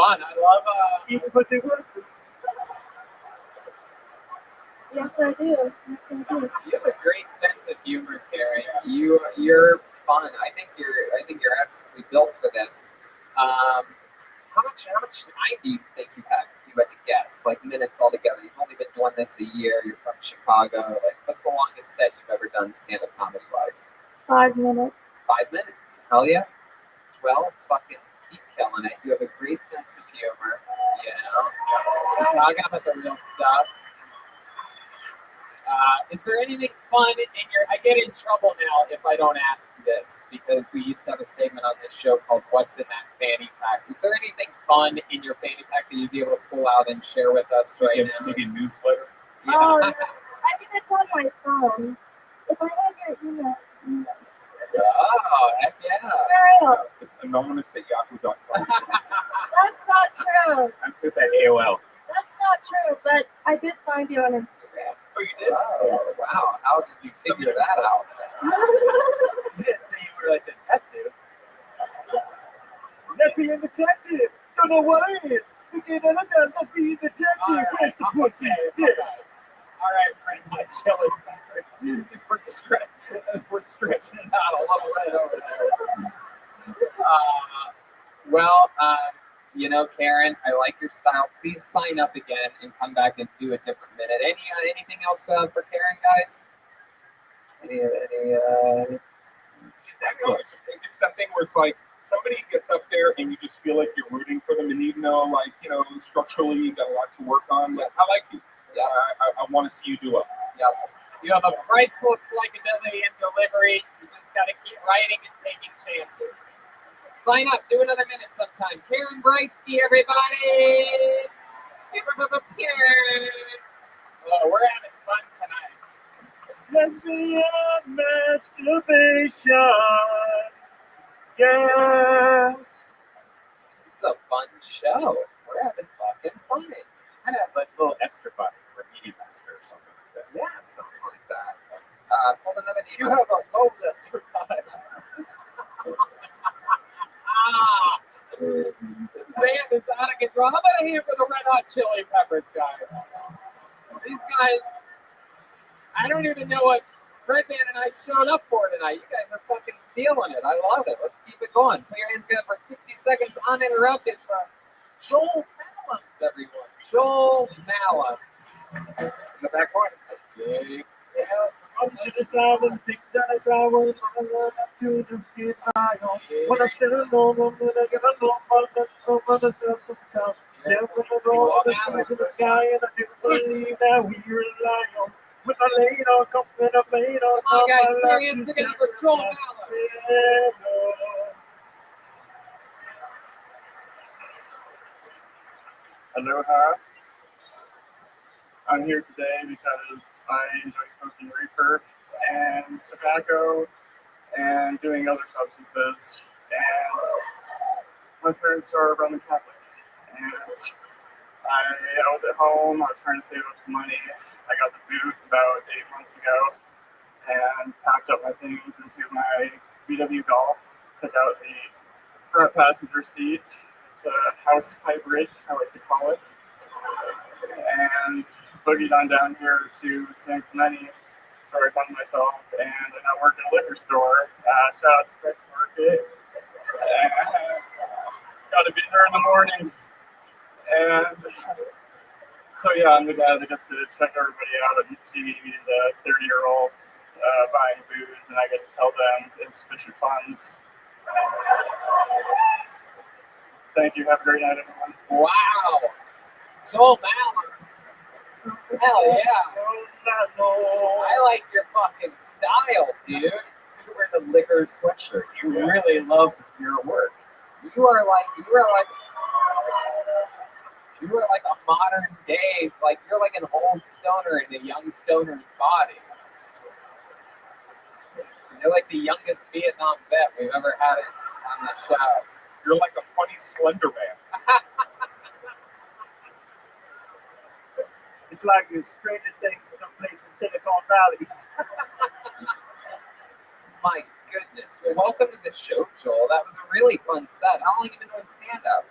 fun. I love Eat the pussy work. Yes, I do. Yes, I do. you have a great sense of humor, Karen. You're fun. I think you're absolutely built for this. How much time do you think you have if you had to guess? Like minutes altogether. You've only been doing this a year. You're from Chicago. Like, what's the longest set you've ever done stand-up comedy-wise? 5 minutes. 5 minutes. Hell yeah. Well, fucking keep killing it. You have a great sense of humor. You know, you're talking about the real stuff. Is there anything fun in your? I get in trouble now if I don't ask this because we used to have a segment on this show called "What's in That Fanny Pack." Is there anything fun in your fanny pack that you'd be able to pull out and share with us right now? Maybe a newsletter. Yeah. Oh, no. I mean, it's on my phone. If I had your email. Oh, heck yeah. Ariel, It's anonymous at yahoo.com. that's not true. I'm with that AOL. That's not true, but I did find you on Instagram. Oh, you did? Oh, wow. How did you figure that out? You didn't say you were a detective. Let me a detective. Don't know what it is. Look at that. Let me a detective. Where's the pussy? Yeah. All right, pretty much chilling. We're stretching it out a little bit over there. Well, you know, Karen, I like your style. Please sign up again and come back and do a different minute. Anything else for Karen, guys? It's that thing where it's like somebody gets up there and you just feel like you're rooting for them, and even though, like, you know, structurally you got a lot to work on. Like, I like you. Yeah, I want to see you do it. Yeah. You have a priceless likability and delivery. You just got to keep writing and taking chances. Sign up. Do another minute sometime. Karen Breisky, everybody. Karen. Oh, we're having fun tonight. Lesbian masturbation. Yeah. This is a fun show. We're having fucking fun. Kind of like a little extra fun for medium master or something like that. Yeah, something like that. Hold another name. You have a low extra fun. This band is out of control. How about a hand for the Red Hot Chili Peppers, guys? These guys, I don't even know what Redman and I showed up for tonight. You guys are fucking stealing it. I love it. Let's keep it going. Put your hands together for 60 seconds uninterrupted from Joel Malums, everyone. Joel Malums. In the back corner. Yeah. Up to the side and think that I was to just get by on. When I still alone, I'm gonna get along, I'm gonna step from the top. Step from the road, to the sky, and I do believe that we rely on. When I laid on, come when I laid on. Come on, guys, put your hands together for Joel Malums. Aloha. I'm here today because I enjoy smoking reefer and tobacco and doing other substances. And my parents are Roman Catholic. And I was at home. I was trying to save up some money. I got the boot about 8 months ago and packed up my things into my VW Golf. Took out the front passenger seat. It's a house hybrid, I like to call it. And boogied on down here to San Clemente, where I found myself, and I now work in a liquor store. Shout out to Fred's Market. Got to be there in the morning. And so yeah, I'm the guy that gets to check everybody out and see the 30-year-olds buying booze, and I get to tell them insufficient funds. Thank you. Have a great night, everyone. Wow. Joel Malums. Hell yeah. I like your fucking style, dude. You wear the liquor sweatshirt. You really love your work. You are like a modern day, like you're like an old stoner in a young stoner's body. You're like the youngest Vietnam vet we've ever had on the show. You're like a funny Slender Man. It's like the Stranger Things in a place in Silicon Valley. My goodness. Well, welcome to the show, Joel. That was a really fun set. How long have you been doing stand-up?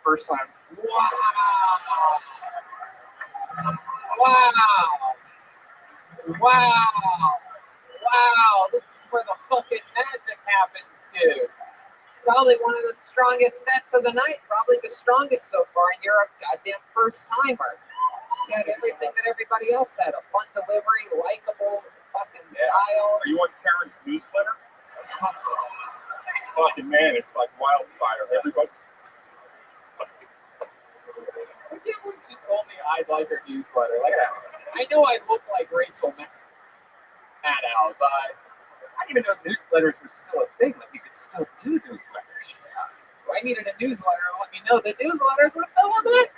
first time. Wow. Wow. Wow. Wow. This is where the fucking magic happens, dude. Probably one of the strongest sets of the night. Probably the strongest so far, and you're a goddamn first timer. You had everything that everybody else had. A fun delivery, likable fucking style. Are you on Karen's newsletter? Fucking man, it's like wildfire. Everybody's. I can't believe she told me I'd like her newsletter. Like, I know I look like Rachel Maddow, but I didn't even know newsletters were still a thing. Like, you could still do newsletters. I needed a newsletter to let me know that newsletters were still a thing.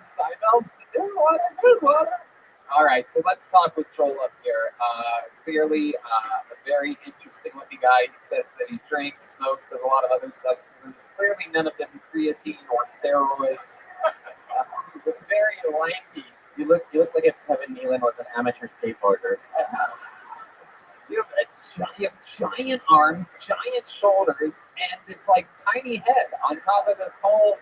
Seinfeld, newsletter. All right, so let's talk with Joel up here. Clearly, a very interesting looking guy. He says that he drinks, smokes, does a lot of other substances. Clearly, none of them creatine or steroids. He's a very lanky. You look like if Kevin Nealon was an amateur skateboarder. You have giant arms, giant shoulders, and this like tiny head on top of this whole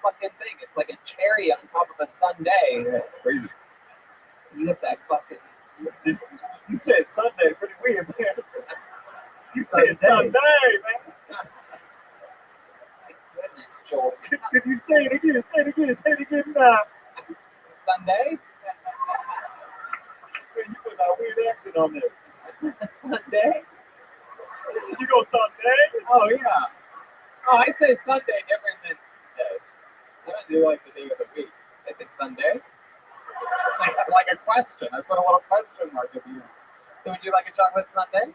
fucking thing. It's like a cherry on top of a sundae. Yeah, it's crazy. You have that fucking. You said Sunday, pretty weird, man. You Sunday. said Sunday, man. My goodness, Joel. Did you say it again? Say it again. Say it again now. Sunday? Man, you put that weird accent on there. Sunday? You go Sunday? Oh, yeah. Oh, I say Sunday different than day. I don't do like the day of the week. I say Sunday. Like a question. I put a little question mark at the end. So would you like a chocolate sundae?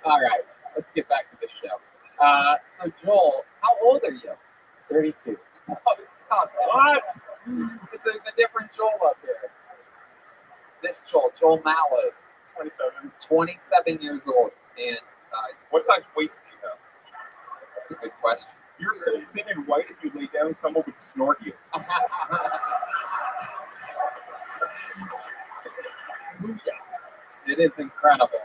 All right. Let's get back to the show. So, Joel, how old are you? 32. Oh, stop that. What? There's a different Joel up here. This Joel Mallows. 27. 27 years old. And what size waist do you have? That's a good question. You're so thin and white, if you lay down, someone would snort you. It is incredible.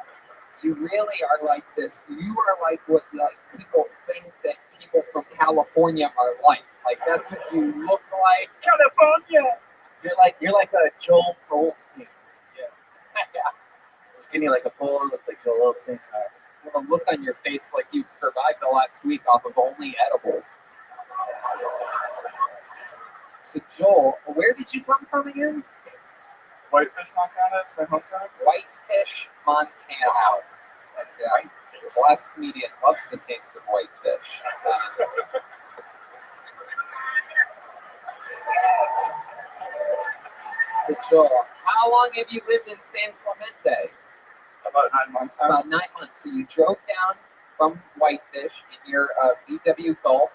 You really are like this. You are like what like people think that people from California are like. Like that's what you look like. California. You're like a Joel Olstein. Yeah. Skinny like a pole, looks like Joel Olstein. With a look on your face like you've survived the last week off of only edibles. So Joel, where did you come from again? Whitefish, Montana. It's my hometown. Whitefish, Montana. Okay. The last comedian loves the taste of whitefish. So Joel, how long have you lived in San Clemente? About 9 months. About 9 months. So you drove down from Whitefish in your VW Golf,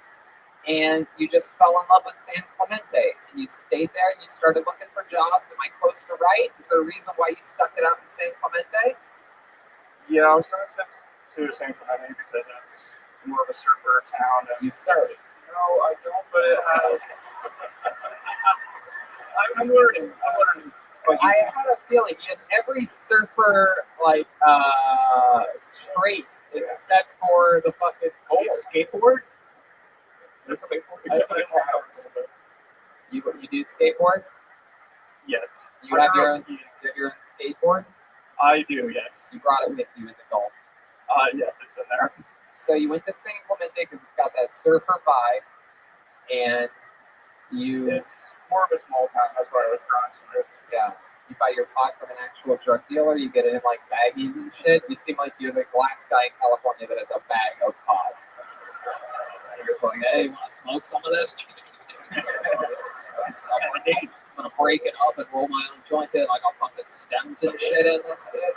and you just fell in love with San Clemente, and you stayed there, and you started looking for jobs. Am I close to right? Is there a reason why you stuck it out in San Clemente? Yeah, I was going to San Clemente because it's more of a surfer town. And you surf? No, I don't, but it has. I'm learning. But I had a feeling he has every surfer like trait except for the fucking skateboard. Except for the cows. You do skateboard? Yes. You have your own skateboard? I do, yes. You brought it with you in the Gulf? Yes, it's in there. So you went to San Clemente because it's got that surfer vibe, and It's more of a small town. That's why I was drawn to it. Yeah. You buy your pot from an actual drug dealer. You get it in like baggies and shit. You seem like you're the last guy in California that has a bag of pot. It's like, hey, want to smoke some of this? I'm gonna break it up and roll my own joint in. I got fucking stems and shit in this shit.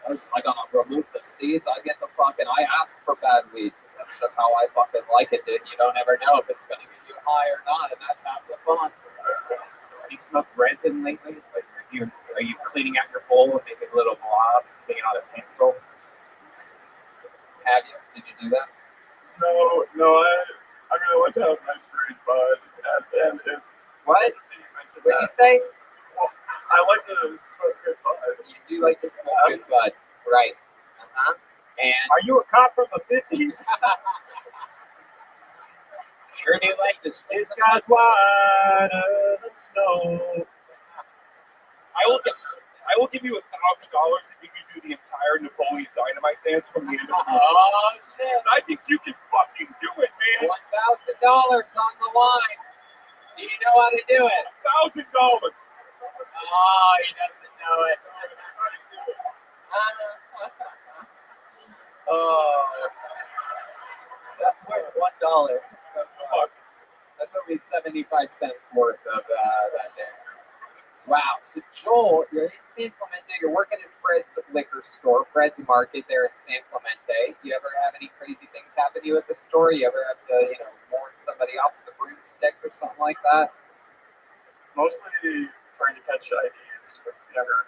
I gotta remove the seeds. I get the fucking. I ask for bad weed because that's just how I fucking like it, dude. You don't ever know if it's gonna get you high or not, and that's half the fun. Have you smoked resin lately? Like, are you cleaning out your bowl and making a little blob, making it on a pencil? Have you? Did you do that? No, I mean, I like to have nice grade, but at the end, it's. What? What did you say? Well, I like to smoke good bud. You do like to smoke good bud, right? And are you a cop from the 50s? Sure do like this. This guy's whiter than snow. I will give you $1,000 if you can do the entire Napoleon Dynamite dance from the end of the movie. Oh shit! I think you can fucking do it, man. $1,000 on the line. Do you know how to do it? $1,000. Oh, he doesn't know it. Oh, that's worth $1. That's only 75 cents worth of that day. Wow. So Joel, you're in San Clemente. You're working in Fred's liquor store, Fred's Market there in San Clemente. You ever have any crazy things happen to you at the store? You ever have to, warn somebody off with a broomstick or something like that? Mostly trying to catch IDs with younger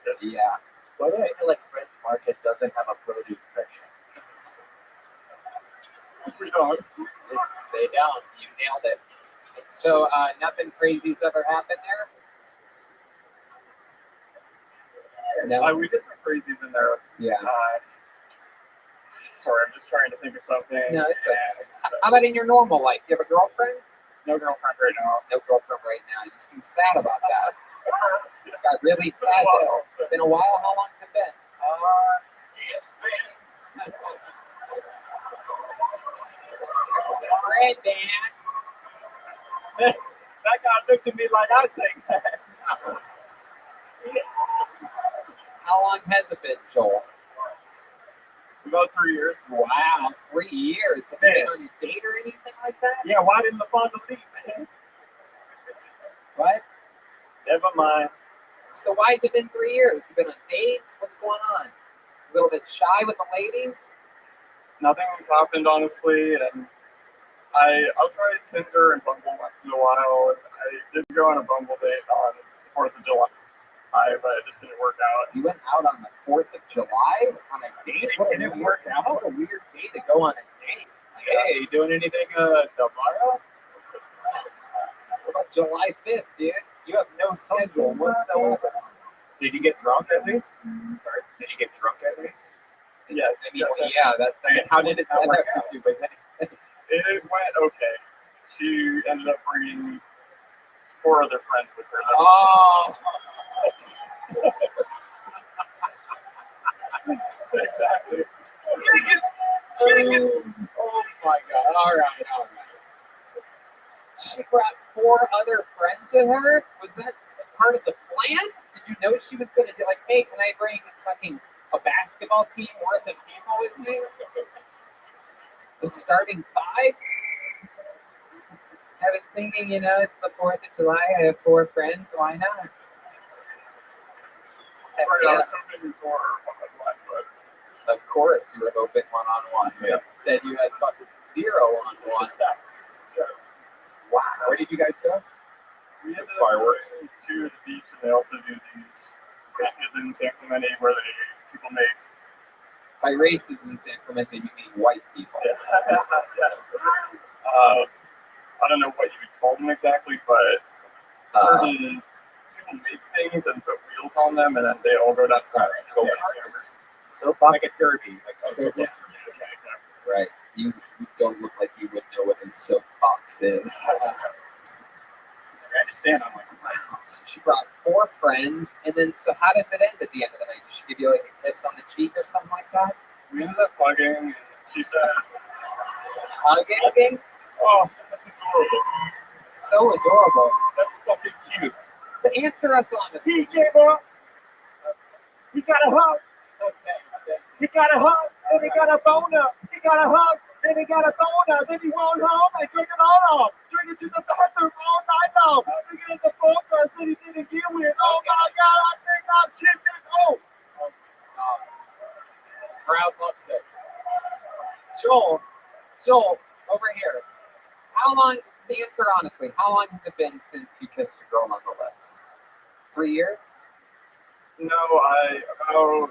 kids. Yeah. Why do I feel like Fred's Market doesn't have a produce section? We don't. They don't. You nailed it. So nothing crazy's ever happened there? No. We did some crazies in there. Yeah. Sorry, I'm just trying to think of something. No, it's okay. How about in your normal life? You have a girlfriend? No girlfriend right now. No girlfriend right now. You seem sad about that. You got really sad though. It's been a while. How long's it been? It's been. Fred, Dan. That guy looked at me like I sang that. How long has it been, Joel? About 3 years. Wow, 3 years. Have you been on a date or anything like that? Yeah, why didn't the father leave, man? What? Never mind. So why has it been 3 years? You've been on dates? What's going on? A little bit shy with the ladies? Nothing's happened, honestly, and I'll try Tinder and Bumble once in a while. I did go on a Bumble date on the 4th of July, but it just didn't work out. You went out on the 4th of July on a date? It didn't work out. What a weird day to go on a date. Like, hey, you doing anything tomorrow? What about July 5th, dude? You have no schedule whatsoever. Did you get drunk at least? Sorry, did you get drunk at least? Yes. I mean, how did it end up with you? It went okay. She ended up bringing 4 other friends with her. Oh. Exactly. Oh my God. All right. She brought 4 other friends with her? Was that part of the plan? Did you know she was going to be like, hey, can I bring a basketball team worth of people with me? The starting 5? I was thinking, it's the 4th of July. I have 4 friends. Why not? Of course, you were hoping one-on-one. Yeah. Instead, you had fucking 0 on 1. Yes. Wow. Where did you guys go? We ended up fireworks to the beach, and they also do these races in San Clemente where people make. By races in San Clemente, you mean white people. Yes. I don't know what you would call them exactly, but certain people make things and put wheels on them, and then they all go down the side. So like a derby. Yeah, exactly. Right. You don't look like you would know what a soapbox is. I understand. I'm like, wow. So she brought 4 friends, and then, so how does it end at the end of the night? Did she give you like a kiss on the cheek or something like that? We ended up hugging, and she said, Hugging? oh, that's adorable. So adorable. That's fucking cute. To answer us honestly. DJ, bro. You got a hug. Okay. He got a hug, then he got a boner. He got a hug, then he got a boner. Then he went home and took it all off. Took it to the bathroom all night long. Looking at the photos that he didn't deal with. Oh my God, I think I'm shit this. Oh. Crowd loves it. Joel, over here. How long, to answer honestly, how long has it been since you kissed a girl on the lips? 3 years? No, about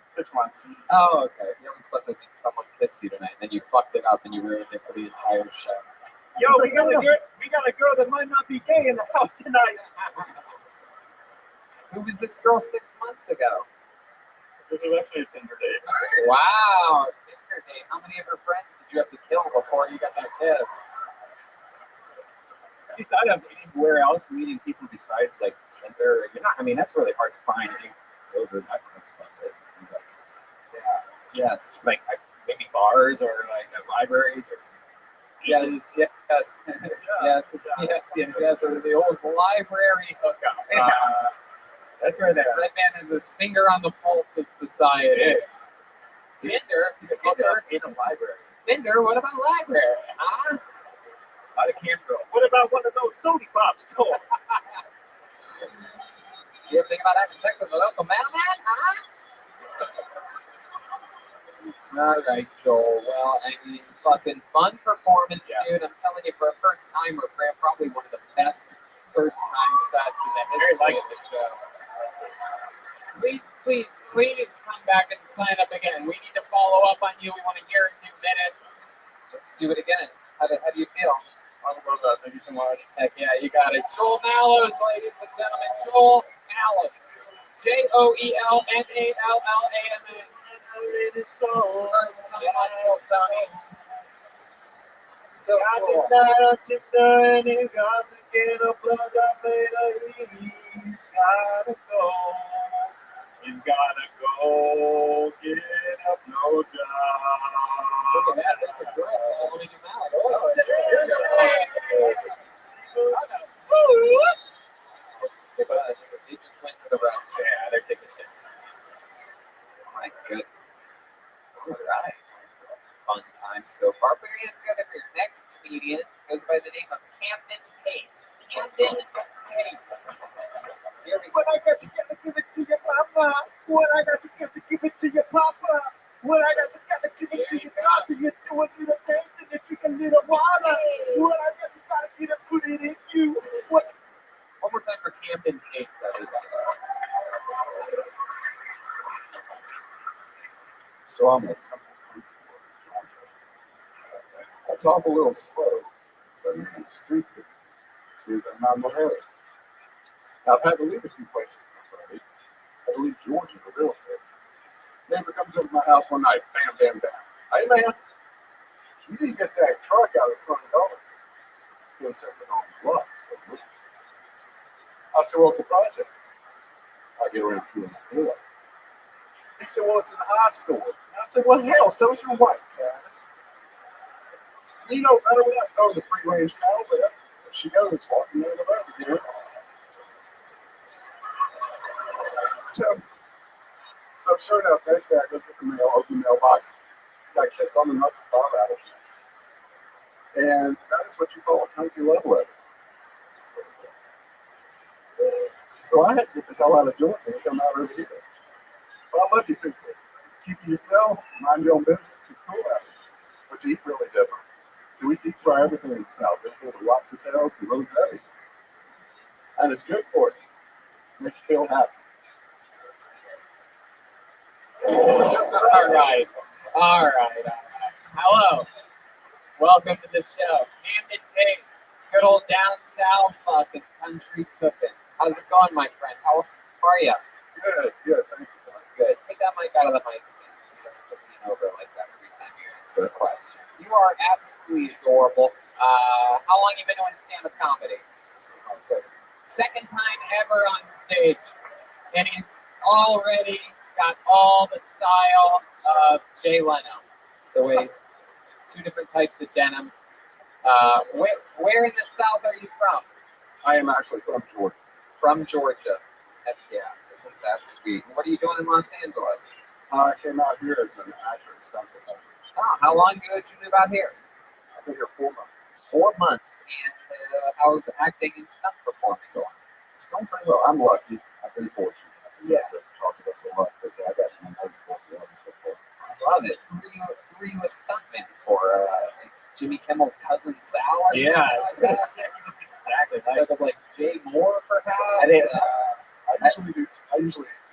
6 months. Oh, okay. I was about to think someone kissed you tonight, and then you fucked it up and you ruined it for the entire show. Yo, we got a girl that might not be gay in the house tonight. Who was this girl 6 months ago? This was actually a Tinder date. Wow, Tinder date. How many of her friends did you have to kill before you got that kiss? you thought of anywhere else meeting people besides like Tinder? You're not. I mean, that's really hard to find. Over that kind of stuff. Yeah. Yes. Like maybe bars or like libraries or. Yes. Yes. Yes. Yes. The old library hookup. That's right there. That man has his finger on the pulse of society. Yeah. Tinder in a library. Tinder, what about library? Huh? A lot of camp girls. What about one of those Sony Pop stores? You ever think about having sex with a local mailman? Huh? All right, Joel. Well, I mean, fucking fun performance, dude. I'm telling you, for a first timer, probably one of the best first time sets in the history of the show. Please come back and sign up again. We need to follow up on you. We want to hear in 2 minutes. Let's do it again. How do you feel? I would love that. Thank you so much. Heck yeah, you got it. Joel Mallows, ladies and gentlemen. Joel Mallows. JoelMallamS. So cool. Got to get a plug up later. He's gotta go. He's gotta go get a blowjob. Look at that. That's a girl following him out. They just went to the restaurant. Yeah, they're taking shits. Oh my goodness. All right. Fun time so far. Put your hands together for your next comedian. Goes by the name of Camden Pace. Camden Pace. Here we go. What I got to give it to your papa. What I got to give it to your papa. What I got to give it to your doctor. You're doing little things and you're drinking little water. What I got to get it, put it in you. What? One more time for Camden Pace, everybody. So I'm gonna I talk a little slow, but I'm stupid. Excuse I'm not Mohammed. Now, I've had to leave a few places already. I had to leave Georgia for real quick. Neighbor comes over to my house one night, bam, bam, bam. Hey, man, you need to get that truck out of the front door. It's going to set it on the blocks. I said, well, it's a project. I get around to my door. He said, well, it's an eye store. And I said, well, hell, so's your wife, Travis. You know better when I throw the free-range cattle there. If she goes walking in the road again. So sure enough, next day I go get the mail, open the mailbox, got kissed on the nut with Bob Addison. And that is what you call a country love letter. So I had to get the hell out of Georgia and come out over here. But I love you people. Keep to yourself, mind your own business, it's cool out here. But you eat really different. So we deep fry everything in the South. We do the lobster tails, the roast berries. And it's good for you. Makes you feel happy. All right. Hello. Welcome to the show. Camden Pace. Good old down south fucking country cooking. How's it going, my friend? How are you? Good. Thank you, son. Good. Take that mic out of the mic stand so you don't have to lean over like that every time you answer a question. You are absolutely adorable. How long you been doing stand-up comedy? This is my Second time ever on stage. And he's already got all the style of Jay Leno. The way, 2 different types of denim. Where in the South are you from? I am actually from Georgia. From Georgia. Heck yeah, isn't that sweet? What are you doing in Los Angeles? I came out here as an actor and stuff. Oh, how long ago did you move out here? I've been here 4 months. 4 months. And how's acting and stuff performing going? It's going pretty well. I'm lucky. I've been fortunate. Yeah. Talk about so much, but I got some nice stuff. I love it. Who were you a stuntman for? Jimmy Kimmel's cousin Sal? Yeah, that's exactly like Jay Moore, perhaps. I usually do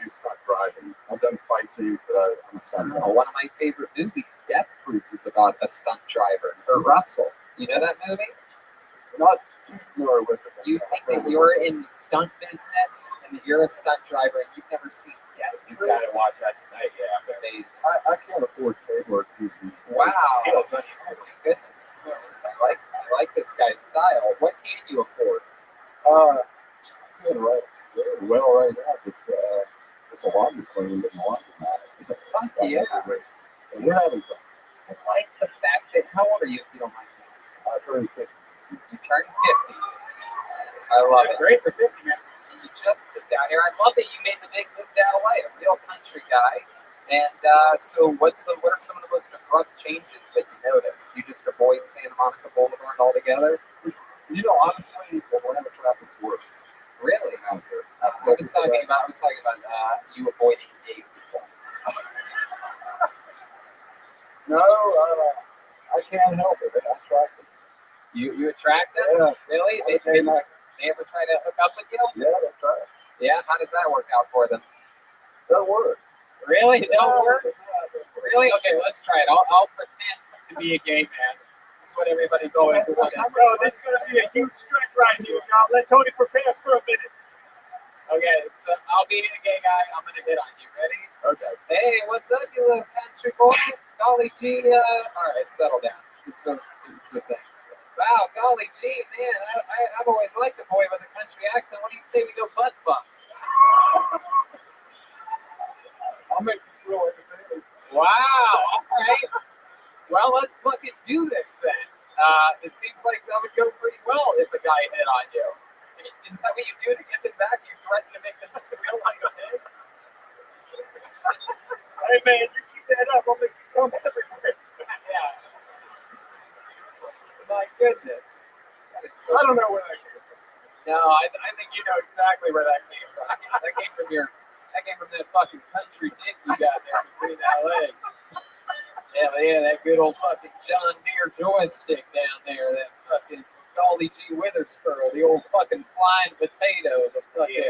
stunt driving. I've done fight scenes, but I'm a stunt driver. One of my favorite movies, Death Proof, is about a stunt driver, Kurt Russell. Do you know that movie? Not too familiar with it. You think that you're in the stunt business and that you're a stunt driver and you've never seen Death Proof? You gotta watch that tonight. Yeah, it's amazing. I can't afford cable or TV. Wow. Oh my goodness. I like that. I like this guy's style. What can you afford? Doing well right now. Just a laundry clean, but laundry mat. Fuck yeah. And we're having fun. I like the fact that, how old are you if you don't mind me asking? I turned 50. You turned 50. I love it. Great for 50, man. You just moved down here. I love that you made the big move to LA, a real country guy. And so what are some of the most abrupt changes that you noticed? You just avoid Santa Monica Boulevard altogether? You know, honestly, Atlanta traffic's worse. Really? Out here. I was talking about you avoiding gay people. No, I can't help it. I attract them. You attract them? Yeah. Really? They ever try to hook up with you? Yeah, that's right. Yeah? How does that work out for them? That work. Really? It don't work? Really? Okay, let's try it. I'll pretend to be a gay man. That's what everybody's always wanted. No, this is going to be a huge stretch right here, y'all. Let Tony prepare for a minute. Okay, so I'll be the gay guy. I'm going to hit on you. Ready? Okay. Hey, what's up, you little country boy? Golly gee. All right, settle down. It's the thing. Wow, golly gee, man. I've always liked a boy with a country accent. What do you say we go butt fuck? I'll make this real entertaining. Wow, all right. Well, let's fucking do this then. It seems like that would go pretty well if a guy hit on you. Is that what you do to get them back? You threaten to make them squeal like a pig? Hey, man, you keep that up. I'll make you come everywhere. Yeah. My goodness. I don't know where that came from. No, I think you know exactly where that came from. That came from that fucking country dick you got there between LA. Yeah, that good old fucking John Deere joystick down there, that fucking Golly G Witherspoon, the old fucking flying potato, the fucking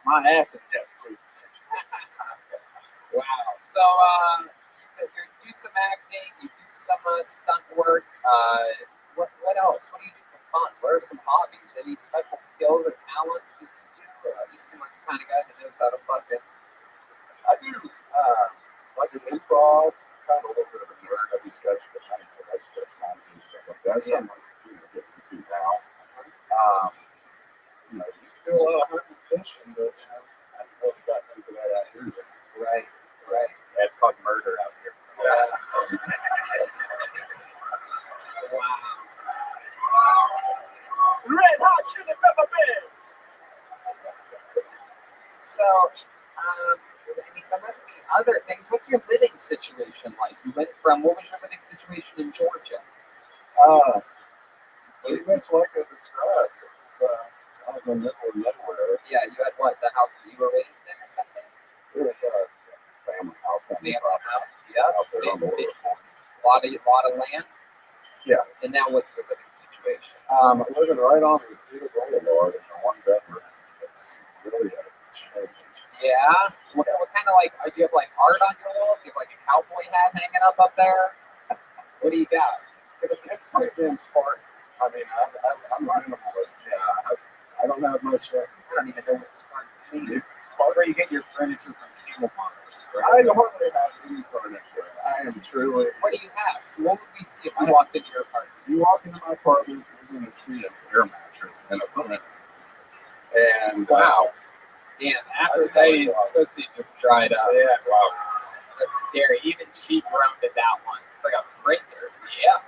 My ass is dead. wow. So you do some acting, you do some stunt work. What else? What do you do for fun? What are some hobbies? Any special skills or talents that you do? You seem like the kind of guy that knows how to fucking. I do like an improv, kind of a little bit of a nerd. I do sketch, but I like sketch comedy and stuff like that. Something like get into now. Used to do a lot of hunting and fishing, but I haven't really gotten into that out here yet. Right. Yeah, it's called murder out here. Wow. Red hot chili pepper band. So, there must be other things. What's your living situation like? You went from, what was your living situation in Georgia? Pretty much like I described. It was out in the middle of nowhere. Yeah, you had what, the house that you were raised in or something? It was a family house. Family house, yeah. Out there on the waterfront. Lot of land? Yeah. And now what's your living situation? I'm living right on the Cedar Boulevard in a one-bedroom. It's really a change. Yeah? What kind of do you have art on your walls? Do you have a cowboy hat hanging up there? What do you got? It's pretty damn smart. I mean, I'm a minimalist. Yeah, I don't have much. I don't even know what smart means. Smart. Where you get your furniture from Camel Motors, right? I hardly have any furniture. I am truly. What do you have? So what would we see if we walked into your apartment? You walk into my apartment, you're going to see an air mattress and a foot. And wow. Damn, after days, pussy just dried up. Yeah, wow. That's scary. Even she groaned at that one. It's like a printer. Yeah.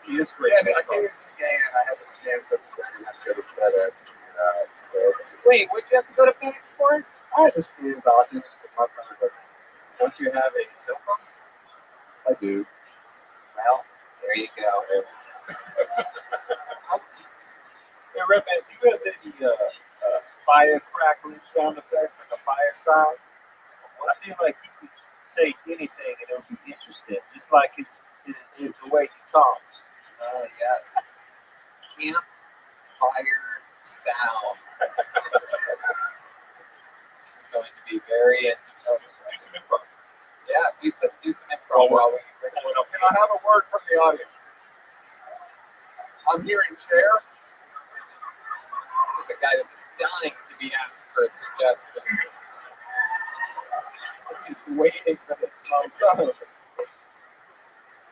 He is great. Yeah, I can't even scan. I had to scan stuff and I go to FedEx. Wait, what'd you have to go to FedEx for? I had to scan documents with my phone. Don't you have a cell phone? I do. Well, there you go. Hey, Rabbi, do you have any fire crackling sound effects, like a fire sound? I feel like he could say anything and it would be interesting, just like it's the way he talks. Yes. Campfire sound. This is going to be very interesting. Do some improv. Yeah, do some improv while we bring it up. Can I have a word from the audience? I'm hearing chair. There's a guy that was dying to be asked for a suggestion. He's waiting for this moment.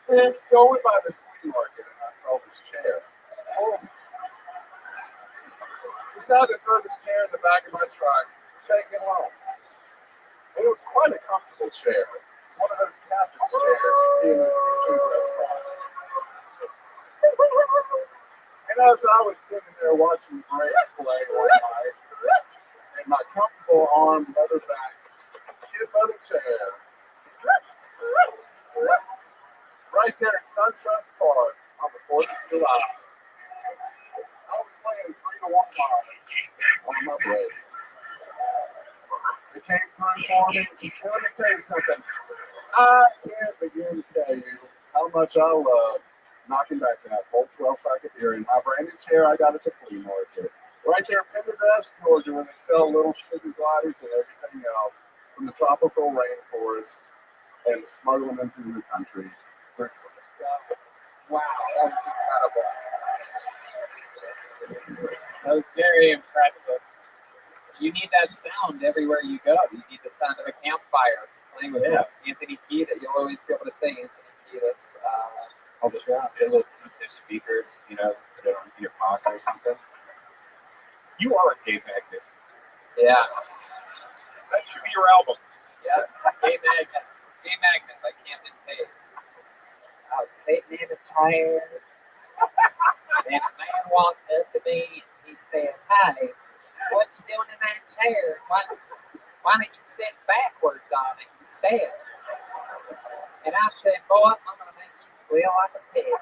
So I went by this flea market and I saw this chair. Decided to throw this chair in the back of my truck, take it home. And it was quite a comfortable chair. It's one of those captain's chairs you see in the seafood restaurants. And as I was sitting there watching Grace play one night, in my comfortable arm leather back, cute leather chair, right there at SunTrust Park on the 4th of July, I was laying 3-1 miles on my Braves. It came through for me. And let me tell you something. I can't begin to tell you how much I love knocking back that whole 12-pack of beer in my brand new chair I got at the flea market. Right there in Pendergrass, Georgia, where they sell little sugar gliders and everything else from the tropical rainforest and smuggle them into the country. Wow, that was incredible. That was very impressive. You need that sound everywhere you go. You need the sound of a campfire playing with Anthony Key that you'll always be able to say Anthony Key. That's I'll just get a little Bluetooth speakers, put it on your pocket or something. You are a gay magnet. Yeah. That should be your album. Yeah. Gay magnet. Gay magnet by Camden Pace. I was sitting in a chair. And a man walked up to me and he said, "Hi, what you doing in that chair? Why don't you sit backwards on it instead?" And I said, "Boy, I'm going to make you squeal like a pig."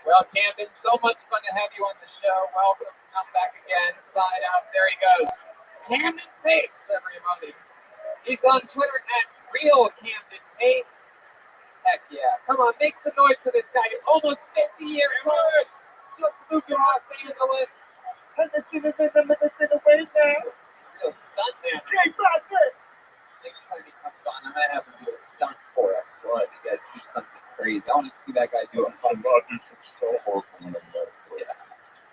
Well, Camden, so much fun to have you on the show. Welcome. Come back again. Sign out. There he goes. Camden Pace, everybody. He's on Twitter at RealCamdenPace. Heck yeah. Come on, make some noise for this guy. He's almost 50 years old. Just moved to Los Angeles. Real stunt man. Next time he comes on, I'm going to have him do a stunt for us. We'll have you guys do something crazy. I want to see that guy do a fun Yeah.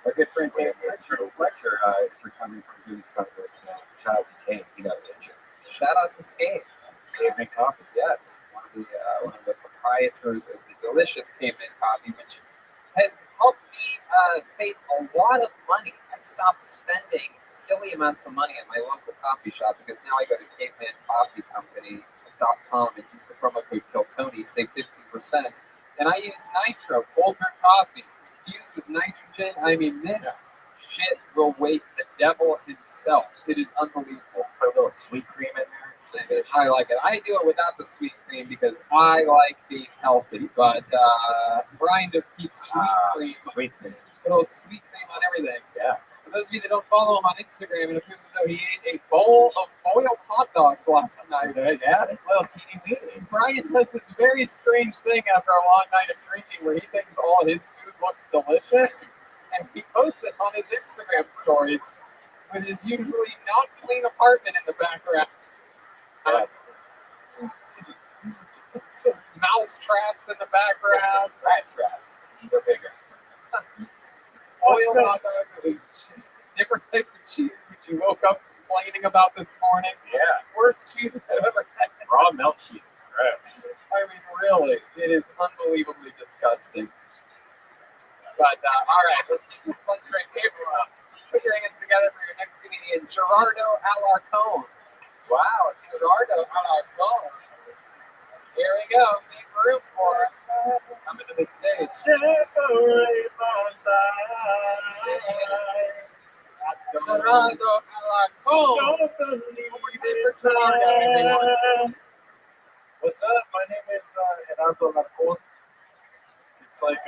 Our good friend Fletcher is recovering from doing stuff with shout out to Tane. He got injured. Shout out to Tane. Caveman Coffee. Yes, one of the proprietors of the delicious Caveman Coffee, which has helped me save a lot of money. I stopped spending silly amounts of money at my local coffee shop because now I go to cavemancoffeecompany.com and use the promo code KILLTONY, save 15%. And I use nitro, cold brew coffee, infused with nitrogen. I mean, this shit will wake the devil himself. It is unbelievable. Put a little sweet cream in there. It's delicious. I like it. I do it without the sweet cream because I like being healthy. But Brian just keeps sweet cream. Sweet cream. Good old sweet cream on everything. Yeah. For those of you that don't follow him on Instagram, it appears as though he ate a bowl of boiled hot dogs last night. Yeah, it's a little teeny weeny. Brian does this very strange thing after a long night of drinking where he thinks all his food looks delicious, and he posts it on his Instagram stories with his usually not clean apartment in the background. Yes. Some mouse traps in the background. Rat traps. They're bigger. Boiled hot dogs with different types of cheese, which you woke up complaining about this morning. Yeah. Worst cheese I've ever had. Raw milk cheese is gross. I mean, really, it is unbelievably disgusting. But, all right, let's keep this fun train table up. Put your hands together for your next comedian, Gerardo Alarcón. Wow, Gerardo Alarcón. Here we go. Make room for him. Coming to the stage. Separate my side. Gerardo Alarcón. Don't believe it's time. What's up? My name is Gerardo Alarcón. It's like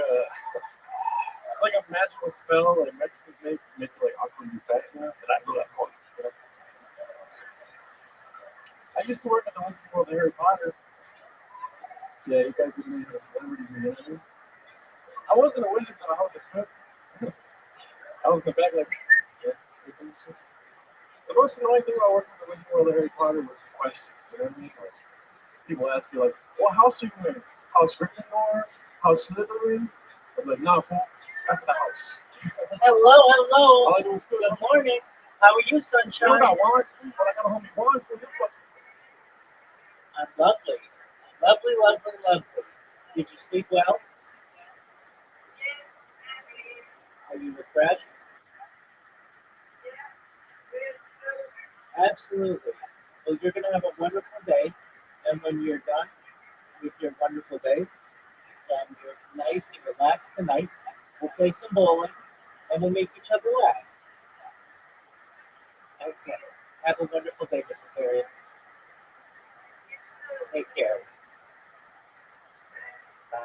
a magical spell like Mexicans make to make you like awkwardly fat, and I feel that point. I used to work at the Wizard World of Harry Potter. Yeah, you guys didn't know you had a celebrity here, did you? I wasn't a wizard, but I was a cook. I was in the back like, yeah. The most annoying thing about working at the Wizard World of Harry Potter was the questions. You know what I mean? Like, people ask you like, "What house are you in? House Gryffindor? House Slytherin?" I'm like, "Nah, fool, that's the house." Hello. All I do is good. Good morning. How are you, sunshine? I want, but I got a homie wand for this one. I'm lovely. Lovely, lovely, lovely. Did you sleep well? Are you refreshed? Absolutely. Well, you're going to have a wonderful day. And when you're done with your wonderful day and you're nice and relaxed tonight, we'll play some bowling and we'll make each other laugh. Okay. Have a wonderful day, Miss Aquarius. Take care. Bye.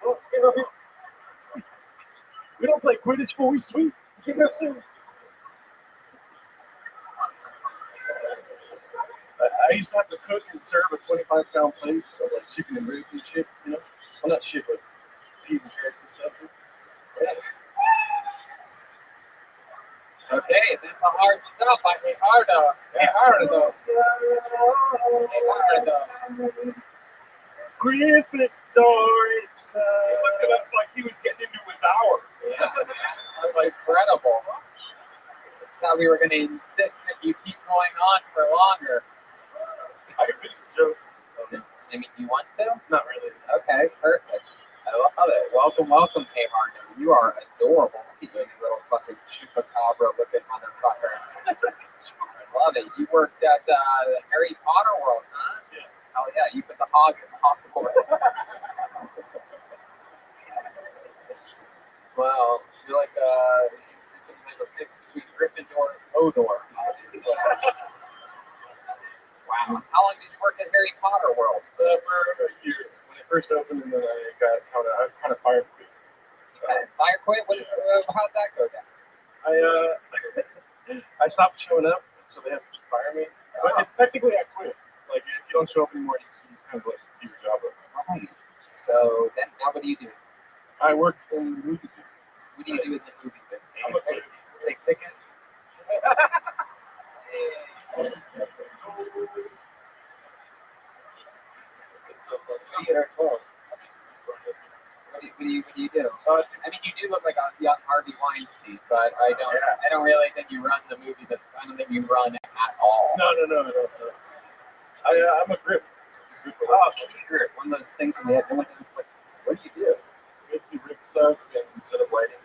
Oh, hey, Rabbi. We don't play Quidditch before we swing. Keep it soon. I used to have to cook and serve a 25-pound plate of like chicken and ribs and shit, you know? Well, not shit, but peas and carrots and stuff. Yeah. Okay, that's a hard stop. I hit harder. Hit harder though. Hit harder though. Gryffindor, it's he looked at us like he was getting into his hour. Yeah, man. That was incredible. Thought we were going to insist that you keep going on for longer. I can finish the jokes. I mean, you want to? Not really. Okay, perfect. I love it. Welcome, welcome, Hey Harden. You are adorable. You little fucking chupacabra looking motherfucker. I love it. You worked at the Harry Potter world, huh? Yeah. Oh yeah, you put the hog in the hog board. Well, you're like some type of mix between Gryffindor and Hodor, obviously. Wow. How long did you work at Harry Potter World? For a year. When it first opened, and then I was kind of fired. Fire quit? How'd that go down? I stopped showing up, so they had to fire me. But it's technically I quit. Like if you don't show up anymore, you kind of like keep your job up. Right. So then, now what do you do? I work in the movie business. What do you do in the movie business? I'm a slave. Take tickets. It's a theater club. What do you do? I mean, you do look like a young Harvey Weinstein, but I don't really think you run the movie business. I don't think you run at all. No. I'm a grip. Oh, grip. One of those things when you have no one knows what do you do? Basically rip stuff and set up lighting.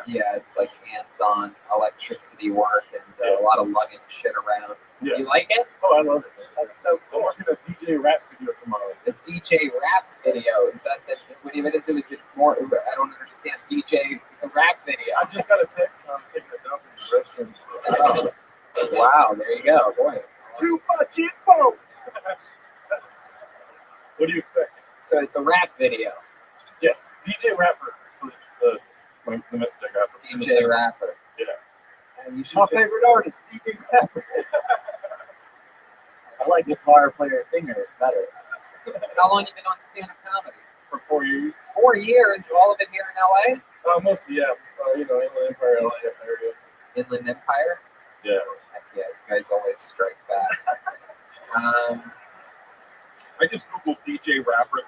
Yeah, it's like hands-on electricity work and a lot of lugging shit around. Yeah. You like it? Oh, I love it. That's so cool. I'm working a DJ rap video tomorrow. The DJ rap video, is that what do you do? Is it more? I don't understand. DJ, it's a rap video. I just got a text and I was taking a dump in the restroom. Oh. Wow, there you go, boy. What do you expect? So it's a rap video. Yes, DJ rapper. So it's the message I got from DJ rapper. Yeah. And My favorite artist, DJ Rapper. I like guitar player singer better. How long you been on stand-up comedy? For 4 years. 4 years, all of it here in LA? Mostly, yeah. Inland Empire, LA, that's area. Inland Empire? Yeah. Heck yeah, you guys always strike back. I just googled DJ rapper.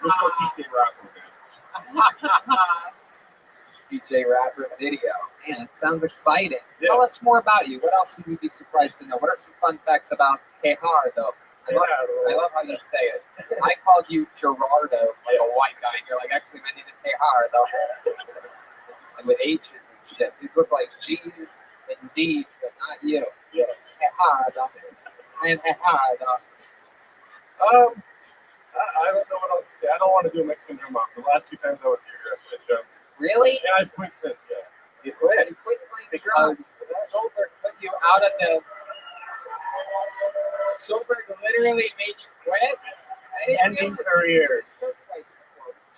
Just go DJ rapper. DJ rapper video. Man, it sounds exciting. Yeah. Tell us more about you. What else would we be surprised to know? What are some fun facts about Gerardo? I love how you say it. I called you Gerardo, like a white guy, and you're like, actually, my name is Gerardo. And with H's and shit. These look like G's and D's, but not you. Yeah. Gerardo. I am Gerardo. I don't know what else to say. I don't want to do a Mexican drum off. The last 2 times I was here, I played drums. Really? Yeah, I've quit since, yeah. You quit? You quit playing the drums. Schulberg put you out of the... Schulberg literally made you quit? Ending careers. Did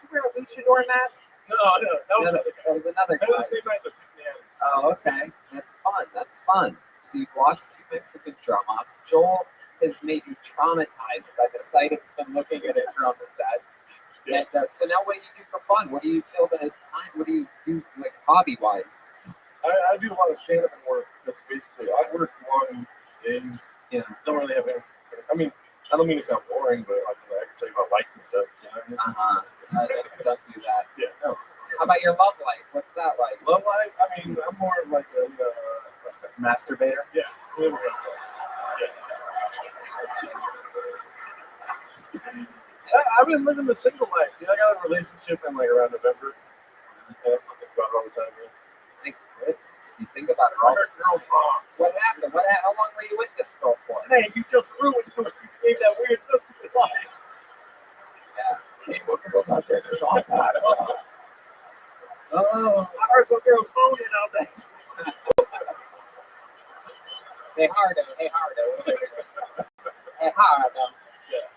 you wear a luchador mask? No. That was another guy. That was the same night that took me out. Oh, okay. That's fun. So you've lost 2 Mexican drum offs. Joel has made you traumatized by the sight of him looking at a drum set. Yeah. And so now what do you do for fun? What do you feel the time? What do you do like hobby-wise? I do a lot of stand-up and work. That's basically, I work long days. Yeah. Don't really have any, I mean, I don't mean to sound boring, but I can tell you about lights and stuff. You know what I mean? I don't do that. Yeah. No. How about your love life? What's that like? Love life? I mean, I'm more of like a Masturbator? Yeah. I've been living the single life. Dude, I got a relationship in like around November. I still think about it all the time, man. Thank goodness. You think about it all the time. What happened? How long were you with this girl for? Hey, you just ruined it. You gave that weird look to the lights. Yeah. Goes out there. There's all that. Oh, I heard some girls moaning out there. Hey, Hardo. Yeah.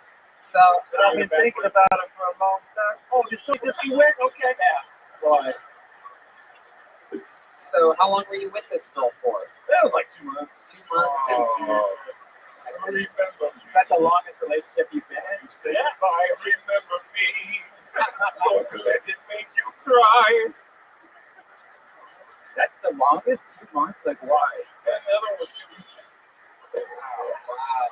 So, I've been thinking about it for a long time. Oh, just you went? Okay. Yeah. Boy. So, how long were you with this girl for? That was like 2 months. 2 months. I remember. Is that the longest relationship you've been in? Yeah. I remember me. Don't let it make you cry. That's the longest? 2 months? Like, why? And the other one was 2 weeks. Wow.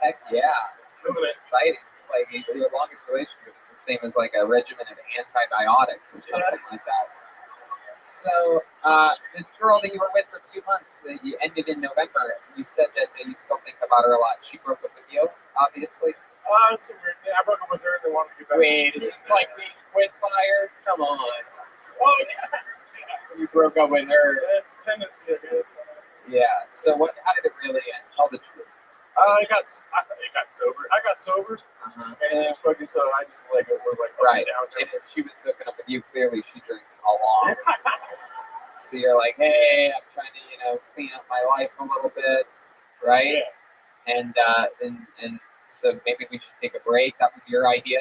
Heck yeah. This is exciting. It's like your longest relationship is the same as like a regimen of antibiotics or something like that. So, this girl that you were with for 2 months, that you ended in November, you said that you still think about her a lot. She broke up with you, obviously. It's a weird thing. I broke up with her and they wanted to get back. Wait, is this like being quit fired? Come on. Oh, yeah. You broke up with her. It's a tendency, I guess. Yeah. So how did it really end? Tell the truth. It got sober. I got sober. And then fucking so I just like was like Right. down. And if she was hooking up with you, clearly she drinks a lot. So you're like, hey, I'm trying to, clean up my life a little bit, right? Yeah. And so maybe we should take a break. That was your idea.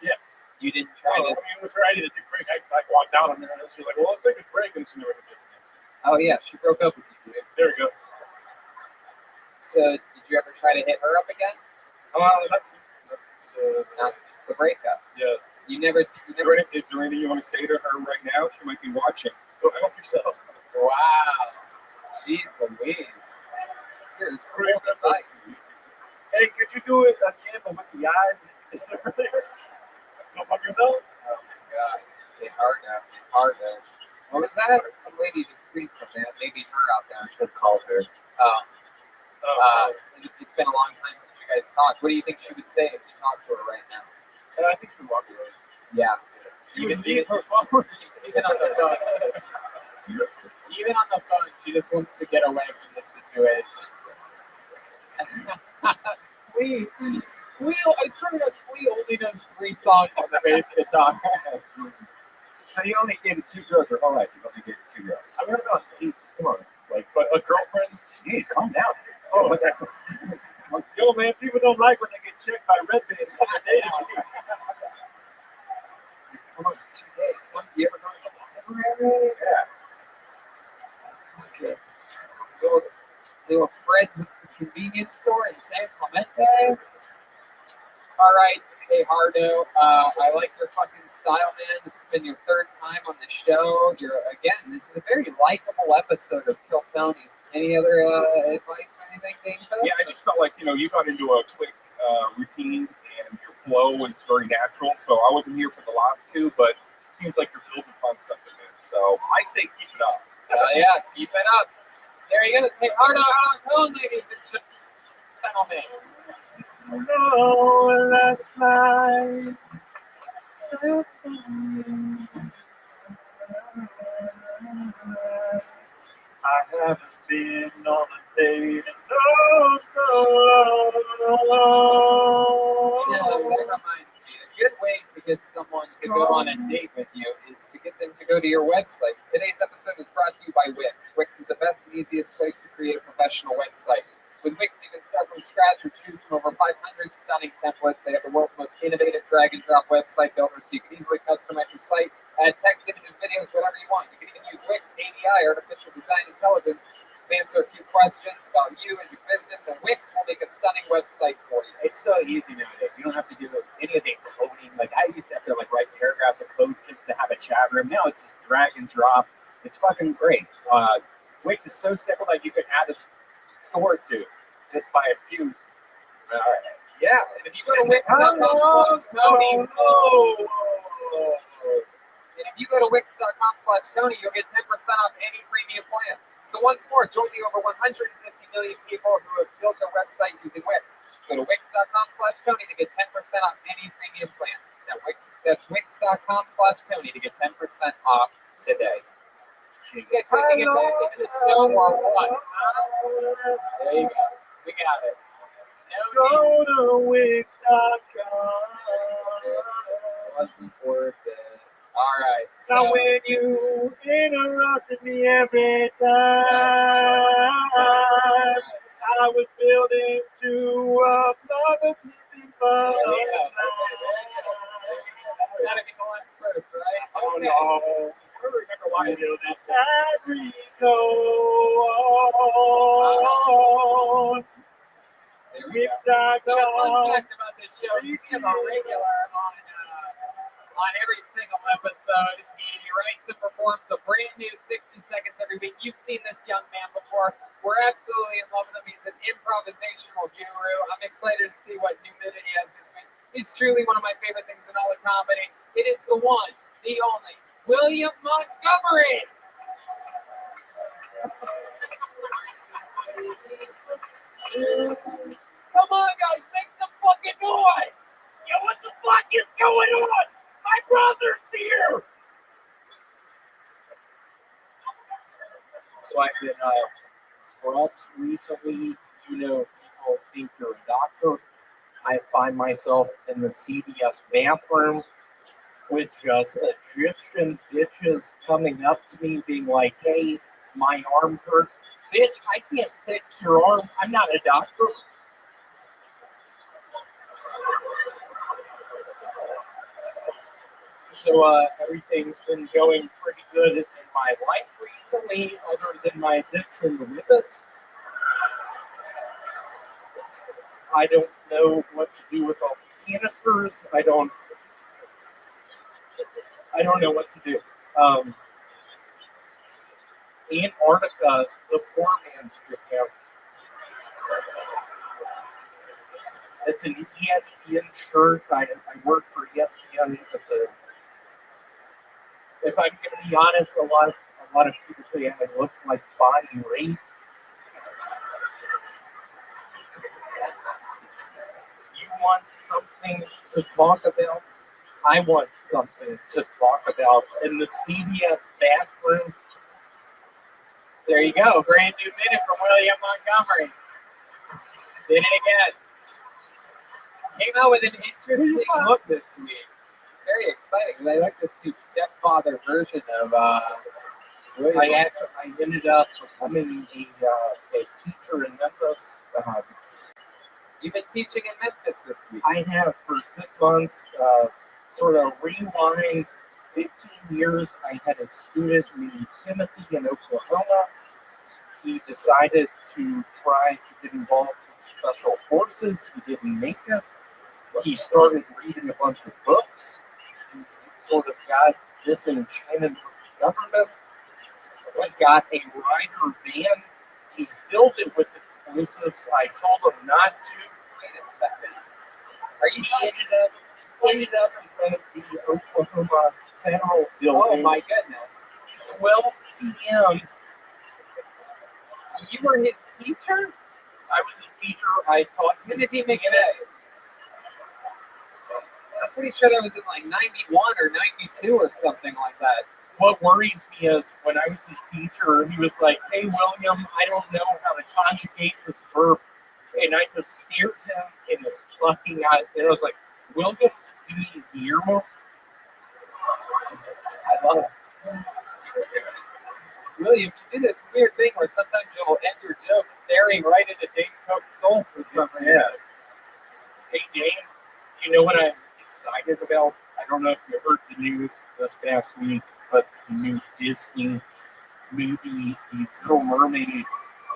Yes. You didn't try I mean, to. it was her idea to take a break. I walked down on there and she was like, well, let's take a break. And she never did. Oh yeah, she broke up with you. There we go. So did you ever try to hit her up again? Not since the breakup. Yeah. You never. Is there anything you want to say to her right now? She might be watching. Go help yourself. Wow. Jeez Louise. You're as cool as I. Hey, could you do it again, but with the eyes? Go fuck yourself? Oh my god. It's hard now. Hard now. What was that? Some lady just screamed something. Maybe her out there. I said called her. It's been a long time since you guys talked. What do you think she would say if you talked to her right now? I think she would walk away. Yeah. Even on the phone. Even on the phone, she just wants to get away from the situation. Flea, I swear to God, Flea only knows 3 songs on the bass guitar. So you only dated 2 girls her whole life. You only dated 2 girls. I'm gonna go on dates. Come on. Like, but a girlfriend? Jeez, calm down. Oh, but that's. Yo, man, people don't like when they get checked by Red Band. Come on, 2 dates. You ever go to the library? Yeah. Okay. Little Fred's convenience store in San Clemente. All right. Hey, Hardo. I like your fucking style, man. This has been your 3rd time on the show. This is a very likable episode of Kill Tony. Any other advice or anything, Dave? Yeah, I just felt like, you got into a quick routine and your flow was very natural. So I wasn't here for the last 2, but it seems like you're building upon something there. So I say keep it up. Yeah, keep it up. There he goes. Hey, Hardo, how on, ladies and gentlemen? No, last night. I haven't been on a date in so long. That reminds me. A good way to get someone to go on a date with you is to get them to go to your website. Today's episode is brought to you by Wix. Wix is the best and easiest place to create a professional website. With Wix, you can start from scratch or choose from over 500 stunning templates. They have the world's most innovative drag-and-drop website builder, so you can easily customize your site, add text, images, videos, whatever you want. You can even use Wix ADI, Artificial Design Intelligence, to answer a few questions about you and your business, and Wix will make a stunning website for you. It's so easy nowadays. You don't have to do any of the coding. Like I used to have to write paragraphs of code just to have a chat room. Now it's just drag and drop. It's fucking great. Wix is so simple that you can add a store to just by a few. Yeah, and if you go to Wix.com/Tony, and if you go to Wix.com/Tony, you'll get 10% off any premium plan. So once more, join the over 150 million people who have built their website using Wix. Go to Wix.com/Tony to get 10% off any premium plan. That's Wix.com/Tony to get 10% off today. You guys ready to get back into the show or what? There you go. We got it. Go to Wix.com. Wasn't worth it. All right. Now when you interrupted me every time, I was building to another flipping button. That's gotta be the last verse, right? Oh Okay. no. I don't remember why I do this. As we go on. Wix.com. So, fun fact about this show, he's a regular on every single episode. He writes and performs a brand new 60 seconds every week. You've seen this young man before. We're absolutely in love with him. He's an improvisational guru. I'm excited to see what new minute he has this week. He's truly one of my favorite things in all of comedy. It is the one, the only, William Montgomery. Come on, guys, make some fucking noise! Yo, what the fuck is going on? My brother's here! So I've been scrubbed recently. People think you're a doctor. I find myself in the CVS bathroom with just Egyptian bitches coming up to me being like, hey, my arm hurts. Bitch, I can't fix your arm. I'm not a doctor. So everything's been going pretty good in my life recently, other than my addiction to whippets. I don't know what to do with all the canisters. I don't know what to do. Antarctica, the poor man's Japan. It's an ESPN shirt. I work for ESPN. If I'm going to be honest, a lot of people say I look like body rape. You want something to talk about? I want something to talk about in the CVS bathrooms. There you go. Brand new minute from William Montgomery. Did it again. Came out with an interesting look this week. Very exciting because I like this new stepfather version of William. I ended up becoming a teacher in Memphis. You've been teaching in Memphis this week. I have for 6 months. Sort of rewind 15 years. I had a student named Timothy in Oklahoma. He decided to try to get involved with special forces. He didn't make it. He started reading a bunch of books. He sort of got disenchanted with the government. He got a rider van. He filled it with explosives. I told him not to. Wait a second. Are you ended up in front of the Oklahoma Federal Building. Oh my goodness. 12 p.m. You were his teacher? I was his teacher. I taught him. When did he make it? I'm pretty sure that was in like 91 or 92 or something like that. What worries me is when I was his teacher, he was like, hey, William, I don't know how to conjugate this verb. And I just stared him in his fucking eye. And I was like, William, you mean Guillermo? I love it. William, you do this weird thing where sometimes you'll end your jokes staring right into Dane Cook's soul for some reason. Yeah. Hey, Dane, you know what I'm excited about? I don't know if you heard the news this past week, but the new Disney movie, The Little Mermaid,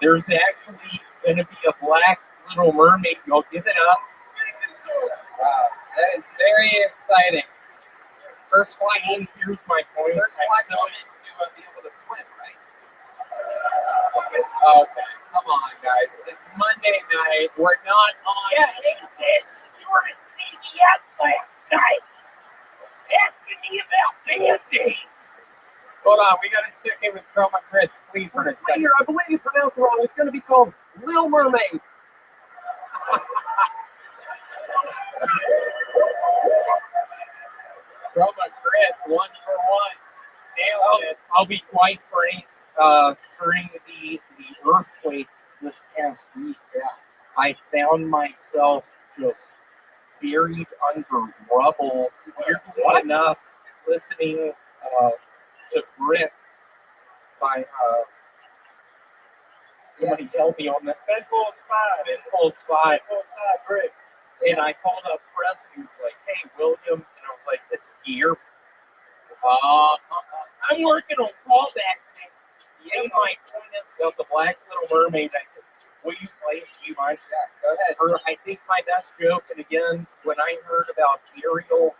there's actually going to be a black Little Mermaid. Y'all give it up. Wow, that is very exciting. First black, here's my point. First black woman to be able to swim, right? Okay, come on, guys. It's Monday night. We're not on. Yeah, hey, bitch, you were at CVS last night asking me about Band-Aids. Hold on, we got to check in with Chroma Chris. Please for a second. Here, I believe you pronounced it wrong. It's going to be called Lil Mermaid. Chroma Chris, 1 for 1. Nailed it. I'll be quite frank. During the earthquake this past week, I found myself just buried under rubble. Weirdly enough, listening to Grit by somebody help me on that. Ben Folds 5, Grit. And I called up Press and he was like, hey, William. And I was like, it's gear. I'm working on callback. And my point is about the Black Little Mermaid. Will you play it? Do you mind? Yeah, go ahead. Or I think my best joke, and again, when I heard about Ariel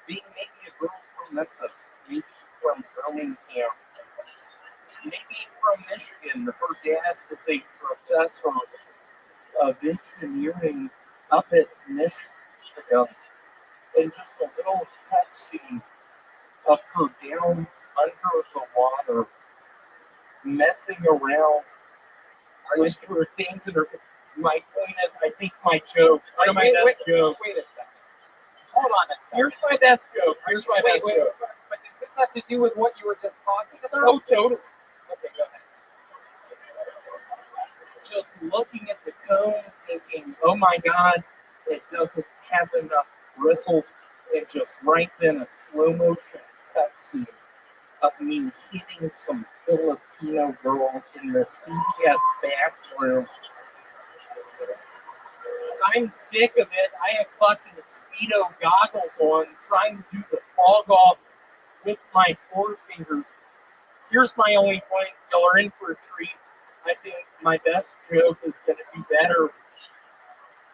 being maybe a girl from Memphis, maybe from Birmingham, maybe from Michigan, her dad is a professor of engineering up at Michigan, and just a little cutscene of her down under the water, messing around with her things that are. My point is, I think my joke. One of my best jokes. Wait a second. Hold on a second. Here's my best joke. Here's my best joke. But does this have to do with what you were just talking about? Oh, totally. Okay, go ahead. Just looking at the cone, thinking, "Oh my God, it doesn't have enough bristles, and just right then a slow motion cutscene of me hitting some Filipino girls in the CBS bathroom. I'm sick of it. I have fucking Speedo goggles on, trying to do the fog off with my forefingers. Here's my only point. Y'all are in for a treat. I think my best joke is going to be better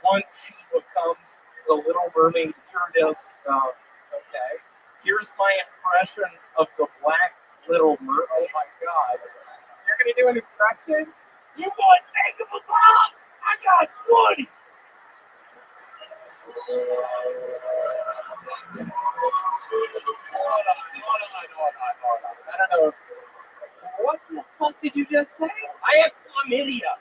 once she becomes the Little Mermaid. Here it is. Okay. Here's my impression of the Black Little Mermaid. Oh my God. You're going to do an impression? You want to think of a bomb? I got 20. Hold on. I don't know. What the fuck did you just say? I have chlamydia.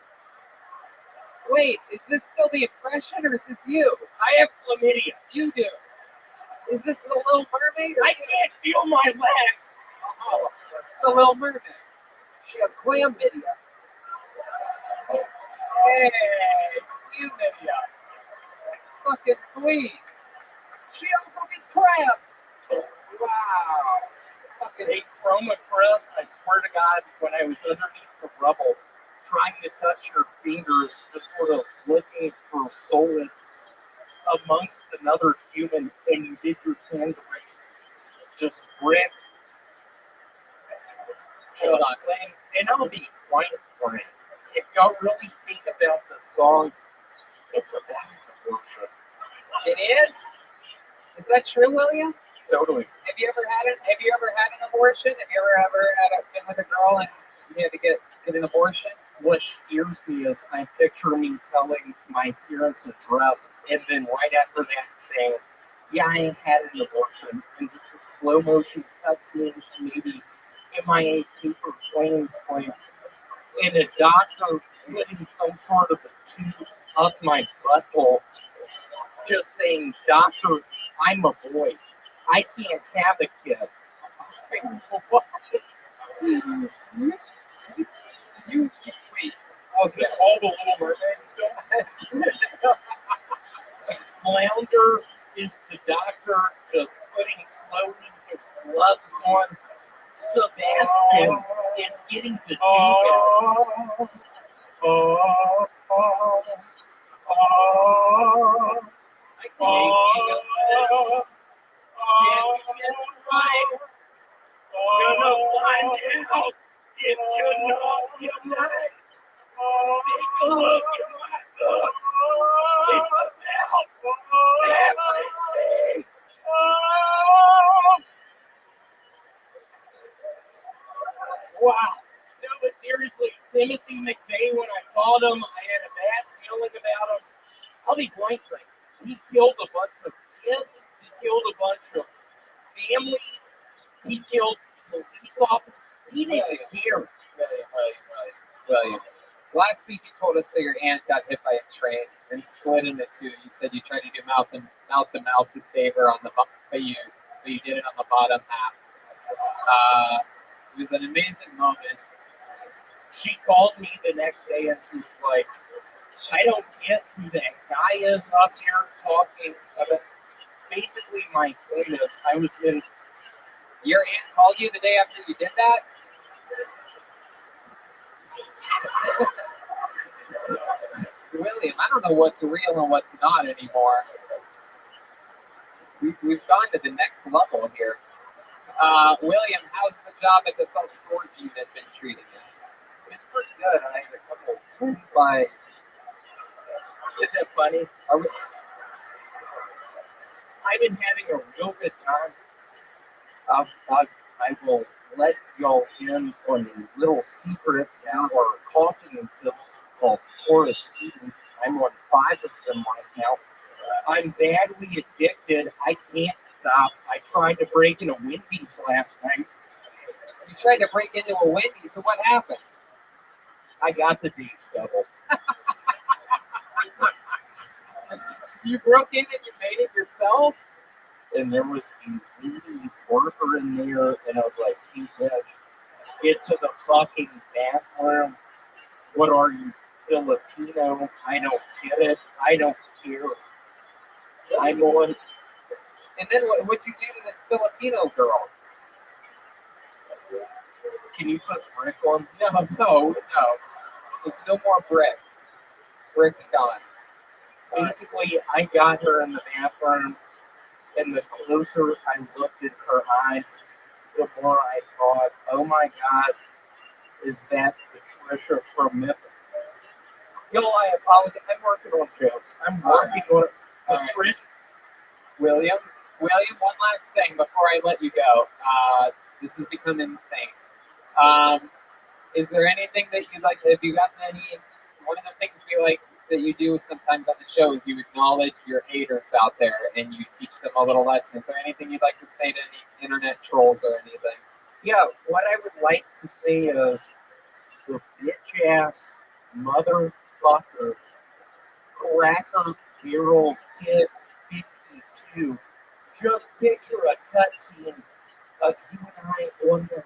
Wait, is this still the impression or is this you? I have chlamydia. You do. Is this the Little Mermaid? I can't feel my legs. Oh, it's the Little Mermaid. She has chlamydia. Hey, chlamydia. Fucking queen. She also gets crabs. Wow. Fucking hate Chroma Chris. I swear to God, when I was underneath the rubble, trying to touch her fingers, just sort of looking for solace amongst another human, and you did your hand right. Just rip. Hold on. And I'll be quite frank. If y'all really think about the song, it's about abortion. It is? Is that true, William? Totally. Have you ever had an abortion? Have you ever been with a girl and you had to get an abortion? What scares me is I picture me telling my parents' address and then right after that saying, yeah, I had an abortion, and just a slow motion cutscene, maybe MIA paper flames point, and a doctor putting some sort of a tube up my butthole, just saying, doctor, I'm a boy. I can't have a kid. What? You wait. Okay. All the Little Mermaids still. Flounder is the doctor just putting slowly his gloves on. Sebastian is getting the tube out. I can't right. Gonna find out if you know you're right. Take a look at my book. It's about everything. Wow. No, but seriously, Timothy McVeigh, when I called him, I had a bad feeling about him. I'll be blank. He killed a bunch of kids. He killed a bunch of families. He killed police officers. He didn't care. William. Last week you told us that your aunt got hit by a train and split into two. You said you tried to do mouth to mouth to save her on the but you did it on the bottom half. It was an amazing moment. She called me the next day and she was like, I don't get who that guy is up here talking about. Basically, my point is, I was in. Your aunt called you the day after you did that? William, I don't know what's real and what's not anymore. We've gone to the next level here. William, how's the job at the self-storage unit been treating you? It's pretty good. I had a couple by. Is it funny? I've been having a real good time. I will let y'all in on a little secret now, or coughing pills called Chlorocidin. I'm on 5 of them right now. I'm badly addicted. I can't stop. I tried to break into Wendy's last night. You tried to break into a Wendy's, so what happened? I got the beef stubble. You broke in and you made it yourself? And there was a lady worker in there, and I was like, hey, bitch, get to the fucking bathroom. What are you, Filipino? I don't get it. I don't care. I'm on. And then what'd you do to this Filipino girl? Can you put brick on? No. There's no more brick. Brick's gone. Basically, I got her in the bathroom, and the closer I looked at her eyes, the more I thought, oh my God, is that Patricia from Memphis? Yo, I apologize. I'm working on jokes. I'm working on Patricia. William, one last thing before I let you go. This has become insane. Is there anything that you'd like? Have you gotten any? One of the things we like that you do sometimes on the show is you acknowledge your haters out there and you teach them a little lesson. Is there anything you'd like to say to any internet trolls or anything? Yeah, what I would like to say is the bitch ass motherfucker, cracker girl kid 52. Just picture a cutscene of you and I on the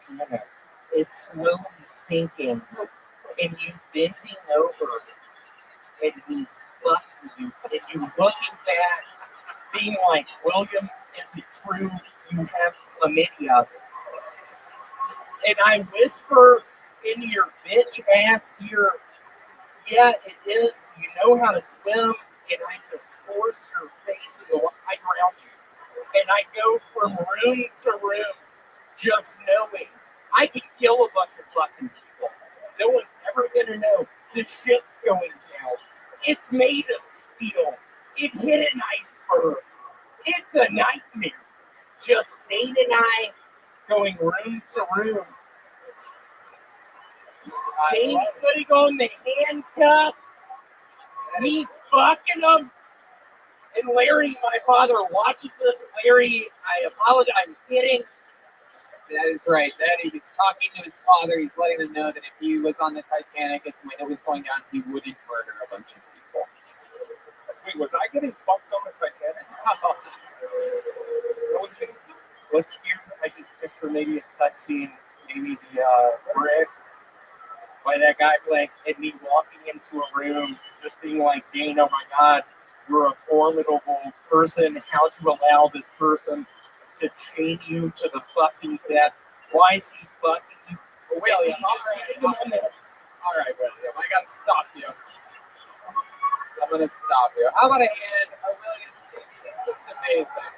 Titanic. It's slowly sinking, and you bending over, and he's fucking you, and you looking back, being like, William, is it true you have chlamydia? And I whisper in your bitch ass ear, yeah, it is. You know how to swim, and I just force your face in the water. I drown you. And I go from room to room, just knowing I can kill a bunch of fucking people. No one's ever gonna know the ship's going down. It's made of steel. It hit an iceberg. It's a nightmare. Just Dane and I going room to room. Dane putting on the handcuff. Me fucking them. And Larry, my father, watches this. Larry, I apologize. I'm kidding. That is right. That he was talking to his father. He's letting him know that if he was on the Titanic when it was going down, he wouldn't murder a bunch of people. Wait, was I getting fucked on the Titanic? Let's hear. I just picture maybe a cutscene, maybe the bridge by that guy playing, and me walking into a room, just being like, Dane, oh my God, you're a formidable person. How'd you allow this person to chain you to the fucking death? Why is he fucking you? William, all right, William, I gotta stop you. I'm gonna stop you. I'm gonna hand William. It's just amazing.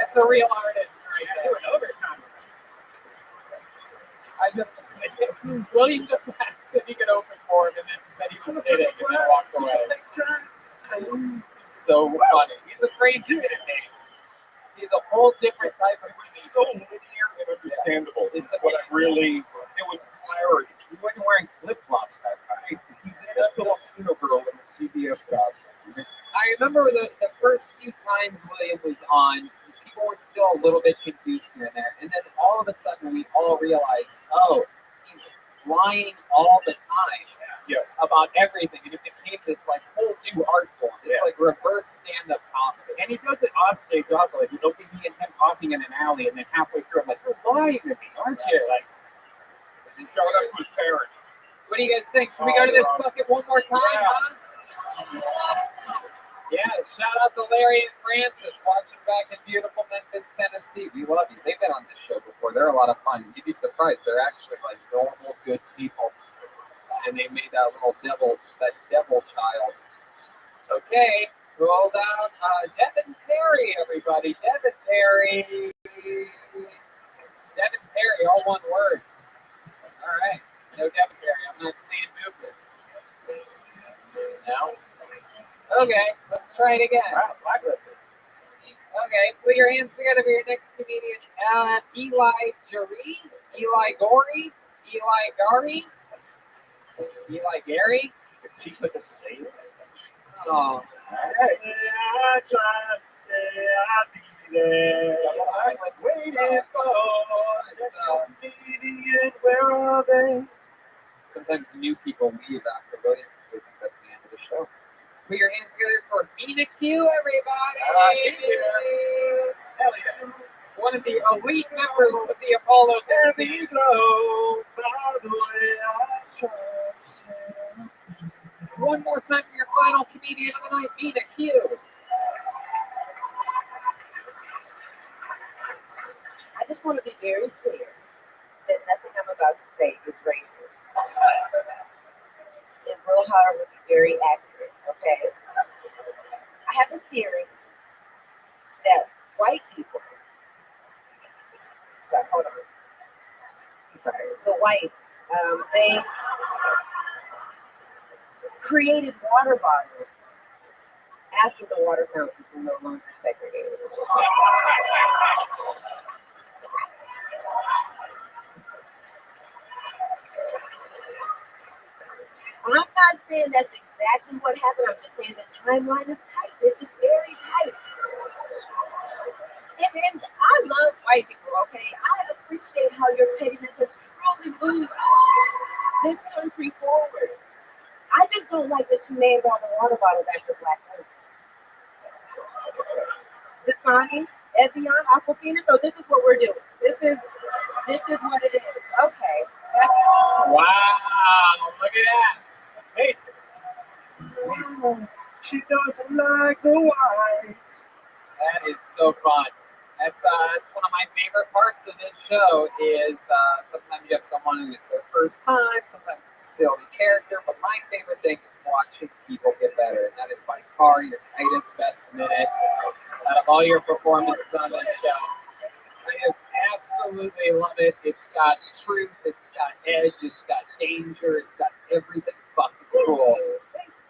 That's a real artist right there. Doing overtime. William just asked if he could open for him, and then said he was kidding, and then walked away. So funny. He's a crazy human being. He's a whole different type of person. So linear and understandable. It's what I really. It was clarity. He wasn't wearing flip-flops that time. He did a Filipino girl in the CBS costume. I remember the first few times William was on, people were still a little bit confused here and there. And then all of a sudden we all realized, oh, he's lying all the time about everything. And it became this like whole new art form. It's like reverse stand-up comedy. And he does it on stage also. Like, it'll be me and him talking in an alley, and then halfway through, I'm like, you're lying to me, aren't you? Like, and shout out to his parents. What do you guys think? Should we go to this bucket one more time, huh? Yeah, shout out to Larry and Francis watching back in beautiful Memphis, Tennessee. We love you. They've been on this show before. They're a lot of fun. You'd be surprised. They're actually like normal, good people. And they made that devil child. Okay, roll down. Devin Perry, everybody. Devin Perry. Devin Perry, all one word. All right. No Devin Perry. I'm not seeing movement. No. Okay, let's try it again. Wow, blacklisted. Okay, put your hands together for your next comedian. Eli Jaree, Eli Gorey, Eli Gary, Eli Gary. She put the slave. Oh. I tried to say I'll be there. I was waiting for comedian, where are they? Sometimes new people leave after William because they think that's the end of the show. Put your hands together for Mina Q, everybody. One of the elite members of the Apollo 13. One more time for your final comedian of the night, Mina Q. just want to be very clear that nothing I'm about to say is racist. It will, however, be very accurate, okay? I have a theory that white people, sorry, hold on. I'm sorry, the whites, they created water bottles after the water fountains were no longer segregated. I'm not saying that's exactly what happened. I'm just saying the timeline is tight. This is very tight. And I love white people, okay? I appreciate how your pettiness has truly moved this country forward. I just don't like that you named all the water bottles after black women. Dasani, Evian, Aquafina. So this is what we're doing. This is what it is. Okay. Wow, look at that. Amazing. She doesn't like the whites. That is so fun. That's one of my favorite parts of this show is sometimes you have someone and it's their first time, sometimes it's a silly character, but my favorite thing is watching people get better, and that is by far your tightest, best minute out of all your performances on this show. I just absolutely love it. It's got truth, it's got edge, it's got danger, it's got everything fucking cool.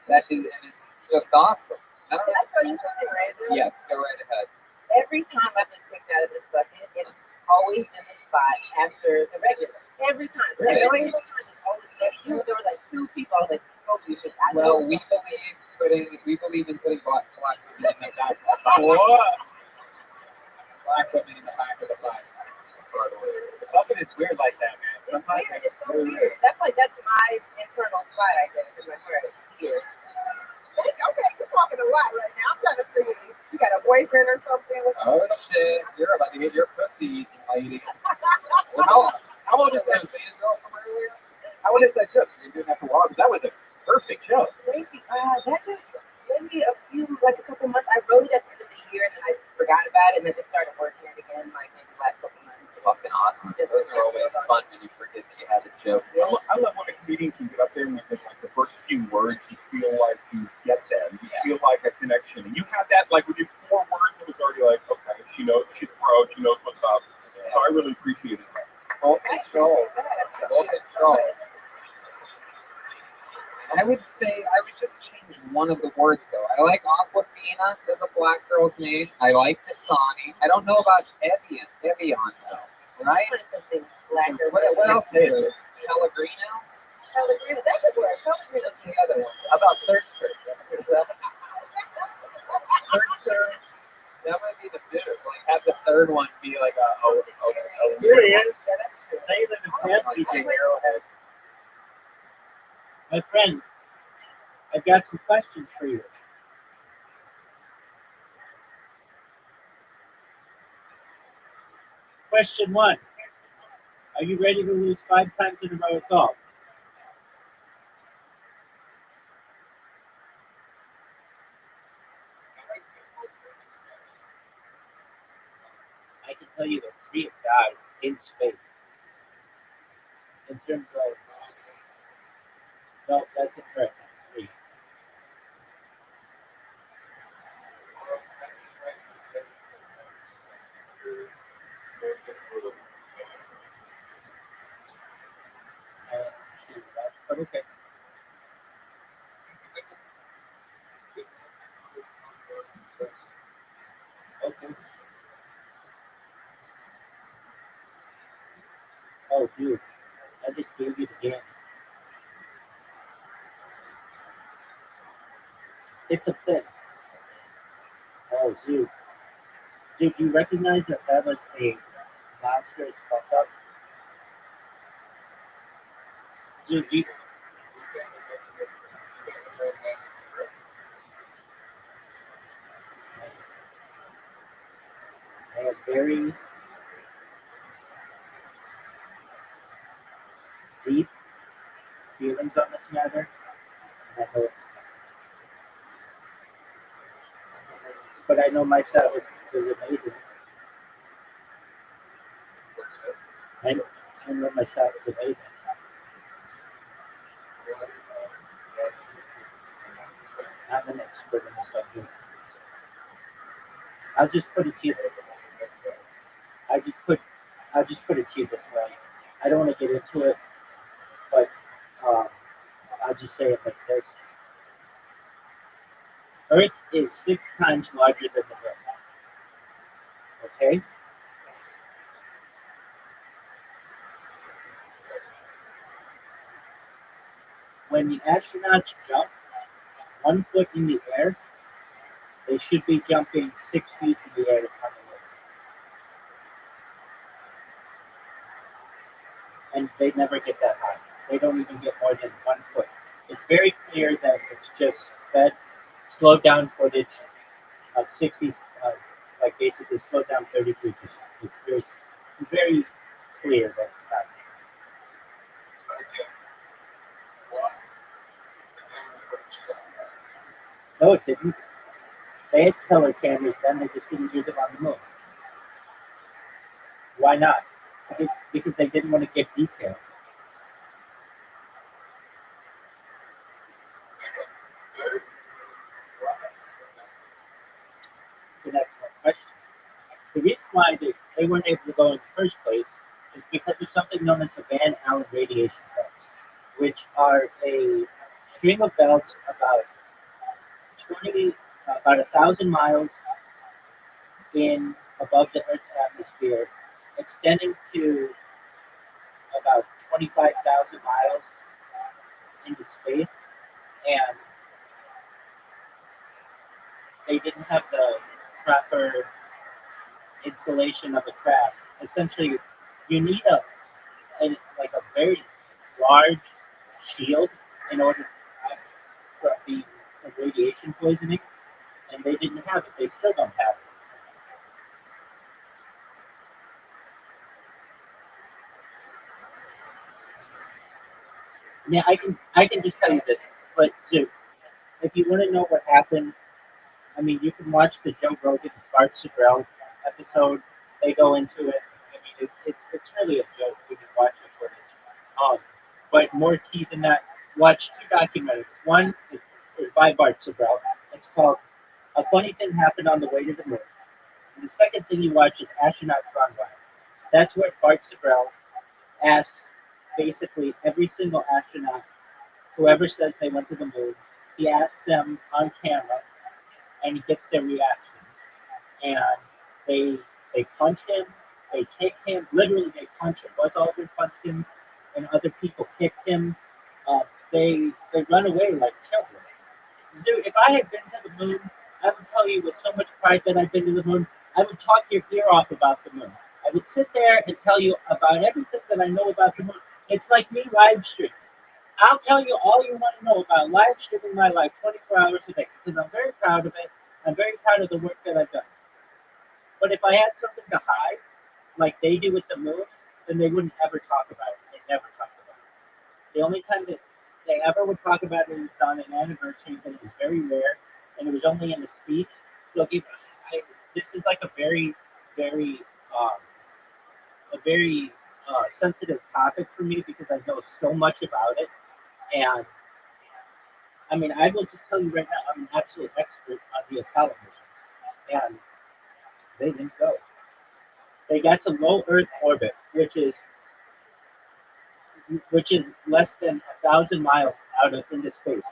That is, and it's just awesome. Can I tell you something random? Yes, go right ahead. Every time I've been picked out of this bucket, it's always in the spot after the regular. Every time. So Really? every time it's always there. There were like two people. I was like, oh, you think I Well, know. we believe in putting black women in the back of the bus. What? Black women in the back of the bus. Bucket is weird like that, man. Sometimes It's so weird. That's my internal spot, I guess, in my heart. It's here. Okay, you're talking a lot right now. I'm trying to see you got a boyfriend or something. Oh shit, you're about to get your pussy eaten, lady. How old is that Santa girl from earlier? I would have said too. You didn't have to walk because that was a perfect show. Thank you. That just maybe a couple months. I wrote it at the end of the year and then I forgot about it and then just started working it again like maybe the last couple months. Fucking awesome. Those are always fun when you forget that you had a joke. I love when a comedian can get up there and within like the first few words, you feel like you get them. You feel like a connection. And you have that, like within 4 words, it was already like, okay, she knows, she's pro, she knows what's up. So I really appreciated that. Full control. Full control. I would just change one of the words though. I like Aquafina as a black girl's name. I like Dasani. I don't know about Evian though. Right? What else is there? Pellegrino? Pellegrino, that's a word. Pellegrino's the other one. How about Thirster? Thirster. That might be the bitter. Like have the third one be like a Here he is. Yeah, that's true. How you living, Sam? TJ Arrowhead. My friend, I've got some questions for you. Question 1. Are you ready to lose 5 times in a row at golf? I can tell you that 3 have died in space. In terms of... No, that's incorrect. That's 3. But okay. Okay. Oh, dude. I just gave you the game. It's a thing. Oh, Zoo. Zoo, do you recognize that was a monstrous fuck up? Zoo, do you... I have very deep feelings on this matter. And I hope, but I know my shot was amazing. I know my shot was amazing. I'm an expert in the subject. I'll just put it to you. I'll just put it to you this way. I don't want to get into it, but um, I'll just say it like this: Earth is 6 times larger than the Moon. Okay. When the astronauts jump 1 foot in the air, they should be jumping 6 feet in the air on the Moon. And they never get that high. They don't even get more than 1 foot. It's very clear that it's just that slowed down footage of 60s, like basically slowed down 33%. It's very clear that it's happening. No, it didn't. They had color cameras then, they just didn't use them on the Moon. Why not? Because they didn't want to get detail. It's an excellent question. The reason why they weren't able to go in the first place is because of something known as the Van Allen radiation belts, which are a string of belts about 1,000 miles in above the Earth's atmosphere, extending to about 25,000 miles into space, and they didn't have the proper insulation of the craft. Essentially, you need a very large shield in order to be radiation poisoning, and they didn't have it. They still don't have it. Yeah, I can just tell you this, but so if you want to know what happened, I mean, you can watch the Joe Rogan's Bart Sibrel episode. They go into it. I mean, it's really a joke. You can watch the footage. But more key than that, watch 2 documentaries. One is by Bart Sibrel. It's called "A Funny Thing Happened on the Way to the Moon." And the second thing you watch is "Astronauts Gone Wild." That's where Bart Sibrel asks basically every single astronaut, whoever says they went to the moon, he asks them on camera, and he gets their reactions. And they punch him, they kick him, literally they punch him. Buzz Aldrin punched him, and other people kicked him. They run away like children. Dude, if I had been to the moon, I would tell you with so much pride that I've been to the moon, I would talk your ear off about the moon. I would sit there and tell you about everything that I know about the moon. It's like me live streaming. I'll tell you all you want to know about live streaming my life 24 hours a day because I'm very proud of it. I'm very proud of the work that I've done. But if I had something to hide, like they do with the moon, then they wouldn't ever talk about it. They never talk about it. The only time that they ever would talk about it is on an anniversary, but it was very rare, and it was only in a speech. Look, this is like a very, very, sensitive topic for me because I know so much about it. And I mean, I will just tell you right now, I'm an absolute expert on the Apollo missions, and they didn't go. They got to low Earth orbit, which is less than 1,000 miles out of into space.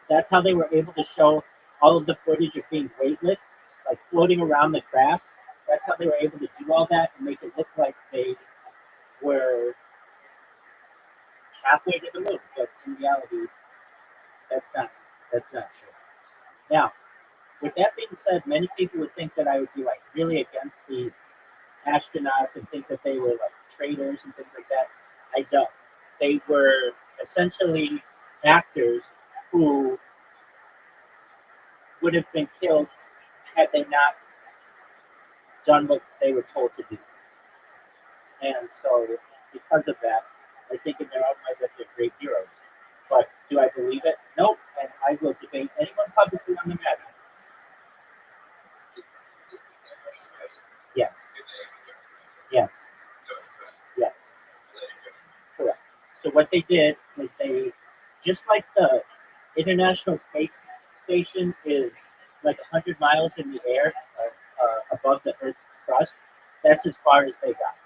That's how they were able to show all of the footage of being weightless, like floating around the craft. That's how they were able to do all that and make it look like they were halfway to the moon. But in reality, that's not true. Now, with that being said, many people would think that I would be like really against the astronauts and think that they were like traitors and things like that. I don't. They were essentially actors who would have been killed had they not done what they were told to do. And so, because of that, I think in their own way that they're great heroes. But do I believe it? Nope. And I will debate anyone publicly on the matter. Yes. Yes. Yes. So what they did was they, just like the International Space Station is like 100 miles in the air above the Earth's crust, that's as far as they got.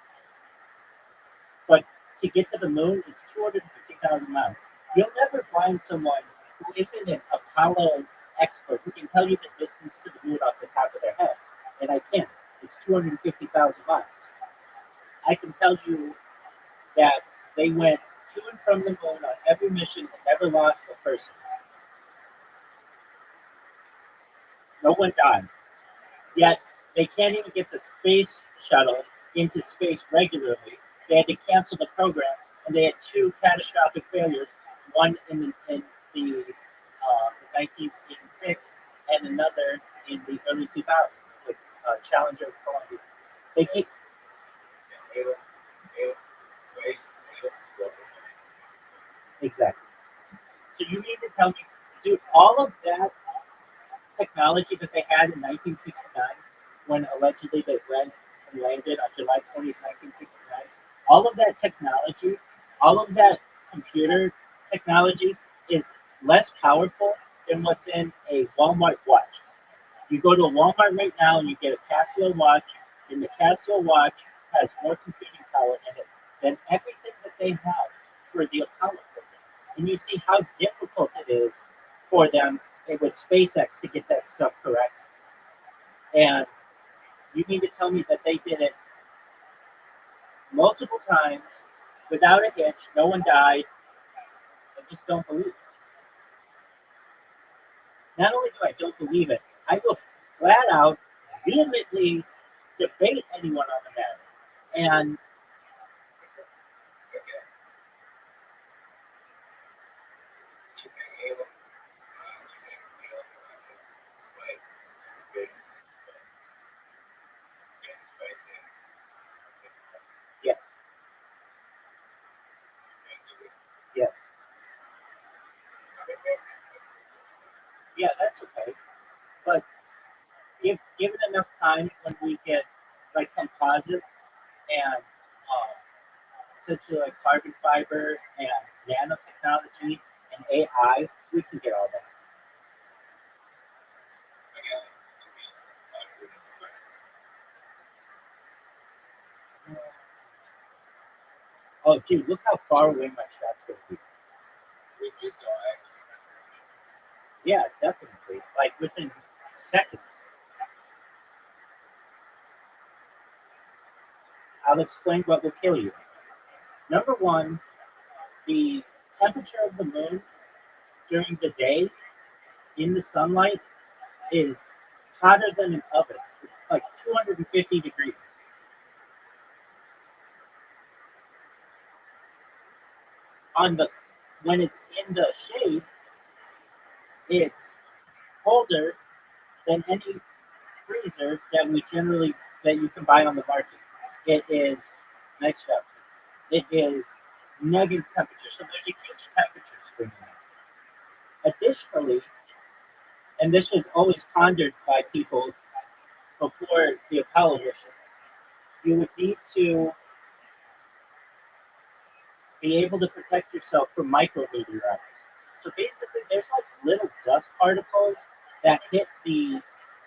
But to get to the moon, it's 250,000 miles. You'll never find someone who isn't an Apollo expert who can tell you the distance to the moon off the top of their head. And I can't. It's 250,000 miles. I can tell you that they went to and from the moon on every mission and never lost a person. No one died. Yet they can't even get the space shuttle into space regularly. They had to cancel the program, and they had two catastrophic failures. One in the 1986, and another in the early 2000s with Challenger Columbia. They keep exactly. So you mean to tell me, dude, all of that technology that they had in 1969, when allegedly they went and landed on July 20th, 1969, all of that technology, all of that computer technology is less powerful than what's in a Walmart watch. You go to a Walmart right now and you get a Casio watch, and the Casio watch has more computing power in it than everything that they have for the Apollo program. And you see how difficult it is for them with SpaceX to get that stuff correct. And you mean to tell me that they did it multiple times without a hitch, no one died? I just don't believe it. Not only do I don't believe it, I will flat out, vehemently debate anyone on the matter. And yes. Yes. Yeah, that's okay. But given enough time when we get like composites and essentially like carbon fiber and nanotechnology and AI, we can get all that. Oh, dude, look how far away my shot's going to be. Yeah, definitely. Like within seconds. I'll explain what will kill you. Number one, the temperature of the moon during the day in the sunlight is hotter than an oven. It's like 250 degrees. When it's in the shade, it's colder than any freezer that you can buy on the market. It is next up. It is negative temperature, so there's a huge temperature swing. Additionally, and this was always pondered by people before the Apollo missions, you would need to be able to protect yourself from micrometeorites. So basically, there's like little dust particles that hit the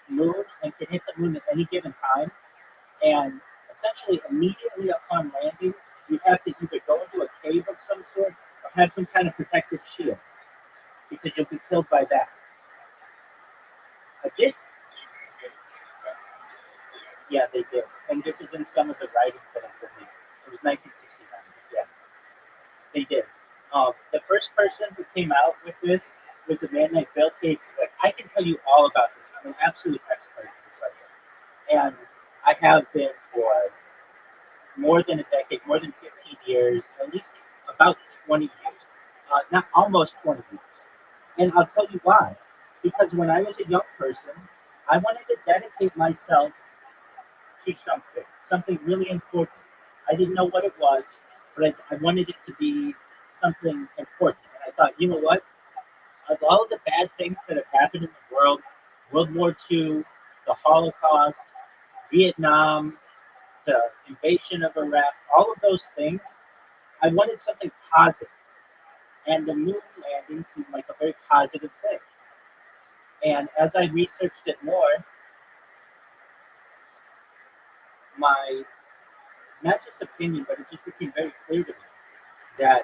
moon and can hit the moon at any given time. And essentially, immediately upon landing, you have to either go into a cave of some sort or have some kind of protective shield because you'll be killed by that. Yeah, they did. And this is in some of the writings that I've been reading. It was 1969. Yeah, they did. The first person who came out with this was a man named Bill Casey. Like, I can tell you all about this. I'm an absolute expert in this subject. And I have been for more than a decade, more than 15 years, at least about 20 years. Not almost 20 years. And I'll tell you why. Because when I was a young person, I wanted to dedicate myself to something really important. I didn't know what it was, but I wanted it to be something important. And I thought, you know what? Of all of the bad things that have happened in the world, World War II, the Holocaust, Vietnam, the invasion of Iraq, all of those things, I wanted something positive, and the moon landing seemed like a very positive thing. And as I researched it more, my not just opinion, but it just became very clear to me that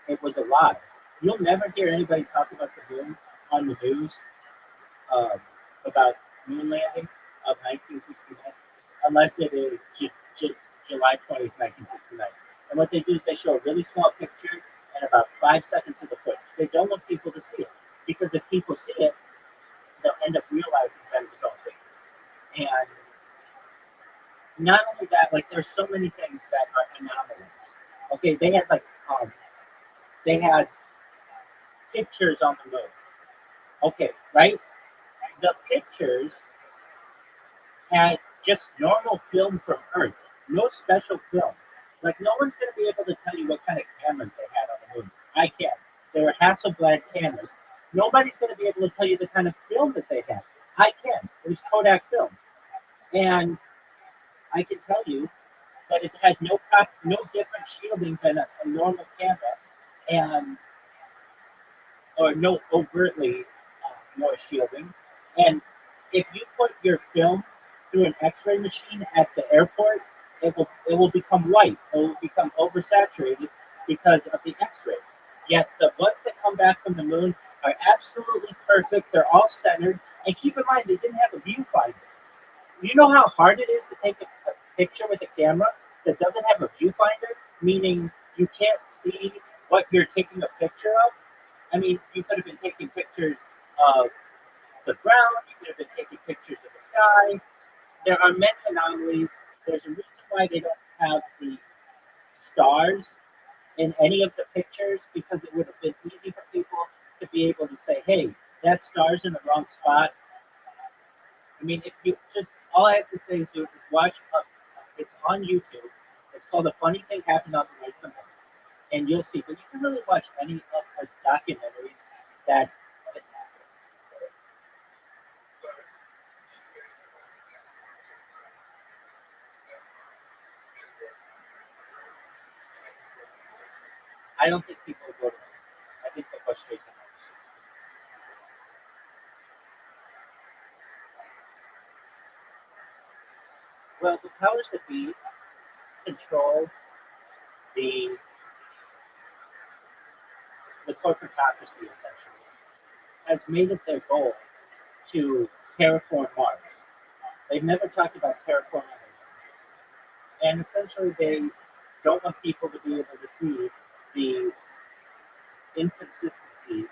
it was a lie. You'll never hear anybody talk about the moon on the news about moon landing of 1969, unless it is July 20th, 1969. And what they do is they show a really small picture and about 5 seconds of the footage. They don't want people to see it, because if people see it, they'll end up realizing that it was all fake. And not only that, like there's so many things that are anomalies. Okay, they had pictures on the moon. Okay, right? The pictures had just normal film from Earth, no special film. Like no one's going to be able to tell you what kind of cameras they had on the moon. I can. They were Hasselblad cameras. Nobody's going to be able to tell you the kind of film that they had. I can. It was Kodak film, and I can tell you that it had no different shielding than a normal camera, and or no overtly more shielding. And if you put your film through an X-ray machine at the airport, it will become white. It will become oversaturated because of the X-rays. Yet the ones that come back from the moon are absolutely perfect. They're all centered. And keep in mind, they didn't have a viewfinder. You know how hard it is to take a picture with a camera that doesn't have a viewfinder, meaning you can't see what you're taking a picture of? I mean, you could have been taking pictures of the ground, you could have been taking pictures of the sky. There are many anomalies. There's a reason why they don't have the stars in any of the pictures, because it would have been easy for people to be able to say, hey, that star's in the wrong spot. I mean, if you just, all I have to say is watch, it's on YouTube. It's called A Funny Thing Happened on the Way to the Moon. And you'll see, but you can really watch any of the documentaries that I don't think people will go to them. I think they'll go straight to Mars. Well, the powers that be control the corporatocracy, essentially, has made it their goal to terraform Mars. They've never talked about terraforming it. And essentially, they don't want people to be able to see the inconsistencies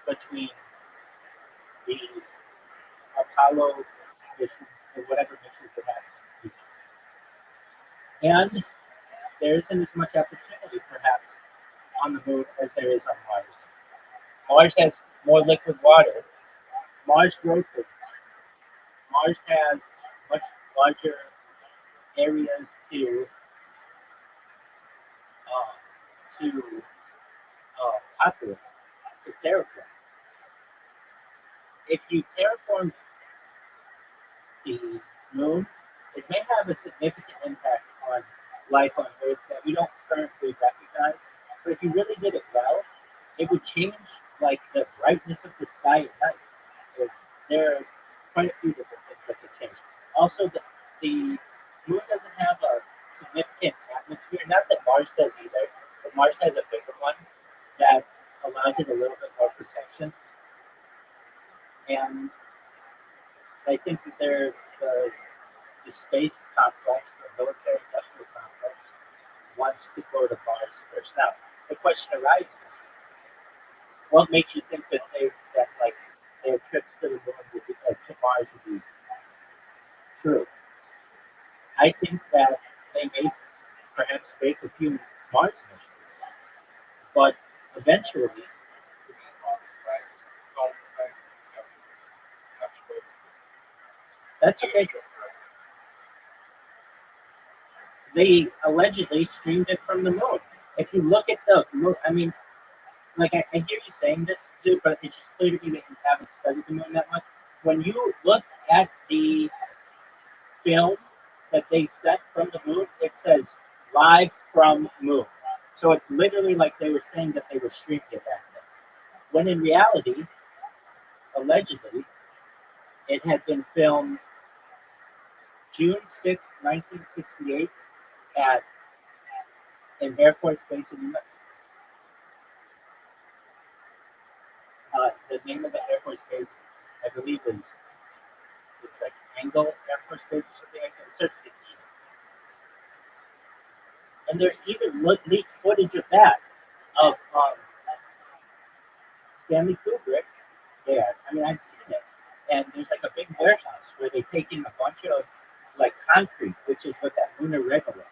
between the Apollo missions and whatever missions they have in the future. And there isn't as much opportunity, perhaps, on the moon as there is on Mars. Mars has more liquid water. Mars rotates. Mars has much larger areas to populate, to terraform. If you terraform the moon, it may have a significant impact on life on Earth that we don't currently recognize. But if you really did it well, it would change like the brightness of the sky at night. There are quite a few different things that could change. Also, the moon doesn't have a significant atmosphere. Not that Mars does either, but Mars has a bigger one that allows it a little bit more protection. And I think that the space complex, the military industrial complex, wants to go to Mars first. Now, the question arises: what makes you think that their trips to the moon would be, to Mars would be true? I think that they may perhaps fake a few Mars missions, but eventually. That's okay. They allegedly streamed it from the moon. If you look at the moon, I mean, like I hear you saying this, Sue, but it's just clear to me that you haven't studied the moon that much. When you look at the film that they sent from the moon, it says live from Moon. So it's literally like they were saying that they were streaming it back then. When in reality, allegedly, it had been filmed June 6, 1968 at an Air Force base in New Mexico. The name of the Air Force base, I believe, it's like Angle Air Force Base or something like that. It starts with an E. And there's even leaked footage of that, of Stanley Kubrick there. I mean, I've seen it. And there's like a big warehouse where they take in a bunch of like concrete, which is what that lunar regolith is.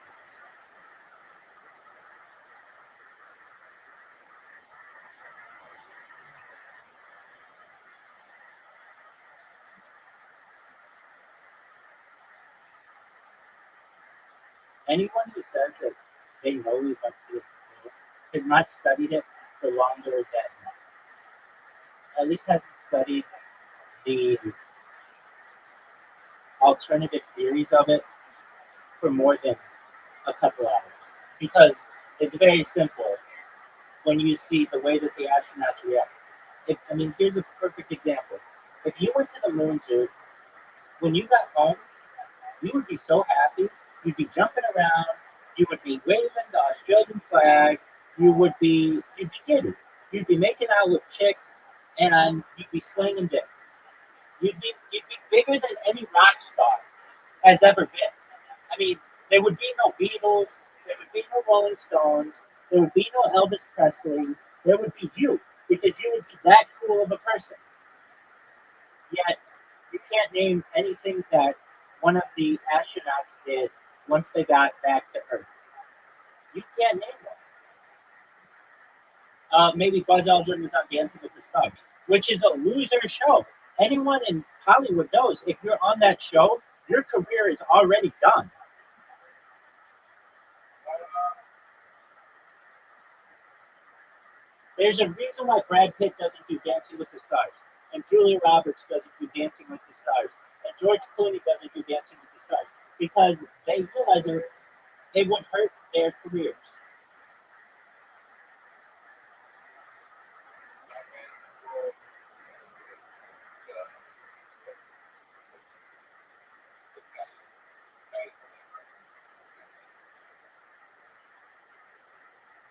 Anyone who says that they know we went to the moon has not studied it for longer than, at least hasn't studied the alternative theories of it for more than a couple hours. Because it's very simple when you see the way that the astronauts react. Here's a perfect example. If you went to the moon, Zoo, when you got home, you would be so happy. You'd be jumping around. You would be waving the Australian flag. You'd be giddy. You'd be making out with chicks, and you'd be slinging dick. You'd be bigger than any rock star has ever been. I mean, there would be no Beatles. There would be no Rolling Stones. There would be no Elvis Presley. There would be you, because you would be that cool of a person. Yet, you can't name anything that one of the astronauts did once they got back to Earth. You can't name them. Maybe Buzz Aldrin was on Dancing with the Stars, which is a loser show. Anyone in Hollywood knows if you're on that show, your career is already done. There's a reason why Brad Pitt doesn't do Dancing with the Stars, and Julia Roberts doesn't do Dancing with the Stars, and George Clooney doesn't do Dancing with the Stars, because they realize it would hurt their careers.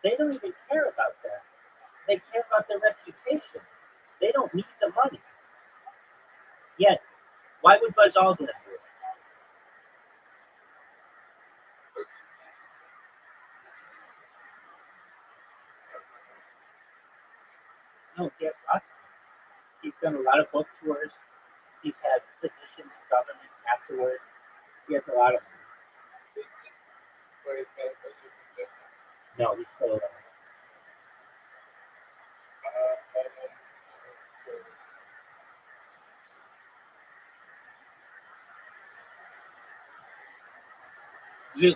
They don't even care about that. They care about their reputation. They don't need the money. Yet, why would Buzz Aldrin do it? No, he has lots of money. He's done a lot of book tours. He's had positions in government afterward. He has a lot of money. No, he's still alive.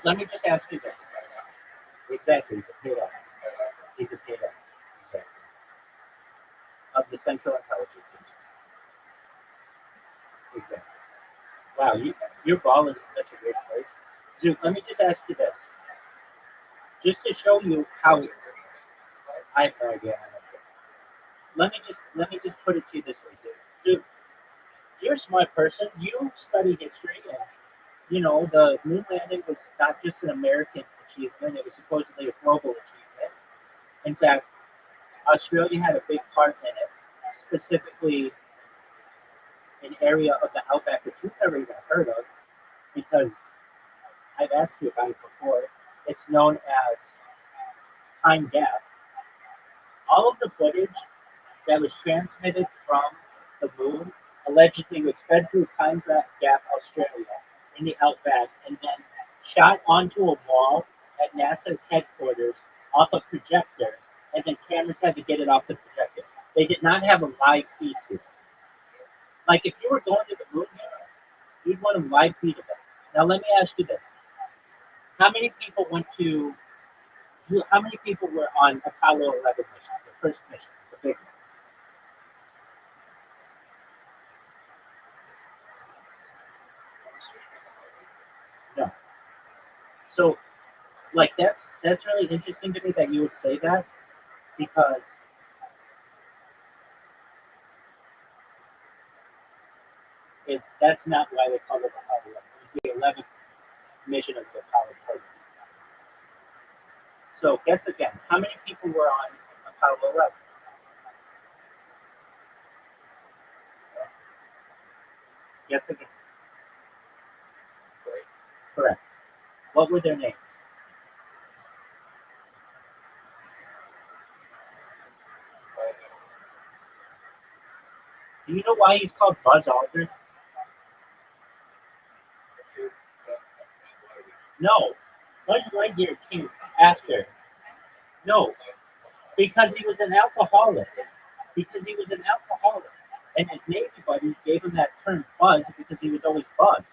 Let me just ask you this. Exactly, he's a paid off. He's a paid off. Exactly. Of the Central Intelligence Agency. Exactly. Wow, your ball is in such a great place. Zook, let me just ask you this. Just to show you how I have no idea. Let me just put it to you this way, Zook. You're a smart person. You study history, and you know the moon landing was not just an American achievement; it was supposedly a global achievement. In fact, Australia had a big part in it, specifically an area of the outback that you've never even heard of, because I've asked you about it before. It's known as Time Gap. All of the footage that was transmitted from the moon allegedly was fed through Time Gap, Australia, in the outback, and then shot onto a wall at NASA's headquarters off a projector, and then cameras had to get it off the projector. They did not have a live feed to it. Like if you were going to the moon, you'd want a live feed of it. Now let me ask you this: how many people went to? How many people were on Apollo 11 mission, the first mission, the big one? No. So like that's really interesting to me that you would say that, because that's not why they call it the Apollo 11. It was the 11th mission of the Apollo program. So guess again, how many people were on Apollo 11? Guess again. Correct. What were their names? Do you know why he's called Buzz Aldrin? No. Buzz Lightyear came after. No. Because he was an alcoholic. Because he was an alcoholic. And his Navy buddies gave him that term Buzz because he was always buzzed.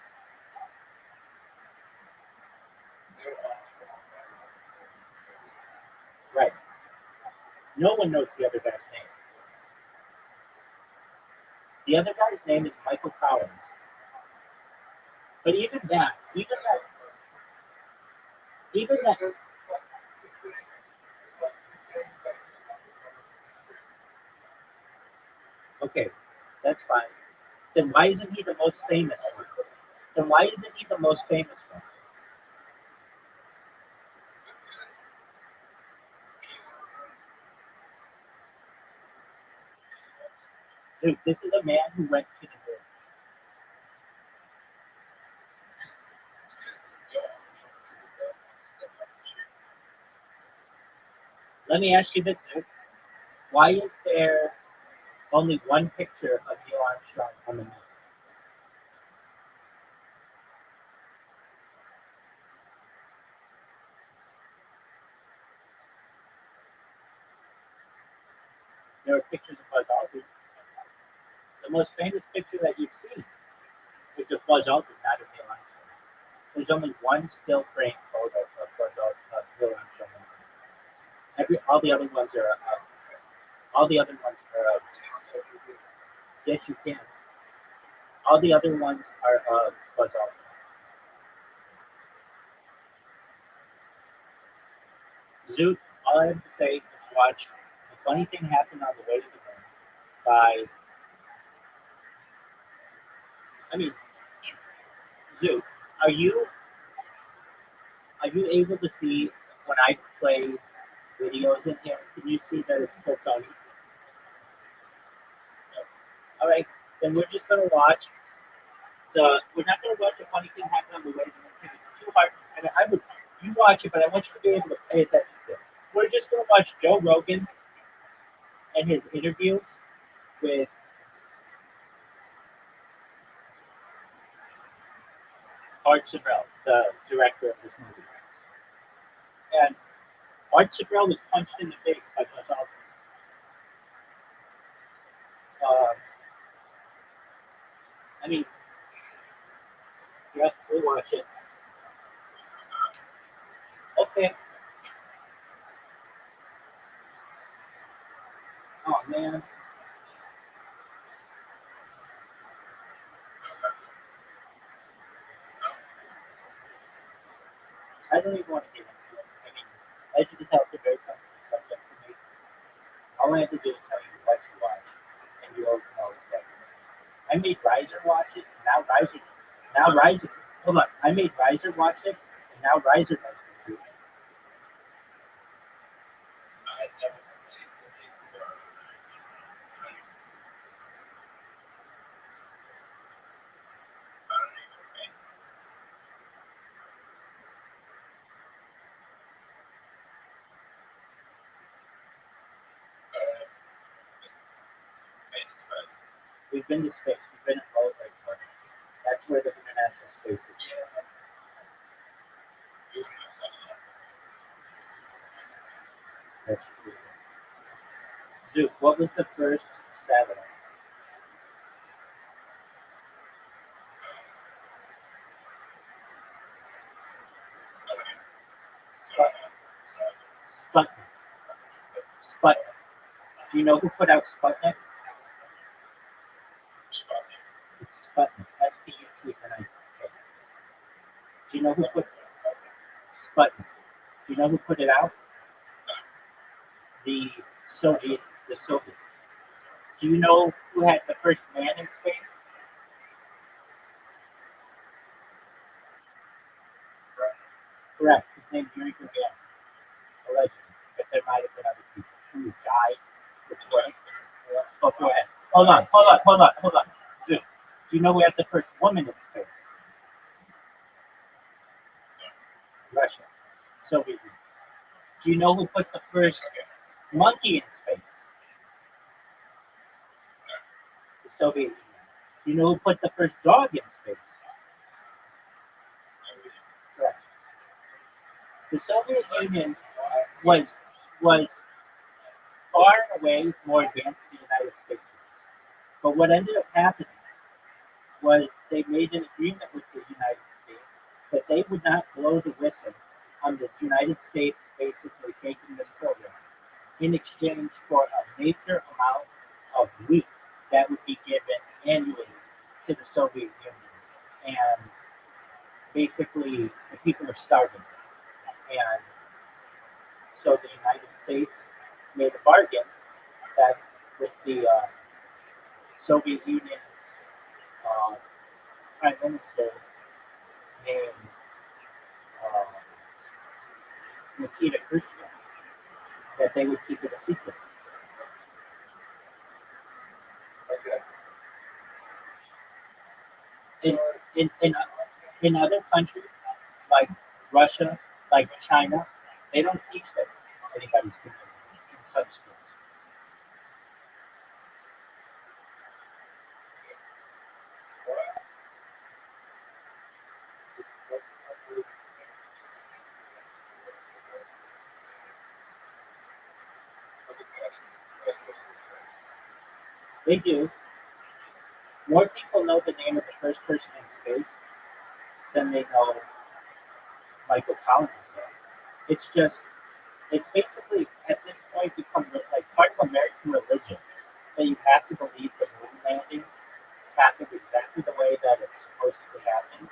Right. No one knows the other guy's name. The other guy's name is Michael Collins. But even that. Okay, that's fine. Then why isn't he the most famous one? Then why isn't he the most famous one? Dude, this is a man who went to the moon. Let me ask you this, dude. Why is there only one picture of Neil Armstrong on the moon? There are pictures of Buzz Aldrin. The most famous picture that you've seen is of Buzz Aldrin, not of Neil Armstrong. There's only one still frame photo of Buzz Aldrin, of Neil Armstrong. All the other ones are yes, you can. All the other ones are of Buzz Aldrin. Zoot, all I have to say is watch The Funny Thing Happened on the Way to the Moon by, Zoot, are you able to see when I play videos in here? Can you see that it's Tony? All right, then we're just gonna watch we're not gonna watch The Funny Thing Happened on the Way to the Moon because it's too hard. And you watch it, but I want you to be able to pay attention to it. We're just gonna watch Joe Rogan and his interview with Art Sibrel, the director of this movie. And Art Sibrel was punched in the face by Buzz Aldrin. Yeah, we'll watch it. Okay. Oh, man. I don't even want to get into it. As you can tell, it's a very sensitive subject for me. All I have to do is tell you what to watch, and you'll know exactly. I made Riser watch it, and now Riser, hold on. I made Riser watch it, and now Riser knows the truth. We've been to space. We've been in all places. That's where the international space is. That's true. Dude, what was the first satellite? Sputnik. Do you know who put out Sputnik? It's Sputnik. S-P-U-T-N-I-C-K. Do you know who put Sputnik? You know who put it out? The Soviet. The Soviets. Do you know who had the first man in space? Correct. His name's Yuri Gagarin. A legend. But there might have been other people who died before. Oh, go ahead. Hold on. Dude, do you know who had the first woman in space? Russia. Soviet Union. Do you know who put the first monkey in space? The Soviet Union. Do you know who put the first dog in space? Correct. The Soviet Union was far and away more advanced than the United States. But what ended up happening was they made an agreement with the United States that they would not blow the whistle on the United States basically taking this program in exchange for a major amount of wheat that would be given annually to the Soviet Union. And basically, the people are starving. And so the United States made a bargain that with the Soviet Union's Prime Minister named Nikita Khrushchev, that they would keep it a secret. In other countries, like Russia, like China, they don't teach that anybody's community in some schools. They do. More people know the name of the first person in space than they know Michael Collins. It's basically at this point become like part of American religion that you have to believe the moon landing happened exactly the way that it's supposed to happen.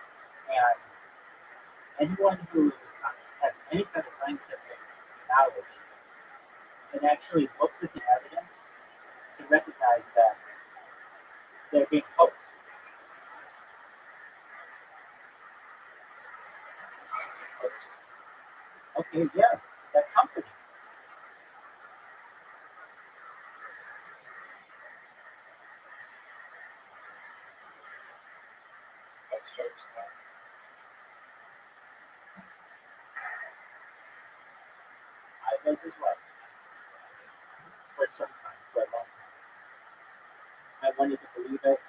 And anyone who has any kind of scientific knowledge and actually looks at the evidence can recognize that they're being hoaxed. Okay, yeah, that company. That's hoax. I was as well. For some time, for a long time. I wanted to believe it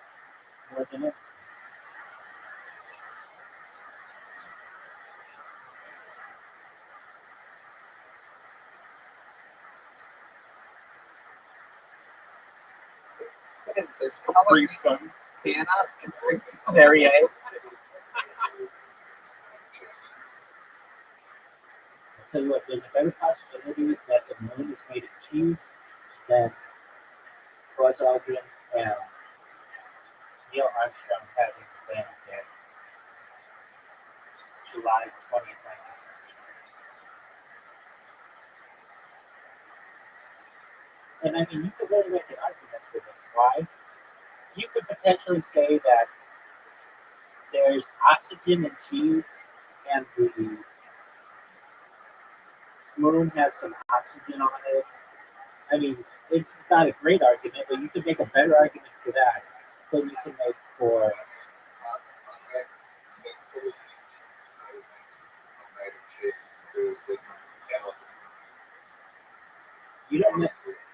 more than it. What is this? Capri Sun? Hannah? Perrier? I'll tell you what, there's a better possibility that the moon is made of cheese than Buzz Aldrin and Neil Armstrong having landed there July 20th, 1960. And I mean, you could really make an argument for this. Why? You could potentially say that there's oxygen in cheese and the moon has some oxygen on it. I mean, it's not a great argument, but you could make a better argument for that than you can make for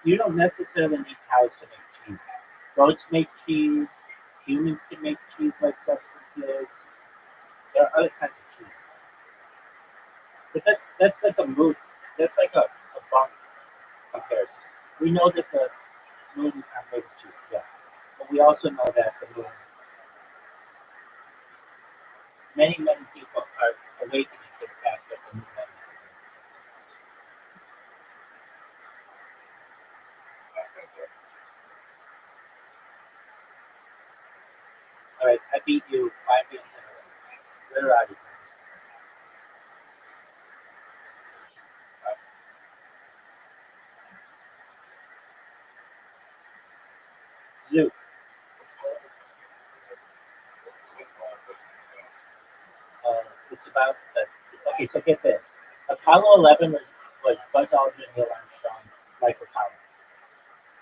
you don't necessarily need cows to make cheese. Goats make cheese. Humans can make cheese-like substances. There are other kinds of cheese. But that's like a mood. That's like a bunk comparison. We know that the moon is not made of cheese, yeah. But we also know that the moon, many people are awakening to the fact that the moon is. All right, I beat you 5 games in a row. You're out of here. Okay, so get this. Apollo 11 was Buzz Aldrin, Neil Armstrong, Michael Collins.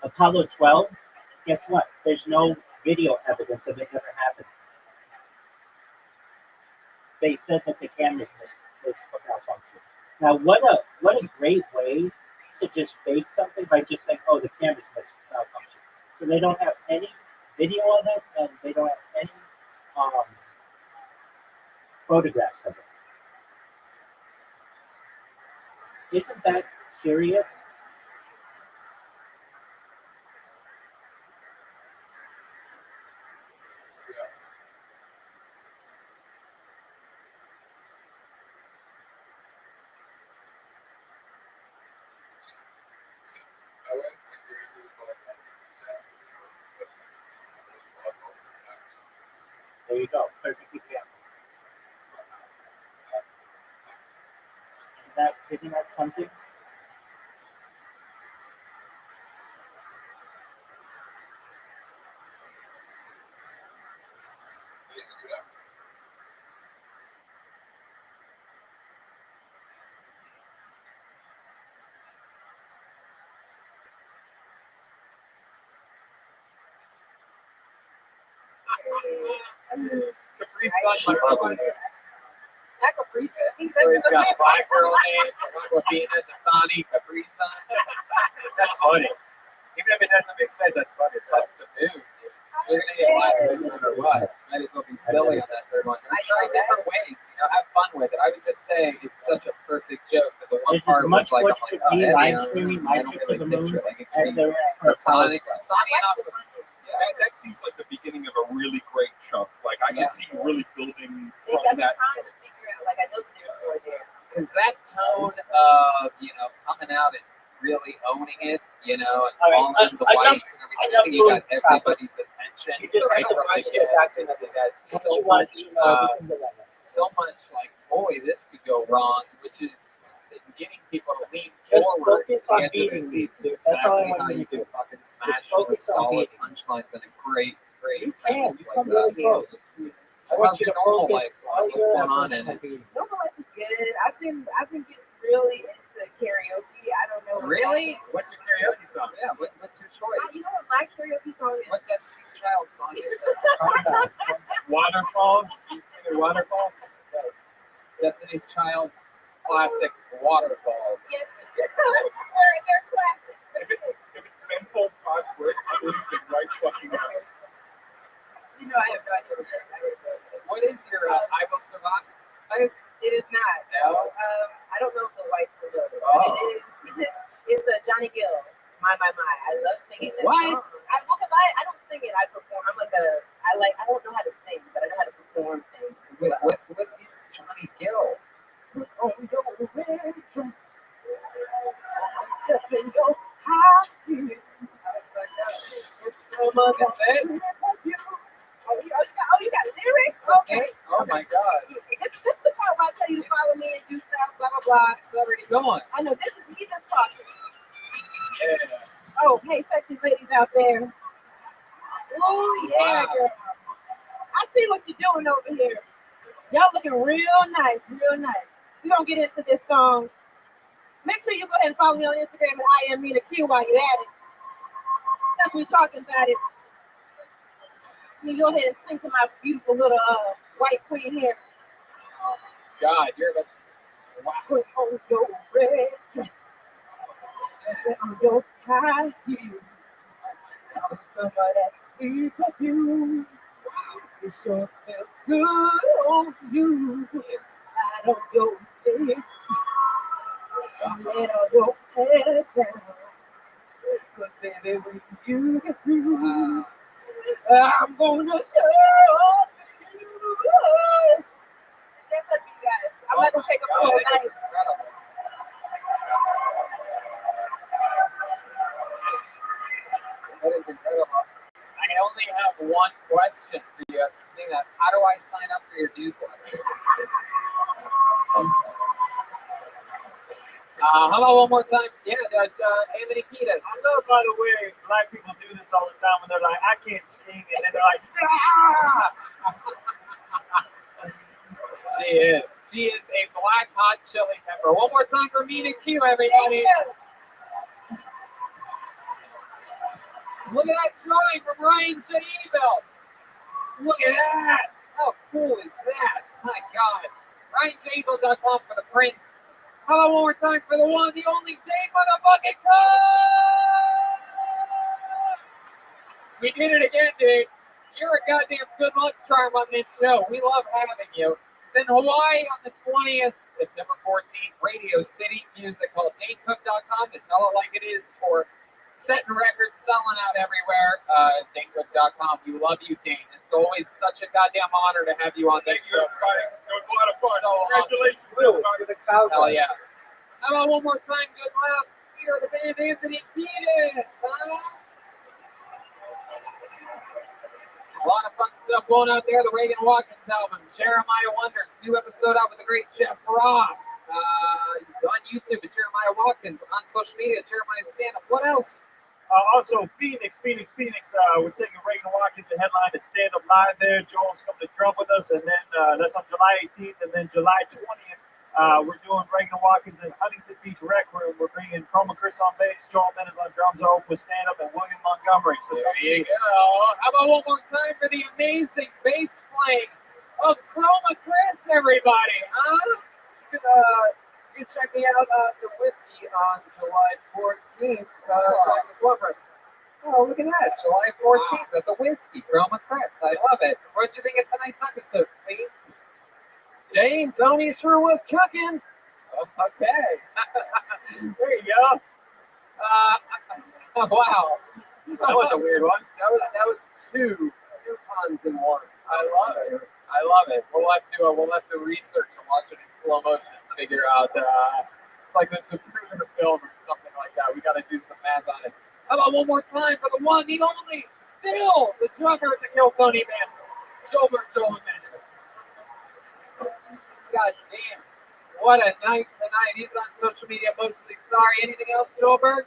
Apollo 12, guess what? There's no video evidence of it ever happening. They said that the cameras was malfunction. Now, what a great way to just fake something by just saying, oh, the cameras malfunction. So they don't have any video of it, and they don't have any photographs of it. Isn't that curious? There you go. Perfect example. Isn't that something? Capri Sun, Not Capri Sun. It's got 5 girl names, Aquafina, Dasani, Capri Sun. That's funny. Even if it doesn't make sense, that's funny. That's the mood. You're gonna get laughs no matter what. Might as well be silly on that third one. Try different ways. Have fun with it. I would just say it's such a perfect joke that the one part was like, I'm like, oh, live streaming my trip to the moon as there was Sonic. That seems like the beginning of a really great chunk. Like I can see you really building Maybe from I'm that. trying to figure out, like, I know that there's more there. Because that tone of, coming out and really owning it, and calling the whites and everything, I think you got everybody's attention. You just right have to from the watch it back in the day. so much like, boy, this could go wrong, which is getting people to lean Just forward focus on and beating see me. That's all I exactly how want you you to can do. fucking smash focus with on solid beating punchlines and a great You premise can. You like come that. really close. So I want how's you your to normal focus life? all What's your going on efforts in on it? beating. Normal life is good. I've been getting really into karaoke. I don't know. Really? What's your karaoke song? Yeah, what's your choice? You know what my karaoke song is? What Destiny's Child song is it? Waterfalls? You sing Waterfalls? Yes. Destiny's Child classic Waterfalls. Yes. they're classic. If it's menthol fog, I believe it right fucking out. You know, I have no idea what that is. What is your I Will Survive? It is not. No? I don't know if the whites will know it. Oh. It's Johnny Gill. My. I love singing that What? song. Because I don't sing it. I perform. I don't know how to sing, but I know how to perform things. What is Johnny Gill? Put on your red dress. Step in your high heels. That's it? Oh, you got lyrics? Okay. Oh my God. This is the part where I tell you to follow me and do stuff, blah, blah, blah. It's already going. I know, he just talking. Yeah. Oh, hey, sexy ladies out there. Oh, yeah, girl. I see what you're doing over here. Y'all looking real nice, real nice. We're going to get into this song. Make sure you go ahead and follow me on Instagram at I am Mina Q while you're at it. Since we're talking about it. You go ahead and sing to my beautiful little white queen here. God, you're the Put on your red dress. Put on your high heels. Some of that sweet perfume. It sure feels good on you. Slide on your face. Let all your hair down. Cause baby, when you get through, I'm gonna show you. That's up, you guys. I'm not gonna take up all night. That is incredible. I only have one question for you after seeing that. How do I sign up for your newsletter? How about one more time? Yeah, Anthony Kiedis. I love, by the way, black people do this all the time when they're like, I can't sing, and then they're like, ah! She is. She is a black hot chili pepper. One more time for Mina Q, everybody. Look at that drawing from Ryan J. Ebel. Look at that. How cool is that? My God. RyanJabel.com for the prints. How about one more time for the one, the only Dave motherfucking Cook? We did it again, Dave. You're a goddamn good luck charm on this show. We love having you. It's in Hawaii on the 20th, September 14th, Radio City Musical. DaneCook.com to tell it like it is for setting records, selling out everywhere. DaneCook.com. We love you, Dane. It's always such a goddamn honor to have you on this show. Everybody. It was a lot of fun. So Congratulations, awesome. everybody. Hell yeah. How about one more time? Good luck. Here, the band Anthony Kiedis, huh? A lot of fun stuff going out there. The Reagan Watkins album, Jeremiah Wonders, new episode out with the great Jeff Ross. On YouTube at Jeremiah Watkins, on social media at Jeremiah Stand Up. What else? Also, Phoenix. We're taking Reagan Watkins and headline to Stand Up Live there. Joel's coming to drum with us, and then that's on July 18th, and then July 20th. We're doing Reagan Watkins in Huntington Beach Rec Room. We're bringing Chroma Chris on bass, Joel Menace on drums, with Stand Up, and William Montgomery. So there you go. How about one more time for the amazing bass playing of Chroma Chris, everybody? Huh? You can check me out at the Whiskey on July 14th. Oh, look at that. July 14th at the Whiskey. Chroma Chris. I love it. What did you think of tonight's episode, Lee? Dane, Tony sure was cooking. Okay. There you go. Wow. That was a weird one. That was two puns in one. I love it. We'll have to research and watch it in slow motion and figure out. It's like this improvement of film or something like that. We got to do some math on it. How about one more time for the one, the only, still the drummer of the Kill Tony band, Joel Menace. God damn. What a night tonight. He's on social media mostly. Sorry. Anything else, Joelberg?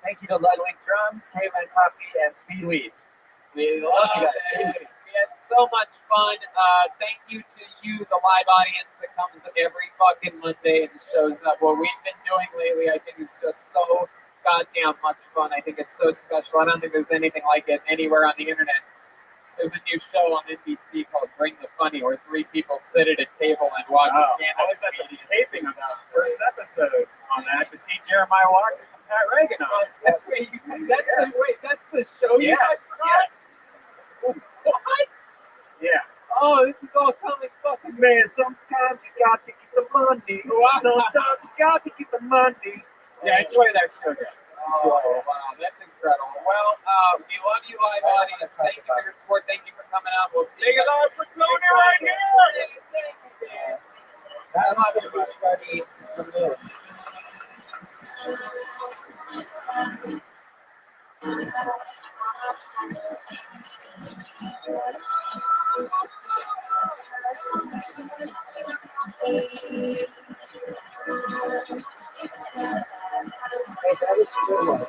Thank you to Ludwig Drums, Caveman Coffee, and Speedweed. We love it. We had so much fun. Thank you to you, the live audience that comes every fucking Monday and shows up. What we've been doing lately, I think, is just so goddamn much fun. I think it's so special. I don't think there's anything like it anywhere on the internet. There's a new show on NBC called Bring the Funny, where three people sit at a table and watch stand-up. I was at the taping of that first episode on that to see Jeremiah Watkins and Pat Reagan on. That's the show you guys saw? What? Yeah. Oh, this is all coming fucking Man, sometimes you got to get the money. Sometimes you got to get the money. Yeah, enjoy that show, guys. Oh, wow, that's incredible. Well, we love you, live audience. Thank you for your support. Thank you for coming out. We'll see you live for Tony right here. Thank you, Dan. I love everybody. Hey, that was a good one.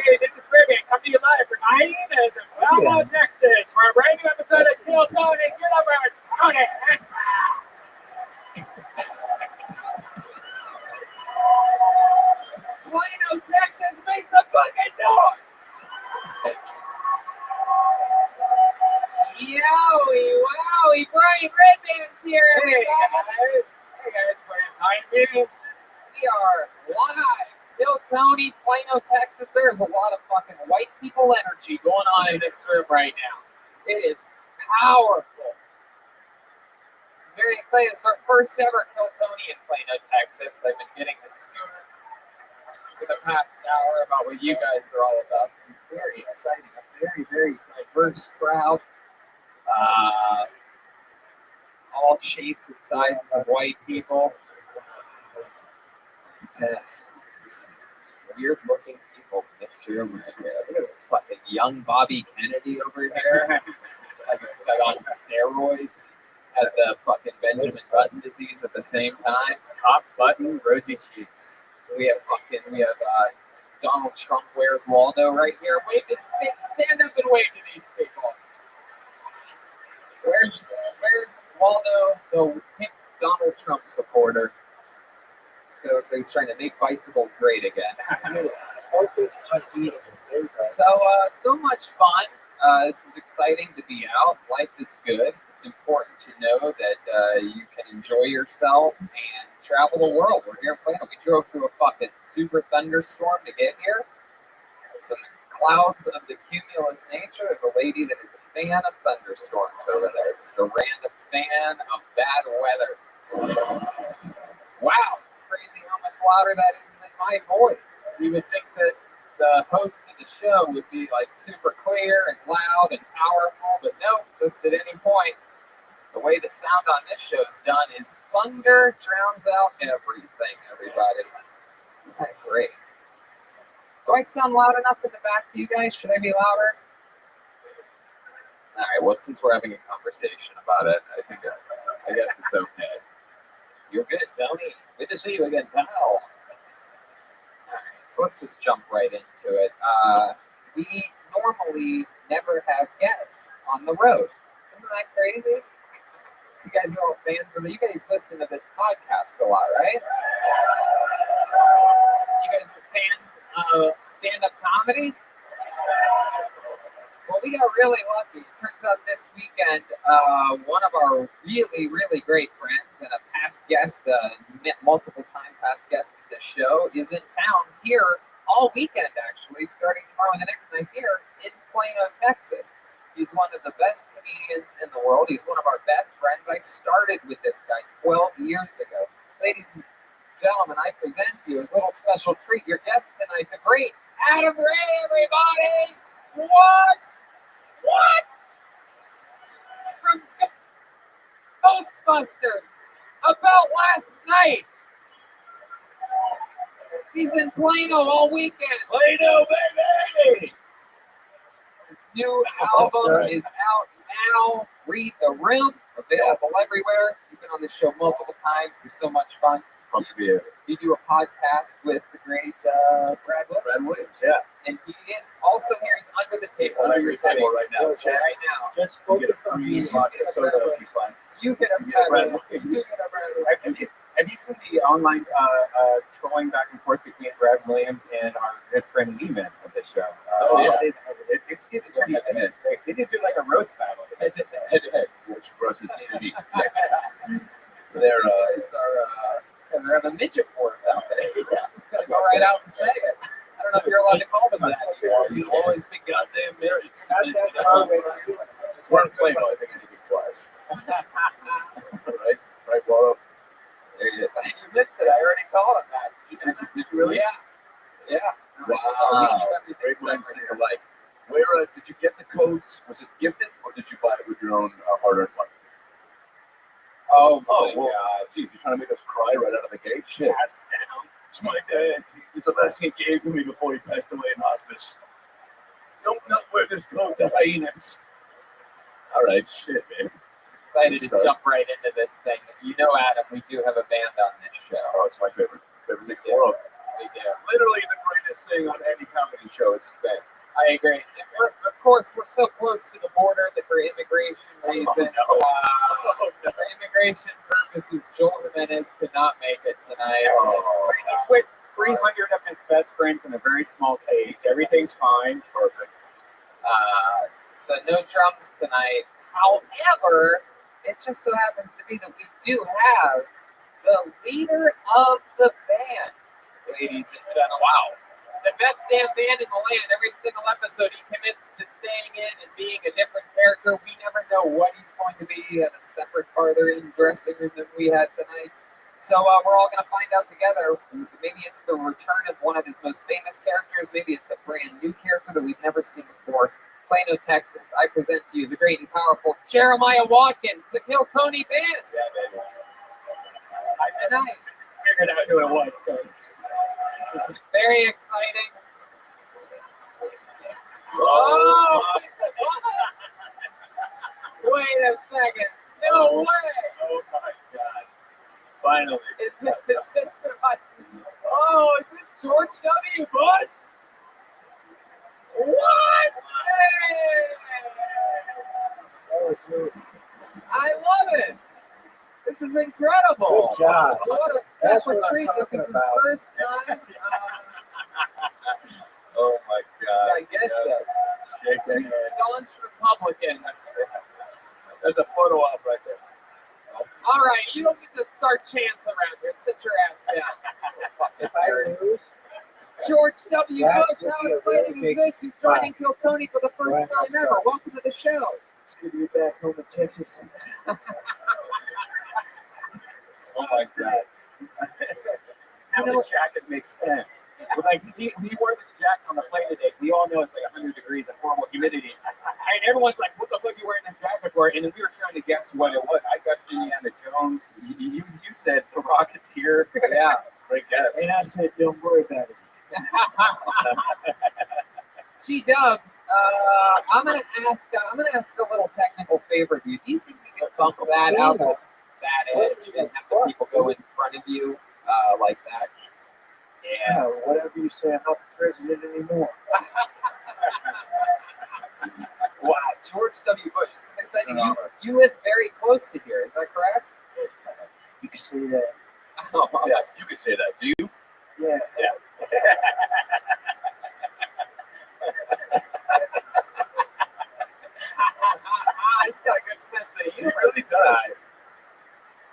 Hey, this is Rabbi, coming to you live from Hyenas in Belmont, Texas, for a brand new episode of Kill Tony. Get up, Tony. That's Red Band's here, Hey everybody. Hey guys, behind me. We are live. Bill Tony, Plano, Texas. There's a lot of fucking white people energy going on in this room right now. It is powerful. This is very exciting. It's our first ever Kill Tony in Plano, Texas. I've been getting the scooter for the past hour about what you guys are all about. This is very exciting. A very, very diverse crowd. All shapes and sizes of white people. Yes. Weird looking people in this room right here. Look at this fucking young Bobby Kennedy over here. Like it's like on steroids. Had the fucking Benjamin Button disease at the same time. Top button, rosy cheeks. We have Donald Trump wears Waldo right here. Stand up and wave to these people. Where's Waldo, the pink Donald Trump supporter? So he's trying to make bicycles great again. So much fun. This is exciting to be out. Life is good. It's important to know that you can enjoy yourself and travel the world. We're here in Plano. We drove through a fucking super thunderstorm to get here. Some clouds of the cumulus nature. There's a lady that is a fan of thunderstorms over there. Just a random fan of bad weather. Wow, it's crazy how much louder that is than my voice. You would think that the host of the show would be like super clear and loud and powerful, but no, just at any point, the way the sound on this show is done is thunder drowns out everything, everybody. It's not great. Do I sound loud enough in the back to you guys? Should I be louder? All right, well, since we're having a conversation about it, I guess it's okay. You're good, Tony. Good to see you again, pal. All right, so let's just jump right into it. We normally never have guests on the road. Isn't that crazy? You guys are all fans of it. You guys listen to this podcast a lot, right? You guys are fans of stand-up comedy? Well, we got really lucky. It turns out this weekend, one of our really, really great friends and a past guest, multiple time past guest of the show, is in town here all weekend, actually, starting tomorrow and the next night here in Plano, Texas. He's one of the best comedians in the world. He's one of our best friends. I started with this guy 12 years ago. Ladies and gentlemen, I present to you a little special treat. Your guest tonight, the great Adam Ray, everybody! What? From Ghostbusters, about last night. He's in Plano all weekend. Plano, baby! His new album is out now. Read the Room, available everywhere. You've been on this show multiple times. It's so much fun. You do a podcast with the great Brad Williams. Yeah. And he is also here. He's under the table. Under your table right now. Right now. Just focus on me. Soda if you find. You hit up Brad Williams. Have you seen the online trolling back and forth between Brad Williams and our good friend Lehman of this show? It's getting pretty head. They did do like a roast battle. Head to head, which roasts need to be. They're a midget wars out there. I'm just gonna go right out and say it. I don't know if you're allowed to call them that anymore. You always big goddamn marriage. We're in Plano, I think anything flies. Right, Waldo? There he is. You missed it. I already called him that. Did you really? Yeah. Wow. Great minds think alike. Where did you get the codes? Was it gifted, or did you buy it with your own hard-earned money? Oh, well, geez, you're trying to make us cry right out of the gate? Shit. Pass down. It's my dad. He's the best he gave to me before he passed away in hospice. Don't wear this coat to hyenas. All right, shit, man. Excited to jump right into this thing. You know, Adam, we do have a band on this show. Oh, it's my favorite thing in the world. We do. Literally the greatest thing on any comedy show is this band. I agree. Of course, we're so close to the border that for immigration reasons, for immigration purposes, Joel Jimenez could not make it tonight. He's with 300 of his best friends in a very small cage. Everything's fine. Perfect. So no drums tonight. However, it just so happens to be that we do have the leader of the band, ladies and gentlemen. Wow. The best damn band in the land. Every single episode, he commits to staying in and being a different character. We never know what he's going to be in a separate, farther in dressing room than we had tonight. So we're all going to find out together. Maybe it's the return of one of his most famous characters. Maybe it's a brand new character that we've never seen before. Plano, Texas, I present to you the great and powerful Jeremiah Watkins, the Kill Tony Band. Yeah, baby. I figured out who it was, Tony. This is very exciting. Oh! Wait a second. No way! Oh my God. Finally. Is this oh, is this George W. Bush? What? Hey! I love it. This is incredible. Good job. What a That's special what I'm treat. This is talking his about. first time. Oh my God. This guy gets it. Shake Two staunch Republicans. There's a photo op right there. All right, you don't get to start chants around here. Sit your ass down. If I lose, George W. That Bush, would how be a exciting really is big this? You're joining Kill Tony for the first Right. time ever. Welcome to the show. it's good to be back home in Texas. Oh my God. Now the jacket makes sense. Like he wore this jacket on the plane today. We all know it's like 100 degrees and horrible humidity. And everyone's like, what the fuck are you wearing this jacket for? And then we were trying to guess what it was. I guessed Indiana Jones. You said the Rocketeer. Yeah. Great guess. And I said, don't worry about it. G-Dubs, I'm gonna ask a little technical favor of you. Do you think we could bump that out to that edge and have the people go in front of you like that? Yeah, whatever you say, I'm not the president anymore. Wow, George W. Bush. This is exciting. You live very close to here. Is that correct? You can say that. Oh, Yeah, you could say that. Do you? Yeah. Yeah. He's got a good sense of humor. He really does.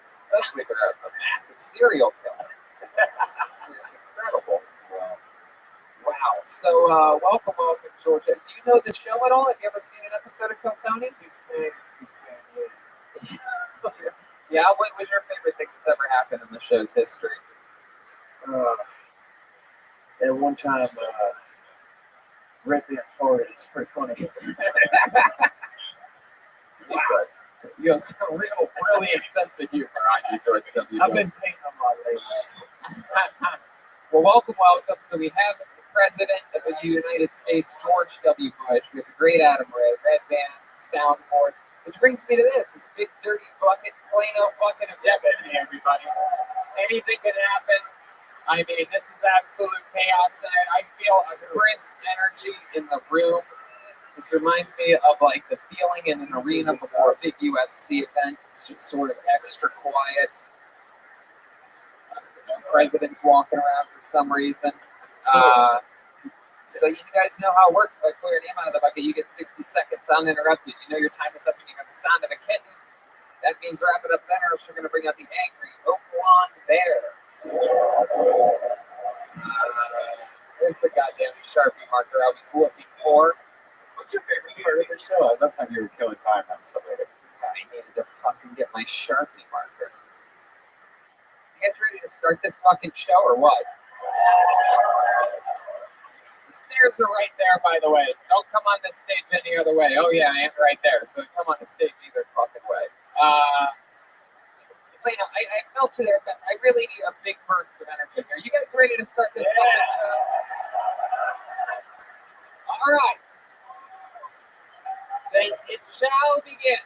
Especially for a massive serial killer. It's incredible. Wow. So, welcome, George. Do you know the show at all? Have you ever seen an episode of Kill Tony? Yeah, what was your favorite thing that's ever happened in the show's history? At one time, Red Band farted. It's pretty funny. Wow. You have a real brilliant sense of humor on you, George W. I've been painting on my labels. Well, welcome. So we have the President of the United States, George W. Bush. We have the great Adam Ray, Red Band, Soundboard. Which brings me to this big dirty bucket, Plano bucket of destiny, everybody. Anything can happen. I mean, this is absolute chaos. And I feel a crisp energy in the room. This reminds me of like the feeling in an arena before a big UFC event. It's just sort of extra quiet. President's walking around for some reason. So you guys know how it works. If I pull your name out of the bucket, you get 60 seconds uninterrupted. You know your time is up and you have the sound of a kitten. That means wrap it up then or else you're going to bring out the angry oak blonde bear. There's the goddamn Sharpie marker I was looking for. What's your favorite part of the show? I love how you were killing time on something. I needed to fucking get my Sharpie marker. You guys ready to start this fucking show or what? The stairs are right there, by the way. Don't come on this stage any other way. Oh yeah, I am right there. So come on the stage either fucking way. Plano, I felt you there, but I really need a big burst of energy here. You guys ready to start this fucking show? All right. Then it shall begin.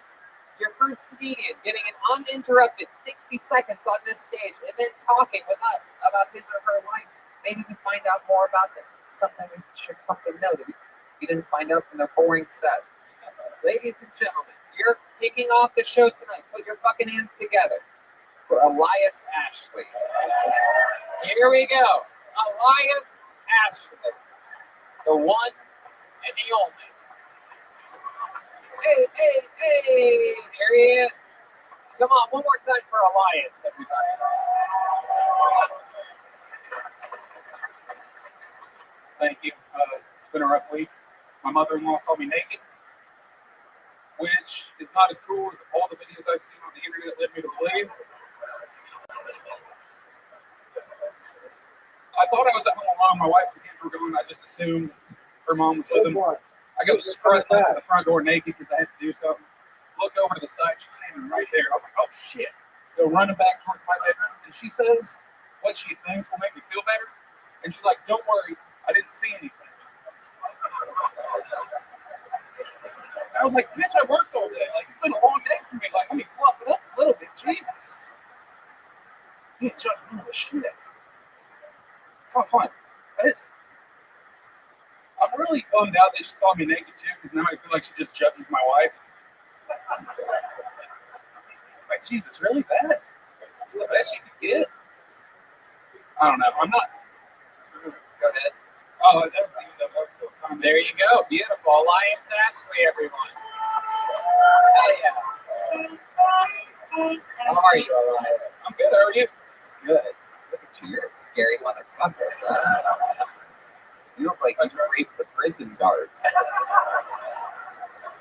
Your first comedian getting an uninterrupted 60 seconds on this stage and then talking with us about his or her life. Maybe we find out more about them. Something we should fucking know that we didn't find out from their boring set. Ladies and gentlemen, you're kicking off the show tonight. Put your fucking hands together for Elias Ashley. Here we go. Elias Ashley. The one and the only. Hey, hey, hey. There he is. Come on, one more time for Elias, everybody. Thank you. It's been a rough week. My mother-in-law saw me naked, which is not as cool as all the videos I've seen on the internet led me to believe. I thought I was at home alone. My wife and kids were gone. I just assumed her mom was with them. I go strutting up to the front door naked because I had to do something. Look over to the side. She's standing right there. I was like, oh, shit. Go running back towards my bedroom. And she says what she thinks will make me feel better. And she's like, don't worry. I didn't see anything. I was like, bitch, I worked all day. Like, it's been a long day for me. Like, let me fluff it up a little bit. Jesus. You ain't judging me with shit. It's not fun. I'm really bummed out that she saw me naked too, because now I feel like she just judges my wife. Like, Jesus, really bad? That's the best you could get? I don't know. I'm not. Go ahead. Oh, that was cool. There you go. Beautiful. Alliance Ashley, everyone. Hell yeah. How are you, Alliance? I'm good. How are you? Good. Look at you. You're a scary motherfucker. You look like you raped the prison guards.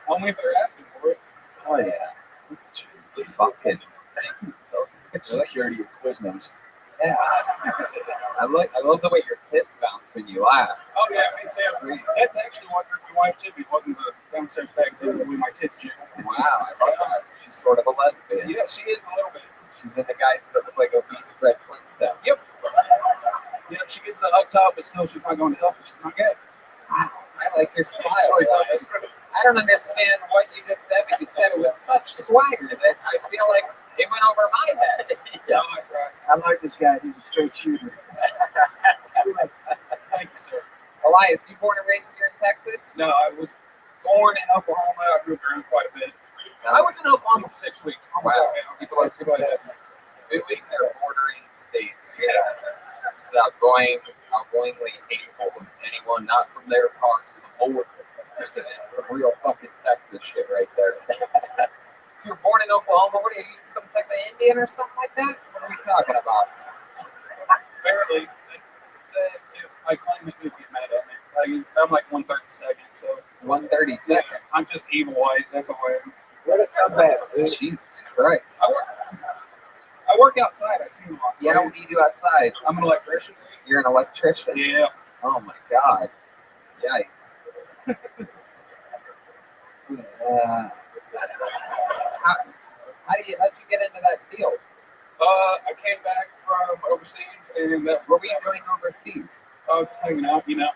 Only if they're asking for it. Oh, yeah. Look at you. Fucking thing. Security of Quiznos. Yeah. I love the way your tits bounce when you laugh. Oh, yeah, me too. That's actually what drew my wife to me. It wasn't the downstairs back to me, my tits jiggle. Wow, I love that. She's sort of a lesbian. Yeah, she is a little bit. She's into guys that look like obese Fred Flintstone. Yep. Yep, she gets the up top, but still she's not going to hell because she's not gay. Wow, I like your style. I don't understand what you just said, but you said it with such swagger that I feel like it went over my head. Yeah, I like this guy. He's a straight shooter. Thank you, sir. Elias, you born and raised here in Texas? No, I was born in Oklahoma. I moved around quite a bit. I was in Oklahoma for 6 weeks. Wow. People are moving their bordering states. Yeah. It's outgoingly hateful of anyone not from their parts of the border. Some real fucking Texas shit right there. So you're born in Oklahoma. What are you, some type of Indian or something like that? What are we talking about? Barely. If I claim it, you'd get mad at me. Like, I'm like 132nd, so. 132nd? Yeah, I'm just evil white. That's all I am. What a comeback, dude. Jesus Christ. I work outside. I team lots. Yeah, what do you do outside? I'm an electrician. You're an electrician? Yeah. Oh my God. Yikes. How'd you get into that field? I came back from overseas, and what were you doing overseas? Just hanging out, you know.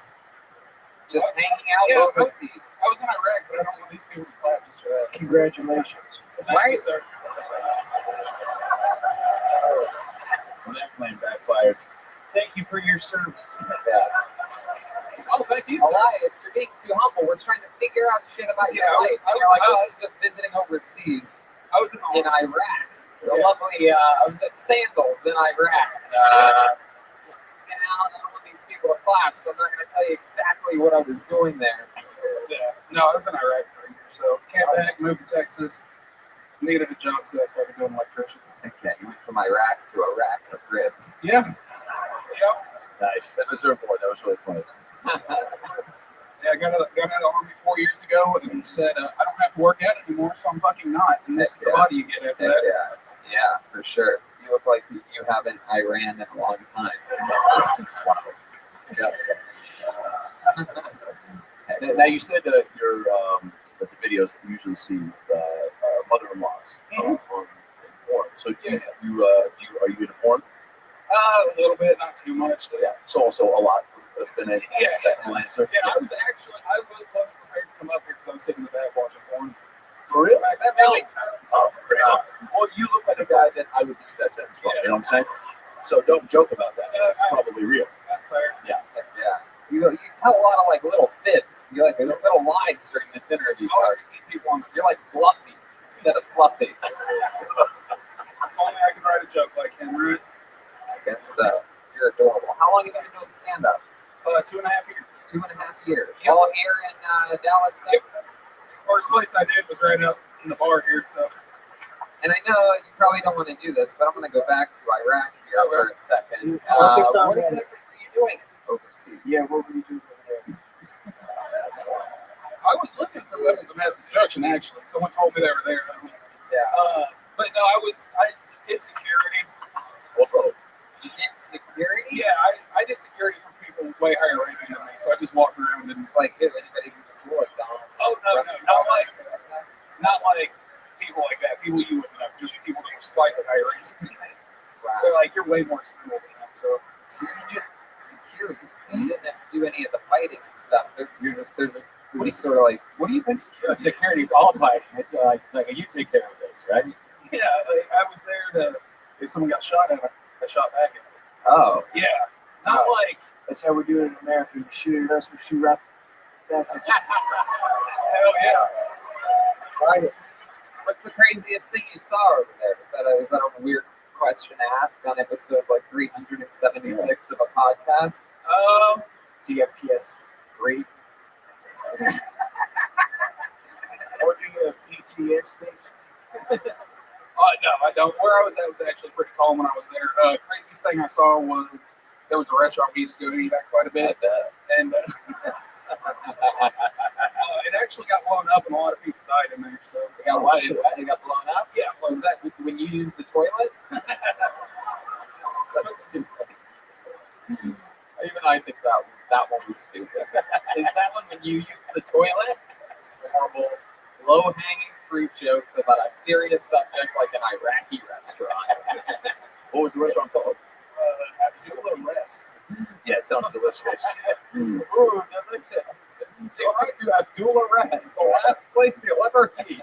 Just hanging out overseas? I was in Iraq, but I don't want these people to clap just for that. Congratulations. Thank you, sir. When that plane backfired. Thank you for your service. Yeah. Oh, thank you, sir. Elias, you're being too humble. We're trying to figure out shit about your life. And you're like, I was just visiting overseas. I was in Iraq. The lovely, I was at Sandals in Iraq. I don't want these people to clap, so I'm not going to tell you exactly what I was doing there. Yeah. No, I was in Iraq for a year, so came back, moved to Texas, needed a job, so that's why I became an electrician. Okay, you went from Iraq to a rack of ribs. Yeah. Yep. Nice. That was board. That was really funny. Yeah, I got out of the Army 4 years ago and said, I don't have to work out anymore, so I'm fucking not. And this is the body you get after that. Yeah, for sure. You look like you haven't Iran in a long time. Now you said that that the videos that you usually see with mother-in-laws on porn. So are you into porn? A little bit, not too much. Yeah. So also a lot. That's been a second answer. Yeah, I wasn't prepared to come up here because I was sitting in the back watching porn. For real? Is that really? Oh, great. Well, you look like a guy that I would believe that sentence from. You know what I'm saying? So don't joke about that. It's probably real. That's fair. Yeah. Yeah. You tell a lot of like little fibs. You like little lies during this interview. You're like fluffy instead of fluffy. If only I could write a joke like him, right? I guess so. You're adorable. How long have you been doing stand-up? 2.5 years. 2.5 years. Yep. All here in Dallas, Texas? First place I did was right up in the bar here, so. And I know you probably don't want to do this, but I'm going to go back to Iraq here for a second. Focus on What that. exactly were you doing overseas? Yeah, what were you doing over there? I was looking for weapons of mass destruction. Actually, someone told me they were there. Yeah. But no, I did security. Whoa. You did security? Yeah, I did security for people way higher ranking than me. So I just walked around and It's like, if anybody can do it, don't. oh no, not like people like that. People you wouldn't know, just people that were slightly higher ranking than me. Wow. They're like, you're way more expendable than them. So you just security. So you didn't have to do any of the fighting and stuff. You're just sort of like, what do you think security? Security is all fighting. It's like you take care of this, right? Yeah, like, I was there to if someone got shot at, I shot back at them. oh, Yeah, not like That's how we do it in America. You shoot at us, we shoot right back at you. hell yeah. right. What's the craziest thing you saw over there? Was that a weird question to ask on episode like 376 of a podcast? Do you have PS3? Or do you have PTSD? No, I don't. Where I was at was actually pretty calm when I was there. Craziest thing I saw was there was a restaurant we used to go to eat at quite a bit, and it actually got blown up, and a lot of people died in there. So It got what? It got blown up? yeah, Was that when you used the toilet? That's stupid. Even I think that one was stupid. Is that one when you use the toilet? It's horrible, low-hanging fruit jokes about a serious subject like an Iraqi restaurant. What was the restaurant called? Abdullah Rest. Yeah, it sounds delicious. Ooh, delicious. So right to Abdullah Rest, the last place you'll ever eat.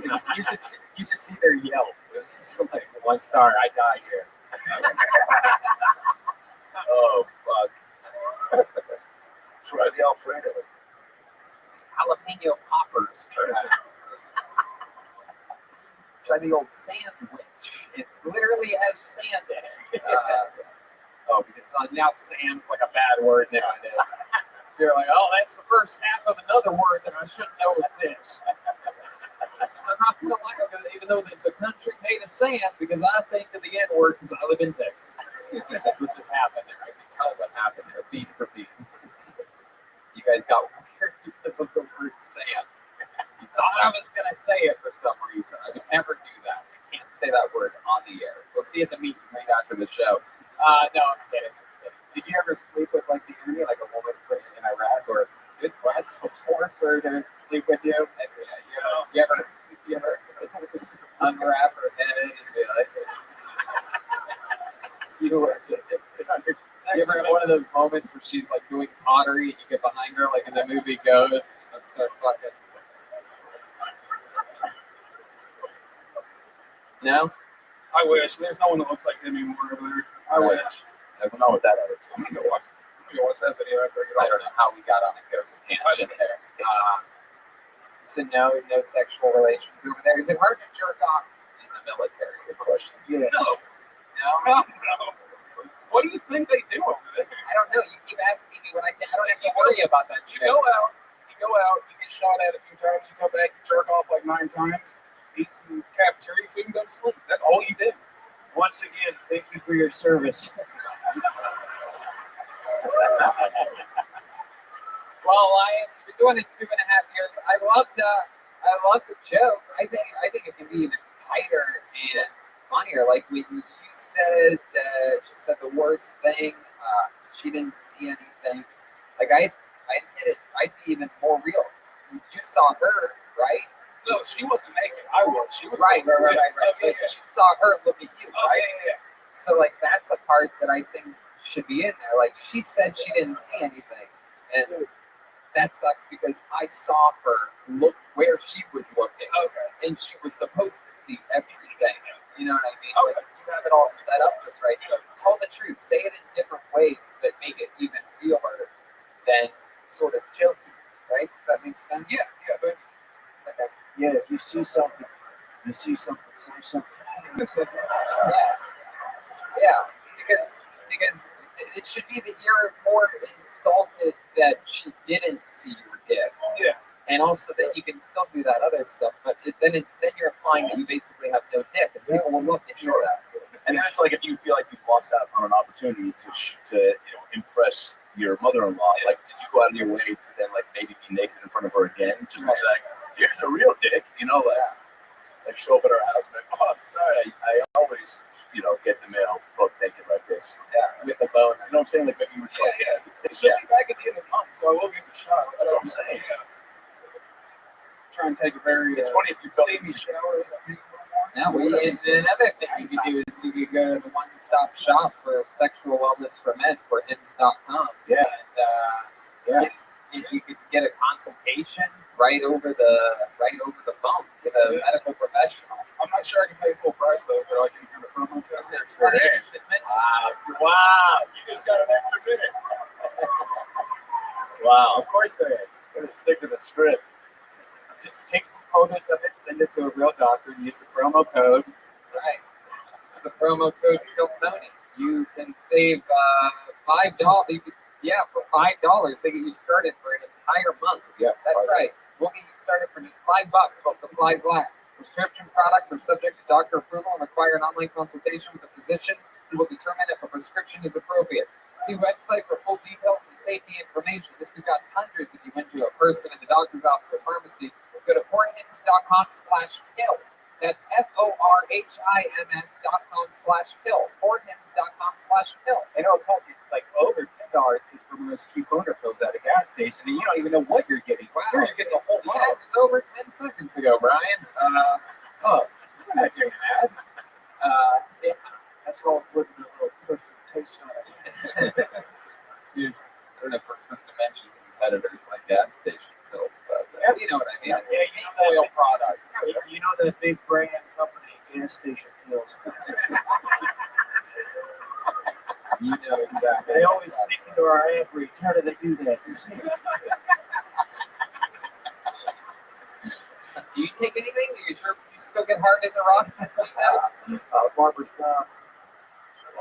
You should see their Yelp. This is like 1 star. I die here. Oh, fuck. Try the Alfredo. Jalapeno poppers, perhaps. Try the old sandwich. It literally has sand in it. Because now sand's like a bad word nowadays. You're like, oh, that's the first half of another word that I shouldn't know it is. I'm not gonna lie about it, even though it's a country made of sand, because I think of the N word because I live in Texas. That's what just happened there. I can tell what happened there, beat for beat. You guys got weird because of the word sand. You thought I was gonna say it for some reason. I would never do that. I can't say that word on the air. We'll see at the meeting right after the show. No, I'm kidding. Did you ever sleep with like the enemy, like a woman in Iraq, or Good question. force her to sleep with you? You ever unwrap her head and be like, you were just. You ever have one of those moments where she's like doing pottery and you get behind her like in the movie Ghost and start fucking. No? I wish. There's no one that looks like him anymore over there. I Right. wish. I don't know what that attitude. I'm gonna go watch that video after I get I off. don't know how we got on a ghost tangent there. So no sexual relations over there. Is it hard to jerk off in the military? Good question. Yes. No. No? No. What do you think they do over there? I don't know. You keep asking me what I can. I don't have to worry about that You shit. go out, you get shot at a few times, you come back, you jerk off like 9 times, eat some cafeteria food, and go to sleep. That's all you did. Once again, thank you for your service. Well, Elias, you've been doing it 2.5 years. I love the joke. I think it can be even tighter and funnier. Like when you said she said the worst thing. She didn't see anything. Like I'd hit it. I'd be even more real. You saw her, right? No, she wasn't naked. I was. She was Right. Oh, But yeah. you saw her look at you, Oh, right? yeah. So like that's a part that I think should be in there. Like she said she didn't see anything, and that sucks because I saw her look where she was looking, and she was supposed to see everything. You know what I mean? Like if you have it all set up just right, tell the truth. Say it in different ways that make it even realer than sort of joking, right? Does that make sense? Yeah, but Okay. Yeah, if you see something, say something. Yeah, because it should be that you're more insulted that she didn't see your dick. Yeah. And also then you can still do that other stuff, but then you're implying that you basically have no dick, and people will love to hear that. And then it's like if you feel like you've lost out on an opportunity to impress your mother-in-law, like did you go out of your way to then like maybe be naked in front of her again, just to be like, here's a real dick, like show up at her house and be like, oh, I'm sorry, I always get the mail book naked like this. Yeah, with a bone. You know what I'm saying? Like maybe you were like, it should be back at the end of the month, so I will give it a shot. That's what I'm saying. Try and take a very. It's funny if you felt steamy shower. Now, another thing you could do is you could go to the one-stop shop for sexual wellness for men for hims.com. Yeah. And you could get a consultation right over the phone with a medical professional. I'm not sure I can pay full price though, but I can do the promo code. Wow, you just got an extra minute. Wow. Of course there is. Gonna stick to the script. Just take some photos of it, send it to a real doctor, and use the promo code. Right. It's the promo code Kill Tony. You can save $5. For $5 they get you started for an entire month. Yeah, that's right. We'll get you started for just $5 while supplies last. Prescription products are subject to doctor approval and require an online consultation with a physician who will determine if a prescription is appropriate. See website for full details and safety information. This could cost hundreds if you went to a person in the doctor's office or pharmacy. Go to forhims.com/kill. That's FORHIMS.com/kill. Forhims.com/kill. I know it costs you like over $10 just for one of those cheap boner pills at a gas station, and you don't even know what you're getting. Wow. You're getting a whole bottle. It was over 10 seconds ago, Brian. I'm not doing an ad. That's all putting a little person taste on it. Dude, I don't know if we're supposed to mention competitors like gas station pills, but you know what I mean. Yeah, It's oil products. You know the big brand company gas station pills. You know exactly. They always sneak into our ad reads. How do they do that? Do you take anything? Are you sure you still get hard as a rock? Barber's Shop.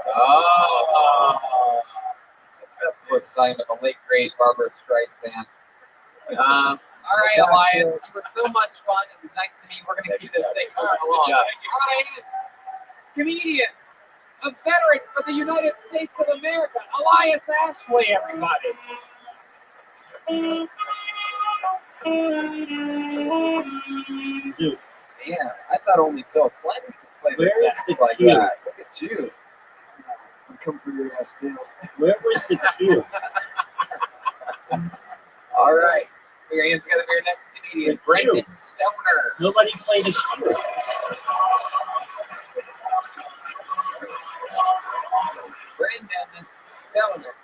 Oh. Of course, sign of the late great Barbara Streisand. All right, Elias, you were so much fun. It was nice to meet you. We're going to keep this thing moving along. Yeah. All right, comedian, a veteran for the United States of America, Elias Ashley, everybody. Dude. Yeah, I thought only Bill Clinton could play the sax like cue? that. Look at you. Come for your ass, Bill. Where was the cue? All right. Put your hands together for your next comedian, Brendan Stoner. Nobody played a cue. Brendan Stoner.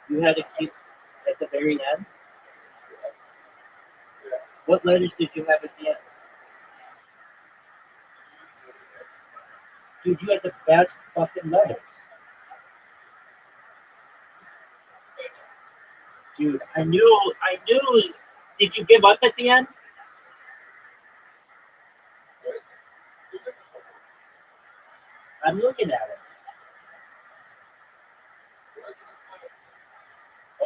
You had a cue at the very end? What letters did you have at the end? Dude, you had the best fucking letters. Dude, I knew. Did you give up at the end? I'm looking at it.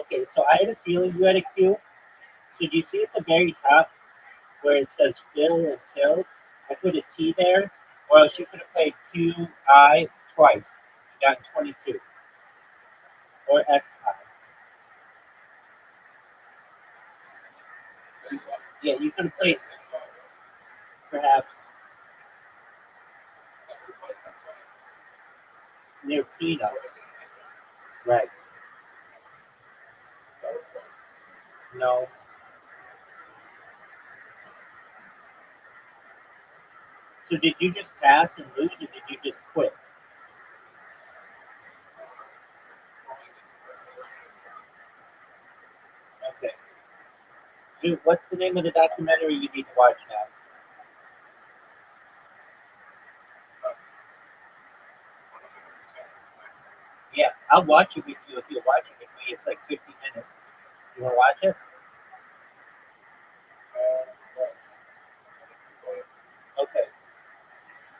Okay, so I had a feeling you had a Q. So do you see at the very top where it says Phil and Till? I put a T there, or else you could have played QI twice. You got 22. Or XI. Yeah, you could have played perhaps near Pino. Right. No. So did you just pass and lose, or did you just quit? Okay. Dude, what's the name of the documentary you need to watch now? Yeah, I'll watch it with you if you'll watch it with me. It's like 50 minutes. You want to watch it? Okay.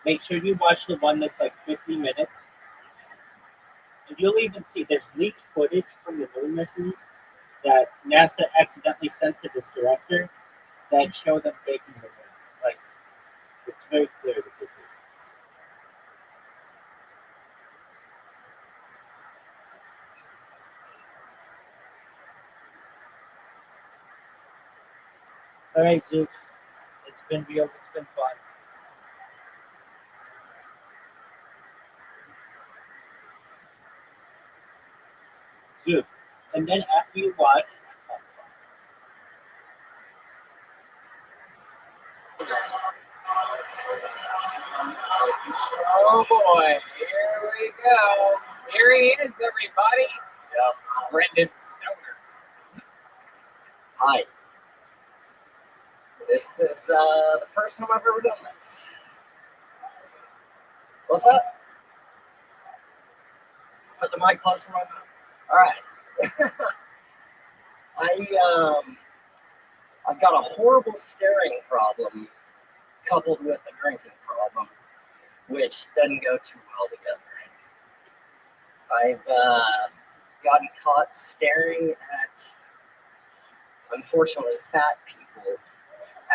Make sure you watch the one that's like 50 minutes. And you'll even see there's leaked footage from the moon missions that NASA accidentally sent to this director that show them baking the moon. Like, it's very clear that this is. All right, Zook. It's been real. It's been fun. Zook. And then after you watch, Oh boy, here we go. Here he is, everybody. Yep, it's Brendan Stoner. Hi. This is the first time I've ever done this. What's up? Put the mic close to my mouth. All right. I've got a horrible staring problem coupled with a drinking problem, which doesn't go too well together. I've gotten caught staring at, unfortunately, fat people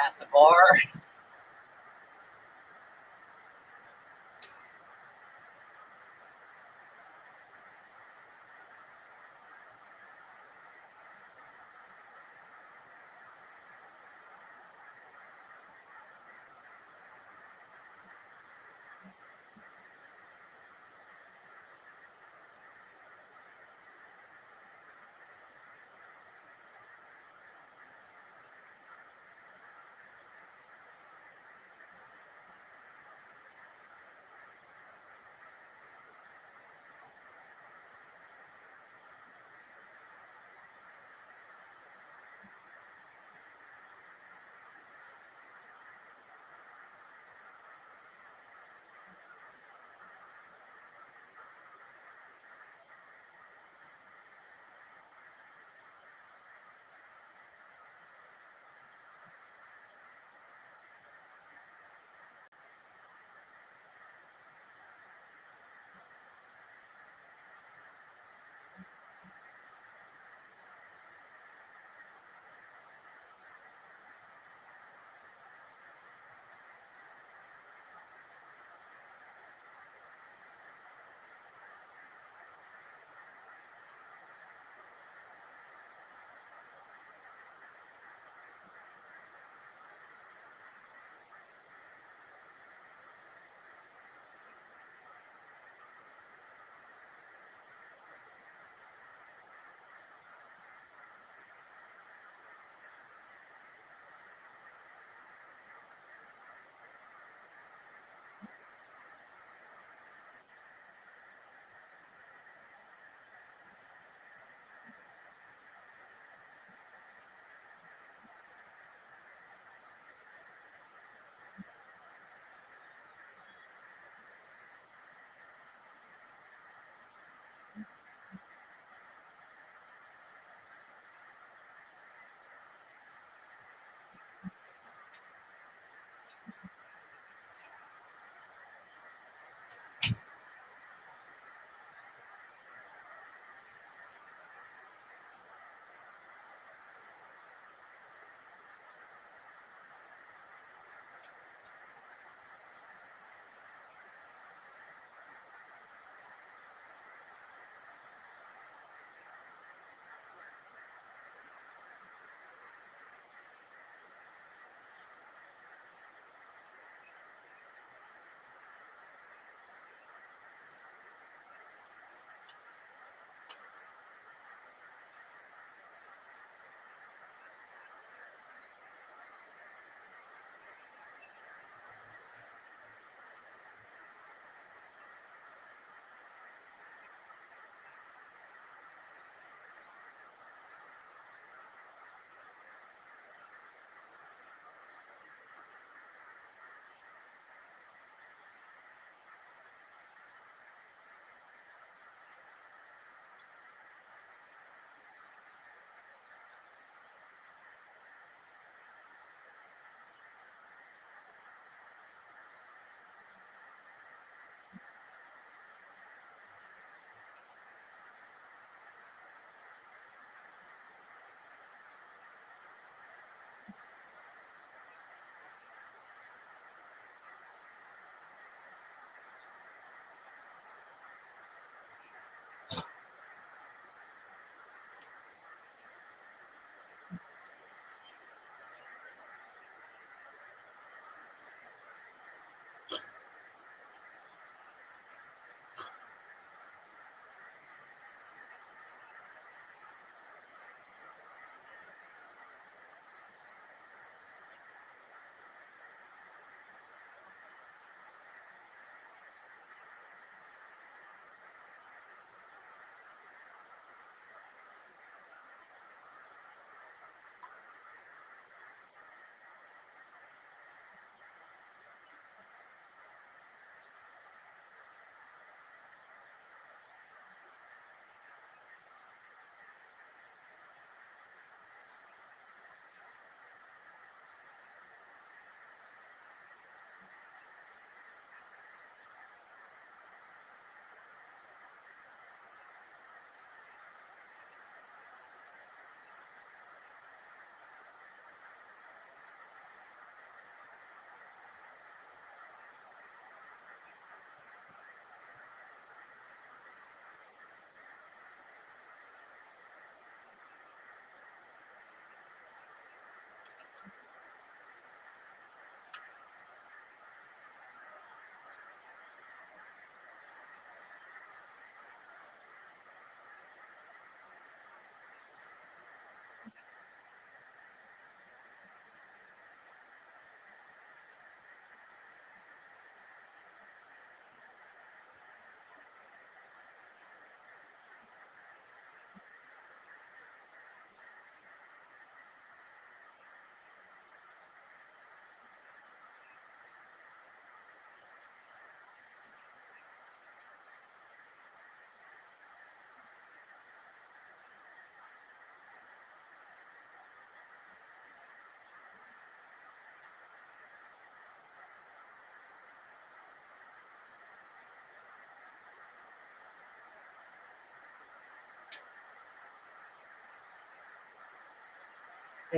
at the bar.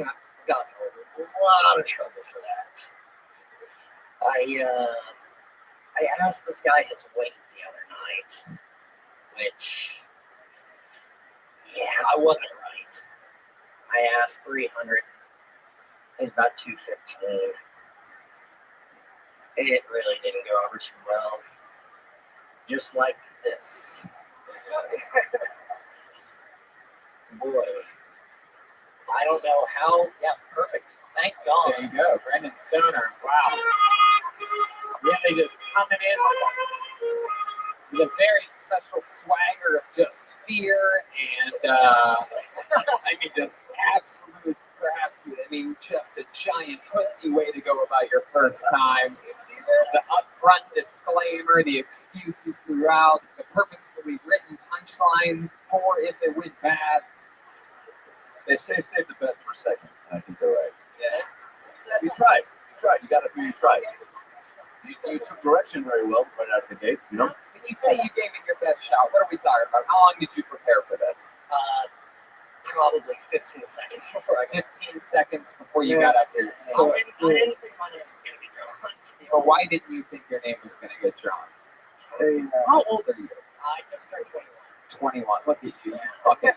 got in a lot of trouble for that. I asked this guy his weight the other night, which, yeah, I wasn't right. I asked 300. He's about 215. It really didn't go over too well. Just like this. Boy, I don't know how. Yeah, perfect. Thank God. There you go, Brendan Stoner. Wow. Really just coming in with a very special swagger of just fear and, I mean, just absolute, perhaps, I mean, just a giant pussy way to go about your first time. The upfront disclaimer, the excuses throughout, the purposefully written punchline for if it went bad. They say save the best for a second, and I think they're right. Yeah. You tried. You got to do. You tried. You took direction very well right out of the gate. You know. When you say you gave it your best shot, what are we talking about? How long did you prepare for this? Probably 15 seconds before I got 15 seconds before you got up here. So, I didn't think my name was going to be drawn. but why didn't you think your name was going to get drawn? How old are you? I just turned 21. 21. Look at you. Fucking,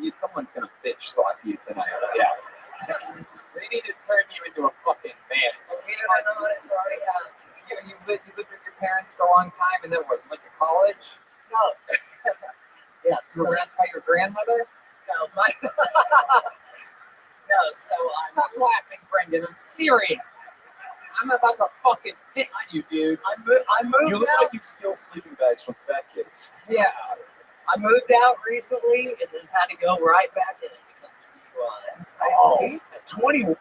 someone's going to bitch slap you tonight. Yeah. They need to turn you into a fucking man. You seem like it's already happened. You lived with your parents for a long time, and then what? You went to college? No. Yeah. You were raised by your grandmother? No, my. No, so Stop laughing, Brendan. I'm serious. I'm about to fucking fix you, dude. I moved You look out. like you steal sleeping bags from fat kids. Yeah. I moved out recently and then had to go right back in because of the DUI. See? At 21. At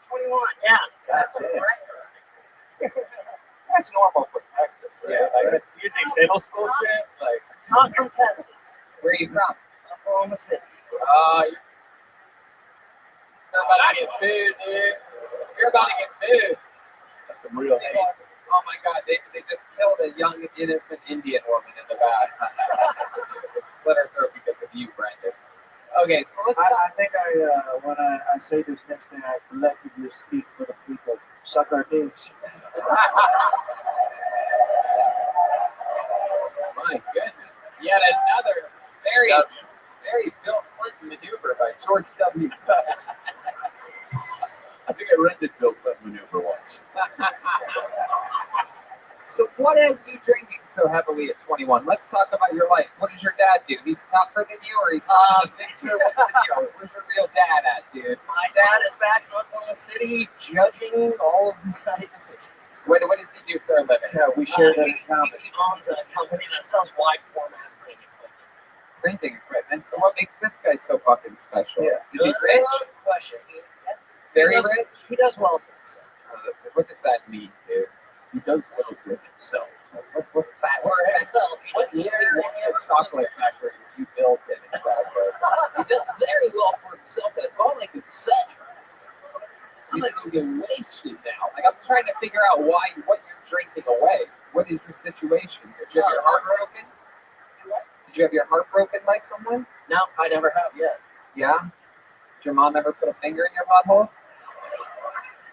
21, yeah. That's damn. right. That's normal for Texas, right? Yeah. Like it's using middle school shit. Like Not from Texas. Where are you from? Oklahoma City. You're about to get booed, dude. You're about to get booed. that's some real hate. Oh my God, they just killed a young, innocent Indian woman in the back. They slit her throat because of you, Brendan. Okay, so let's I think when I say this next thing, I collectively speak for the people. Suck our dicks. My goodness. Yet another very Bill Clinton maneuver by George W. Bush. I think I rented Bill Clinton maneuver once. So what has you drinking so heavily at 21? Let's talk about your life. What does your dad do? He's tougher than you, or he's not in the picture? What's the deal? Where's your real dad at, dude? My dad is back in Oklahoma City judging all of my decisions. What does he do for a living? Yeah, we share that in He common. owns a company that sells wide format printing equipment. Printing equipment. So what makes this guy so fucking special? Yeah. Is he rich? Good question. Very He does- rich? He does well for himself. What does that mean, dude? He does well for himself. What factory? For himself. He What doesn't share what any of it. chocolate factory were you built in exactly? He does very well for himself. That's all I can say. I'm like to get wasted now. Like I'm trying to figure out what you're drinking away. What is your situation? Did you have your heart broken? Did you have your heart broken by someone? No, I never have yet. Yeah. Did your mom ever put a finger in your butthole?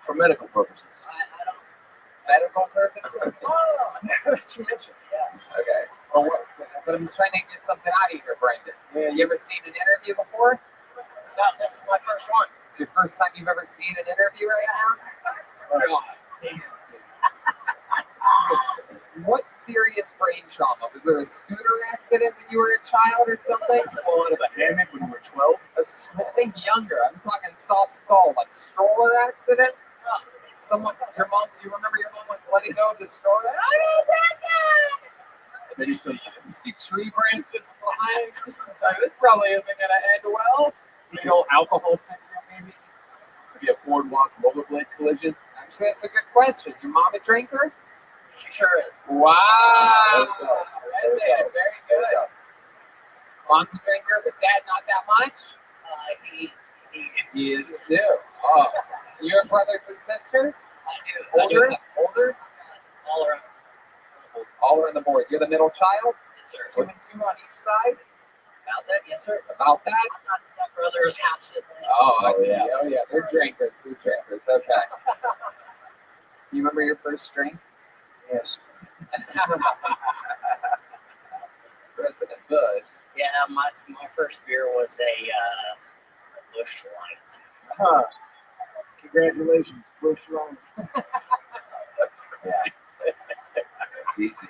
For medical purposes. I don't. Medical purposes? Oh, now that you mentioned it, yeah. Okay. But I'm trying to get something out of you here, Brendan. Yeah, you ever seen an interview before? No, this is my first one. It's your first time you've ever seen an interview right now? God damn. What serious brain trauma? Was there a scooter accident when you were a child or something? Fall out of a hammock when you were 12? I think younger. I'm talking soft skull, like stroller accident. Someone, your mom, you remember your mom once letting go of the stroller? Oh, Brendan! Maybe some See tree branches flying. Like, this probably isn't going to end well. fatal alcohol syndrome, maybe? Maybe a boardwalk rollerblade collision? Actually, that's a good question. Your mom a drinker? She sure is. Wow. There we go. Right there. Very good. Mom's a drinker, but dad not that much? He is too. Oh. You have brothers and sisters? I do. Older? Older? All around. All are on the board. You're the middle child? Yes, sir. 2 and 2 on each side? About that, yes, sir. About that? I'm not step brothers, half siblings. Oh, I see. yeah. Oh, yeah. They're drinkers. They're drinkers. Okay. You remember your first drink? Yes. President Bush. Yeah, my first beer was a Bush Light. Huh. Congratulations, Bush Light. Easy.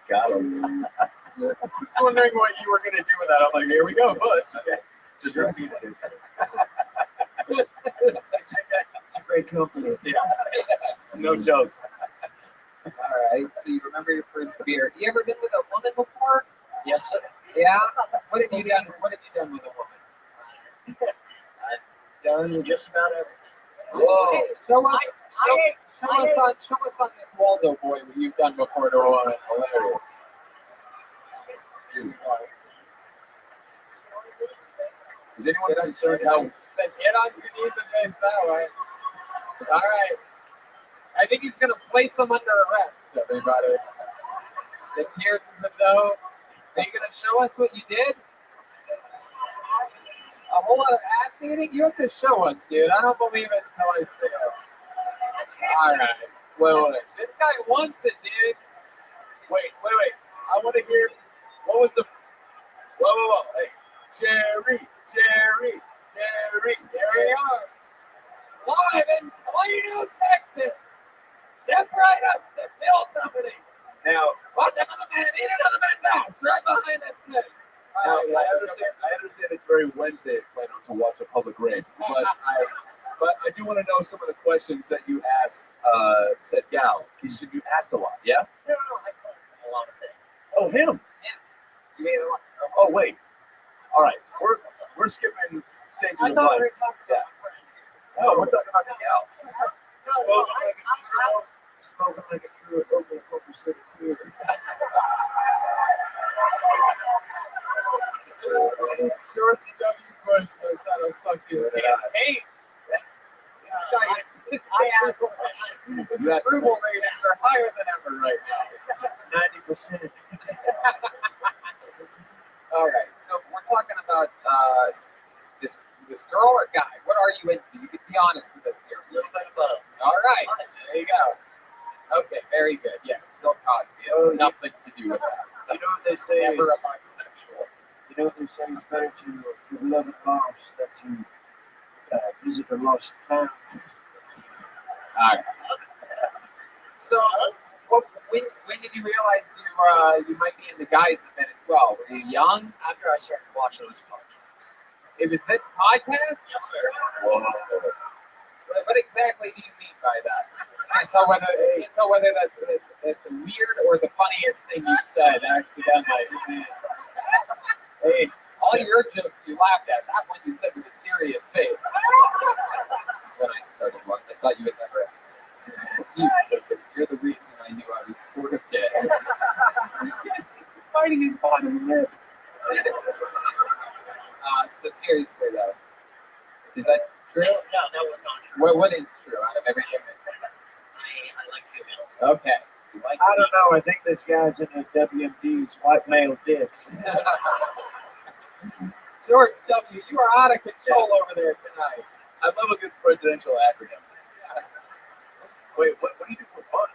Got him. I was wondering what you were going to do with that. I'm like, here we go, Bush. Okay. Just repeat it. It's a great company. Yeah. No joke. All right. So you remember your first beer. You ever been with a woman before? Yes, sir. Yeah. What have you done? What have you done with a woman? I've done just about everything. Whoa. Show us on this Waldo boy what you've done before to a woman. Hilarious. Dude. Is anyone concerned how Said get on your knees and face that way. All right. I think he's gonna place him under arrest, everybody. It appears as if though. Are you gonna show us what you did? A whole lot of ass eating? You have to show us, dude. I don't believe it until I see it. All right. Wait. This guy wants it, dude. Wait. I want to hear. What was the? Whoa. Hey, Jerry. Here we are. Live in Plano, Texas. Step right up to Bill Company. Now, watch another man eat another man's ass right behind this thing. Now, I understand it's very Wednesday at Plano to watch a public rave, but I do want to know some of the questions that you asked said gal. You said you asked a lot, yeah? No, I told him a lot of things. Oh, him? Yeah. You made a lot. Oh, wait. All right, we're skipping stages I of thought we life. were talking about No, we're talking about the gal. Spoken like a true Oklahoma City kid. George W. Bush knows how to fucking campaign. His approval ratings are higher than ever right now. 90%. All right, so we're talking about this girl or guy. What are you into? You can be honest with us here. A little bit of both. All right, there you go. Okay, very good. Yes, Bill Cosby has nothing to do with that. You know what they say? Never a bisexual. You know what they say? It's better to give love and lost than to visit the lost and found. All right. So, when did you realize you might be into guys a bit as well? Were you young? After I started watching this podcast. It was this podcast? Yes, sir. Whoa. What exactly do you mean by that? Can't tell whether that's weird or the funniest thing you said accidentally. Hey, all your jokes you laughed at. That one you said with a serious face. That's when I started laughing. I thought you would never ask. It's you, because you're the reason I knew I was sort of gay. He's biting his bottom lip. So seriously though, is that true? No, that was not true. What is true out of everything? I like females. Okay. You like I don't know. I think this guy's into WMD's white male dicks. George W., you are out of control over there tonight. I love a good presidential acronym. Wait, what do you do for fun?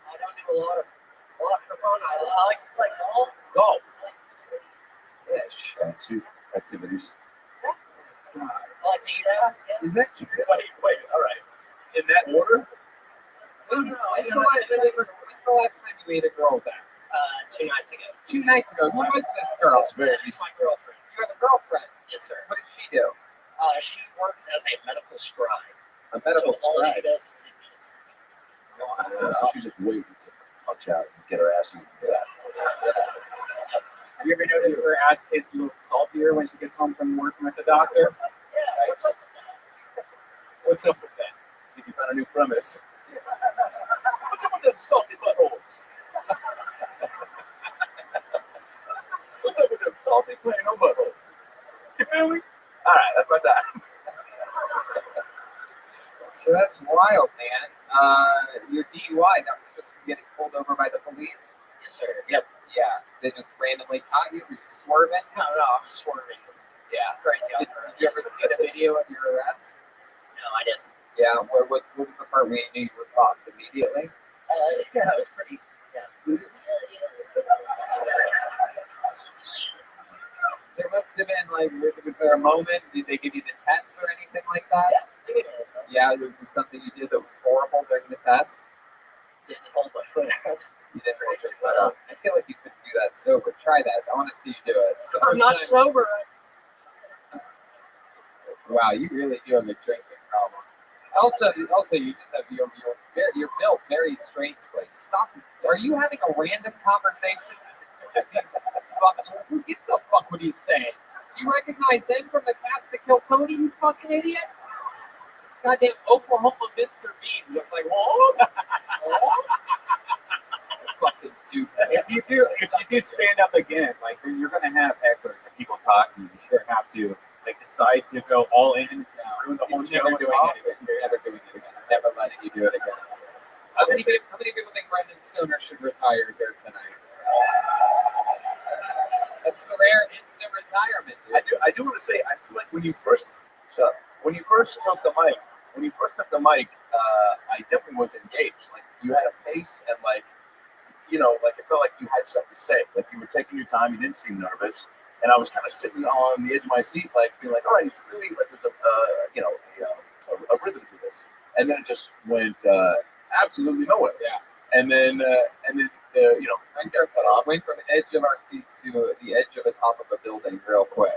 I don't do a lot for fun. I like to play golf. Golf. Fish. Two activities. I like to eat ass. Yeah. Is it? Wait, all right. In that order? When's the last time you ate a girl's ass? 2 nights ago. 2 nights ago. Who was this girl? That's very That's my girlfriend. You have a girlfriend. Yes, sir. What did she do? She works as a medical scribe. A medical so all she scribe. does is take minutes. So she's just waiting to punch out and get her ass eaten. You ever notice her ass tastes a little saltier when she gets home from working with the doctor? Yeah, what's up with that? What's up with that? I think you found a new premise. What's up with them salty buttholes? What's up with them salty Plano buttholes? You feel me? All right, that's my time. So that's wild, man. Your DUI, that was just from getting pulled over by the police? Yes, sir. Yep. Yeah. They just randomly caught you? Were you swerving? No, I was swerving. Yeah. Crazy. crazy on the road. Did you ever see the video of your arrest? No, I didn't. Yeah, what was the part where you knew you were caught immediately? Yeah, it was pretty. Yeah. There must have been like, was there a moment? Did they give you the tests or anything like that? Yeah, they gave me this. Yeah, was there something you did that was horrible during the test? Didn't hold my foot out. You didn't hold your foot up. I feel like you could do that sober. Try that. I want to see you do it. It's the I'm first not time- sober. Wow, you really do have a drinking problem. Also, you just have you're built very strangely. Stop. Are you having a random conversation? Who gives a fuck what he's saying? You recognize him from the cast to Kill Tony, you fucking idiot? Goddamn Oklahoma Mr. Bean was like, whoa, fucking dude. If you do stand up again, like you're gonna have hecklers and people talking. You either have to like decide to go all in and ruin the whole He's show. never doing it again. He's never doing it again. I'm never letting you do it again. How many people think Brendan Stoner should retire here tonight? That's the rare instant retirement, dude. I do want to say, I feel like when you first took the mic, I definitely was engaged. Like you had a pace and like, you know, like it felt like you had something to say. Like you were taking your time. You didn't seem nervous. And I was kind of sitting on the edge of my seat, like being like, all right, it's really like there's a rhythm to this. And then it just went absolutely nowhere. Yeah. And then Went cut off. Went from the edge of our seats to the edge of the top of a building real quick.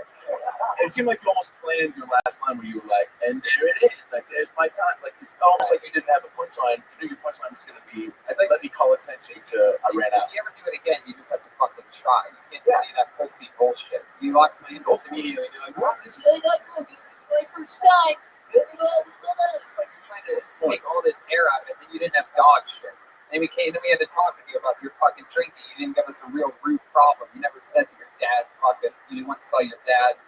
It seemed like you almost planned your last line where you were like, and there it is. Like, there's my time. Like, it's almost like you didn't have a punchline. You knew your punchline was going to be, let me call attention to, I ran out. If you ever do it again, you just have to fucking try. You can't tell me that pussy bullshit. You lost my interest immediately. You're like, well, this is really not good. This is my first time. It's like you're trying to take all this air out of it, and you didn't have dog shit. Then we had to talk to you about your fucking drinking. You didn't give us a real root problem. You never said that your dad you once saw your dad,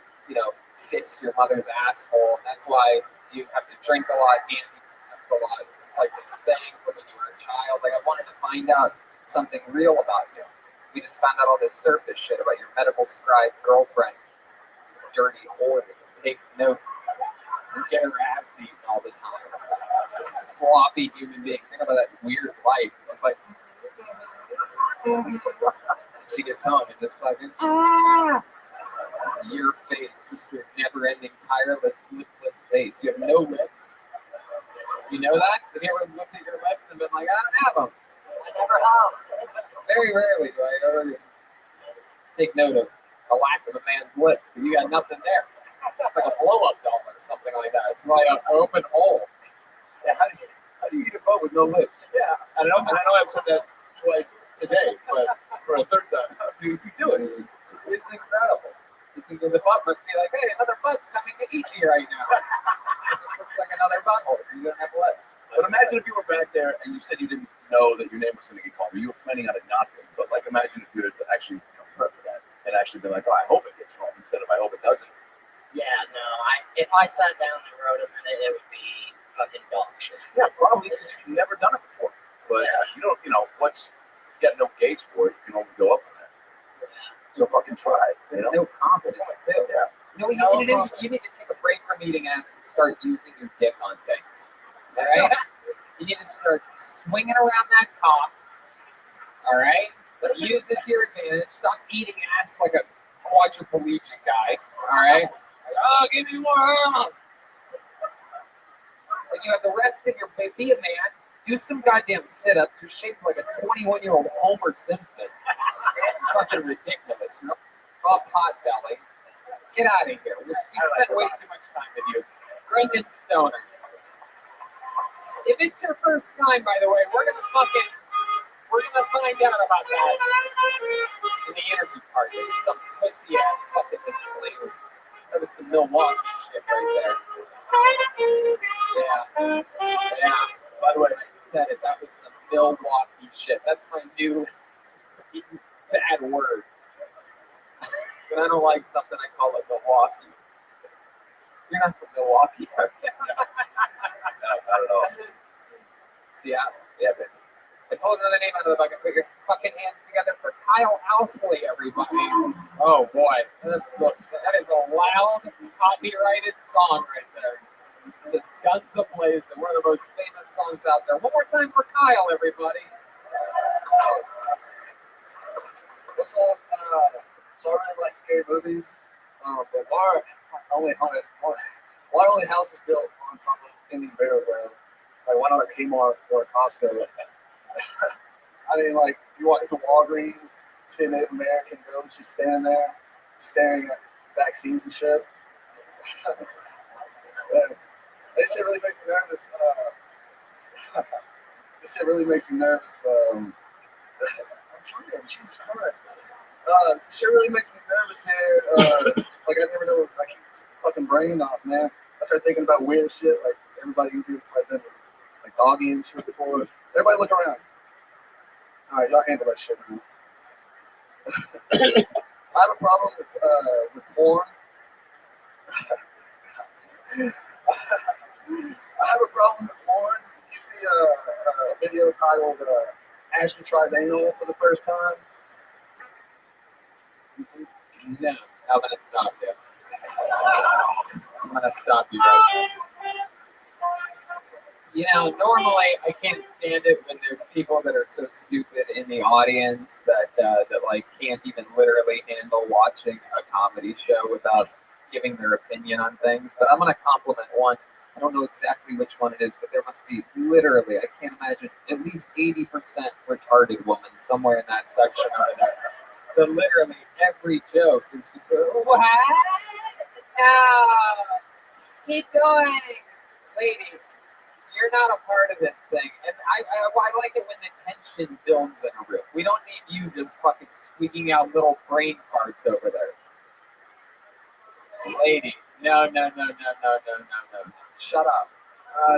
fist your mother's asshole. And that's why you have to drink a lot and that's a lot. It's like this thing from when you were a child. Like I wanted to find out something real about you. We just found out all this surface shit about your medical scribe girlfriend. This dirty whore that just takes notes and get her ass eaten all the time. It's a sloppy human being. Think about that weird life. It's like, she gets home and just fucking, your face, just your never-ending, tireless, lipless face. You have no lips. You know that? Have you ever looked at your lips and been like, I don't have them? I never have. Very rarely do I ever take note of the lack of a man's lips, but you got nothing there. It's like a blow-up doll or something like that. It's like an open hole. Yeah, how do you eat a boat with no lips? Yeah. I know I've said that twice today, but for a third time, how do you do it? It's incredible. The butt must be like, hey, another butt's coming to eat me right now. It just looks like another butthole. You don't have lips. But imagine if you were back there and you said you didn't know that your name was going to get called, or you were planning on it not being. But like, imagine if you had actually prepared for that and actually been like, oh, I hope it gets called instead of I hope it doesn't. Yeah, no. If I sat down and wrote a minute, it would be fucking dog shit. Yeah, probably because you've never done it before. But you don't, if you got no gauge for it, you can only go up from that. So fucking try. No confidence too. Yeah. You know what you need to do? You need to take a break from eating ass and start using your dick on things. All right? You need to start swinging around that cock. All right? Use it to your advantage. Stop eating ass like a quadriplegic guy. All right? Like, oh, give me more ass. When you have the rest of your be a man, do some goddamn sit-ups. You're shaped like a 21-year-old Homer Simpson. It's fucking ridiculous. You're up hot belly. Get out of here. We spent way too much time with you. Brendan Stoner. If it's your first time, by the way, we're gonna find out about that in the interview part. Some pussy ass fucking disclaimer. That was some Milwaukee shit right there. Yeah. By the way, I said it. That was some Milwaukee shit. That's my new bad word. When I don't like something, I call it Milwaukee. You're not from Milwaukee, are you? No, not at all. Seattle. Yeah, but I pulled another name out of the bucket. Put your fucking hands together for Kyle Ousley, everybody. Oh boy, that is a loud, copyrighted song right there. Just guns a-blazing. One of the most famous songs out there. One more time for Kyle, everybody. What's up? So I really like scary movies, but why only houses built on top of Indian burial grounds? Like, why not a Kmart or a Costco? I mean, like, you walk to Walgreens, you see a Native American girl, she's standing there staring at vaccines and shit. This shit really makes me nervous. This shit really makes me nervous. I'm trying, Jesus Christ. Shit really makes me nervous here. Like, I never know, I keep fucking brain off, man. I start thinking about weird shit, like everybody who do like doggy and shit before. Everybody look around. All right, y'all handle that shit, man. I have a problem with porn. I have a problem with porn. You see a video titled Ashley Tries Anal for the First Time? No, I'm gonna stop you. I'm gonna stop you right now. You know, normally I can't stand it when there's people that are so stupid in the audience that like can't even literally handle watching a comedy show without giving their opinion on things. But I'm gonna compliment one. I don't know exactly which one it is, but there must be literally, I can't imagine, at least 80% retarded woman somewhere in that section over there. But literally every joke is just sort of, what? No. Keep going. Lady, you're not a part of this thing. And I like it when the tension builds in a room. We don't need you just fucking squeaking out little brain farts over there. Lady, no. Shut up.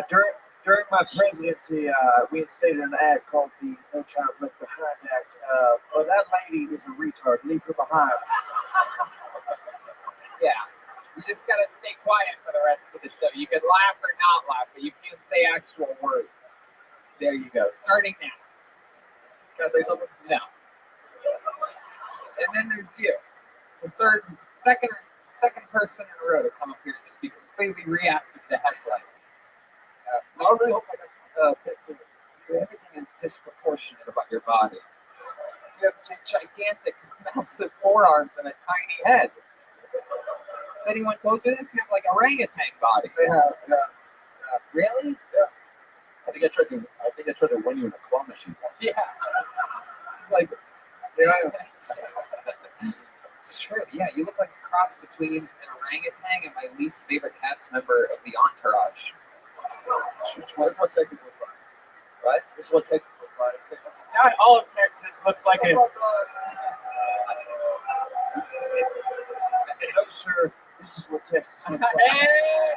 During my presidency, we instated an act called the No Child Left Behind Act. But that lady is a retard. Leave her behind. Yeah. You just gotta stay quiet for the rest of the show. You can laugh or not laugh, but you can't say actual words. There you go. Starting now. Can I say something? No. And then there's you. The second person in a row to come up here and just be completely reactive to headline. I really hope I got picture. Everything is disproportionate about your body. You have gigantic, massive forearms and a tiny head. Has anyone told you this? You have like a orangutan body. They have, yeah. Really? Yeah. I think I tried to win you in a claw machine once. Yeah. It's like, Yeah. It's true. Yeah, you look like a cross between an orangutan and my least favorite cast member of the Entourage. Which one? This is what Texas looks like. What? This is what Texas looks like. Not all of Texas looks like it. No, sir. This is what Texas looks like. Hey!